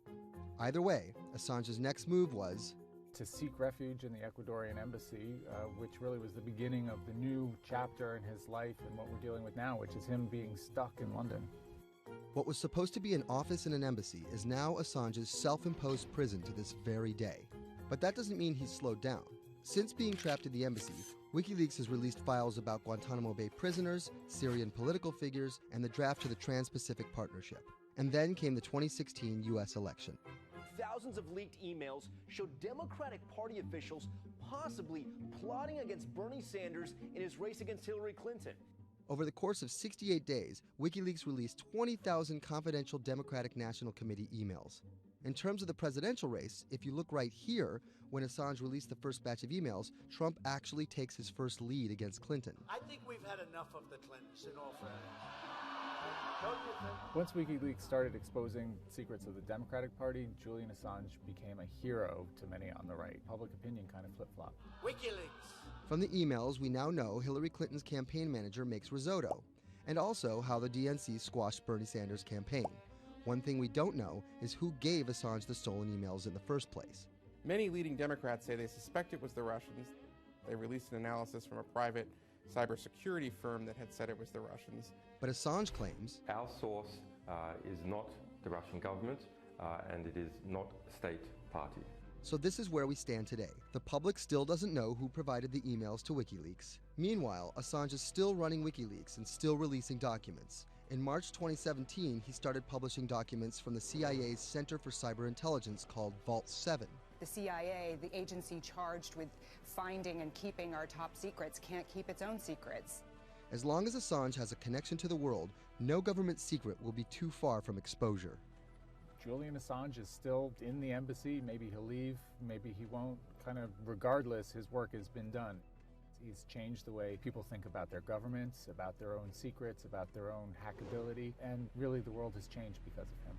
Either way, Assange's next move was to seek refuge in the Ecuadorian embassy, which really was the beginning of the new chapter in his life and what we're dealing with now, which is him being stuck in London. What was supposed to be an office in an embassy is now Assange's self-imposed prison to this very day. But that doesn't mean he's slowed down. Since being trapped in the embassy, WikiLeaks has released files about Guantanamo Bay prisoners, Syrian political figures, and the draft to the Trans-Pacific Partnership. And then came the 2016 U.S. election. Thousands of leaked emails showed Democratic Party officials possibly plotting against Bernie Sanders in his race against Hillary Clinton. Over the course of 68 days, WikiLeaks released 20,000 confidential Democratic National Committee emails. In terms of the presidential race, if you look right here, when Assange released the first batch of emails, Trump actually takes his first lead against Clinton. I think we've had enough of the Clintons, in all fairness. Once WikiLeaks started exposing secrets of the Democratic Party, Julian Assange became a hero to many on the right. Public opinion kind of flip-flopped. WikiLeaks! From the emails, we now know Hillary Clinton's campaign manager makes risotto, and also how the DNC squashed Bernie Sanders' campaign. One thing we don't know is who gave Assange the stolen emails in the first place. Many leading Democrats say they suspect it was the Russians. They released an analysis from a private cybersecurity firm that had said it was the Russians. But Assange claims our source is not the Russian government, and it is not a state party. So this is where we stand today. The public still doesn't know who provided the emails to WikiLeaks. Meanwhile, Assange is still running WikiLeaks and still releasing documents. In March 2017, he started publishing documents from the CIA's Center for Cyber Intelligence called Vault 7. The CIA, the agency charged with finding and keeping our top secrets, can't keep its own secrets. As long as Assange has a connection to the world, no government secret will be too far from exposure. Julian Assange is still in the embassy. Maybe he'll leave, maybe he won't. Kind of regardless, his work has been done. He's changed the way people think about their governments, about their own secrets, about their own hackability, and really the world has changed because of him.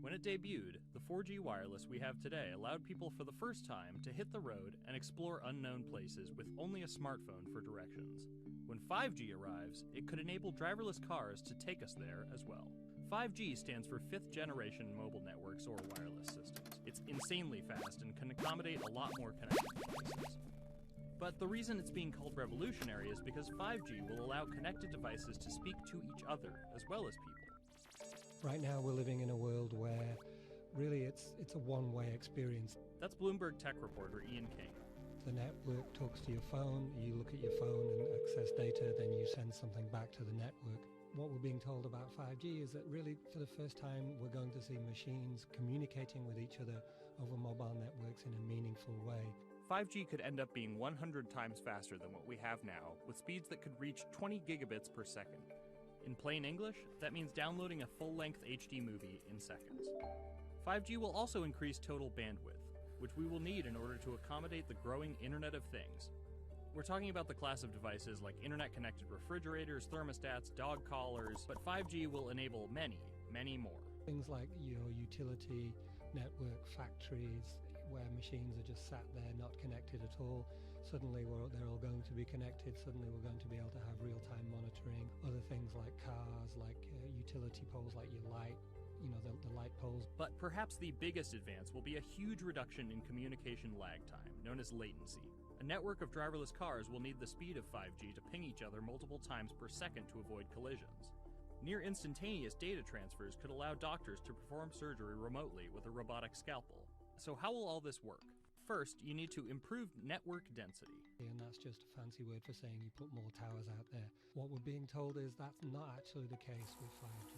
When it debuted, the 4G wireless we have today allowed people for the first time to hit the road and explore unknown places with only a smartphone for directions. When 5G arrives, it could enable driverless cars to take us there as well. 5G stands for 5th generation mobile networks or wireless systems. It's insanely fast and can accommodate a lot more connection devices. But the reason it's being called revolutionary is because 5G will allow connected devices to speak to each other as well as people. Right now we're living in a world where really it's a one-way experience. That's Bloomberg tech reporter Ian King. The network talks to your phone, you look at your phone and access data, then you send something back to the network. What we're being told about 5G is that really for the first time we're going to see machines communicating with each other over mobile networks in a meaningful way. 5G could end up being 100 times faster than what we have now, with speeds that could reach 20 gigabits per second. In plain English, that means downloading a full-length HD movie in seconds. 5G will also increase total bandwidth, which we will need in order to accommodate the growing Internet of Things. We're talking about the class of devices like internet-connected refrigerators, thermostats, dog collars, but 5G will enable many, many more. Things like your utility network factories, where machines are just sat there not connected at all. Suddenly they're all going to be connected. Suddenly we're going to be able to have real-time monitoring. Other things like cars, like utility poles, like your light, the light poles. But perhaps the biggest advance will be a huge reduction in communication lag time, known as latency. A network of driverless cars will need the speed of 5G to ping each other multiple times per second to avoid collisions. Near instantaneous data transfers could allow doctors to perform surgery remotely with a robotic scalpel. So how will all this work? First, you need to improve network density. And that's just a fancy word for saying you put more towers out there. What we're being told is that's not actually the case with 5G.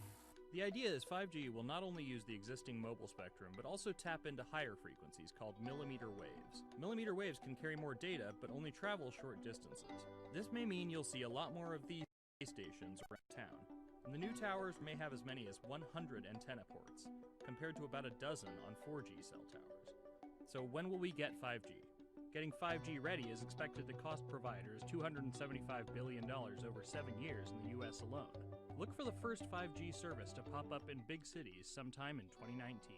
The idea is 5G will not only use the existing mobile spectrum, but also tap into higher frequencies called millimeter waves. Millimeter waves can carry more data, but only travel short distances. This may mean you'll see a lot more of these base stations around town. And the new towers may have as many as 100 antenna ports, compared to about a dozen on 4G cell towers. So when will we get 5G? Getting 5G ready is expected to cost providers $275 billion over 7 years in the US alone. Look for the first 5G service to pop up in big cities sometime in 2019.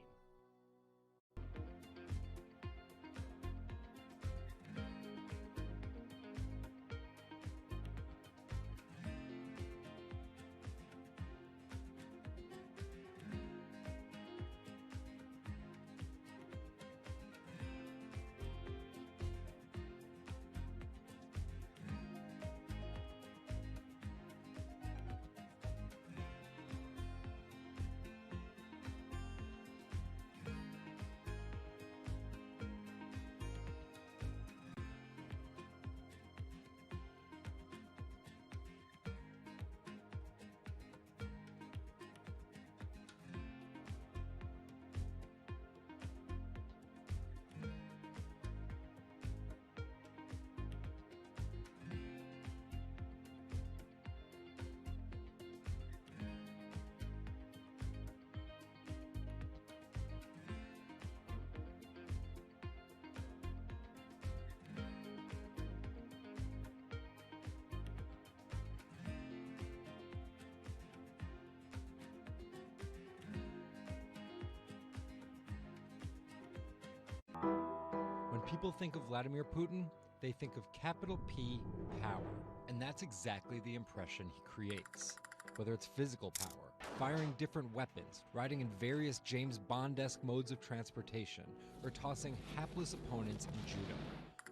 When people think of Vladimir Putin, they think of capital P, power. And that's exactly the impression he creates. Whether it's physical power, firing different weapons, riding in various James Bond-esque modes of transportation, or tossing hapless opponents in judo.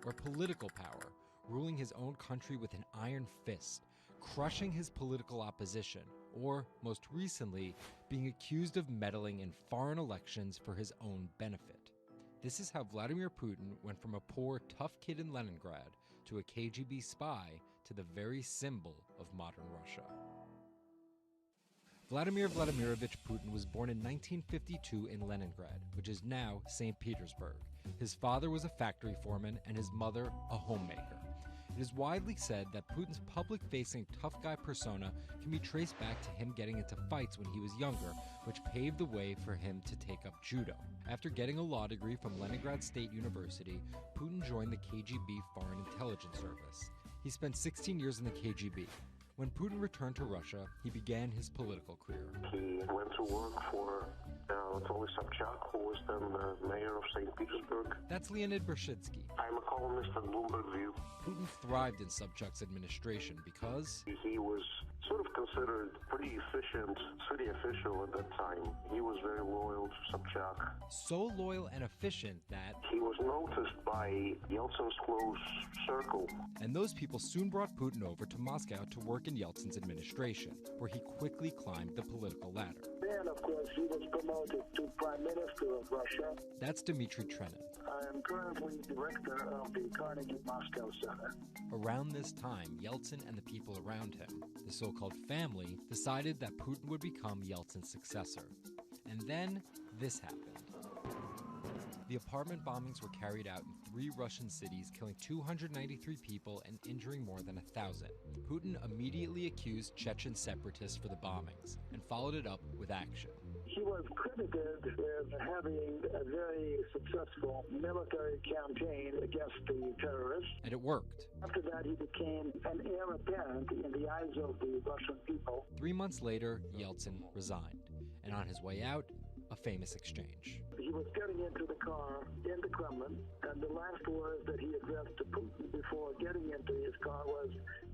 Or political power, ruling his own country with an iron fist, crushing his political opposition, or, most recently, being accused of meddling in foreign elections for his own benefit. This is how Vladimir Putin went from a poor, tough kid in Leningrad to a KGB spy to the very symbol of modern Russia. Vladimir Vladimirovich Putin was born in 1952 in Leningrad, which is now St. Petersburg. His father was a factory foreman and his mother a homemaker. It is widely said that Putin's public-facing tough guy persona can be traced back to him getting into fights when he was younger, which paved the way for him to take up judo. After getting a law degree from Leningrad State University, Putin joined the KGB Foreign Intelligence Service. He spent 16 years in the KGB. When Putin returned to Russia, he began his political career. He went to work for Anatoly Sobchak, who was then the mayor of St. Petersburg. That's Leonid Bershidsky. I'm a columnist at Bloomberg View. Putin thrived in Sobchak's administration because he was sort of considered pretty efficient city official at that time. He was very loyal to Sobchak. So loyal and efficient that he was noticed by Yeltsin's close circle. And those people soon brought Putin over to Moscow to work in Yeltsin's administration, where he quickly climbed the political ladder. Then, of course, he was promoted to Prime Minister of Russia. That's Dmitry Trenin. I am currently director of the Carnegie Moscow Center. Around this time, Yeltsin and the people around him, the so-called family, decided that Putin would become Yeltsin's successor. And then this happened. The apartment bombings were carried out in 3 Russian cities, killing 293 people and injuring more than 1,000. Putin immediately accused Chechen separatists for the bombings and followed it up with action. He was credited with having a very successful military campaign against the terrorists. And it worked. After that, he became an heir apparent in the eyes of the Russian people. 3 months later, Yeltsin resigned. And on his way out, a famous exchange. He was getting into the car in the Kremlin, and the last words that he addressed to Putin before getting into his car was,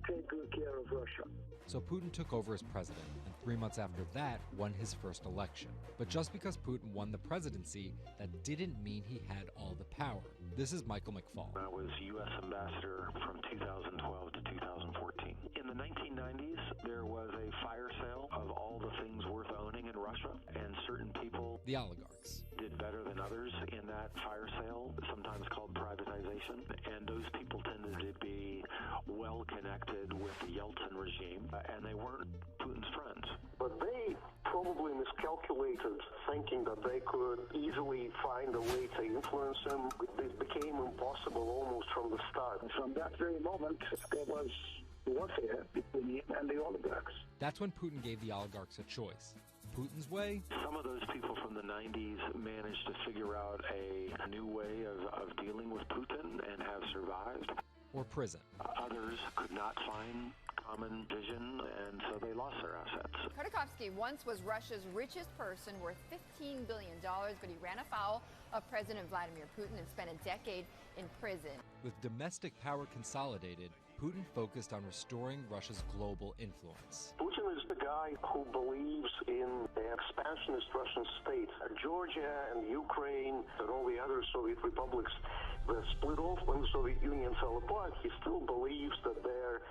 "Take good care of Russia." So Putin took over as president, and 3 months after that, won his first election. But just because Putin won the presidency, that didn't mean he had all the power. This is Michael McFall. I was U.S. ambassador from 2012 to 2014. In the 1990s, there was a fire sale of all the things worth owning in Russia, and certain people, the oligarchs, did better than others in that fire sale, sometimes called privatization, and those people tended to be well connected with the Yeltsin regime, and they weren't Putin's friends. But they probably miscalculated, thinking that they could easily find a way to influence him. It became impossible almost from the start. From that very moment, there was warfare between him and the oligarchs. That's when Putin gave the oligarchs a choice. Putin's way? Some of those people from the 90s managed to figure out a new way of dealing with Putin and have survived. Or prison. Others could not find common vision, and so they lost their assets. Khodorkovsky once was Russia's richest person, worth $15 billion, but he ran afoul of President Vladimir Putin and spent a decade in prison. With domestic power consolidated, Putin focused on restoring Russia's global influence. Putin is the guy who believes in the expansionist Russian state. Georgia and Ukraine and all the other Soviet republics that split off when the Soviet Union fell apart, he still believes that they're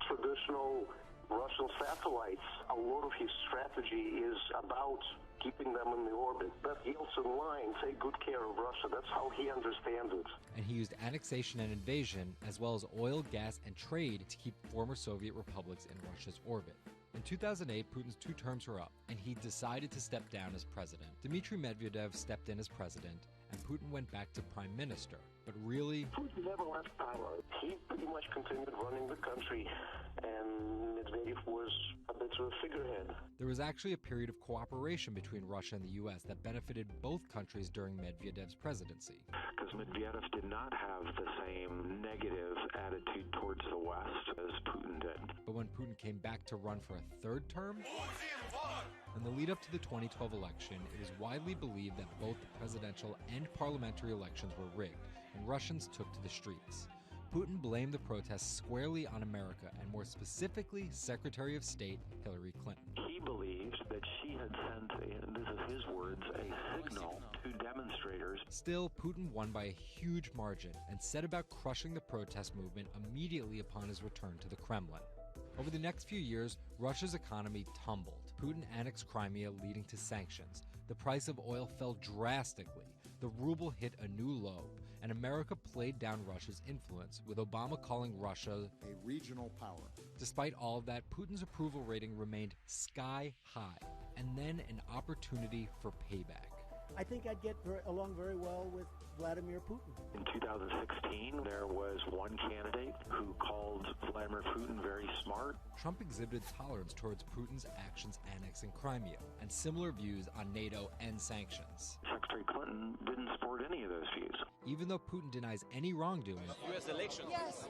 traditional Russian satellites. A lot of his strategy is about keeping them in the orbit. That Yeltsin line, take good care of Russia, that's how he understands it. And he used annexation and invasion, as well as oil, gas, and trade to keep former Soviet republics in Russia's orbit. In 2008, Putin's 2 terms were up, and he decided to step down as president. Dmitry Medvedev stepped in as president, and Putin went back to prime minister. But really, Putin never left power. He pretty much continued running the country, and Medvedev was a bit of a figurehead. There was actually a period of cooperation between Russia and the U.S. that benefited both countries during Medvedev's presidency. Because Medvedev did not have the same negative attitude towards the West as Putin did. But when Putin came back to run for a 3rd term, in the lead up to the 2012 election, it was widely believed that both the presidential and parliamentary elections were rigged, and Russians took to the streets. Putin blamed the protests squarely on America, and more specifically, Secretary of State Hillary Clinton. He believed that she had sent, and this is his words, a signal to demonstrators. Still, Putin won by a huge margin and set about crushing the protest movement immediately upon his return to the Kremlin. Over the next few years, Russia's economy tumbled. Putin annexed Crimea, leading to sanctions. The price of oil fell drastically. The ruble hit a new low, and America played down Russia's influence, with Obama calling Russia a regional power. Despite all of that, Putin's approval rating remained sky high, and then an opportunity for payback. I think I'd get along very well with Vladimir Putin. In 2016, there was one candidate who called Vladimir Putin very smart. Trump exhibited tolerance towards Putin's actions annexing Crimea and similar views on NATO and sanctions. Secretary Clinton didn't support any of those views. Even though Putin denies any wrongdoing, U.S. election. Yes.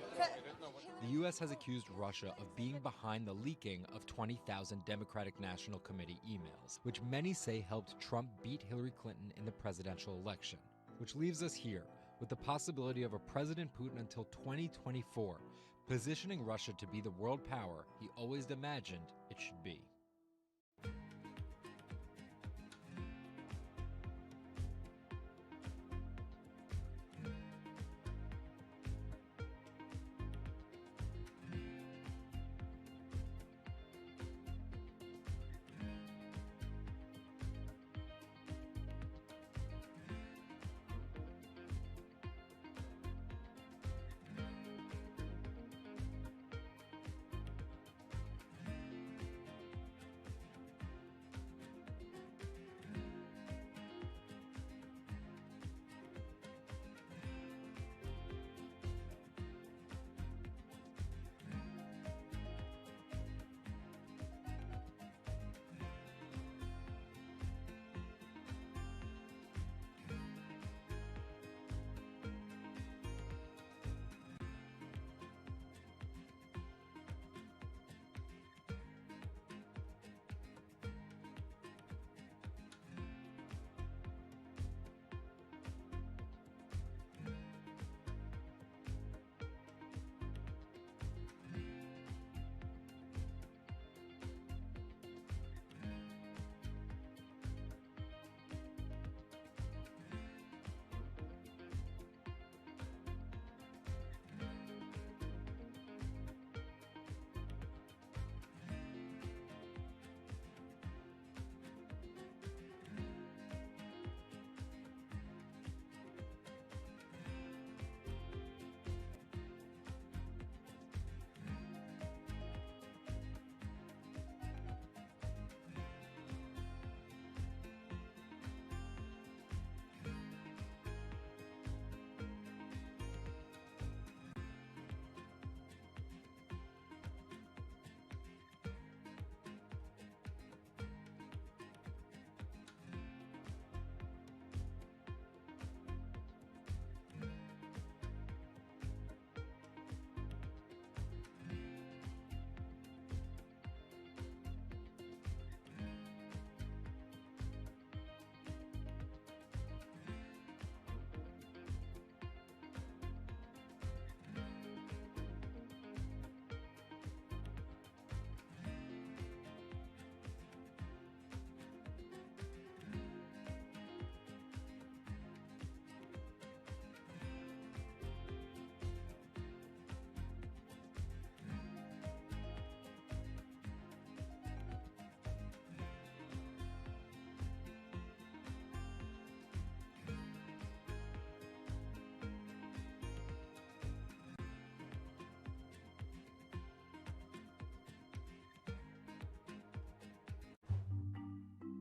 The U.S. has accused Russia of being behind the leaking of 20,000 Democratic National Committee emails, which many say helped Trump beat Hillary Clinton in the presidential election. Which leaves us here with the possibility of a President Putin until 2024, positioning Russia to be the world power he always imagined it should be.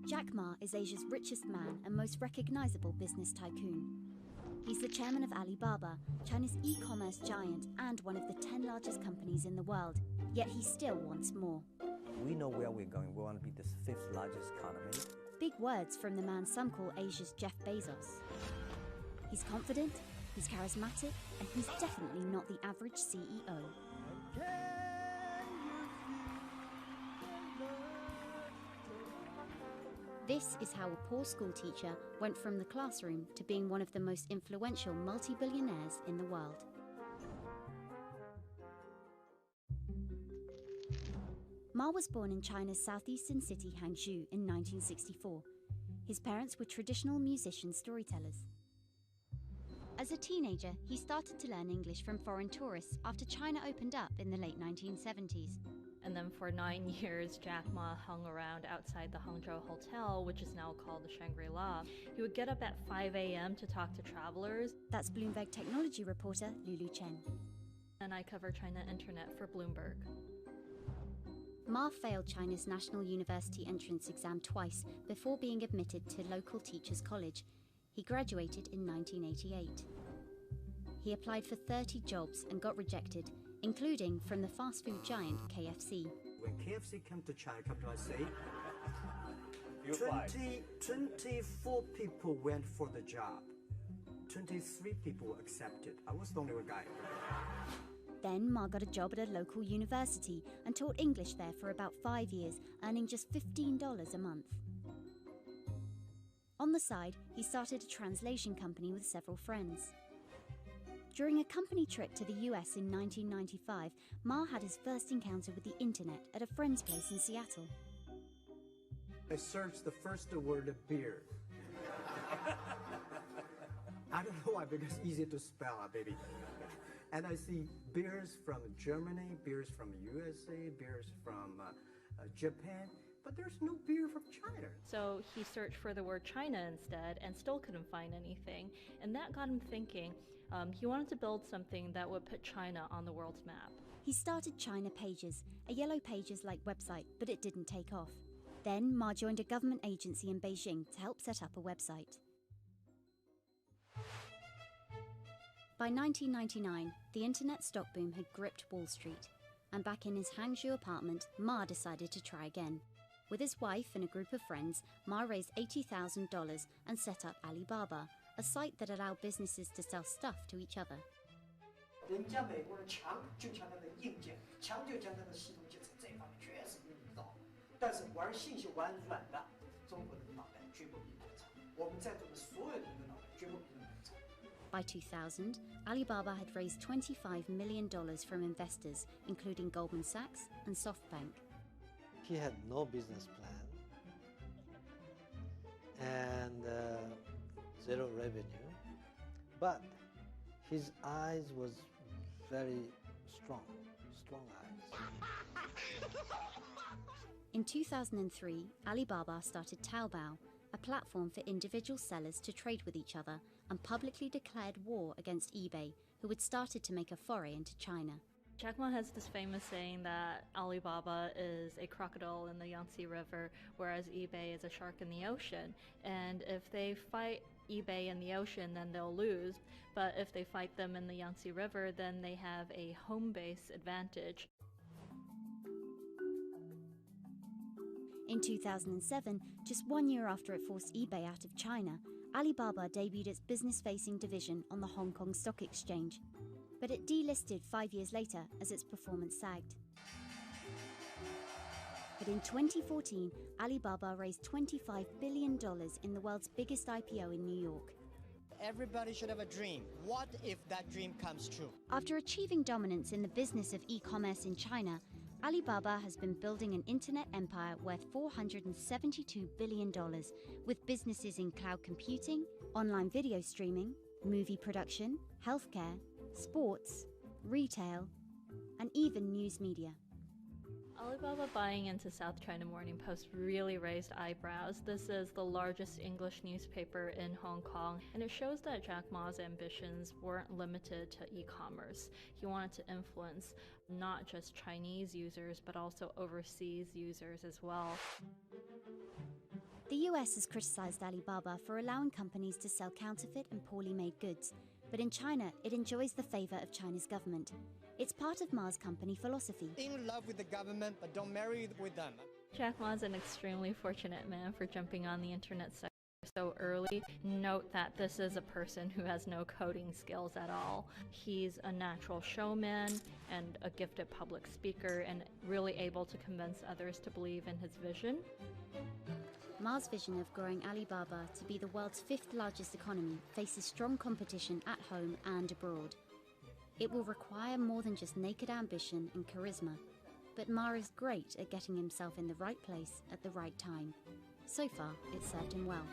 Jack Ma is Asia's richest man and most recognizable business tycoon. He's the chairman of Alibaba, China's e-commerce giant and one of the 10 largest companies in the world, yet he still wants more. We know where we're going. We want to be the 5th largest economy. Big words from the man some call Asia's Jeff Bezos. He's confident, he's charismatic, and he's definitely not the average CEO. This is how a poor schoolteacher went from the classroom to being one of the most influential multi-billionaires in the world. Ma was born in China's southeastern city Hangzhou in 1964. His parents were traditional musician storytellers. As a teenager, he started to learn English from foreign tourists after China opened up in the late 1970s. And then for 9 years, Jack Ma hung around outside the Hangzhou Hotel, which is now called the Shangri-La. He would get up at 5 a.m. to talk to travelers. That's Bloomberg technology reporter Lulu Chen. And I cover China Internet for Bloomberg. Ma failed China's National University entrance exam twice before being admitted to local teachers' college. He graduated in 1988. He applied for 30 jobs and got rejected, including from the fast food giant KFC. When KFC came to China, come to us say, You 24 people went for the job. 23 people accepted. I was the only one guy. Then Ma got a job at a local university and taught English there for about 5 years, earning just $15 a month. On the side, he started a translation company with several friends. During a company trip to the US in 1995, Ma had his first encounter with the internet at a friend's place in Seattle. I searched the first word beer. I don't know why, because it's easy to spell, baby. And I see beers from Germany, beers from USA, beers from Japan, but there's no beer from China. So he searched for the word China instead and still couldn't find anything. And that got him thinking. He wanted to build something that would put China on the world's map. He started China Pages, a Yellow Pages-like website, but it didn't take off. Then Ma joined a government agency in Beijing to help set up a website. By 1999, the internet stock boom had gripped Wall Street, and back in his Hangzhou apartment, Ma decided to try again. With his wife and a group of friends, Ma raised $80,000 and set up Alibaba, a site that allowed businesses to sell stuff to each other. 人家美国人强就强它的硬件，强就强它的系统建设，这方面确实比你高。但是玩信息玩软的，中国人的脑袋绝不比你们长。我们在座的所有人的脑袋绝不比你们长。 By 2000, Alibaba had raised $25 million from investors, including Goldman Sachs and SoftBank. He had no business plan and zero revenue, but his eyes was very strong eyes. In 2003, Alibaba started Taobao, a platform for individual sellers to trade with each other, and publicly declared war against eBay, who had started to make a foray into China. Jack Ma has this famous saying that Alibaba is a crocodile in the Yangtze River, whereas eBay is a shark in the ocean. And if they fight eBay in the ocean, then they'll lose. But if they fight them in the Yangtze River, then they have a home base advantage. In 2007, just 1 year after it forced eBay out of China, Alibaba debuted its business-facing division on the Hong Kong Stock Exchange. But it delisted 5 years later as its performance sagged. But in 2014, Alibaba raised $25 billion in the world's biggest IPO in New York. Everybody should have a dream. What if that dream comes true? After achieving dominance in the business of e-commerce in China, Alibaba has been building an internet empire worth $472 billion, with businesses in cloud computing, online video streaming, movie production, healthcare, sports, retail, and even news media. Alibaba buying into South China Morning Post really raised eyebrows. This is the largest English newspaper in Hong Kong, and it shows that Jack Ma's ambitions weren't limited to e-commerce. He wanted to influence not just Chinese users, but also overseas users as well. The US has criticized Alibaba for allowing companies to sell counterfeit and poorly made goods, but in China, it enjoys the favor of China's government. It's part of Ma's company philosophy. In love with the government, but don't marry with them. Jack Ma's an extremely fortunate man for jumping on the internet sector so early. Note that this is a person who has no coding skills at all. He's a natural showman and a gifted public speaker, and really able to convince others to believe in his vision. Ma's vision of growing Alibaba to be the world's 5th largest economy faces strong competition at home and abroad. It will require more than just naked ambition and charisma, but Ma is great at getting himself in the right place at the right time. So far, it's served him well.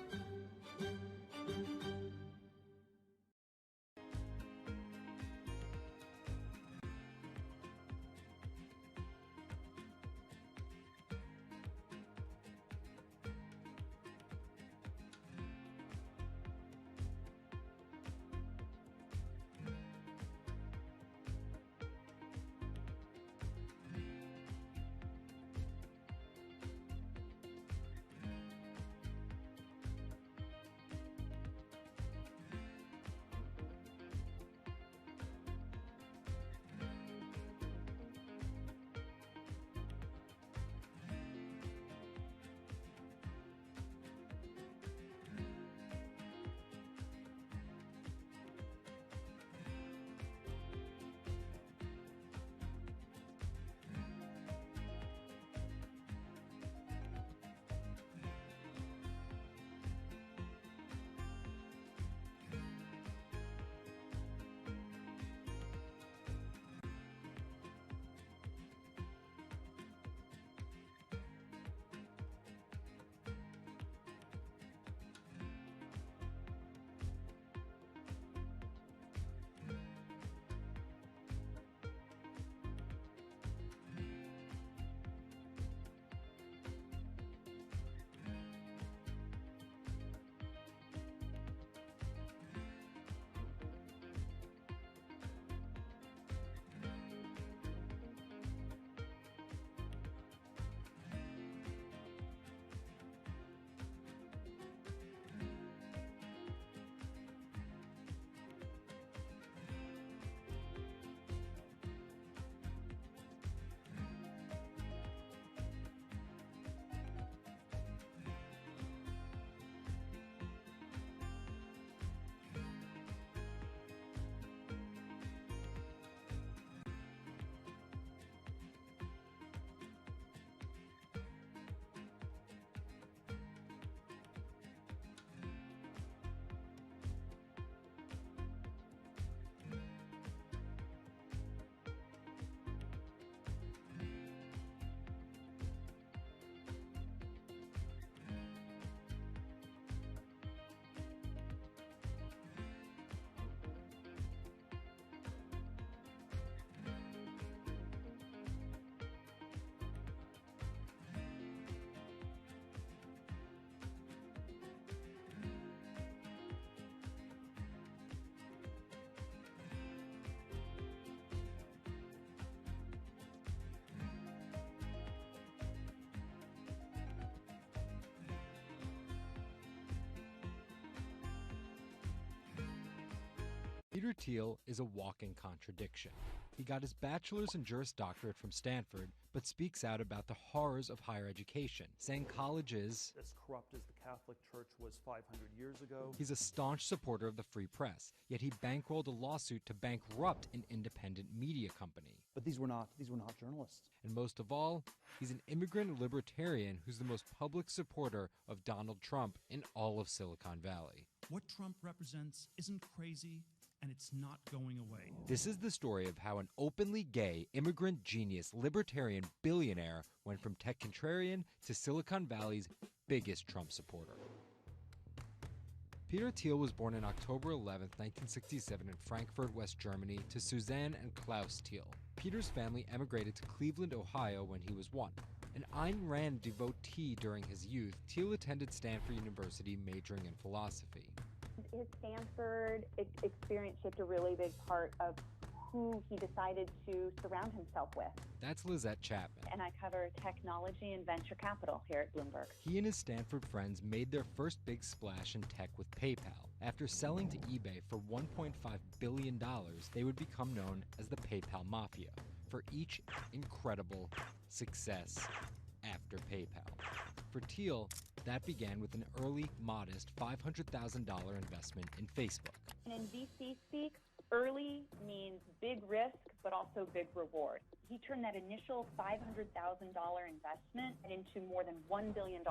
Peter Thiel is a walking contradiction. He got his bachelor's and Juris Doctorate from Stanford, but speaks out about the horrors of higher education, saying college is as corrupt as the Catholic Church was 500 years ago. He's a staunch supporter of the free press, yet he bankrolled a lawsuit to bankrupt an independent media company. But these were not journalists. And most of all, he's an immigrant libertarian who's the most public supporter of Donald Trump in all of Silicon Valley. What Trump represents isn't crazy, and it's not going away. This is the story of how an openly gay, immigrant genius, libertarian billionaire went from tech contrarian to Silicon Valley's biggest Trump supporter. Peter Thiel was born on October 11, 1967 in Frankfurt, West Germany, to Suzanne and Klaus Thiel. Peter's family emigrated to Cleveland, Ohio when he was 1. An Ayn Rand devotee during his youth, Thiel attended Stanford University majoring in philosophy. His Stanford experience shaped a really big part of who he decided to surround himself with. That's Lizette Chapman. And I cover technology and venture capital here at Bloomberg. He and his Stanford friends made their first big splash in tech with PayPal. After selling to eBay for $1.5 billion, they would become known as the PayPal Mafia for each incredible success after PayPal. For Thiel, that began with an early, modest $500,000 investment in Facebook. And in VC speak, early means big risk, but also big reward. He turned that initial $500,000 investment into more than $1 billion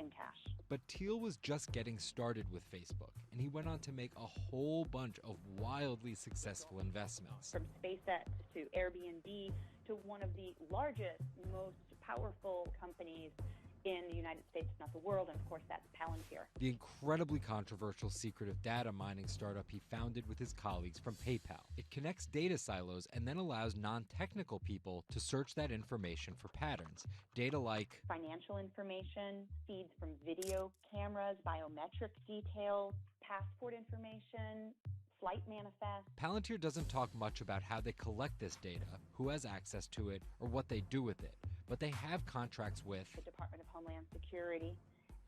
in cash. But Thiel was just getting started with Facebook, and he went on to make a whole bunch of wildly successful investments. From SpaceX to Airbnb to one of the largest, most powerful companies in the United States, if not the world, and of course that's Palantir. The incredibly controversial secretive data mining startup he founded with his colleagues from PayPal. It connects data silos and then allows non-technical people to search that information for patterns. Data like financial information, feeds from video cameras, biometric details, passport information, flight manifest. Palantir doesn't talk much about how they collect this data, who has access to it, or what they do with it. But they have contracts with the Department of Homeland Security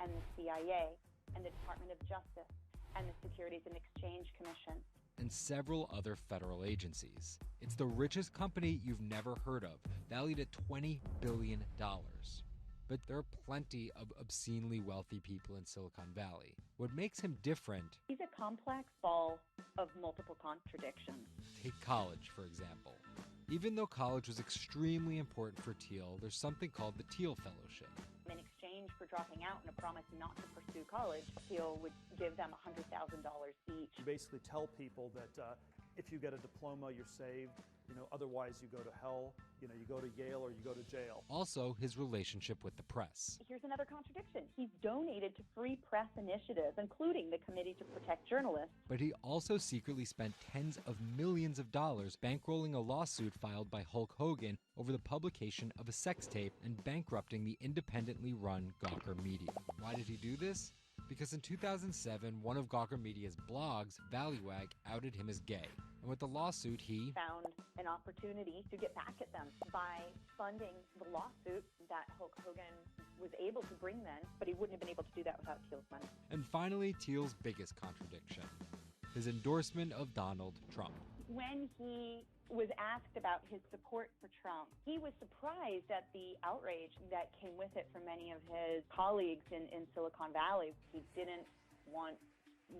and the CIA and the Department of Justice and the Securities and Exchange Commission and several other federal agencies. It's the richest company you've never heard of, valued at $20 billion. But there are plenty of obscenely wealthy people in Silicon Valley. What makes him different? He's a complex ball of multiple contradictions. Take college, for example. Even though college was extremely important for Thiel, there's something called the Thiel Fellowship. In exchange for dropping out and a promise not to pursue college, Thiel would give them $100,000 each. You basically tell people that if you get a diploma, you're saved. Otherwise you go to hell. You go to Yale or you go to jail. Also, his relationship with the press. Here's another contradiction. He's donated to free press initiatives, including the Committee to Protect Journalists. But he also secretly spent tens of millions of dollars bankrolling a lawsuit filed by Hulk Hogan over the publication of a sex tape and bankrupting the independently run Gawker Media. Why did he do this? Because in 2007, one of Gawker Media's blogs, Value-Ag, outed him as gay. And with the lawsuit, he found an opportunity to get back at them by funding the lawsuit that Hulk Hogan was able to bring then, but he wouldn't have been able to do that without Thiel's money. And finally, Thiel's biggest contradiction, his endorsement of Donald Trump. When he was asked about his support for Trump, he was surprised at the outrage that came with it from many of his colleagues in Silicon Valley. He didn't want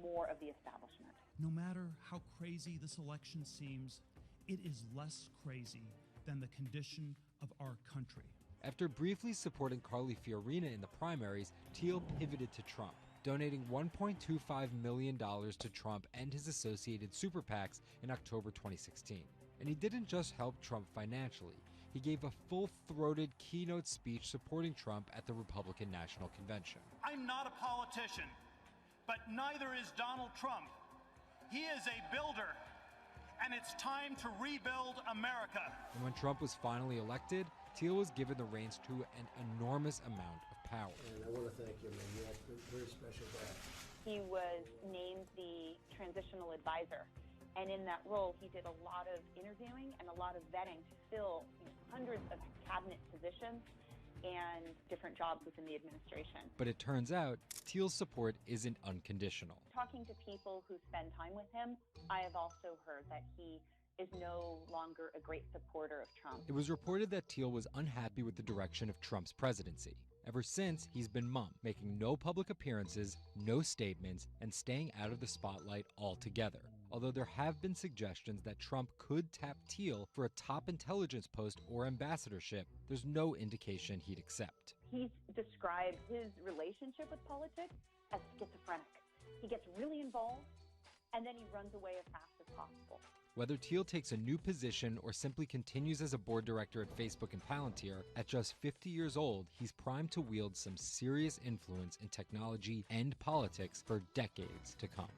more of the establishment. No matter how crazy this election seems, it is less crazy than the condition of our country. After briefly supporting Carly Fiorina in the primaries, Thiel pivoted to Trump, donating $1.25 million to Trump and his associated super PACs in October 2016. And he didn't just help Trump financially. He gave a full-throated keynote speech supporting Trump at the Republican National Convention. I'm not a politician, but neither is Donald Trump. He is a builder, and it's time to rebuild America. And when Trump was finally elected, Thiel was given the reins to an enormous amount of power. And I want to thank you, man. You have a very special guy. He was named the transitional advisor. And in that role, he did a lot of interviewing and a lot of vetting to fill hundreds of cabinet positions and different jobs within the administration. But it turns out Thiel's support isn't unconditional. Talking to people who spend time with him, I have also heard that he is no longer a great supporter of Trump. It was reported that Thiel was unhappy with the direction of Trump's presidency. Ever since, he's been mum, making no public appearances, no statements, and staying out of the spotlight altogether. Although there have been suggestions that Trump could tap Thiel for a top intelligence post or ambassadorship, there's no indication he'd accept. He's described his relationship with politics as schizophrenic. He gets really involved, and then he runs away as fast as possible. Whether Thiel takes a new position or simply continues as a board director at Facebook and Palantir, at just 50 years old, he's primed to wield some serious influence in technology and politics for decades to come.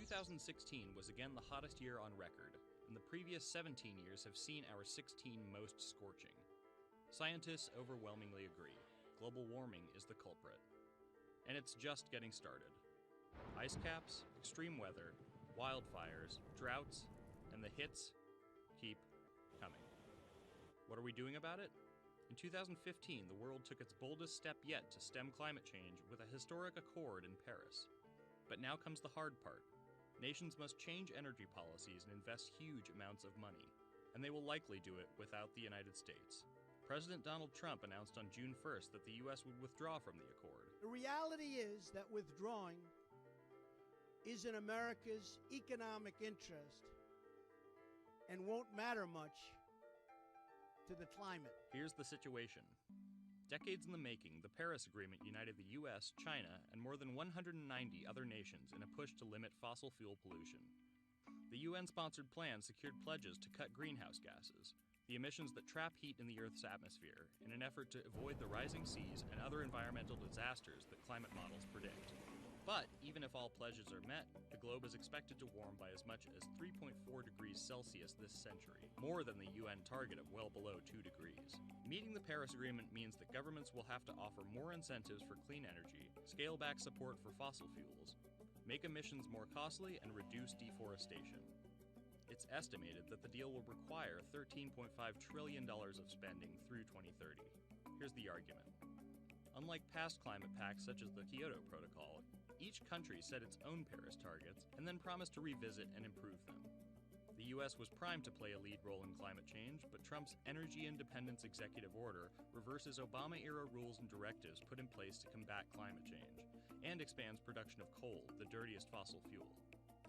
The 2016 was again the hottest year on record, and the previous 17 years have seen our 16 most scorching. Scientists overwhelmingly agree. Global warming is the culprit. And it's just getting started. Ice caps, extreme weather, wildfires, droughts, and the hits keep coming. What are we doing about it? In 2015, the world took its boldest step yet to stem climate change with a historic accord in Paris. But now comes the hard part. Nations must change energy policies and invest huge amounts of money, and they will likely do it without the United States. President Donald Trump announced on June 1st that the U.S. would withdraw from the accord. The reality is that withdrawing is in America's economic interest and won't matter much to the climate. Here's the situation. Decades in the making, the Paris Agreement united the U.S., China, and more than 190 other nations in a push to limit fossil fuel pollution. The UN-sponsored plan secured pledges to cut greenhouse gases, the emissions that trap heat in the Earth's atmosphere, in an effort to avoid the rising seas and other environmental disasters that climate models predict. But even if all pledges are met, the globe is expected to warm by as much as 3.4 degrees Celsius this century, more than the UN target of well below 2 degrees. Meeting the Paris Agreement means that governments will have to offer more incentives for clean energy, scale back support for fossil fuels, make emissions more costly, and reduce deforestation. It's estimated that the deal will require $13.5 trillion of spending through 2030. Here's the argument. Unlike past climate pacts such as the Kyoto Protocol, each country set its own Paris targets and then promised to revisit and improve them. The U.S. was primed to play a lead role in climate change, but Trump's energy independence executive order reverses Obama-era rules and directives put in place to combat climate change, and expands production of coal, the dirtiest fossil fuel.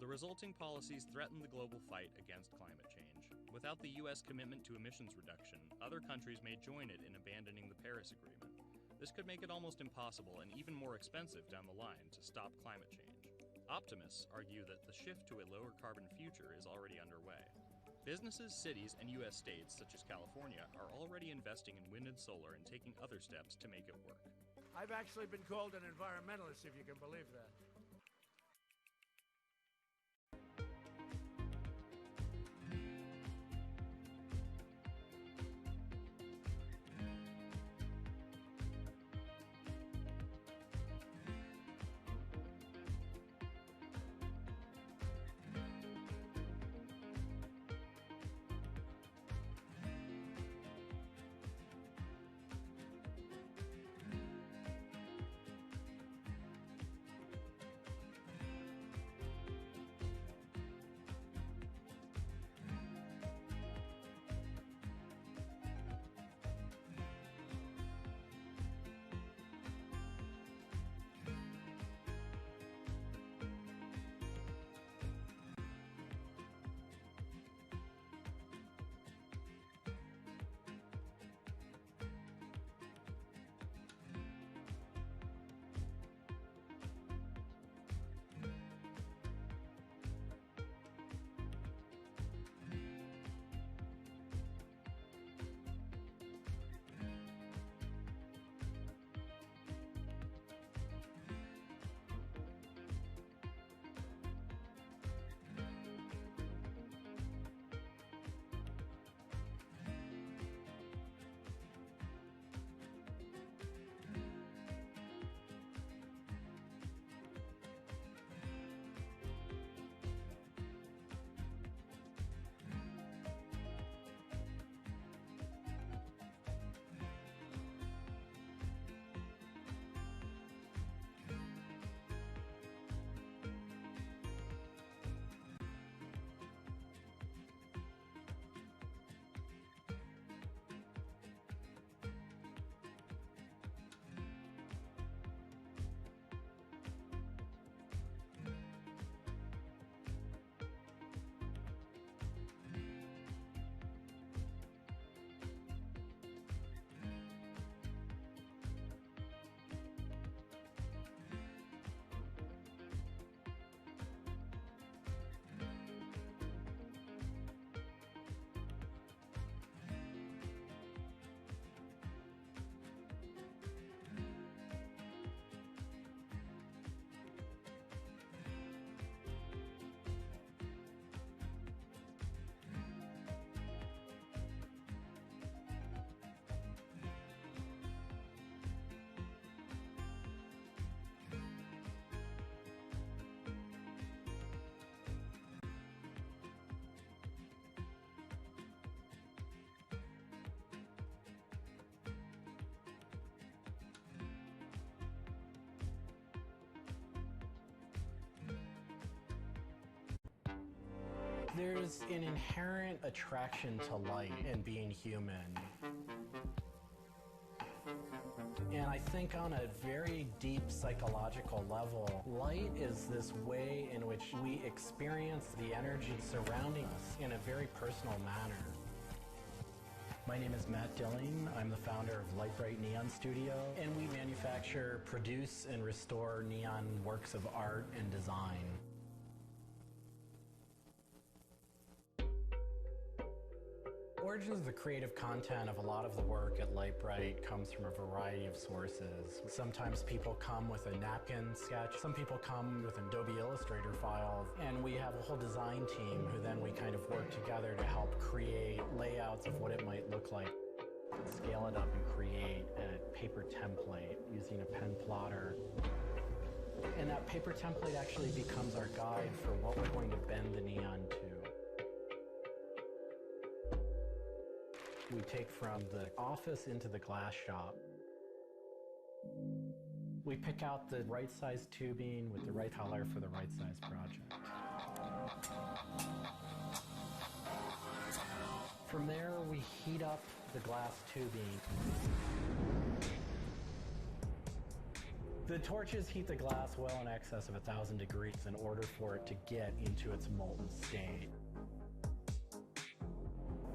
The resulting policies threaten the global fight against climate change. Without the U.S. commitment to emissions reduction, other countries may join it in abandoning the Paris Agreement. This could make it almost impossible and even more expensive down the line to stop climate change. Optimists argue that the shift to a lower carbon future is already underway. Businesses, cities, and U.S. states such as California are already investing in wind and solar and taking other steps to make it work. I've actually been called an environmentalist, if you can believe that. There's an inherent attraction to light and being human. And I think on a very deep psychological level, light is this way in which we experience the energy surrounding us in a very personal manner. My name is Matt Dilling. I'm the founder of Light Bright Neon Studio, and we manufacture, produce, and restore neon works of art and design. origins of the creative content of a lot of the work at Lightbright comes from a variety of sources. Sometimes people come with a napkin sketch, some people come with an Adobe Illustrator file, and we have a whole design team who then we kind of work together to help create layouts of what it might look like. Scale it up and create a paper template using a pen plotter. And that paper template actually becomes our guide for what we're going to bend the neon to. We take from the office into the glass shop. We pick out the right size tubing with the right color for the right size project. From there, we heat up the glass tubing. The torches heat the glass well in excess of 1,000 degrees in order for it to get into its molten state.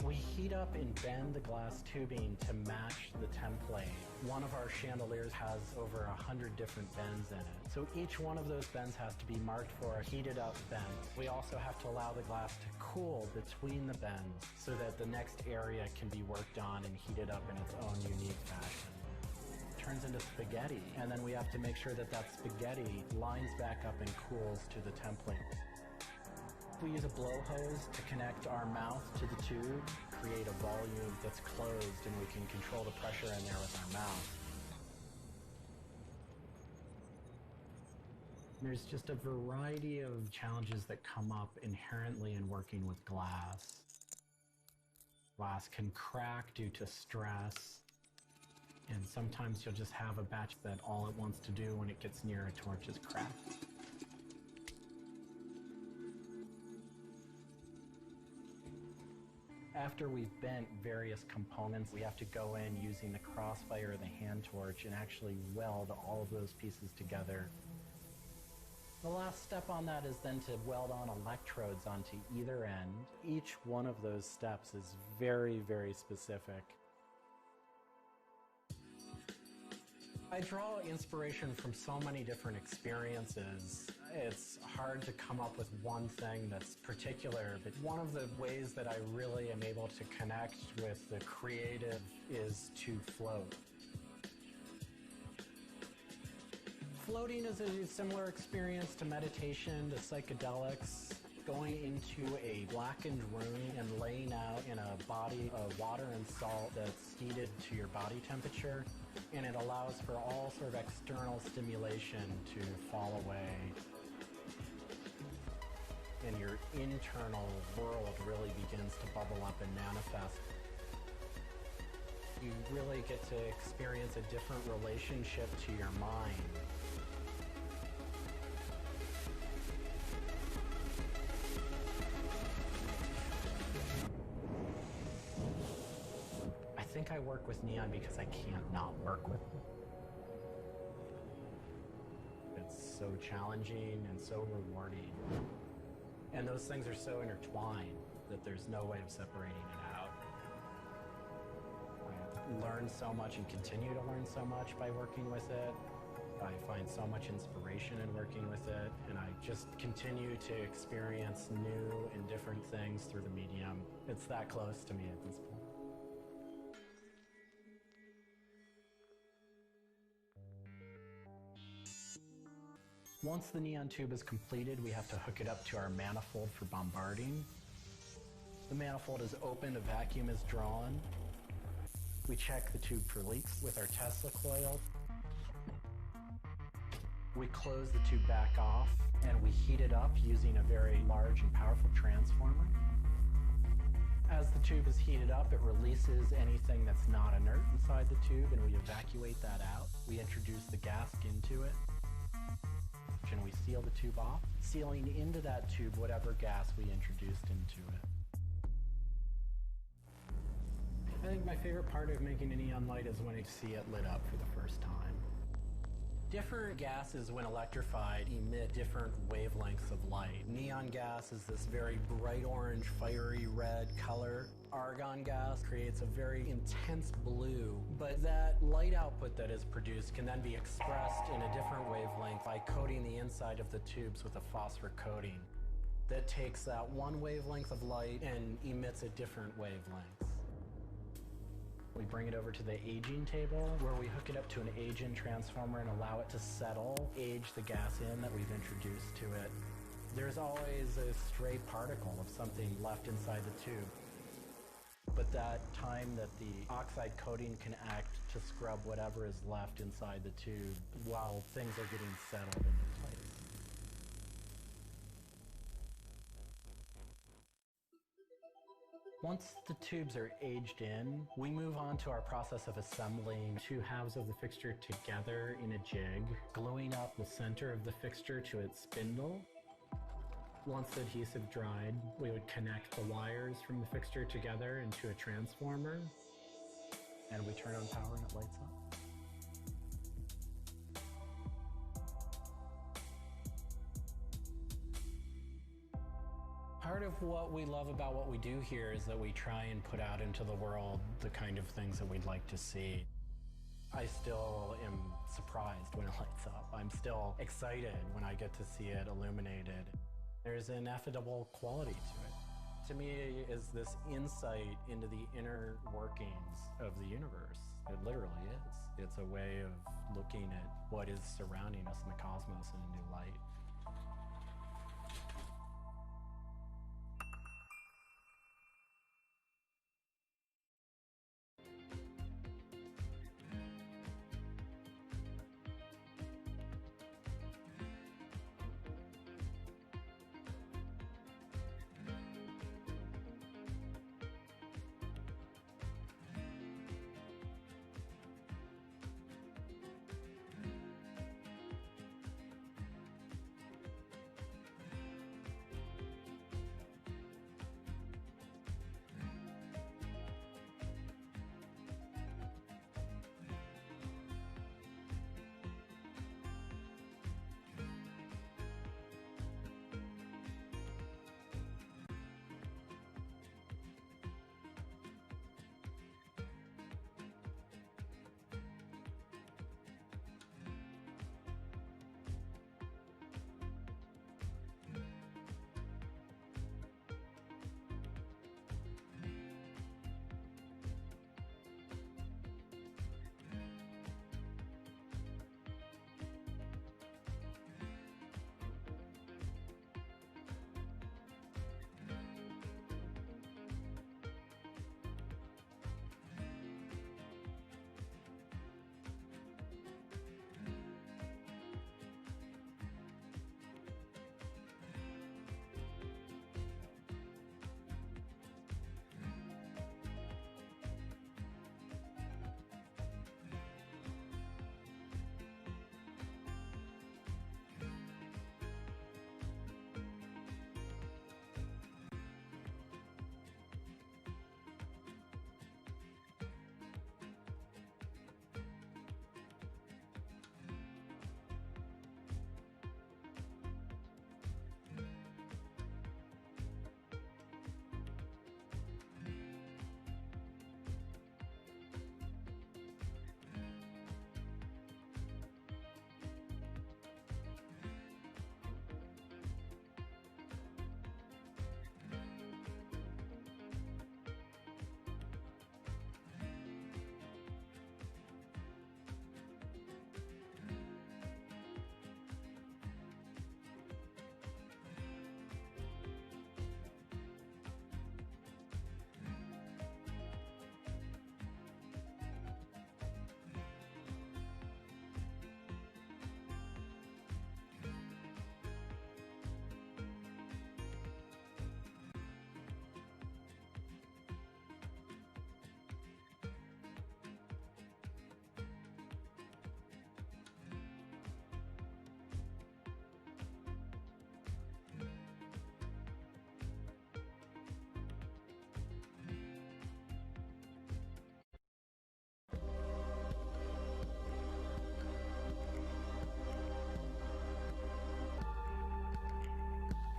We heat up and bend the glass tubing to match the template. One of our chandeliers has over 100 different bends in it. So each one of those bends has to be marked for a heated up bend. We also have to allow the glass to cool between the bends so that the next area can be worked on and heated up in its own unique fashion. It turns into spaghetti, and then we have to make sure that that spaghetti lines back up and cools to the template. We use a blow hose to connect our mouth to the tube, create a volume that's closed, and we can control the pressure in there with our mouth. There's just a variety of challenges that come up inherently in working with glass. Glass can crack due to stress, and sometimes you'll just have a batch that all it wants to do when it gets near a torch is crack. After we've bent various components, we have to go in using the crossfire or the hand torch and actually weld all of those pieces together. The last step on that is then to weld on electrodes onto either end. Each one of those steps is very, very specific. I draw inspiration from so many different experiences. It's hard to come up with one thing that's particular, but one of the ways that I really am able to connect with the creative is to float. Floating is a similar experience to meditation, to psychedelics. Going into a blackened room and laying out in a body of water and salt that's heated to your body temperature, and it allows for all sort of external stimulation to fall away. And your internal world really begins to bubble up and manifest. You really get to experience a different relationship to your mind. I think I work with neon because I can't not work with it. It's so challenging and so rewarding. And those things are so intertwined that there's no way of separating it out. I learn so much and continue to learn so much by working with it. I find so much inspiration in working with it, and I just continue to experience new and different things through the medium. It's that close to me at this point. Once the neon tube is completed, we have to hook it up to our manifold for bombarding. The manifold is opened, a vacuum is drawn. We check the tube for leaks with our Tesla coil. We close the tube back off and we heat it up using a very large and powerful transformer. As the tube is heated up, it releases anything that's not inert inside the tube, and we evacuate that out. We introduce the gas into it, and we seal the tube off, sealing into that tube whatever gas we introduced into it. I think my favorite part of making a neon light is when you see it lit up for the first time. Different gases, when electrified, emit different wavelengths of light. Neon gas is this very bright orange, fiery red color. Argon gas creates a very intense blue, but that light output that is produced can then be expressed in a different wavelength by coating the inside of the tubes with a phosphor coating that takes that one wavelength of light and emits a different wavelength. We bring it over to the aging table where we hook it up to an age-in transformer and allow it to settle, age the gas in that we've introduced to it. There's always a stray particle of something left inside the tube. But that time that the oxide coating can act to scrub whatever is left inside the tube while things are getting settled into place. Once the tubes are aged in, we move on to our process of assembling two halves of the fixture together in a jig, gluing up the center of the fixture to its spindle. Once the adhesive dried, we would connect the wires from the fixture together into a transformer, and we turn on power and it lights up. Part of what we love about what we do here is that we try and put out into the world the kind of things that we'd like to see. I still am surprised when it lights up. I'm still excited when I get to see it illuminated. There's an ineffable quality to it. To me, is this insight into the inner workings of the universe. It literally is. It's a way of looking at what is surrounding us in the cosmos in a new light.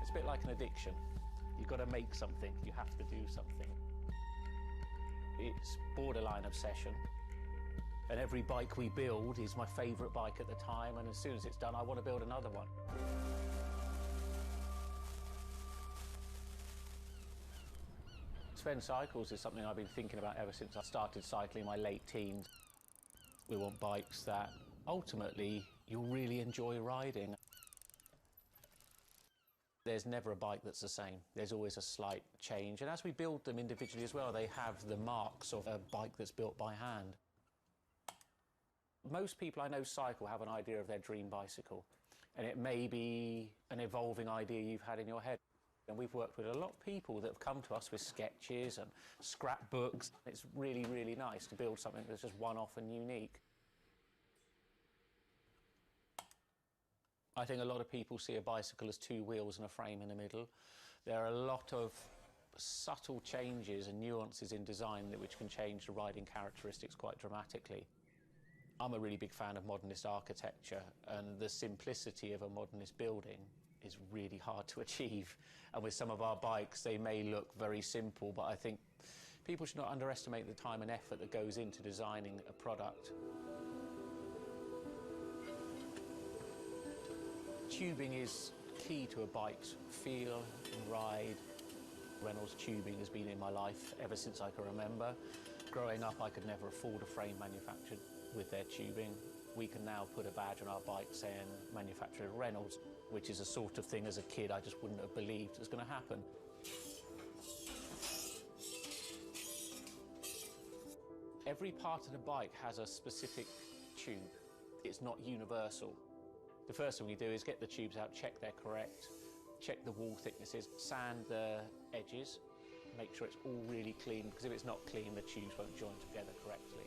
A bit like an addiction. You've got to make something, you have to do something. It's borderline obsession. And every bike we build is my favourite bike at the time, and as soon as it's done, I want to build another one. It's Sven, cycles is something I've been thinking about ever since I started cycling in my late teens. We want bikes that ultimately you'll really enjoy riding. There's never a bike that's the same. There's always a slight change. And as we build them individually as well, they have the marks of a bike that's built by hand. Most people I know cycle have an idea of their dream bicycle. And it may be an evolving idea you've had in your head. And we've worked with a lot of people that have come to us with sketches and scrapbooks. It's really, really nice to build something that's just one-off and unique. I think a lot of people see a bicycle as two wheels and a frame in the middle. There are a lot of subtle changes and nuances in design which can change the riding characteristics quite dramatically. I'm a really big fan of modernist architecture, and the simplicity of a modernist building is really hard to achieve. And with some of our bikes, they may look very simple, but I think people should not underestimate the time and effort that goes into designing a product. Tubing is key to a bike's feel and ride. Reynolds tubing has been in my life ever since I can remember. Growing up, I could never afford a frame manufactured with their tubing. We can now put a badge on our bike saying manufactured at Reynolds, which is a sort of thing as a kid I just wouldn't have believed was going to happen. Every part of the bike has a specific tube. It's not universal. The first thing we do is get the tubes out, check they're correct, check the wall thicknesses, sand the edges, make sure it's all really clean, because if it's not clean, the tubes won't join together correctly.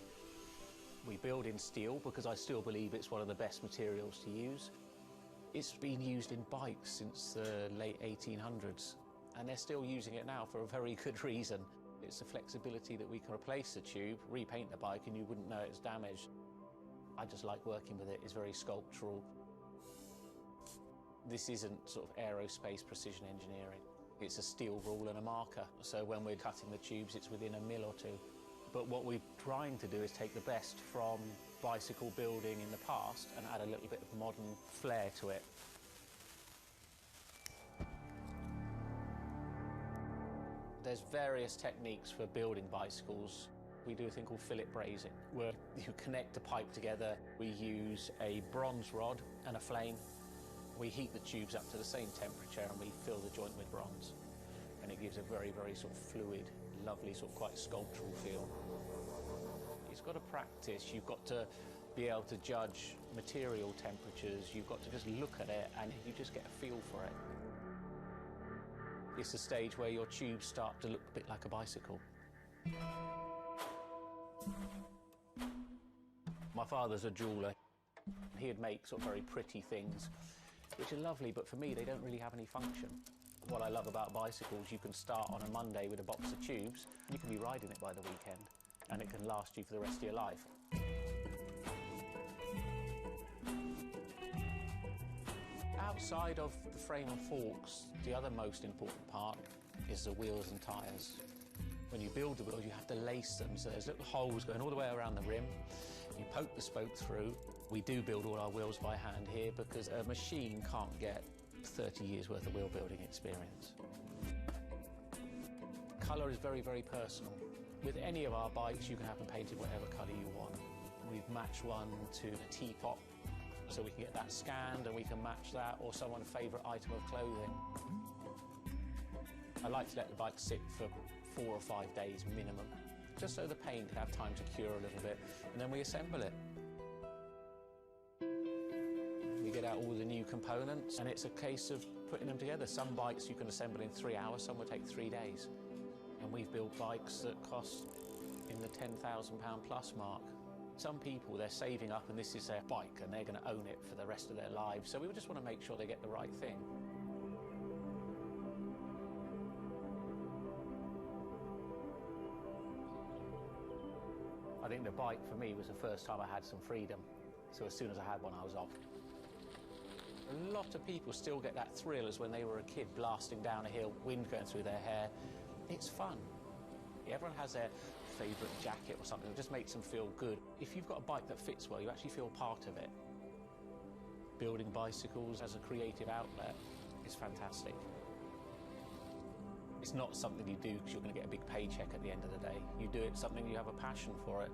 We build in steel because I still believe it's one of the best materials to use. It's been used in bikes since the late 1800s, and they're still using it now for a very good reason. It's the flexibility that we can replace the tube, repaint the bike, and you wouldn't know it's damaged. I just like working with it. It's very sculptural. This isn't sort of aerospace precision engineering. It's a steel rule and a marker. So when we're cutting the tubes, it's within a mil or two. But what we're trying to do is take the best from bicycle building in the past and add a little bit of modern flair to it. There's various techniques for building bicycles. We do a thing called fillet brazing, where you connect the pipe together. We use a bronze rod and a flame. We heat the tubes up to the same temperature and we fill the joint with bronze. And it gives a very, very sort of fluid, lovely, sort of quite sculptural feel. It's got to practice. You've got to be able to judge material temperatures. You've got to just look at it and you just get a feel for it. It's the stage where your tubes start to look a bit like a bicycle. My father's a jeweller. He'd make sort of very pretty things, which are lovely, but for me, they don't really have any function. What I love about bicycles, you can start on a Monday with a box of tubes, and you can be riding it by the weekend, and it can last you for the rest of your life. Outside of the frame and forks, the other most important part is the wheels and tyres. When you build the wheels, you have to lace them, so there's little holes going all the way around the rim. You poke the spoke through. We do build all our wheels by hand here because a machine can't get 30 years worth of wheel building experience. Colour is very, very personal. With any of our bikes, you can have them painted whatever colour you want. We've matched one to a teapot, so we can get that scanned and we can match that, or someone's favourite item of clothing. I like to let the bike sit for 4 or 5 days minimum, just so the paint can have time to cure a little bit, and then we assemble it. We get out all the new components, and it's a case of putting them together. Some bikes you can assemble in 3 hours, some will take 3 days. And we've built bikes that cost in the £10,000 plus mark. Some people, they're saving up and this is their bike and they're going to own it for the rest of their lives, so we just want to make sure they get the right thing. I think the bike for me was the first time I had some freedom, so as soon as I had one I was off. A lot of people still get that thrill as when they were a kid, blasting down a hill, wind going through their hair. It's fun. Everyone has their favourite jacket or something that just makes them feel good. If you've got a bike that fits well, you actually feel part of it. Building bicycles as a creative outlet is fantastic. It's not something you do because you're going to get a big paycheck at the end of the day. You do it something you have a passion for it.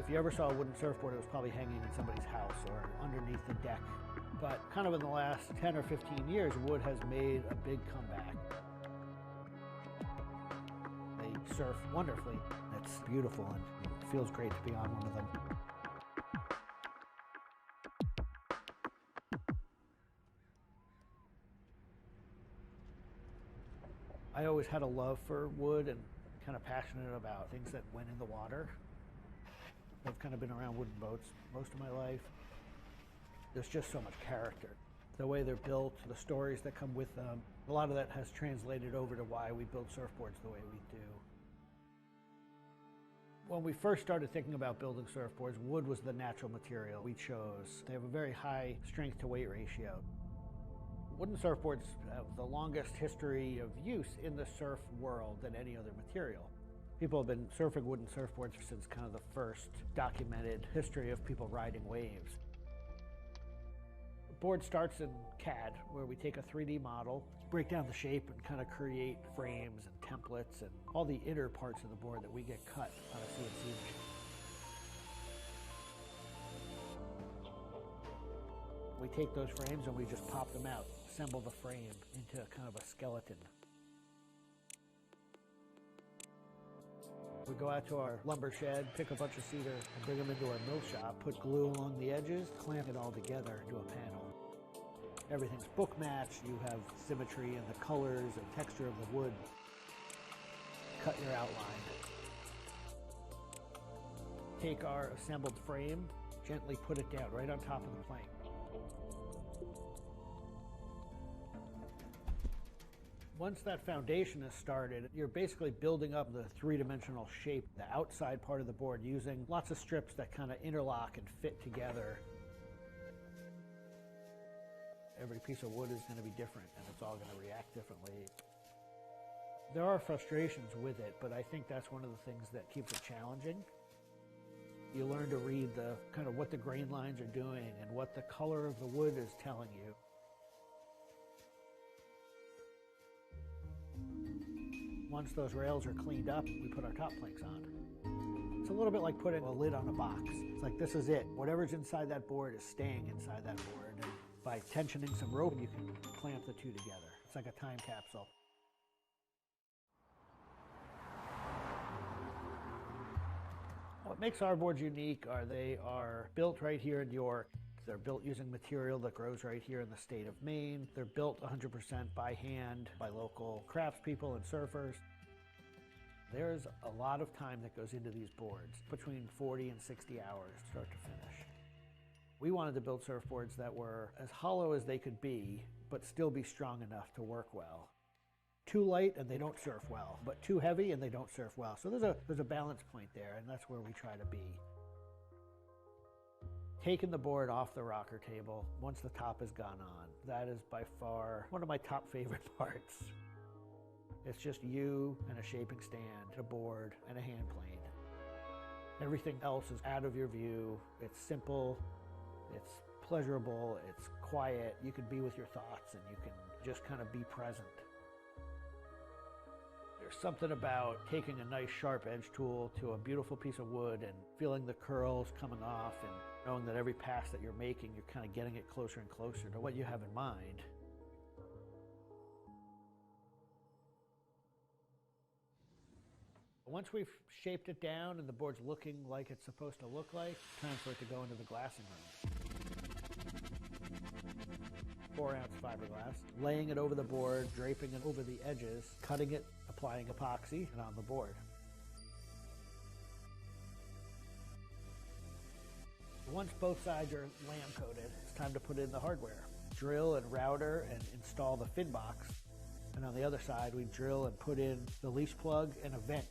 If you ever saw a wooden surfboard, it was probably hanging in somebody's house or underneath the deck. But kind of in the last 10 or 15 years, wood has made a big comeback. They surf wonderfully. It's beautiful and it feels great to be on one of them. I always had a love for wood and kind of passionate about things that went in the water. I've kind of been around wooden boats most of my life. There's just so much character. The way they're built, the stories that come with them, a lot of that has translated over to why we build surfboards the way we do. When we first started thinking about building surfboards, wood was the natural material we chose. They have a very high strength to weight ratio. Wooden surfboards have the longest history of use in the surf world than any other material. People have been surfing wooden surfboards since kind of the first documented history of people riding waves. The board starts in CAD, where we take a 3D model, break down the shape, and kind of create frames and templates and all the inner parts of the board that we get cut on a CNC machine. We take those frames and we just pop them out, assemble the frame into kind of a skeleton. We go out to our lumber shed, pick a bunch of cedar, and bring them into our mill shop, put glue along the edges, clamp it all together into a panel. Everything's book matched, you have symmetry in the colors and texture of the wood. Cut your outline. take our assembled frame, gently put it down right on top of the plank. Once that foundation is started, you're basically building up the three-dimensional shape, the outside part of the board, using lots of strips that kind of interlock and fit together. Every piece of wood is going to be different, and it's all going to react differently. There are frustrations with it, but I think that's one of the things that keeps it challenging. You learn to read the kind of what the grain lines are doing and what the color of the wood is telling you. Once those rails are cleaned up, we put our top planks on. It's a little bit like putting a lid on a box. It's like, this is it. Whatever's inside that board is staying inside that board. And by tensioning some rope, you can clamp the two together. It's like a time capsule. What makes our boards unique are they are built right here in York. They're built using material that grows right here in the state of Maine. They're built 100% by hand by local craftspeople and surfers. There's a lot of time that goes into these boards, between 40 and 60 hours start to finish. We wanted to build surfboards that were as hollow as they could be, but still be strong enough to work well. Too light and they don't surf well, but too heavy and they don't surf well. So there's a balance point there, and that's where we try to be. Taking the board off the rocker table, once the top has gone on, that is by far one of my top favorite parts. It's just you and a shaping stand, a board, and a hand plane. Everything else is out of your view. It's simple, it's pleasurable, it's quiet. You can be with your thoughts and you can just kind of be present. There's something about taking a nice sharp edge tool to a beautiful piece of wood and feeling the curls coming off and knowing that every pass that you're making, you're kind of getting it closer and closer to what you have in mind. Once we've shaped it down and the board's looking like it's supposed to look like, time for it to go into the glassing room. 4-ounce fiberglass, laying it over the board, draping it over the edges, cutting it, applying epoxy, and on the board. Once both sides are lamb coated, it's time to put in the hardware. Drill and router and install the fin box. And on the other side, we drill and put in the leash plug and a vent.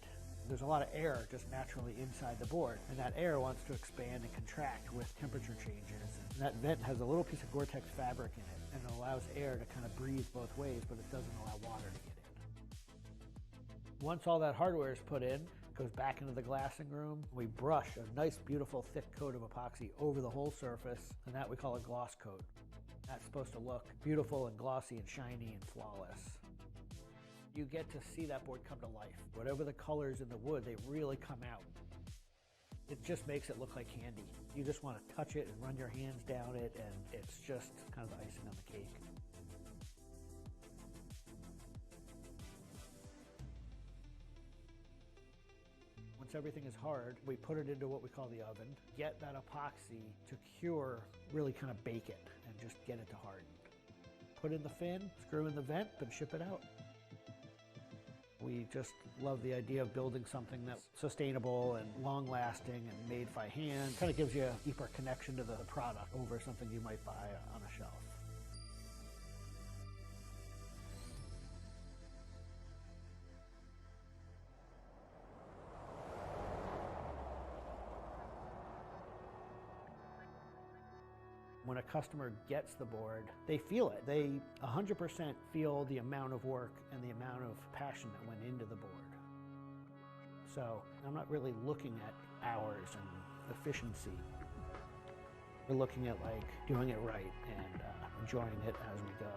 There's a lot of air just naturally inside the board, and that air wants to expand and contract with temperature changes. And that vent has a little piece of Gore-Tex fabric in it, and it allows air to kind of breathe both ways, but it doesn't allow water to get in. Once all that hardware is put in, it goes back into the glassing room. We brush a nice, beautiful, thick coat of epoxy over the whole surface, and that we call a gloss coat. That's supposed to look beautiful and glossy and shiny and flawless. You get to see that board come to life. Whatever the colors in the wood, they really come out. It just makes it look like candy. You just want to touch it and run your hands down it, and it's just kind of the icing on the cake. Once everything is hard, we put it into what we call the oven, get that epoxy to cure, really kind of bake it, and just get it to harden. Put in the fin, screw in the vent, and ship it out. We just love the idea of building something that's sustainable and long-lasting and made by hand. Kind of gives you a deeper connection to the product over something you might buy on a shelf. When a customer gets the board, they feel it. They 100% feel the amount of work and the amount of passion that went into the board. So I'm not really looking at hours and efficiency. We're looking at like doing it right and enjoying it as we go.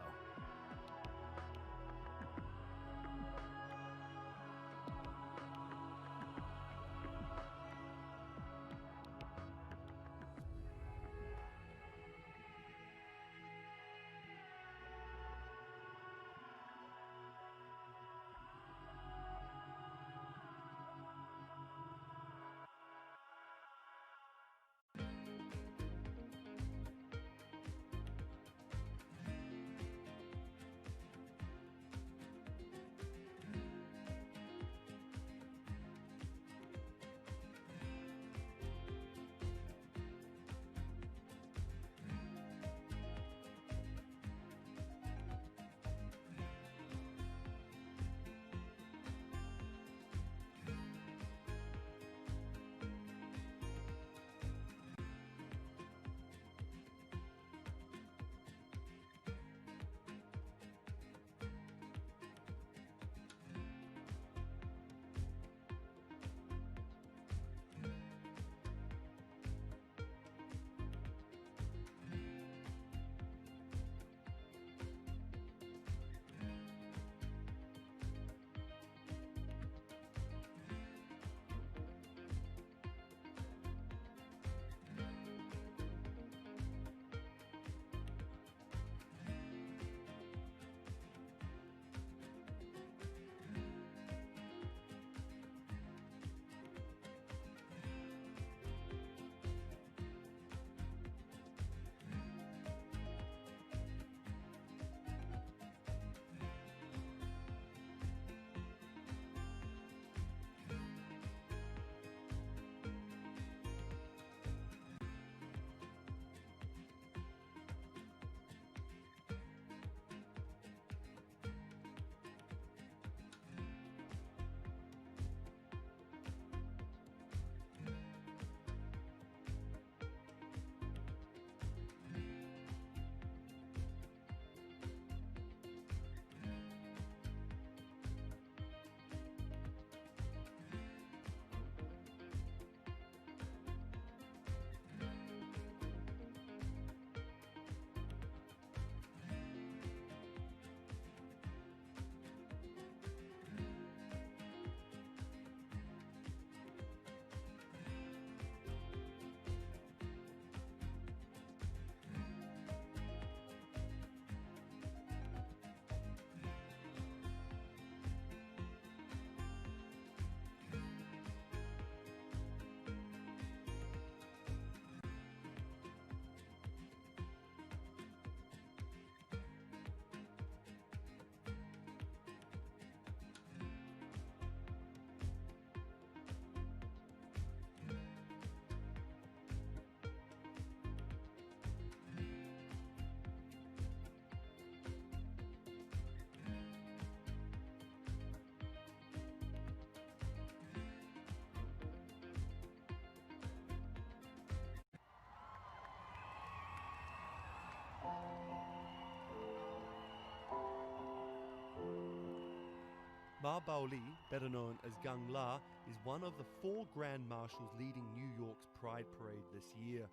Ma Baoli, better known as Gang La, is one of the 4 Grand Marshals leading New York's Pride Parade this year.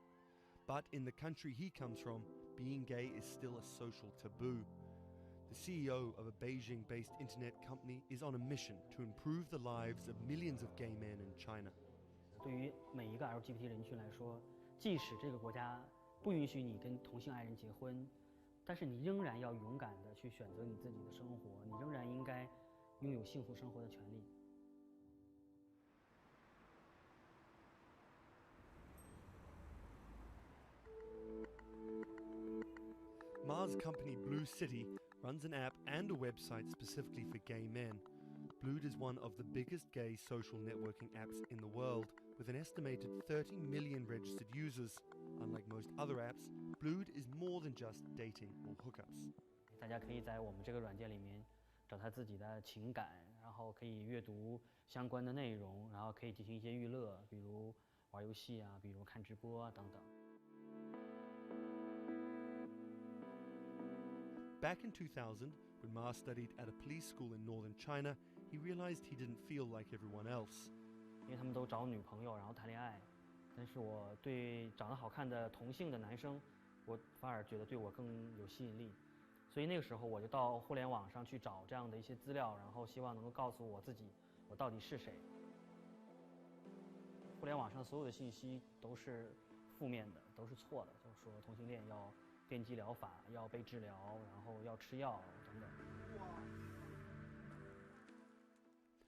But in the country he comes from, being gay is still a social taboo. The CEO of a Beijing-based internet company is on a mission to improve the lives of millions of gay men in China. 对于每一个 LGBT 人群来说，即使这个国家不允许你跟同性爱人结婚，但是你仍然要勇敢地去选择你自己的生活，你仍然应该拥有幸福生活的权利。Ma's company Blue City runs an app and a website specifically for gay men. Blued is one of the biggest gay social networking apps in the world, with an estimated 30 million registered users. Unlike most other apps, Blued is more than just dating or hookups. 大家可以在我们这个软件里面找他自己的情感，然后可以阅读相关的内容，然后可以进行一些娱乐，比如玩游戏啊，比如看直播啊等等。Back in 2000, when Ma studied at a police school in northern China, he realized he didn't feel like everyone else. 因为他们都找女朋友，然后谈恋爱，但是我对长得好看的同性的男生，我反而觉得对我更有吸引力。所以那个时候我就到互联网上去找这样的一些资料，然后希望能够告诉我自己我到底是谁。互联网上所有的信息都是负面的，都是错的，就是说同性恋要电击疗法，要被治疗，然后要吃药等等。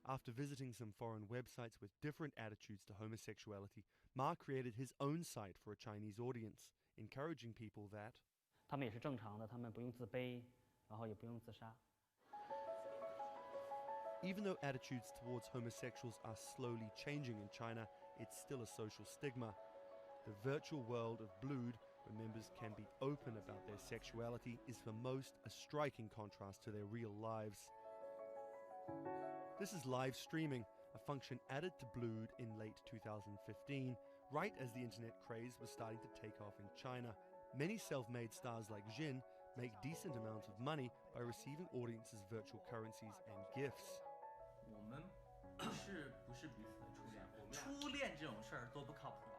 After visiting some foreign websites with different attitudes to homosexuality, Ma created his own site for a Chinese audience, encouraging people that 他们也是正常的，他们不用自卑，然后也不用自杀。Even though attitudes towards homosexuals are slowly changing in China, it's still a social stigma. The virtual world of Blued, where members can be open about their sexuality, is for most a striking contrast to their real lives. This is live streaming, a function added to Blued in late 2015, right as the internet craze was starting to take off in China. Many self-made stars like Jin make decent amounts of money by receiving audiences' virtual currencies and gifts. 我们不是彼此的初恋，初恋这种事儿多不靠谱啊。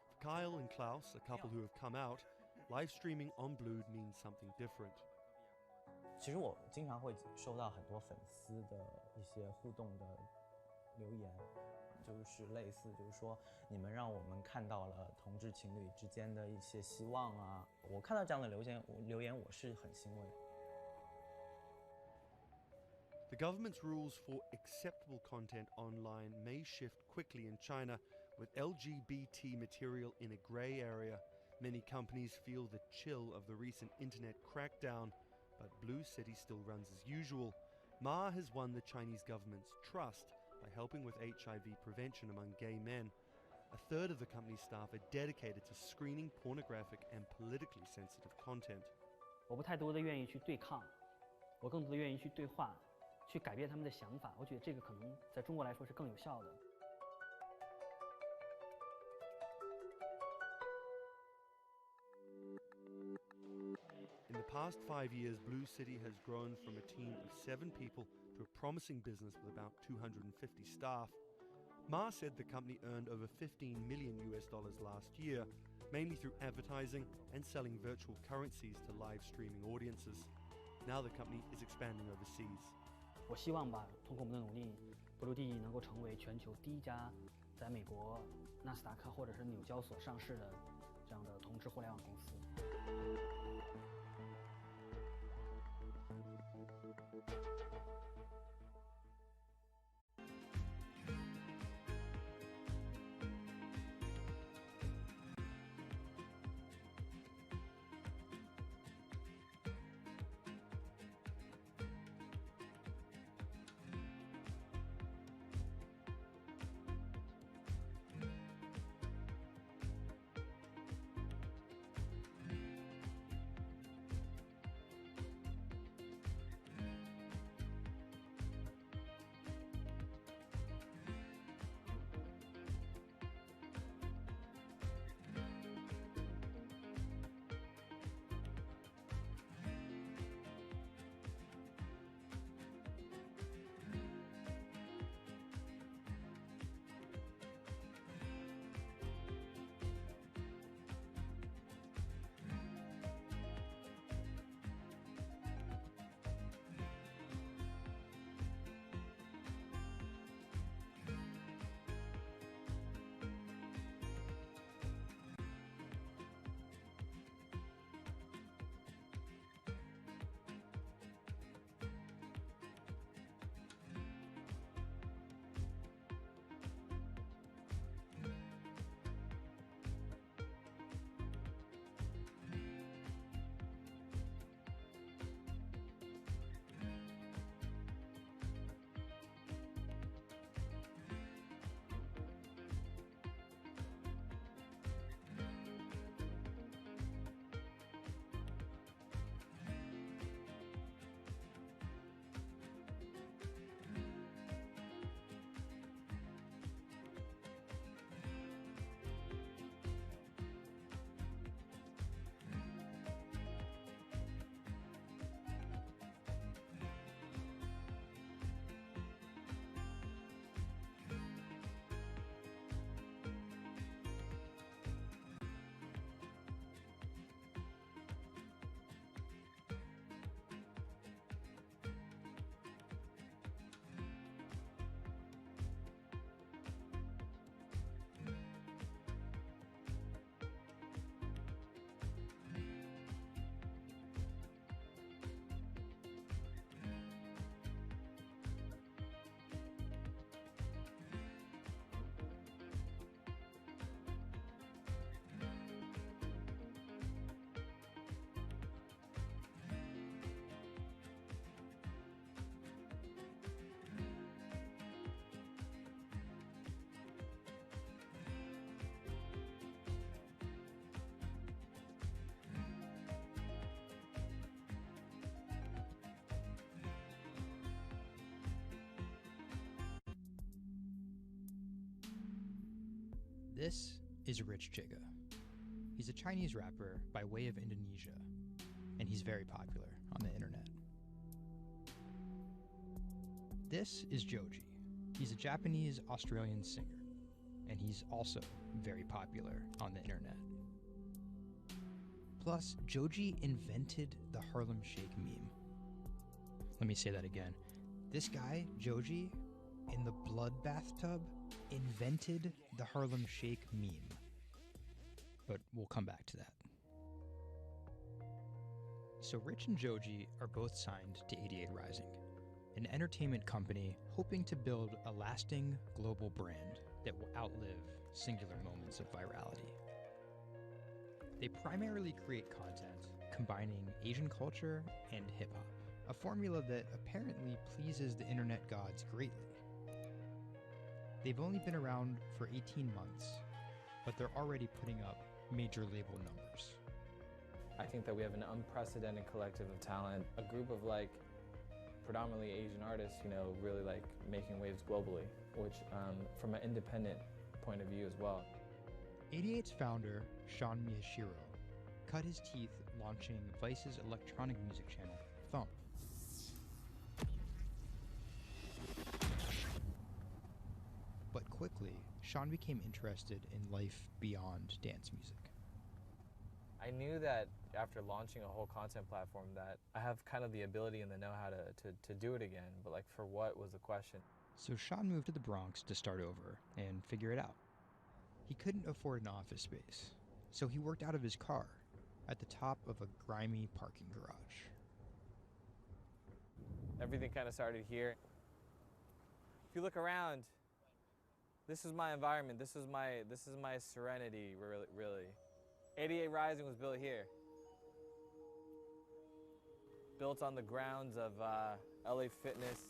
For Kyle and Klaus, a couple who have come out, live streaming on Blued means something different. 其实我经常会收到很多粉丝的一些互动的留言，就是类似就是说你们让我们看到了同志情侣之间的一些希望啊，我看到这样的留言我是很欣慰。The government's rules for acceptable content online may shift quickly in China, with LGBT material in a grey area. Many companies feel the chill of the recent internet crackdown, but Blue City still runs as usual. Ma has won the Chinese government's trust by helping with HIV prevention among gay men. A third of the company's staff are dedicated to screening pornographic and politically sensitive content. 我不太多的愿意去对抗，我更多的愿意去对话，去改变他们的想法。我觉得这个可能在中国来说是更有效的。In the past 5 years, Blue City has grown from a team of 7 people to a promising business with about 250 staff. Ma said the company earned over $15 million last year, mainly through advertising and selling virtual currencies to live streaming audiences. Now the company is expanding overseas. 我希望吧，通过我们的努力，Blue能够成为全球第一家在美国纳斯达克或者是纽交所上市的这样的同质互联网公司。This is Rich Chiga. He's a Chinese rapper by way of Indonesia, and he's very popular on the internet. This is Joji. He's a Japanese-Australian singer, and he's also very popular on the internet. Plus, Joji invented the Harlem Shake meme. Let me say that again. This guy, Joji, in the blood bathtub, invented the Harlem Shake meme. But we'll come back to that. So Rich and Joji are both signed to 88 Rising, an entertainment company hoping to build a lasting global brand that will outlive singular moments of virality. They primarily create content combining Asian culture and hip-hop, a formula that apparently pleases the internet gods greatly. They've only been around for 18 months, but they're already putting up major label numbers. I think that we have an unprecedented collective of talent, a group of predominantly Asian artists, really making waves globally, which from an independent point of view as well. 88's founder, Sean Miyashiro, cut his teeth launching Vice's electronic music channel, Thump. But quickly, Sean became interested in life beyond dance music. I knew that after launching a whole content platform that I have kind of the ability and the know-how to do it again, but for what was the question? So Sean moved to the Bronx to start over and figure it out. He couldn't afford an office space, so he worked out of his car at the top of a grimy parking garage. Everything kind of started here. If you look around, this is my environment. This is my serenity, really. 88 Rising was built here. Built on the grounds of LA Fitness,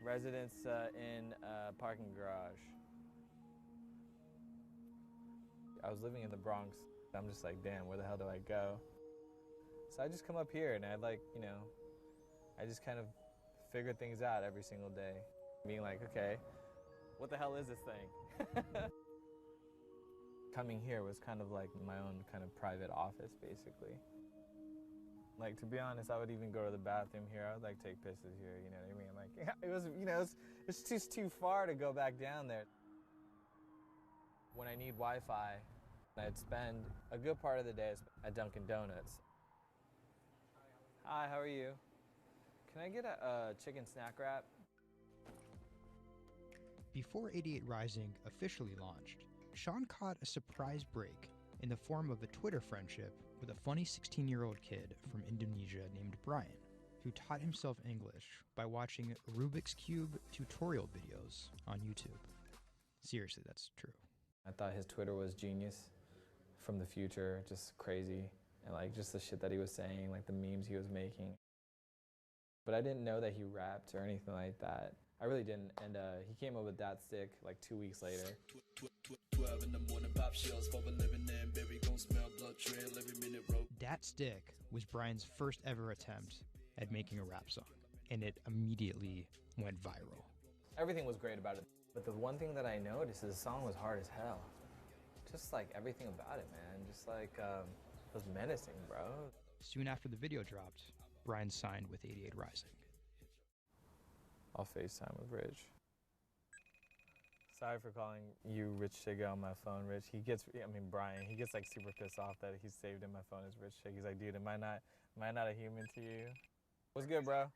residence in a parking garage. I was living in the Bronx. I'm just like, damn, where the hell do I go? So I just come up here and I just kind of figure things out every single day. Being like, okay, what the hell is this thing? Coming here was kind of like my own kind of private office, basically. To be honest, I would even go to the bathroom here. I would take pisses here, you know what I mean? It was just too far to go back down there. When I need Wi-Fi, I'd spend a good part of the day at Dunkin' Donuts. Hi, how are you? Can I get a chicken snack wrap? Before 88 Rising officially launched, Sean caught a surprise break in the form of a Twitter friendship with a funny 16-year-old kid from Indonesia named Brian, who taught himself English by watching Rubik's Cube tutorial videos on YouTube. Seriously, that's true. I thought his Twitter was genius, from the future, just crazy, and just the shit that he was saying, the memes he was making. But I didn't know that he rapped or anything like that. I really didn't, and he came up with that stick 2 weeks later. Dat Stick was Brian's first ever attempt at making a rap song, and it immediately went viral. Everything was great about it, but the one thing that I noticed is the song was hard as hell. Just everything about it, man. Just it was menacing, bro. Soon after the video dropped, Brian signed with 88 Rising. I'll FaceTime with Rich. Sorry for calling you Rich Chiga on my phone, Rich. Brian, he gets super pissed off that he's saved in my phone as Rich Chiga. He's like, dude, am I not a human to you? What's good, bro?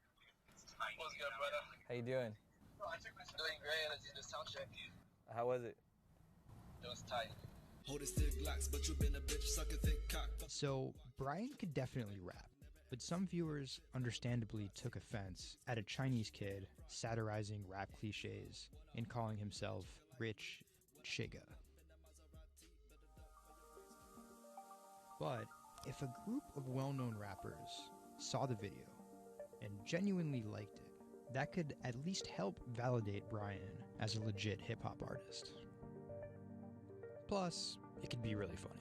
What's good, brother? How you doing? Doing great. I just did a sound check. How was it? It was tight. So, Brian could definitely rap, but some viewers understandably took offense at a Chinese kid satirizing rap cliches and calling himself Rich Chiga. But if a group of well-known rappers saw the video and genuinely liked it, that could at least help validate Brian as a legit hip-hop artist. Plus, it could be really funny.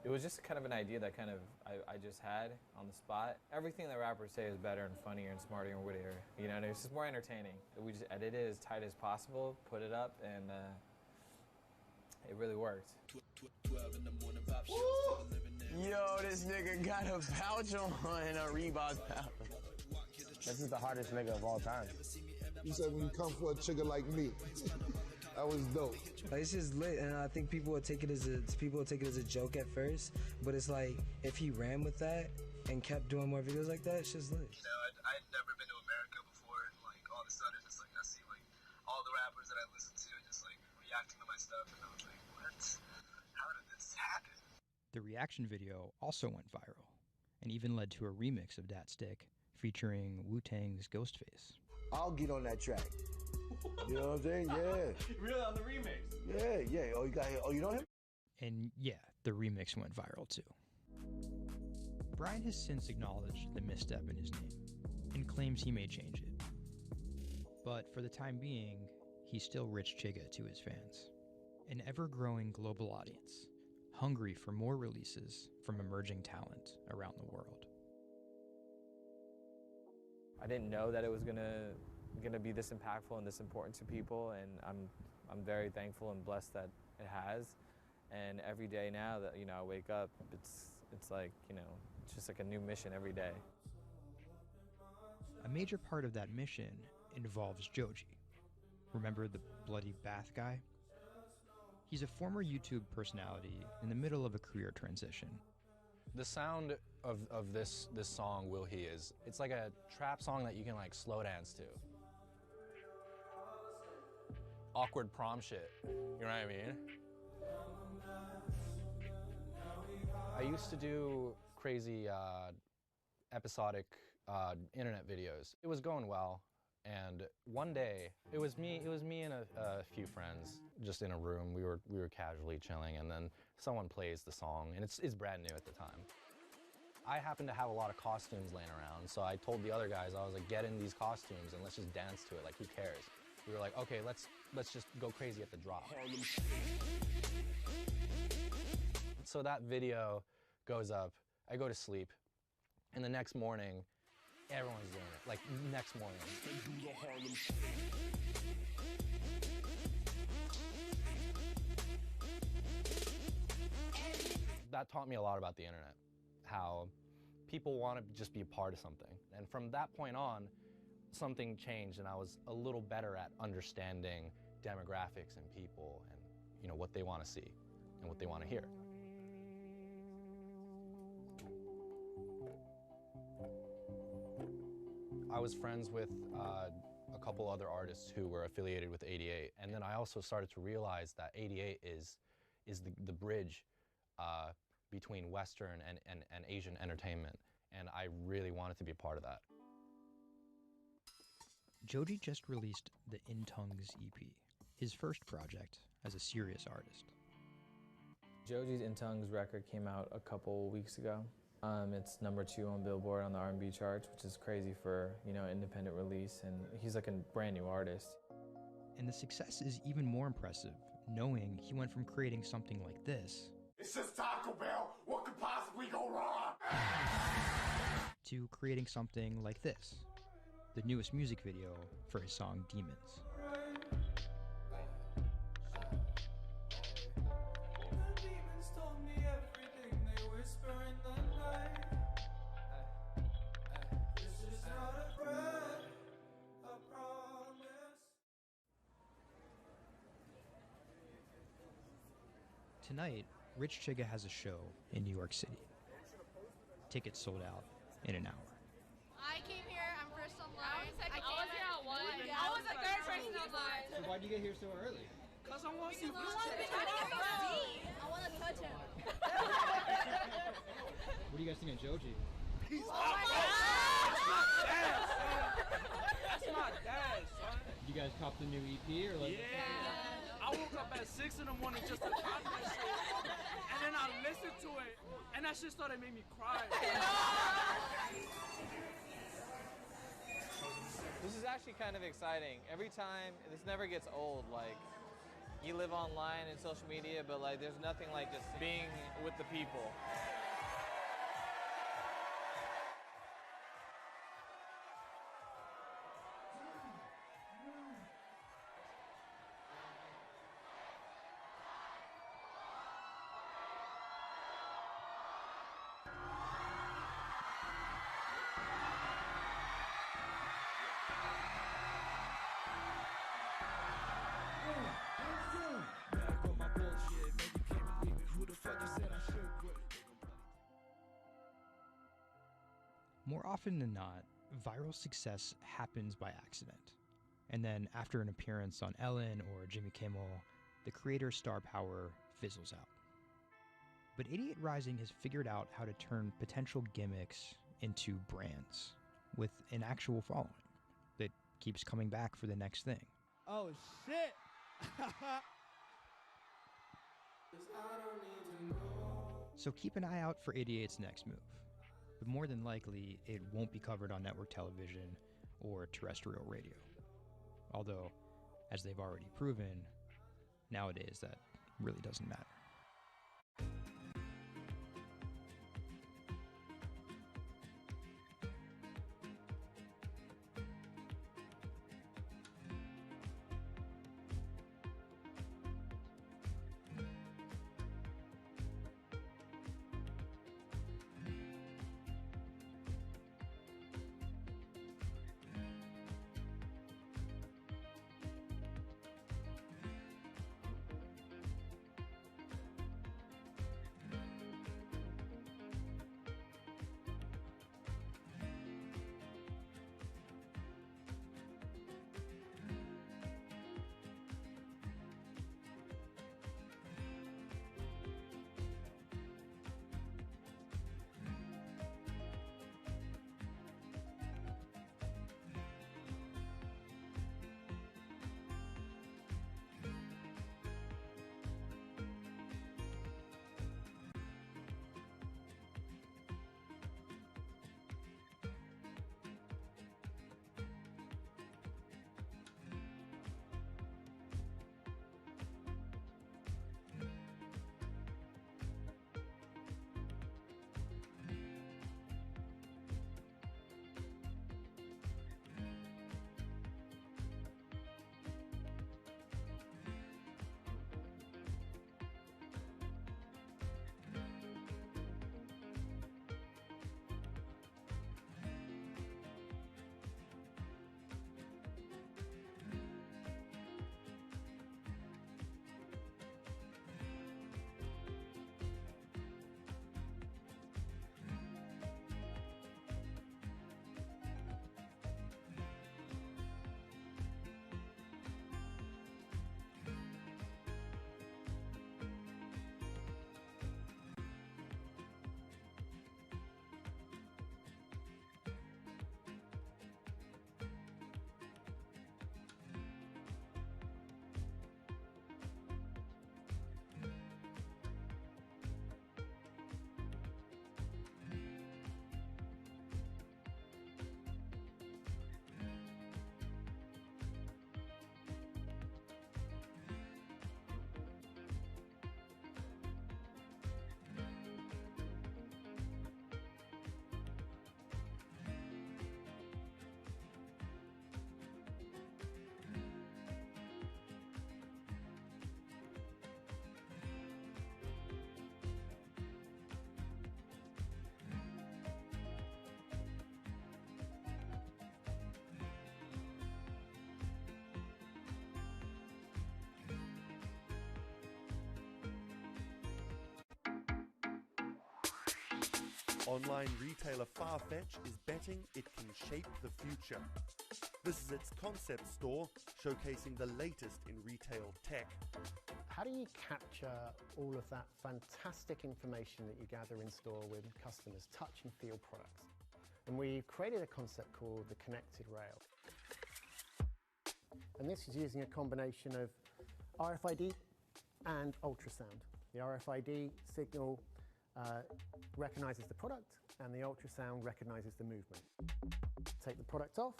It was just kind of an idea that I just had on the spot. Everything that rappers say is better and funnier and smarter and wittier. You know, it's just more entertaining. We just edit it as tight as possible, put it up, and it really worked. Yo, this nigga got a pouch on and a Reebok pouch. This is the hardest nigga of all time. You said when you come for a chigga like me. That was dope. Like, it's just lit, and I think people will take it as a joke at first, but it's like if he ran with that and kept doing more videos like that, it's just lit. You know, I'd never been to America before, and like all of a sudden, it's like I see like all the rappers that I listen to just like reacting to my stuff, and I was like, what? How did this happen? The reaction video also went viral, and even led to a remix of Dat Stick featuring Wu-Tang's Ghostface. I'll get on that track. You know what I'm saying? Yeah. Really, on the remix? Yeah. Oh, you know him? And yeah, the remix went viral too. Brian has since acknowledged the misstep in his name and claims he may change it. But for the time being, he's still Rich Chiga to his fans. An ever-growing global audience, hungry for more releases from emerging talent around the world. I didn't know that it was gonna be this impactful and this important to people, and I'm very thankful and blessed that it has. And every day now that I wake up, it's like it's just like a new mission every day. A major part of that mission involves Joji. Remember the bloody bath guy? He's a former YouTube personality in the middle of a career transition. The sound of this song, Will He, it's like a trap song that you can like slow dance to. Awkward prom shit, you know what I mean? I used to do crazy episodic internet videos. It was going well, and one day it was me and a few friends just in a room. We were casually chilling, and then someone plays the song, and it's brand new at the time. I happened to have a lot of costumes laying around, so I told the other guys, I was like, get in these costumes and let's just dance to it, like who cares? We were like, okay, let's just go crazy at the drop. So that video goes up, I go to sleep, and the next morning, everyone's doing it, like next morning. That taught me a lot about the internet, how people want to just be a part of something. And from that point on, something changed, and I was a little better at understanding demographics and people and what they want to see and what they want to hear. I was friends with a couple other artists who were affiliated with 88, and then I also started to realize that 88 is the bridge between Western and Asian entertainment, and I really wanted to be a part of that. Joji just released the In Tongues EP, his first project as a serious artist. Joji's In Tongues record came out a couple weeks ago. It's #2 on Billboard on the R&B charts, which is crazy for independent release, and he's like a brand new artist. And the success is even more impressive, knowing he went from creating something like this, It's just Taco Bell. What could possibly go wrong? to creating something like this, the newest music video for his song Demons. Tonight, Rich Chiga has a show in New York City. Tickets sold out in an hour. I came here, I'm first online. I was here at 1. I was the third person online. So why'd you get here so early? Because I want to see Rich Chiga. I want to touch him. What do you guys think of Joji? Oh my God! That's my dad, son. Did you guys cop the new EP or like? Yeah. I woke up at 6 in the morning just to cop that shit. And then I listened to it, and that shit started making me cry. This is actually kind of exciting. Every time, this never gets old. Like, you live online and social media, but like, there's nothing like just being with the people. More often than not, viral success happens by accident. And then after an appearance on Ellen or Jimmy Kimmel, the creator's star power fizzles out. But Idiot Rising has figured out how to turn potential gimmicks into brands with an actual following that keeps coming back for the next thing. Oh, shit! So keep an eye out for Idiot's next move. But more than likely, it won't be covered on network television or terrestrial radio. Although, as they've already proven, nowadays that really doesn't matter. Online retailer Farfetch is betting it can shape the future. This is its concept store, showcasing the latest in retail tech. How do you capture all of that fantastic information that you gather in store with customers, touch and feel products? And we created a concept called the connected rail. And this is using a combination of RFID and ultrasound. The RFID signal recognizes the product, and the ultrasound recognizes the movement. Take the product off,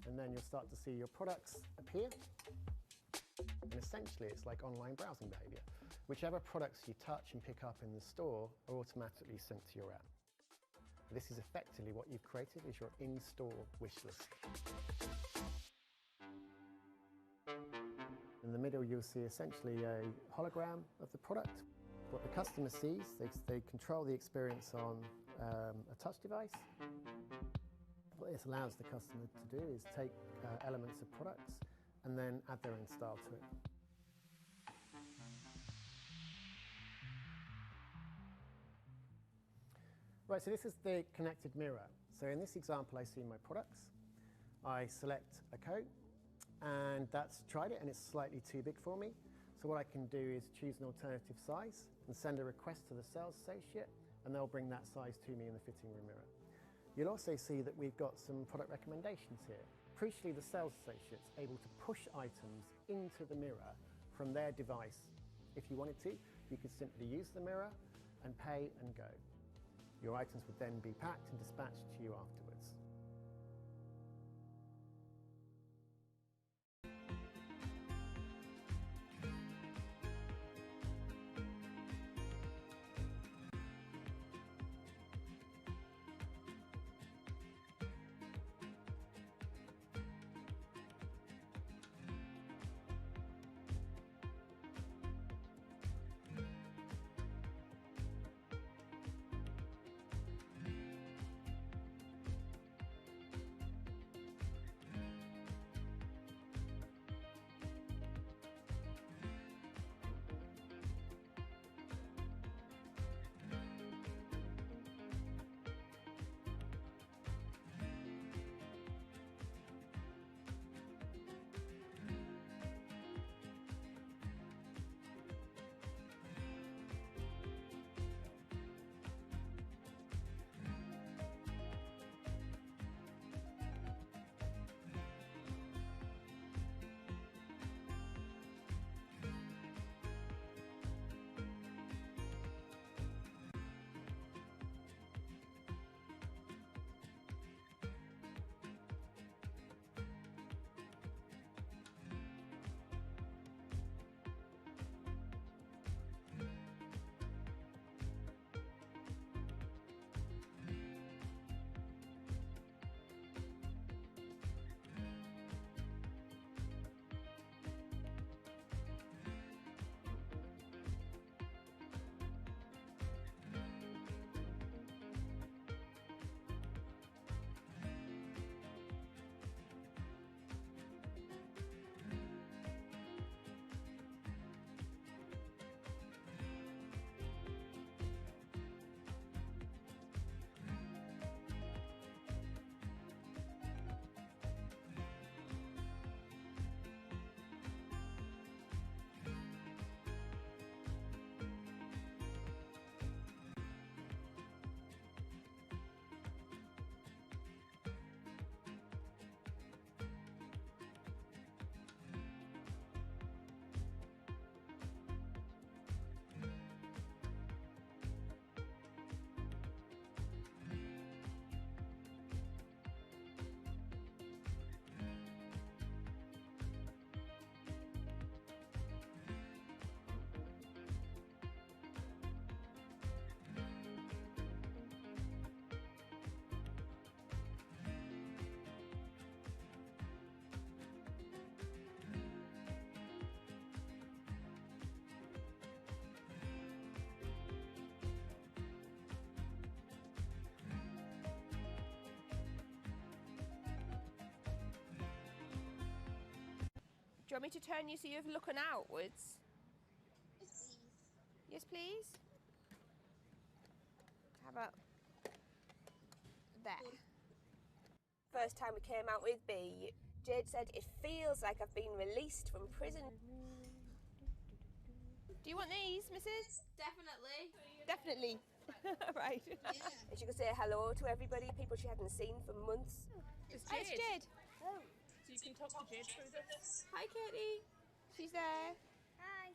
and then you'll start to see your products appear. And essentially, it's like online browsing behavior. Whichever products you touch and pick up in the store are automatically sent to your app. This is effectively what you've created is your in-store wish list. In the middle, you'll see essentially a hologram of the product. What the customer sees, they control the experience on a touch device. What this allows the customer to do is take elements of products and then add their own style to it. Right, so this is the connected mirror. So in this example, I see my products. I select a coat, and that's tried it, and it's slightly too big for me. So what I can do is choose an alternative size and send a request to the sales associate, and they'll bring that size to me in the fitting room mirror. You'll also see that we've got some product recommendations here. Crucially, the sales associate's able to push items into the mirror from their device. If you wanted to, you could simply use the mirror and pay and go. Your items would then be packed and dispatched to you afterwards. Do you want me to turn you so you're looking outwards? Yes, please. How about there? First time we came out with B, Jade said it feels like I've been released from prison. Do you want these, Mrs? Definitely. Definitely. Right. Yeah. And she could say hello to everybody, people she hadn't seen for months. It's Hi, it's Jade. Oh. So you can talk to Jade through this. Hi, Katie. She's there. Hi.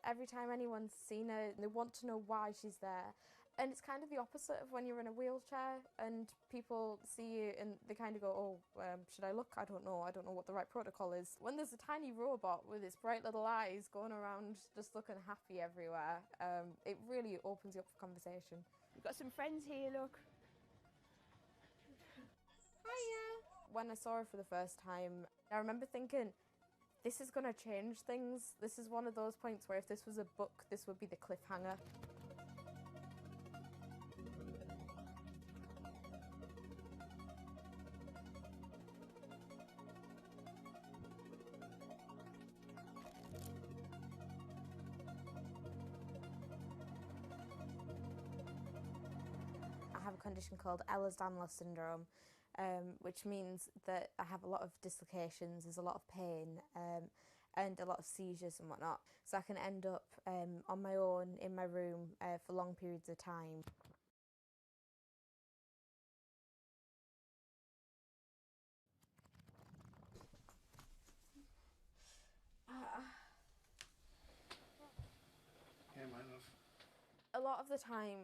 Every time anyone's seen her, they want to know why she's there. And it's kind of the opposite of when you're in a wheelchair and people see you and they kind of go, oh, should I look? I don't know what the right protocol is. When there's a tiny robot with its bright little eyes going around just looking happy everywhere, it really opens you up for conversation. We've got some friends here, look. Hiya! When I saw her for the first time, I remember thinking, this is going to change things. This is one of those points where if this was a book, this would be the cliffhanger. condition called Ehlers-Danlos syndrome, which means that I have a lot of dislocations, there's a lot of pain, and a lot of seizures and whatnot. So I can end up on my own in my room for long periods of time. A lot of the time,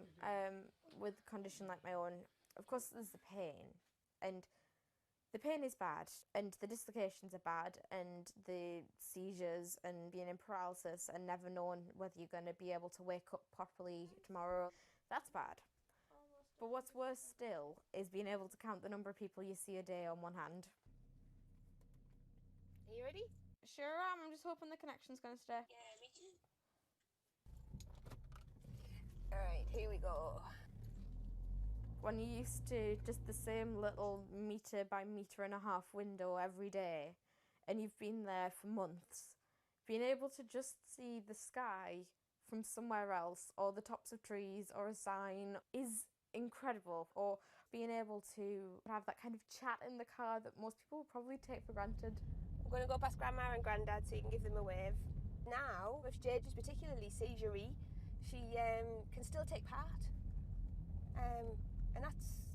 with a condition like my own, of course there's the pain, and the pain is bad, and the dislocations are bad, and the seizures and being in paralysis and never knowing whether you're going to be able to wake up properly tomorrow, that's bad. But what's worse still is being able to count the number of people you see a day on one hand. Are you ready? Sure am, I'm just hoping the connection's going to stay. Yeah, me too. Alright, here we go. When you're used to just the same little metre by metre and a half window every day, and you've been there for months, being able to just see the sky from somewhere else, or the tops of trees, or a sign, is incredible. Or being able to have that kind of chat in the car that most people probably take for granted. I'm going to go past Grandma and Grandad so you can give them a wave. Now, if Jade is particularly seizure-y, she can still take part. And that's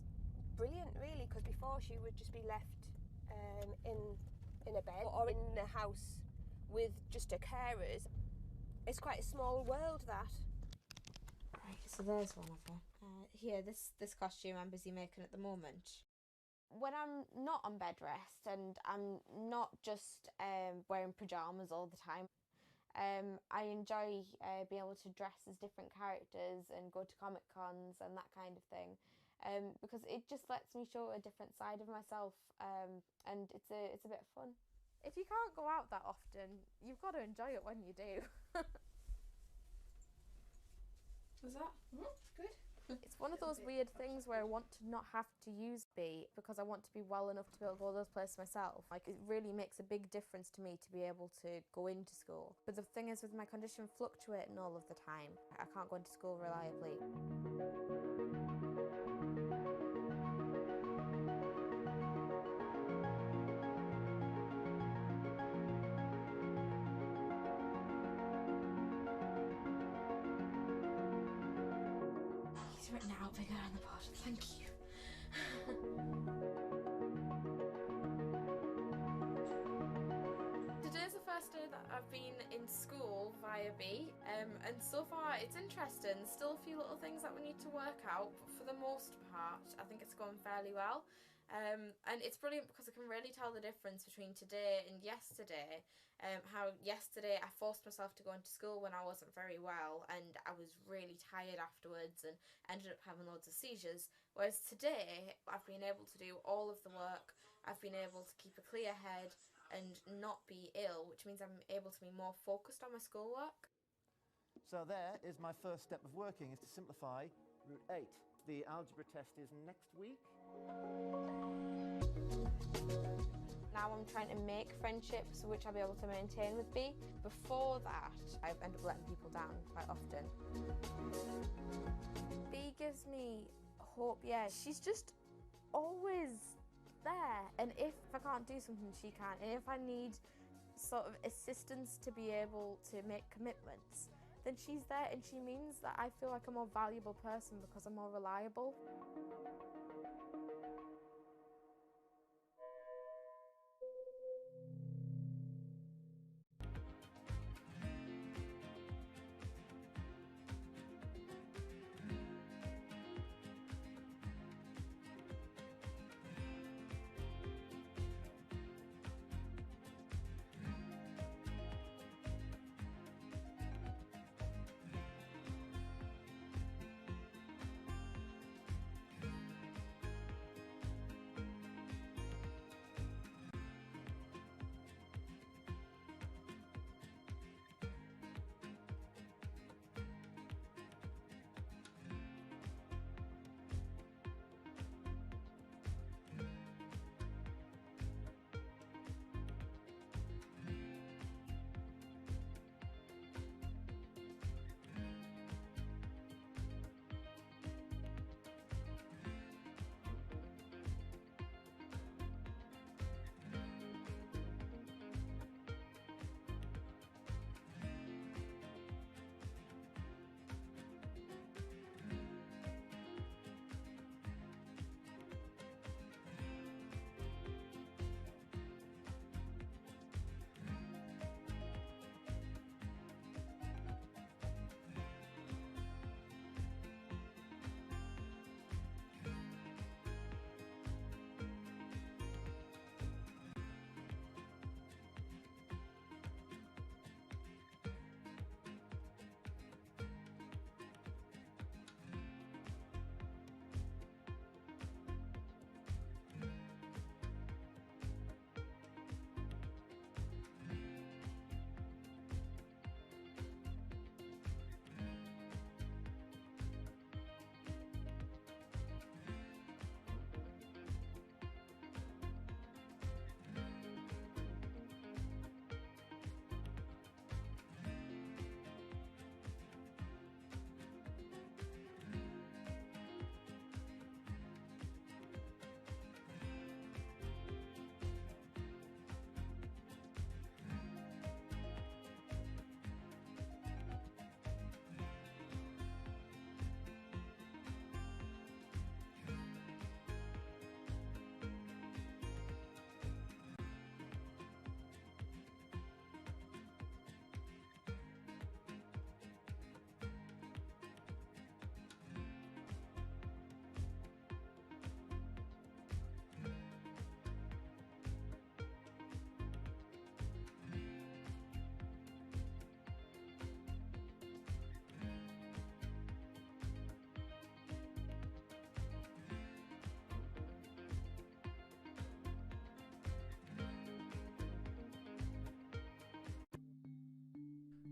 brilliant, really, because before she would just be left in a bed or in a house with just her carers. It's quite a small world, that. Right, so there's one of her. Here, this costume I'm busy making at the moment. When I'm not on bed rest and I'm not just wearing pyjamas all the time, I enjoy being able to dress as different characters and go to Comic Cons and that kind of thing, because it just lets me show a different side of myself, and it's a bit of fun. If you can't go out that often, you've got to enjoy it when you do. Was that? Good. It's one of those weird things where I want to not have to use B because I want to be well enough to be able to go to those places myself. Like, it really makes a big difference to me to be able to go into school. But the thing is, with my condition fluctuating all of the time, I can't go into school reliably. He's written it out bigger on the board. Thank you. Today's the first day that I've been in school via B, and so far it's interesting. Still a few little things that we need to work out, but for the most part I think it's going fairly well. And it's brilliant because I can really tell the difference between today and yesterday. How yesterday I forced myself to go into school when I wasn't very well, and I was really tired afterwards and ended up having loads of seizures, whereas today I've been able to do all of the work. I've been able to keep a clear head and not be ill, which means I'm able to be more focused on my schoolwork. So there is my first step of working, is to simplify root 8. The algebra test is next week. Now I'm trying to make friendships which I'll be able to maintain with B. Before that, I end up letting people down quite often. B gives me hope, yeah. She's just always there. And if I can't do something, she can. And if I need sort of assistance to be able to make commitments, then she's there, and she means that I feel like a more valuable person because I'm more reliable.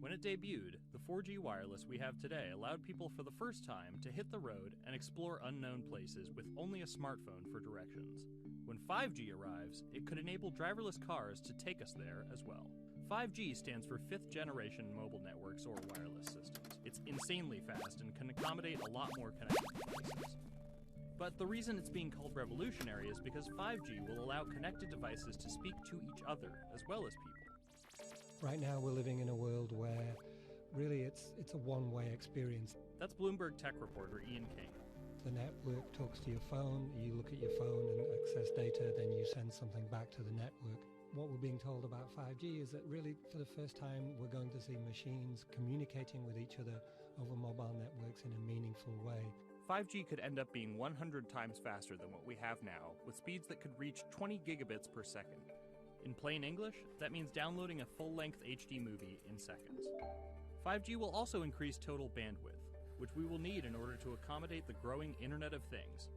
When it debuted, the 4G wireless we have today allowed people for the first time to hit the road and explore unknown places with only a smartphone for directions. When 5G arrives, it could enable driverless cars to take us there as well. 5G stands for 5th generation mobile networks or wireless systems. It's insanely fast and can accommodate a lot more connected devices. But the reason it's being called revolutionary is because 5G will allow connected devices to speak to each other as well as people. Right now we're living in a world where really it's a one-way experience. That's Bloomberg tech reporter Ian King. The network talks to your phone, you look at your phone and access data, then you send something back to the network. What we're being told about 5G is that really for the first time we're going to see machines communicating with each other over mobile networks in a meaningful way. 5G could end up being 100 times faster than what we have now, with speeds that could reach 20 gigabits per second. In plain English, that means downloading a full-length HD movie in seconds. 5G will also increase total bandwidth, which we will need in order to accommodate the growing Internet of Things.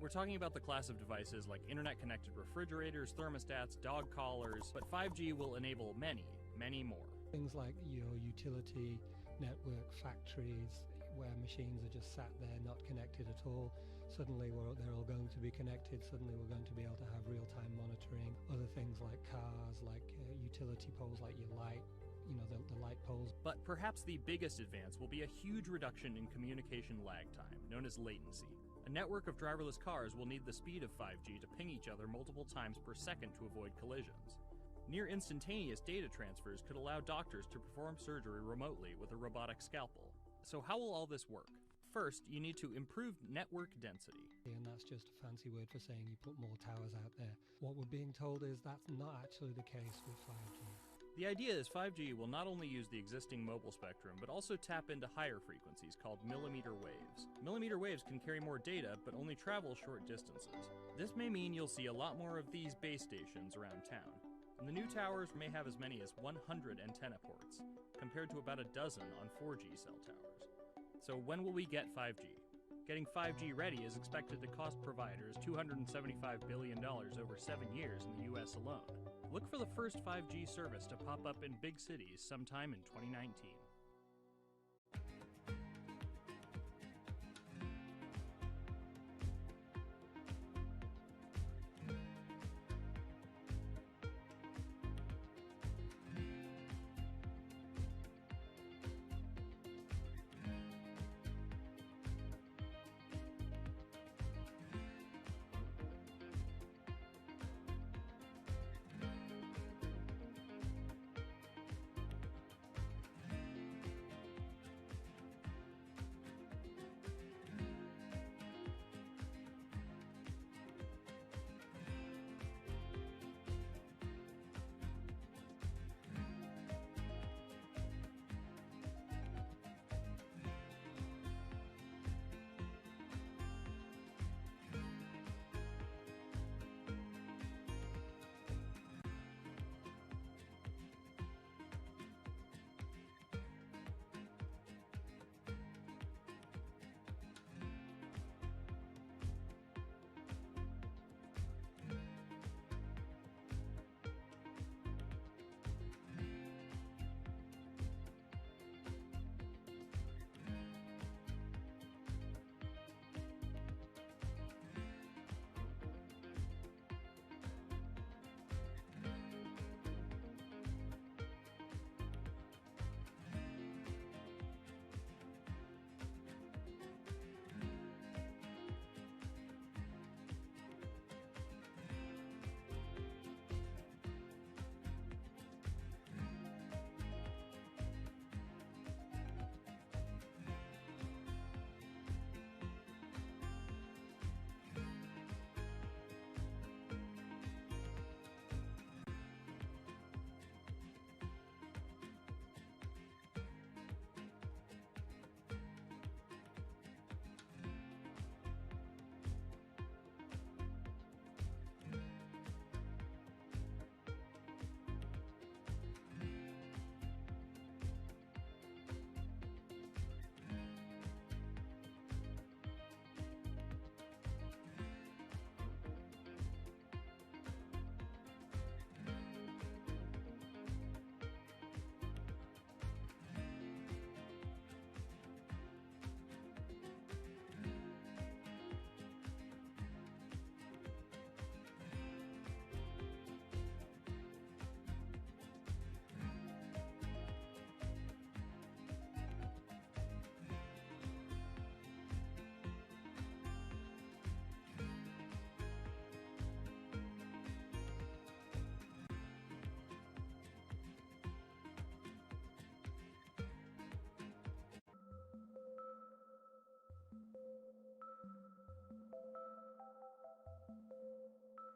We're talking about the class of devices like internet-connected refrigerators, thermostats, dog collars, but 5G will enable many, many more. Things like your utility network, factories, where machines are just sat there not connected at all. Suddenly they're all going to be connected. Suddenly we're going to be able to have real-time monitoring. Other things like cars, like utility poles, like your light, the light poles. But perhaps the biggest advance will be a huge reduction in communication lag time, known as latency. A network of driverless cars will need the speed of 5G to ping each other multiple times per second to avoid collisions. Near instantaneous data transfers could allow doctors to perform surgery remotely with a robotic scalpel. So how will all this work? First, you need to improve network density. And that's just a fancy word for saying you put more towers out there. What we're being told is that's not actually the case with 5G. The idea is 5G will not only use the existing mobile spectrum, but also tap into higher frequencies called millimeter waves. Millimeter waves can carry more data, but only travel short distances. This may mean you'll see a lot more of these base stations around town. And the new towers may have as many as 100 antenna ports, compared to about a dozen on 4G cell towers. So when will we get 5G? Getting 5G ready is expected to cost providers $275 billion over 7 years in the US alone. Look for the first 5G service to pop up in big cities sometime in 2019.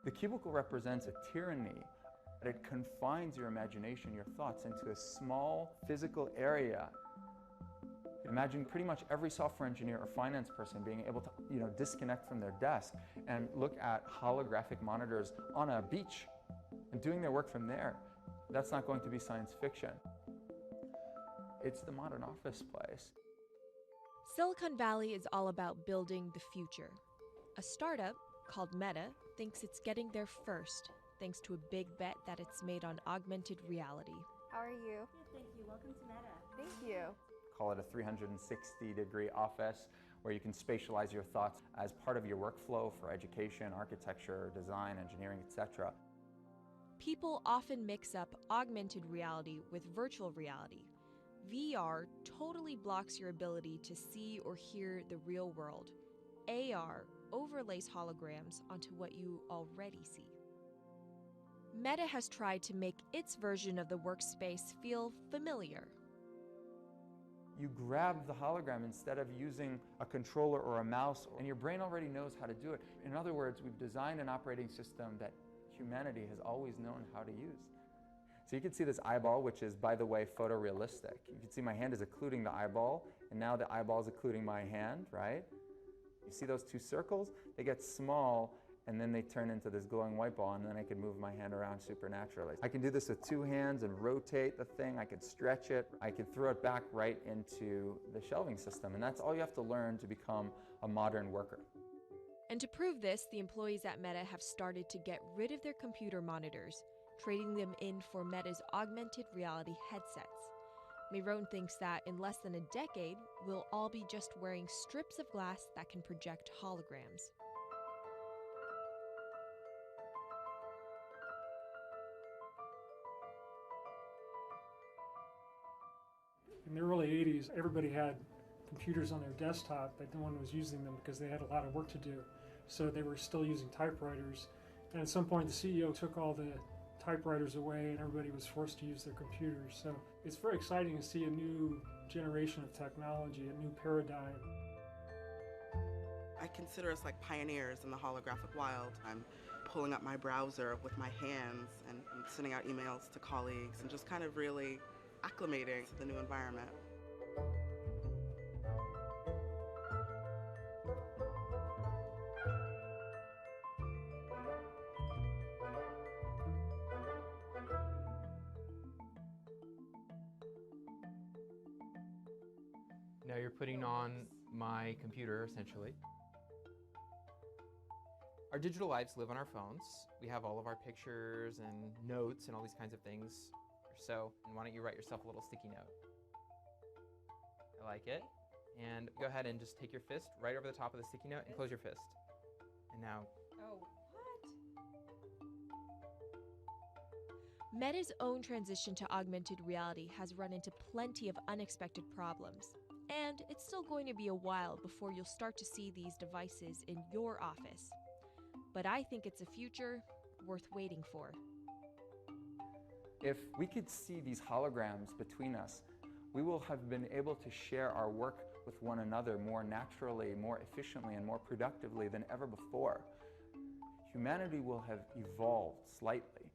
The cubicle represents a tyranny. It confines your imagination, your thoughts, into a small physical area. Imagine pretty much every software engineer or finance person being able to, disconnect from their desk and look at holographic monitors on a beach and doing their work from there. That's not going to be science fiction. It's the modern office place. Silicon Valley is all about building the future. A startup called Meta thinks it's getting there first, thanks to a big bet that it's made on augmented reality. How are you? Good, thank you. Welcome to Meta. Thank you. Call it a 360-degree office where you can spatialize your thoughts as part of your workflow for education, architecture, design, engineering, etc. People often mix up augmented reality with virtual reality. VR totally blocks your ability to see or hear the real world. AR overlays holograms onto what you already see. Meta has tried to make its version of the workspace feel familiar. You grab the hologram instead of using a controller or a mouse, and your brain already knows how to do it. In other words, we've designed an operating system that humanity has always known how to use. So you can see this eyeball, which is, by the way, photorealistic. You can see my hand is occluding the eyeball, and now the eyeball is occluding my hand, right? You see those two circles? They get small, and then they turn into this glowing white ball, and then I can move my hand around supernaturally. I can do this with two hands and rotate the thing. I can stretch it. I can throw it back right into the shelving system, and that's all you have to learn to become a modern worker. And to prove this, the employees at Meta have started to get rid of their computer monitors, trading them in for Meta's augmented reality headsets. Myron thinks that in less than a decade, we'll all be just wearing strips of glass that can project holograms. In the early 80s, everybody had computers on their desktop, but no one was using them because they had a lot of work to do. So they were still using typewriters. And at some point, the CEO took all the typewriters away and everybody was forced to use their computers. So it's very exciting to see a new generation of technology, a new paradigm. I consider us like pioneers in the holographic wild. I'm pulling up my browser with my hands and sending out emails to colleagues and just kind of really acclimating to the new environment. Now you're putting on my computer, essentially. Our digital lives live on our phones. We have all of our pictures and notes and all these kinds of things. So, why don't you write yourself a little sticky note? I like it. And go ahead and just take your fist right over the top of the sticky note and close your fist. And now... Oh, what? Meta's own transition to augmented reality has run into plenty of unexpected problems. And it's still going to be a while before you'll start to see these devices in your office. But I think it's a future worth waiting for. If we could see these holograms between us, we will have been able to share our work with one another more naturally, more efficiently, and more productively than ever before. Humanity will have evolved slightly.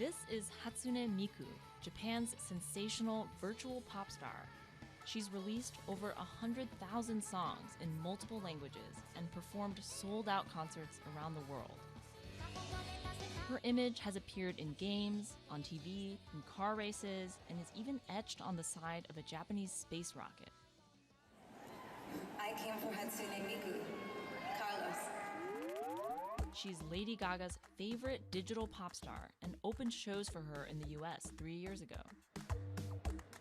This is Hatsune Miku, Japan's sensational virtual pop star. She's released over 100,000 songs in multiple languages and performed sold-out concerts around the world. Her image has appeared in games, on TV, in car races, and is even etched on the side of a Japanese space rocket. I came for Hatsune Miku, Carlos. She's Lady Gaga's favorite digital pop star and opened shows for her in the US 3 years ago.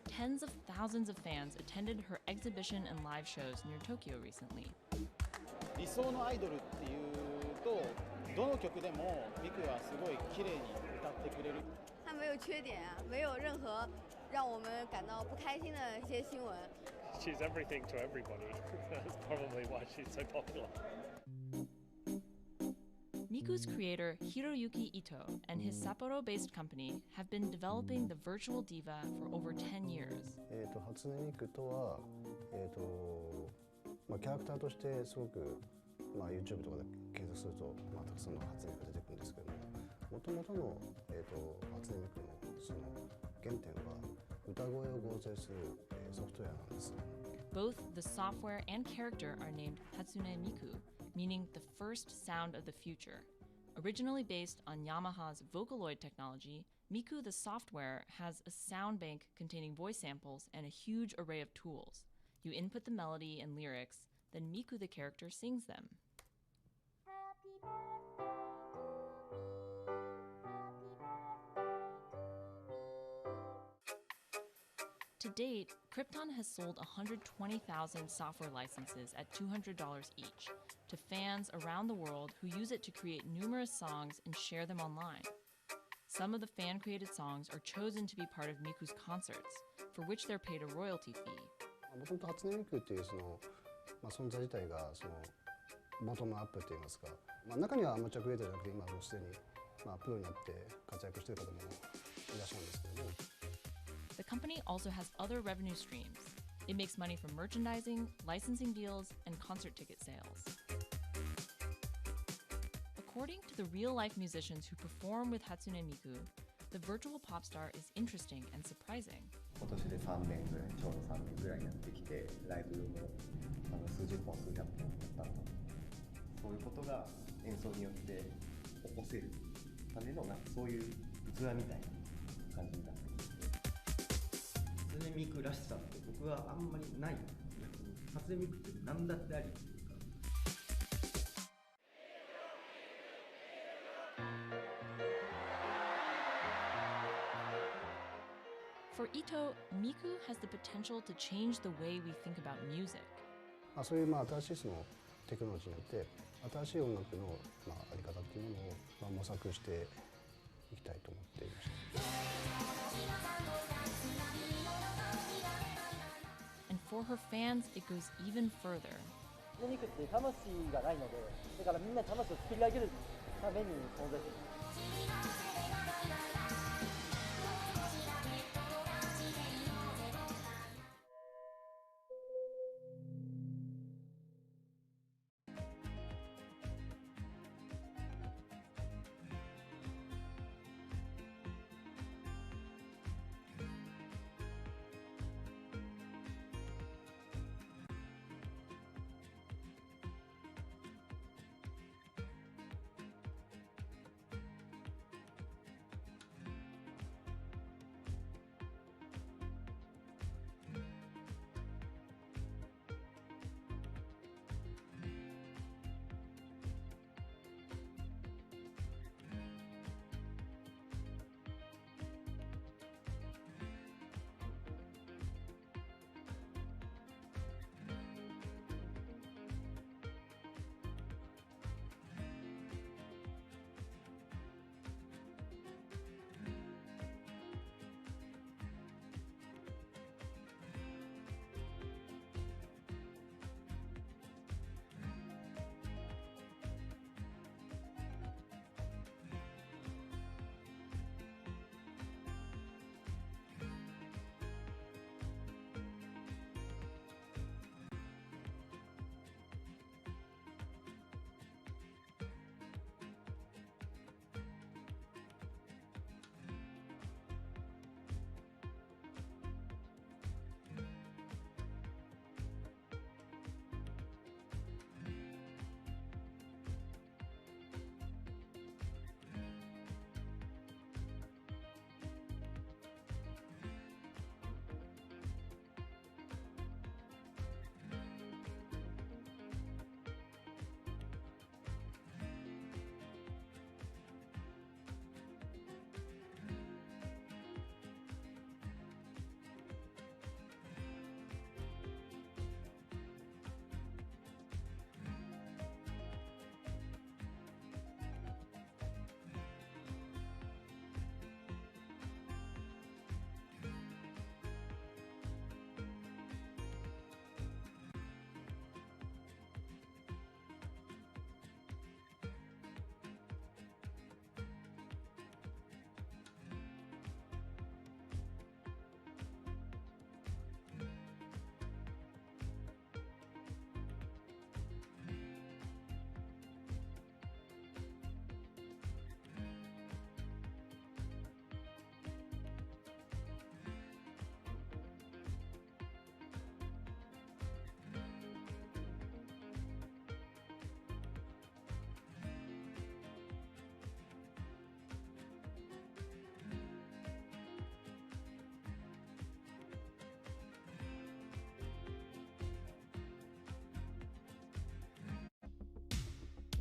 Tens of thousands of fans attended her exhibition and live shows near Tokyo recently. 理想のアイドルっていうとどの曲でもミクはすごい綺麗に歌ってくれる。他没有缺点啊，没有任何让我们感到不开心的一些新闻。She's everything to everybody. That's probably why she's so popular. Miku's creator Hiroyuki Ito and his Sapporo-based company have been developing the virtual diva for over 10 years. 初音ミクとはキャラクターとしてすごくYouTube とかで検索するとたくさんの初音ミクが出てくるんですけども、元々の初音ミクのその原点は歌声を合成するソフトウェアなんです。Both the software and character are named Hatsune Miku, meaning the first sound of the future. Originally based on Yamaha's Vocaloid technology, Miku the software has a sound bank containing voice samples and a huge array of tools. You input the melody and lyrics, then Miku the character sings them. To date, Krypton has sold 120,000 software licenses at $200 each to fans around the world who use it to create numerous songs and share them online. Some of the fan-created songs are chosen to be part of Miku's concerts, for which they're paid a royalty fee. もともと初音ミクっていう存在自体がボトムアップって言いますか、中にはアマチュアクリエイターじゃなくて今もうすでにプロになって活躍している方もいらっしゃるんですけども。The company also has other revenue streams. It makes money from merchandising, licensing deals, and concert ticket sales. According to the real-life musicians who perform with Hatsune Miku, the virtual pop star is interesting and surprising. 今年で3年ぐらい、ちょうど3年ぐらいやってきて、ライブも数十本、数百本だったと。そういうことが演奏によって起こせるためのそういう器みたいな感じになっています。初音ミクらしさって僕はあんまりない。初音ミクって何だってあり。For Ito, Miku has the potential to change the way we think about music. そういう新しいテクノロジーによって新しい音楽のあり方っていうものを模索していきたいと思っていました。And for her fans, it goes even further. 初音ミクって魂がないので、だからみんな魂を作り上げるために存在しています。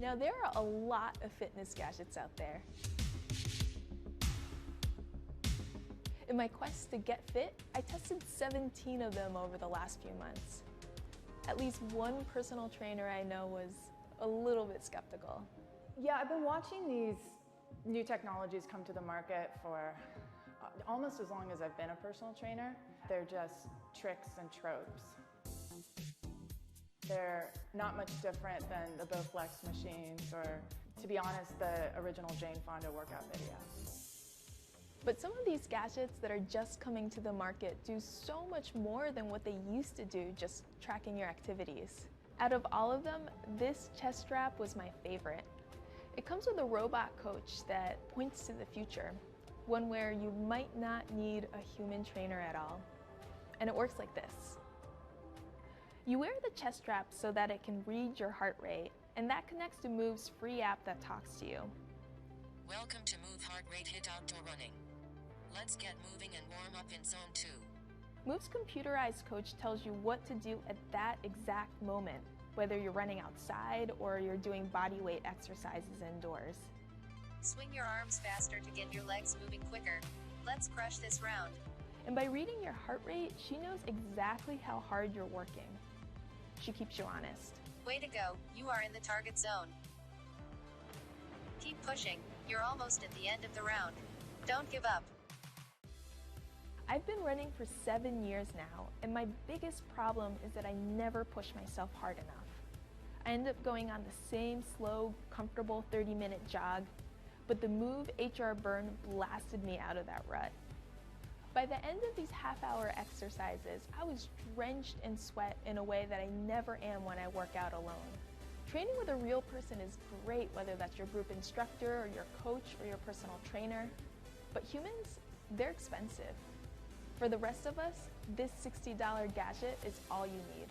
Now, there are a lot of fitness gadgets out there. In my quest to get fit, I tested 17 of them over the last few months. At least one personal trainer I know was a little bit skeptical. Yeah, I've been watching these new technologies come to the market for almost as long as I've been a personal trainer. They're just tricks and tropes. They're not much different than the Bowflex machines or, to be honest, the original Jane Fonda workout video. But some of these gadgets that are just coming to the market do so much more than what they used to do, just tracking your activities. Out of all of them, this chest strap was my favorite. It comes with a robot coach that points to the future, one where you might not need a human trainer at all. And it works like this. You wear the chest strap so that it can read your heart rate, and that connects to Move's free app that talks to you. Welcome to Move Heart Rate Hit Outdoor Running. Let's get moving and warm up in zone 2. Move's computerized coach tells you what to do at that exact moment, whether you're running outside or you're doing body weight exercises indoors. Swing your arms faster to get your legs moving quicker. Let's crush this round. And by reading your heart rate, she knows exactly how hard you're working. She keeps you honest. Way to go, you are in the target zone. Keep pushing, you're almost at the end of the round. Don't give up. I've been running for 7 years now, and my biggest problem is that I never push myself hard enough. I end up going on the same slow, comfortable 30-minute jog, but the Move HR Burn blasted me out of that rut. By the end of these half-hour exercises, I was drenched in sweat in a way that I never am when I work out alone. Training with a real person is great, whether that's your group instructor or your coach or your personal trainer, but humans, they're expensive. For the rest of us, this $60 gadget is all you need.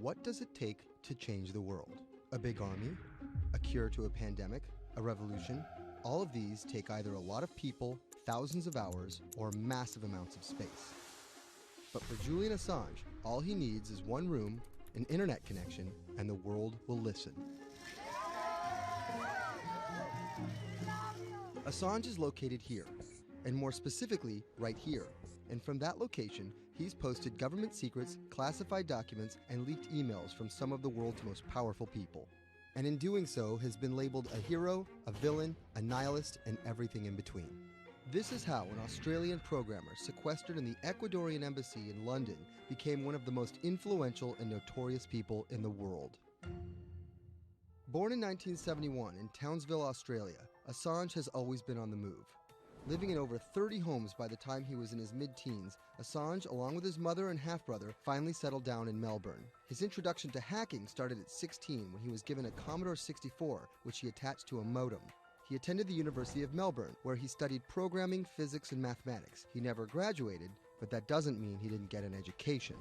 what does it take to change the world? A big army? A cure to a pandemic? A revolution? All of these take either a lot of people, thousands of hours, or massive amounts of space. But for Julian Assange, all he needs is one room, an internet connection, and the world will listen. Assange is located here, and more specifically, right here. And from that location, he's posted government secrets, classified documents, and leaked emails from some of the world's most powerful people. And in doing so, has been labeled a hero, a villain, a nihilist, and everything in between. This is how an Australian programmer sequestered in the Ecuadorian embassy in London became one of the most influential and notorious people in the world. Born in 1971 in Townsville, Australia, Assange has always been on the move. Living in over 30 homes by the time he was in his mid-teens, Assange, along with his mother and half-brother, finally settled down in Melbourne. His introduction to hacking started at 16 when he was given a Commodore 64, which he attached to a modem. He attended the University of Melbourne, where he studied programming, physics, and mathematics. He never graduated, but that doesn't mean he didn't get an education.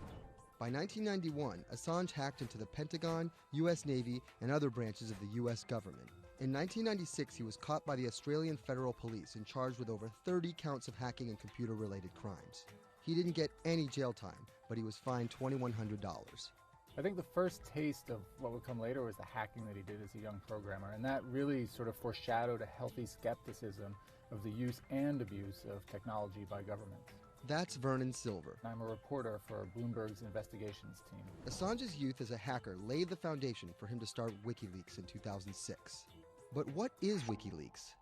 By 1991, Assange hacked into the Pentagon, U.S. Navy, and other branches of the U.S. government. In 1996, he was caught by the Australian Federal Police and charged with over 30 counts of hacking and computer-related crimes. He didn't get any jail time, but he was fined $2,100. I think the first taste of what would come later was the hacking that he did as a young programmer, and that really sort of foreshadowed a healthy skepticism of the use and abuse of technology by governments. That's Vernon Silver. I'm a reporter for Bloomberg's investigations team. Assange's youth as a hacker laid the foundation for him to start WikiLeaks in 2006. But what is WikiLeaks?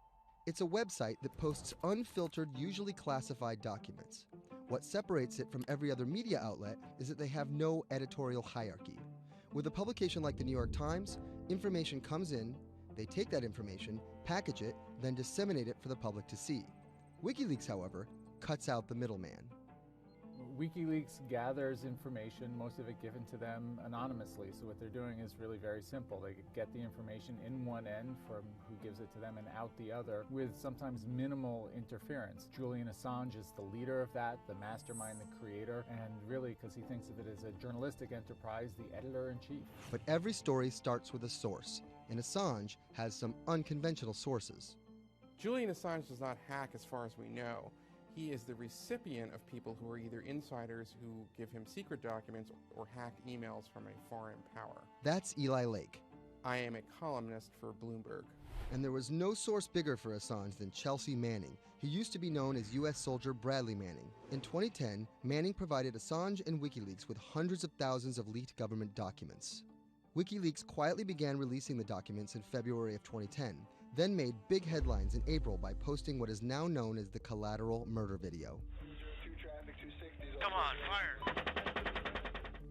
It's a website that posts unfiltered, usually classified documents. What separates it from every other media outlet is that they have no editorial hierarchy. With a publication like the New York Times, information comes in, they take that information, package it, then disseminate it for the public to see. WikiLeaks, however, cuts out the middleman. WikiLeaks gathers information, most of it given to them anonymously. So what they're doing is really very simple. They get the information in one end from who gives it to them and out the other with sometimes minimal interference. Julian Assange is the leader of that, the mastermind, the creator, and really, because he thinks of it as a journalistic enterprise, the editor-in-chief. But every story starts with a source, and Assange has some unconventional sources. Julian Assange does not hack as far as we know. He is the recipient of people who are either insiders who give him secret documents or hacked emails from a foreign power. That's Eli Lake. I am a columnist for Bloomberg. And there was no source bigger for Assange than Chelsea Manning. He used to be known as U.S. soldier Bradley Manning. In 2010, Manning provided Assange and WikiLeaks with hundreds of thousands of leaked government documents. WikiLeaks quietly began releasing the documents in February of 2010. Then made big headlines in April by posting what is now known as the collateral murder video. Come on, fire!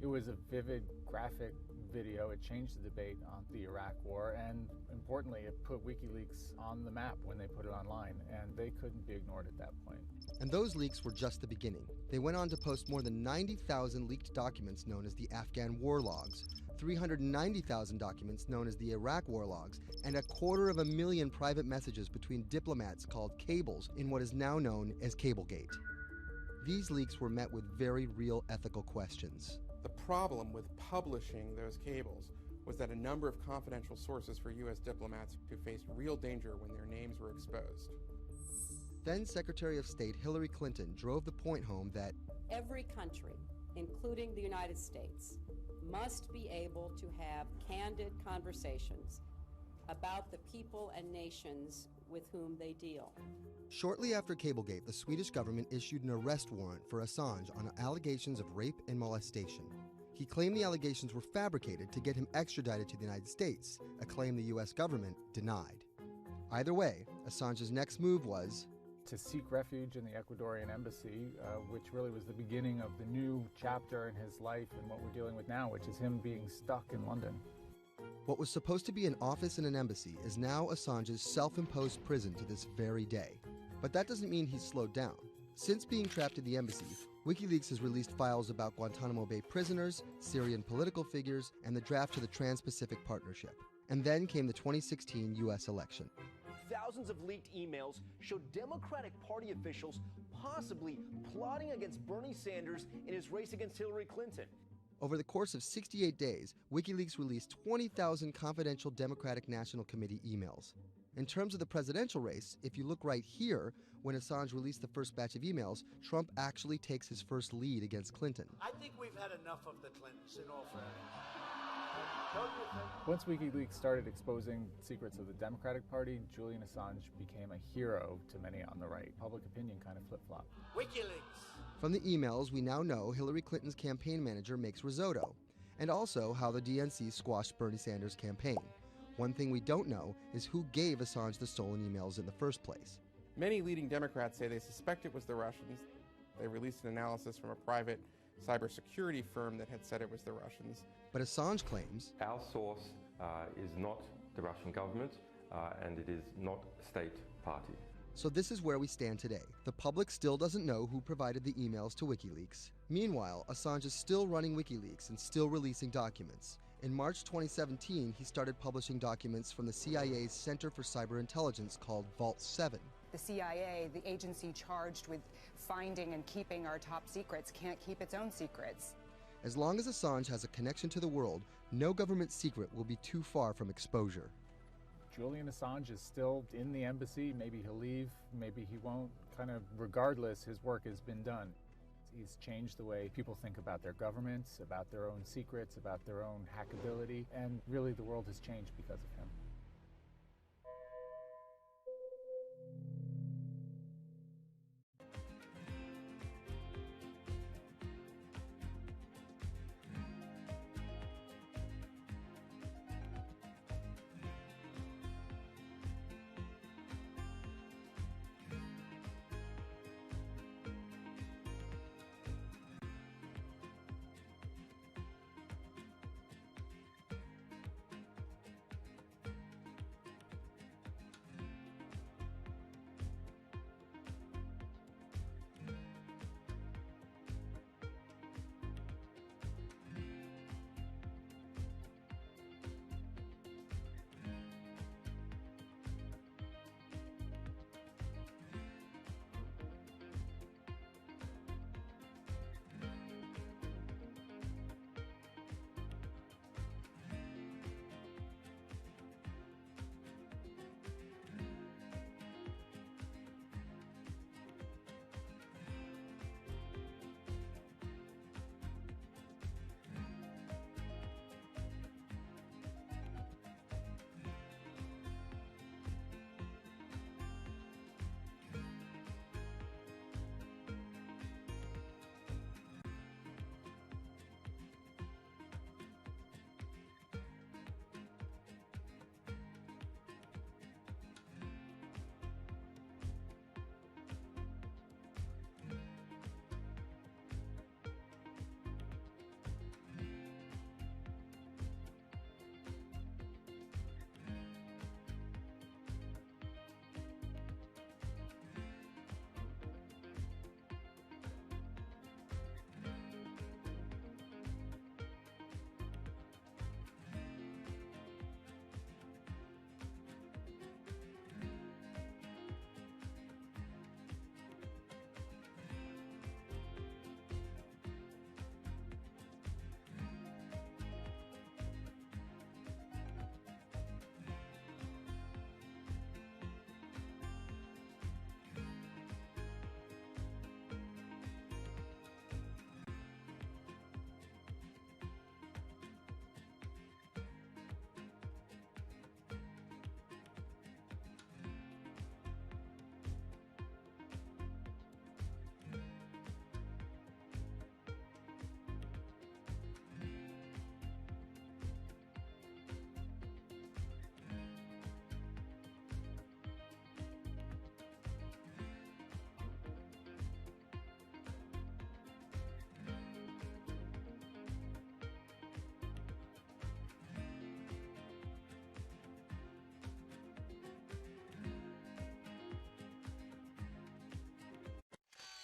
It was a vivid, graphic video. It changed the debate on the Iraq War, and importantly, it put WikiLeaks on the map when they put it online, and they couldn't be ignored at that point. And those leaks were just the beginning. They went on to post more than 90,000 leaked documents known as the Afghan war logs, 390,000 documents known as the Iraq war logs, and 250,000 private messages between diplomats called cables in what is now known as Cablegate. These leaks were met with very real ethical questions. The problem with publishing those cables was that a number of confidential sources for U.S. diplomats who faced real danger when their names were exposed. Then Secretary of State Hillary Clinton drove the point home that every country, including the United States, must be able to have candid conversations about the people and nations with whom they deal. Shortly after Cablegate, the Swedish government issued an arrest warrant for Assange on allegations of rape and molestation. He claimed the allegations were fabricated to get him extradited to the United States, a claim the U.S. government denied. Either way, Assange's next move was to seek refuge in the Ecuadorian embassy, which really was the beginning of the new chapter in his life and what we're dealing with now, which is him being stuck in London. What was supposed to be an office in an embassy is now Assange's self-imposed prison to this very day. But that doesn't mean he's slowed down. Since being trapped in the embassy, WikiLeaks has released files about Guantanamo Bay prisoners, Syrian political figures, and the draft to the Trans-Pacific Partnership. And then came the 2016 U.S. election. Thousands of leaked emails showed Democratic Party officials possibly plotting against Bernie Sanders in his race against Hillary Clinton. Over the course of 68 days, WikiLeaks released 20,000 confidential Democratic National Committee emails. In terms of the presidential race, if you look right here, when Assange released the first batch of emails, Trump actually takes his first lead against Clinton. I think we've had enough of the Clintons, in all fairness. Don't you think? Once WikiLeaks started exposing secrets of the Democratic Party, Julian Assange became a hero to many on the right. Public opinion kind of flip-flopped. WikiLeaks! From the emails, we now know Hillary Clinton's campaign manager makes risotto, and also how the DNC squashed Bernie Sanders' campaign. One thing we don't know is who gave Assange the stolen emails in the first place. Many leading Democrats say they suspect it was the Russians. They released an analysis from a private cybersecurity firm that had said it was the Russians. But Assange claims our source is not the Russian government and it is not a state party. So this is where we stand today. The public still doesn't know who provided the emails to WikiLeaks. Meanwhile, Assange is still running WikiLeaks and still releasing documents. In March 2017, he started publishing documents from the CIA's Center for Cyber Intelligence called Vault 7. The CIA, the agency charged with finding and keeping our top secrets, can't keep its own secrets. As long as Assange has a connection to the world, no government secret will be too far from exposure. Julian Assange is still in the embassy. Maybe he'll leave, maybe he won't. Kind of regardless, his work has been done. He's changed the way people think about their governments, about their own secrets, about their own hackability, and really the world has changed because of him.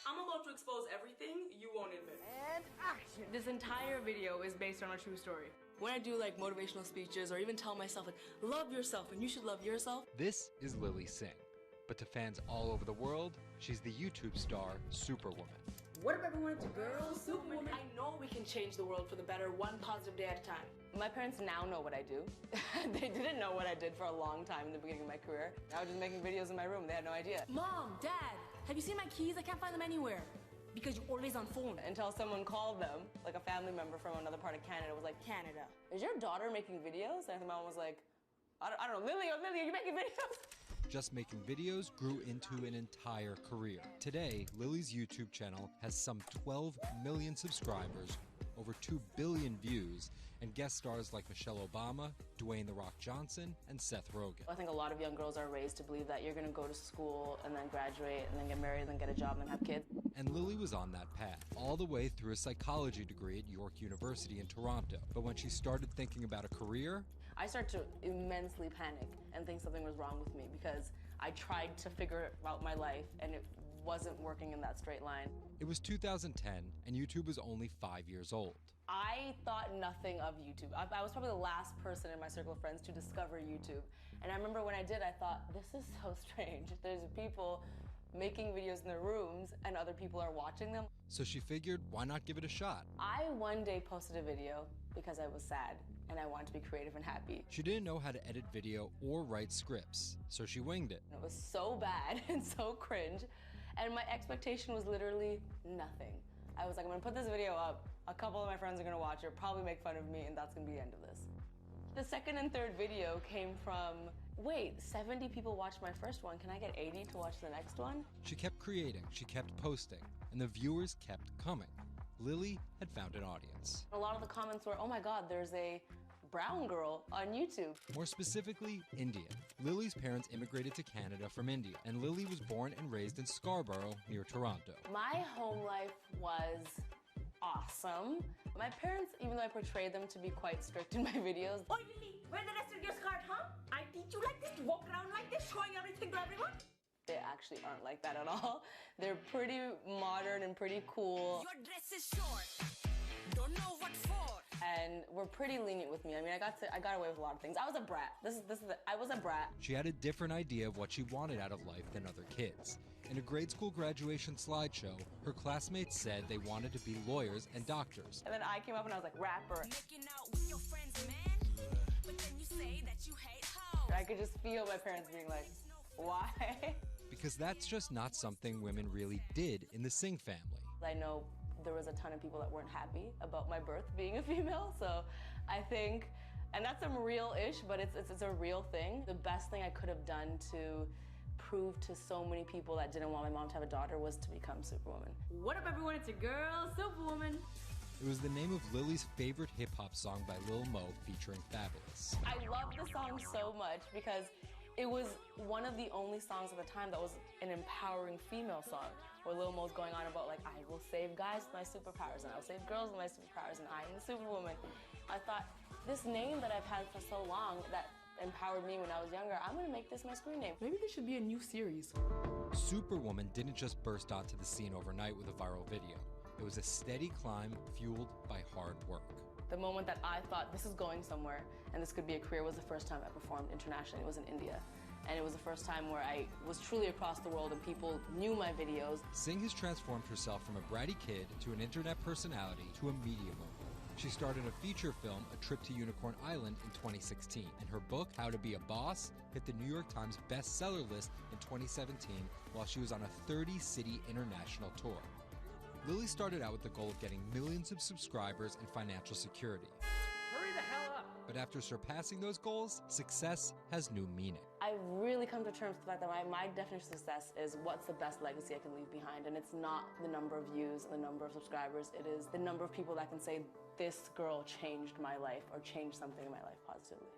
I'm about to expose everything you won't admit. And action! This entire video is based on a true story. When I do like motivational speeches or even tell myself like, love yourself and you should love yourself. This is Lily Singh, but to fans all over the world, she's the YouTube star Superwoman. What if everyone to girl Superwoman? I know we can change the world for the better, one positive day at a time. My parents now know what I do. They didn't know what I did for a long time in the beginning of my career. I was just making videos in my room. They had no idea. Mom, Dad, have you seen my keys? I can't find them anywhere. Because you're always on phone. Until someone called them, like a family member from another part of Canada, was like, Canada. Is your daughter making videos? And my mom was like, I don't know, Lily, are you making videos? Just making videos grew into an entire career. Today, Lily's YouTube channel has some 12 million subscribers, over 2 billion views, and guest stars like Michelle Obama, Dwayne "The Rock" Johnson, and Seth Rogen. I think a lot of young girls are raised to believe that you're going to go to school and then graduate and then get married and then get a job and have kids. And Lily was on that path, all the way through a psychology degree at York University in Toronto. But when she started thinking about a career, I started to immensely panic and think something was wrong with me because I tried to figure out my life and it wasn't working in that straight line. It was 2010 and YouTube was only 5 years old. I thought nothing of YouTube. I was probably the last person in my circle of friends to discover YouTube. And I remember when I did, I thought, this is so strange. There's people making videos in their rooms and other people are watching them. So she figured, why not give it a shot? I one day posted a video because I was sad and I wanted to be creative and happy. She didn't know how to edit video or write scripts, so she winged it. It was so bad and so cringe, and my expectation was literally nothing. I was like, I'm gonna put this video up, a couple of my friends are gonna watch it, probably make fun of me, and that's gonna be the end of this. The second and third video came from, wait, 70 people watched my first one, can I get 80 to watch the next one? She kept creating, she kept posting, and the viewers kept coming. Lily had found an audience. A lot of the comments were, oh my God, there's a brown girl on YouTube. More specifically, Indian. Lily's parents immigrated to Canada from India, and Lily was born and raised in Scarborough, near Toronto. My home life was awesome. My parents, even though I portrayed them to be quite strict in my videos. Oi, Lily, where the rest of your skirt, huh? I teach you like this to walk around like this, showing everything to everyone? They actually aren't like that at all. They're pretty modern and pretty cool. Your dress is short. Don't know what for. And were pretty lenient with me. I mean, I got away with a lot of things. I was a brat. I was a brat. She had a different idea of what she wanted out of life than other kids. In a grade school graduation slideshow, her classmates said they wanted to be lawyers and doctors. And then I came up and I was like, rapper. Making out with your friends, man. But then you say that you hate hoes. I could just feel my parents being like, why? Because that's just not something women really did in the Singh family. I know there was a ton of people that weren't happy about my birth being a female, so I think, and that's some real-ish, but it's a real thing. The best thing I could have done to prove to so many people that didn't want my mom to have a daughter was to become Superwoman. What up, everyone? It's your girl, Superwoman. It was the name of Lily's favorite hip-hop song by Lil Mo featuring Fabulous. I love the song so much because it was one of the only songs at the time that was an empowering female song, where Lil Mo's going on about like, I will save guys with my superpowers, and I will save girls with my superpowers, and I am the Superwoman. I thought, this name that I've had for so long that empowered me when I was younger, I'm gonna make this my screen name. Maybe this should be a new series. Superwoman didn't just burst onto the scene overnight with a viral video. It was a steady climb fueled by hard work. The moment that I thought this is going somewhere and this could be a career was the first time I performed internationally. It was in India. And it was the first time where I was truly across the world and people knew my videos. Singh has transformed herself from a bratty kid to an internet personality to a media mogul. She started a feature film, A Trip to Unicorn Island, in 2016. And her book, How to Be a Boss, hit the New York Times bestseller list in 2017 while she was on a 30-city international tour. Lily started out with the goal of getting millions of subscribers and financial security. Hurry the hell up! But after surpassing those goals, success has new meaning. I've really come to terms with the fact that my definition of success is what's the best legacy I can leave behind. And it's not the number of views and the number of subscribers. It is the number of people that can say, this girl changed my life or changed something in my life positively.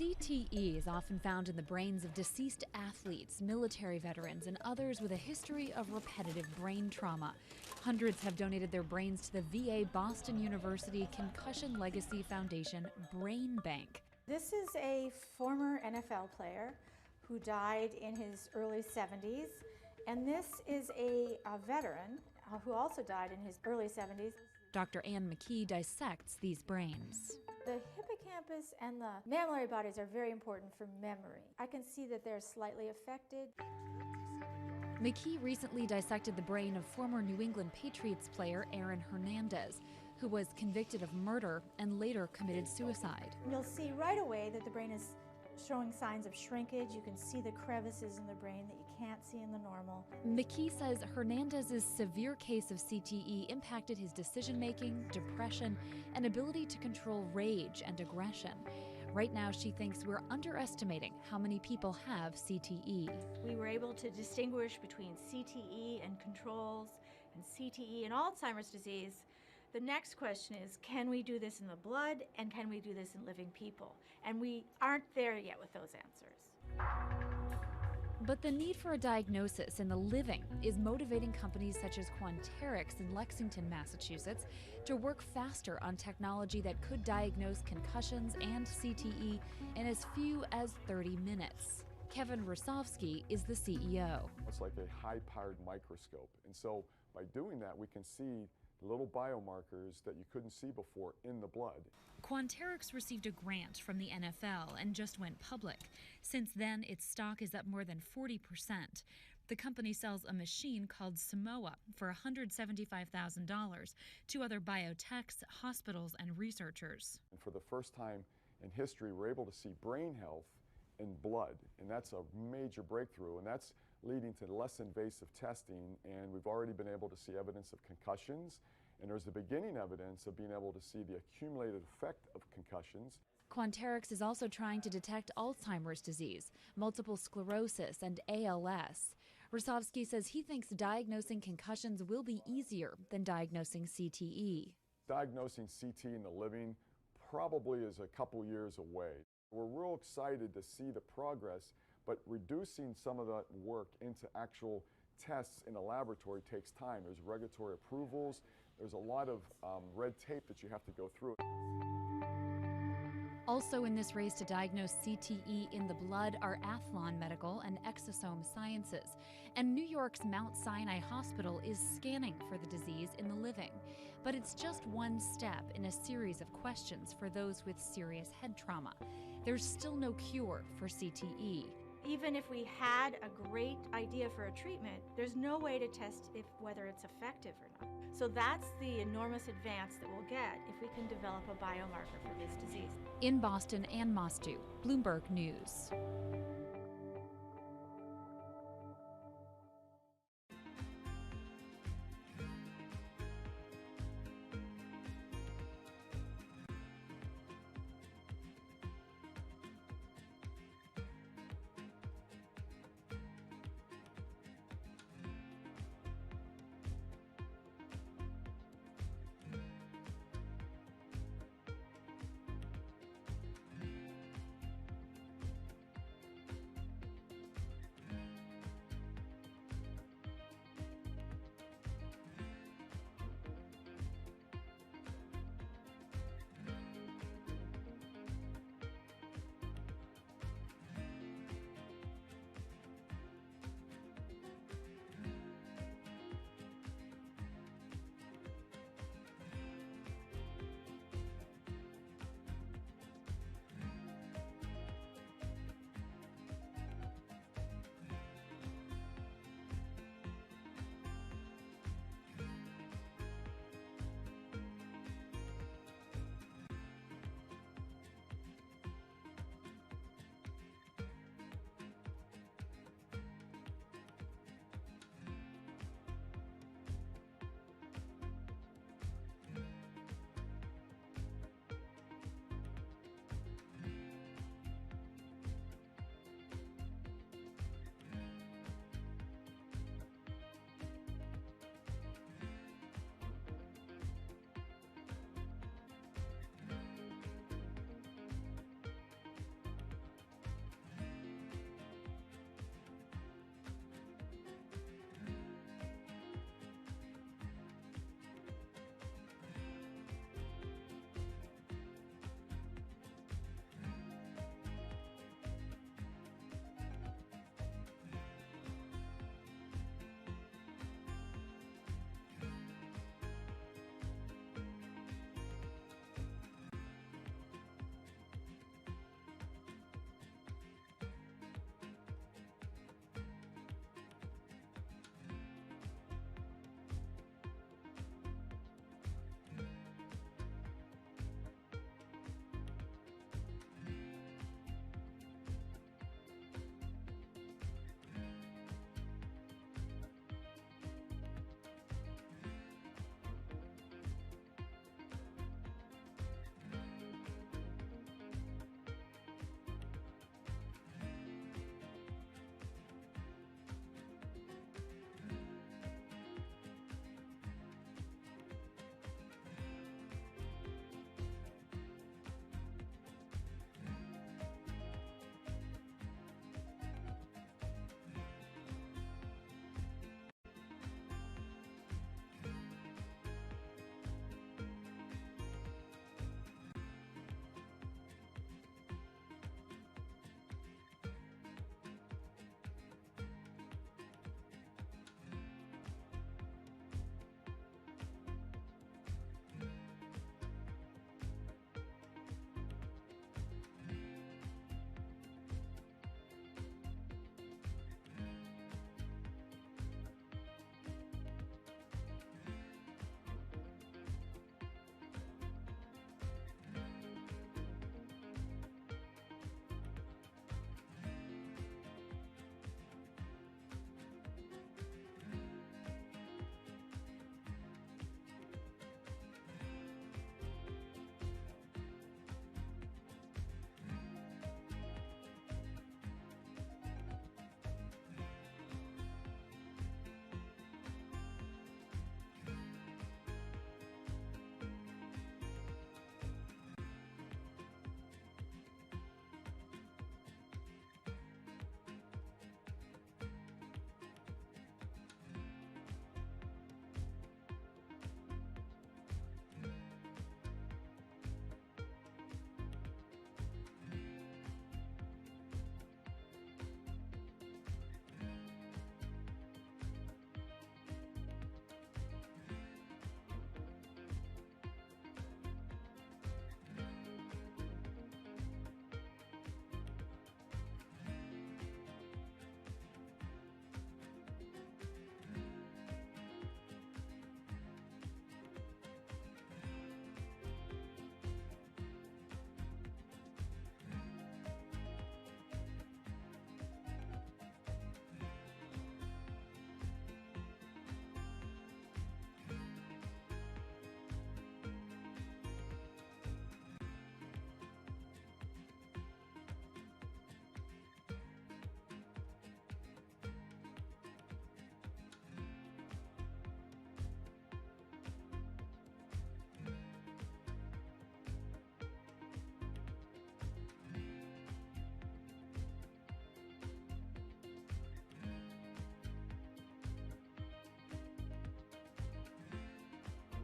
CTE is often found in the brains of deceased athletes, military veterans, and others with a history of repetitive brain trauma. Hundreds have donated their brains to the VA Boston University Concussion Legacy Foundation Brain Bank. This is a former NFL player who died in his early 70s, and this is a veteran who also died in his early 70s. Dr. Ann McKee dissects these brains. The hippocampus and the mammillary bodies are very important for memory. I can see that they're slightly affected. McKee recently dissected the brain of former New England Patriots player Aaron Hernandez, who was convicted of murder and later committed suicide. You'll see right away that the brain is showing signs of shrinkage. You can see the crevices in the brain that you can't see in the normal. McKee says Hernandez's severe case of CTE impacted his decision-making, depression, and ability to control rage and aggression. Right now, she thinks we're underestimating how many people have CTE. We were able to distinguish between CTE and controls and CTE and Alzheimer's disease. The next question is, can we do this in the blood, and can we do this in living people? And we aren't there yet with those answers. But the need for a diagnosis in the living is motivating companies such as Quanterix in Lexington, Massachusetts, to work faster on technology that could diagnose concussions and CTE in as few as 30 minutes. Kevin Rosovsky is the CEO. It's like a high-powered microscope, and so by doing that, we can see little biomarkers that you couldn't see before in the blood. Quanterix received a grant from the NFL and just went public. Since then, its stock is up more than 40%. The company sells a machine called Simoa for $175,000 to other biotechs, hospitals, and researchers. And for the first time in history, we're able to see brain health in blood, and that's a major breakthrough, and that's leading to less invasive testing, and we've already been able to see evidence of concussions, and there's the beginning evidence of being able to see the accumulated effect of concussions. Quanterix is also trying to detect Alzheimer's disease, multiple sclerosis, and ALS. Rosovsky says he thinks diagnosing concussions will be easier than diagnosing CTE. Diagnosing CT in the living probably is a couple years away. We're real excited to see the progress, but reducing some of that work into actual tests in a laboratory takes time. There's regulatory approvals, there's a lot of red tape that you have to go through. Also in this race to diagnose CTE in the blood are Athlon Medical and Exosome Sciences. And New York's Mount Sinai Hospital is scanning for the disease in the living. But it's just one step in a series of questions for those with serious head trauma. There's still no cure for CTE. Even if we had a great idea for a treatment, there's no way to test whether it's effective or not. So that's the enormous advance that we'll get if we can develop a biomarker for this disease. In Boston, Ann Mostu, Bloomberg News.